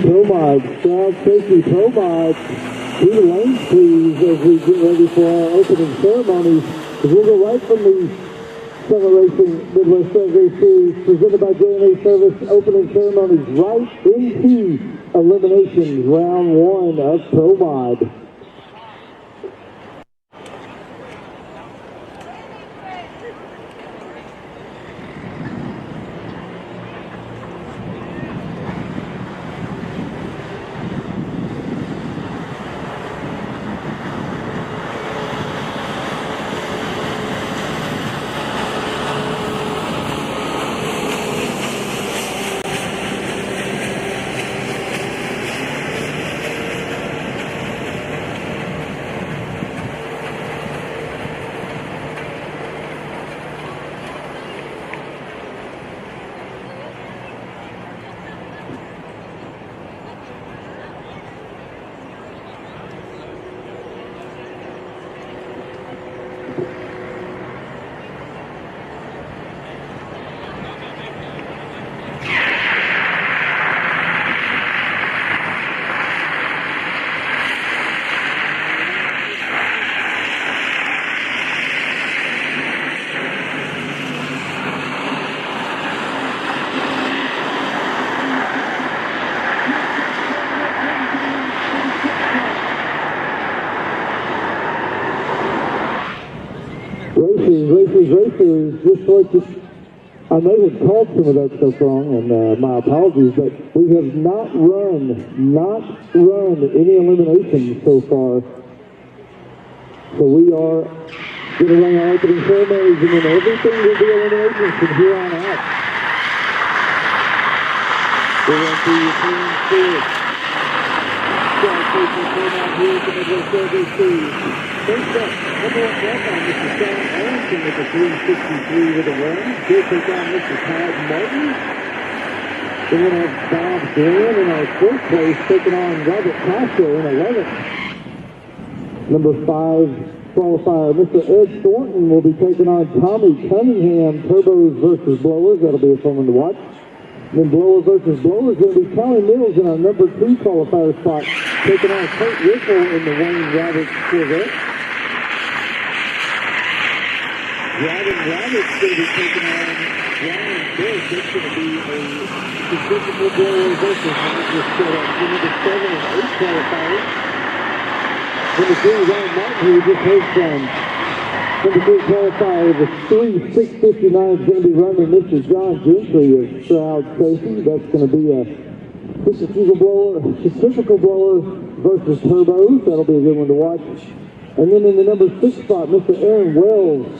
Speaker 5: Pro Mods, Crowd Safety Pro Mods, to the lanes please as we get ready for our opening ceremonies. We'll go right from the Summer Racing Midwest Drag Race Series presented by J&A Service opening ceremonies right into eliminations round 1 of Pro Mod. Racers, just like this, I may have called some of that stuff wrong, and my apologies, but we have not run any eliminations so far. So we are going to run our opening ceremonies, and then everything will be eliminations from here on out. We'll run through your team field. Crowd Safety came out here at the Midwest Drag Race Series. First up, number 1 walk-on, Mr. Sean Ellington with a 363 with a run. He'll take on Mr. Todd Martin. Then we'll have Bob Glenn in our 4th place, taking on Robert Castro in 11th. Number 5 qualifier, Mr. Ed Thornton will be taking on Tommy Cunningham, turbos versus blowers. That'll be a fun one to watch. Then blower versus blower is going to be Kelly Mills in our number 2 qualifier spot, taking on Kurt Riffle in the Wayne Roberts Corvette. Robin Roberts going to be taking on Ryan Bush. That's going to be a significant blower versus Manager setup. The number 7 and 8 qualifiers. Number 3, Ryan Martin, who we just heard from. Number 3 qualifier, the 3-659 is going to be running Mr. John Gentry of Crowd Safety. That's going to be a centrifugal blower versus turbos. That'll be a good one to watch. And then in the number 6 spot, Mr. Aaron Wells,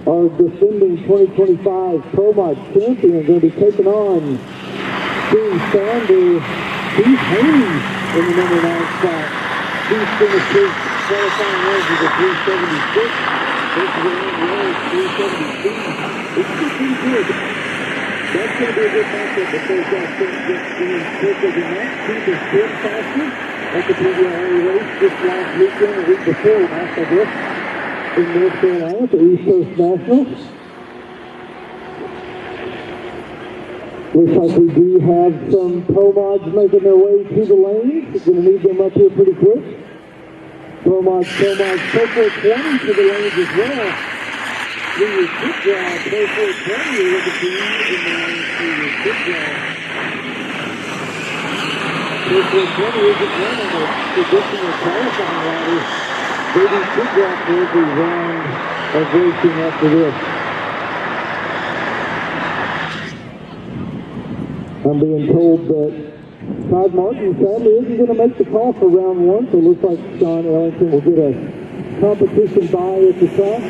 Speaker 5: our defending 2025 Pro Mod champion, going to be taking on Steve Sander. Steve Hayes in the number 9 spot. Steve finished his qualifying range with a 376. Versus Aaron Wells, 372. It's pretty good. That's going to be a good matchup because that thing gets being quicker than that. Steve is good faster. At the PBR race just last weekend, a week before last, I guess, in North Carolina at the East Coast Nationals. Looks like we do have some Pro Mods making their way to the lanes. We're going to need them up here pretty quick. Pro Mods, Pro 420 to the lanes as well. Junior Quick Draw, Pro 420 are looking to you in the lanes for your Quick Draw. Pro 420 isn't running a traditional qualifying ladder. They do Quick Draw for every round of racing after this. I'm being told that Todd Martin sadly isn't going to make the call for round 1, so it looks like Sean Ellington will get a competition bye at the track.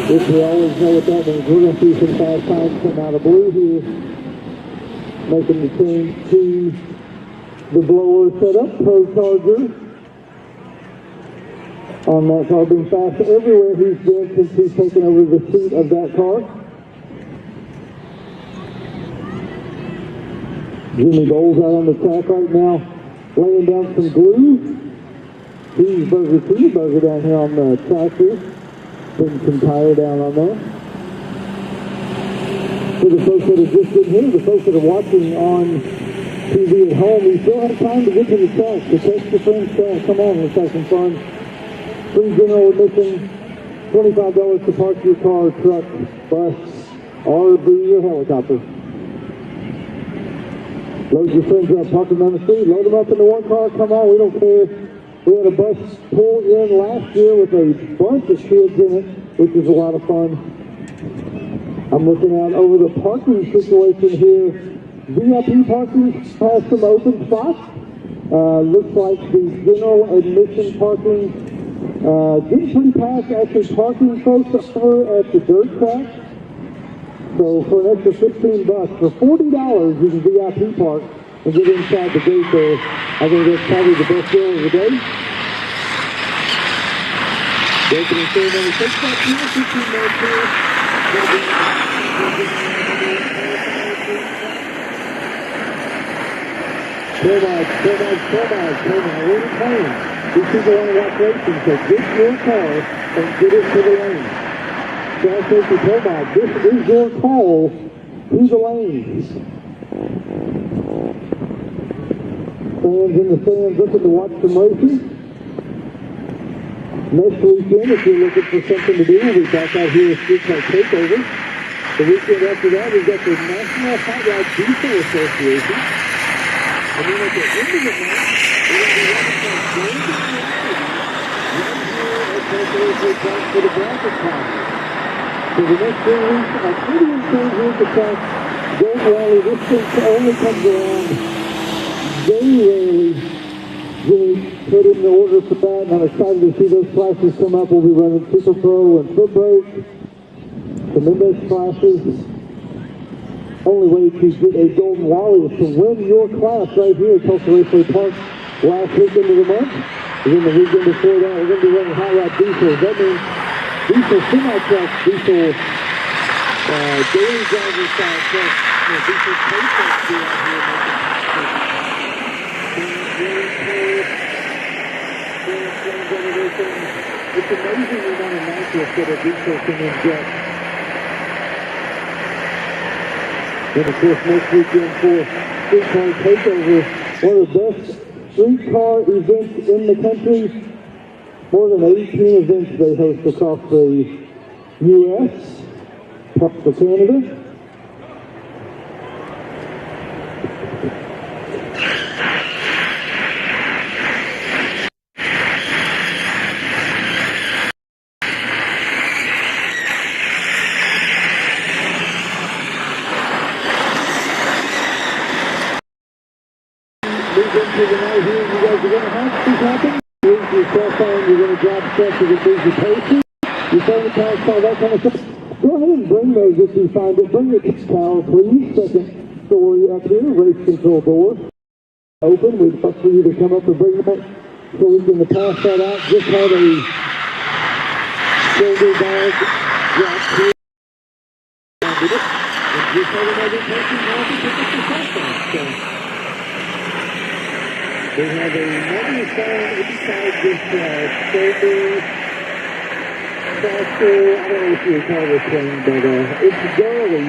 Speaker 5: Which we always know what that means. We're going to see some fast times come out of blue here, making the change to the blower setup. Pro Charger on that car, being fast everywhere he's been since he's taken over the seat of that car. Jimmy Bowles out on the track right now, laying down some glue. Cheeseburger down here on the tractor, putting some tire down on there. For the folks that are just getting here, the folks that are watching on TV at home, you still have time to get to the track. So text your friends, come on, let's have some fun. Free general admission, $25 to park your car, truck, bus, RV, or helicopter. Load your friends up, park them on the street, load them up into one car, come on, we don't care. We had a bus pull in last year with a bunch of kids in it, which was a lot of fun. I'm looking out over the parking situation here. VIP parking has some open spots. Looks like the general admission parking didn't pretty pass actually parking folks over at the dirt track. So for an extra $15, for $40, you can VIP park and get inside the gate there. I think that's probably the best deal of the day. The opening ceremony takes about 10 or 15 minutes here. Come on, we're playing. These people want to watch racing, so get your car and get it to the lane. Track safety Pro-Mod, this is your call to the lanes. Fans in the stands looking to watch some racing. Next weekend, if you're looking for something to do, we'll be back out here at Streetcar Takeover. The weekend after that, we've got the National Hot Rod Diesel Association. And then at the end of the month, we're going to be running some games and activities right here at Tulsa Raceway Park for the bracket class. So the next 3 weeks, our pretty insane here at the track, Gold Rally, this thing only comes around very rarely. Really put in the order for that, and I'm excited to see those classes come up. We'll be running Super Pro and Foot Brake, some index classes. Only way to get a Golden Wally is to win your class right here at Tulsa Raceway Park last weekend of the month. And then the weekend before that, we're going to be running Hot Rod Diesels. That means diesel semi-trucks, diesel daily driver style trucks, diesel pay trucks be out here making it's amazing the amount of nitrous that a diesel can inject. And of course, next weekend for Streetcar Takeover, one of the best streetcar events in the country. More than 18 events they host across the U.S., parts of Canada. Move into the night here, you guys are going to have to happen. Use your cell phone, you're going drop stuff to the big posted. You find the power car, that kind of stuff. Go ahead and bring those if you find it. Bring it to power, please. Second story up here, race control door. Open. We'd love for you to come up and bring them up so we can pass that out. Just had a shoulder bag drop here. And just had another person now to pick up the softball. So we have another sign inside this shoulder faster. I don't know if you call this thing, but it's girly.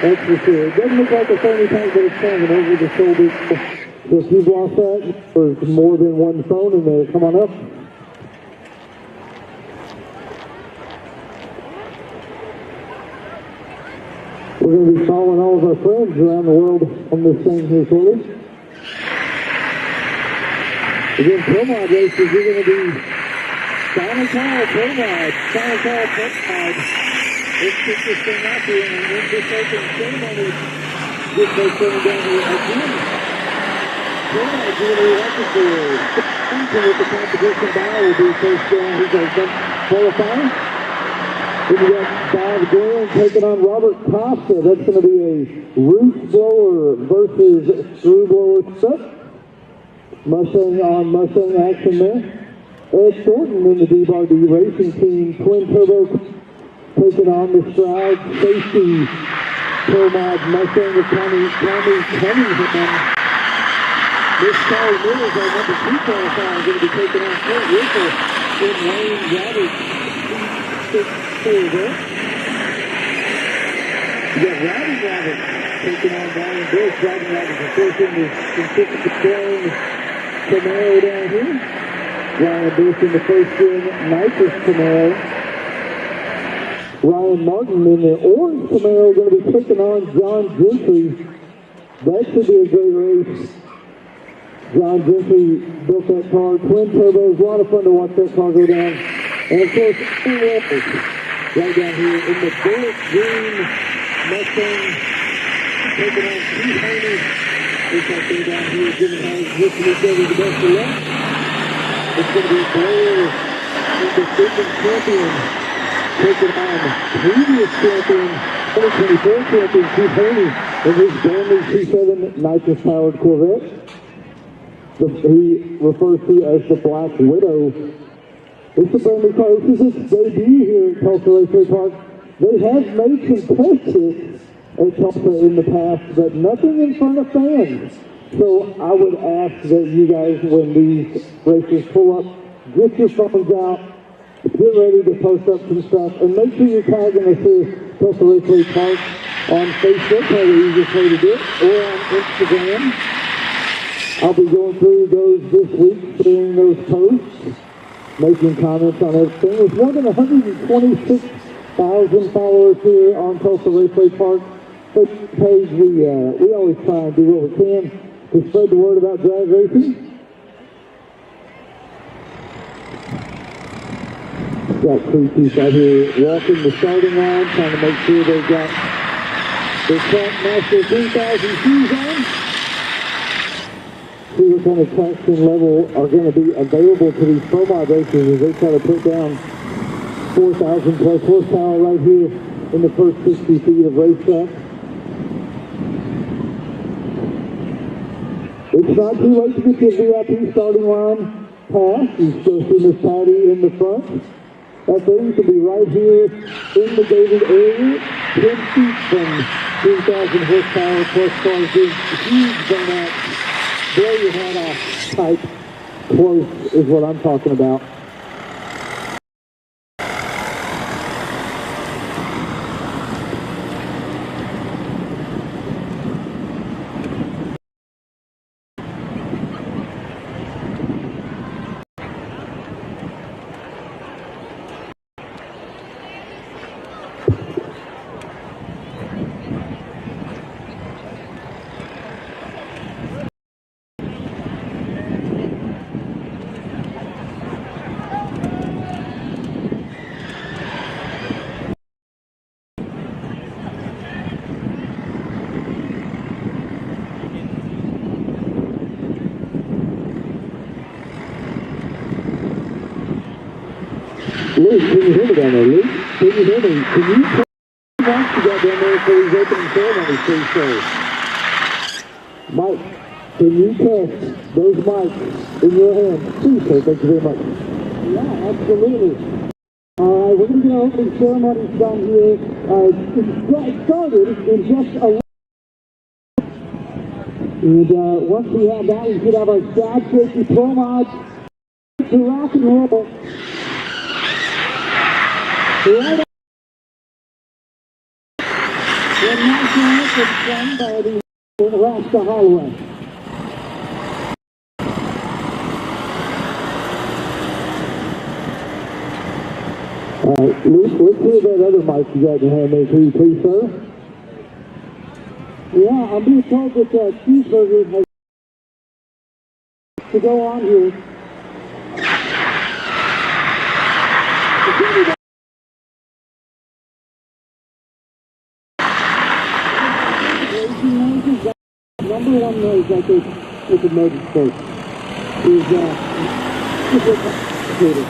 Speaker 5: That's for sure. It doesn't look like a phony tank, but it's hanging over the shoulder. So if you've lost that, there's more than one phone in there. Come on up. We're going to be following all of our friends around the world on this thing here shortly. Again, Promod races, you're going to be final call, Promod, final call, Promod. Let's get this thing out here and then just open ceremony. Get those things down here again. Promod doing a record for with the competition. Bow will be first down. He's going to qualify. Then you got Bob Glenn taking on Robert Costa. That's going to be a roof blower versus screw blower stuff. Mustang on Mustang action there. Ed Thornton in the DBRD racing team. Twin Turbo taking on the Stride Safety Promod Mustang of Tommy Cunningham. This Charlie Miller's our number 2 qualifier, going to be taking on Kurt Whipple in Wayne Roberts. 6-4 there. You got Roddy Roberts taking on Brian Bush. Roddy Roberts, of course, in the consistent playing Camaro down here. Ryan Bush in the first gen Nitrous Camaro. Ryan Martin in the orange Camaro going to be taking on John Gentry. That should be a great race. John Gentry built that car, twin turbos, a lot of fun to watch that car go down. And of course, right down here in the bullet green Mustang, taking on Keith Haney. Looks like they're down here giving hands, wishing each other the best of luck. It's going to be Blair, the defending champion, taking on previous champion, 2024 champion Keith Haney in his brand new C7 nitrous-powered Corvette. He refers to as the Black Widow. It's a brand new car. This is its debut here at Tulsa Raceway Park. They have made some test hits at Tulsa in the past, but nothing in front of fans. So I would ask that you guys, when these races pull up, get your phones out, get ready to post up some stuff, and make sure you're tagging us here, Tulsa Raceway Park, on Facebook, probably the easiest way to do it, or on Instagram. I'll be going through those this week, sharing those posts, making comments on everything. There's more than 126,000 followers here on Tulsa Raceway Park page. We always try and do what we can to spread the word about drag racing. Got crew chiefs out here walking the starting line, trying to make sure they've got their Trackmaster 3000 shoes on. See what kind of traction level are going to be available to these Promod races as they try to put down 4,000 plus horsepower right here in the first 60 feet of racetrack. It's not too late to get your VIP starting line passed. You still see Miss Patty in the front. That thing could be right here in the gated area, 10 feet from 3,000 horsepower plus cars doing huge burnout. Blow your hat off type close is what I'm talking about. Luke, can you hear me down there, Luke? Can you hear me? Can you turn the mics you got down there for these opening ceremonies, please, sir? Mike, can you test those mics in your hand? Please, sir. Thank you very much. Yeah, absolutely. All right, we're going to get our opening ceremonies done here. It started in just a and once we have that, we should have our drag safety pro mods to rock and roll. Right the national anthem sung by the Rasta Holloway. All right, Luke, let's hear that other mic you got in your hand there, please, sir. Yeah, I'm being told that cheeseburger has to go on here. Number one noise that with the motorsport is super complicated.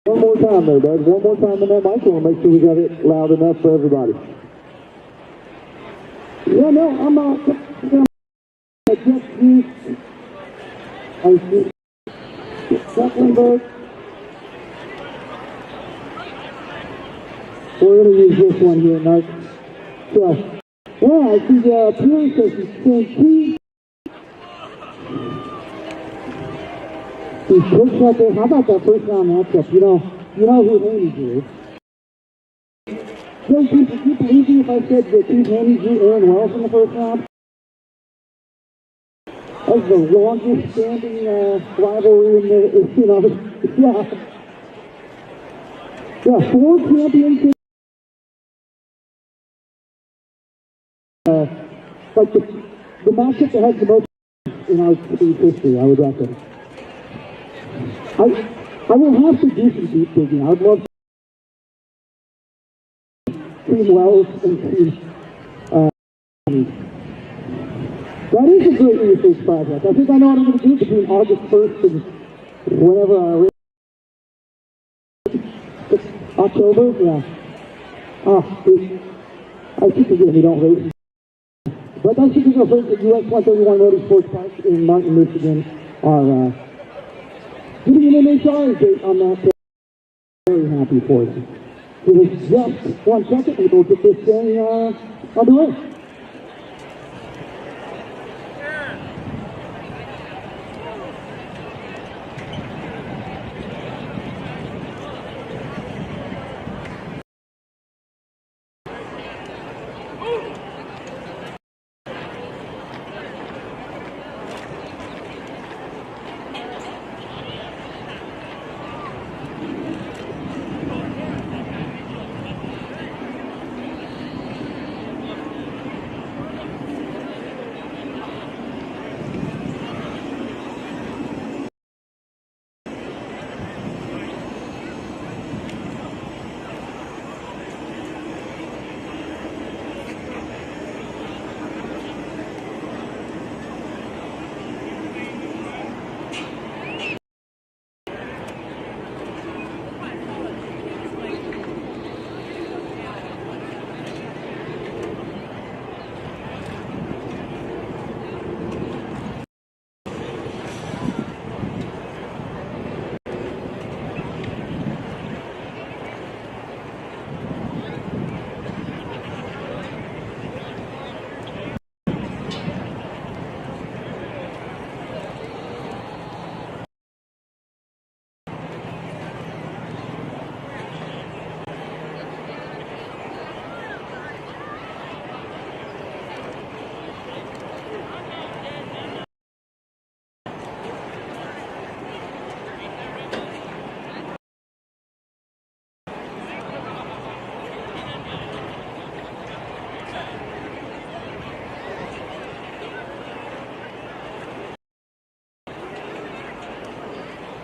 Speaker 5: One more time there, bud. One more time in that mic. I want to make sure we got it loud enough for everybody. Yeah, no, I'm not. I see. Mecklenburg. We're going to use this one here, Mark. So, yeah, I see Pierce says he's pushing up there. How about that first round matchup? You know who Haney drew. So, can you believe me if I said that Keith Haney drew Aaron Wells in the first round? That was the longest standing rivalry in the, yeah, 4 championships. Like the matchup that has the most in our history, I would reckon. I will have to do some deep digging. I would love to Team Wells and Team that is a great research project. I think I know what I'm going to do between August 1st and whenever October, yeah. I think again, we don't race. But those two people first at US 131 Motorsports Park in Martin, Michigan are getting an NHRA date on that. Very happy for them. It is just 1 second, and we'll get this thing underway.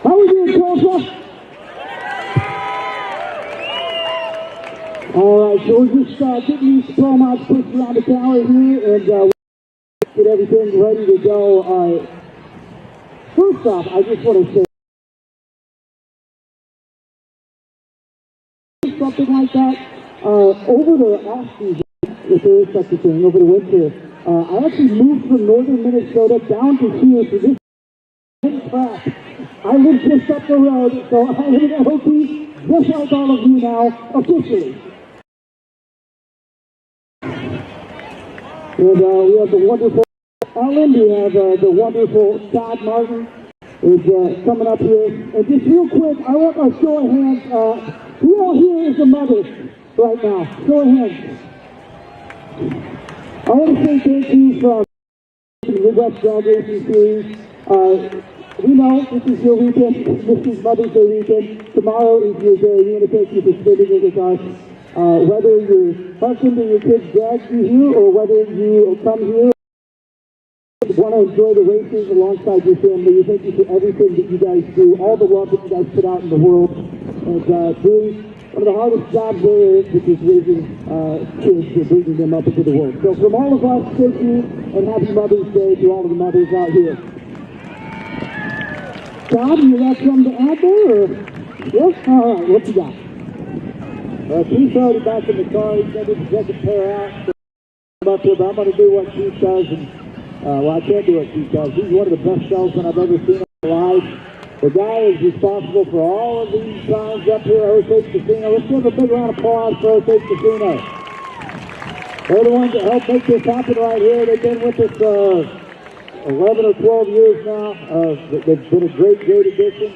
Speaker 5: How we doing, Tulsa? All right, so we're just getting these pro mods pushed around the tower here, and get everything ready to go. First off, I just want to say something like that. Over the off-season, if there is such a thing, over the winter, I actually moved from northern Minnesota down to here for this track. I live just up the road, so I live in LP, just like all of you now, officially. And we have the wonderful Ellen, we have the wonderful Todd Martin is coming up here. And just real quick, I want a show of hands. Who all here is a mother right now? Show of hands. I want to say thank you from the Midwest Dragracing Series. We know this is your weekend. This is Mother's Day weekend. Tomorrow is your day. We want to thank you for spending it with us. Whether your husband or your kids drag you here, or whether you come here want to enjoy the races alongside your family, we thank you for everything that you guys do, all the love that you guys put out in the world, and doing one of the hardest jobs there is, which is raising kids and bringing them up into the world. So from all of us, thank you, and happy Mother's Day to all of the mothers out here. Todd, you got something to add there, or? Yes? All right, what you got? Keith's already back in the car. He's going to do the second pair out. So I'm up here, but I'm going to do what Keith does, and well, I can't do what Keith does. He's one of the best salesmen I've ever seen live. The guy is responsible for all of these signs up here at Osage Casino. Let's give a big round of applause for Osage Casino. They're the ones that helped make this happen right here. They've been with us 11 or 12 years now. They've been a great addition.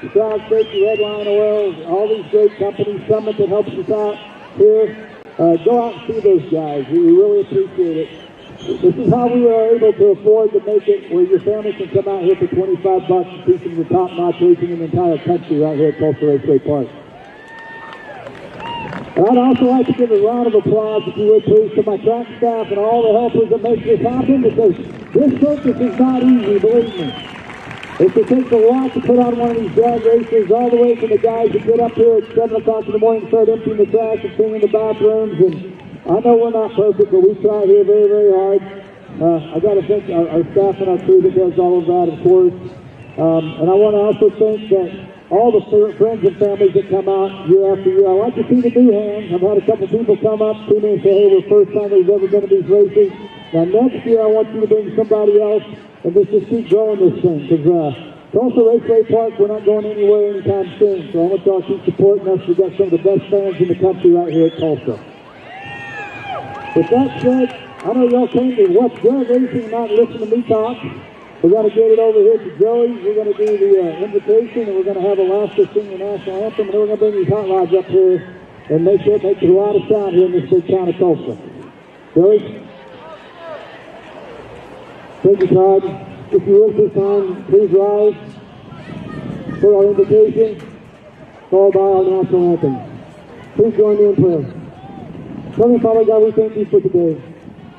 Speaker 5: The Crowd Safety, Redline Oil, all these great companies, Summit that helps us out here. Go out and see those guys. We really appreciate it. This is how we are able to afford to make it where your family can come out here for $25 and see some of the top-notch racing in the entire country right here at Tulsa Raceway Park. And I'd also like to give a round of applause, if you would please, to my track staff and all the helpers that make this happen, because this circus is not easy, believe me. It takes a lot to put on one of these drag races, all the way from the guys that get up here at 7 o'clock in the morning and start emptying the trash and cleaning the bathrooms. And I know we're not perfect, but we try here very, very hard. I got to thank our staff and our crew that does all of that, of course. And I want to also thank all the friends and families that come out year after year. I like to see the new hands. I've had a couple people come up to me and say, hey, we're first time we've ever been to these races. Now next year I want you to bring somebody else, and let's just keep growing this thing. Because Tulsa Raceway Park, we're not going anywhere anytime soon. So I want y'all to keep supporting us. We've got some of the best fans in the country right here at Tulsa. With that said, I know y'all came to watch drag racing and not listen to me talk. We're going to get it over here to Joey. We're going to do the invitation, and we're going to have Alaska sing the national anthem, and then we're going to bring these hot rods up here and make sure it makes a lot of sound here in this big town of Tulsa. Joey? Thank you, Todd. If you would this time, please rise for our invitation, followed by our national anthem. Please join me in prayer. Heavenly Father God, we thank you for today.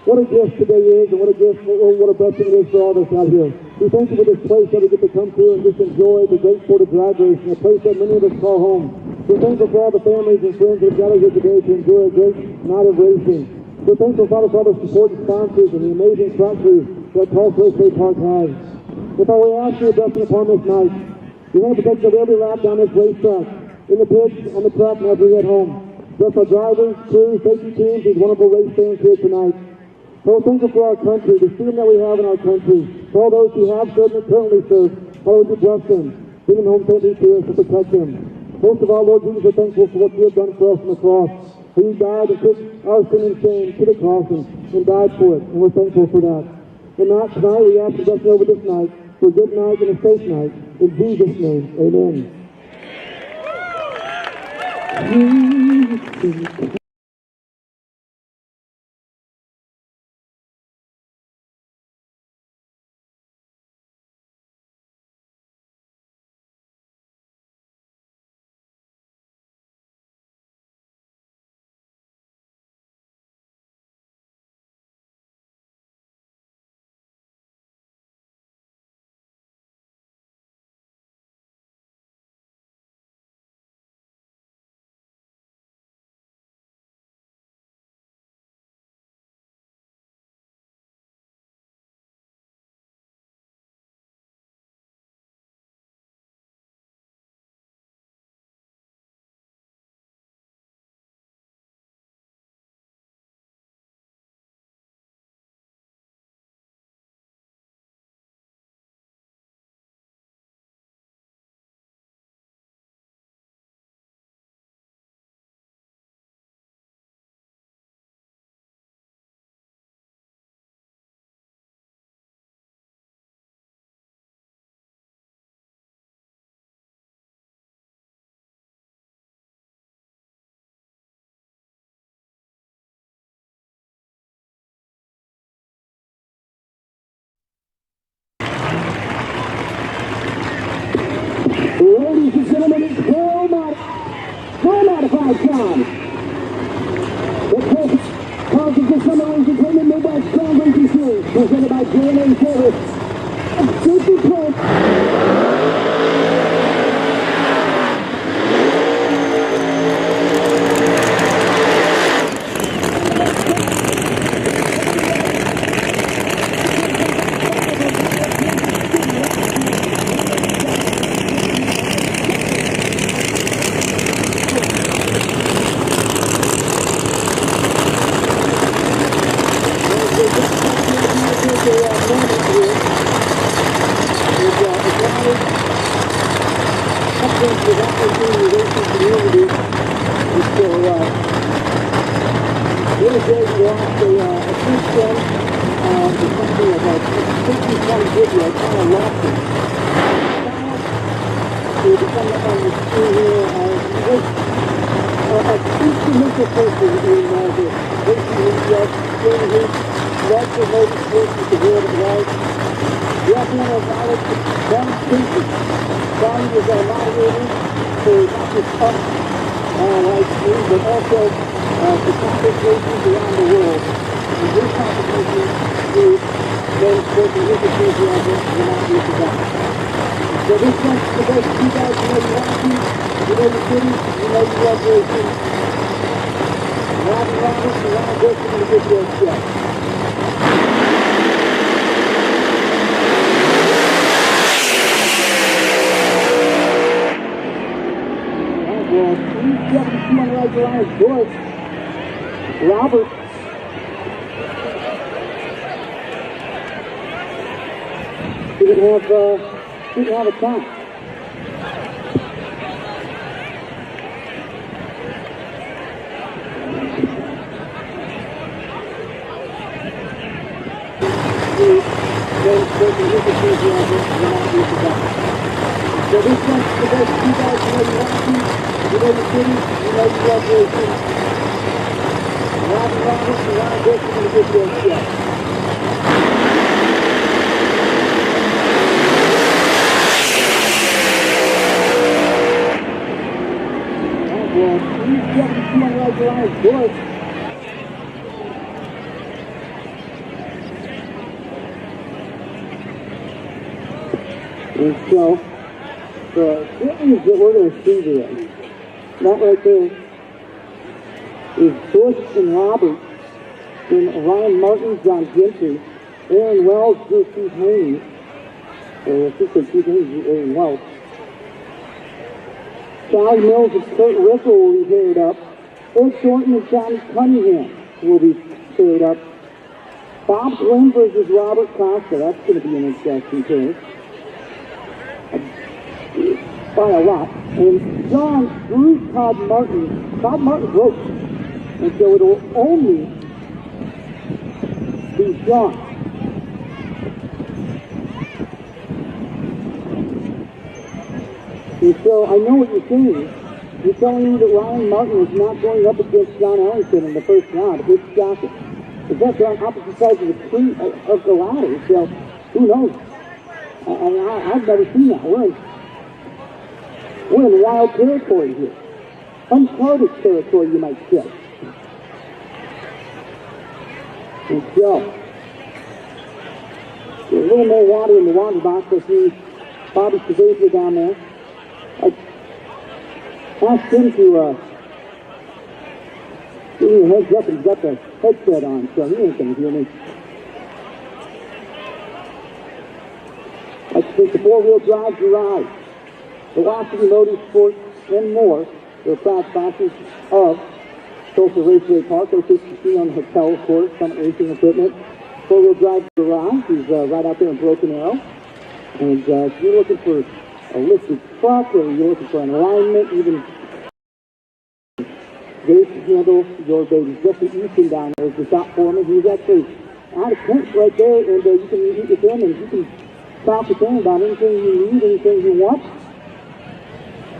Speaker 5: What a gift today is, and what a gift, what a blessing it is for all of us out here. We thank you for this place that we get to come to and just enjoy the great sport of drag racing, a place that many of us call home. We're thankful for all the families and friends that have gathered here today to enjoy a great night of racing. We're thankful, Father, for all the support and sponsors and the amazing track crew that Tulsa Raceway Park has. If I were to ask you a blessing upon this night, you have to take every lap down this racetrack, in the pits, on the track, and as we head home. Bless our drivers, crews, safety teams, these wonderful race fans here tonight. Lord, thank you for our country, the freedom that we have in our country. For all those who have served and currently serve, Lord, would you bless them, bring them home safely to us and protect them. Most of all, Lord Jesus, we're thankful for what you have done for us on the cross. For you died and took our sin and shame to the cross and died for it, and we're thankful for that. And now, tonight, we ask you to bless over this night, for a good night and a safe night. In Jesus' name, amen.
Speaker 1: by John. The first conference of Summer Entertainment Midwest Grand Racing Series, presented by J&A Service. Super Pro. Robert. Didn't have a time. So this one's for those of you guys who know you want to, you know the city, you know you love racing. Robbie Roberts and Ron Wilson are going to get you a shot. Well, 372 on the right line is good. And so, the things that we're going to see there, that right there, is Bush and Roberts, and Ryan Martin, John Gentry, Aaron Wells, Drew Keith Haynes, or I think it's Keith Haynes, Aaron Wells. Sally Mills and Kurt Riffle will be paired up. Ed Thornton and Johnny Cunningham will be paired up. Bob Glenn versus Robert Costa, that's going to be an interesting pair. By a lot. And John Drew Todd Martin. Todd Martin broke. And so it'll only be John. And so I know what you're saying. You're telling me that Ryan Martin is not going up against John Ellington in the first round. It's shocking. But that's on opposite sides of the tree of the ladder. So who knows? I've never seen that. We're in wild territory here. Uncharted territory, you might say. And so, there's a little more water in the water box. I see Bobby Cavazza down there. I asked him to give me a heads up, and he's got the headset on, so he ain't going to hear me. Let's take the four-wheel drive garage. Velocity Motorsports and more. They're proud sponsors of Tulsa Raceway Park. They're see on the hotel, of course, Summit Racing Equipment. Four-wheel drive garage is right out there in Broken Arrow. And if you're looking for a lifted truck, or you're looking for an alignment, even they can handle your babies. Jesse Easton down there is the shop foreman. He's actually out of Kent right there, and you can meet with him, and you can talk with him about anything you need, anything you want.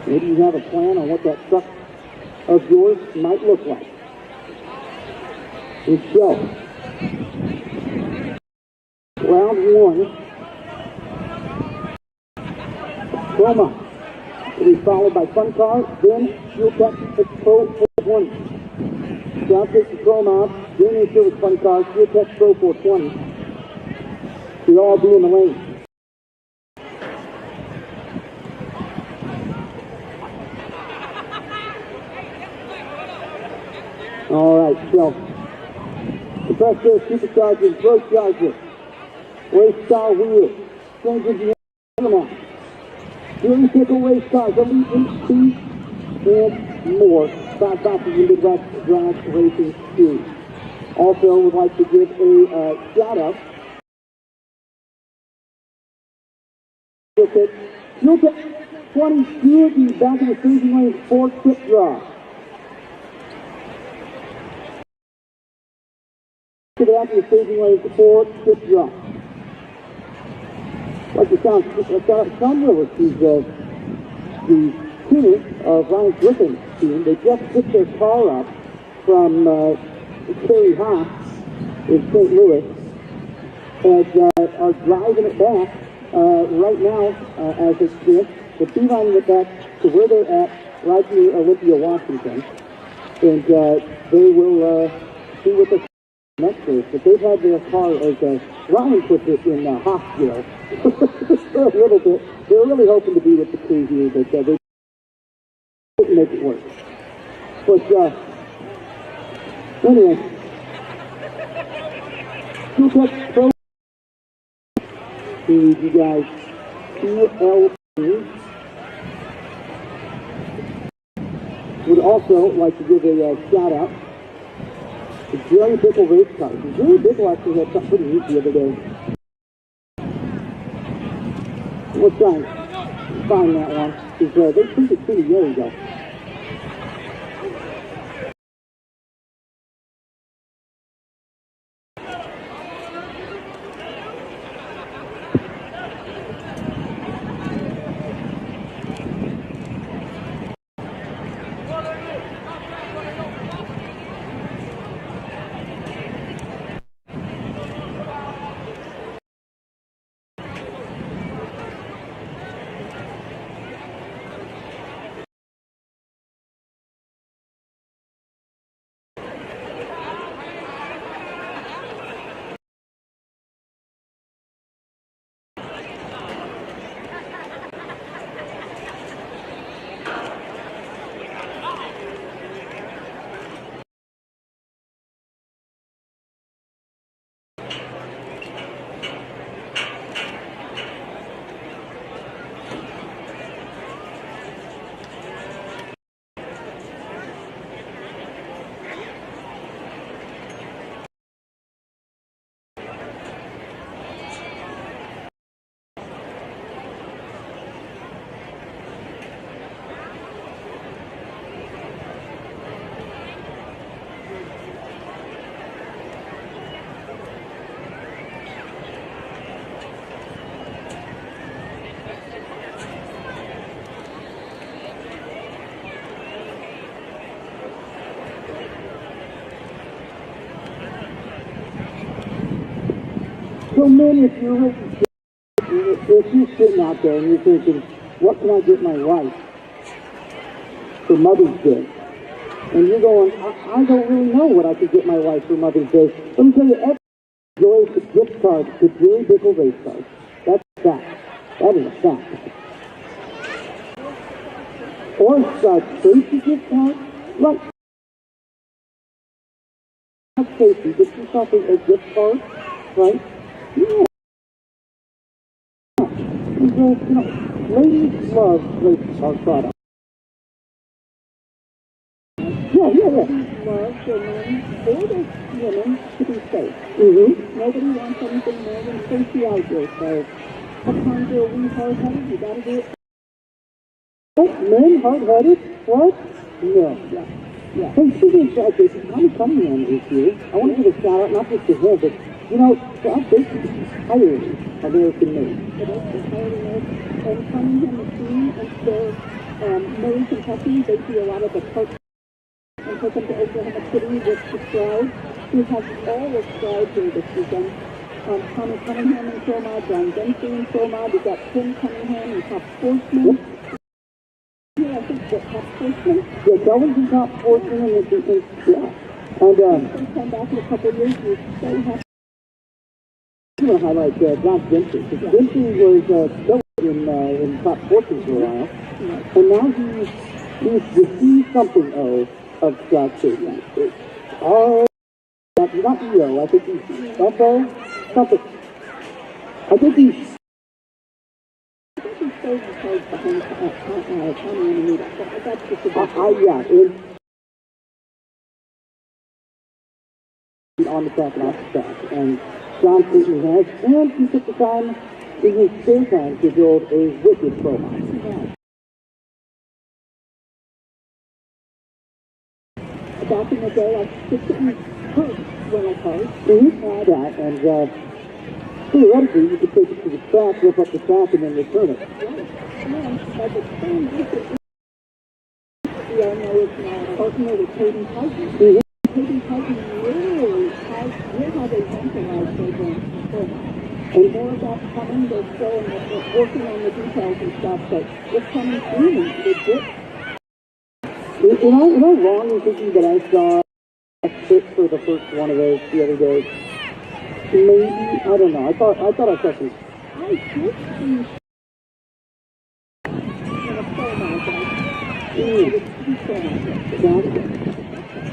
Speaker 1: Maybe you have a plan on what that truck of yours might look like. And so, round one. Roma It'll be followed by Fun Car, then Fuel Tech Pro 420. Ground takes the Pro Mob, then the Service Fun Car, Fuel Tech Pro 420. We'll all be in the lane. All right, so compressor, supercharger, throw charger, race car wheels, strangers in the map, steering pickle race cars, elite speed, and more. Five boxes in the drag racing series. Also, would like to give a shout out. Fuel Tech 20 Stewart in the back of the staging lane, 4 tip draw. To the back of the staging lane, 4 tip draw. Like the sound Willis, who's the tuner of Ryan Griffin's team. They just picked their car up from Terry Haas in St. Louis and are driving it back right now as it stands. They're beelining it back to where they're at right near Olympia, Washington. And they will see what the next race. But they've had their car, as Ryan puts it, in hospital for a little bit. They're really hoping to be with the crew here, but they couldn't make it work. But anyway, Fuel Tech Pro. You guys, QLP. Would also like to give a shout out to Jerry Bickle race cars. Jerry Bickle actually had something pretty neat the other day. We'll try and find that one, because they took it 2 years ago. So men, if you're sitting out there and you're thinking, what can I get my wife for Mother's Day? And you're going, I don't really know what I could get my wife for Mother's Day. Let me tell you, every enjoys the gift card to Jerry Bickle race cars. That's a fact. That is a fact. Or Tracy gift card. Like, Tracy, get yourself a gift card, right? Yeah. Ladies love race car products. Yeah. Love for men or the women to be safe. Nobody wants anything more than safety out there. So sometimes you're a wee hard-headed, you gotta do it. What? Men hard-headed? What? No. Yeah. Hey, speaking of dragracing, Tommy Cunningham is here. I want to give a shout out, not just to him, but dragracing is entirely American made. It is entirely made. And Cunningham machine, and they're made in Kentucky. They do a lot of the parts and take them to Oklahoma City with the Stride. We have all the Stride here this weekend. Tommy Cunningham in Pro Mod, Brian Dempsey in Pro Mod. We've got Tim Cunningham in Top Sportsman.
Speaker 6: What, top sportsman?
Speaker 1: Yeah, Kelvin's in top sportsman, and yeah. And,
Speaker 6: Come back in a couple of years, you're so happy.
Speaker 1: I'm going to highlight John Dempsey, because Dempsey was still in top sportsman for a while, and now he's the C-something-O of drag-racing. Oh, not EO, I think he's FO, something. I think he's... on the track and off the track, and John certainly has, and he took the time in his spare time to build a wicked pro line.
Speaker 6: Back in the day, I just didn't hurt when I cars.
Speaker 1: That, and theoretically, you could take it to the track, rip up the track, and then return it.
Speaker 6: And by the time you get we all know it's now a partner with Hayden Tyson. Hayden Tyson literally has, here's how they centralize programs so much. And more of that's coming, they're still working on the details and stuff, but it's coming soon, legit.
Speaker 1: Am I wrong in thinking that I saw a fit for the first one of those the other day? Maybe, I don't know. I thought I saw some.
Speaker 6: I did see in a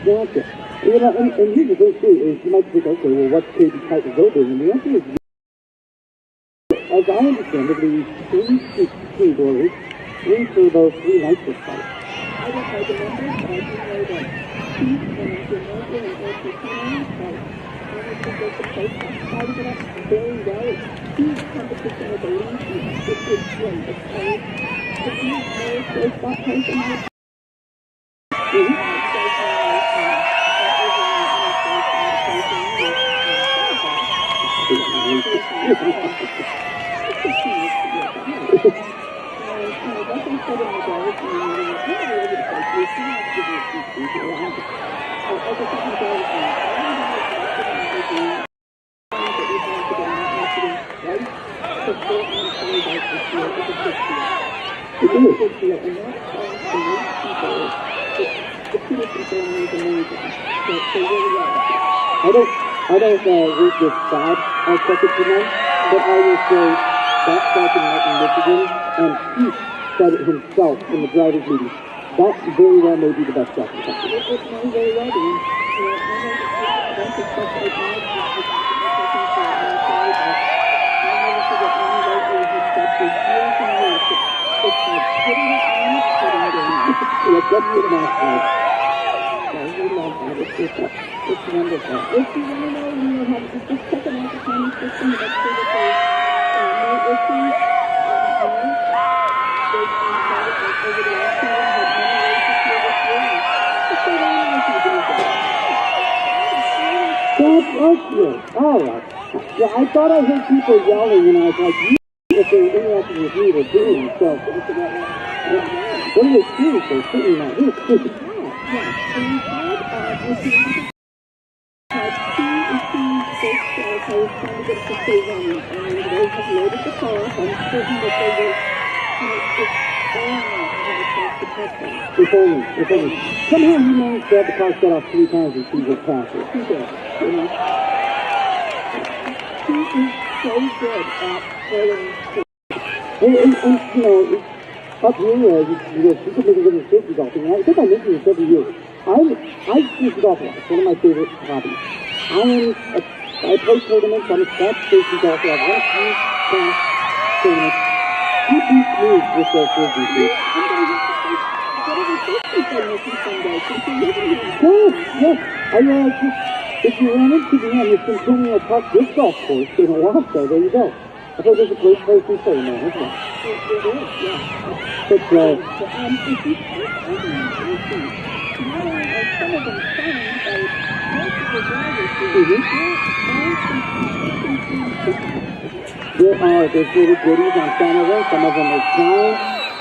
Speaker 1: Gotcha. You know, and here's the thing too, is you might think, okay, well, what's Katie Type of building? And the answer is, as I understand it, there's 3 doors, 3 turbos, 3 nitrous pipes.
Speaker 6: I don't know the numbers, but I do know that he's and Jamaica and Argentina, I don't think there's a place outside of it very well. It's huge competition with the league. It's great. It's great. If you know there's that place in my
Speaker 1: I don't read this side second to none, but I will say that track in Michigan, and he said it himself in the driver's meeting. That very well may be the best track in the country.
Speaker 6: It may very well be.
Speaker 1: It's wonderful.
Speaker 6: If you want to know, you know how to just check it out, the timing system, that's sort of no issues. Over the last year, had many races here this year. Just go down and listen to
Speaker 1: That's good. All right. Yeah, I thought I heard people yelling, and I was like, if they were interacting with me, they're doing so. What are they doing? They're certainly not here.
Speaker 6: Yeah, and we had, I was trying to get to stay running, and they have loaded the car. I'm certain that they will,
Speaker 1: If only. Somehow he managed to have the car shut off 3 times and see what passes.
Speaker 6: He did, you know. He is so good at following
Speaker 1: And you know, up here, you could make a little safety golfing. I think I mentioned this every year. I used to golf a lot. It's one of my favorite hobbies. I play tournaments. I'm a stat safety golfer. I've won a few tournaments. You beat me with those frisbee shoes. Yes. If you run into the Centennial Park Disc Golf Course in Alaska, there you go. I thought it was a great place to play, man. Isn't it?
Speaker 6: It is, yeah.
Speaker 1: But,
Speaker 6: if you not only are some of them fun, but most of the drivers
Speaker 1: there's little goodies on some of them. Some of them are fine.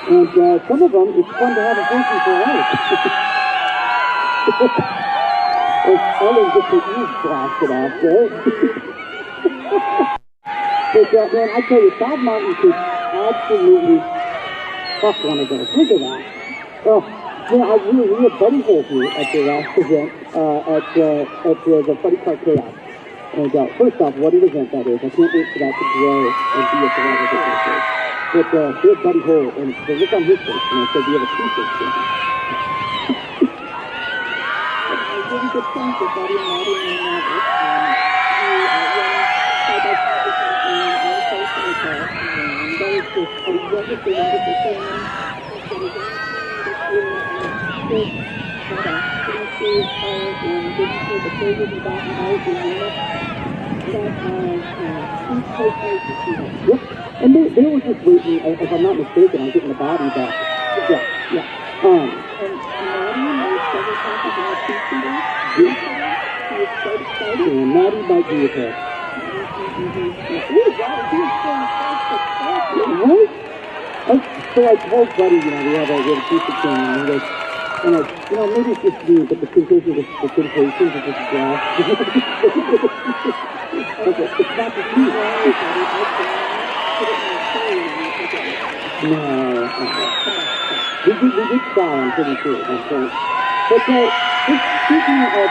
Speaker 1: And some of them, it's fun to have a person for life. Others just the ease blasted off there. But man, I tell you, South Mountain could absolutely fuck one of those. Look at that. Well, you know, we had Buddy Hole here at the last event, at the Buddy Park Chaos. And first off, what an event that is. I can't wait for that to grow and be at the level that it is. But we had Buddy Hole, and the look on his face, and I said, we have a t-shirt for him.
Speaker 6: I really good friends with Buddy and Maddie and Maverick. We run side-by-side and all place in the car. And that is just a wonderful family.
Speaker 1: Yep, and they were just waiting, if I'm not mistaken, on getting the body back. Yeah.
Speaker 6: And Maddie made several passes in the two-seater. She was so excited.
Speaker 1: And Maddie might be with her.
Speaker 6: Ooh, wow, he was going fast as fast.
Speaker 1: Right? So I told Buddy, you know, we have a t-shirt thing, and he goes, you know, maybe it's just me, but the temptations are just grass. Okay, it's not just me. No. We did try, I'm pretty sure. But just speaking of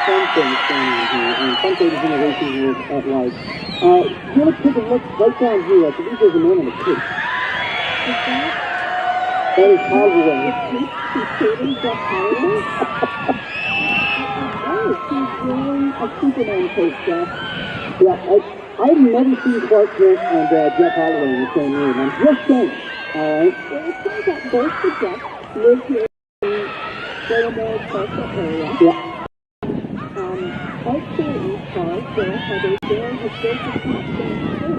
Speaker 1: fun things and fun things in the racing world at large, you want to take a look right down here. I believe there's a man in a cape. That is Holloway.
Speaker 6: He's shooting Jeff Holloway. Oh, he's wearing a Superman cape, Jeff.
Speaker 1: Yeah, I've never seen Clark Kent and Jeff Holloway in the same room. I'm just saying. All right.
Speaker 6: Well, it turns out both the Jeffs live here in the Tulsa area.
Speaker 1: Yeah.
Speaker 6: Also in cars, there has built a connection in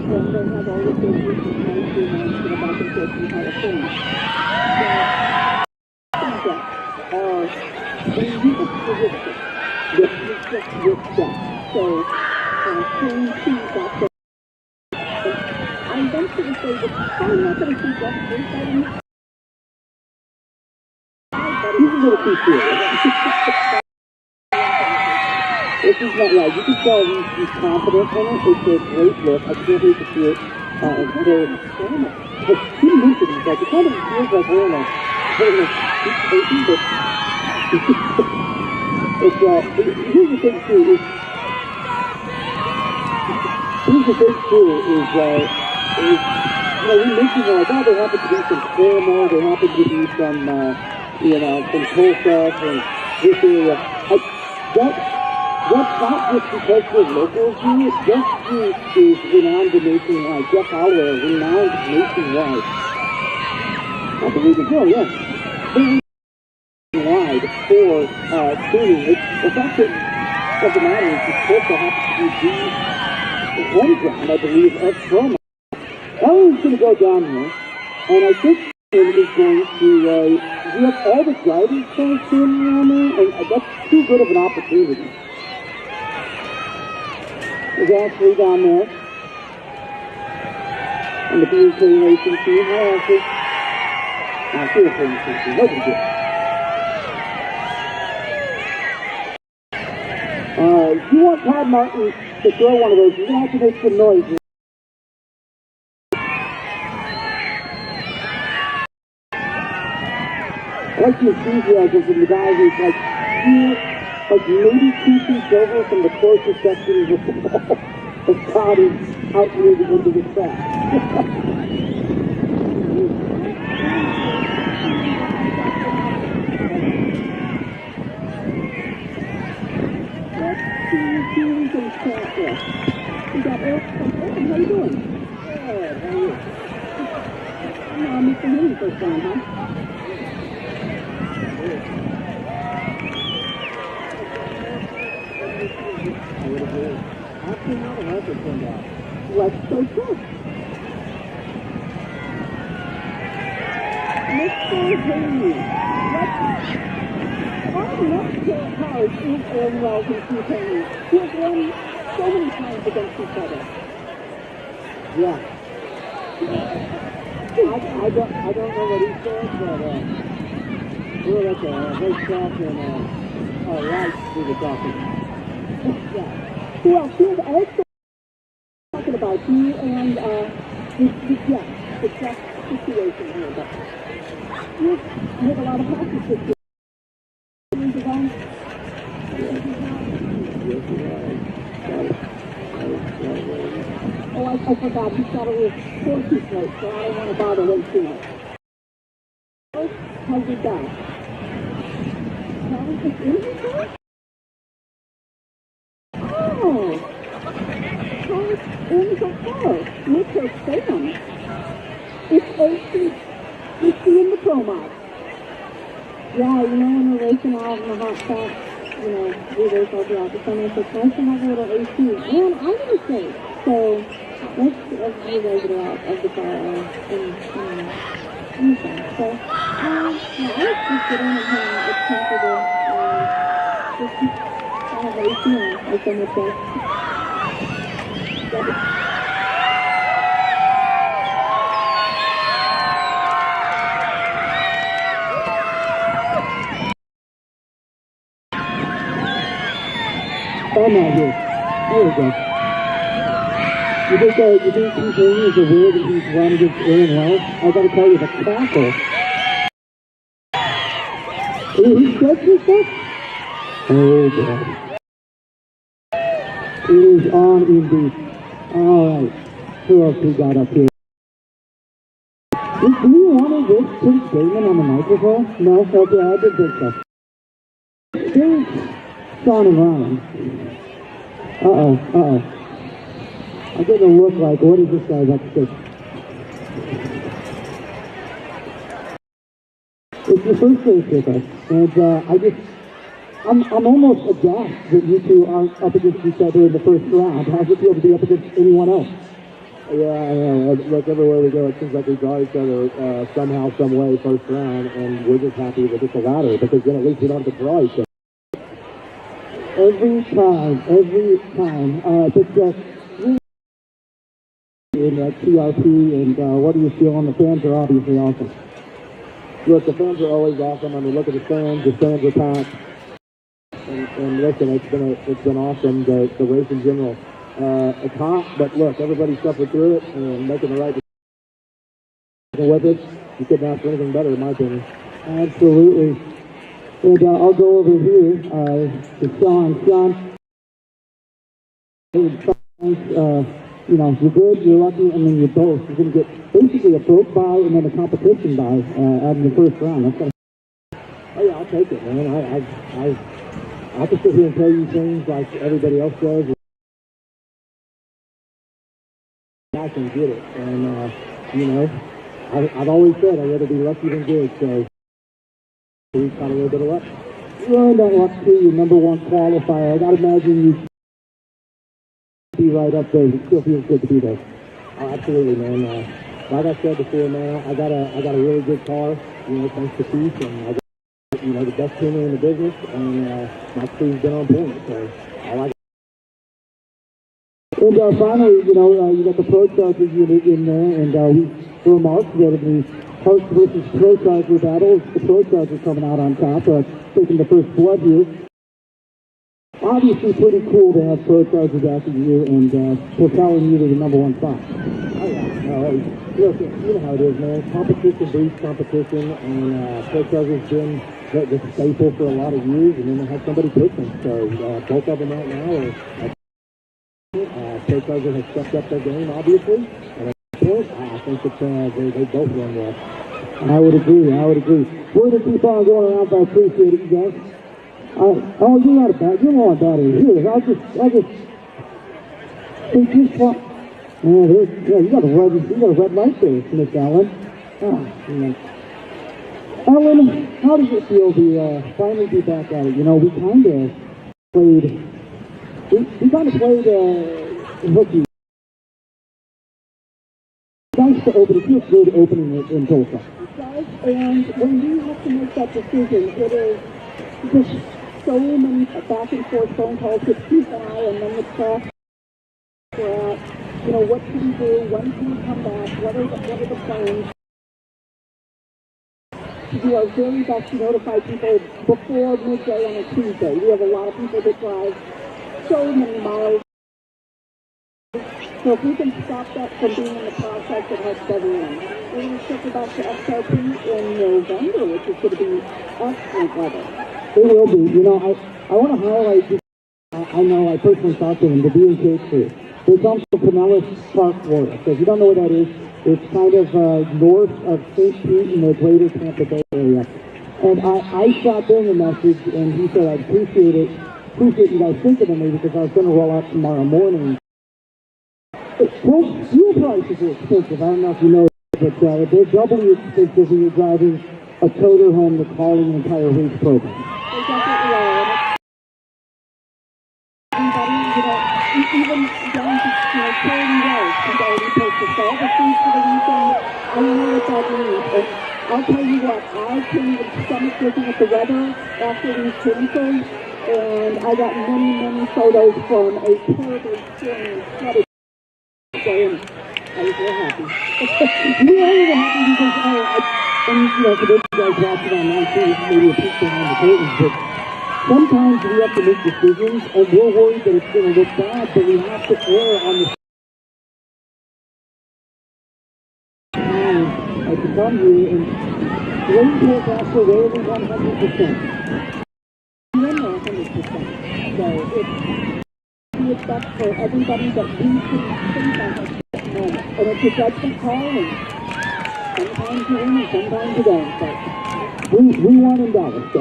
Speaker 6: and they have all the business and nice humans to the back and forth in California. So, resistant. It's just with them. So, clean cheese got them. I'm going to say that I'm not going to see Jeff inside of me.
Speaker 1: He's a little too serious. This is not right. You can tell he's confident in it. It's a great look. I can't wait to see it. And so, he mentioned, he's like, it kind of feels like we're in a he's taking, but it's, here's the thing too, is, you know, we mentioned, like, oh, there happen to be some ceremonies, there happen to be some, you know, some Tulsa, from this area. That's not just because we're locals here. Jeff is renowned nationwide. Jeff Holloway is renowned nationwide. I believe it will, yes. They're nationwide for tuning. The fact that doesn't matter is just Tulsa happens to be the home ground, I believe, of Throwdown. Ellen's going to go down here, and I think is going to, we have all the drivers kind of standing around there, and that's too good of an opportunity. There's Ashley down there. And the BK Racing team. Hi, Ashley. Ashley is racing team. Nobody good. If you want Todd Martin to throw one of those, you're going to have to make some noise. I like the enthusiasm from the guy who's like, like maybe 2 feet over from the closest section of the ball. As Todd is out near the end of the track.
Speaker 6: Let's see who we can chat with. We got Eric from Oakland. How you doing? Good. How are you? Mr. Henry first time, huh? Let's go check. Mr. Henry, our next pair of cars is Aaron Wells and Steve Henry, who have won so many times against each other.
Speaker 1: Yeah. I don't know what he said, but we're like a race track and our lights through the talking.
Speaker 6: Yeah. Well, he was also talking about you and the situation here, but You had a lot of practice with you. Years ago. Oh, I forgot. He's got a little 4-piece race, so I don't want to bother him too much. How's your dad? That was just in his car? Oh! How's in the car? Make her stand. It's AC. It's in the pro mod. Yeah, you know when we're racing out in the hot spot, you know, we race all throughout the summer, so it's nice to have a little AC. Man, I'm gonna say, so let's you guys get out of the car in the sun. So, yeah, I was just getting in here, it's comfortable, just I have AC on, like I'm with
Speaker 5: I'm not here. There we go. You think he's ringing is a weird and he's running against Aaron Wells? I gotta tell you, the tackle. He stretched himself? Oh, God. It is on indeed. Alright. Who else we got up here? Do you want to risk Prince Damon on the microphone? No? Okay, I didn't think so. Here's Sean and Ryan. Uh-oh. I'm getting a look like, what is this guy about to say? It's your first race with us, and I'm almost aghast that you two aren't up against each other in the first round. How's it feel to be up against anyone else?
Speaker 10: Yeah, I know. Look, everywhere we go, it seems like we draw each other somehow, some way, first round, and we're just happy that it's a ladder, because then at least we don't have to draw each other.
Speaker 5: Every time, it's just in TRP, and what do you feel on the fans are obviously awesome.
Speaker 10: Look, the fans are always awesome. I mean, look at the fans are packed. And listen, it's been awesome, the race in general. It's hot, but look, everybody suffered through it and making the right decision with it. You couldn't ask for anything better, in my opinion.
Speaker 5: Absolutely. And I'll go over here to Sean. Sean, you know, you're good, you're lucky, and then you're both. You're going to get basically a broke by and then a competition by out in the first round. That's gonna...
Speaker 10: Oh yeah, I'll take it, man. I can sit here and tell you things like everybody else does. I can get it, and you know, I've always said I'd rather be lucky than good, so we've got a little bit of luck.
Speaker 5: You earned that luck too, your #1 qualifier. I gotta imagine you be right up there. It still feels good to be there.
Speaker 10: Oh, absolutely, man. Like I said before, man, I got a really good car, you know, thanks to Keith, and I got, you know, the best tuner in the business, and my crew's been on point, so I like it.
Speaker 5: And finally, you know, you got the Pro Chargers unit in there, and we remarked that in the Hearts versus Pro Charger battle, the Pro Chargers coming out on top, taking the first blood here. Obviously pretty cool to have Pro Chargers after you and propelling you to the #1 spot.
Speaker 10: Oh yeah, no, look, you know how it is, man. Competition breeds competition, and Pro Chargers been the staple for a lot of years, and then they have somebody push them. So both of them right now are Pro Chargers have stepped up their game, obviously, and at this point, I think that they both run well.
Speaker 5: I would agree. We're going to keep on going around, but I appreciate it, you guys. Oh, you're not a bad. You're more battery. Here, I'll just. Think this one. Yeah, you got a red light there, Miss Allen. Oh, man. Allen, how does it feel to finally be back at it? You know, we kind of played hooky. Nice to open. It feels good opening it in Tulsa.
Speaker 6: It does, and when you have to make that decision, it is just so many back and forth phone calls with Keith and I, and then the press we're at. You know, what can we do? When can we come back? What are the plans? To do our very best to notify people before midday on a Tuesday. We have a lot of people that drive so many miles. So So if we can stop that from being in the process, it helps everyone. We're going to shift it back to XRP in November, which is going to be excellent weather.
Speaker 5: It will be. You know, I want to highlight, I know I personally talked to them, the B&K crew. They come from Pinellas Park, Florida. So if you don't know where that is, it's kind of north of St. Pete in the greater Tampa Bay area. And I shot them a message, and he said, I'd appreciate you guys thinking of me because I was going to roll out tomorrow morning. Fuel prices are expensive. I don't know if you know, but they're doubly expensive when you're driving a toter home that's hauling an entire race program.
Speaker 6: They definitely are. Everybody, even down to, carrying roads, can already purchase all the food for the weekend. I know what that means. And I'll tell you what, I can't even stomach looking at the weather after these cancels. And I got many photos from a terribly stormy, flooded day, and I was real happy. We were happy because, and for those guys watching online too, maybe a peek behind the curtains, but sometimes we have to make decisions, and we're worried that it's going to look bad, but we have to err on the time to come here, and rain forecasts are rarely 100%. So it's best for everybody that we can think of at that moment. And it's a judgment call, and sometimes you win and sometimes you don't. But we won in Dallas, so.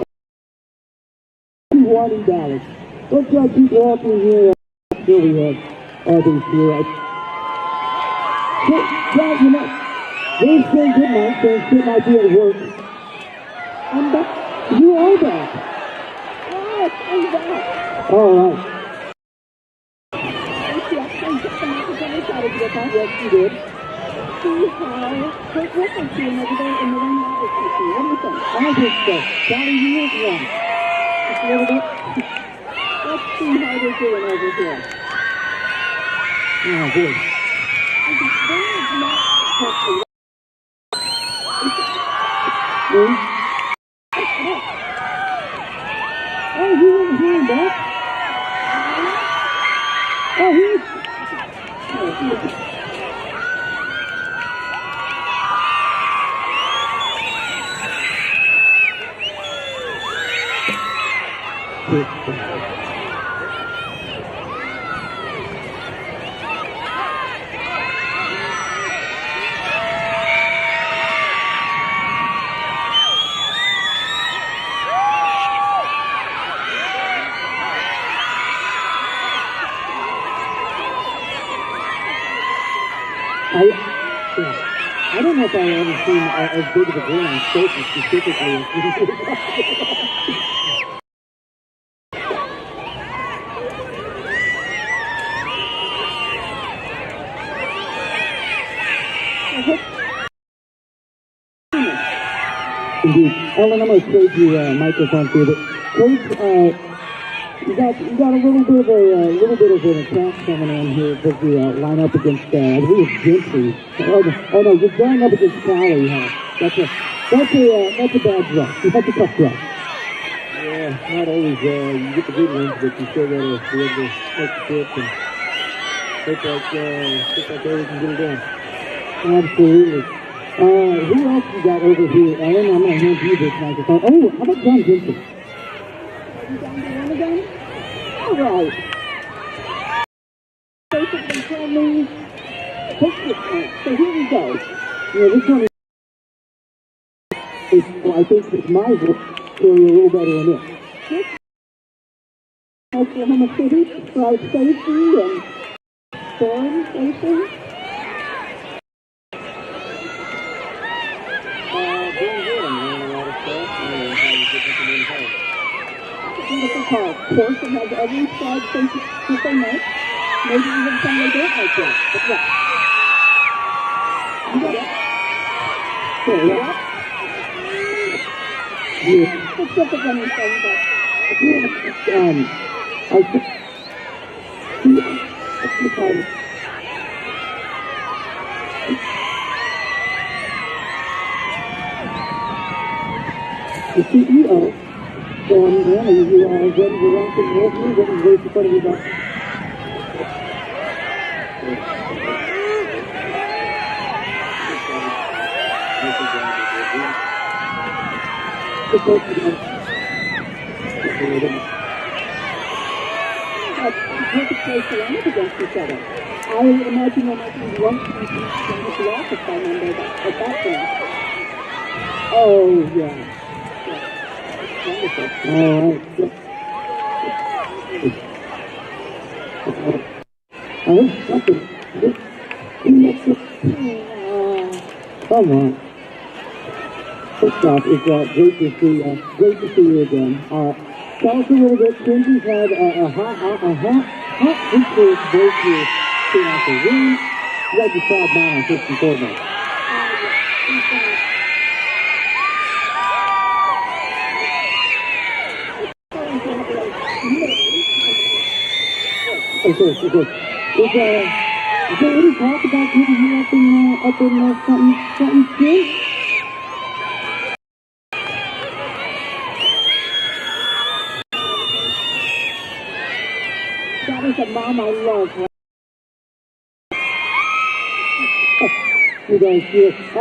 Speaker 6: We won in Dallas. Let's keep walking here. Here we have others here. They're saying good night, saying shit might be at work. I'm back. You are back. I'm back. All right. Yes, you did. See how Kurt Rickard's doing over there in the ring water system. What do you think? I think so. Johnny, you is one. Just a little bit. Let's see how they're doing over here. Oh, boy. They're not perfect. Oh, you didn't hear that? Oh, he's... I don't know if I've ever seen as big of a girl on Stoughton specifically as Indeed. Ellen, I'm going to trade you a microphone for you. Coach, you got a little bit of an attack coming on here because we line up against I believe it's Gentry. Oh no, you're going up against Crowley. That's a bad draw. That's a tough draw.
Speaker 10: Yeah, not always. You get the good ones, but you still gotta be able to make the trip and think like we can get it done.
Speaker 5: Absolutely. Who else you got over here? Ellen, I'm going to hand you this microphone. Oh, how about John Gentry?
Speaker 6: Are you down to one again? All right. Basically tell me, take this one. So here we go.
Speaker 5: This one is, I think it's my voice carry a little better than it.
Speaker 6: This Oklahoma City, road safety and storm safety.
Speaker 10: Doing good. I'm learning a lot of stuff and trying to get something in place.
Speaker 6: Beautiful car. Of course, it has every side safety that they make. Maybe even some they don't like that. But yeah. You got it. There you go. It's different than you say, but
Speaker 5: the CEO from Annie, you are ready to rock and roll. You're ready to race in front of your back.
Speaker 6: Perfect place to line up against each other. I would imagine there might be one person at the office by Monday at that point. Oh, yeah. Wonderful. All right. Come on. It's great to see you again. Tell us a little bit. Kenji's had a hot interest breakthrough throughout the week. You had your crowd down on 54 minutes. Okay. Is there any talk about getting you up in something good? That is a mom I love. You guys see it? I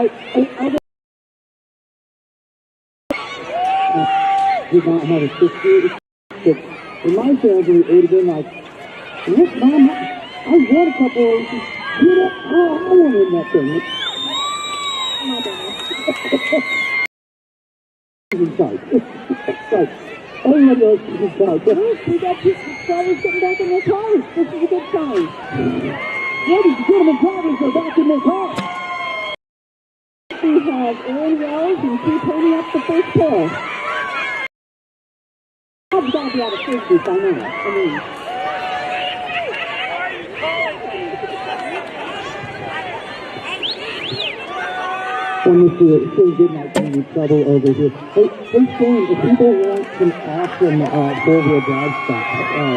Speaker 6: did not have a 60, but in my family, it would have been like, look, Mom, I won a couple of races. You know, I won in that thing. Inside. Everybody else is inside. We got drivers getting back in their cars. This is a good sign. Ladies and gentlemen, drivers are back in their cars. We have Aaron Wells and Steve painting up the first pair. I've got to be out of first group, I know. When we see it, Shane did not get any trouble over here. Hey Shane, if people want some awesome four-wheel drive stuff,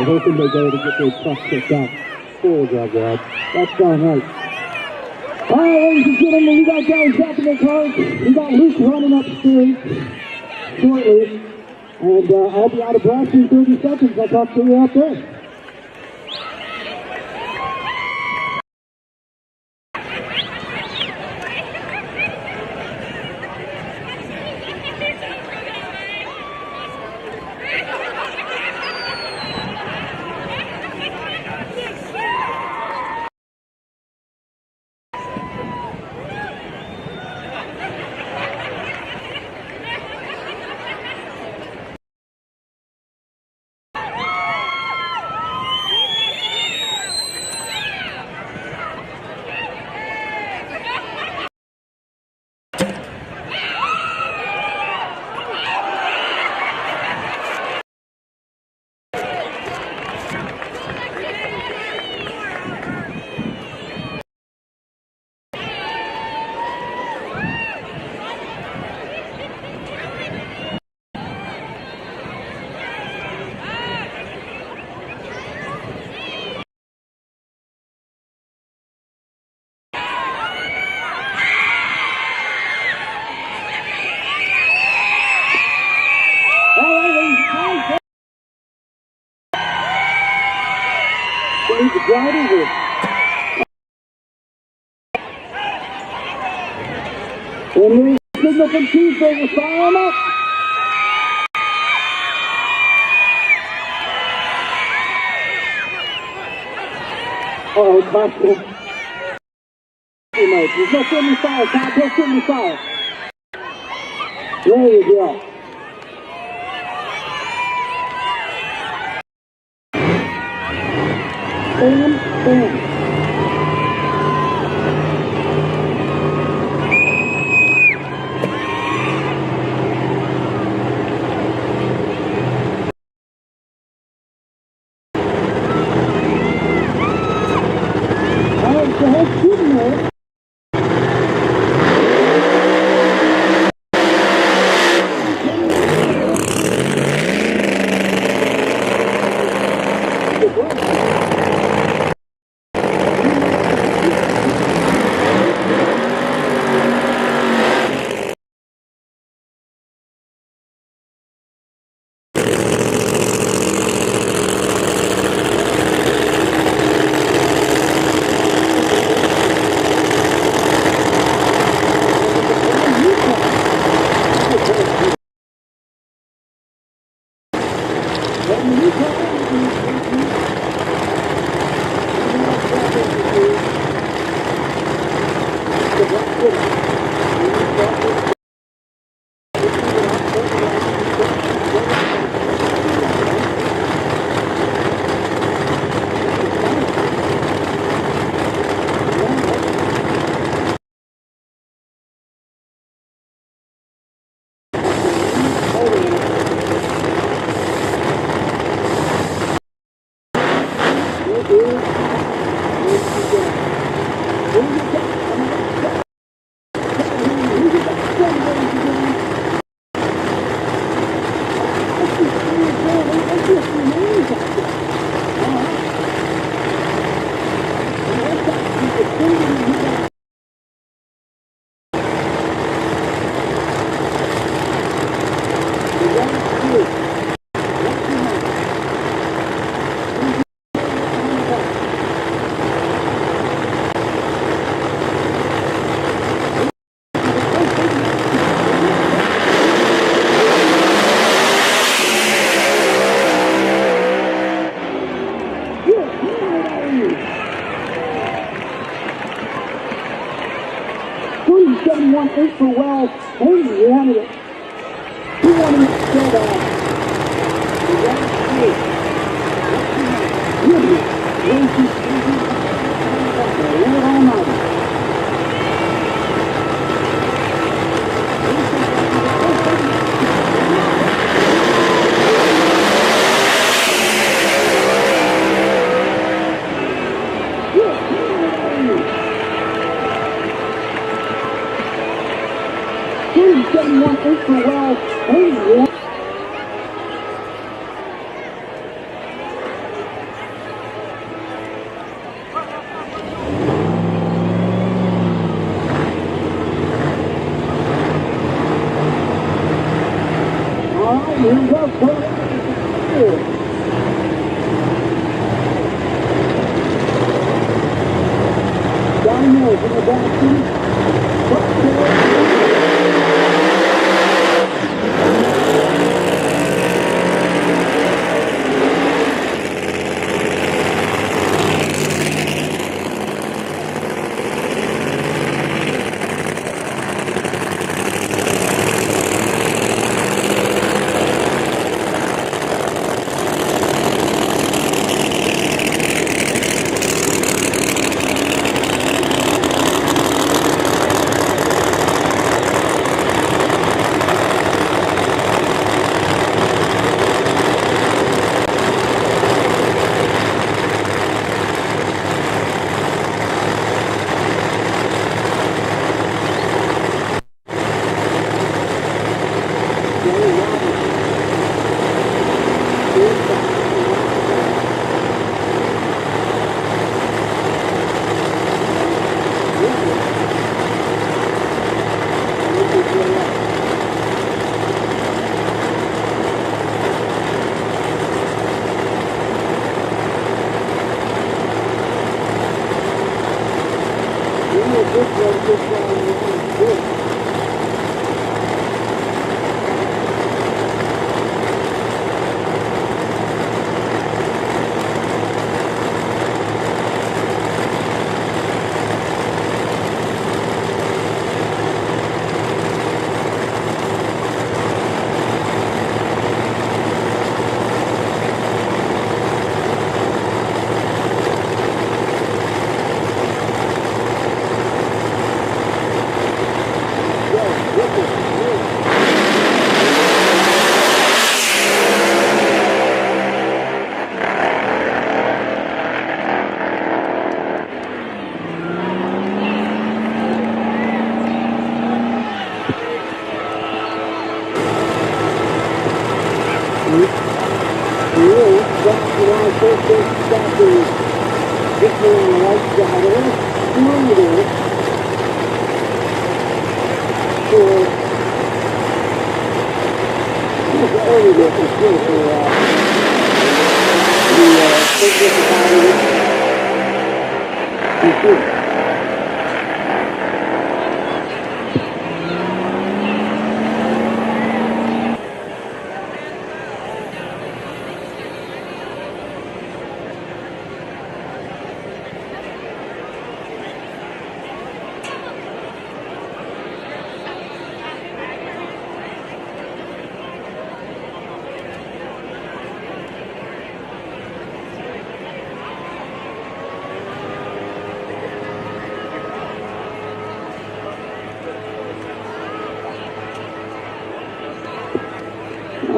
Speaker 6: hoping they go to get their truck checked out. Four-wheel drive, Rod. That's all right. All right, ladies and gentlemen, we got guys back in their cars. We got Luke running upstairs shortly. And I'll be out of breath in 30 seconds. I'll talk to you out there. And the signal from Tuesday will fire them up. Oh, it's possible. There's no friendly fire, Todd. No friendly fire. There you go. Bam.
Speaker 1: For well, he wanted it. He wanted it so bad.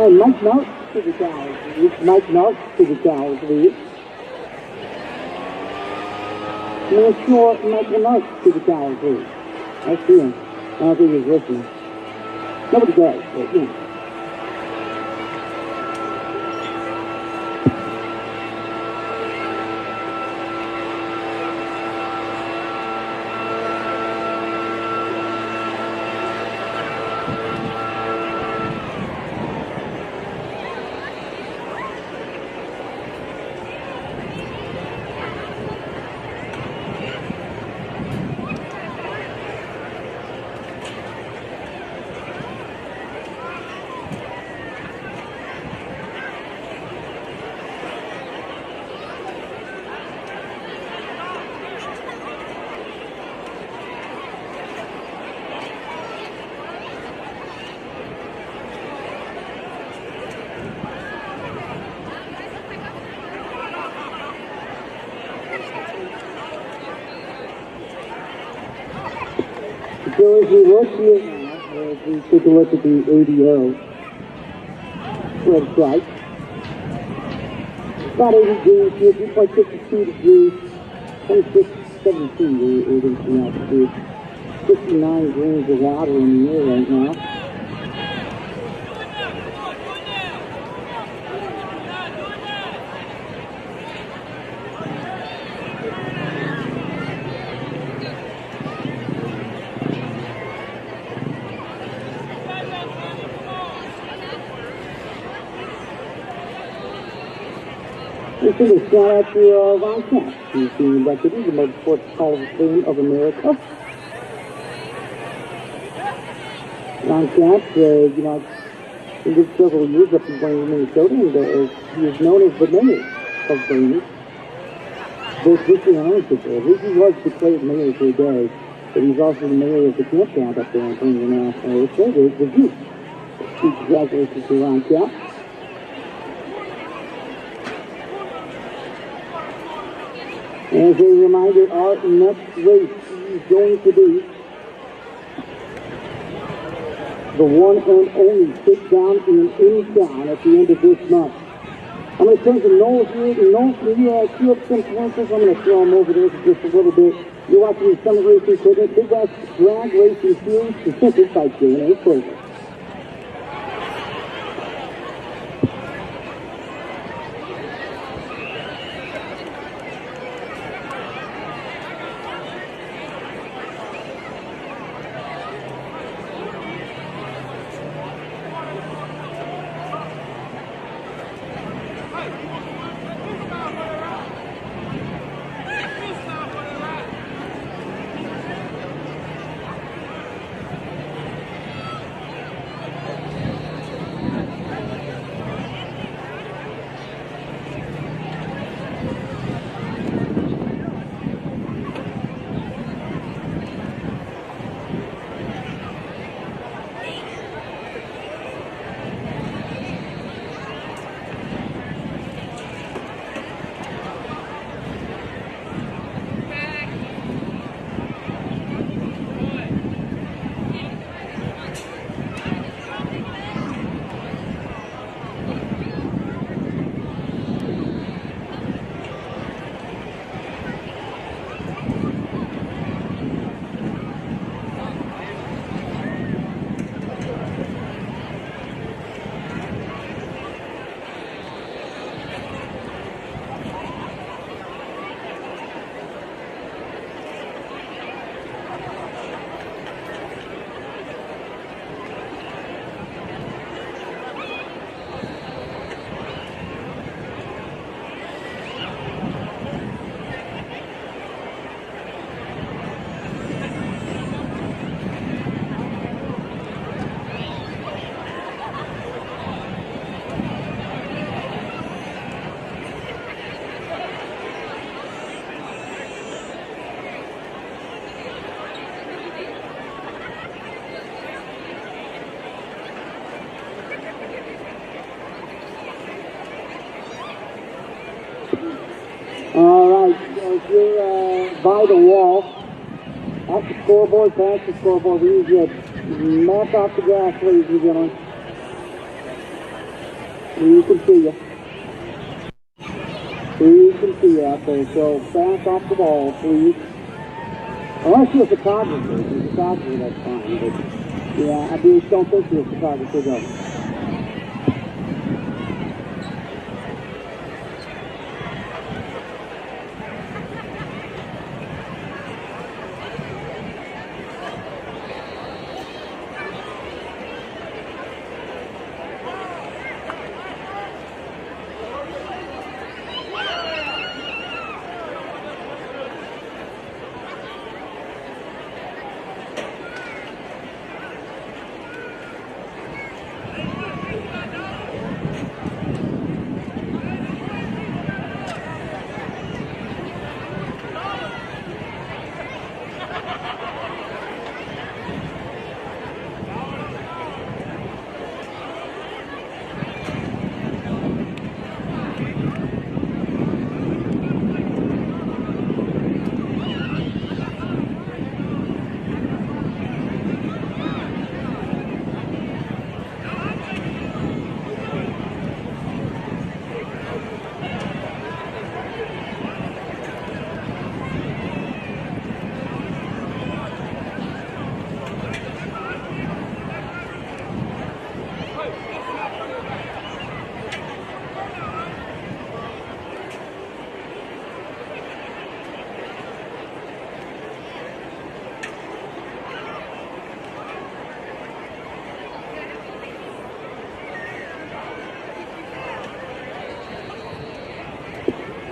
Speaker 1: Mike Knott to the cows. Mike Knott to the cows, please. Make sure Michael Knott to the cows, please. I see him. I don't think he's listening. Nobody does, but yeah. So as we look here now, as we take a look at the ADO website, about 80 degrees here, 3.52 degrees, 26.17 degrees altitude, 59 grams of water in the air right now. Let's give a shout out to Ron Katz, who's being inducted into the Motorsports Hall of Fame of America. Ron Katz, he did several years up in Blaine, Minnesota, and he is known as the mayor of Blaine. Both Richie and ownership there. Richie was declared mayor for a day, but he's also the mayor of the campground up there in Blaine National Raceway. There's the view. Congratulations to Ron Katz. As a reminder, our next race is going to be the one and only sit-down in town at the end of this month. I'm going to turn to Noel here. Noel, can you cue up some commercials? I'm going to throw them over there for just a little bit. You're watching the Summer Racing Equipment Big West Drag Racing Series presented by J&A Clover. All right, so if you're by the wall, at the scoreboard, past the scoreboard, we need you to map out the grass, ladies and gentlemen. We can see you. We can see you out there, so back off the ball, please. Unless you're a photographer. If you're a photographer, that's fine. But yeah, I just don't think you're a photographer, though.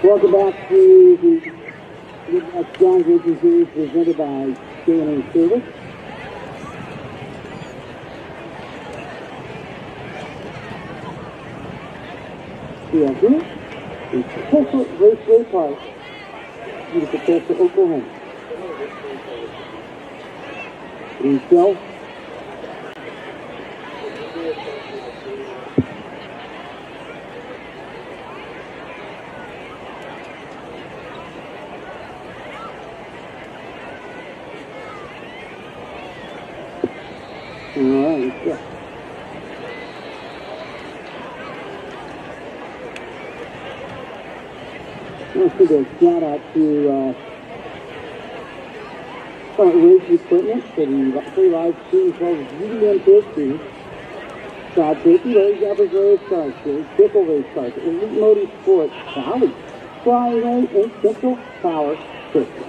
Speaker 1: Welcome back to the John Racing Series presented by K&A Service. We are here in Tulsa Raceway Park, beautiful Tulsa, Oklahoma. Please go. All right, let's go. I want to give a shout out to race equipment for the free live stream as well as UDM 15, side safety, race average race cars, triple race cars, Elite Motorsports, Valley, Flyway, and Central Power System.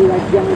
Speaker 1: be like John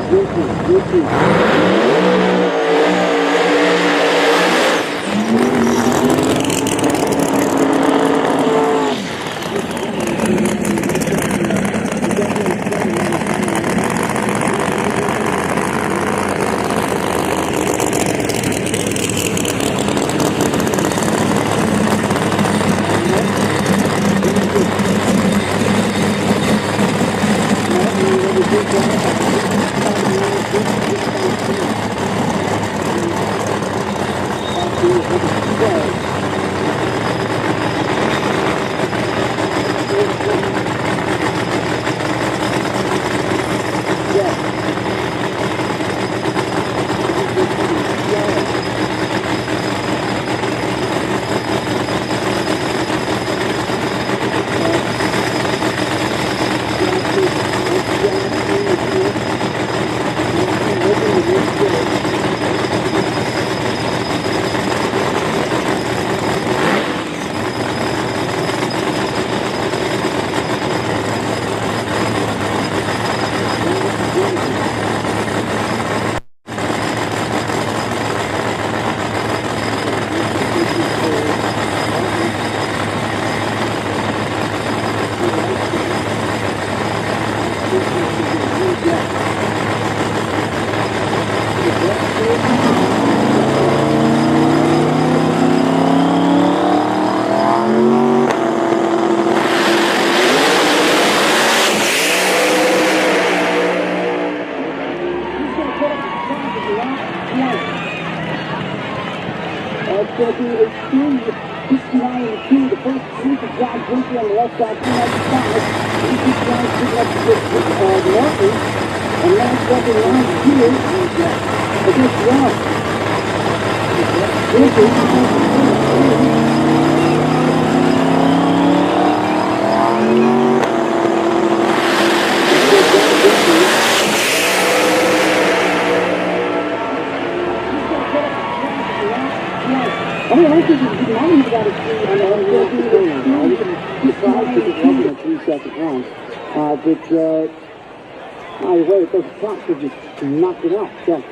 Speaker 1: knocked it out. So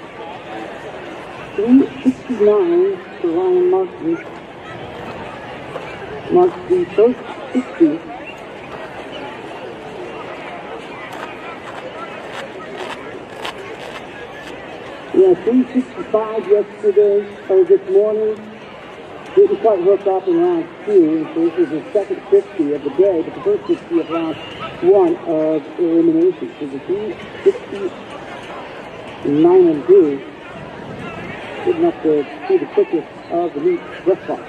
Speaker 1: 369 for Ryan Martin. Marks the first 60. Yeah, 365 yesterday, or this morning. Didn't quite hook up in round 2, so this is the second 50 of the day, but the first 50 of round 1 of eliminations. So the 369 and 2, good enough to see the quickest of the meet thus far.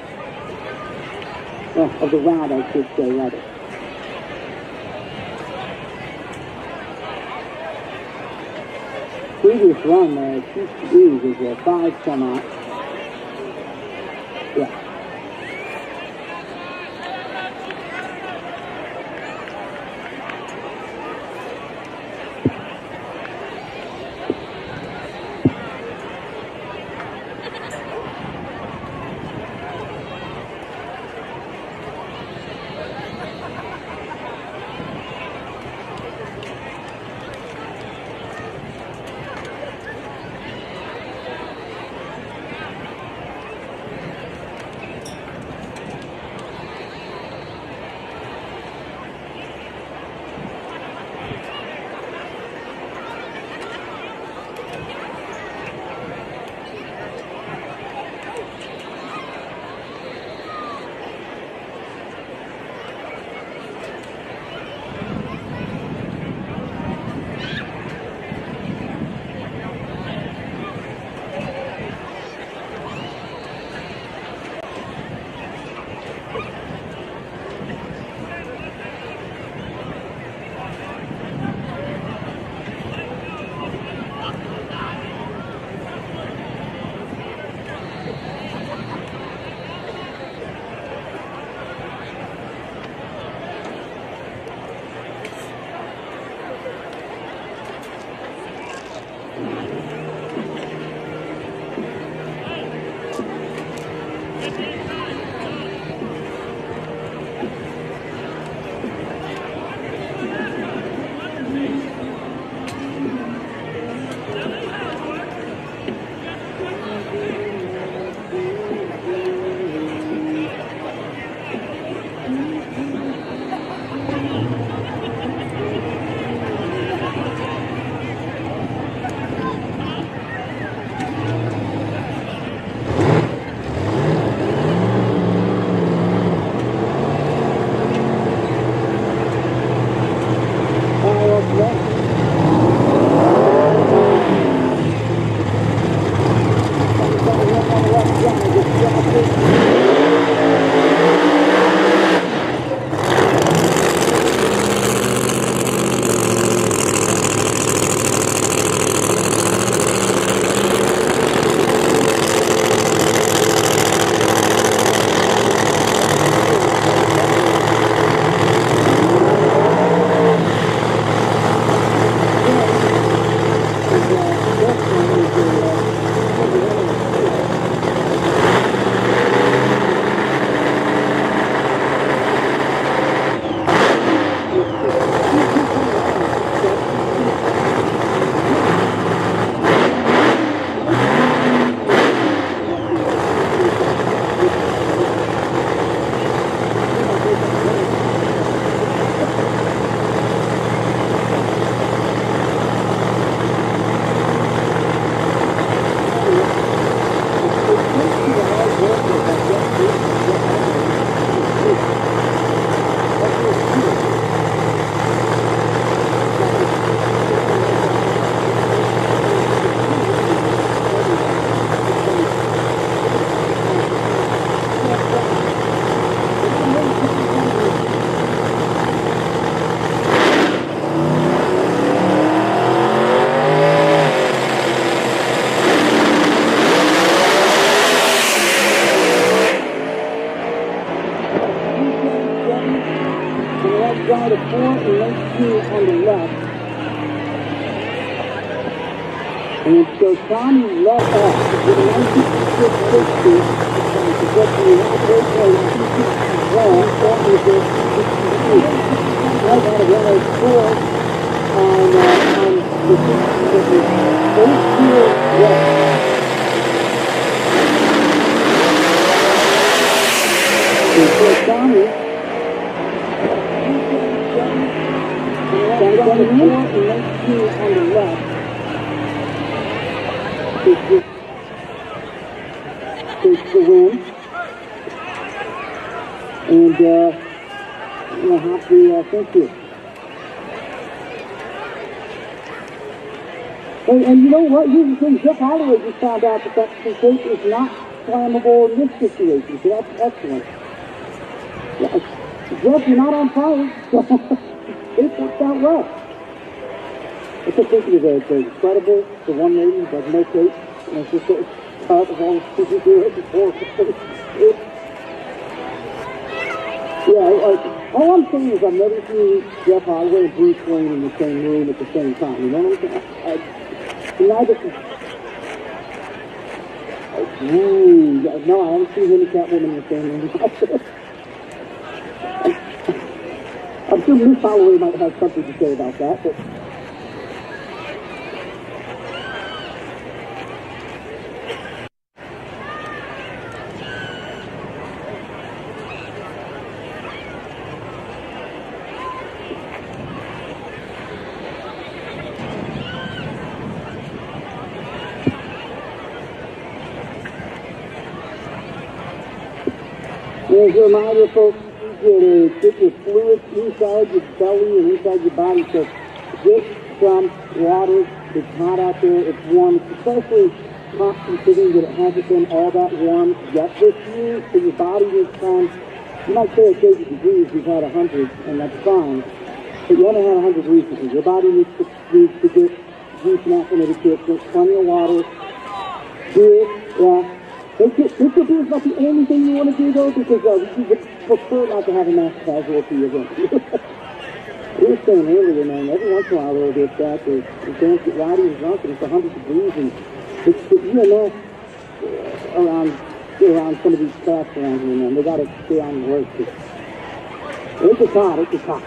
Speaker 1: Well, of the round, I should say, rather. Previous run, TCE was a 5 some out. Yeah. Jeremiah to 4 and lane 2 on the left. And so Tommy left off with a 1960. To get to the raceway, wrong, starting with the 62. Right out of 104 on the 62. Those two left. And so Tommy got 4 and lane 2 on the left. Takes the win. And we'll have to thank you. And you know what? Here's the thing. Jeff Holloway just found out that tape is not flammable in this situation. So that's excellent. Yeah, Jeff, you're not on fire. So it worked out well. It's a thinking of it's incredible. The one lady does no tape. And it's just part of all the people do it before. All I'm saying is I've never seen Jeff Holloway and Bruce Wayne in the same room at the same time. You know what I'm saying? Neither can. No, I haven't seen him and Catwoman in the same room. I'm sure Bruce Holloway might have something to say about that, but. As a reminder, folks, you get your fluid inside your belly and inside your body. So get some water. It's hot out there. It's warm. It's especially hot considering that it hasn't been all that warm yet this year. So your body needs time. You might say it's 80 degrees. We've had 100, and that's fine. But you haven't had 100 degrees because your body needs to get juice and acclimated to it. Drink plenty of water. Beer, yeah. It could be about the only thing you want to do, though, because you would prefer not to have a mass casualty event. We were saying earlier, man, every once in a while they'll get that. The fans get rowdy and drunk, and it's 100 degrees, and it's EMS around some of these tracks around here, man. They got to stay on the work. It's hot. It's hot.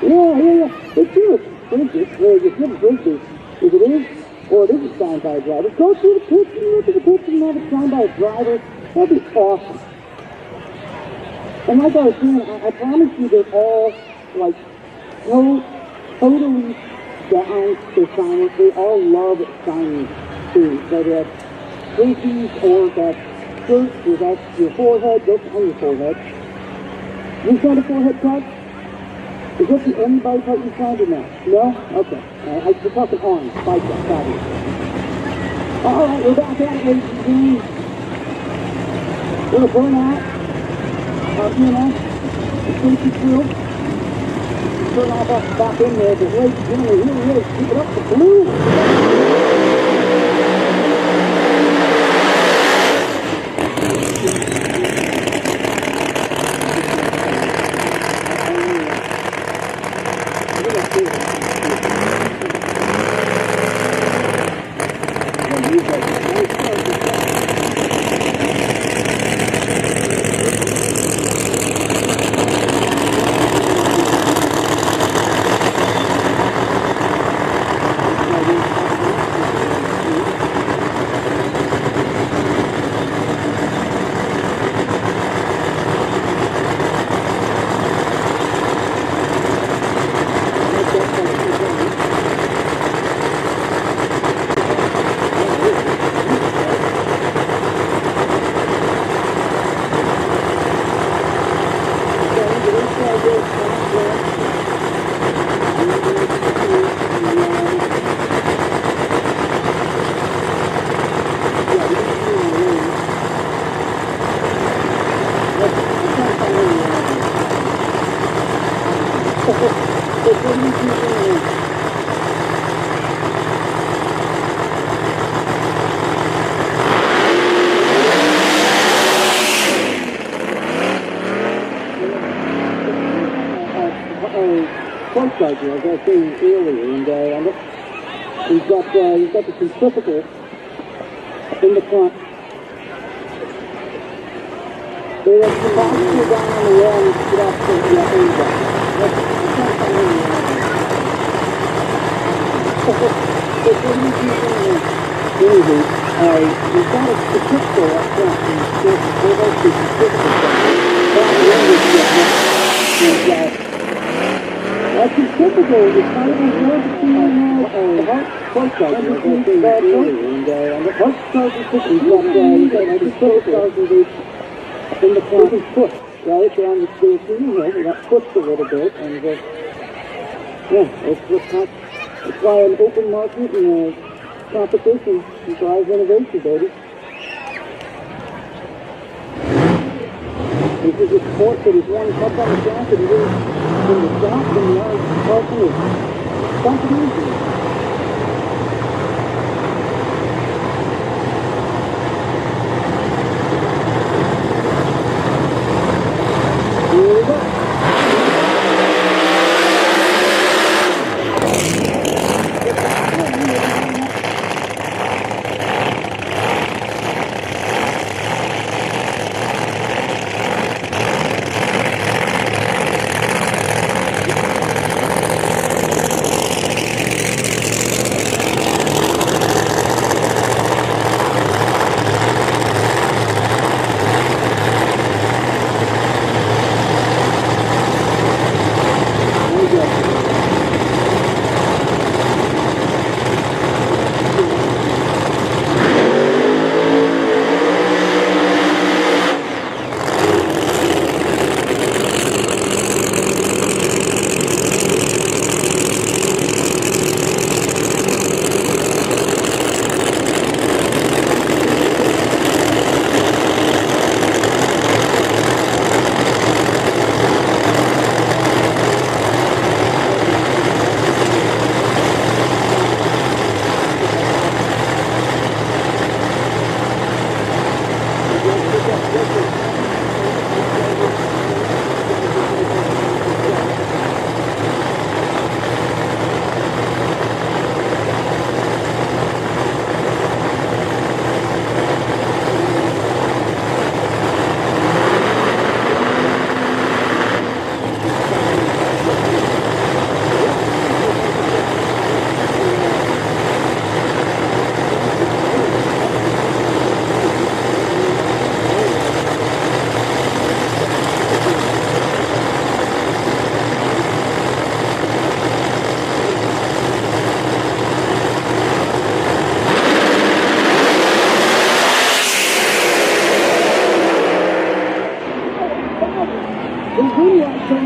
Speaker 1: Yeah. It's good. It's very good. If it is, or it isn't signed by a driver, go through the pitch and look at the pitch and have it signed by a driver. That'd be awesome. And like I was saying, I promise you they're all, like, totally down to signing. They all love signing, too. Whether that's jerseys or that shirt, or that's your forehead, go sign your forehead. You signed a forehead card? Is that the only bike part you signed or no? No? Okay. We're talking arms, bike part. All right, we're back at it, ladies and gentlemen. We're going to burn out our PNS, the safety crew. Turn off back in there, but ladies and gentlemen, here he is. Keep it up, the blue. start here, as I was saying earlier, and we've got the centrifugal in the front. They have the boxer down on the wall and get off the we've got a centrifugal up front, and we're going to centrifugal that's typical. It's kind of hard to see now. The heart starts out here, as I was saying earlier, and the heart starts to push. We've got the stars in the front and push, right? They're on the screen here. They got pushed a little bit, and it's why an open market and competition drives innovation, baby. This is a sport that is one touch on the track and really from the stop and the arms person is something easy. Here we go.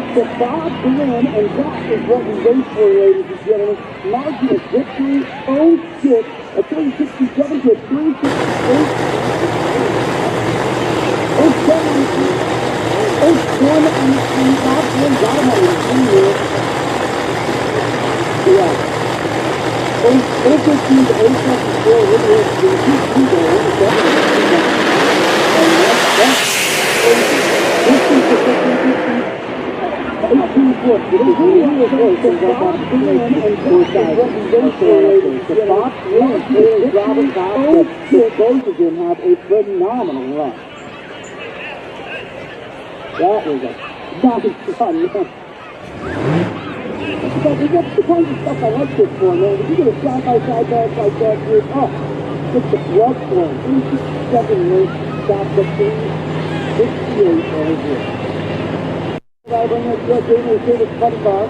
Speaker 1: The Bob win, and that is what we race for, ladies and gentlemen. Margin of victory, 06, a 367 to a 368. 07 and Bob win, got him on the 3 minutes. Yeah. 015 to 074, we're going to do 2 goals, 7 and that's 50 to 50. 18 foot. The Box wins. Robert Bob, both of them have a phenomenal run. That was a nice fun. That's the kind of stuff I like this for, man. If you get a side-by-side dash like that, you're up. Just the blood flow. 367 rate, stop the 368 over here. I bring this to the service buddy bar.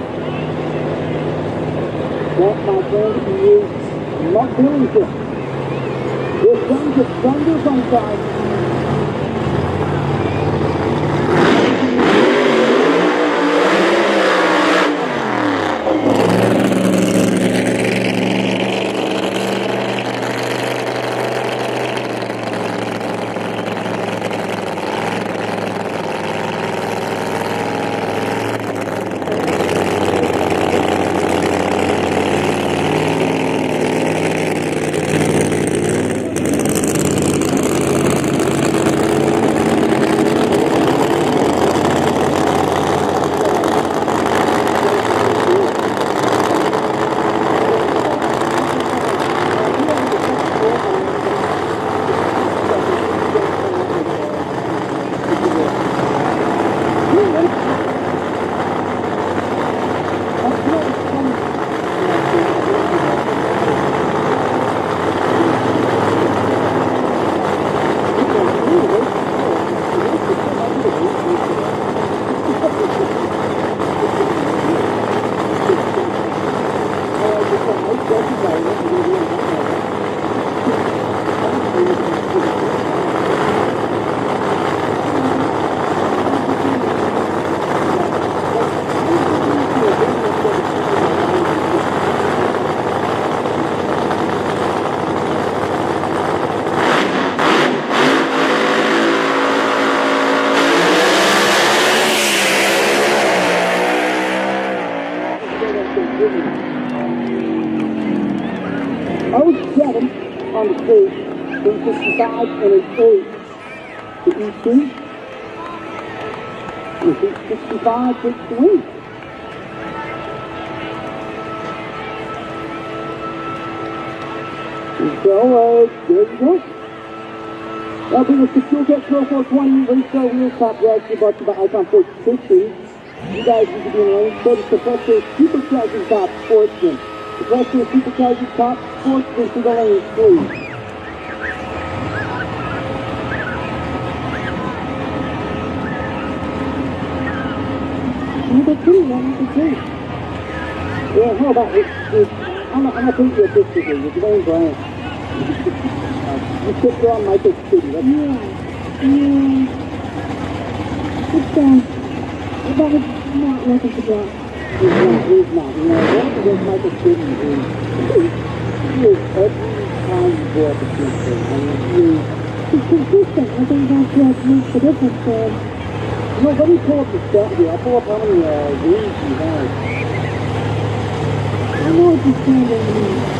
Speaker 1: That, my friend, is Mark Billington. His son's a thunder sometime. 365 and an 8 to each team. 365 takes the win. And so, there you go. That'll bring us to Fuel Tech Pro 420, Racer Wheels, Top Drag, brought to you by Icon 460. You guys need to be in lane. So it's the Pressure Supercharging Top Sportsman. The Pressure Supercharging Top Sportsman to the lane, please. Number 2, number 2. Yeah, how about it? I'm not thinking you a picture here. You're Dwayne Bryant. You sit there on Michael City. That's
Speaker 6: It's that was not looking to go.
Speaker 1: He's not. You know, one of those Michael City he is every time you go up against him. I mean,
Speaker 6: He's consistent. I think that's what makes the difference for him.
Speaker 1: you know, let me pull up the stat here. I'll pull up how many wins he has.
Speaker 6: I know what you're saying to me.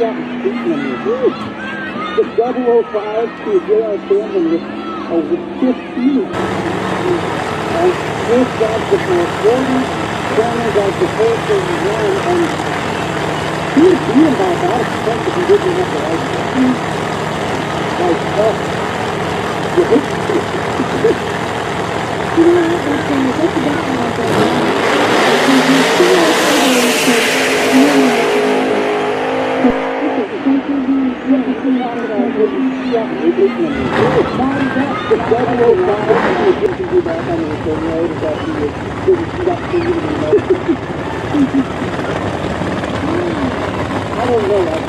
Speaker 1: out and speaking of me. The 005 to J.R. Sandman with 15. And Smith got the 440, Sandman got the 431, and he was being about that extent if he didn't have the right speed. Like,
Speaker 6: You know what? That's about what I
Speaker 1: I don't know. I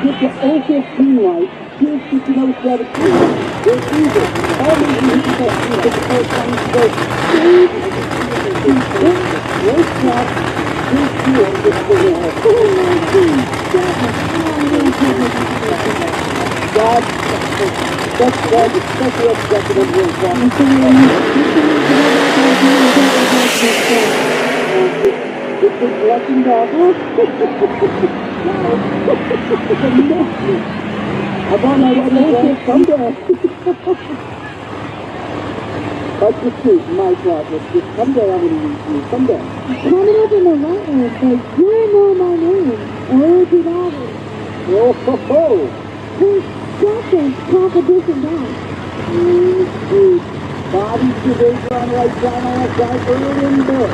Speaker 1: Get the 015 light, here's 1507. There's music. All these music that you get the first time you go, race track, race field, it's the God, that's especially executive race track. It's a blessing, dog. I'm on my way to someday. That's the truth, my project. Just someday I'm going to meet you. Someday.
Speaker 6: coming up in the lightning, but you know my name. Oh, did I?
Speaker 1: Oh, ho, ho.
Speaker 6: Who's second competition now?
Speaker 1: Bobby's the big run right down on that guy early in the book.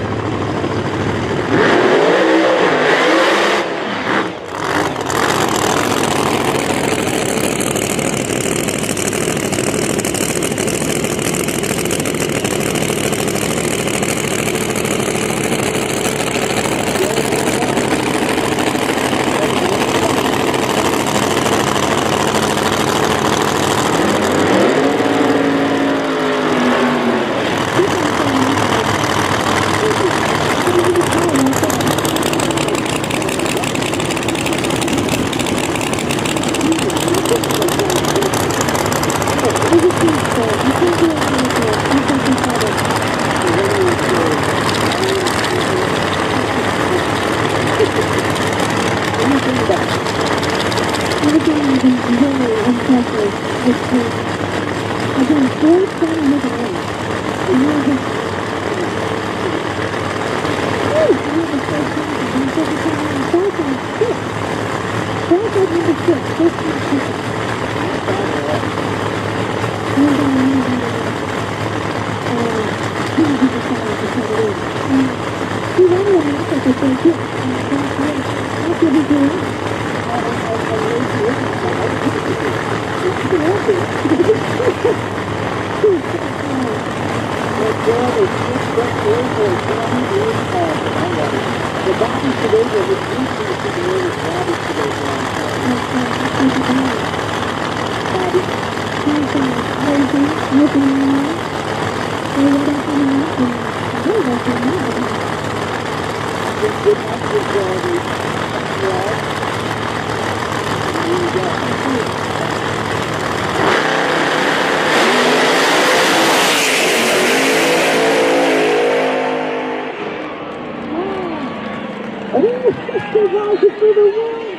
Speaker 5: For the win!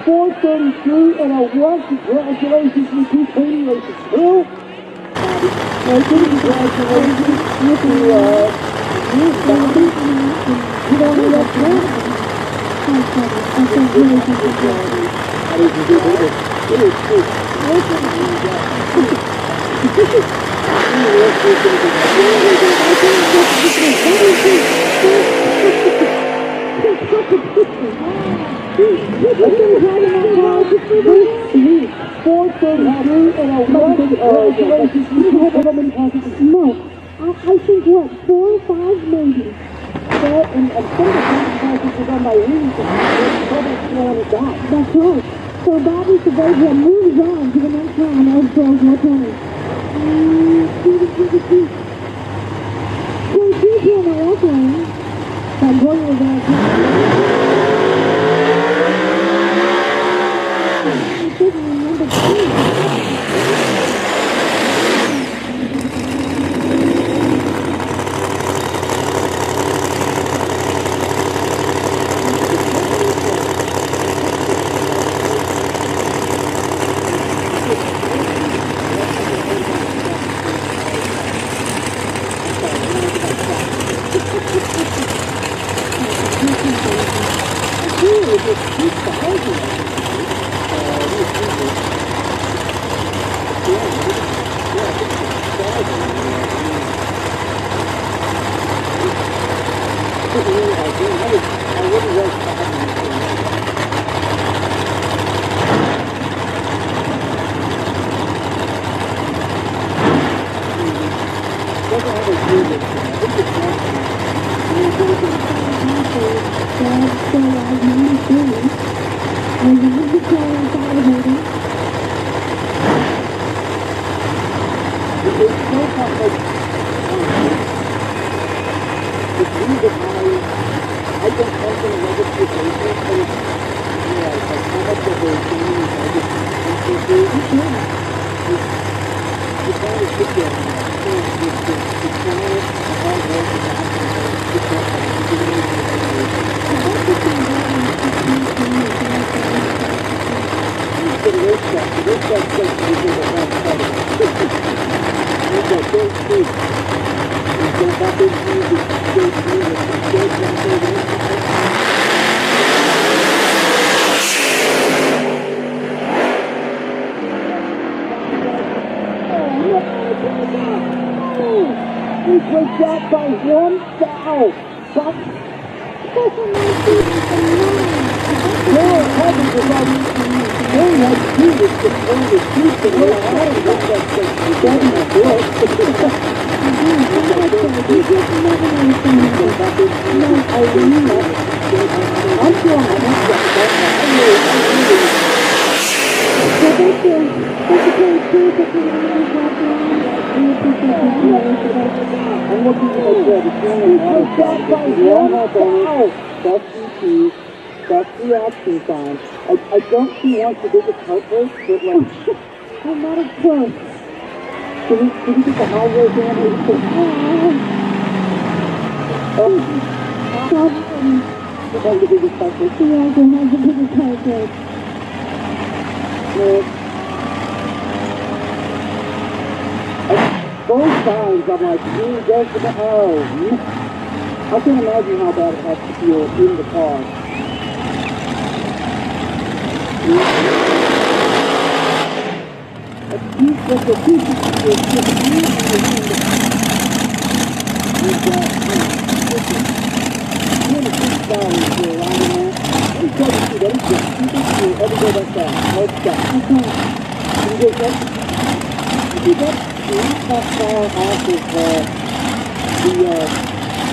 Speaker 5: 4:33 and a 1. Congratulations, you two Katie races too. Congratulations to you, Bobby. You don't know that plan.
Speaker 6: No, I think what, 4 or 5 maybe.
Speaker 5: And some of the classes were done by Reed,
Speaker 6: That's right. So Bobby Sebastian moves on to the next round of 12 more times. So he's in the left lane. That boy was there. He's taking number 2.
Speaker 5: I don't see he wants to do the cart race, but like...
Speaker 6: I'm not a close.
Speaker 5: Can you get the high road down here? That's the biggest cart race.
Speaker 6: He also has the biggest cart race.
Speaker 5: Both times I'm like, there's the... Oh, I can't imagine how bad it has to feel in the car.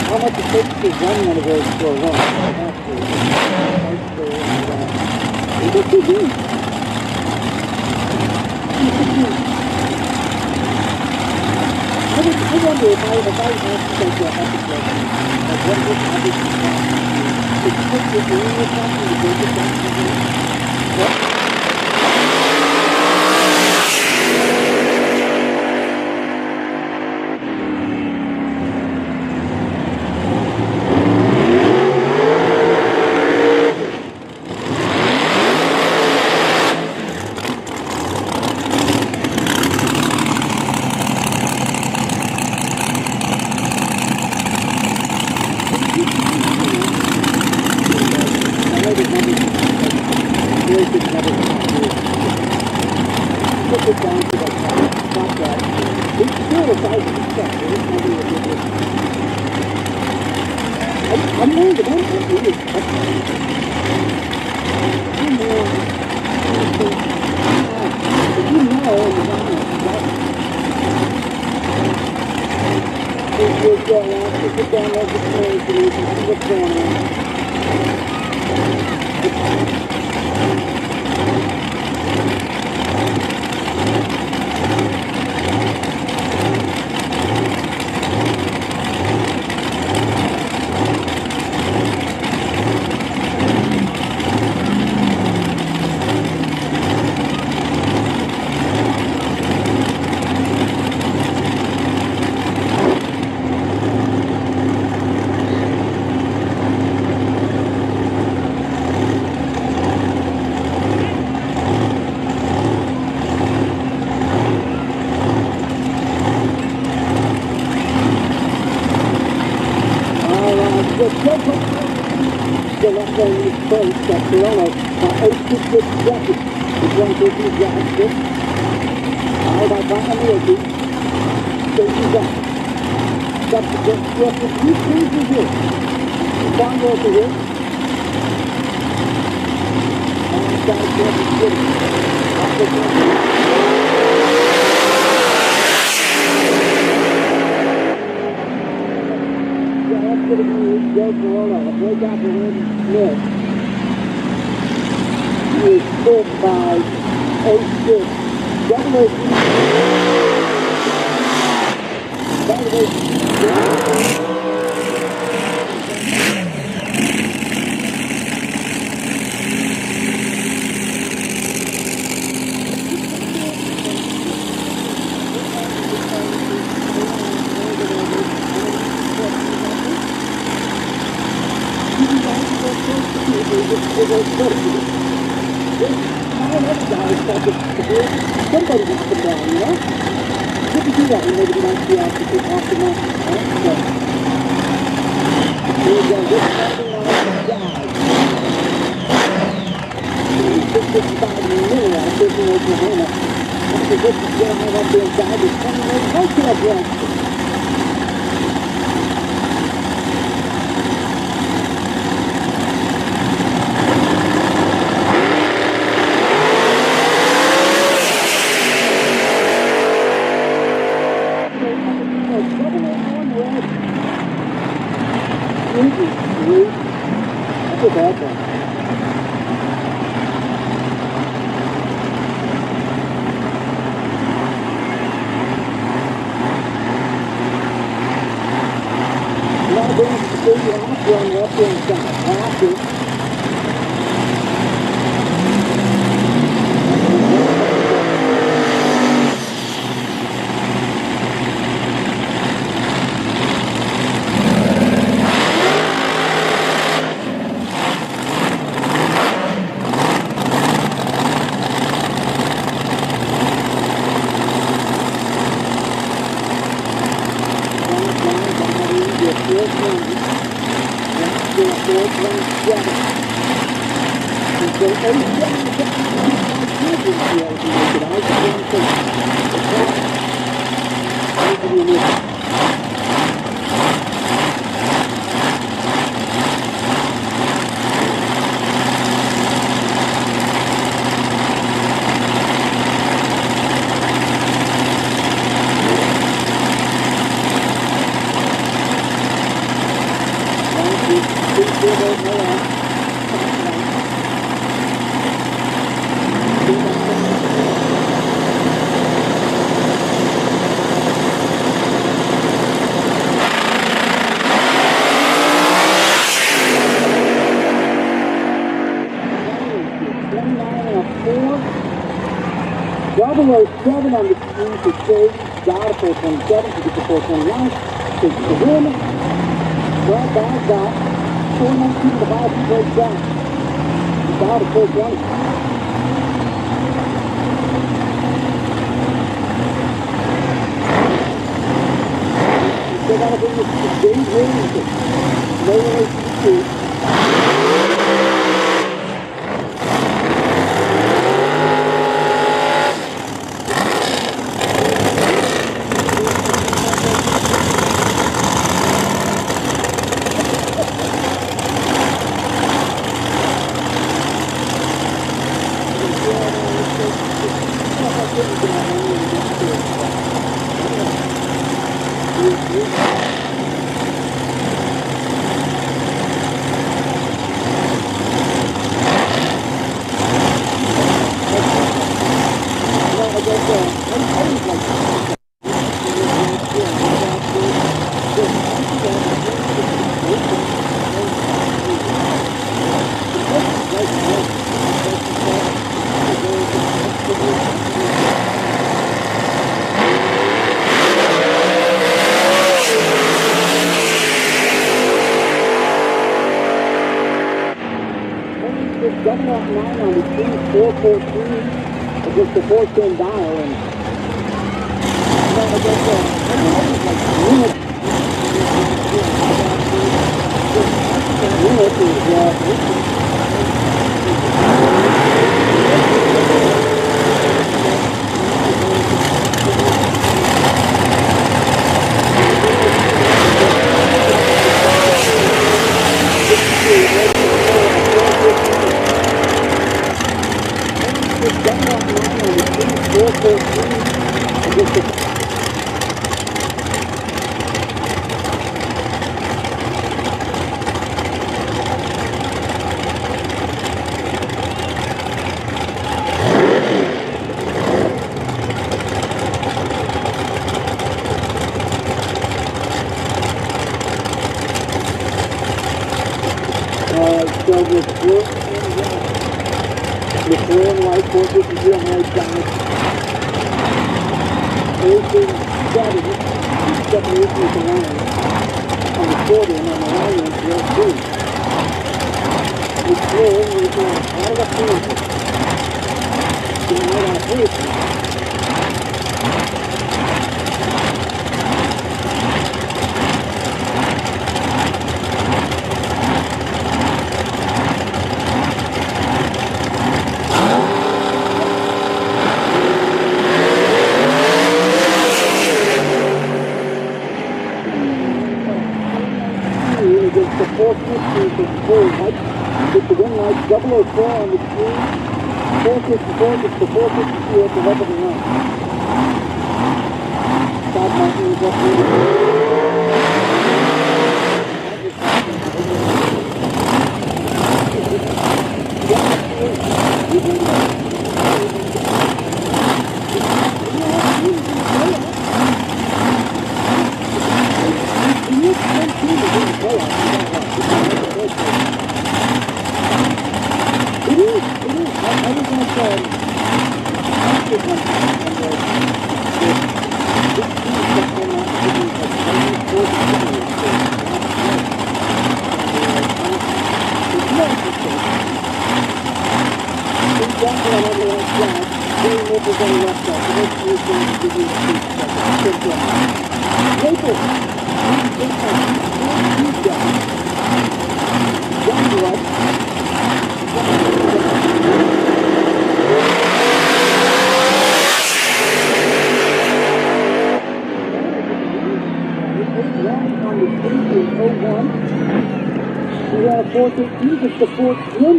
Speaker 5: How much it takes to run one of those for a run? What do you do? I wonder if I had to take that episode, like what would I do? It's just the doing or something to break it down to what?
Speaker 1: little tight stuff. I'm going to them. Get down there, get down, so you can see what's going on. The left lane is first, that's Corona, 866 seconds. It's 150 drive six. All by Brian Milky. Safety back. Subsequent, yes, if you please is here. John Wilson here. And down to Kansas City. That's going to be Joe Corona. The break out for Randy Smith. He is split by 8-6. Double somebody needs to come down, you know? You can do that when maybe you might be off the mark. Here we go, this starting line is dive. 55 minutes out of Disney, Oklahoma. After this is going to have up there and dive with 20 minutes. No tail drag. That's a bad one. Now brings the speed off, run left inside. After. Seven on the screen to save. Got a 427 to get the 429. Takes the win. Brad Bag got 419 to the ball. He breaks down. Got a 420. Still got to bring this to Dave Williamson. No relation to Double up 9 on the speed, 414 against the 410 dial, and the 410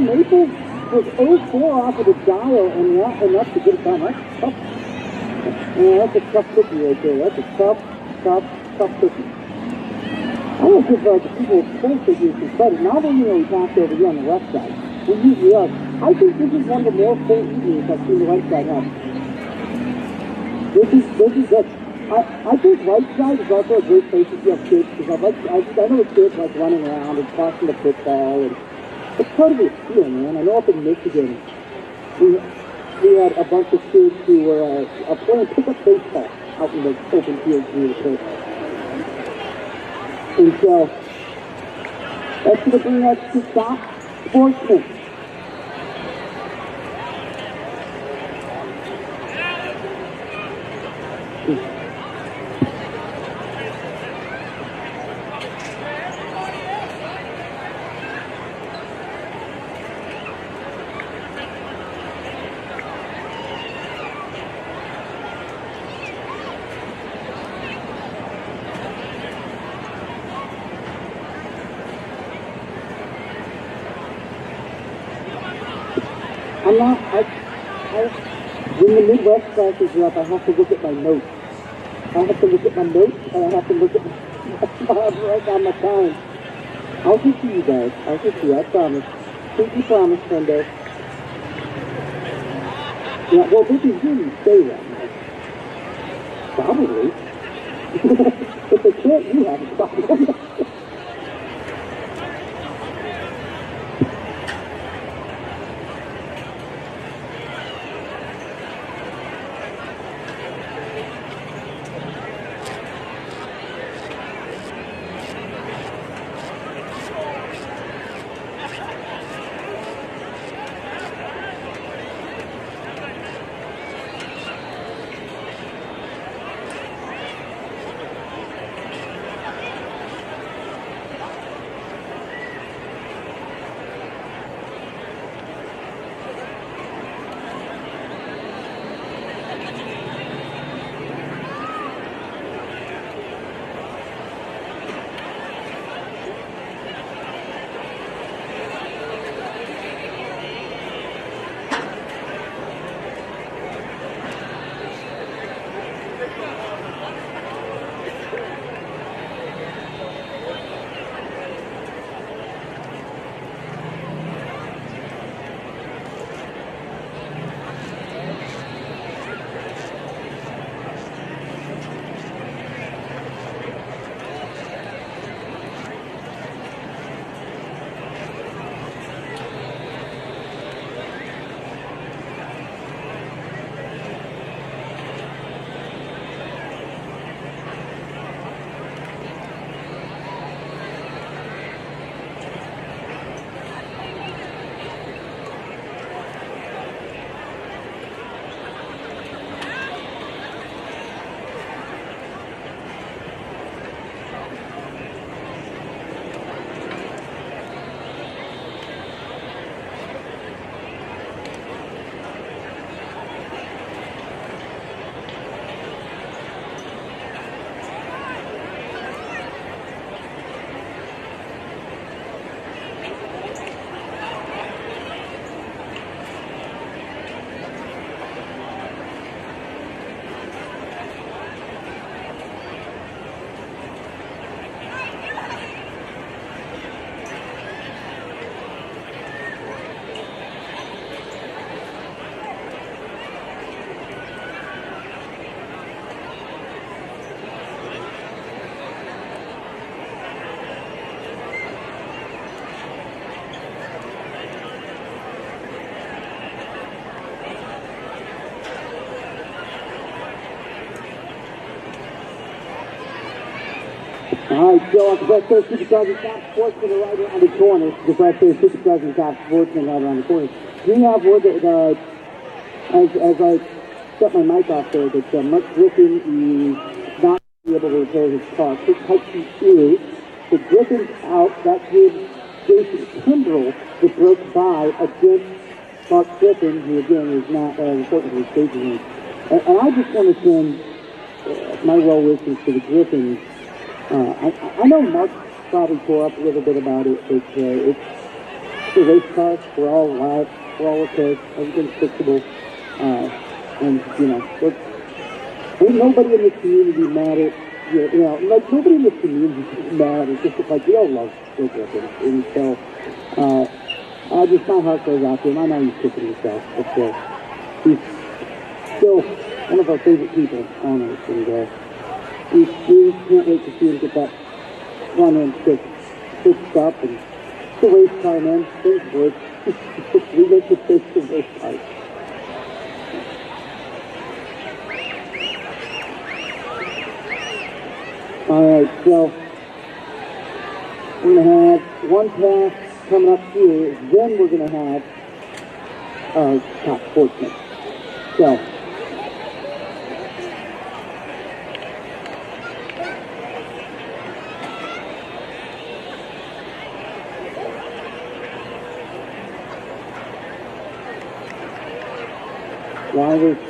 Speaker 1: Maple was 04 off of the dial, and enough to get it done. That's tough. Yeah, that's a tough cookie right there. That's a tough cookie. I want to give the people of Tulsa here some credit. Now that we backed over here on the left side, we usually are. I think this is one of the more full evenings I've seen the right side have. This is good. I think right side is also a great place if you have kids, because I know kids like running around and tossing the football, and it's part of the appeal, man. I know up in Michigan, we had a bunch of kids who were playing pickup baseball out in the open fields near the coast. And so, that's going to bring us to stop sportsmen. When the Midwest classes are up, I have to look at my notes. I I have to look at my notes, and I have to look at right down my time. I'll get to you guys. I'll get to you, I promise. Pinky promise, Sunday. Yeah, well, this is really stay that night. Probably. If they can't, you have a problem. All right, so the Brett Fair Supercharging top sportsman right around the corner. The Brett Fair Supercharging top sportsman right around the corner. We have word that, as I shut my mic off there, that Mark Griffin is not able to repair his car. His type he is. The Griffin's out. That gives Jason Kimbrell the broke by against Mark Griffin, who again is not reporting to the staging room. And I just want to send my well wishes to the Griffins. I know Mark probably tore up a little bit about it. It's a race car. We're all alive. We're all okay. Everything's fixable. And, you know, ain't nobody in this community mad at, you know, like nobody in this community is mad. It's just like we all love Bill Griffin. And so, just my heart goes out to him. I know he's kicking himself, but he's still one of our favorite people on us. And, we can't wait to see him get that front end fixed up and the race car, man. Things work. We get to fix the race car. Alright, so we're going to have one pass coming up here, then we're going to have our top sportsman. So,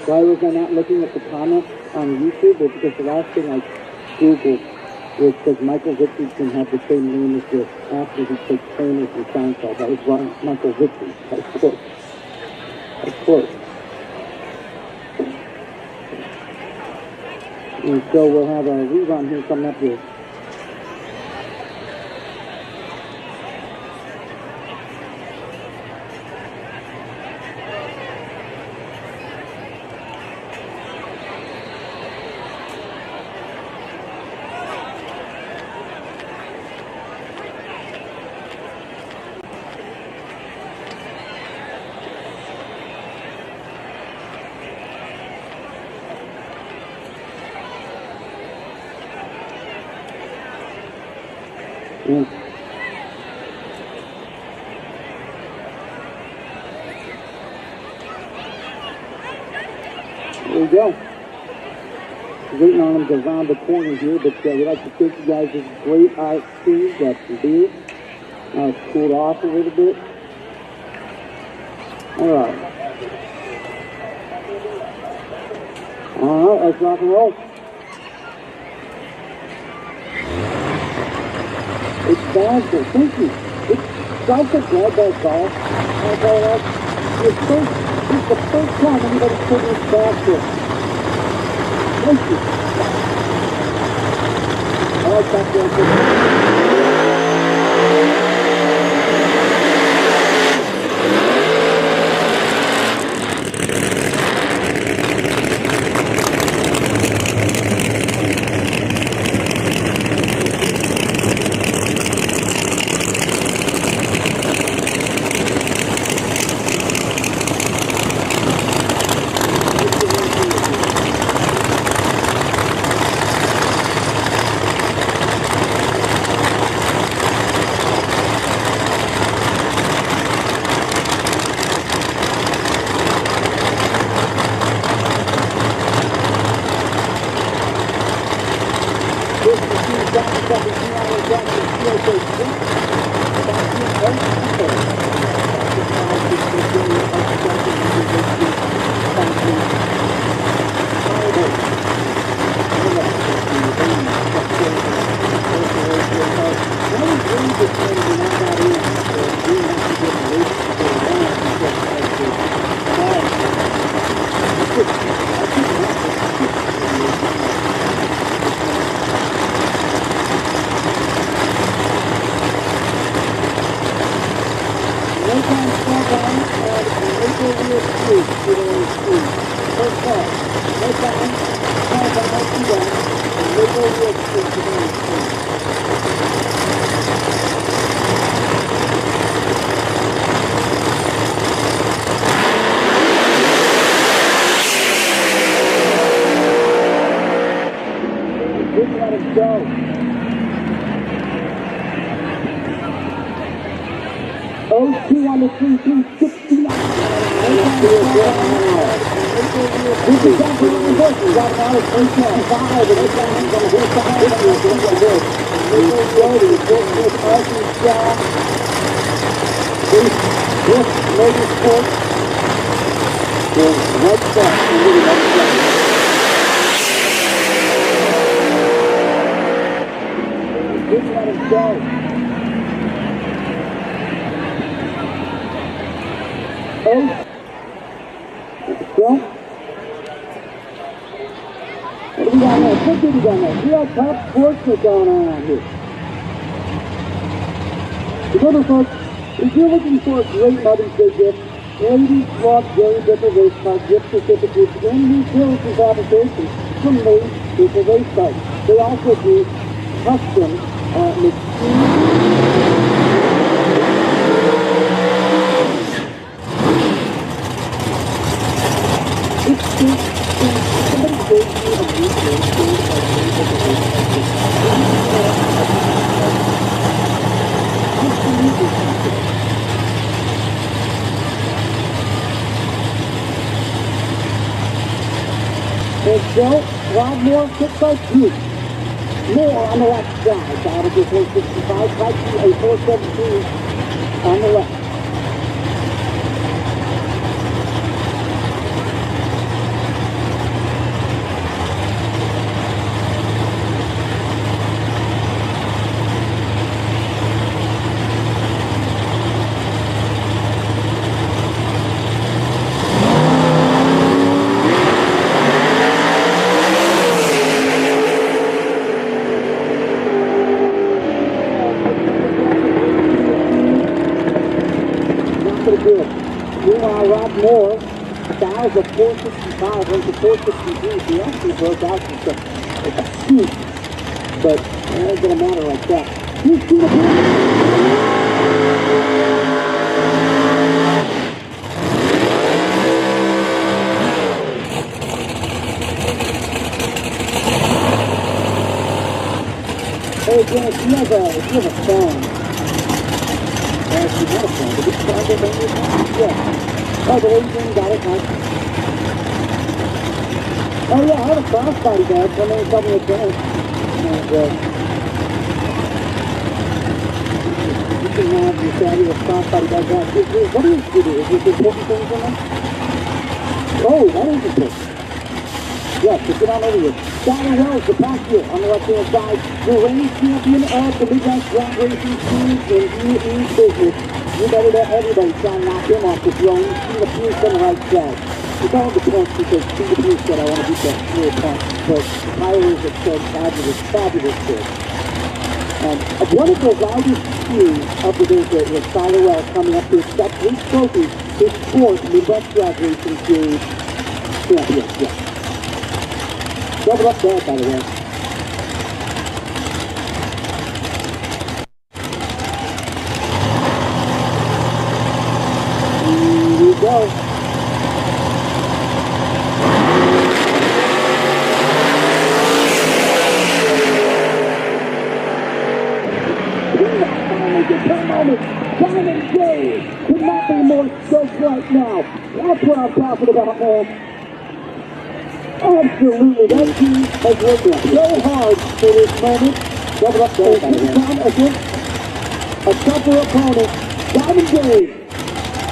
Speaker 1: why was I not looking at the comments on YouTube? It's because the last thing I Googled was because Michael Richardson had the same name as this after he took trainers in Seinfeld. That was Michael Richardson. That's close. That's close. And so we'll have a rerun here coming up here. Yeah. There we go. Waiting on them to round the corner here, but we'd like to thank you guys. This is great ice cream. Got some beer. Now it's cooled off a little bit. Alright. Alright, let's rock and roll. It's bad, but thank you. It's like a grab that golf. It's the first time anybody's put this basket. Thank you. I like that basket. Going on here. Remember, folks, if you're looking for a great Mother's Day gift, ladies love very different race car gift certificates and new services applications from Made Different Race Cars. They also do custom machine. So, Rob Moore, 652. More on the left side. Out of this 465, right to a 417 on the left. Meanwhile, Rob Moore, styles of 465, went to 463. He actually broke out some stuff. It's a huge, but it ain't gonna matter like that. You see the Hey, James, if you have a phone, if you have a phone, did you start it on your phone? Yeah. Oh, the lady thing, got it, nice. Oh, yeah, I have a crossbody bag, so I'm going to tell me what's in it. And, you can have your fabulous crossbody bag back. What do you do? Is there important things in there? Oh, that is important. Yes, so get on over here. Donnie Wells, the passenger on the left-hand side, the reigning champion of the Midwest drag racing team in UE's business. You better let everybody try and knock him off the throne. Steve Pierce on the right side. It's all the points because Steve Pierce said I want to beat that clear point. But Tyler's have said fabulous kid. One of the loudest cues of the visit was Tyler Wells coming up to accept his trophy, his fourth Midwest drag racing series champion. Yeah. Double up there, by the way. Here we go. Diamond Dave could not be more stoked right now. That's what I'm talking about, man. Absolutely, that team has worked so hard for this moment. Double up there, by the way. Against a tougher opponent, Diamond Dave.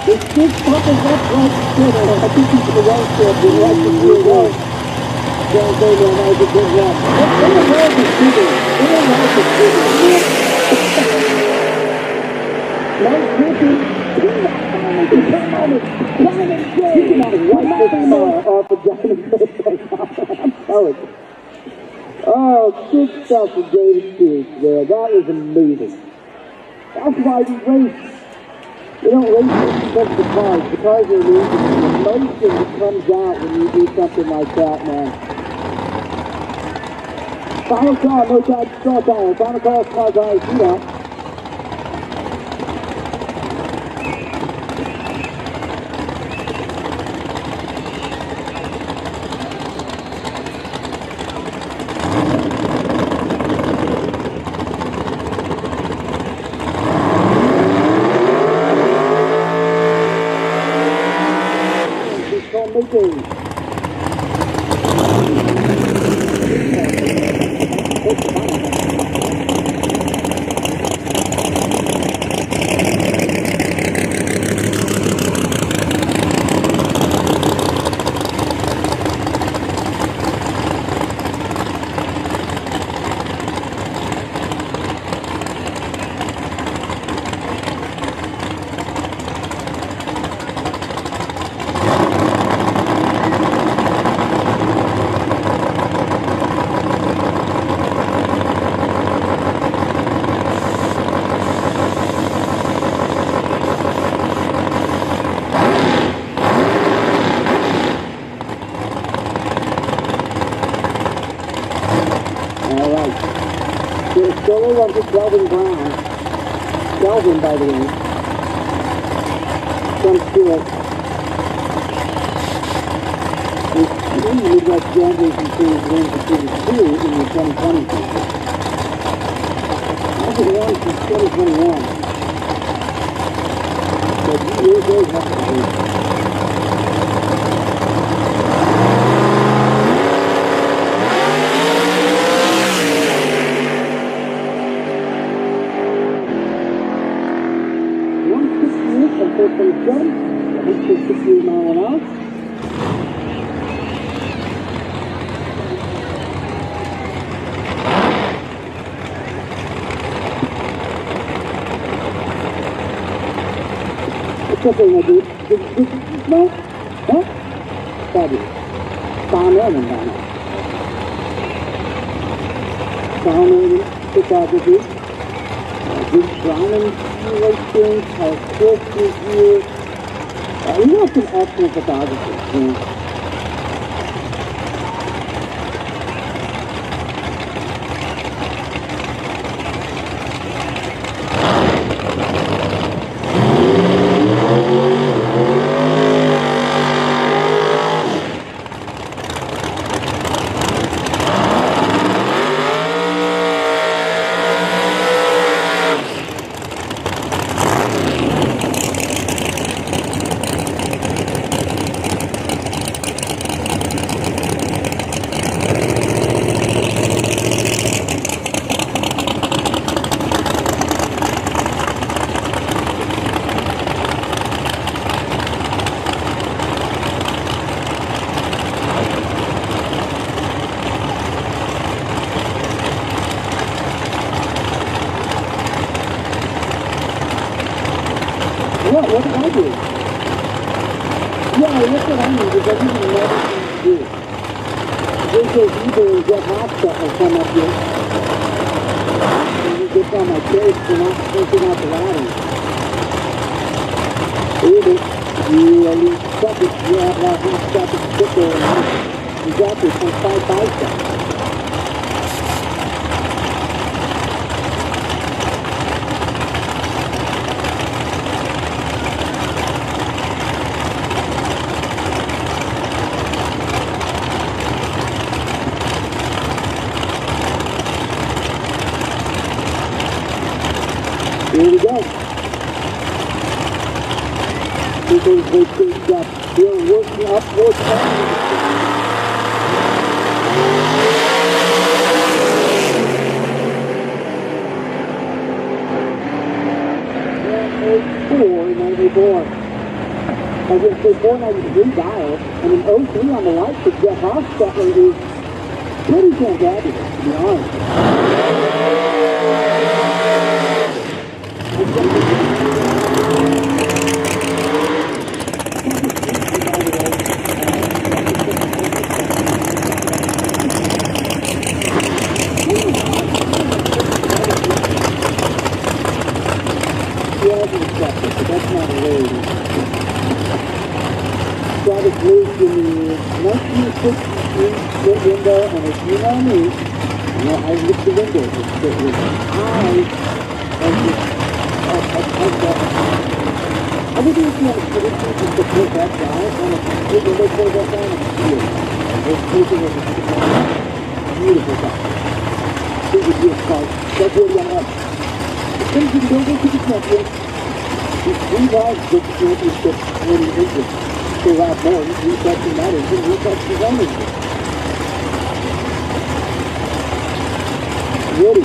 Speaker 1: His big buckles up right center. I think he's the right champion, right to see it right. That was a good run. They don't know the shooting. They don't know the shooting, man. Nice whipping. Diamond Dave. You cannot wipe this off of Diamond Dave. I'm telling you. Oh, good stuff from David Pierce there. That was amazing. That's why we race. We don't race because of the cars. The cars are amazing. The emotion that comes out when you do something like that, man. Final call, no time to start time. Final call, cars on shoot out. Kelvin Brown. Kelvin, by the way, comes to us. With 3 Midwest Drag Racing Series wins for Series 2 in the 2020 season. Hasn't won since 2021. But he is very happy to be. From 68 mile an hour. What's up there, my dude? Did you smoke? Huh? Fabulous. Found Lemon down there. Found Lemon photography. Good Browning racing, has Chris is here. We have some excellent photographers, man. What did I do? Yeah, that's what I mean, because I didn't know what to do. This is either Jeff Hofstad will come up here, and he gets on my case for not pushing out the ladder. Either you stuck it, you have like Hofstad to sit there and you got this on 5 stuff. Here we go. Because they got they're working upwards. I guess there's 493 dial, and an 03 on the light for Jeff Hofstetler is pretty fantabulous, to be honest. That's not a road. Travis lived in the 1963 split window, and if you know me, you know I lift the window. It was I would do it on a tradition just to put that down, and if you look for that down, it's clear. It's taking it as beautiful stuff. It would be a start. That's what you have. The things you can go to the champion. We guys get the championship winning engine. So last more, he's retouching that engine, retouching his own engine. Ready.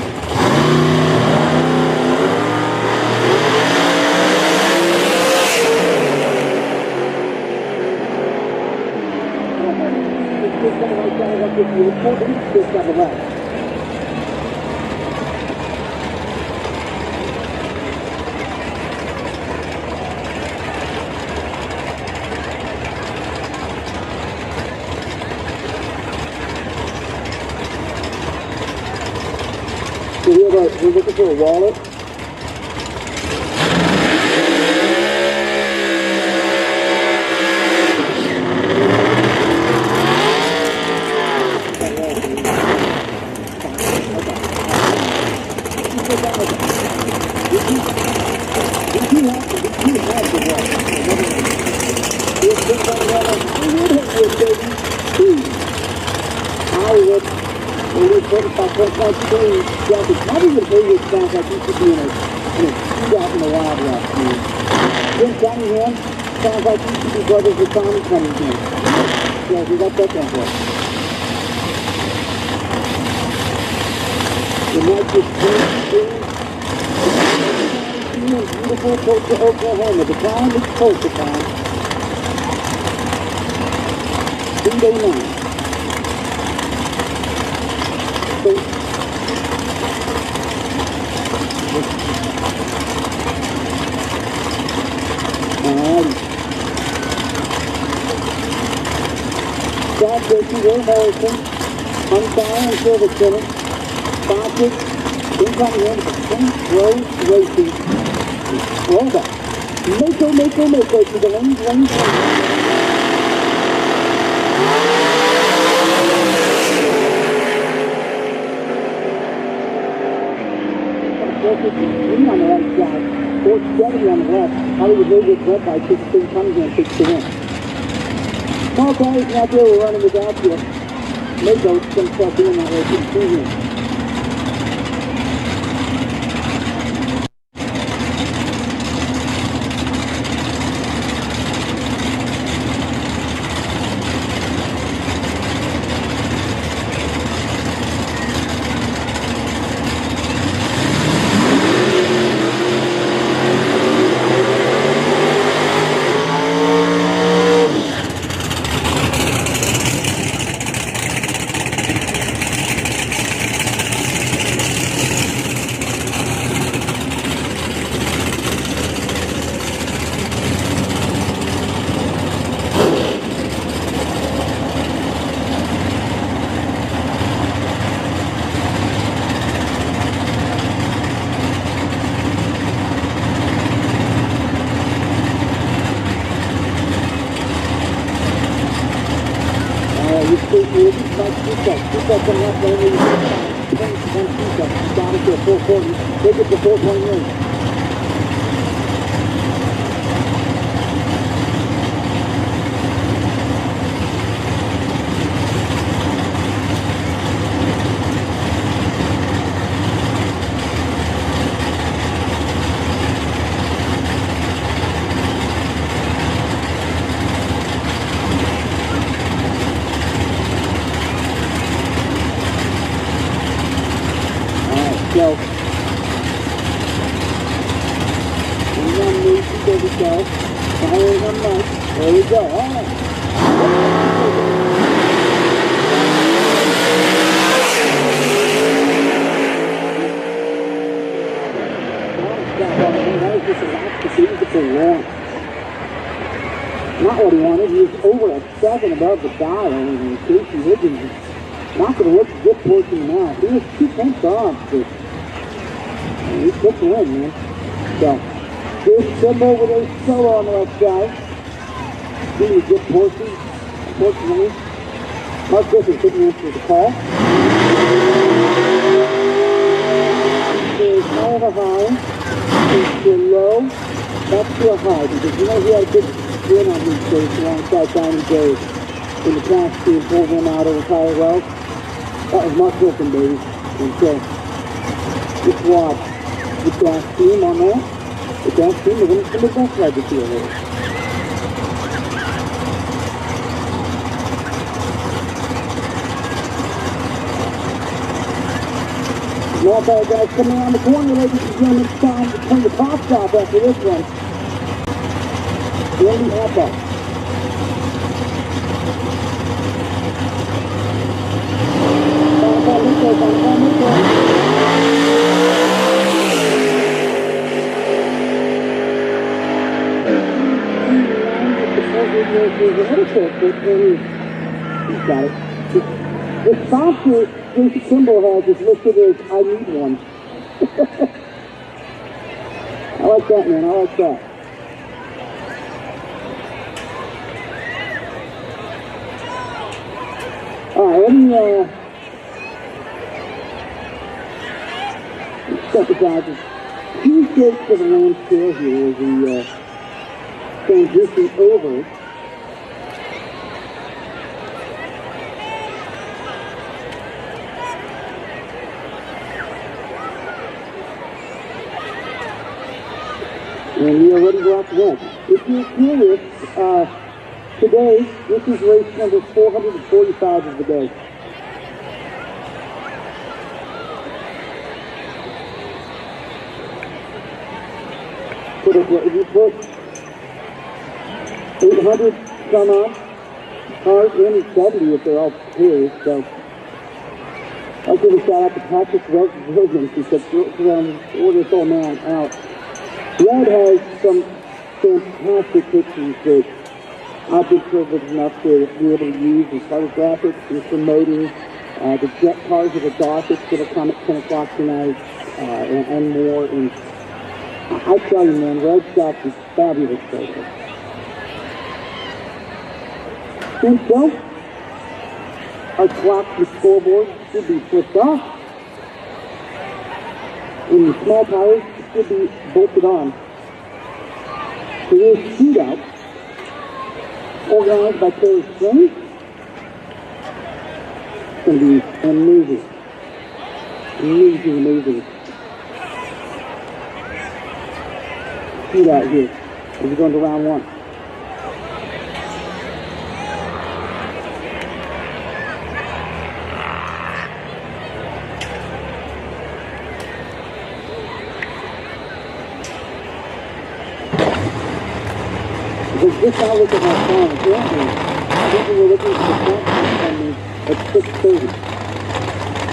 Speaker 1: It's just kind of like that up with you. It's more than just on the left. We're looking for a wallet. Probably the biggest sounds like he should be in a shootout in the Wild West. Jim Cunningham sounds like he should be brothers with Tommy Cunningham. Yeah, we got that down for us. The night is beautiful Tulsa, Oklahoma. The time is Tulsa time. 3:09. Scott Dixon, Will Harrison, Unfire and Service Center, sponsored in Cunningham, Rose Racing, Throwdown, Mako to the lane. On the right side, 470 on the left. Hollywood Laser led by 16 Cunningham takes the win. Small cars not there, we're running the backfield. Mako's going to start doing that race in 2 years. Coming up, then we down to a 440. Take it to 428. So, one move to go to go. Firing on Mike. There we go. All right. That was just a lap to see if it's long. Not what he wanted. He was over a second above the dial, and Casey Higgins is not going to look a good portion now. He was 2 tenths off. He took the win, man. So, good symbol with a solo on the left side. Give me a good portion. Unfortunately, Mark Griffin couldn't answer the call. There's kind of a high. It's to a low. That's to a high, because you know he had a good win on his race alongside Diamond Dave in the class team, pulled him out over Tyler Wells. That was Mark Griffin, baby. And so, just watch. The gas team on there. The gas team, they're going to come the best ride this year. Small ball guys coming around the corner, ladies and gentlemen. It's time to turn the tops off after this one. Randy Appa. He's got it. The sponsor Jason Kimball has is listed as I need one. I like that, man. I like that. Alright, let me set the guys. 2 shakes for the land scale here as we transition over. And we are ready to rock the run. If you're curious, today, this is race number 445 of the day. If you put 800 some on cars, and 70 if they're all pairs, so I'll give a shout out to Patrick Williams, who said, order this old man out. Red has some fantastic pictures that I've been privileged enough to be able to use in photographics and promoting the jet cars of the Gothics that'll come at 10 o'clock tonight and more. And I tell you, man, Red Sox is fabulous player. And so, our clock, the scoreboard, should be flipped off. And the small tires should be bolted on. So here's a shootout, organized by Terry Springs. It's going to be amazing. Amazing. Shootout here as we go into round one. Because just now look at my phone. Apparently, I think we were looking at the front on me at 6:30.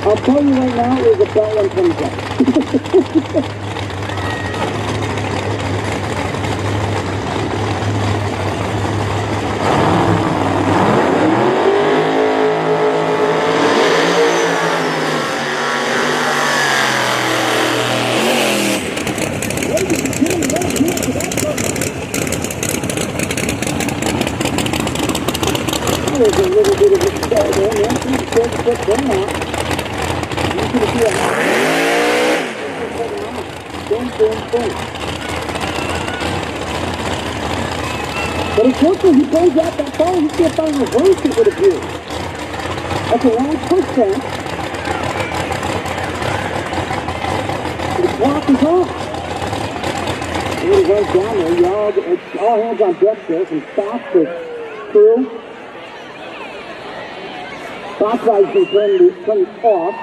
Speaker 1: I'll tell you right now, there's a bell one comes up. There's a little bit of a start there, man. You can put them out. You can see a boom. But unfortunately, he goes out that far, he can't find reverse, it would appear. That's a long pushback. The clock is off. Really right down there. It's all hands on deck there. Some fast for crew. Box lights been turned off.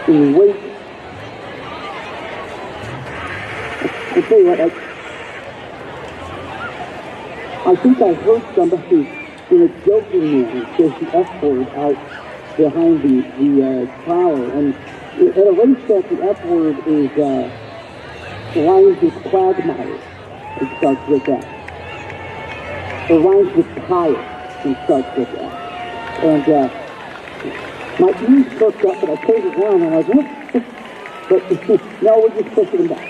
Speaker 1: And wait. I'll tell you what, I think I heard somebody in a joking manner say the F word out behind the tower, and at a racetrack the F word is rhymes with quagmire. It starts with that. It rhymes with tire and starts with that. And my ears perked up, and I turned it around, and I was like, what? But no, we're just pushing them back.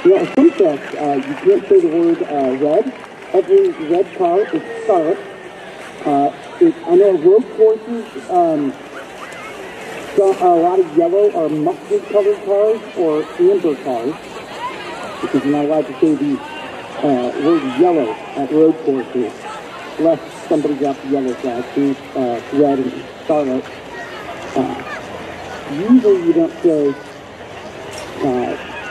Speaker 1: You know, some tracks, you can't say the word red. Every red car is scarlet. I know road courses, a lot of yellow are mustard-colored cars or amber cars, because you're not allowed to say the word yellow at road courses, unless somebody got the yellow flag, red and scarlet. Usually you don't say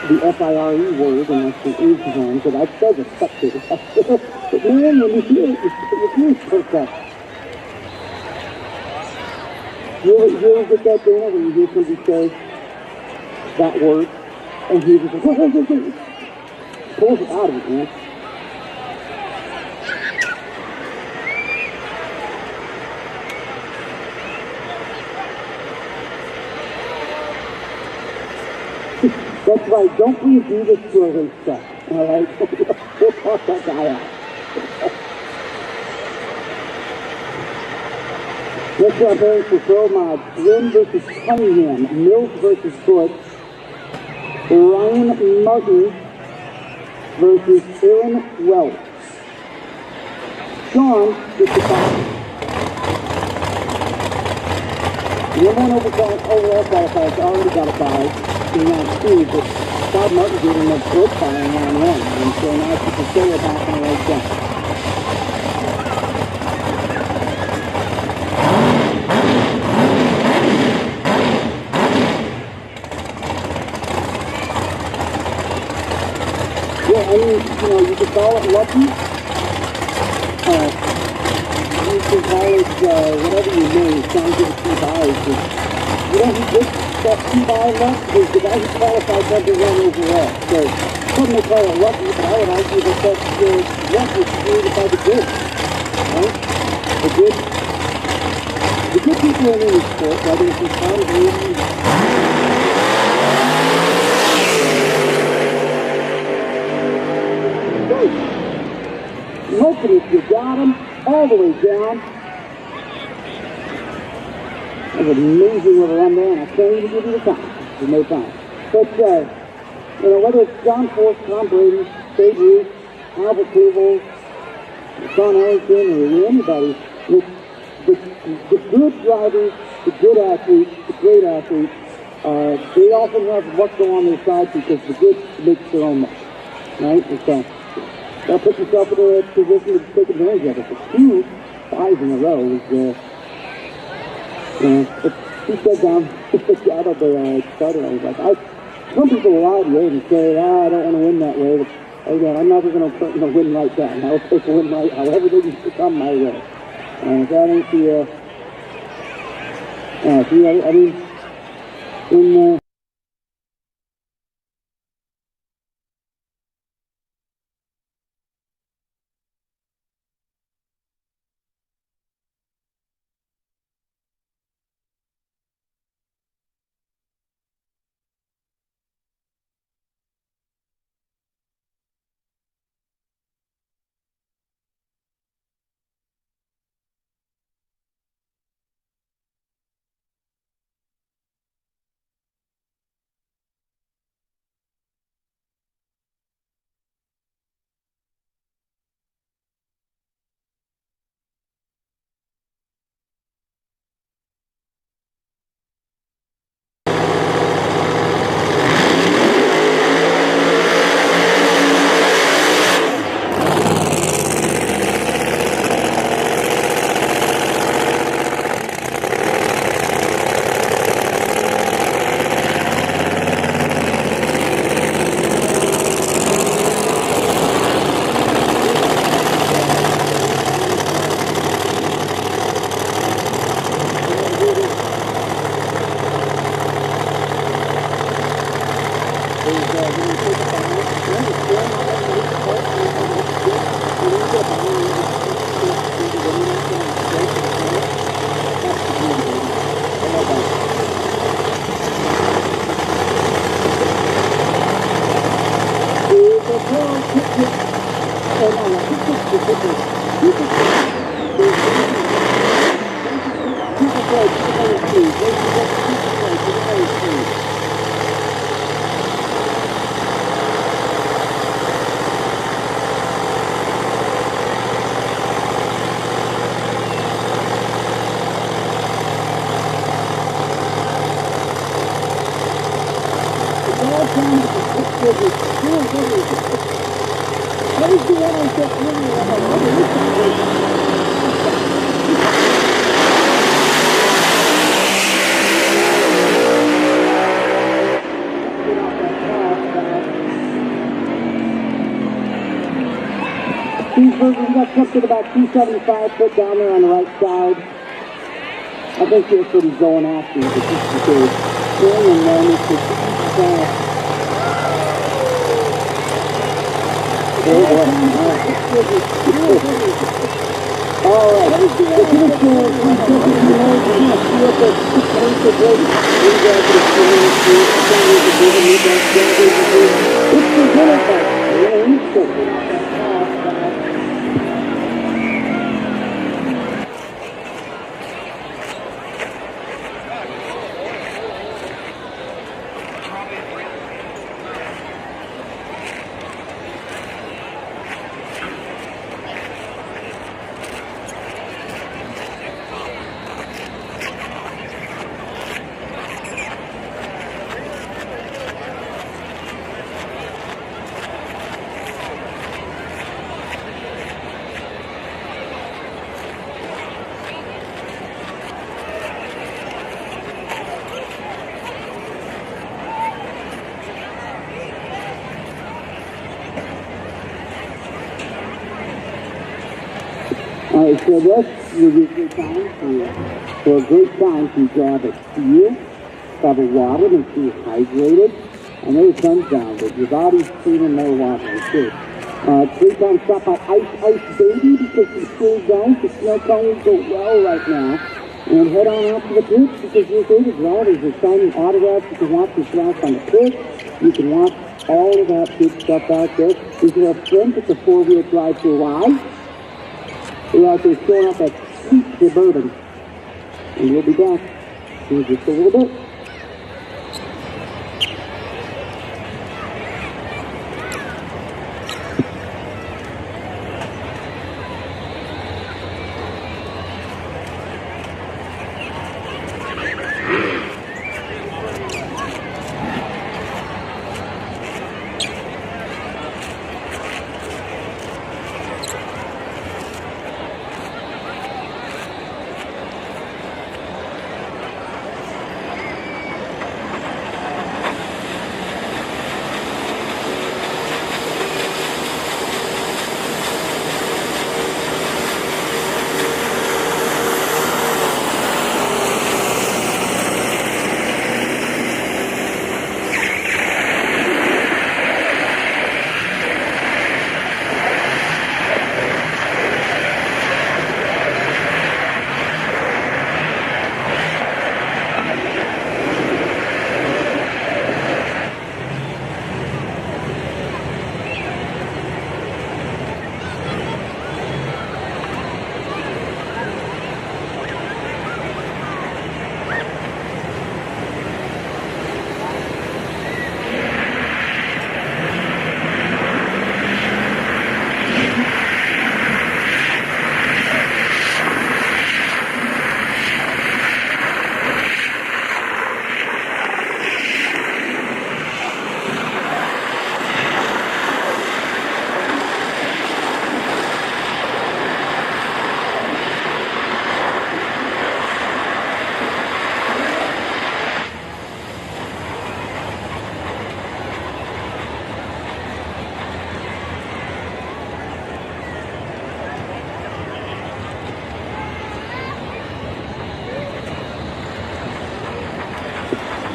Speaker 1: the F-I-R-E word unless it is wrong, but I've said the spectator. But man, when you hear it, your ears perk up. You ever get that, Dana, when you hear somebody say that word, and he just goes, pulls it out of it, man. That's right, don't we do this to a racetrack, all right? We'll talk that guy out. Next up, Eric for Pro Mod, Lynn versus Cunningham, Mills versus Bush, Ryan Martin versus Aaron Welch. Sean gets the top. One overall qualifiers already got a 5. In round 2, but Bob Martin gave him a good fire in round 1, and so now it's just a solo back on the right side. Yeah, I mean, you know, you could call it lucky. You can call it whatever you may. It sounds like 2 buys, but you know, he did that 2 buy luck is the guy who qualified number 1 overall. So some may call it lucky, but I would argue that luck was created by the good. Right? The good people in any sport, whether it's fun or I'm hoping if you got them all the way down. That was amazing little run there, and I can't even give you the time. There's no time. But, you know, whether it's John Force, Tom Brady, Babe Ruth, Albert Pujols, Sean Ellington, or anybody, the good drivers, the good athletes, the great athletes, they often have luck go on their side because the good makes their own luck, right? And so, gotta put yourself in a position to take advantage of it. The 2 5s in a row is, you know, he said down out of the starter, I was like, some people will argue and say, I don't want to win that way. But again, I'm never going to win like that. I'll take a win right, however they can come my way. And that ain't the, I mean, in, we got something about 275 foot down there on the right side. I think that's what he's going after. But just because swing and then it's just all right. Let's see Alright, so this will be a good time for a great time to grab a steel, grab a water, make sure you're hydrated. I know the sun's down, but your body's feeling more water, too. Great time to stop by Ice Baby because the snow zones, the snow cones go well right now. And head on out to the pits because you're here to drivers are signing autographs. You can watch the tracks on the pits. You can watch all of that good stuff out there. These are our friends at the 4-wheel drive garage. We're out there showing off that sweet Suburban. And we'll be back in just a little bit.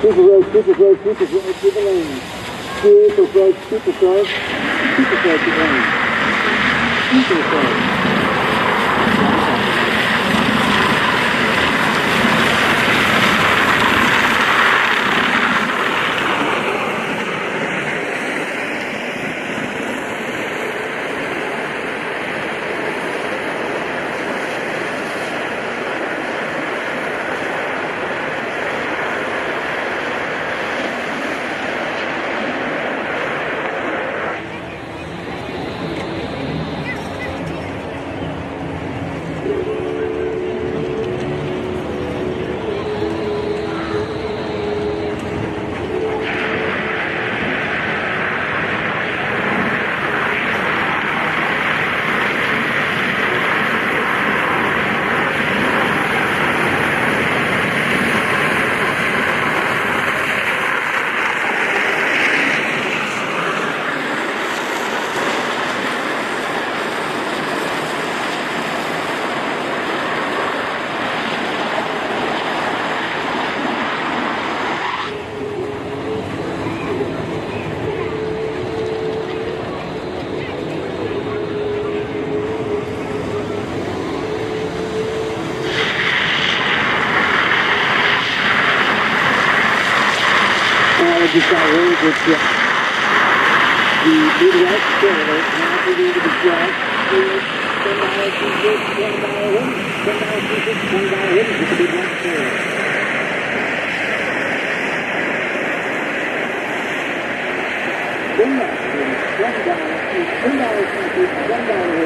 Speaker 1: Super road, super road, super road, super lane. Super road, super road, super road, super lane. Super road. Just got really good shot. The Midwest Trailer, now to the end of the track. $10 $2 $20 win. $10 $2 $20 win with the Midwest Trailer. $10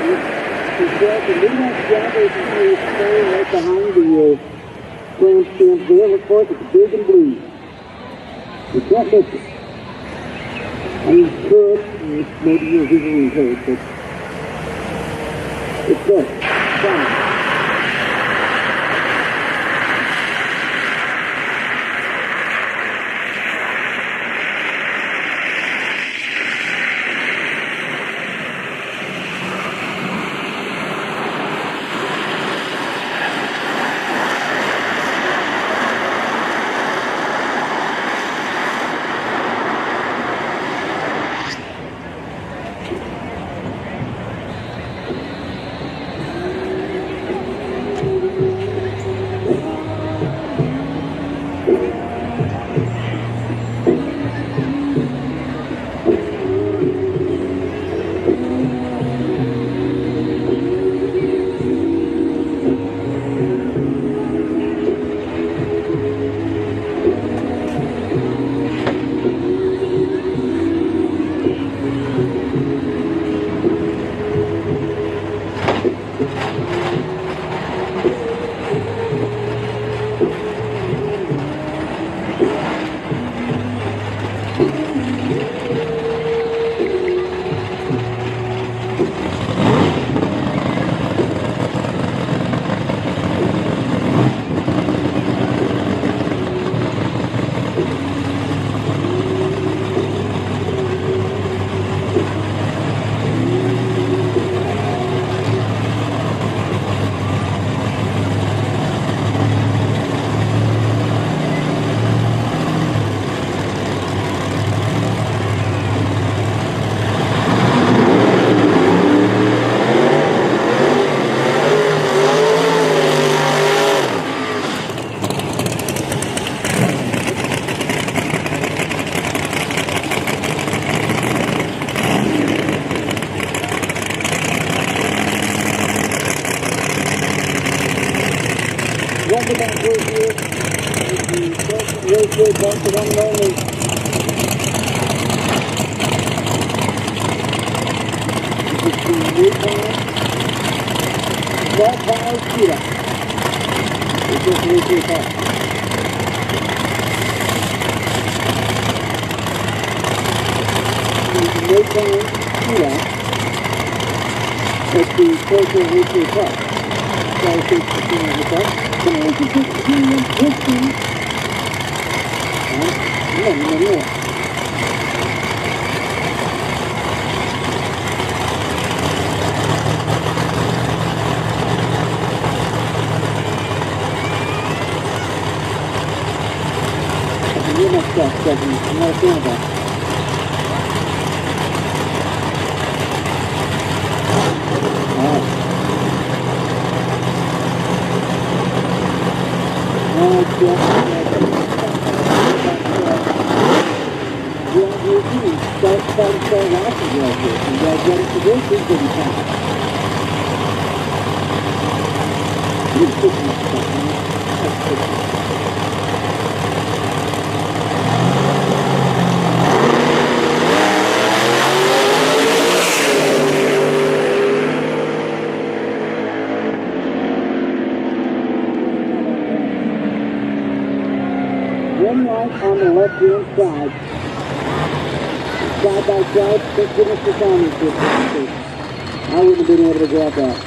Speaker 1: win. To sell the Midwest Drivers and here stay right behind the grandstand there. Look for it, it's big and blue. You can't miss it. I mean, you could, maybe you're visually impaired, but it's there. It's fine. Raceway, Tulsa, one and only. This is the Raceway. 12 miles shooter. This is the Raceway Park. Raceway shooter. It's the Tulsa Raceway Park. So I think it's the park. So I think it's the no. You're not stuck, Stephanie. I'm not a fan of that. Alright. Alright, start watching right here. You guys ready for this? This is going to be fun. You're pushing this stuff, man. That's pushing. One light on the left-hand side. Side by side, thank goodness for timing for this. I wouldn't have been able to grab that.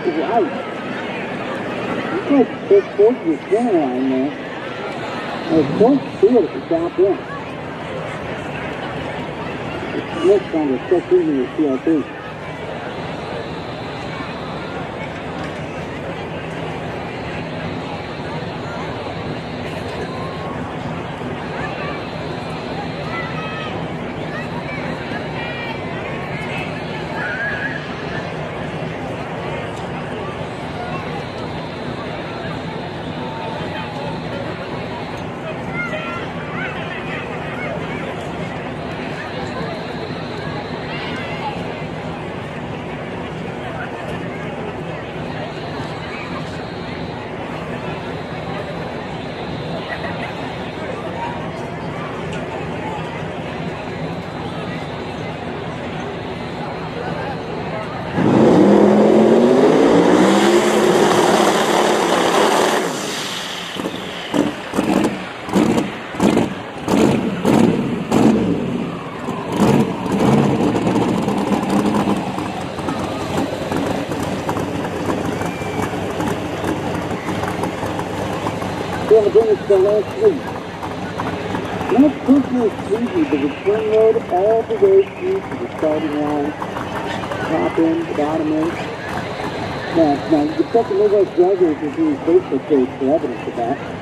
Speaker 1: is right. It's like they're supposed to be center line there. And it's supposed to feel it to drop in. It's mixed on the stick using the CLP. We're going to bring us to the last week. Not personal easy, the return road all the way through to the starting line. Top end, bottom end. Now you can check the Midwest Dragger's Facebook page for evidence of that.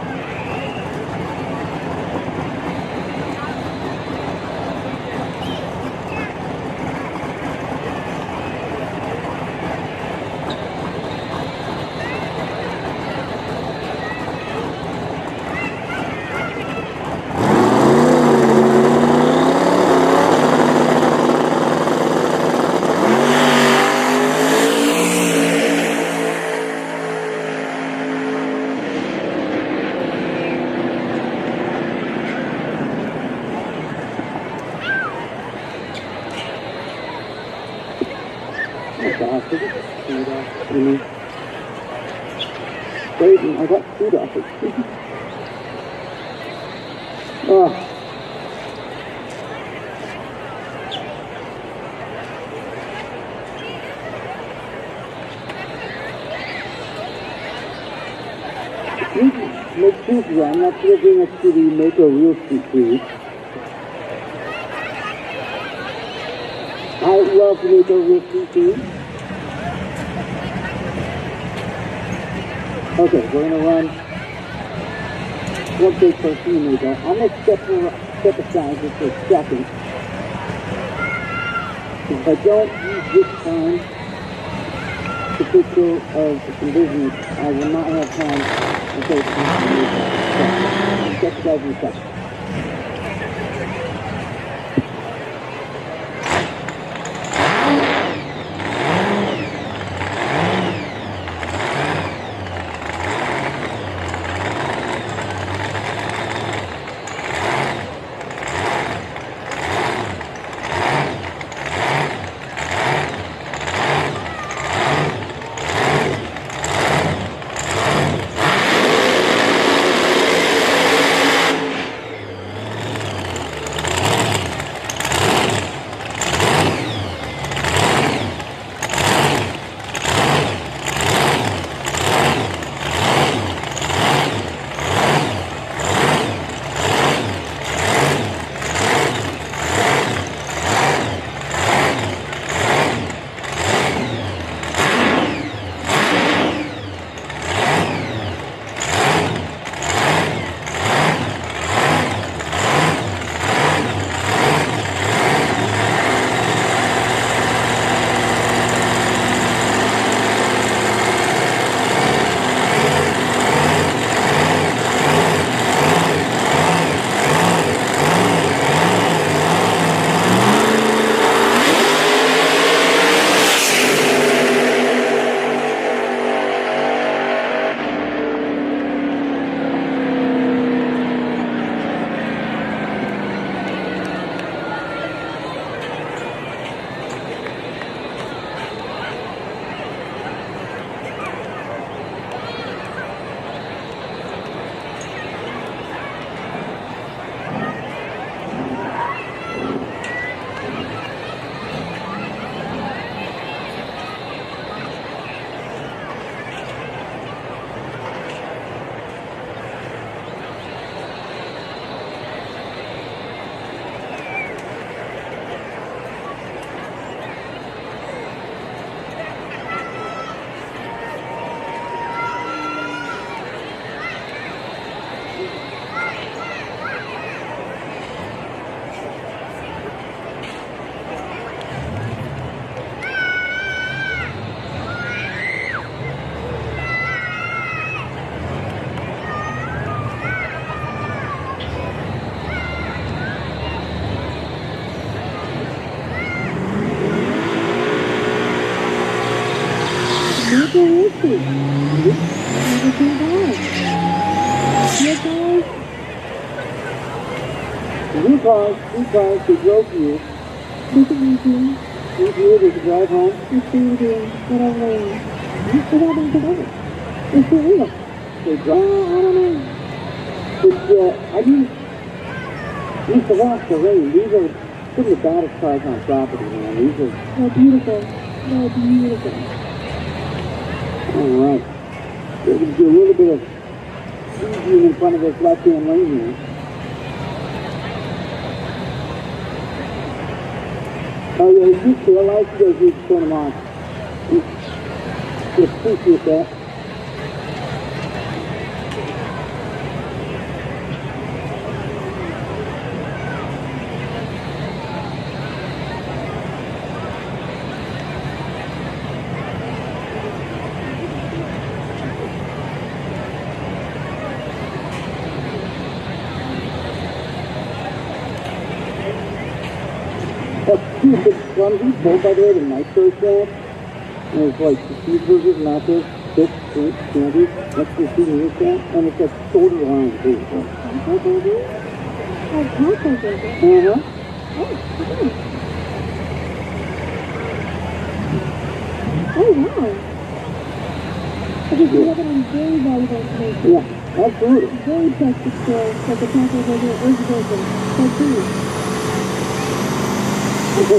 Speaker 1: Wait, I got food off it. Oh. Make sense, I'm not going to bring us to the Mako Real Street Cruise. I love the Mako Real Street Cruise. Okay, we're going to run one big first Mako. I'm going to step aside just for a second. If I don't use this time to take care of the conditions, I will not have time to take the Mako. I'll catch you guys in a second. Three cars, they drove you.
Speaker 6: This is easy.
Speaker 1: You there's a drive home.
Speaker 6: It's easy. Whatever they want. It's all been together. It's illegal.
Speaker 1: They
Speaker 6: Oh,
Speaker 1: drive.
Speaker 6: I don't know.
Speaker 1: But, I used to watch the rain. These are some of the baddest cars on property, man. These are...
Speaker 6: They're beautiful. They're beautiful.
Speaker 1: All right. We're going to do a little bit of speeding in front of this left-hand lane here. Oh, yeah, these tail lights, you guys need to turn them on. Just appreciate that. Stupid clumsy, both by the way, the nitro shaft. And it's like the cheeseburgers, nachos, chips, drinks, candy. That's the senior shaft. And it's a shorter line too.
Speaker 6: Taco burger? Oh, taco burger.
Speaker 1: Uh-huh.
Speaker 6: Oh, wow. I just feel like I'm very valuable information.
Speaker 1: Yeah, absolutely.
Speaker 6: Very practical skills, like a taco burger or burger. So cool.
Speaker 1: Dude,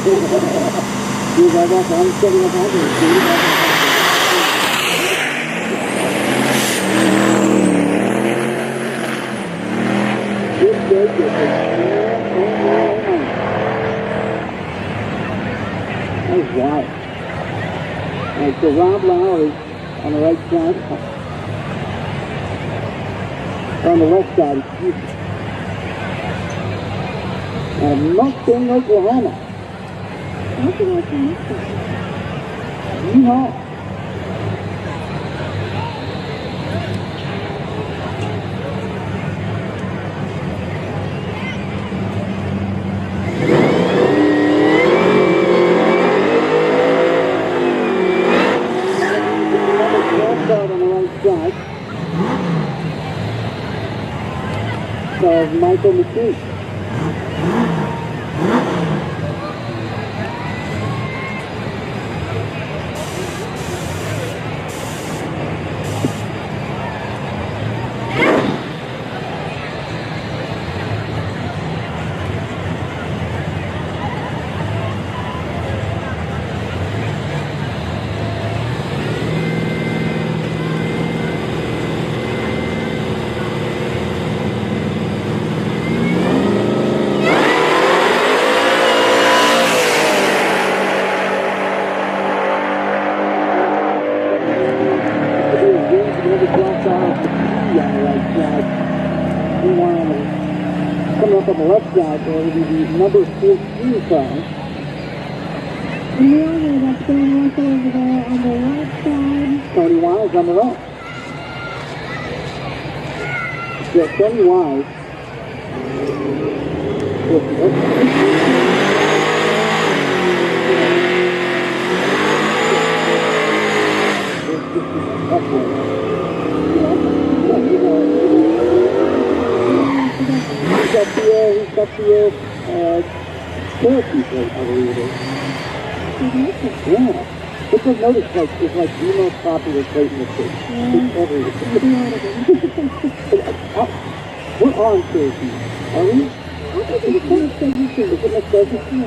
Speaker 1: I got I'm setting up all this. That's wild. Alright, so Rob Lowry on the right side. On the left side, excuse me. Mustang, Oklahoma.
Speaker 6: How can I connect that?
Speaker 1: Yeehaw. On the right side of Michael McKee. Coming up on the left side, there will be the number 14 car.
Speaker 6: And we all know that's going also over there on the right side.
Speaker 1: Tony Wise on the right. Yeah, Tony Wise. He's got the Cherokee plate, I believe it is. Yeah. But you'll notice, like, it's like the most popular plate in the state. It's everywhere. We're on Cherokee, are we? Is it Muskogee?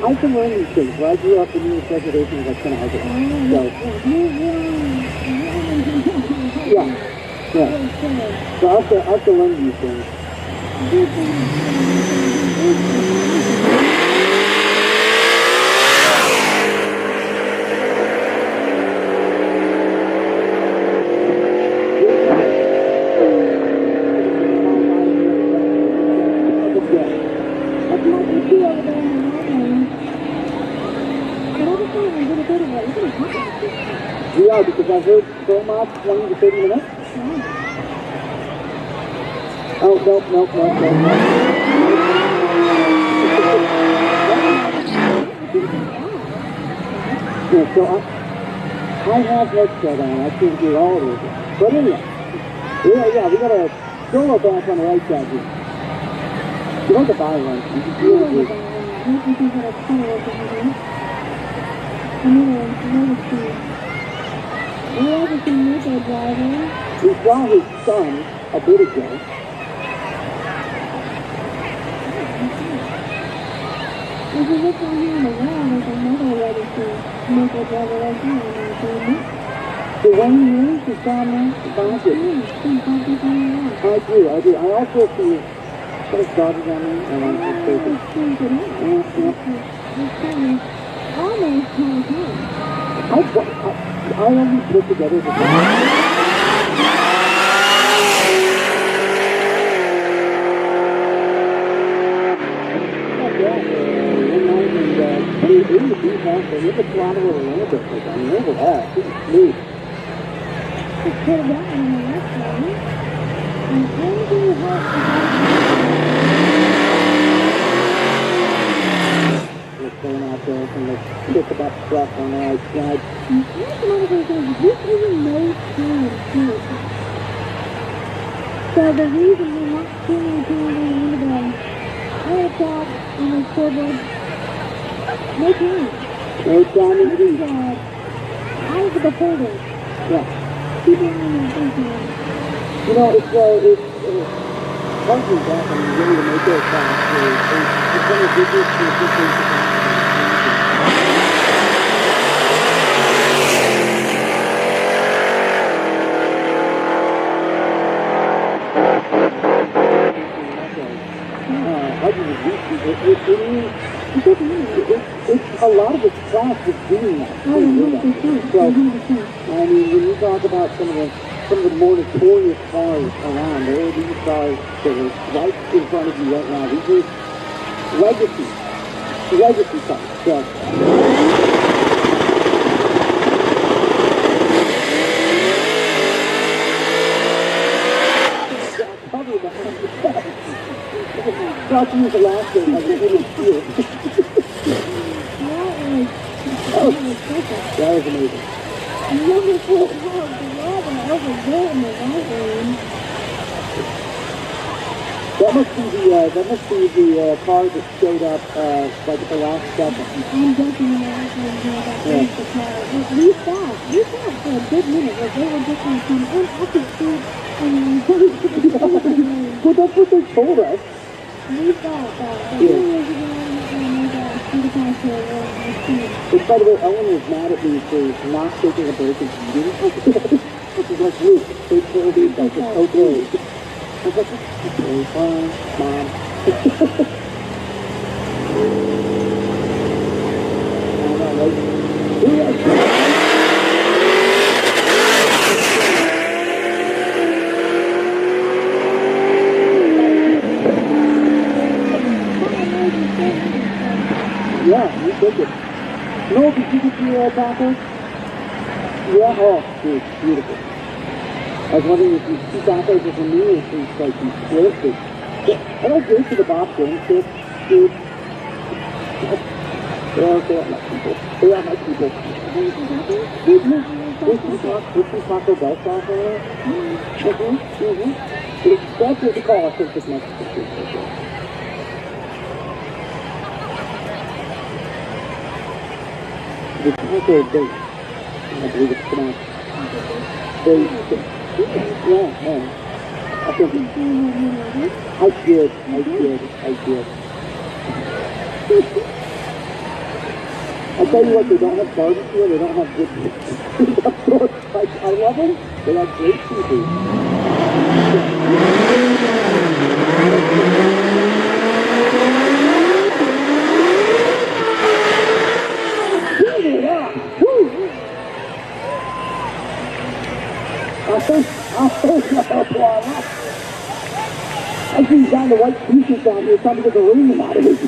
Speaker 1: I can learn these things. When I grew up in the segregation, I was like 10 hours ago. Yeah. So I have to learn these things. We are, because I heard so much 20 to 30 minutes. Oh, nope. Yeah, so I have headset on. I can't hear all of it. But anyway, yeah, we got a solo back on the right side here. You want the buy one. You can do it. We saw his son a bit ago.
Speaker 6: If you look down here on the wall, there's another registered local driver right here on that thing.
Speaker 1: The Wayne News is down there. Behind you. I do. I also see there's dodges on me, and I'm just taking. I only put together the Look at throttle a little bit. I mean, overall, pretty smooth.
Speaker 6: Just put it down on the left side. And anything you have
Speaker 1: Just going out there from the tip of that truck on the right side.
Speaker 6: and here's another thing, this isn't no turn here. So the reason we're not turning turn into the air top on the scoreboard, no turn.
Speaker 1: No time in the
Speaker 6: Eyes of the folder.
Speaker 1: Yeah.
Speaker 6: People on their thinking.
Speaker 1: You know, it's punching back and ready to make those shots. It's going to do this to a different. It's a lot of its class is doing that. So, I mean, when you talk about some of the more notorious cars around, there are these cars that are right in front of you right now. These are legacy cars. So, I'll use the last thing. I didn't feel it. That was amazing.
Speaker 6: Number 4 cars, the Robin over there in the right lane.
Speaker 1: That must be the car that showed up like at the last second.
Speaker 6: I'm guessing that that's the car. We thought for a good minute that they were just going to come in off the street and
Speaker 1: Well, that's what they told us.
Speaker 6: we thought that. But 2 years ago, and
Speaker 1: Which, by the way, Ellen was mad at me for not taking a break and eating. She's like, Luke, take care of these guys. It's okay. I was like, okay, fine, Mom. I know, right? Yeah, you took it. No, did you get your tacos? Yeah? Oh, dude, beautiful. I was wondering if you see tacos as a meal or if it's like you split it. I don't go to the Bob Jones shit, dude. They are nice people. They are nice people. There's some Taco Bell sauce over there. That's what we call our Christmas Mexican food. The taco base, I believe it's pronounced base. Yeah, man. I think I did. I'll tell you what, they don't have barbecue, they don't have good food. Like, I love them, they have great seafood. I see down the white t-shirt down here trying to get the room out of it.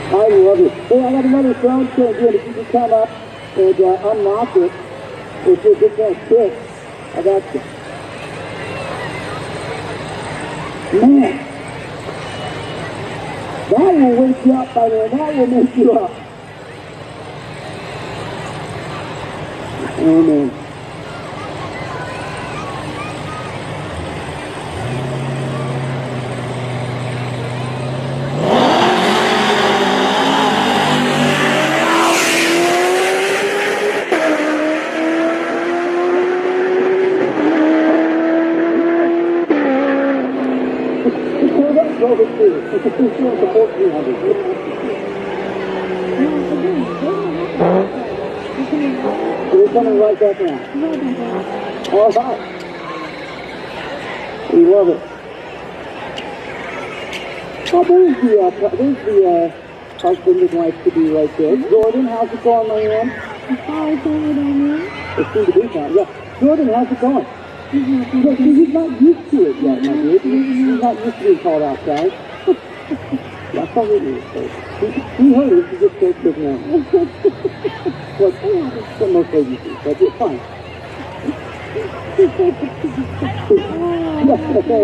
Speaker 1: I love it. Hey, I got another throne stand here. If you can come up and unlock it, if you get that kick, I got you. Man, that will wake you up, by the way. That will make you up. Oh, man.
Speaker 5: That's over too. It's a 1400. We're coming right back now. All right. We love it. Oh, there's the husband and wife to be right there. Jordan, how's it going, my man?
Speaker 6: Hi, Tony, down here.
Speaker 5: It's soon to be time. Yeah. Jordan, how's it going? Yeah, see, he's not used to it yet, my dude. He's not used to being called outside. That's how it is. He heard it, he just goes to his name. What most ladies do, but it's fine. Yes, okay.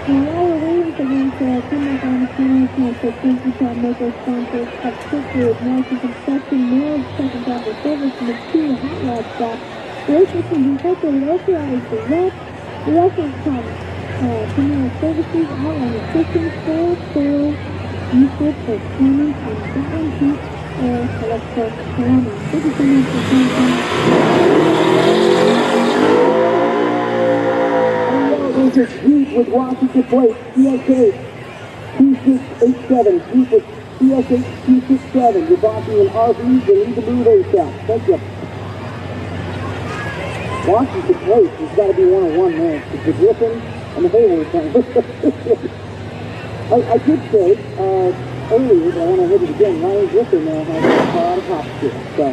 Speaker 6: While we're waiting for them to come back on the channel, I want to say thank you to our local sponsors, Cup Food, American Construction, Mary's Second Driver Service, and the two Hot Rod Shop. Raceway can be located authorized direct. We also have Premier Services out on the kitchen floor, sales, usage for plumbing and bathroom heat or electrical plumbing. Thank you so much for coming.
Speaker 5: There's a Jeep with Washington plate, CSH 2687. Jeep with CSH 267. You're blocking an RV, you need to move ASAP. Thank you. Washington plate has got to be 101, man. It's the Griffin and the Hayward thing. I did say earlier, but I want to hit it again. Ryan Griffin now has a car of top still. So,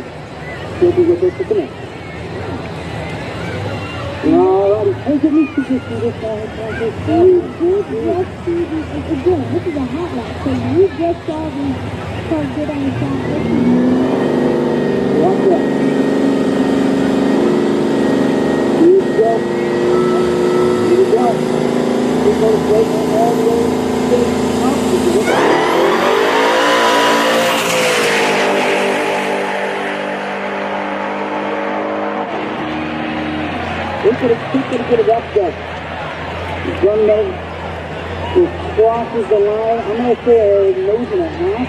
Speaker 5: he'll be with us at the next. Alrighty, hey, get me to this again, this is a hot lot, so you just saw the car get on the top. Watch that. Here we go. Here we go. We're going to break on all the way up. He's going to get it up there. He's run those. He crosses the line. I'm going to say a nose and a half.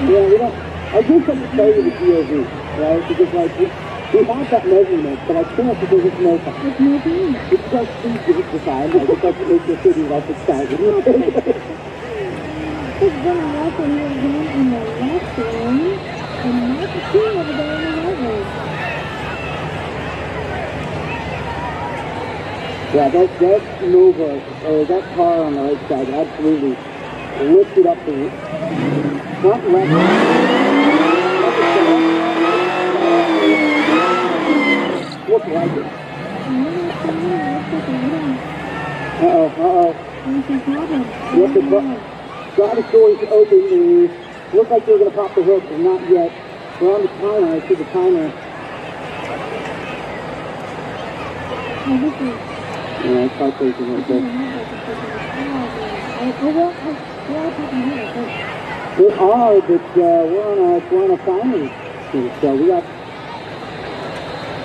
Speaker 5: Yeah, we don't. I do have to play with the DOV, right? Because like we have that measurement, but I can't because it's no time. It's no time. It's just speed to hit the side. Like it's like to make your city like it's excited.
Speaker 6: It's going to walk in here again in the left lane and not the two over there in the right lane.
Speaker 5: Yeah, that Nova, that car on the right side absolutely lifted up the front left. Looked like it. Uh-oh. Yep, the driver's door is open. They look like they're going to pop the hook, but not yet. We're on the timer. I see the timer. Yeah, it's quite crazy right there. We are, but we're on a timer here, so we got.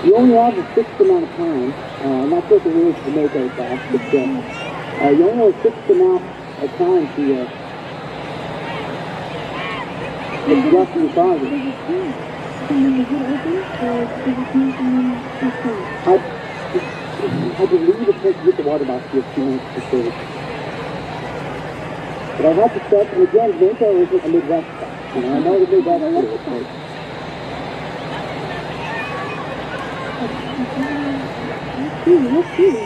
Speaker 5: You only have a fixed amount of time. I'm not sure if the rules to make it fast, but you only have a fixed amount of time to adjust your target. I believe it takes to get the water box to 2 minutes to service. But I have to check, and again, Vaco isn't a Midwest spot. You know, I know the Midwest is great.
Speaker 6: Let's see.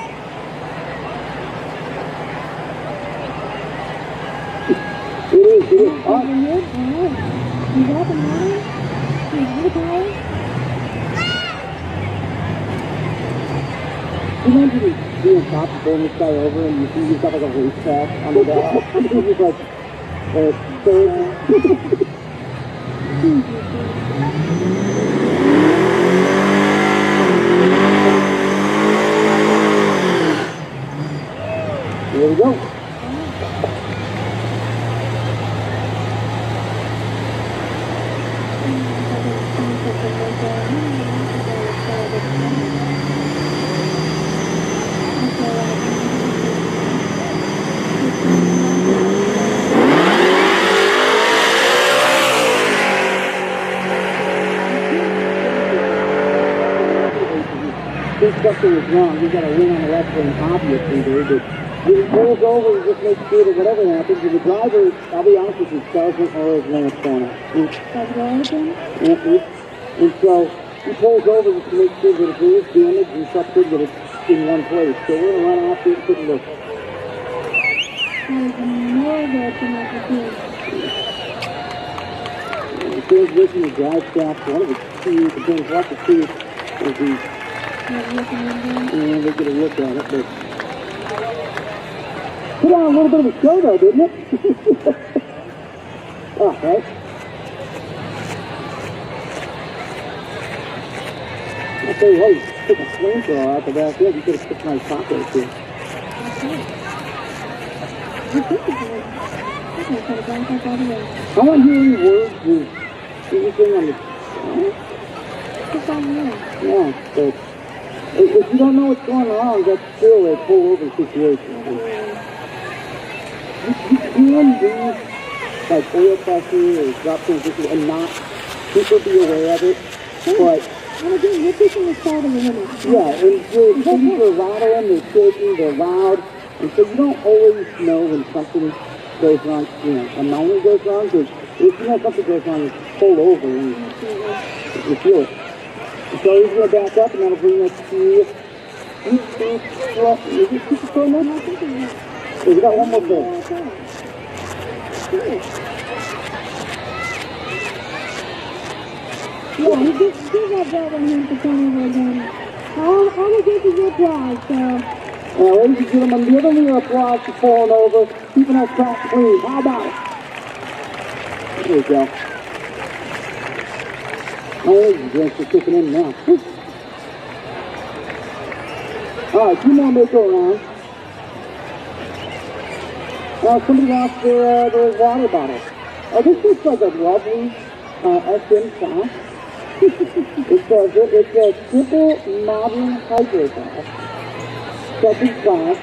Speaker 5: It is. All right.
Speaker 6: You got the money? You got the power?
Speaker 5: Imagine you being on top of pulling this guy over and you see he's got like a racetrack on the back. He's just like, third. Here we go.
Speaker 1: something is wrong. He's got a wing on the left wing, obviously, there, but when he pulls over, he just makes sure that whatever happens, and the driver, I'll be honest with you, doesn't always know what's going on. And so he pulls over just to make sure that if there is damage and something, that it's in one place. So we're going to run after it and take a look. The transmission, the drive shaft, one of the keys, depends what the key is, and they get a look at it, but put on a little bit of a show though, didn't it? Oh, right? I'll tell you what, you took a flamethrower out the back end, you could have put my pocket too. I want to hear any words or anything on the... Yeah, but if you don't know what's going on, that's still a pull-over situation. You can do like oil pressure or drop transition and not people be aware of it, but...
Speaker 6: And again, you're pushing the side of the limit.
Speaker 1: Yeah, and your things are rattling, they're shaking, they're loud, and so you don't always know when something goes wrong, you know, a minor goes wrong, because if you know something goes wrong, you pull over and you feel it. And so he's going to back up, and that'll bring us to you. Is it super cool now? We got one more thing.
Speaker 6: Yeah, he did have that on him to come over again. All the good is applause, so...
Speaker 1: Ladies and gentlemen, give him your applause for pulling over, keeping us track clean. How about it? There we go. My energy drinks are kicking in now. All right, 2 more merry-go-rounds. Somebody lost their water bottle. Oh, this looks like a lovely SM class. It's a simple modern hydro bath. Second class.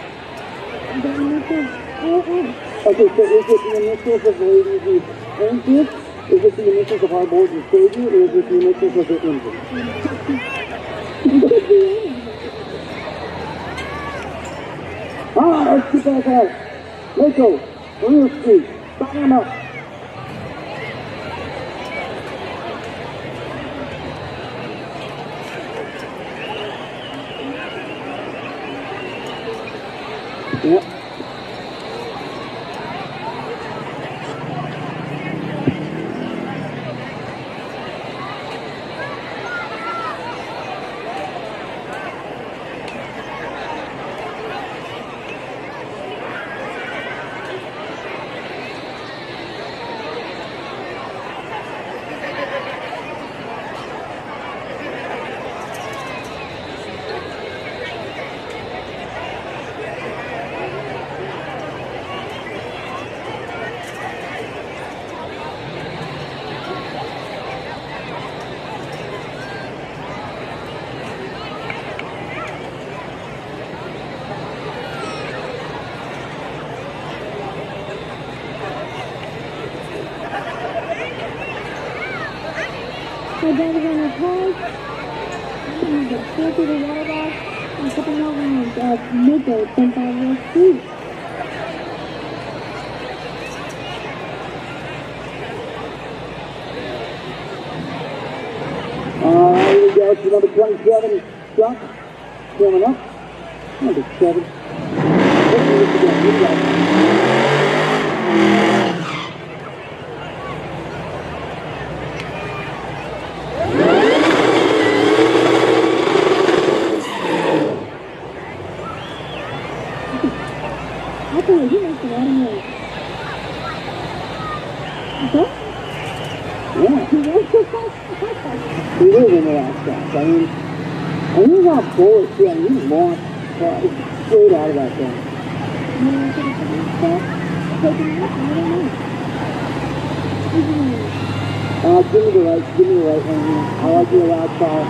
Speaker 1: Okay, so is it the initials of the ladies who owned this? Is it the initials of our board and savior, or is it the initials of the engine? Alright, let's get back at it. Waco, Real Street, sign them up. Yep.
Speaker 6: My dad is on the pause. I'm going to go through the water box and a couple more rounds of midday 10,000 feet.
Speaker 1: Here we go to number 27, Chuck, coming up. Number 7.
Speaker 6: He makes a lot of noise. Okay?
Speaker 1: Yeah. He is in the last shot. I mean, and he's on bullet too. I mean, he's launched straight out of that thing. Give me the right one. I like the loud call.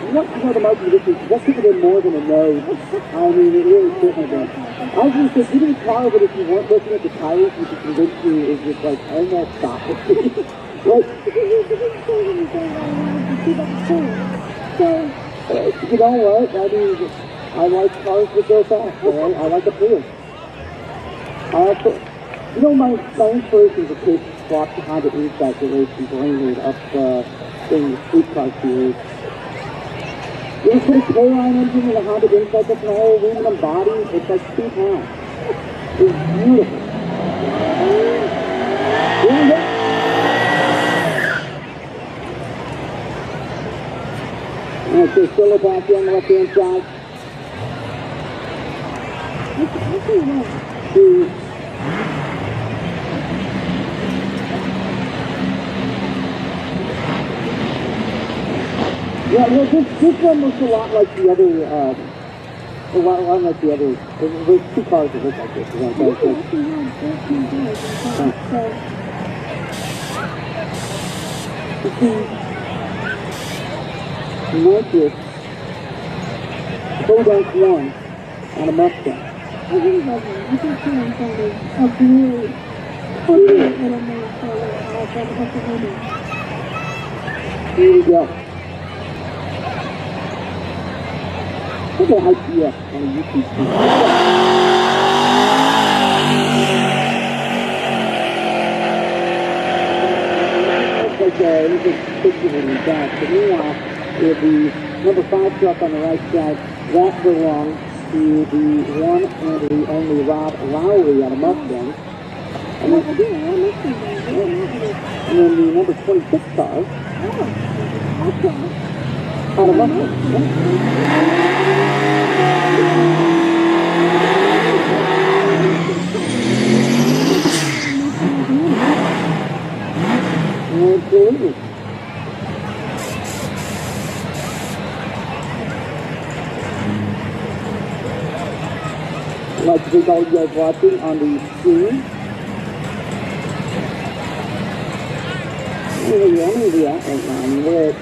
Speaker 1: What know the margin of victory, because that could have been more than a nose. I mean, it really couldn't have been. I was going to say, even car, but if you weren't looking at the tires, you could convince you is just like, almost stop it. Like, you know what? I mean, I like cars that go fast, man. I like a Prius. I also, you know, my inspiration is a kid swapped to Honda Insight that raced and Brainerd up in the street car series. You ever put a K-line engine in a Honda Insight that's an all aluminum body? It's like 2 pounds. It's beautiful. Here we go. Alright, so still back here on the left-hand side. Yeah, well, this one looks a lot like the other, a lot like the other. There's 2 cars that look like this. You like this. Throwdown 1 on a Mustang.
Speaker 6: I really love him. I think Sam sounded a great little man for
Speaker 1: Here we go. Look at IPS on a YouTube channel. Looks like anything picture in the back. But meanwhile, it'll be number 5 truck on the right side. That belongs to the one and the only Rob Lowry out of Mustang. And then the number 26 car out of Mustang. Absolutely. I'd like to thank all you guys watching on the screen. Where are we at right now? I mean, we're at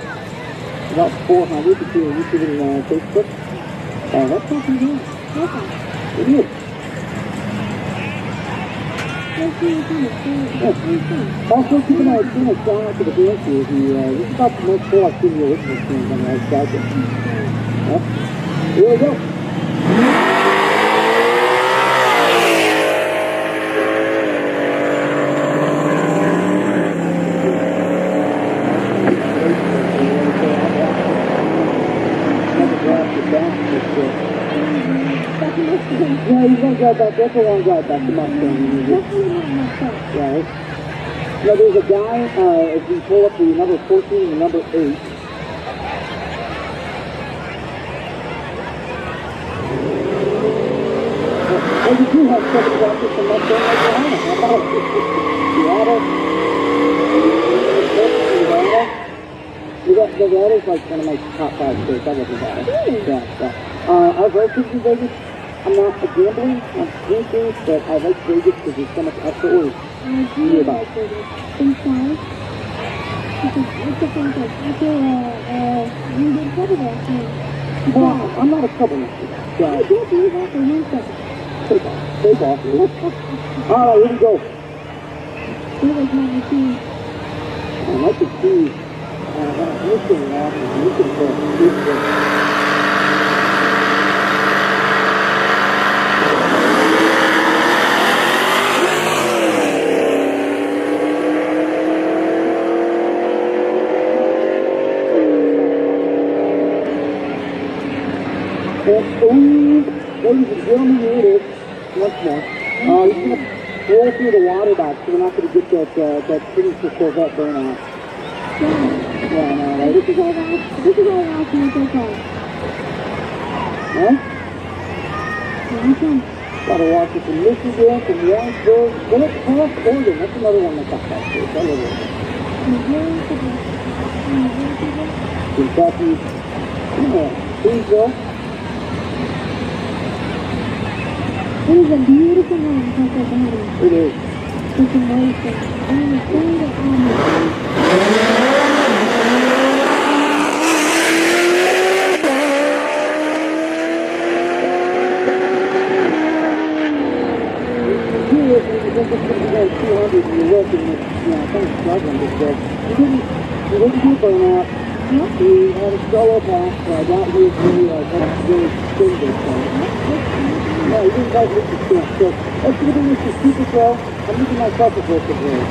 Speaker 1: about 400 between YouTube and Facebook. That's not too bad. It is. Also, keep an eye on the shout out to the dancers. This is about the most full I've seen the original teams on the right side. Here we go. Yeah, he's gonna drive back. That's the one drive back to Mustang. Right. Now there's a guy, if you pull up the number 14 and the number 8. Well, you do have 7 drivers from Mustang, Oklahoma. How about Nevada? Nevada's like one of my top 5 states. I love Nevada. Yeah. I've raced in Vegas. I'm not a gambler, I'm drinking, but I like Vegas because there's so much extra orders nearby.
Speaker 6: Inside? It's a fun place. I feel, you did troublemaker.
Speaker 1: Well, I'm not a troublemaker. So
Speaker 6: I can't believe that for 1 second.
Speaker 1: Take off, dude. Alright, here we go.
Speaker 6: It was my machine.
Speaker 1: I like to see, when I'm looking off, I'm looking for a street. Ladies and gentlemen, here it is, once more. He's going to roll through the water box, so we're not going to get that signature Corvette burnout. Yeah, no, right?
Speaker 6: This is all right to make it okay.
Speaker 1: Huh?
Speaker 6: Okay.
Speaker 1: Gotta watch it from Michigan, from Warrensburg, then it's past Oregon. That's another one that's up that place. I love it. Kentucky, yeah, Queensville.
Speaker 6: It is a beautiful morning, Oklahoma.
Speaker 1: It is.
Speaker 6: It's amazing. And it's going to almost.
Speaker 1: it's going to be going 200 and you're looking at, kind of struggling just good. You didn't do burnout. He had a solo pass, so I doubt he was really spin this thing. No, he didn't quite reach the stint. So that's going to be Mr. Super Pro. I'm using my couple for it here.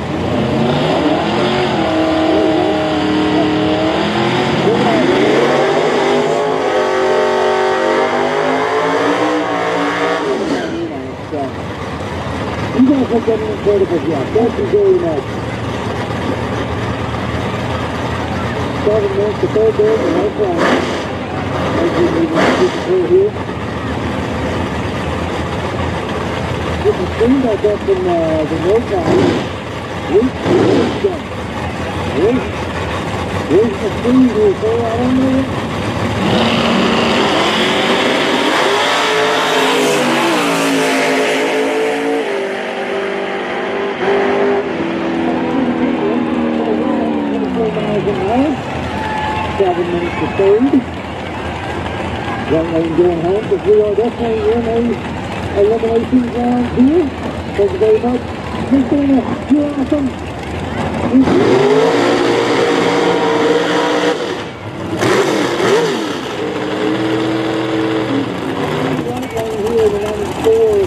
Speaker 1: You guys have done an incredible job. Thank you very much. 7 minutes to third there, and no problem. Thank you, Super here. Get the screen back up in the no time. Where's the screen here, sir? I don't know it. Miles an hour, 7 minutes to third. One lane going home because we are definitely in a elimination round here. Thank you very much. Miss Dana, you're awesome. Right lane here, the 94.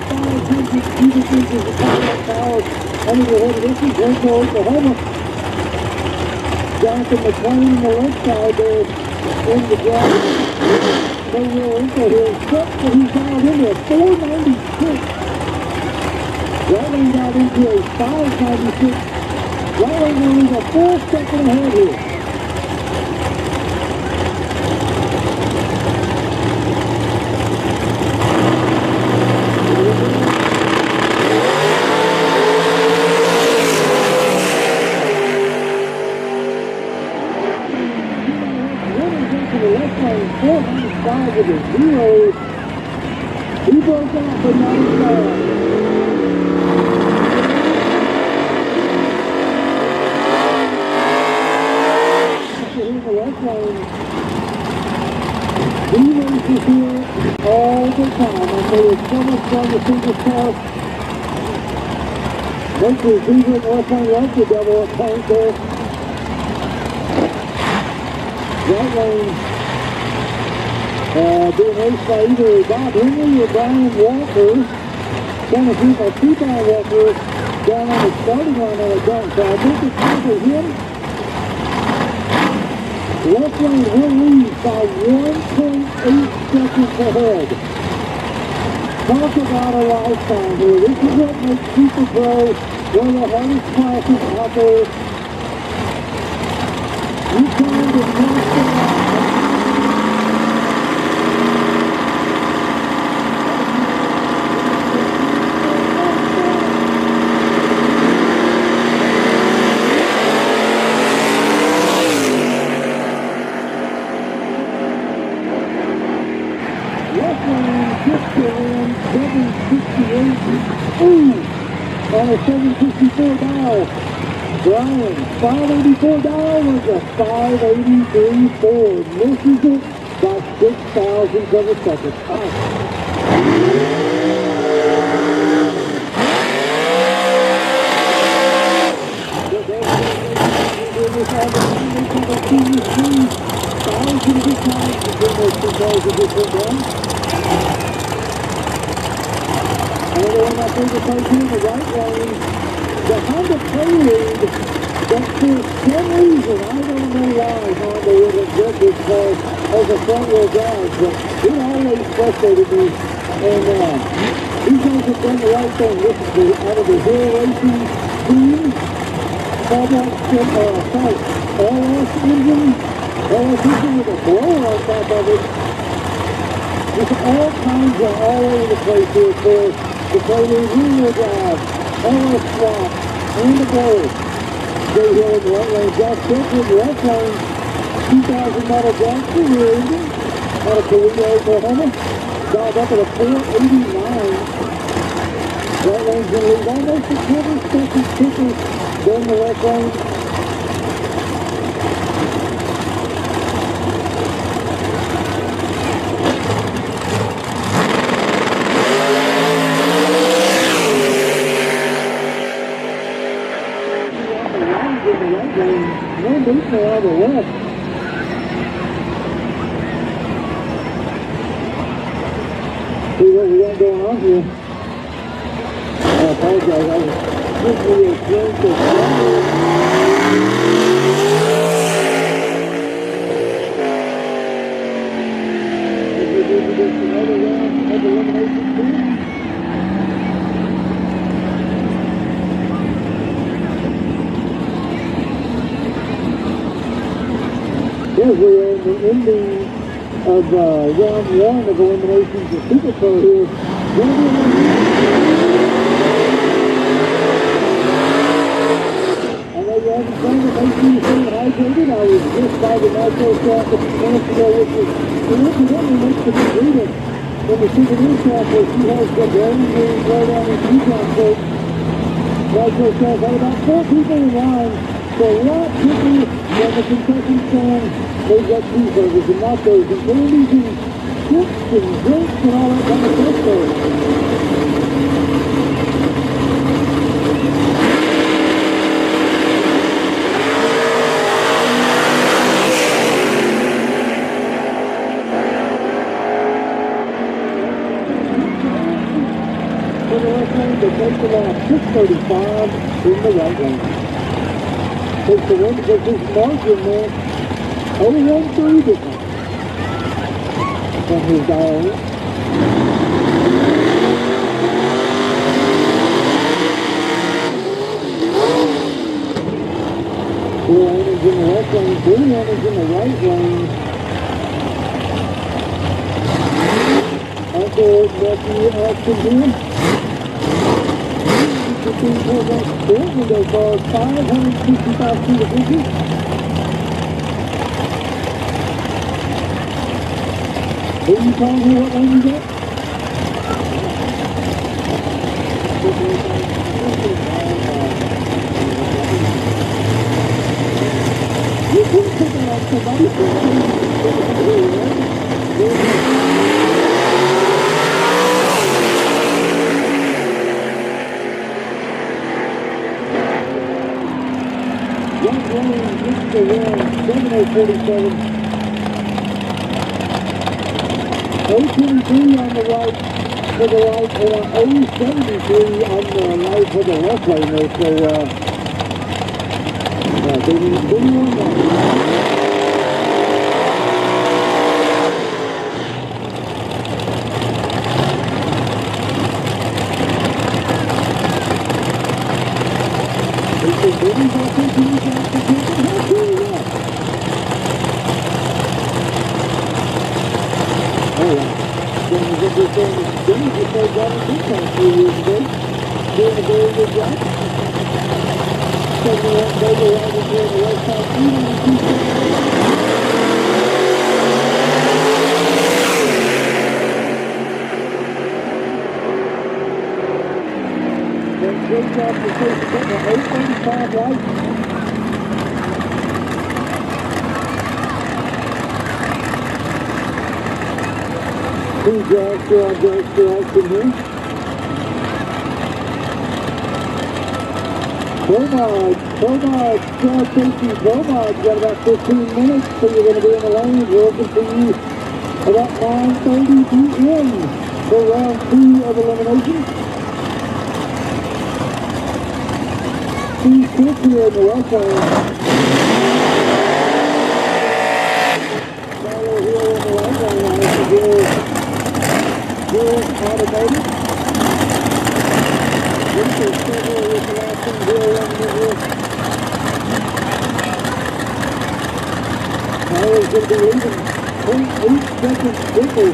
Speaker 1: 500 cubic inches of power under the hood. This is Waco, Oklahoma. Jonathan McLean on the left side there in the drive. No real info here, except that he's dialed into a 496. Right lane got into a 596. Right lane only a full second ahead here. With a 0, he broke out for 95. In the left lane, he races here all the time. I know it's so much fun to see this car. Most of the people in the left lane love the double up paint there. Right lane. Being raced by either Bob Henry or Brian Walker. Trying to see if I see Brian Walker down on the starting line on a dunk. So I think it's either him. Left lane will lead by 1.8 seconds ahead. Talk about a lifetime here. This is what makes Super Pro one of the hardest classes out there. You trying to knock them out. On a 764 dial. Brian, 584 dial was a 583.4. Misses it by 6 thousandths of a second. Another one I think is right here in the right lane. The Honda Prelude, that for some reason, I don't know why Honda would have built this car as a front-wheel drive, but it always frustrated me. And these guys have done the right thing. This is out of the Hill Racing team. LS engine with a blower on top of it. Just all kinds of all over the place here for the Prelude rear-wheel drive, LS swap, and the blower. Jay Hill in the right lane, Josh Kemp in the left lane, 2000 model Jackson rear engine out of Toledo, Oklahoma. Dialed up at a 489. Right lane's going to leave almost a 20-second quicker than the left lane.
Speaker 5: John beats me on the left. See what we got going on here. I apologize. I was just really experienced this. Another round of elimination team. Here we are in the ending of round 1 of eliminations. The Super Pro here. I know you haven't seen the make sure you stay hydrated. I was just by the nitro shop a few minutes ago, which was incidentally makes the ingredient in the souvenir shop where she has the brand new Throwdown and Utah coat. Nitro shop had about 4 people in line. So a lot quicker than the Kentucky stand. They've got cheeseburgers and nachos and candies and chips and drinks and all that kind of stuff there. For the left lane, they take the lap 6:35 in the right lane. Takes the win because this margin there, 0-1-3 difference from his dial. Julian is in the left lane, Julian is in the right lane. Uncle nephew action here. 15 pulls off the field, window bars 565 feet of vision. Who are you calling here? What lane you got? You couldn't pick it off somebody. The win, 7:47. 0:23 on the right for the right, and 0:73 on the right for the left lane there. So, they won that. Doing a very good job. Taking that baby right into the right side. Good job for first equipment. 8:35 right. Two dragster on dragster action here. Promod, Star Safety Promod, got about 15 minutes, so you're going to be in the lane. We're looking for you about 9:30 p.m. for round 2 of elimination. Steve Cook here in the left lane. Follow here in the right lane. Here's Automotive. This is several with the last thing here running in here. Tyler's going to be leaving 0.8 seconds quicker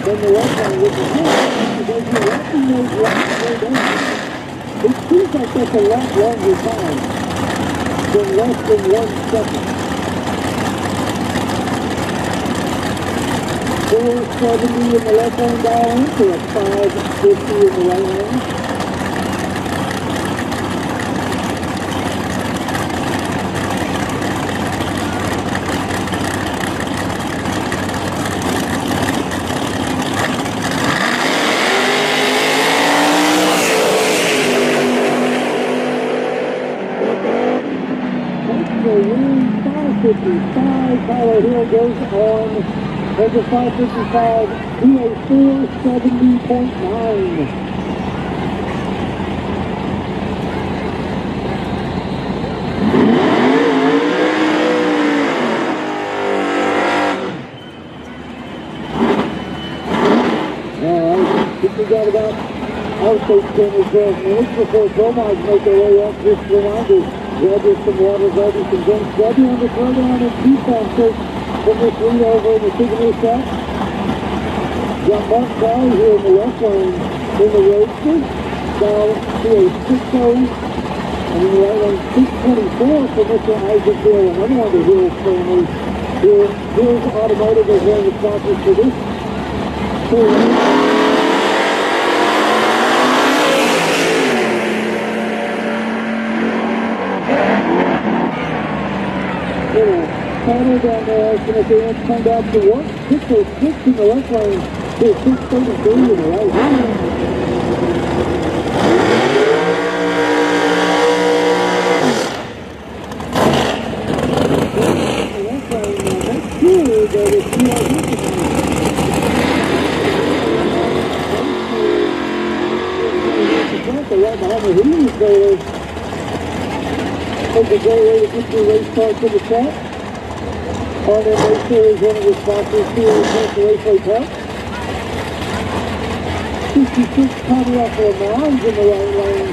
Speaker 5: than the left lane, which is good because you're watching those laps go down. It seems like that's a lot longer time than less than 1 second. 470 in the left lane dial in, so that's 550 in the right lane. 555. Tyler Hill goes on. There's a 555, 204, 70.9. We got about, I would say, 10 or 12 minutes before Bromide make their way up. Just a reminder, grab us some water, grab us some drinks, grab you on the Throwdown and Tucson search from this lead over in the souvenir shop. Got Mark Crowley here in the left lane in the Roadster, down to a 6-0, and in the right lane 624 for Mr. Isaac Hill, another one of the Hills family. Hills Automotive is one of the sponsors for this. Little panel down there, so if they want to come back to work, 606 in the left lane to 633 in the right. That's good, but it's too right behind the wheels there. It's a great way to get your race car to the track. R&M Raceway is one of the sponsors here at the Raceway Park. 56 Pontiac LeMans in the right lane,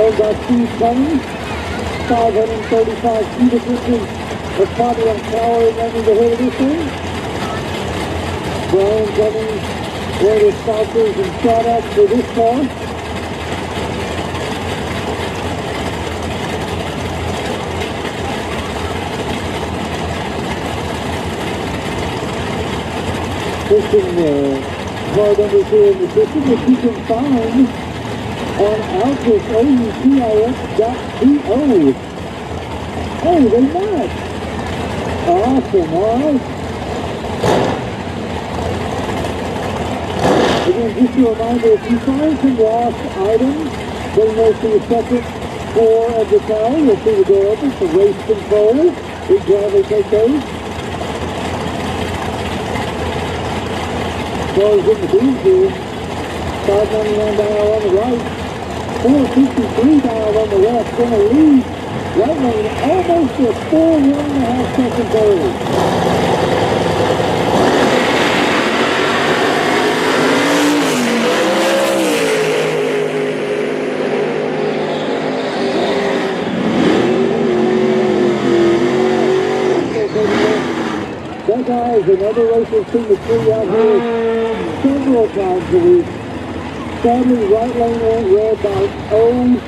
Speaker 5: owned by Steve Cummings. 535 cubic inches of Pontiac power under the hood of this thing. Brian Cummings, one of the sponsors, and shout outs for this car. Pushing car numbers here in the system that you can find on outkiss.co. Hey, they match. Awesome, alright. Again, just a reminder, if you find some lost items, then you'll see the second floor of the tower. You'll see the door open for race control. Big driver take those. Cars in the booth here, 599 dial on the right, 453 dial on the left, going to lead right lane almost a full 1.5 seconds early. That guy is another racer seen the tree out here several times a week. Sadly, right lane went red by 001.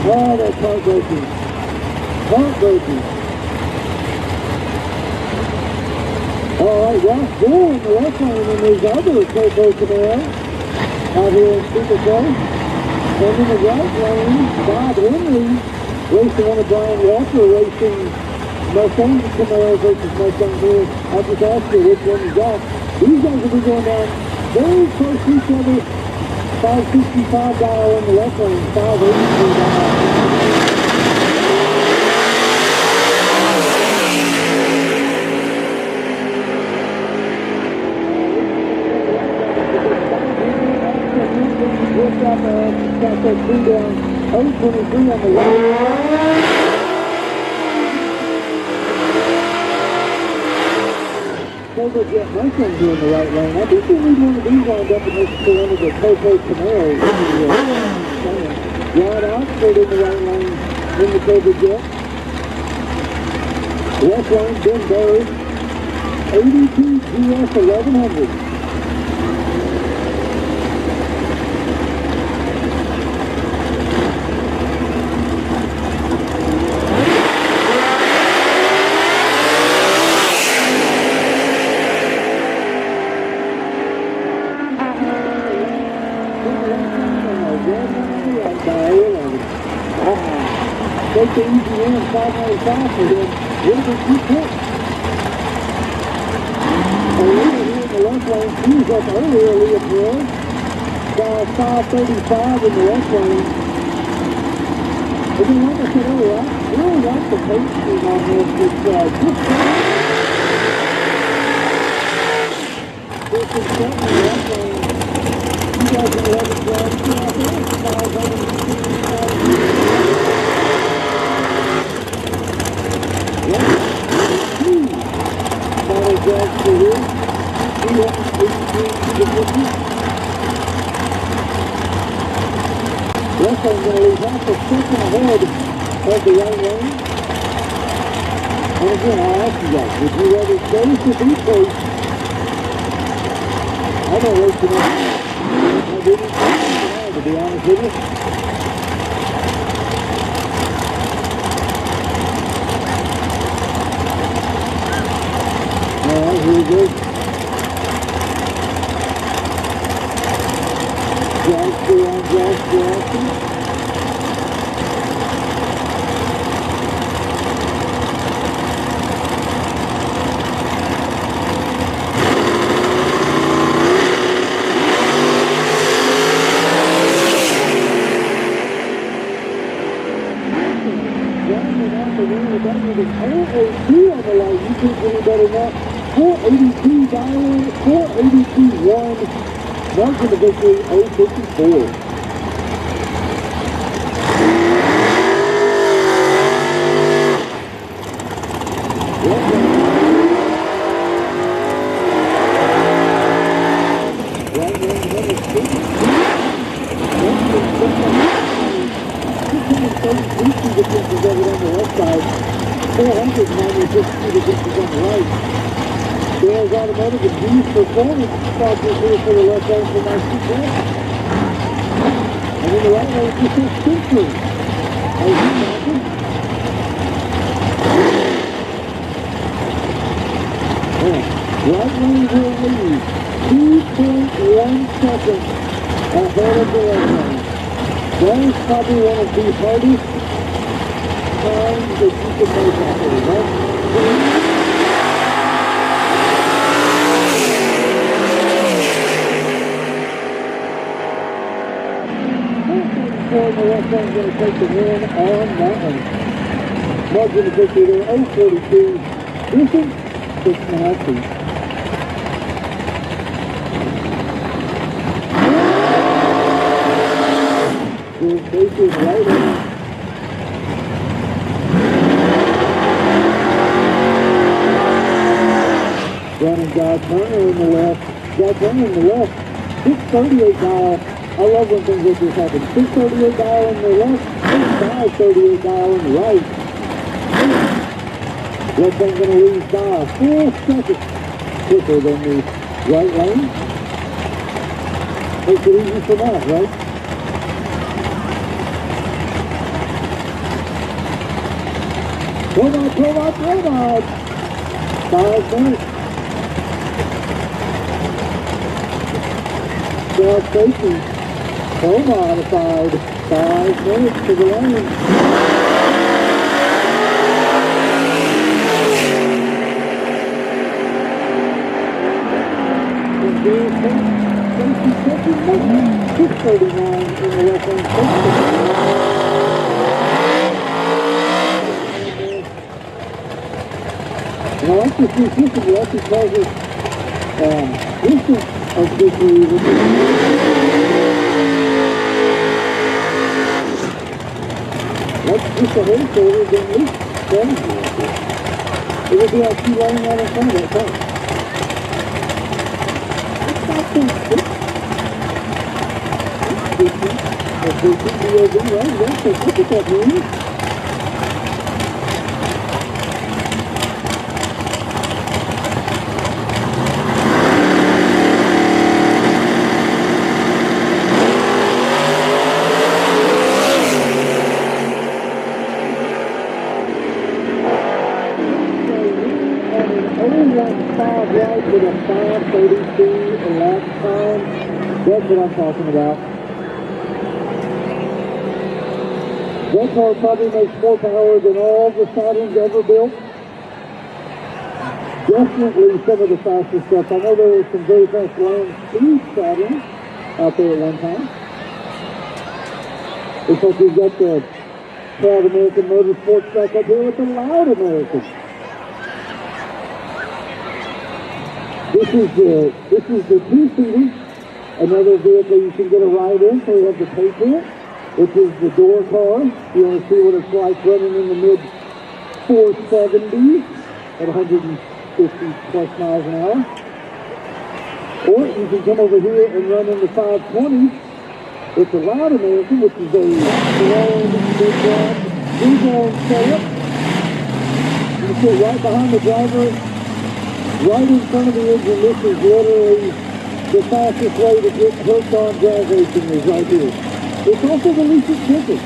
Speaker 5: Oh, that's heartbreaking. Heartbreaking. Alright, Ross Bull in the left lane in his other Coco Camaro out here in Supercross. And in the right lane, Bob Henry racing one of Brian Walker racing Mustang Camaro versus Mustang here. I just asked you which one you got. These guys will be going down very close to each other. 565 dial in the left lane, 583 dial. Got that 3 down, 023 on the right. Jet Mustang here in the right lane. I think we need one of these lined up and make it one of the Coco Camaros. Rod Oxford in the right lane in the Cobra Jet. Left lane, Ben Bird. 82 GS 1100. Take the easy in 595 for him. What did you pick? Aaliyah here in the left lane. She was up earlier, Aaliyah Perez. Got 535 in the left lane. Again, like I said earlier, I really like the pace scheme on this. It's just this is certainly wrestling. You guys are 11 grams out there. It's 560 battle judge for this. 383 to the 50. Wrestling going to leave half a second ahead of the right lane. And again, I'll ask you guys, would you rather chase or be chased? I don't race enough. I didn't chase, to be honest with you. Alright, here we go. Jackson. On the line, you can't do any better than that. 482 dialing, 482-1. Margin of victory, 054. Automatic and B's performance started here for the left lane for my success. And in the right lane, just a Spencer. Right lane will lead 2.1 seconds ahead of the left lane. That is probably one of the hardest times that you can make out there, right? The left line's going to take the win on that one. Margin of victory there, 042. Distance, 6.5 feet. Good bases right in. Running God Turner in the left. God Turner in the left. 638 dial. I love when things like this happen. 638 dial in the left, 538 dial in the right. Left thing going to lose by 4 seconds quicker than the right lane. Makes it easy for that, right? Come on. 5 minutes. Self-safety. Co-modified, 5 minutes to the lane. And there's 20 seconds, 639 in the left lane. And I like this new system. It actually tells us distance of victory. That's just a head shoulder, then at least 70. It would be like you running out in front of that car. It's not so quick. It's 50 DOV, right? That's so look at that means. Right with a 5:32 lap time. That's what I'm talking about. That car probably makes more power than all the Saturns ever built. Definitely some of the fastest stuff. I know there were some very fast land speed Saturns out there at one time. Looks like we've got the Proud American Motorsports back up here with the Loud American. This is the two-seater. Another vehicle you can get a ride in. So we have the Patriot, which is the door car. You want to see what it's like running in the mid 470s at 150 plus miles an hour. Or you can come over here and run in the 520s. It's a Loud American, which is a long, mid-drive, two-zone setup. You sit right behind the driver, right in front of the engine. This is literally the fastest way to get hooked on drag racing is right here. It's also the least expensive.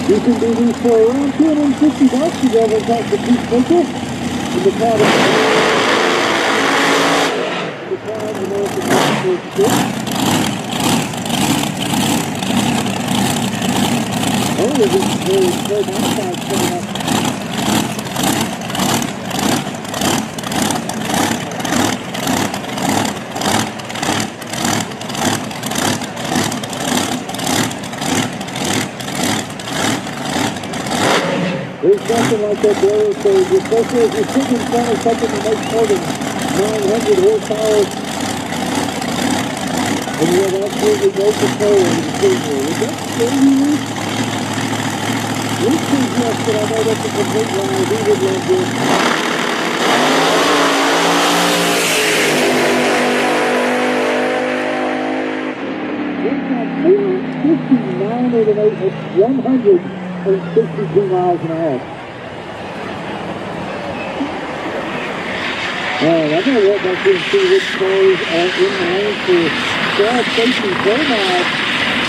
Speaker 5: You can do these for around $250. You go over and talk to Pete Mitchell in the Proud American Motorsports Ship. Oh, there's a very modified coming up. There's nothing like that blower stage, especially if you're sitting in front of something that makes more than 900 horsepower and you have absolutely no control over the steering wheel. Is that scary you? Luke says yes, but I know that's a complete lie. He would love this. It's got 459 or the 162 miles an hour. Alright, I'm going to walk back here and see which cars are in the lane for gas station ceremonies.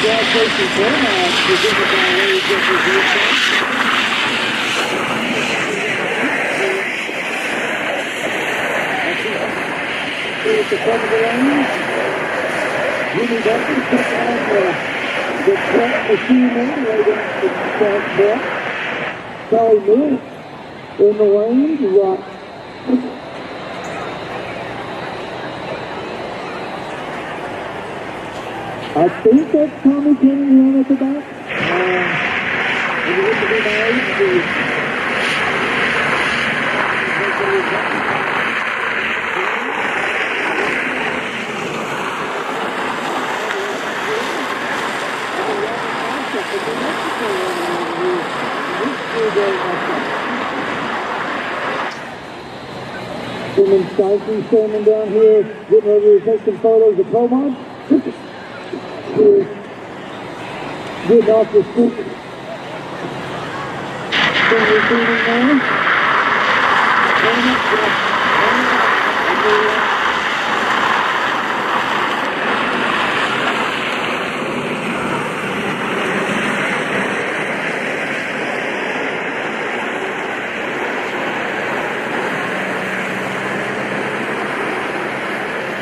Speaker 5: Gas station ceremonies presented by Larry Jeffers here. At the front of the lane, Jimmy Duncan took on the truck machine anyway, the truck. Charlie Mills in the lane, right. I think that's Tommy Cunningham at the back. If you look at the age, Simmons Stykey standing down here, getting ready to take some photos of Promod. Getting off the street.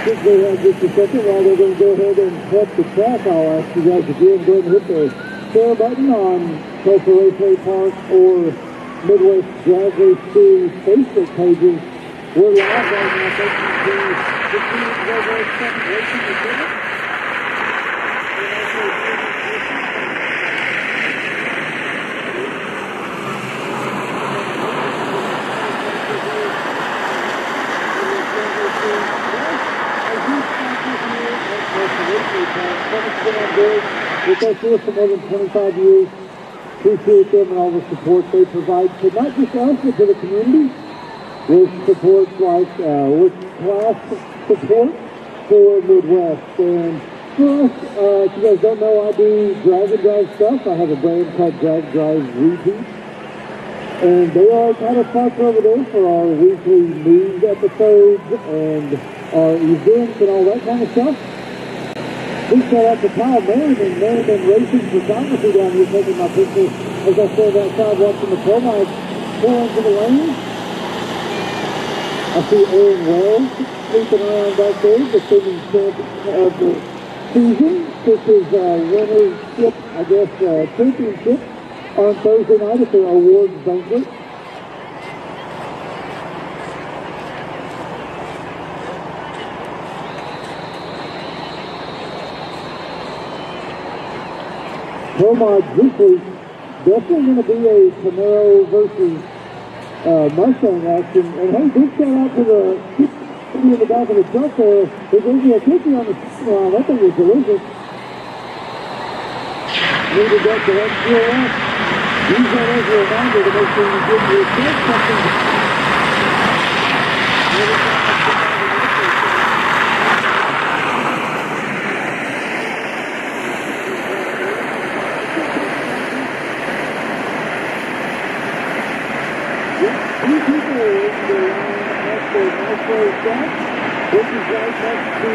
Speaker 5: Since they have just a second, while they're going to go ahead and prep the track, I'll ask you guys again, go ahead and hit the share button on Tulsa Raceway Park or Midwest Drag Race Series Facebook pages. We're live right now. Thank you to 15 Drag Race Racing Equipment. With us here for more than 25 years. Appreciate them and all the support they provide to not just us, but to the community. With support like, with class support for Midwest. And for us, if you guys don't know, I do drag and drive stuff. I have a brand called Drag Drive Repeat. And they are kind of sponsor over there for our weekly news episodes and our events and all that kind of stuff. Big shout out to Kyle Merriman Racing Photography down here taking my picture as I stand outside watching the promos pull into the lane. I see Aaron Wells sleeping around back there, defending champ of the season. This is winnership, I guess, championship on Thursday night at their awards banquet. Promod this week definitely going to be a Camaro versus Mustang action. And hey, big shout out to the in the back of the truck there. They gave me a cookie on the line. That thing was delicious. Needed that to help fuel up. Use that as a reminder to make sure you give yourself something. Two people are in the line at the Raceway stop. This is right next to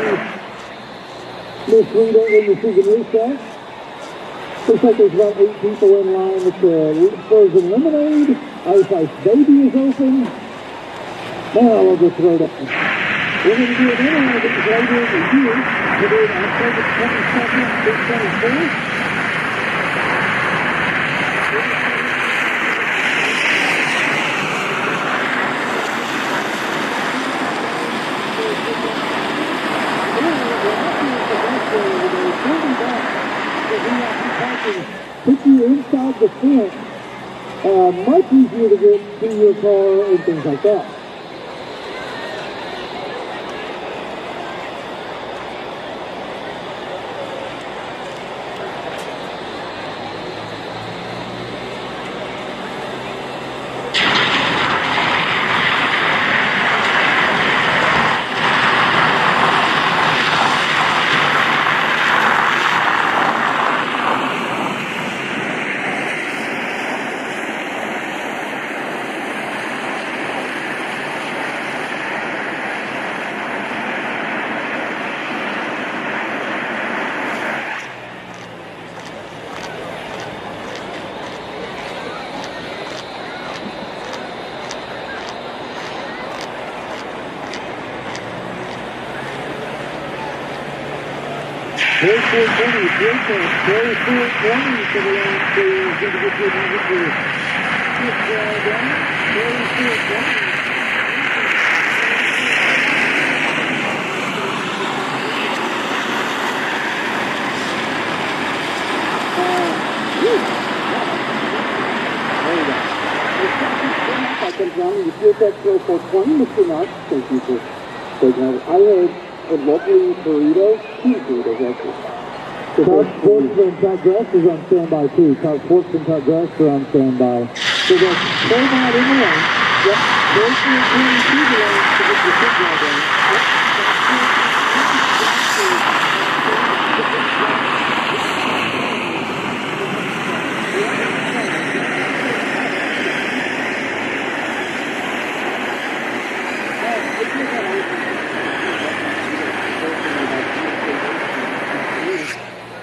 Speaker 5: Miss Rita in the Susan Reset. Looks like there's about 8 people in line with the frozen lemonade. Ice Ice Baby is open. Man, I love this Throwdown. We're going to do it anyway, but it's later in the year. We're doing October 22nd, 624. Put you inside the fence, much easier to get to your car and things like that. Mr. Knox, thank you for taking over. I had a lovely burrito, 2 burritos actually. Todd Sports and Todd Grass is on standby too. Todd Sports and Todd Grass are on standby. So that's 4 out in the lane. Yep. There's the 22 the lane to get your foot drive in. Yep.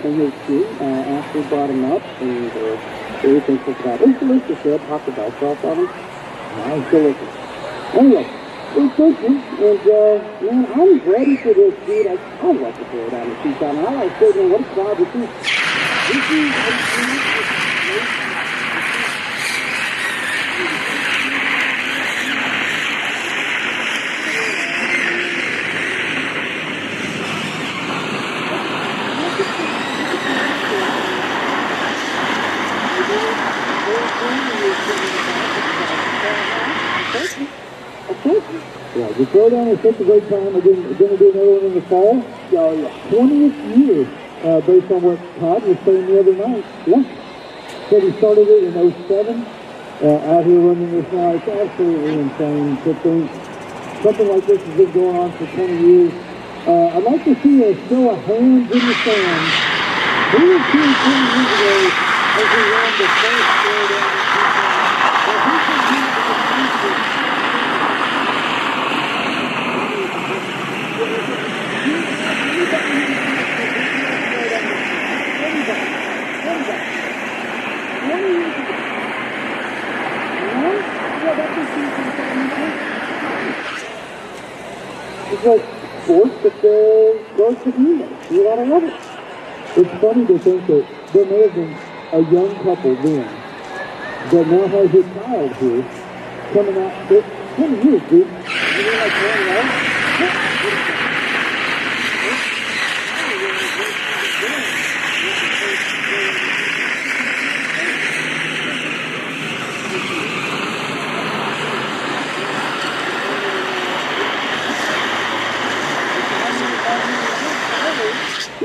Speaker 5: And his team actually brought him up, and everything was about. It's delicious. They had Taco sauce on it. It's delicious. Anyway, it's delicious, and man, I'm ready for this, dude. I like to throw it on the T-Town. I like to say, man, what a crowd this is. This is yeah, the Throwdown is such a great time. We're going to do another one in the fall. Yeah. 20th year, based on what Todd was saying the other night. Yeah. Said he started it in 07. Out here running this now. It's absolutely insane to think something like this has been going on for 20 years. I'd like to see a show of hands in the stands. Who was here 20 years ago as we ran the first Throwdown in 2000? It's like sports that goes to email. You gotta love it. It's funny to think that there may have been a young couple then that now has a child here coming out. 20 years, dude. You know, like,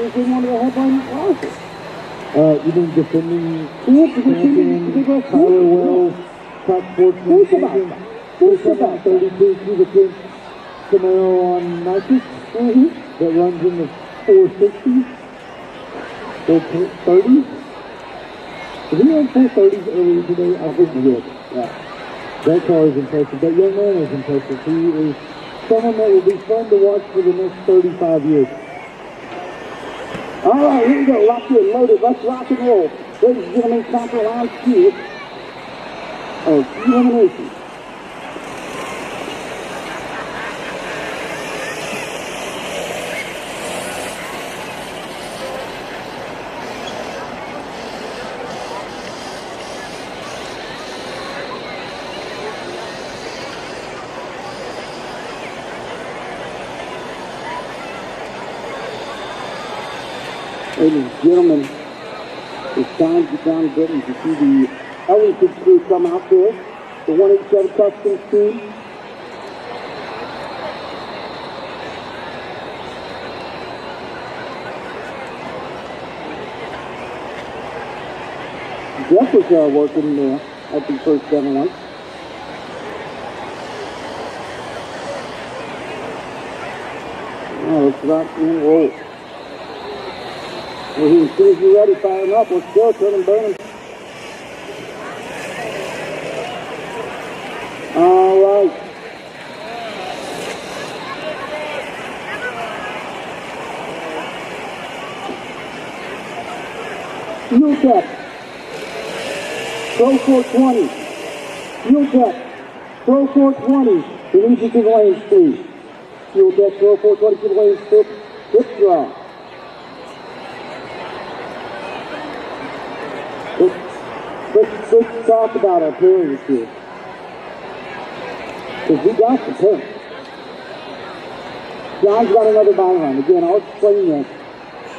Speaker 1: is in one of the headline losses.
Speaker 5: You mean defending champion Tyler Wells, top sportsman champion?
Speaker 1: Think about that.
Speaker 5: 32 cubic inch Camaro on nitrous that runs in the 460s, 430s. Did he run 430s earlier today? I think he did. Yeah. That car is impressive. That young man is impressive. He is someone that will be fun to watch for the next 35 years.
Speaker 1: All right, here we go. Locked in, loaded. Let's rock and roll. Ladies and gentlemen, time for round 2 of eliminations. Ladies and gentlemen, it's time to down Britain to see the eliminations crew come out there. The 187 Customs team. Jeff was working at the first 7-1. Now let's rock and roll. Well, as soon as you're ready, fire them up. Let's go. Turn and burn them. All right. Fuel check. Pro 420. Fuel check. Pro 420. Release it to the lanes, please. Fuel check. Pro 420 to the lanes. Hip draw. Let's talk about our pairings here. Because we got the pair. John's got another buy run. Again, I'll explain this.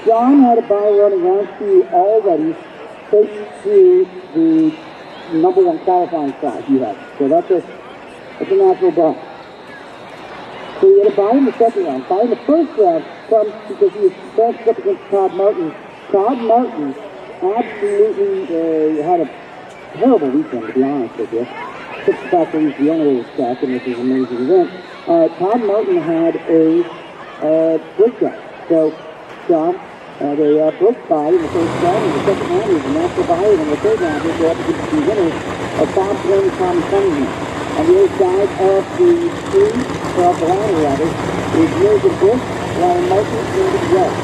Speaker 1: John had a buy run in round 2 already, thanks to the #1 qualifying spot you had. So that's a natural buy. So he had a buy in the second round. Buy in the first round comes because he was matched up against Todd Martin. Todd Martin absolutely had a terrible weekend, to be honest with you. Except the fact that he's the only way stack, and this is an amazing event. Todd Martin had a breakdown. So, John had a break buy in the first round, and the second round was a natural buy, and in the third round, he'll go up against the winners of Bob Glenn and Tommy Cunningham. On the other side of the screen, or of the ladder rather, is Joseph Bush, Ryan Martin, and David Wells.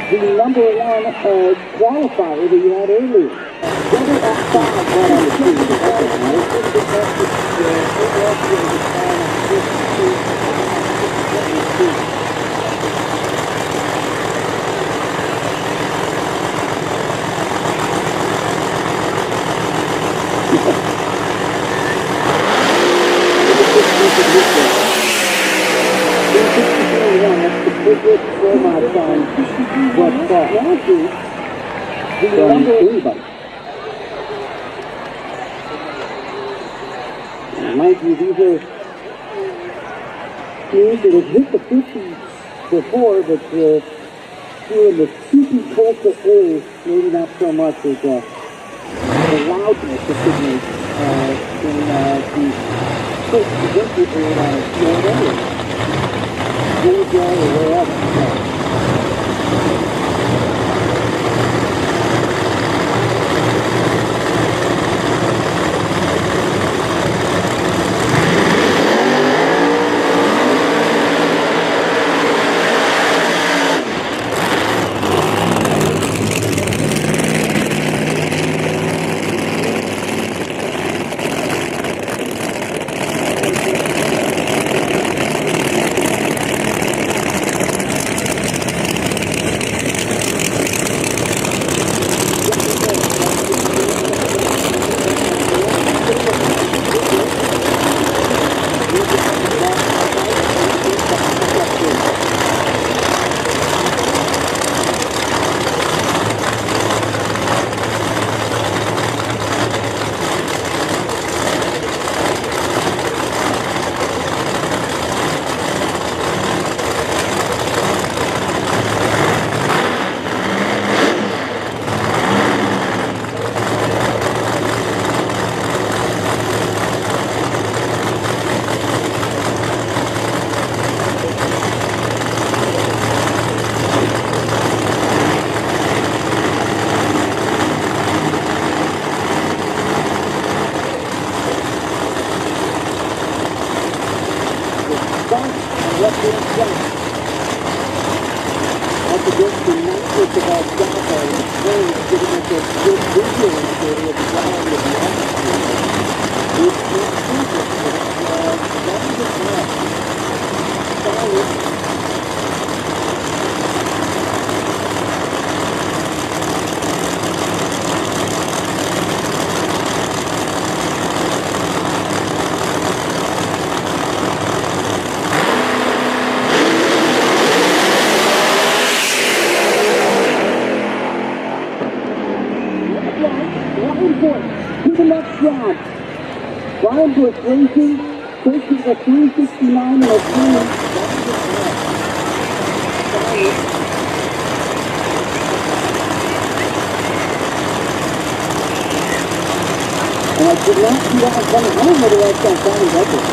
Speaker 1: The #1 qualifier that you had earlier. Double at 5 right on the team. That's the good ceremony sign what's from anybody. Mind you, these are teams that have hit the 50s before, but here in the super Tulsa area, maybe not so much as the loudness of signals in the first event area, Georgia or wherever. Racing, taking a 369 and a 3. And I did not see that one coming. I don't know whether that's on County record.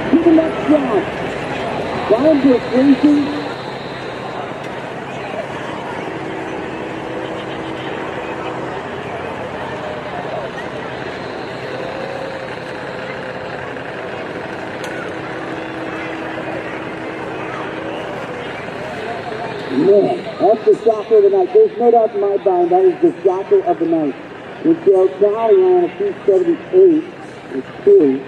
Speaker 1: To the next round. Ryan to racing. Man, that's the shocker of the night. There's no doubt in my mind that is the shocker of the night. Michelle County ran a 278 with 2.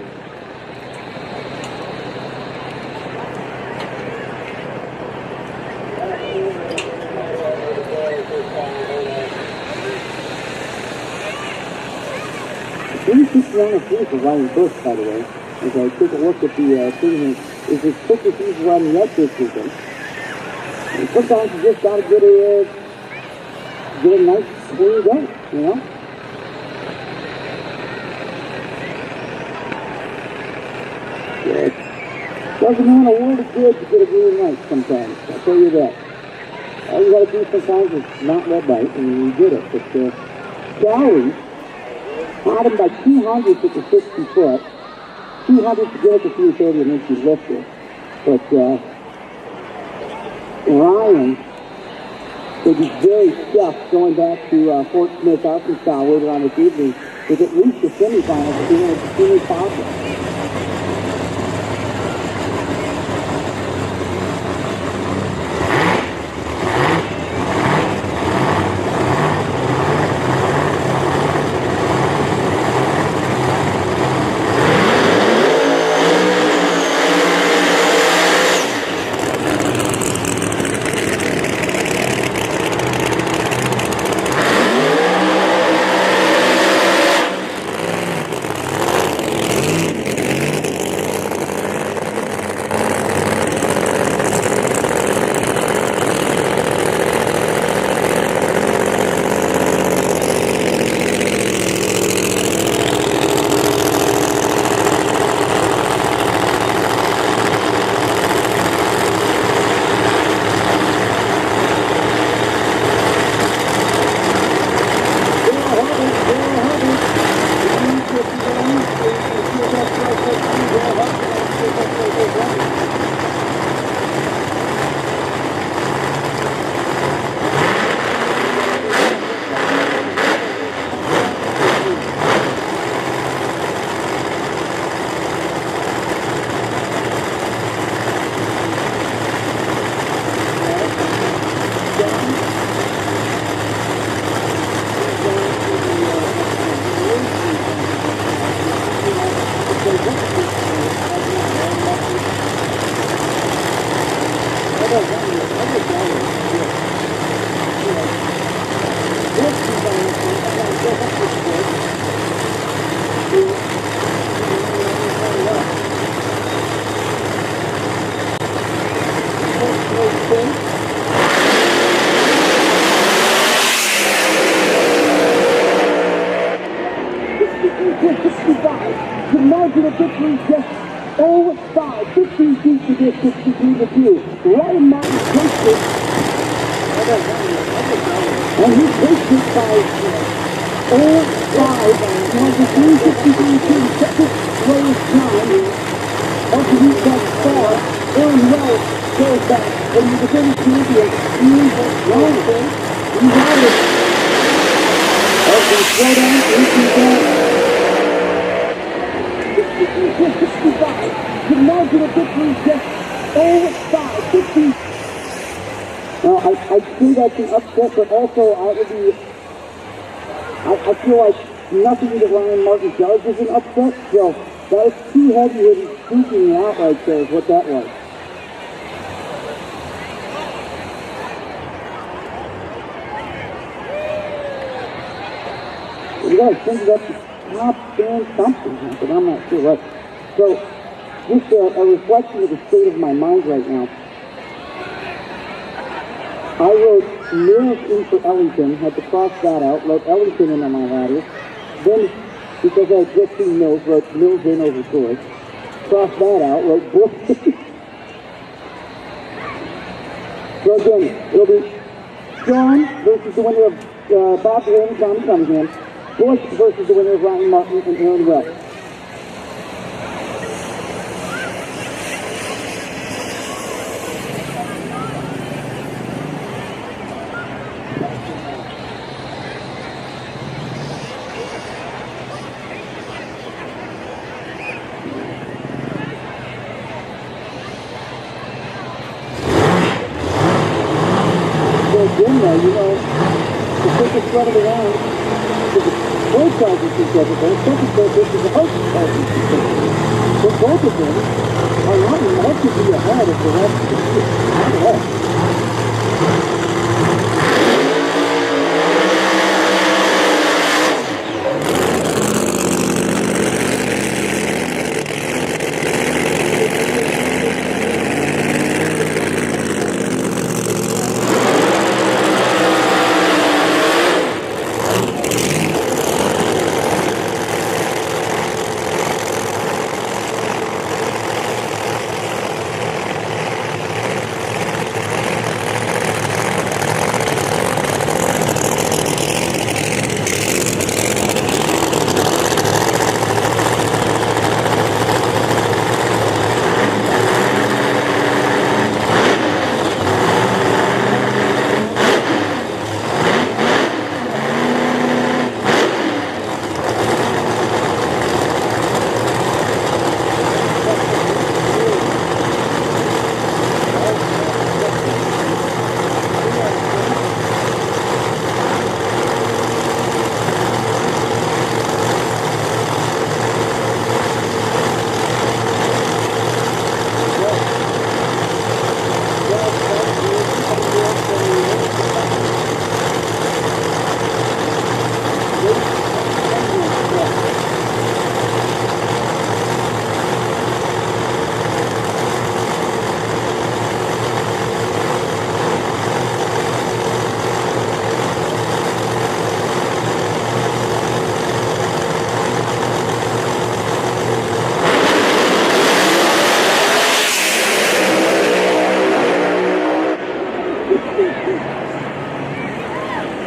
Speaker 1: For Ryan Bush, by the way, as I take a look at the thing here, is as quick as he's running up this weekend. And sometimes you just got to get a nice clean go, you know? It doesn't mean a world of good to get a green light sometimes, I'll tell you that. All you got to do sometimes is not red light, and you get it. But Callie had him by 200 at the 60 foot, 200 to get at the 330, and then she lifted. But Ryan will be very stuffed going back to Fort Smith, Arkansas later on this evening with at least the semifinals being extremely possible. margin of victory just 0-5, 15 feet to distance between the two. Ryan Martin takes it. And he takes it by 0-5, has the 363 feet, second lowest time. After he's got far, Aaron Wells goes back, and he's the defending champion. He's Robinson. He's out of it. Okay, slow down, 65. The margin of victory is just 0-5, 15. Now, I say that's an upset, but also I feel like nothing that Ryan Martin does is an upset, so that was too heavy and freaking me out right there is what that was. We gotta send it up to top and something, but I'm not sure what. So, just a reflection of the state of my mind right now. I wrote Mills in for Ellington, had to cross that out, wrote Ellington in on my ladder. Then, because I had just seen Mills, wrote Mills in over Troy. Crossed that out, wrote Bush. So again, it'll be Sean versus the winner of Bob Lane and Tommy Cunningham. Bush versus the winner of Ryan Martin and Aaron Wells. You know, the quickest run of the round is both sides of each other. The second place is the host of each other. But both of them are not meant to be ahead of the rest of the field. Not at all.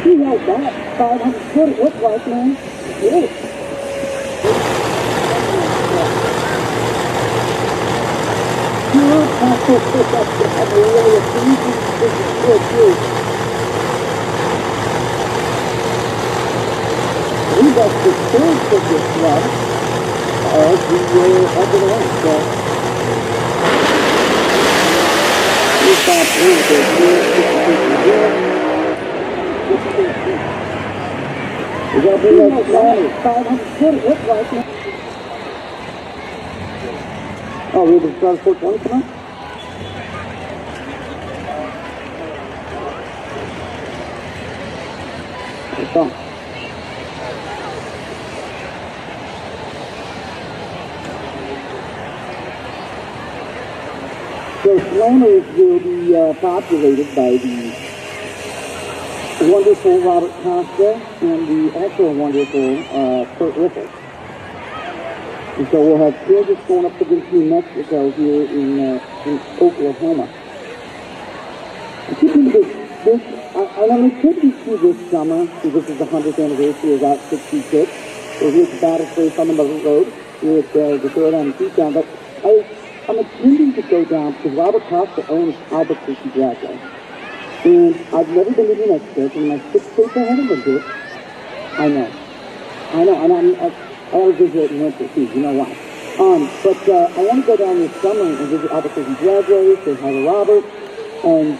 Speaker 1: He held that 500 foot, it looked like, man. Really? He got the third ticket run of the end of the race, so he's back through the 250. We got to bring that 500 foot, it looks like, man. Oh, we have to start 420 tonight? What's on? So slammers will be populated by the wonderful Robert Costa and the also wonderful Kurt Riffle. And so we'll have Kansas going up against New Mexico here in Oklahoma. I think I'm excited to this summer, because this is the 100th anniversary of Route 66. We're here at the Battle Race on the road, here at the Throwdown in Tucson. But I'm intending to go down because Robert Costa owns Albuquerque Dragway. And I've never been to New Mexico, and my 6 states I haven't been to. I know, and I always visit in winter too, you know why. But I want to go down this summer and visit Albuquerque Dragway, say hi to Robert, and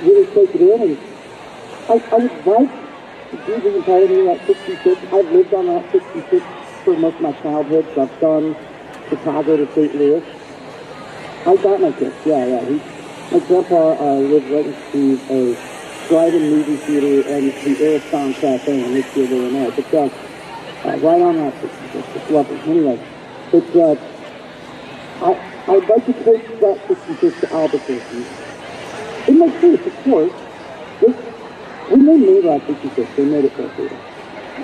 Speaker 1: really take it in. And I would like to do the entirety of Route 66. I've lived on Route 66 for most of my childhood, so I've done Chicago to St. Louis. I got my kids, yeah. My grandpa lived right next to a drive-in movie theater and the Ariston Cafe, and this year they were there. But right on Route 66, it's lovely. Anyway, but I'd like to take Route 66 to Albuquerque. In my case, of course, when they made Route 66, they made it for freedom.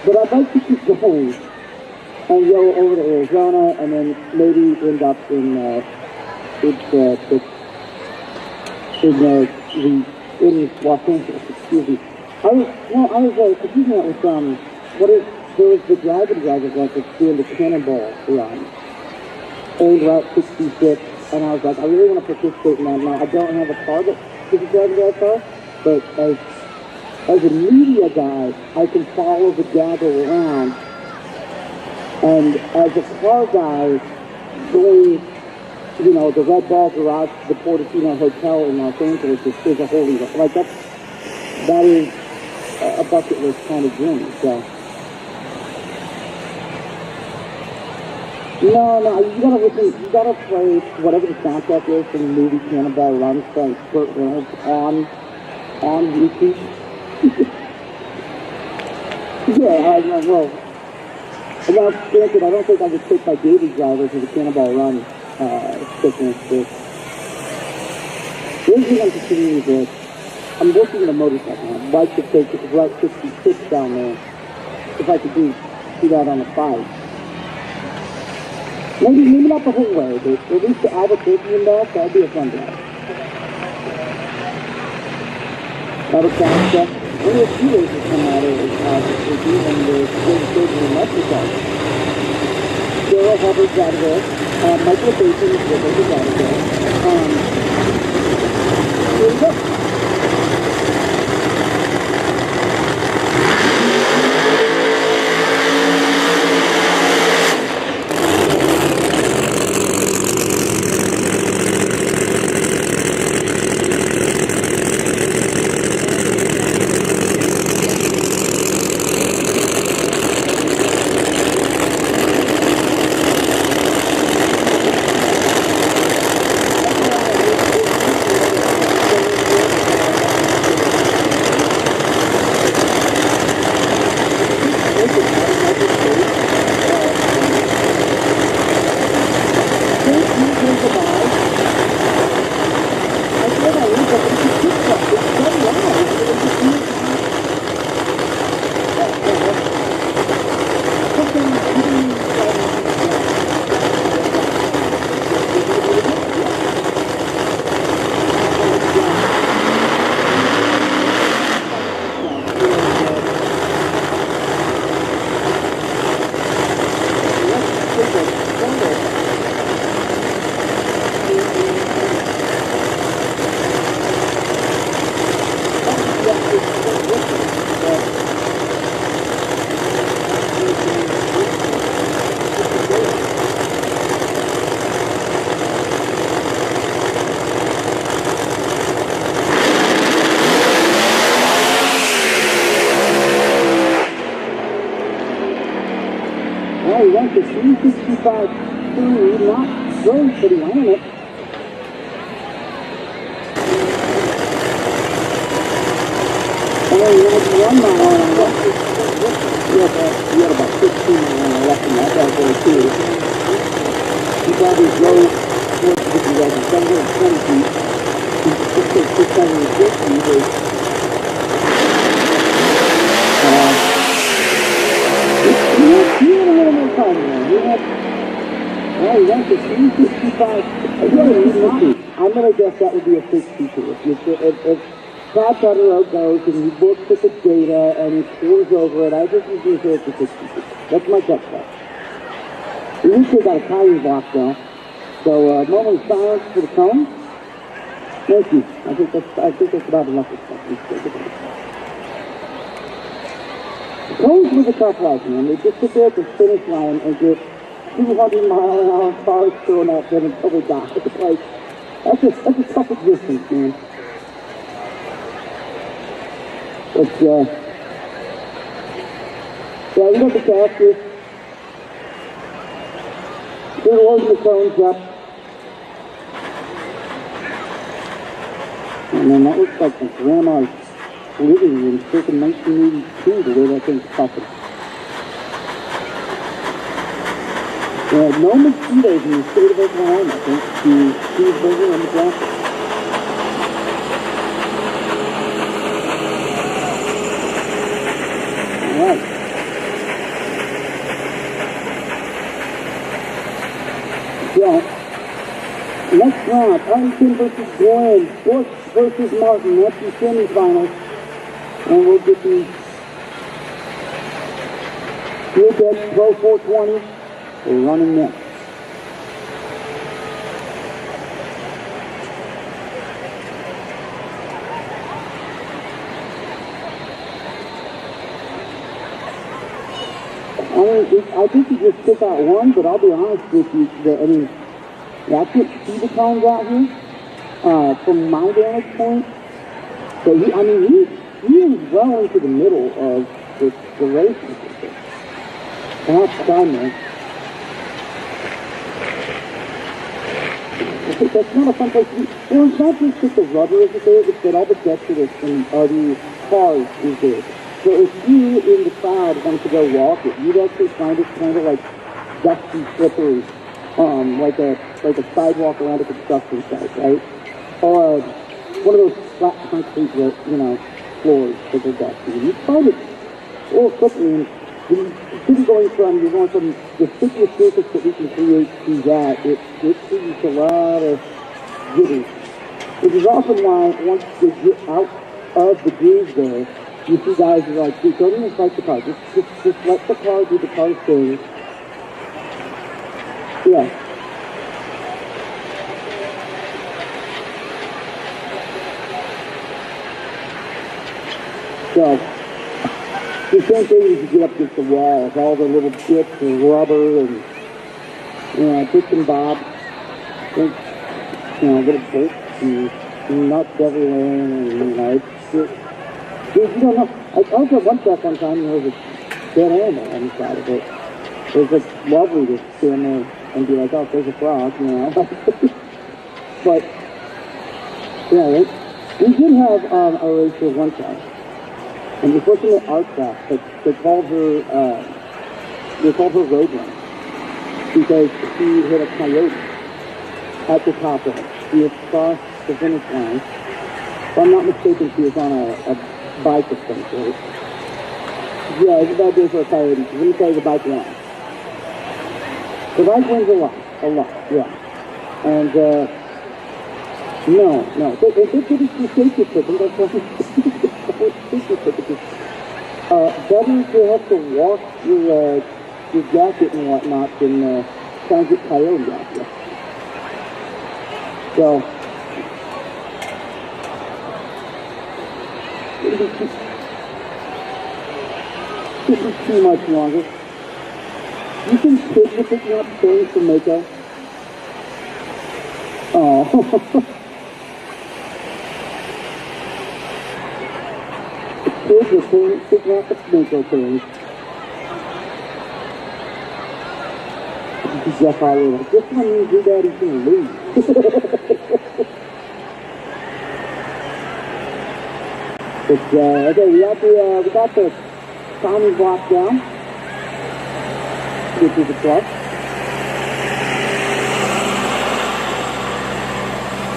Speaker 1: But I'd like to keep going and go over to Arizona and then maybe end up in Los Angeles, excuse me. I was confusing that with, there was the Dragon Driver like that's doing the Cannonball run, old Route 66, and I was like, I really want to participate in that. Now, I don't have a car that is a Dragon Drive car, but as a media guy, I can follow the Jagger around, and as a car guy, going, you know, the Red Ball Garage to the Portofino Hotel in Los Angeles is a holy, like that is a bucket list kind of journey, so. No, you gotta play whatever the soundtrack is from the movie Cannonball Run by Kurt Reynolds on YouTube. Yeah, well, granted, I don't think I could take my daily driver to the Cannonball Run fitness, but the reason I'm continuing this, I'm working on a motorcycle. I'd like to take Route 66 down there, if I could do that on a bike. Maybe not the whole way, but at least to Albuquerque and back, that'd be a fun drive. That'll sound stuff. Only a few races come out of Albuquerque and the state in Mexico. Sarah Hubbard's out of there. Michael Basin is out of there. Here we go. Well, he went to 365.3, not going pretty well in it. And then he had 1 mile on the left. He had about 15 miles on the left, and that was really too. He probably drove towards the 720 feet. He's 650, but he had a little more time there. Well, he went to 365. I'm going to guess that would be a 62. If Todd Cutter goes and he looks at the data and he scores over it, I think he's going to say it's a 62. That's my gut shot. We usually got a timing block though. So, moment of silence for the cone. Thank you. I think that's about enough of stuff. Cones was a tough life, man. They just sit there at the finish line and get 200-mile-an-hour cars thrown at them until they die. It's like, that's a tough existence, man. But, yeah, we got the casters. They're loading the cones up. And then that looks like my grandma's living room circa 1982, the way that thing's puffing. There are no mosquitoes in the state of Oklahoma, I think. The cheeseburger on the ground. All right. So, next round, Arlington versus Glenn, Bush versus Martin. That's the semifinals. And we'll get the Deck Pro 420. We're running next. I think you just pick out one, but I'll be honest with you. I can't see the cones out here from my vantage point. So he is well into the middle of the race. And that's fun, man. That's not a fun place to be. Well, it's not just that the rubber is there, it's that all the detritus of the cars is there. So if you in the crowd wanted to go walk it, you'd actually find it kind of like dusty, slippery, like a sidewalk around a construction site, right? Or one of those flat concrete, floors that are dusty. And you find it a little slippery. And you're going from the thickest surface that we can create to that. It creates a lot of jitters, which is often why once they get out of the groove there, you see guys who are like, dude, don't even fight the car. Just let the car do the car thing. Yeah. So, the same thing as you get up against the wall, with all the little bits and rubber and bits and bobs. Little bolts and nuts everywhere, and you don't know. I was at one track one time and there was a dead animal on the side of it. It was like lovely to stand there and be like, oh, there's a frog, But, we did have a racer one time. And it wasn't an art craft, but they called her Roadrunner because she hit a coyote at the top of it. She had crossed the finish line. If I'm not mistaken, she was on a bike of some sort. Yeah, it's a bad day for a coyote. Let me tell you, the bike won. The bike wins a lot, yeah. And, no. They didn't mistake it, but that's why better to have to wash your jacket and whatnot than try and get coyote out there. So, this is too much longer. You think kids are picking up things from Mako? Oh. Kids are picking up the Mako things. This is Jeff Hollywood. Like, this one means your daddy's going to lose. But, okay, we got the timing block down. Get to the truck.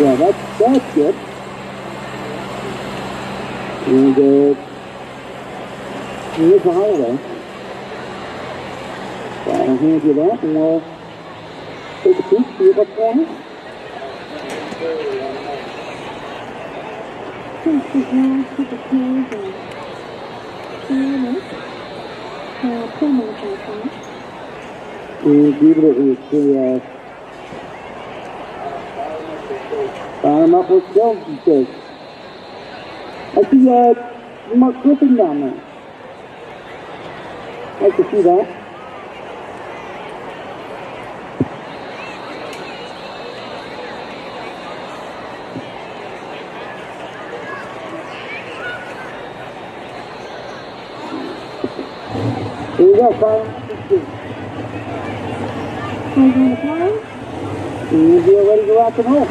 Speaker 1: Yeah, that's good. And, here's the holiday. So I'll hand you that, and we'll Take a peek, see what's going on.
Speaker 6: Since the ground took a close and ceremonies,
Speaker 1: We give it fire him up, let's go, he says. I see Mark Griffin down there. Like to see that. Here we go, fire. You'll be ready to rock and roll.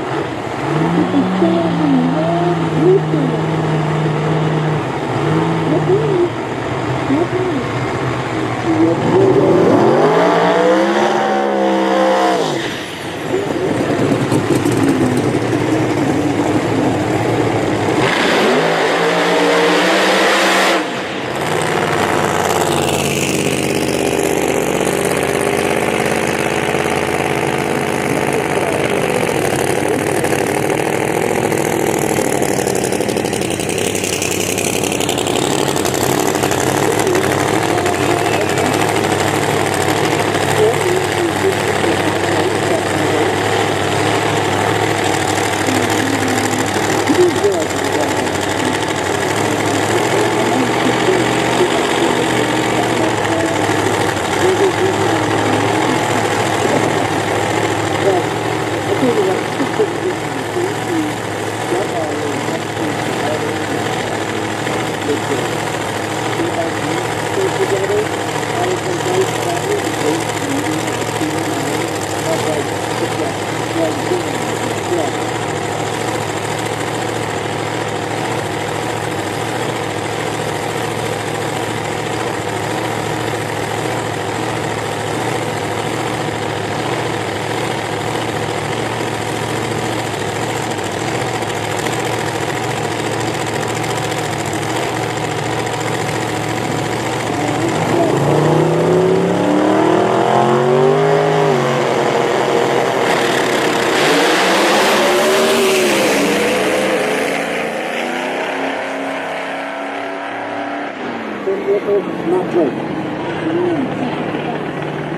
Speaker 1: Not great.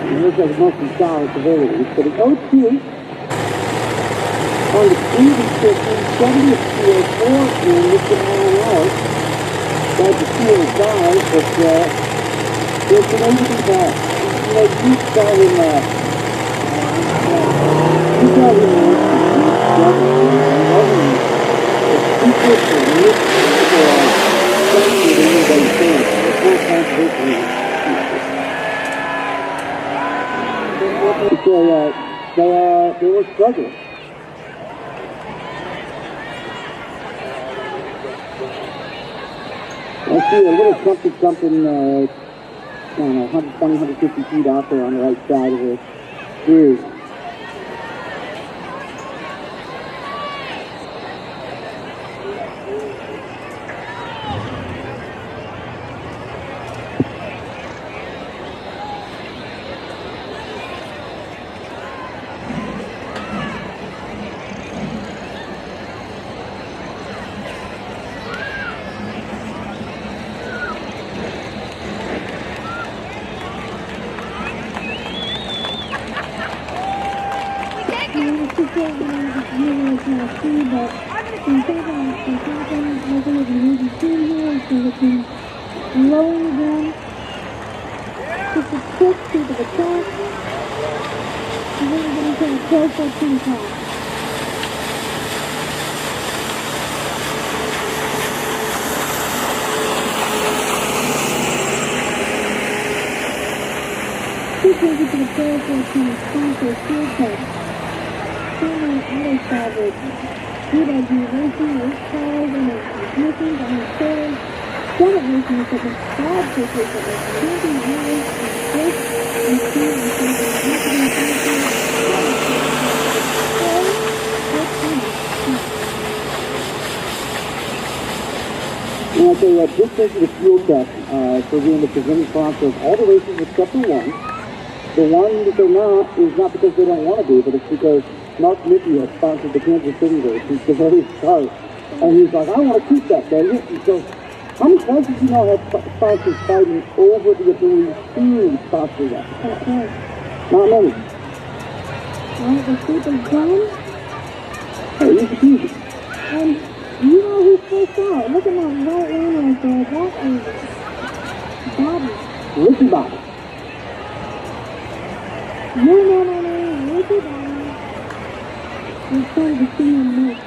Speaker 1: It looks like the most solid available. But an 02 on the speed restriction, 70 speed, 4 and looking out. Tried to steal a dive, but there's been able to be back. You know, you saw him, they were struggling. I see a little something, I don't know, 120, 150 feet out there on the right side of it. Here's
Speaker 6: lowering again, just a quick sweep of the track, and then we're going to take a close up to the top. Take it to the close up to the sponsor field test. Family auto salvage. MWDRS racing, race cars, and transmissions on the trailers. Senate racing equipment, quad fish equipment, camping gears, and fish, and speed, and and I'll tell you what, this is the fuel test for being the presenting sponsor of all the races except for one.
Speaker 1: The one that they're not is not because they don't want to be, but it's because Mark Mickey has sponsored the Kansas City race. He's the very start. And he's like, I want to keep that, baby. And so, how many times did you know have sponsors fighting over the ability to sponsor that?
Speaker 6: Okay.
Speaker 1: Not many.
Speaker 6: Alright, the soup is done.
Speaker 1: Hey, easy peasy.
Speaker 6: And you know who's first out. Look at that white line right there. That is Bobby.
Speaker 1: Ricky Bobby.
Speaker 6: No, Ricky Bobby. We're trying to see him next.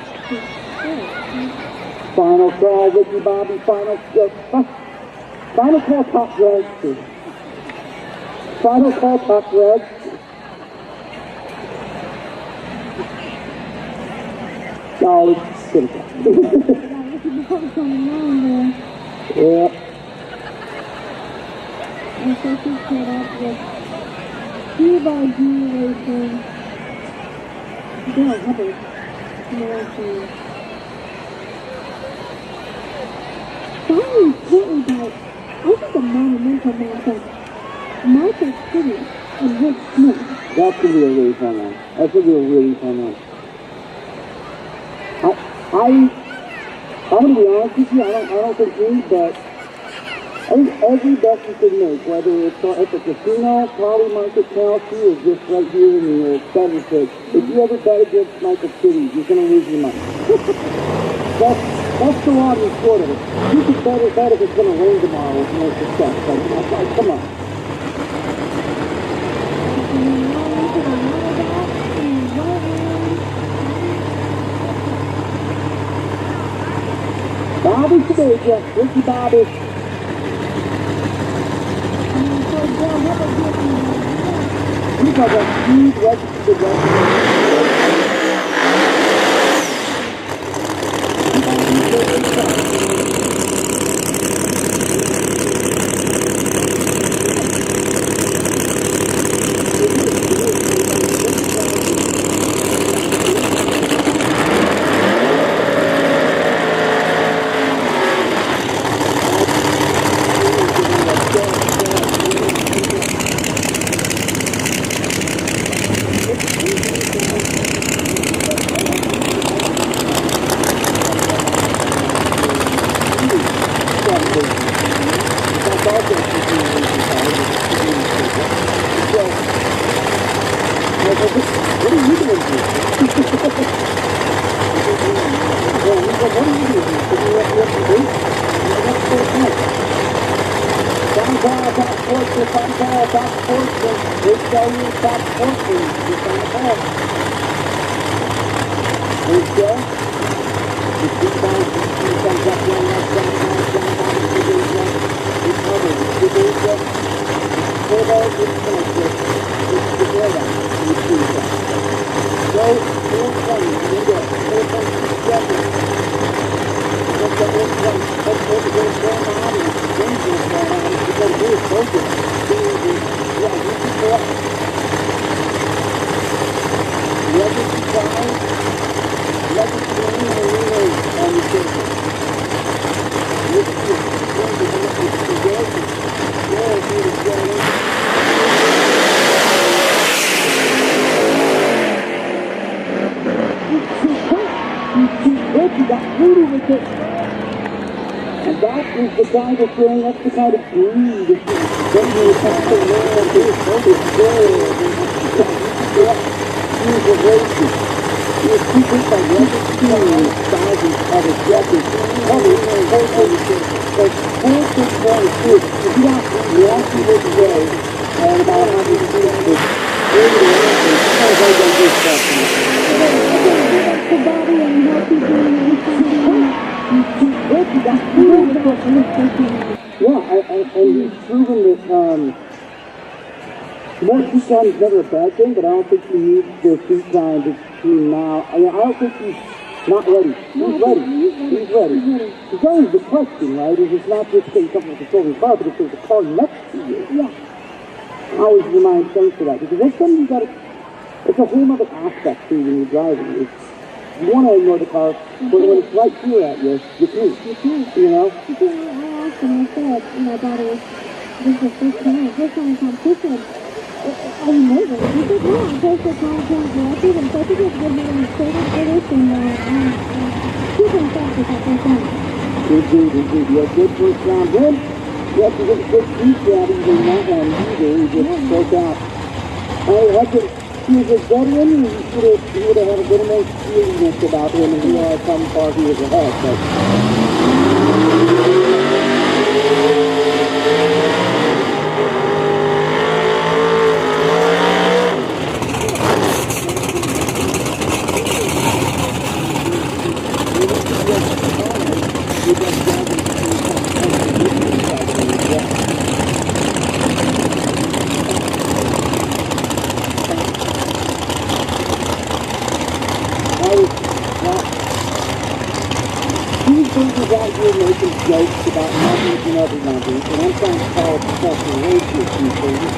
Speaker 1: Final call, Ricky Bobby. Final call, top red. Final call, top red. No, it's good. Yeah.
Speaker 6: And so she's set up with G-by-G racing. Bill Hubbard. Finally, Courtney by, I think, a monumental matchup. Michael City and Rick Smith.
Speaker 1: That's going to be a really fun one. That's going to be a really fun one. I'm going to be honest with you, I don't think he, but I think every bet you can make, whether it's at the casino, probably Michael Kelsey, or just right here in the betting pit, if you ever bet against Michael City, you're going to lose your money. That's the long and short of it. You can bet if it's going to rain tomorrow with no success. Like, come on. Bobby today, Jeff. Ricky Bobby. You got that huge registered the guy that's wearing, that's the kind of greed that you have to learn to he's a racist. He was people by registering thousands of his records. Probably but 4.2, if you don't walk through this day and about 100 feet, it's really the answer. Sometimes I don't do stuff.
Speaker 6: The body and healthy being
Speaker 1: yeah, and he's proven that more seat time is never a bad thing, but I don't think he needs the seat time between now. I don't think he's not ready. He's ready. He's ready. It's always the question, right? Is it's not just getting something with the controlling car, but if there's a car next to you. Yeah. How is your mind thanks for that? Because that's something you gotta, it's a whole other aspect to when you're driving. You want to ignore the car, but when it's right here at you, you can't. You know?
Speaker 6: I asked him, I said, I thought it was, this is the first time competition. Are you nervous? He said, no, I'm supposed to call the directive and so he just give me the straight up for this and keep him fast with that first round.
Speaker 1: Indeed. You had good first round. Good. You have to get a good deep grab in that one either. He just broke out. He was a veteran. He would have had a little more seriousness about him and realized how far he was ahead. But out here making jokes about numbers and other numbers, and I'm trying to call professional race with you things.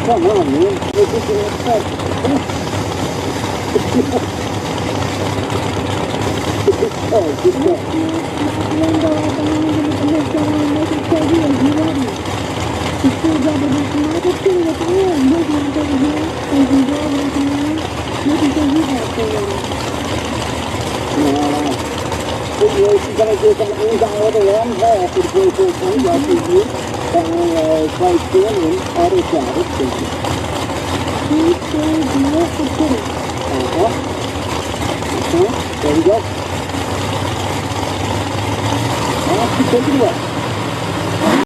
Speaker 1: Come on, man. This is an exception. Oh, good job. Situations I did that means I had a long haul for the Pro 420 like you by Christ Stanley, auto shot. There you go. Now, take it away.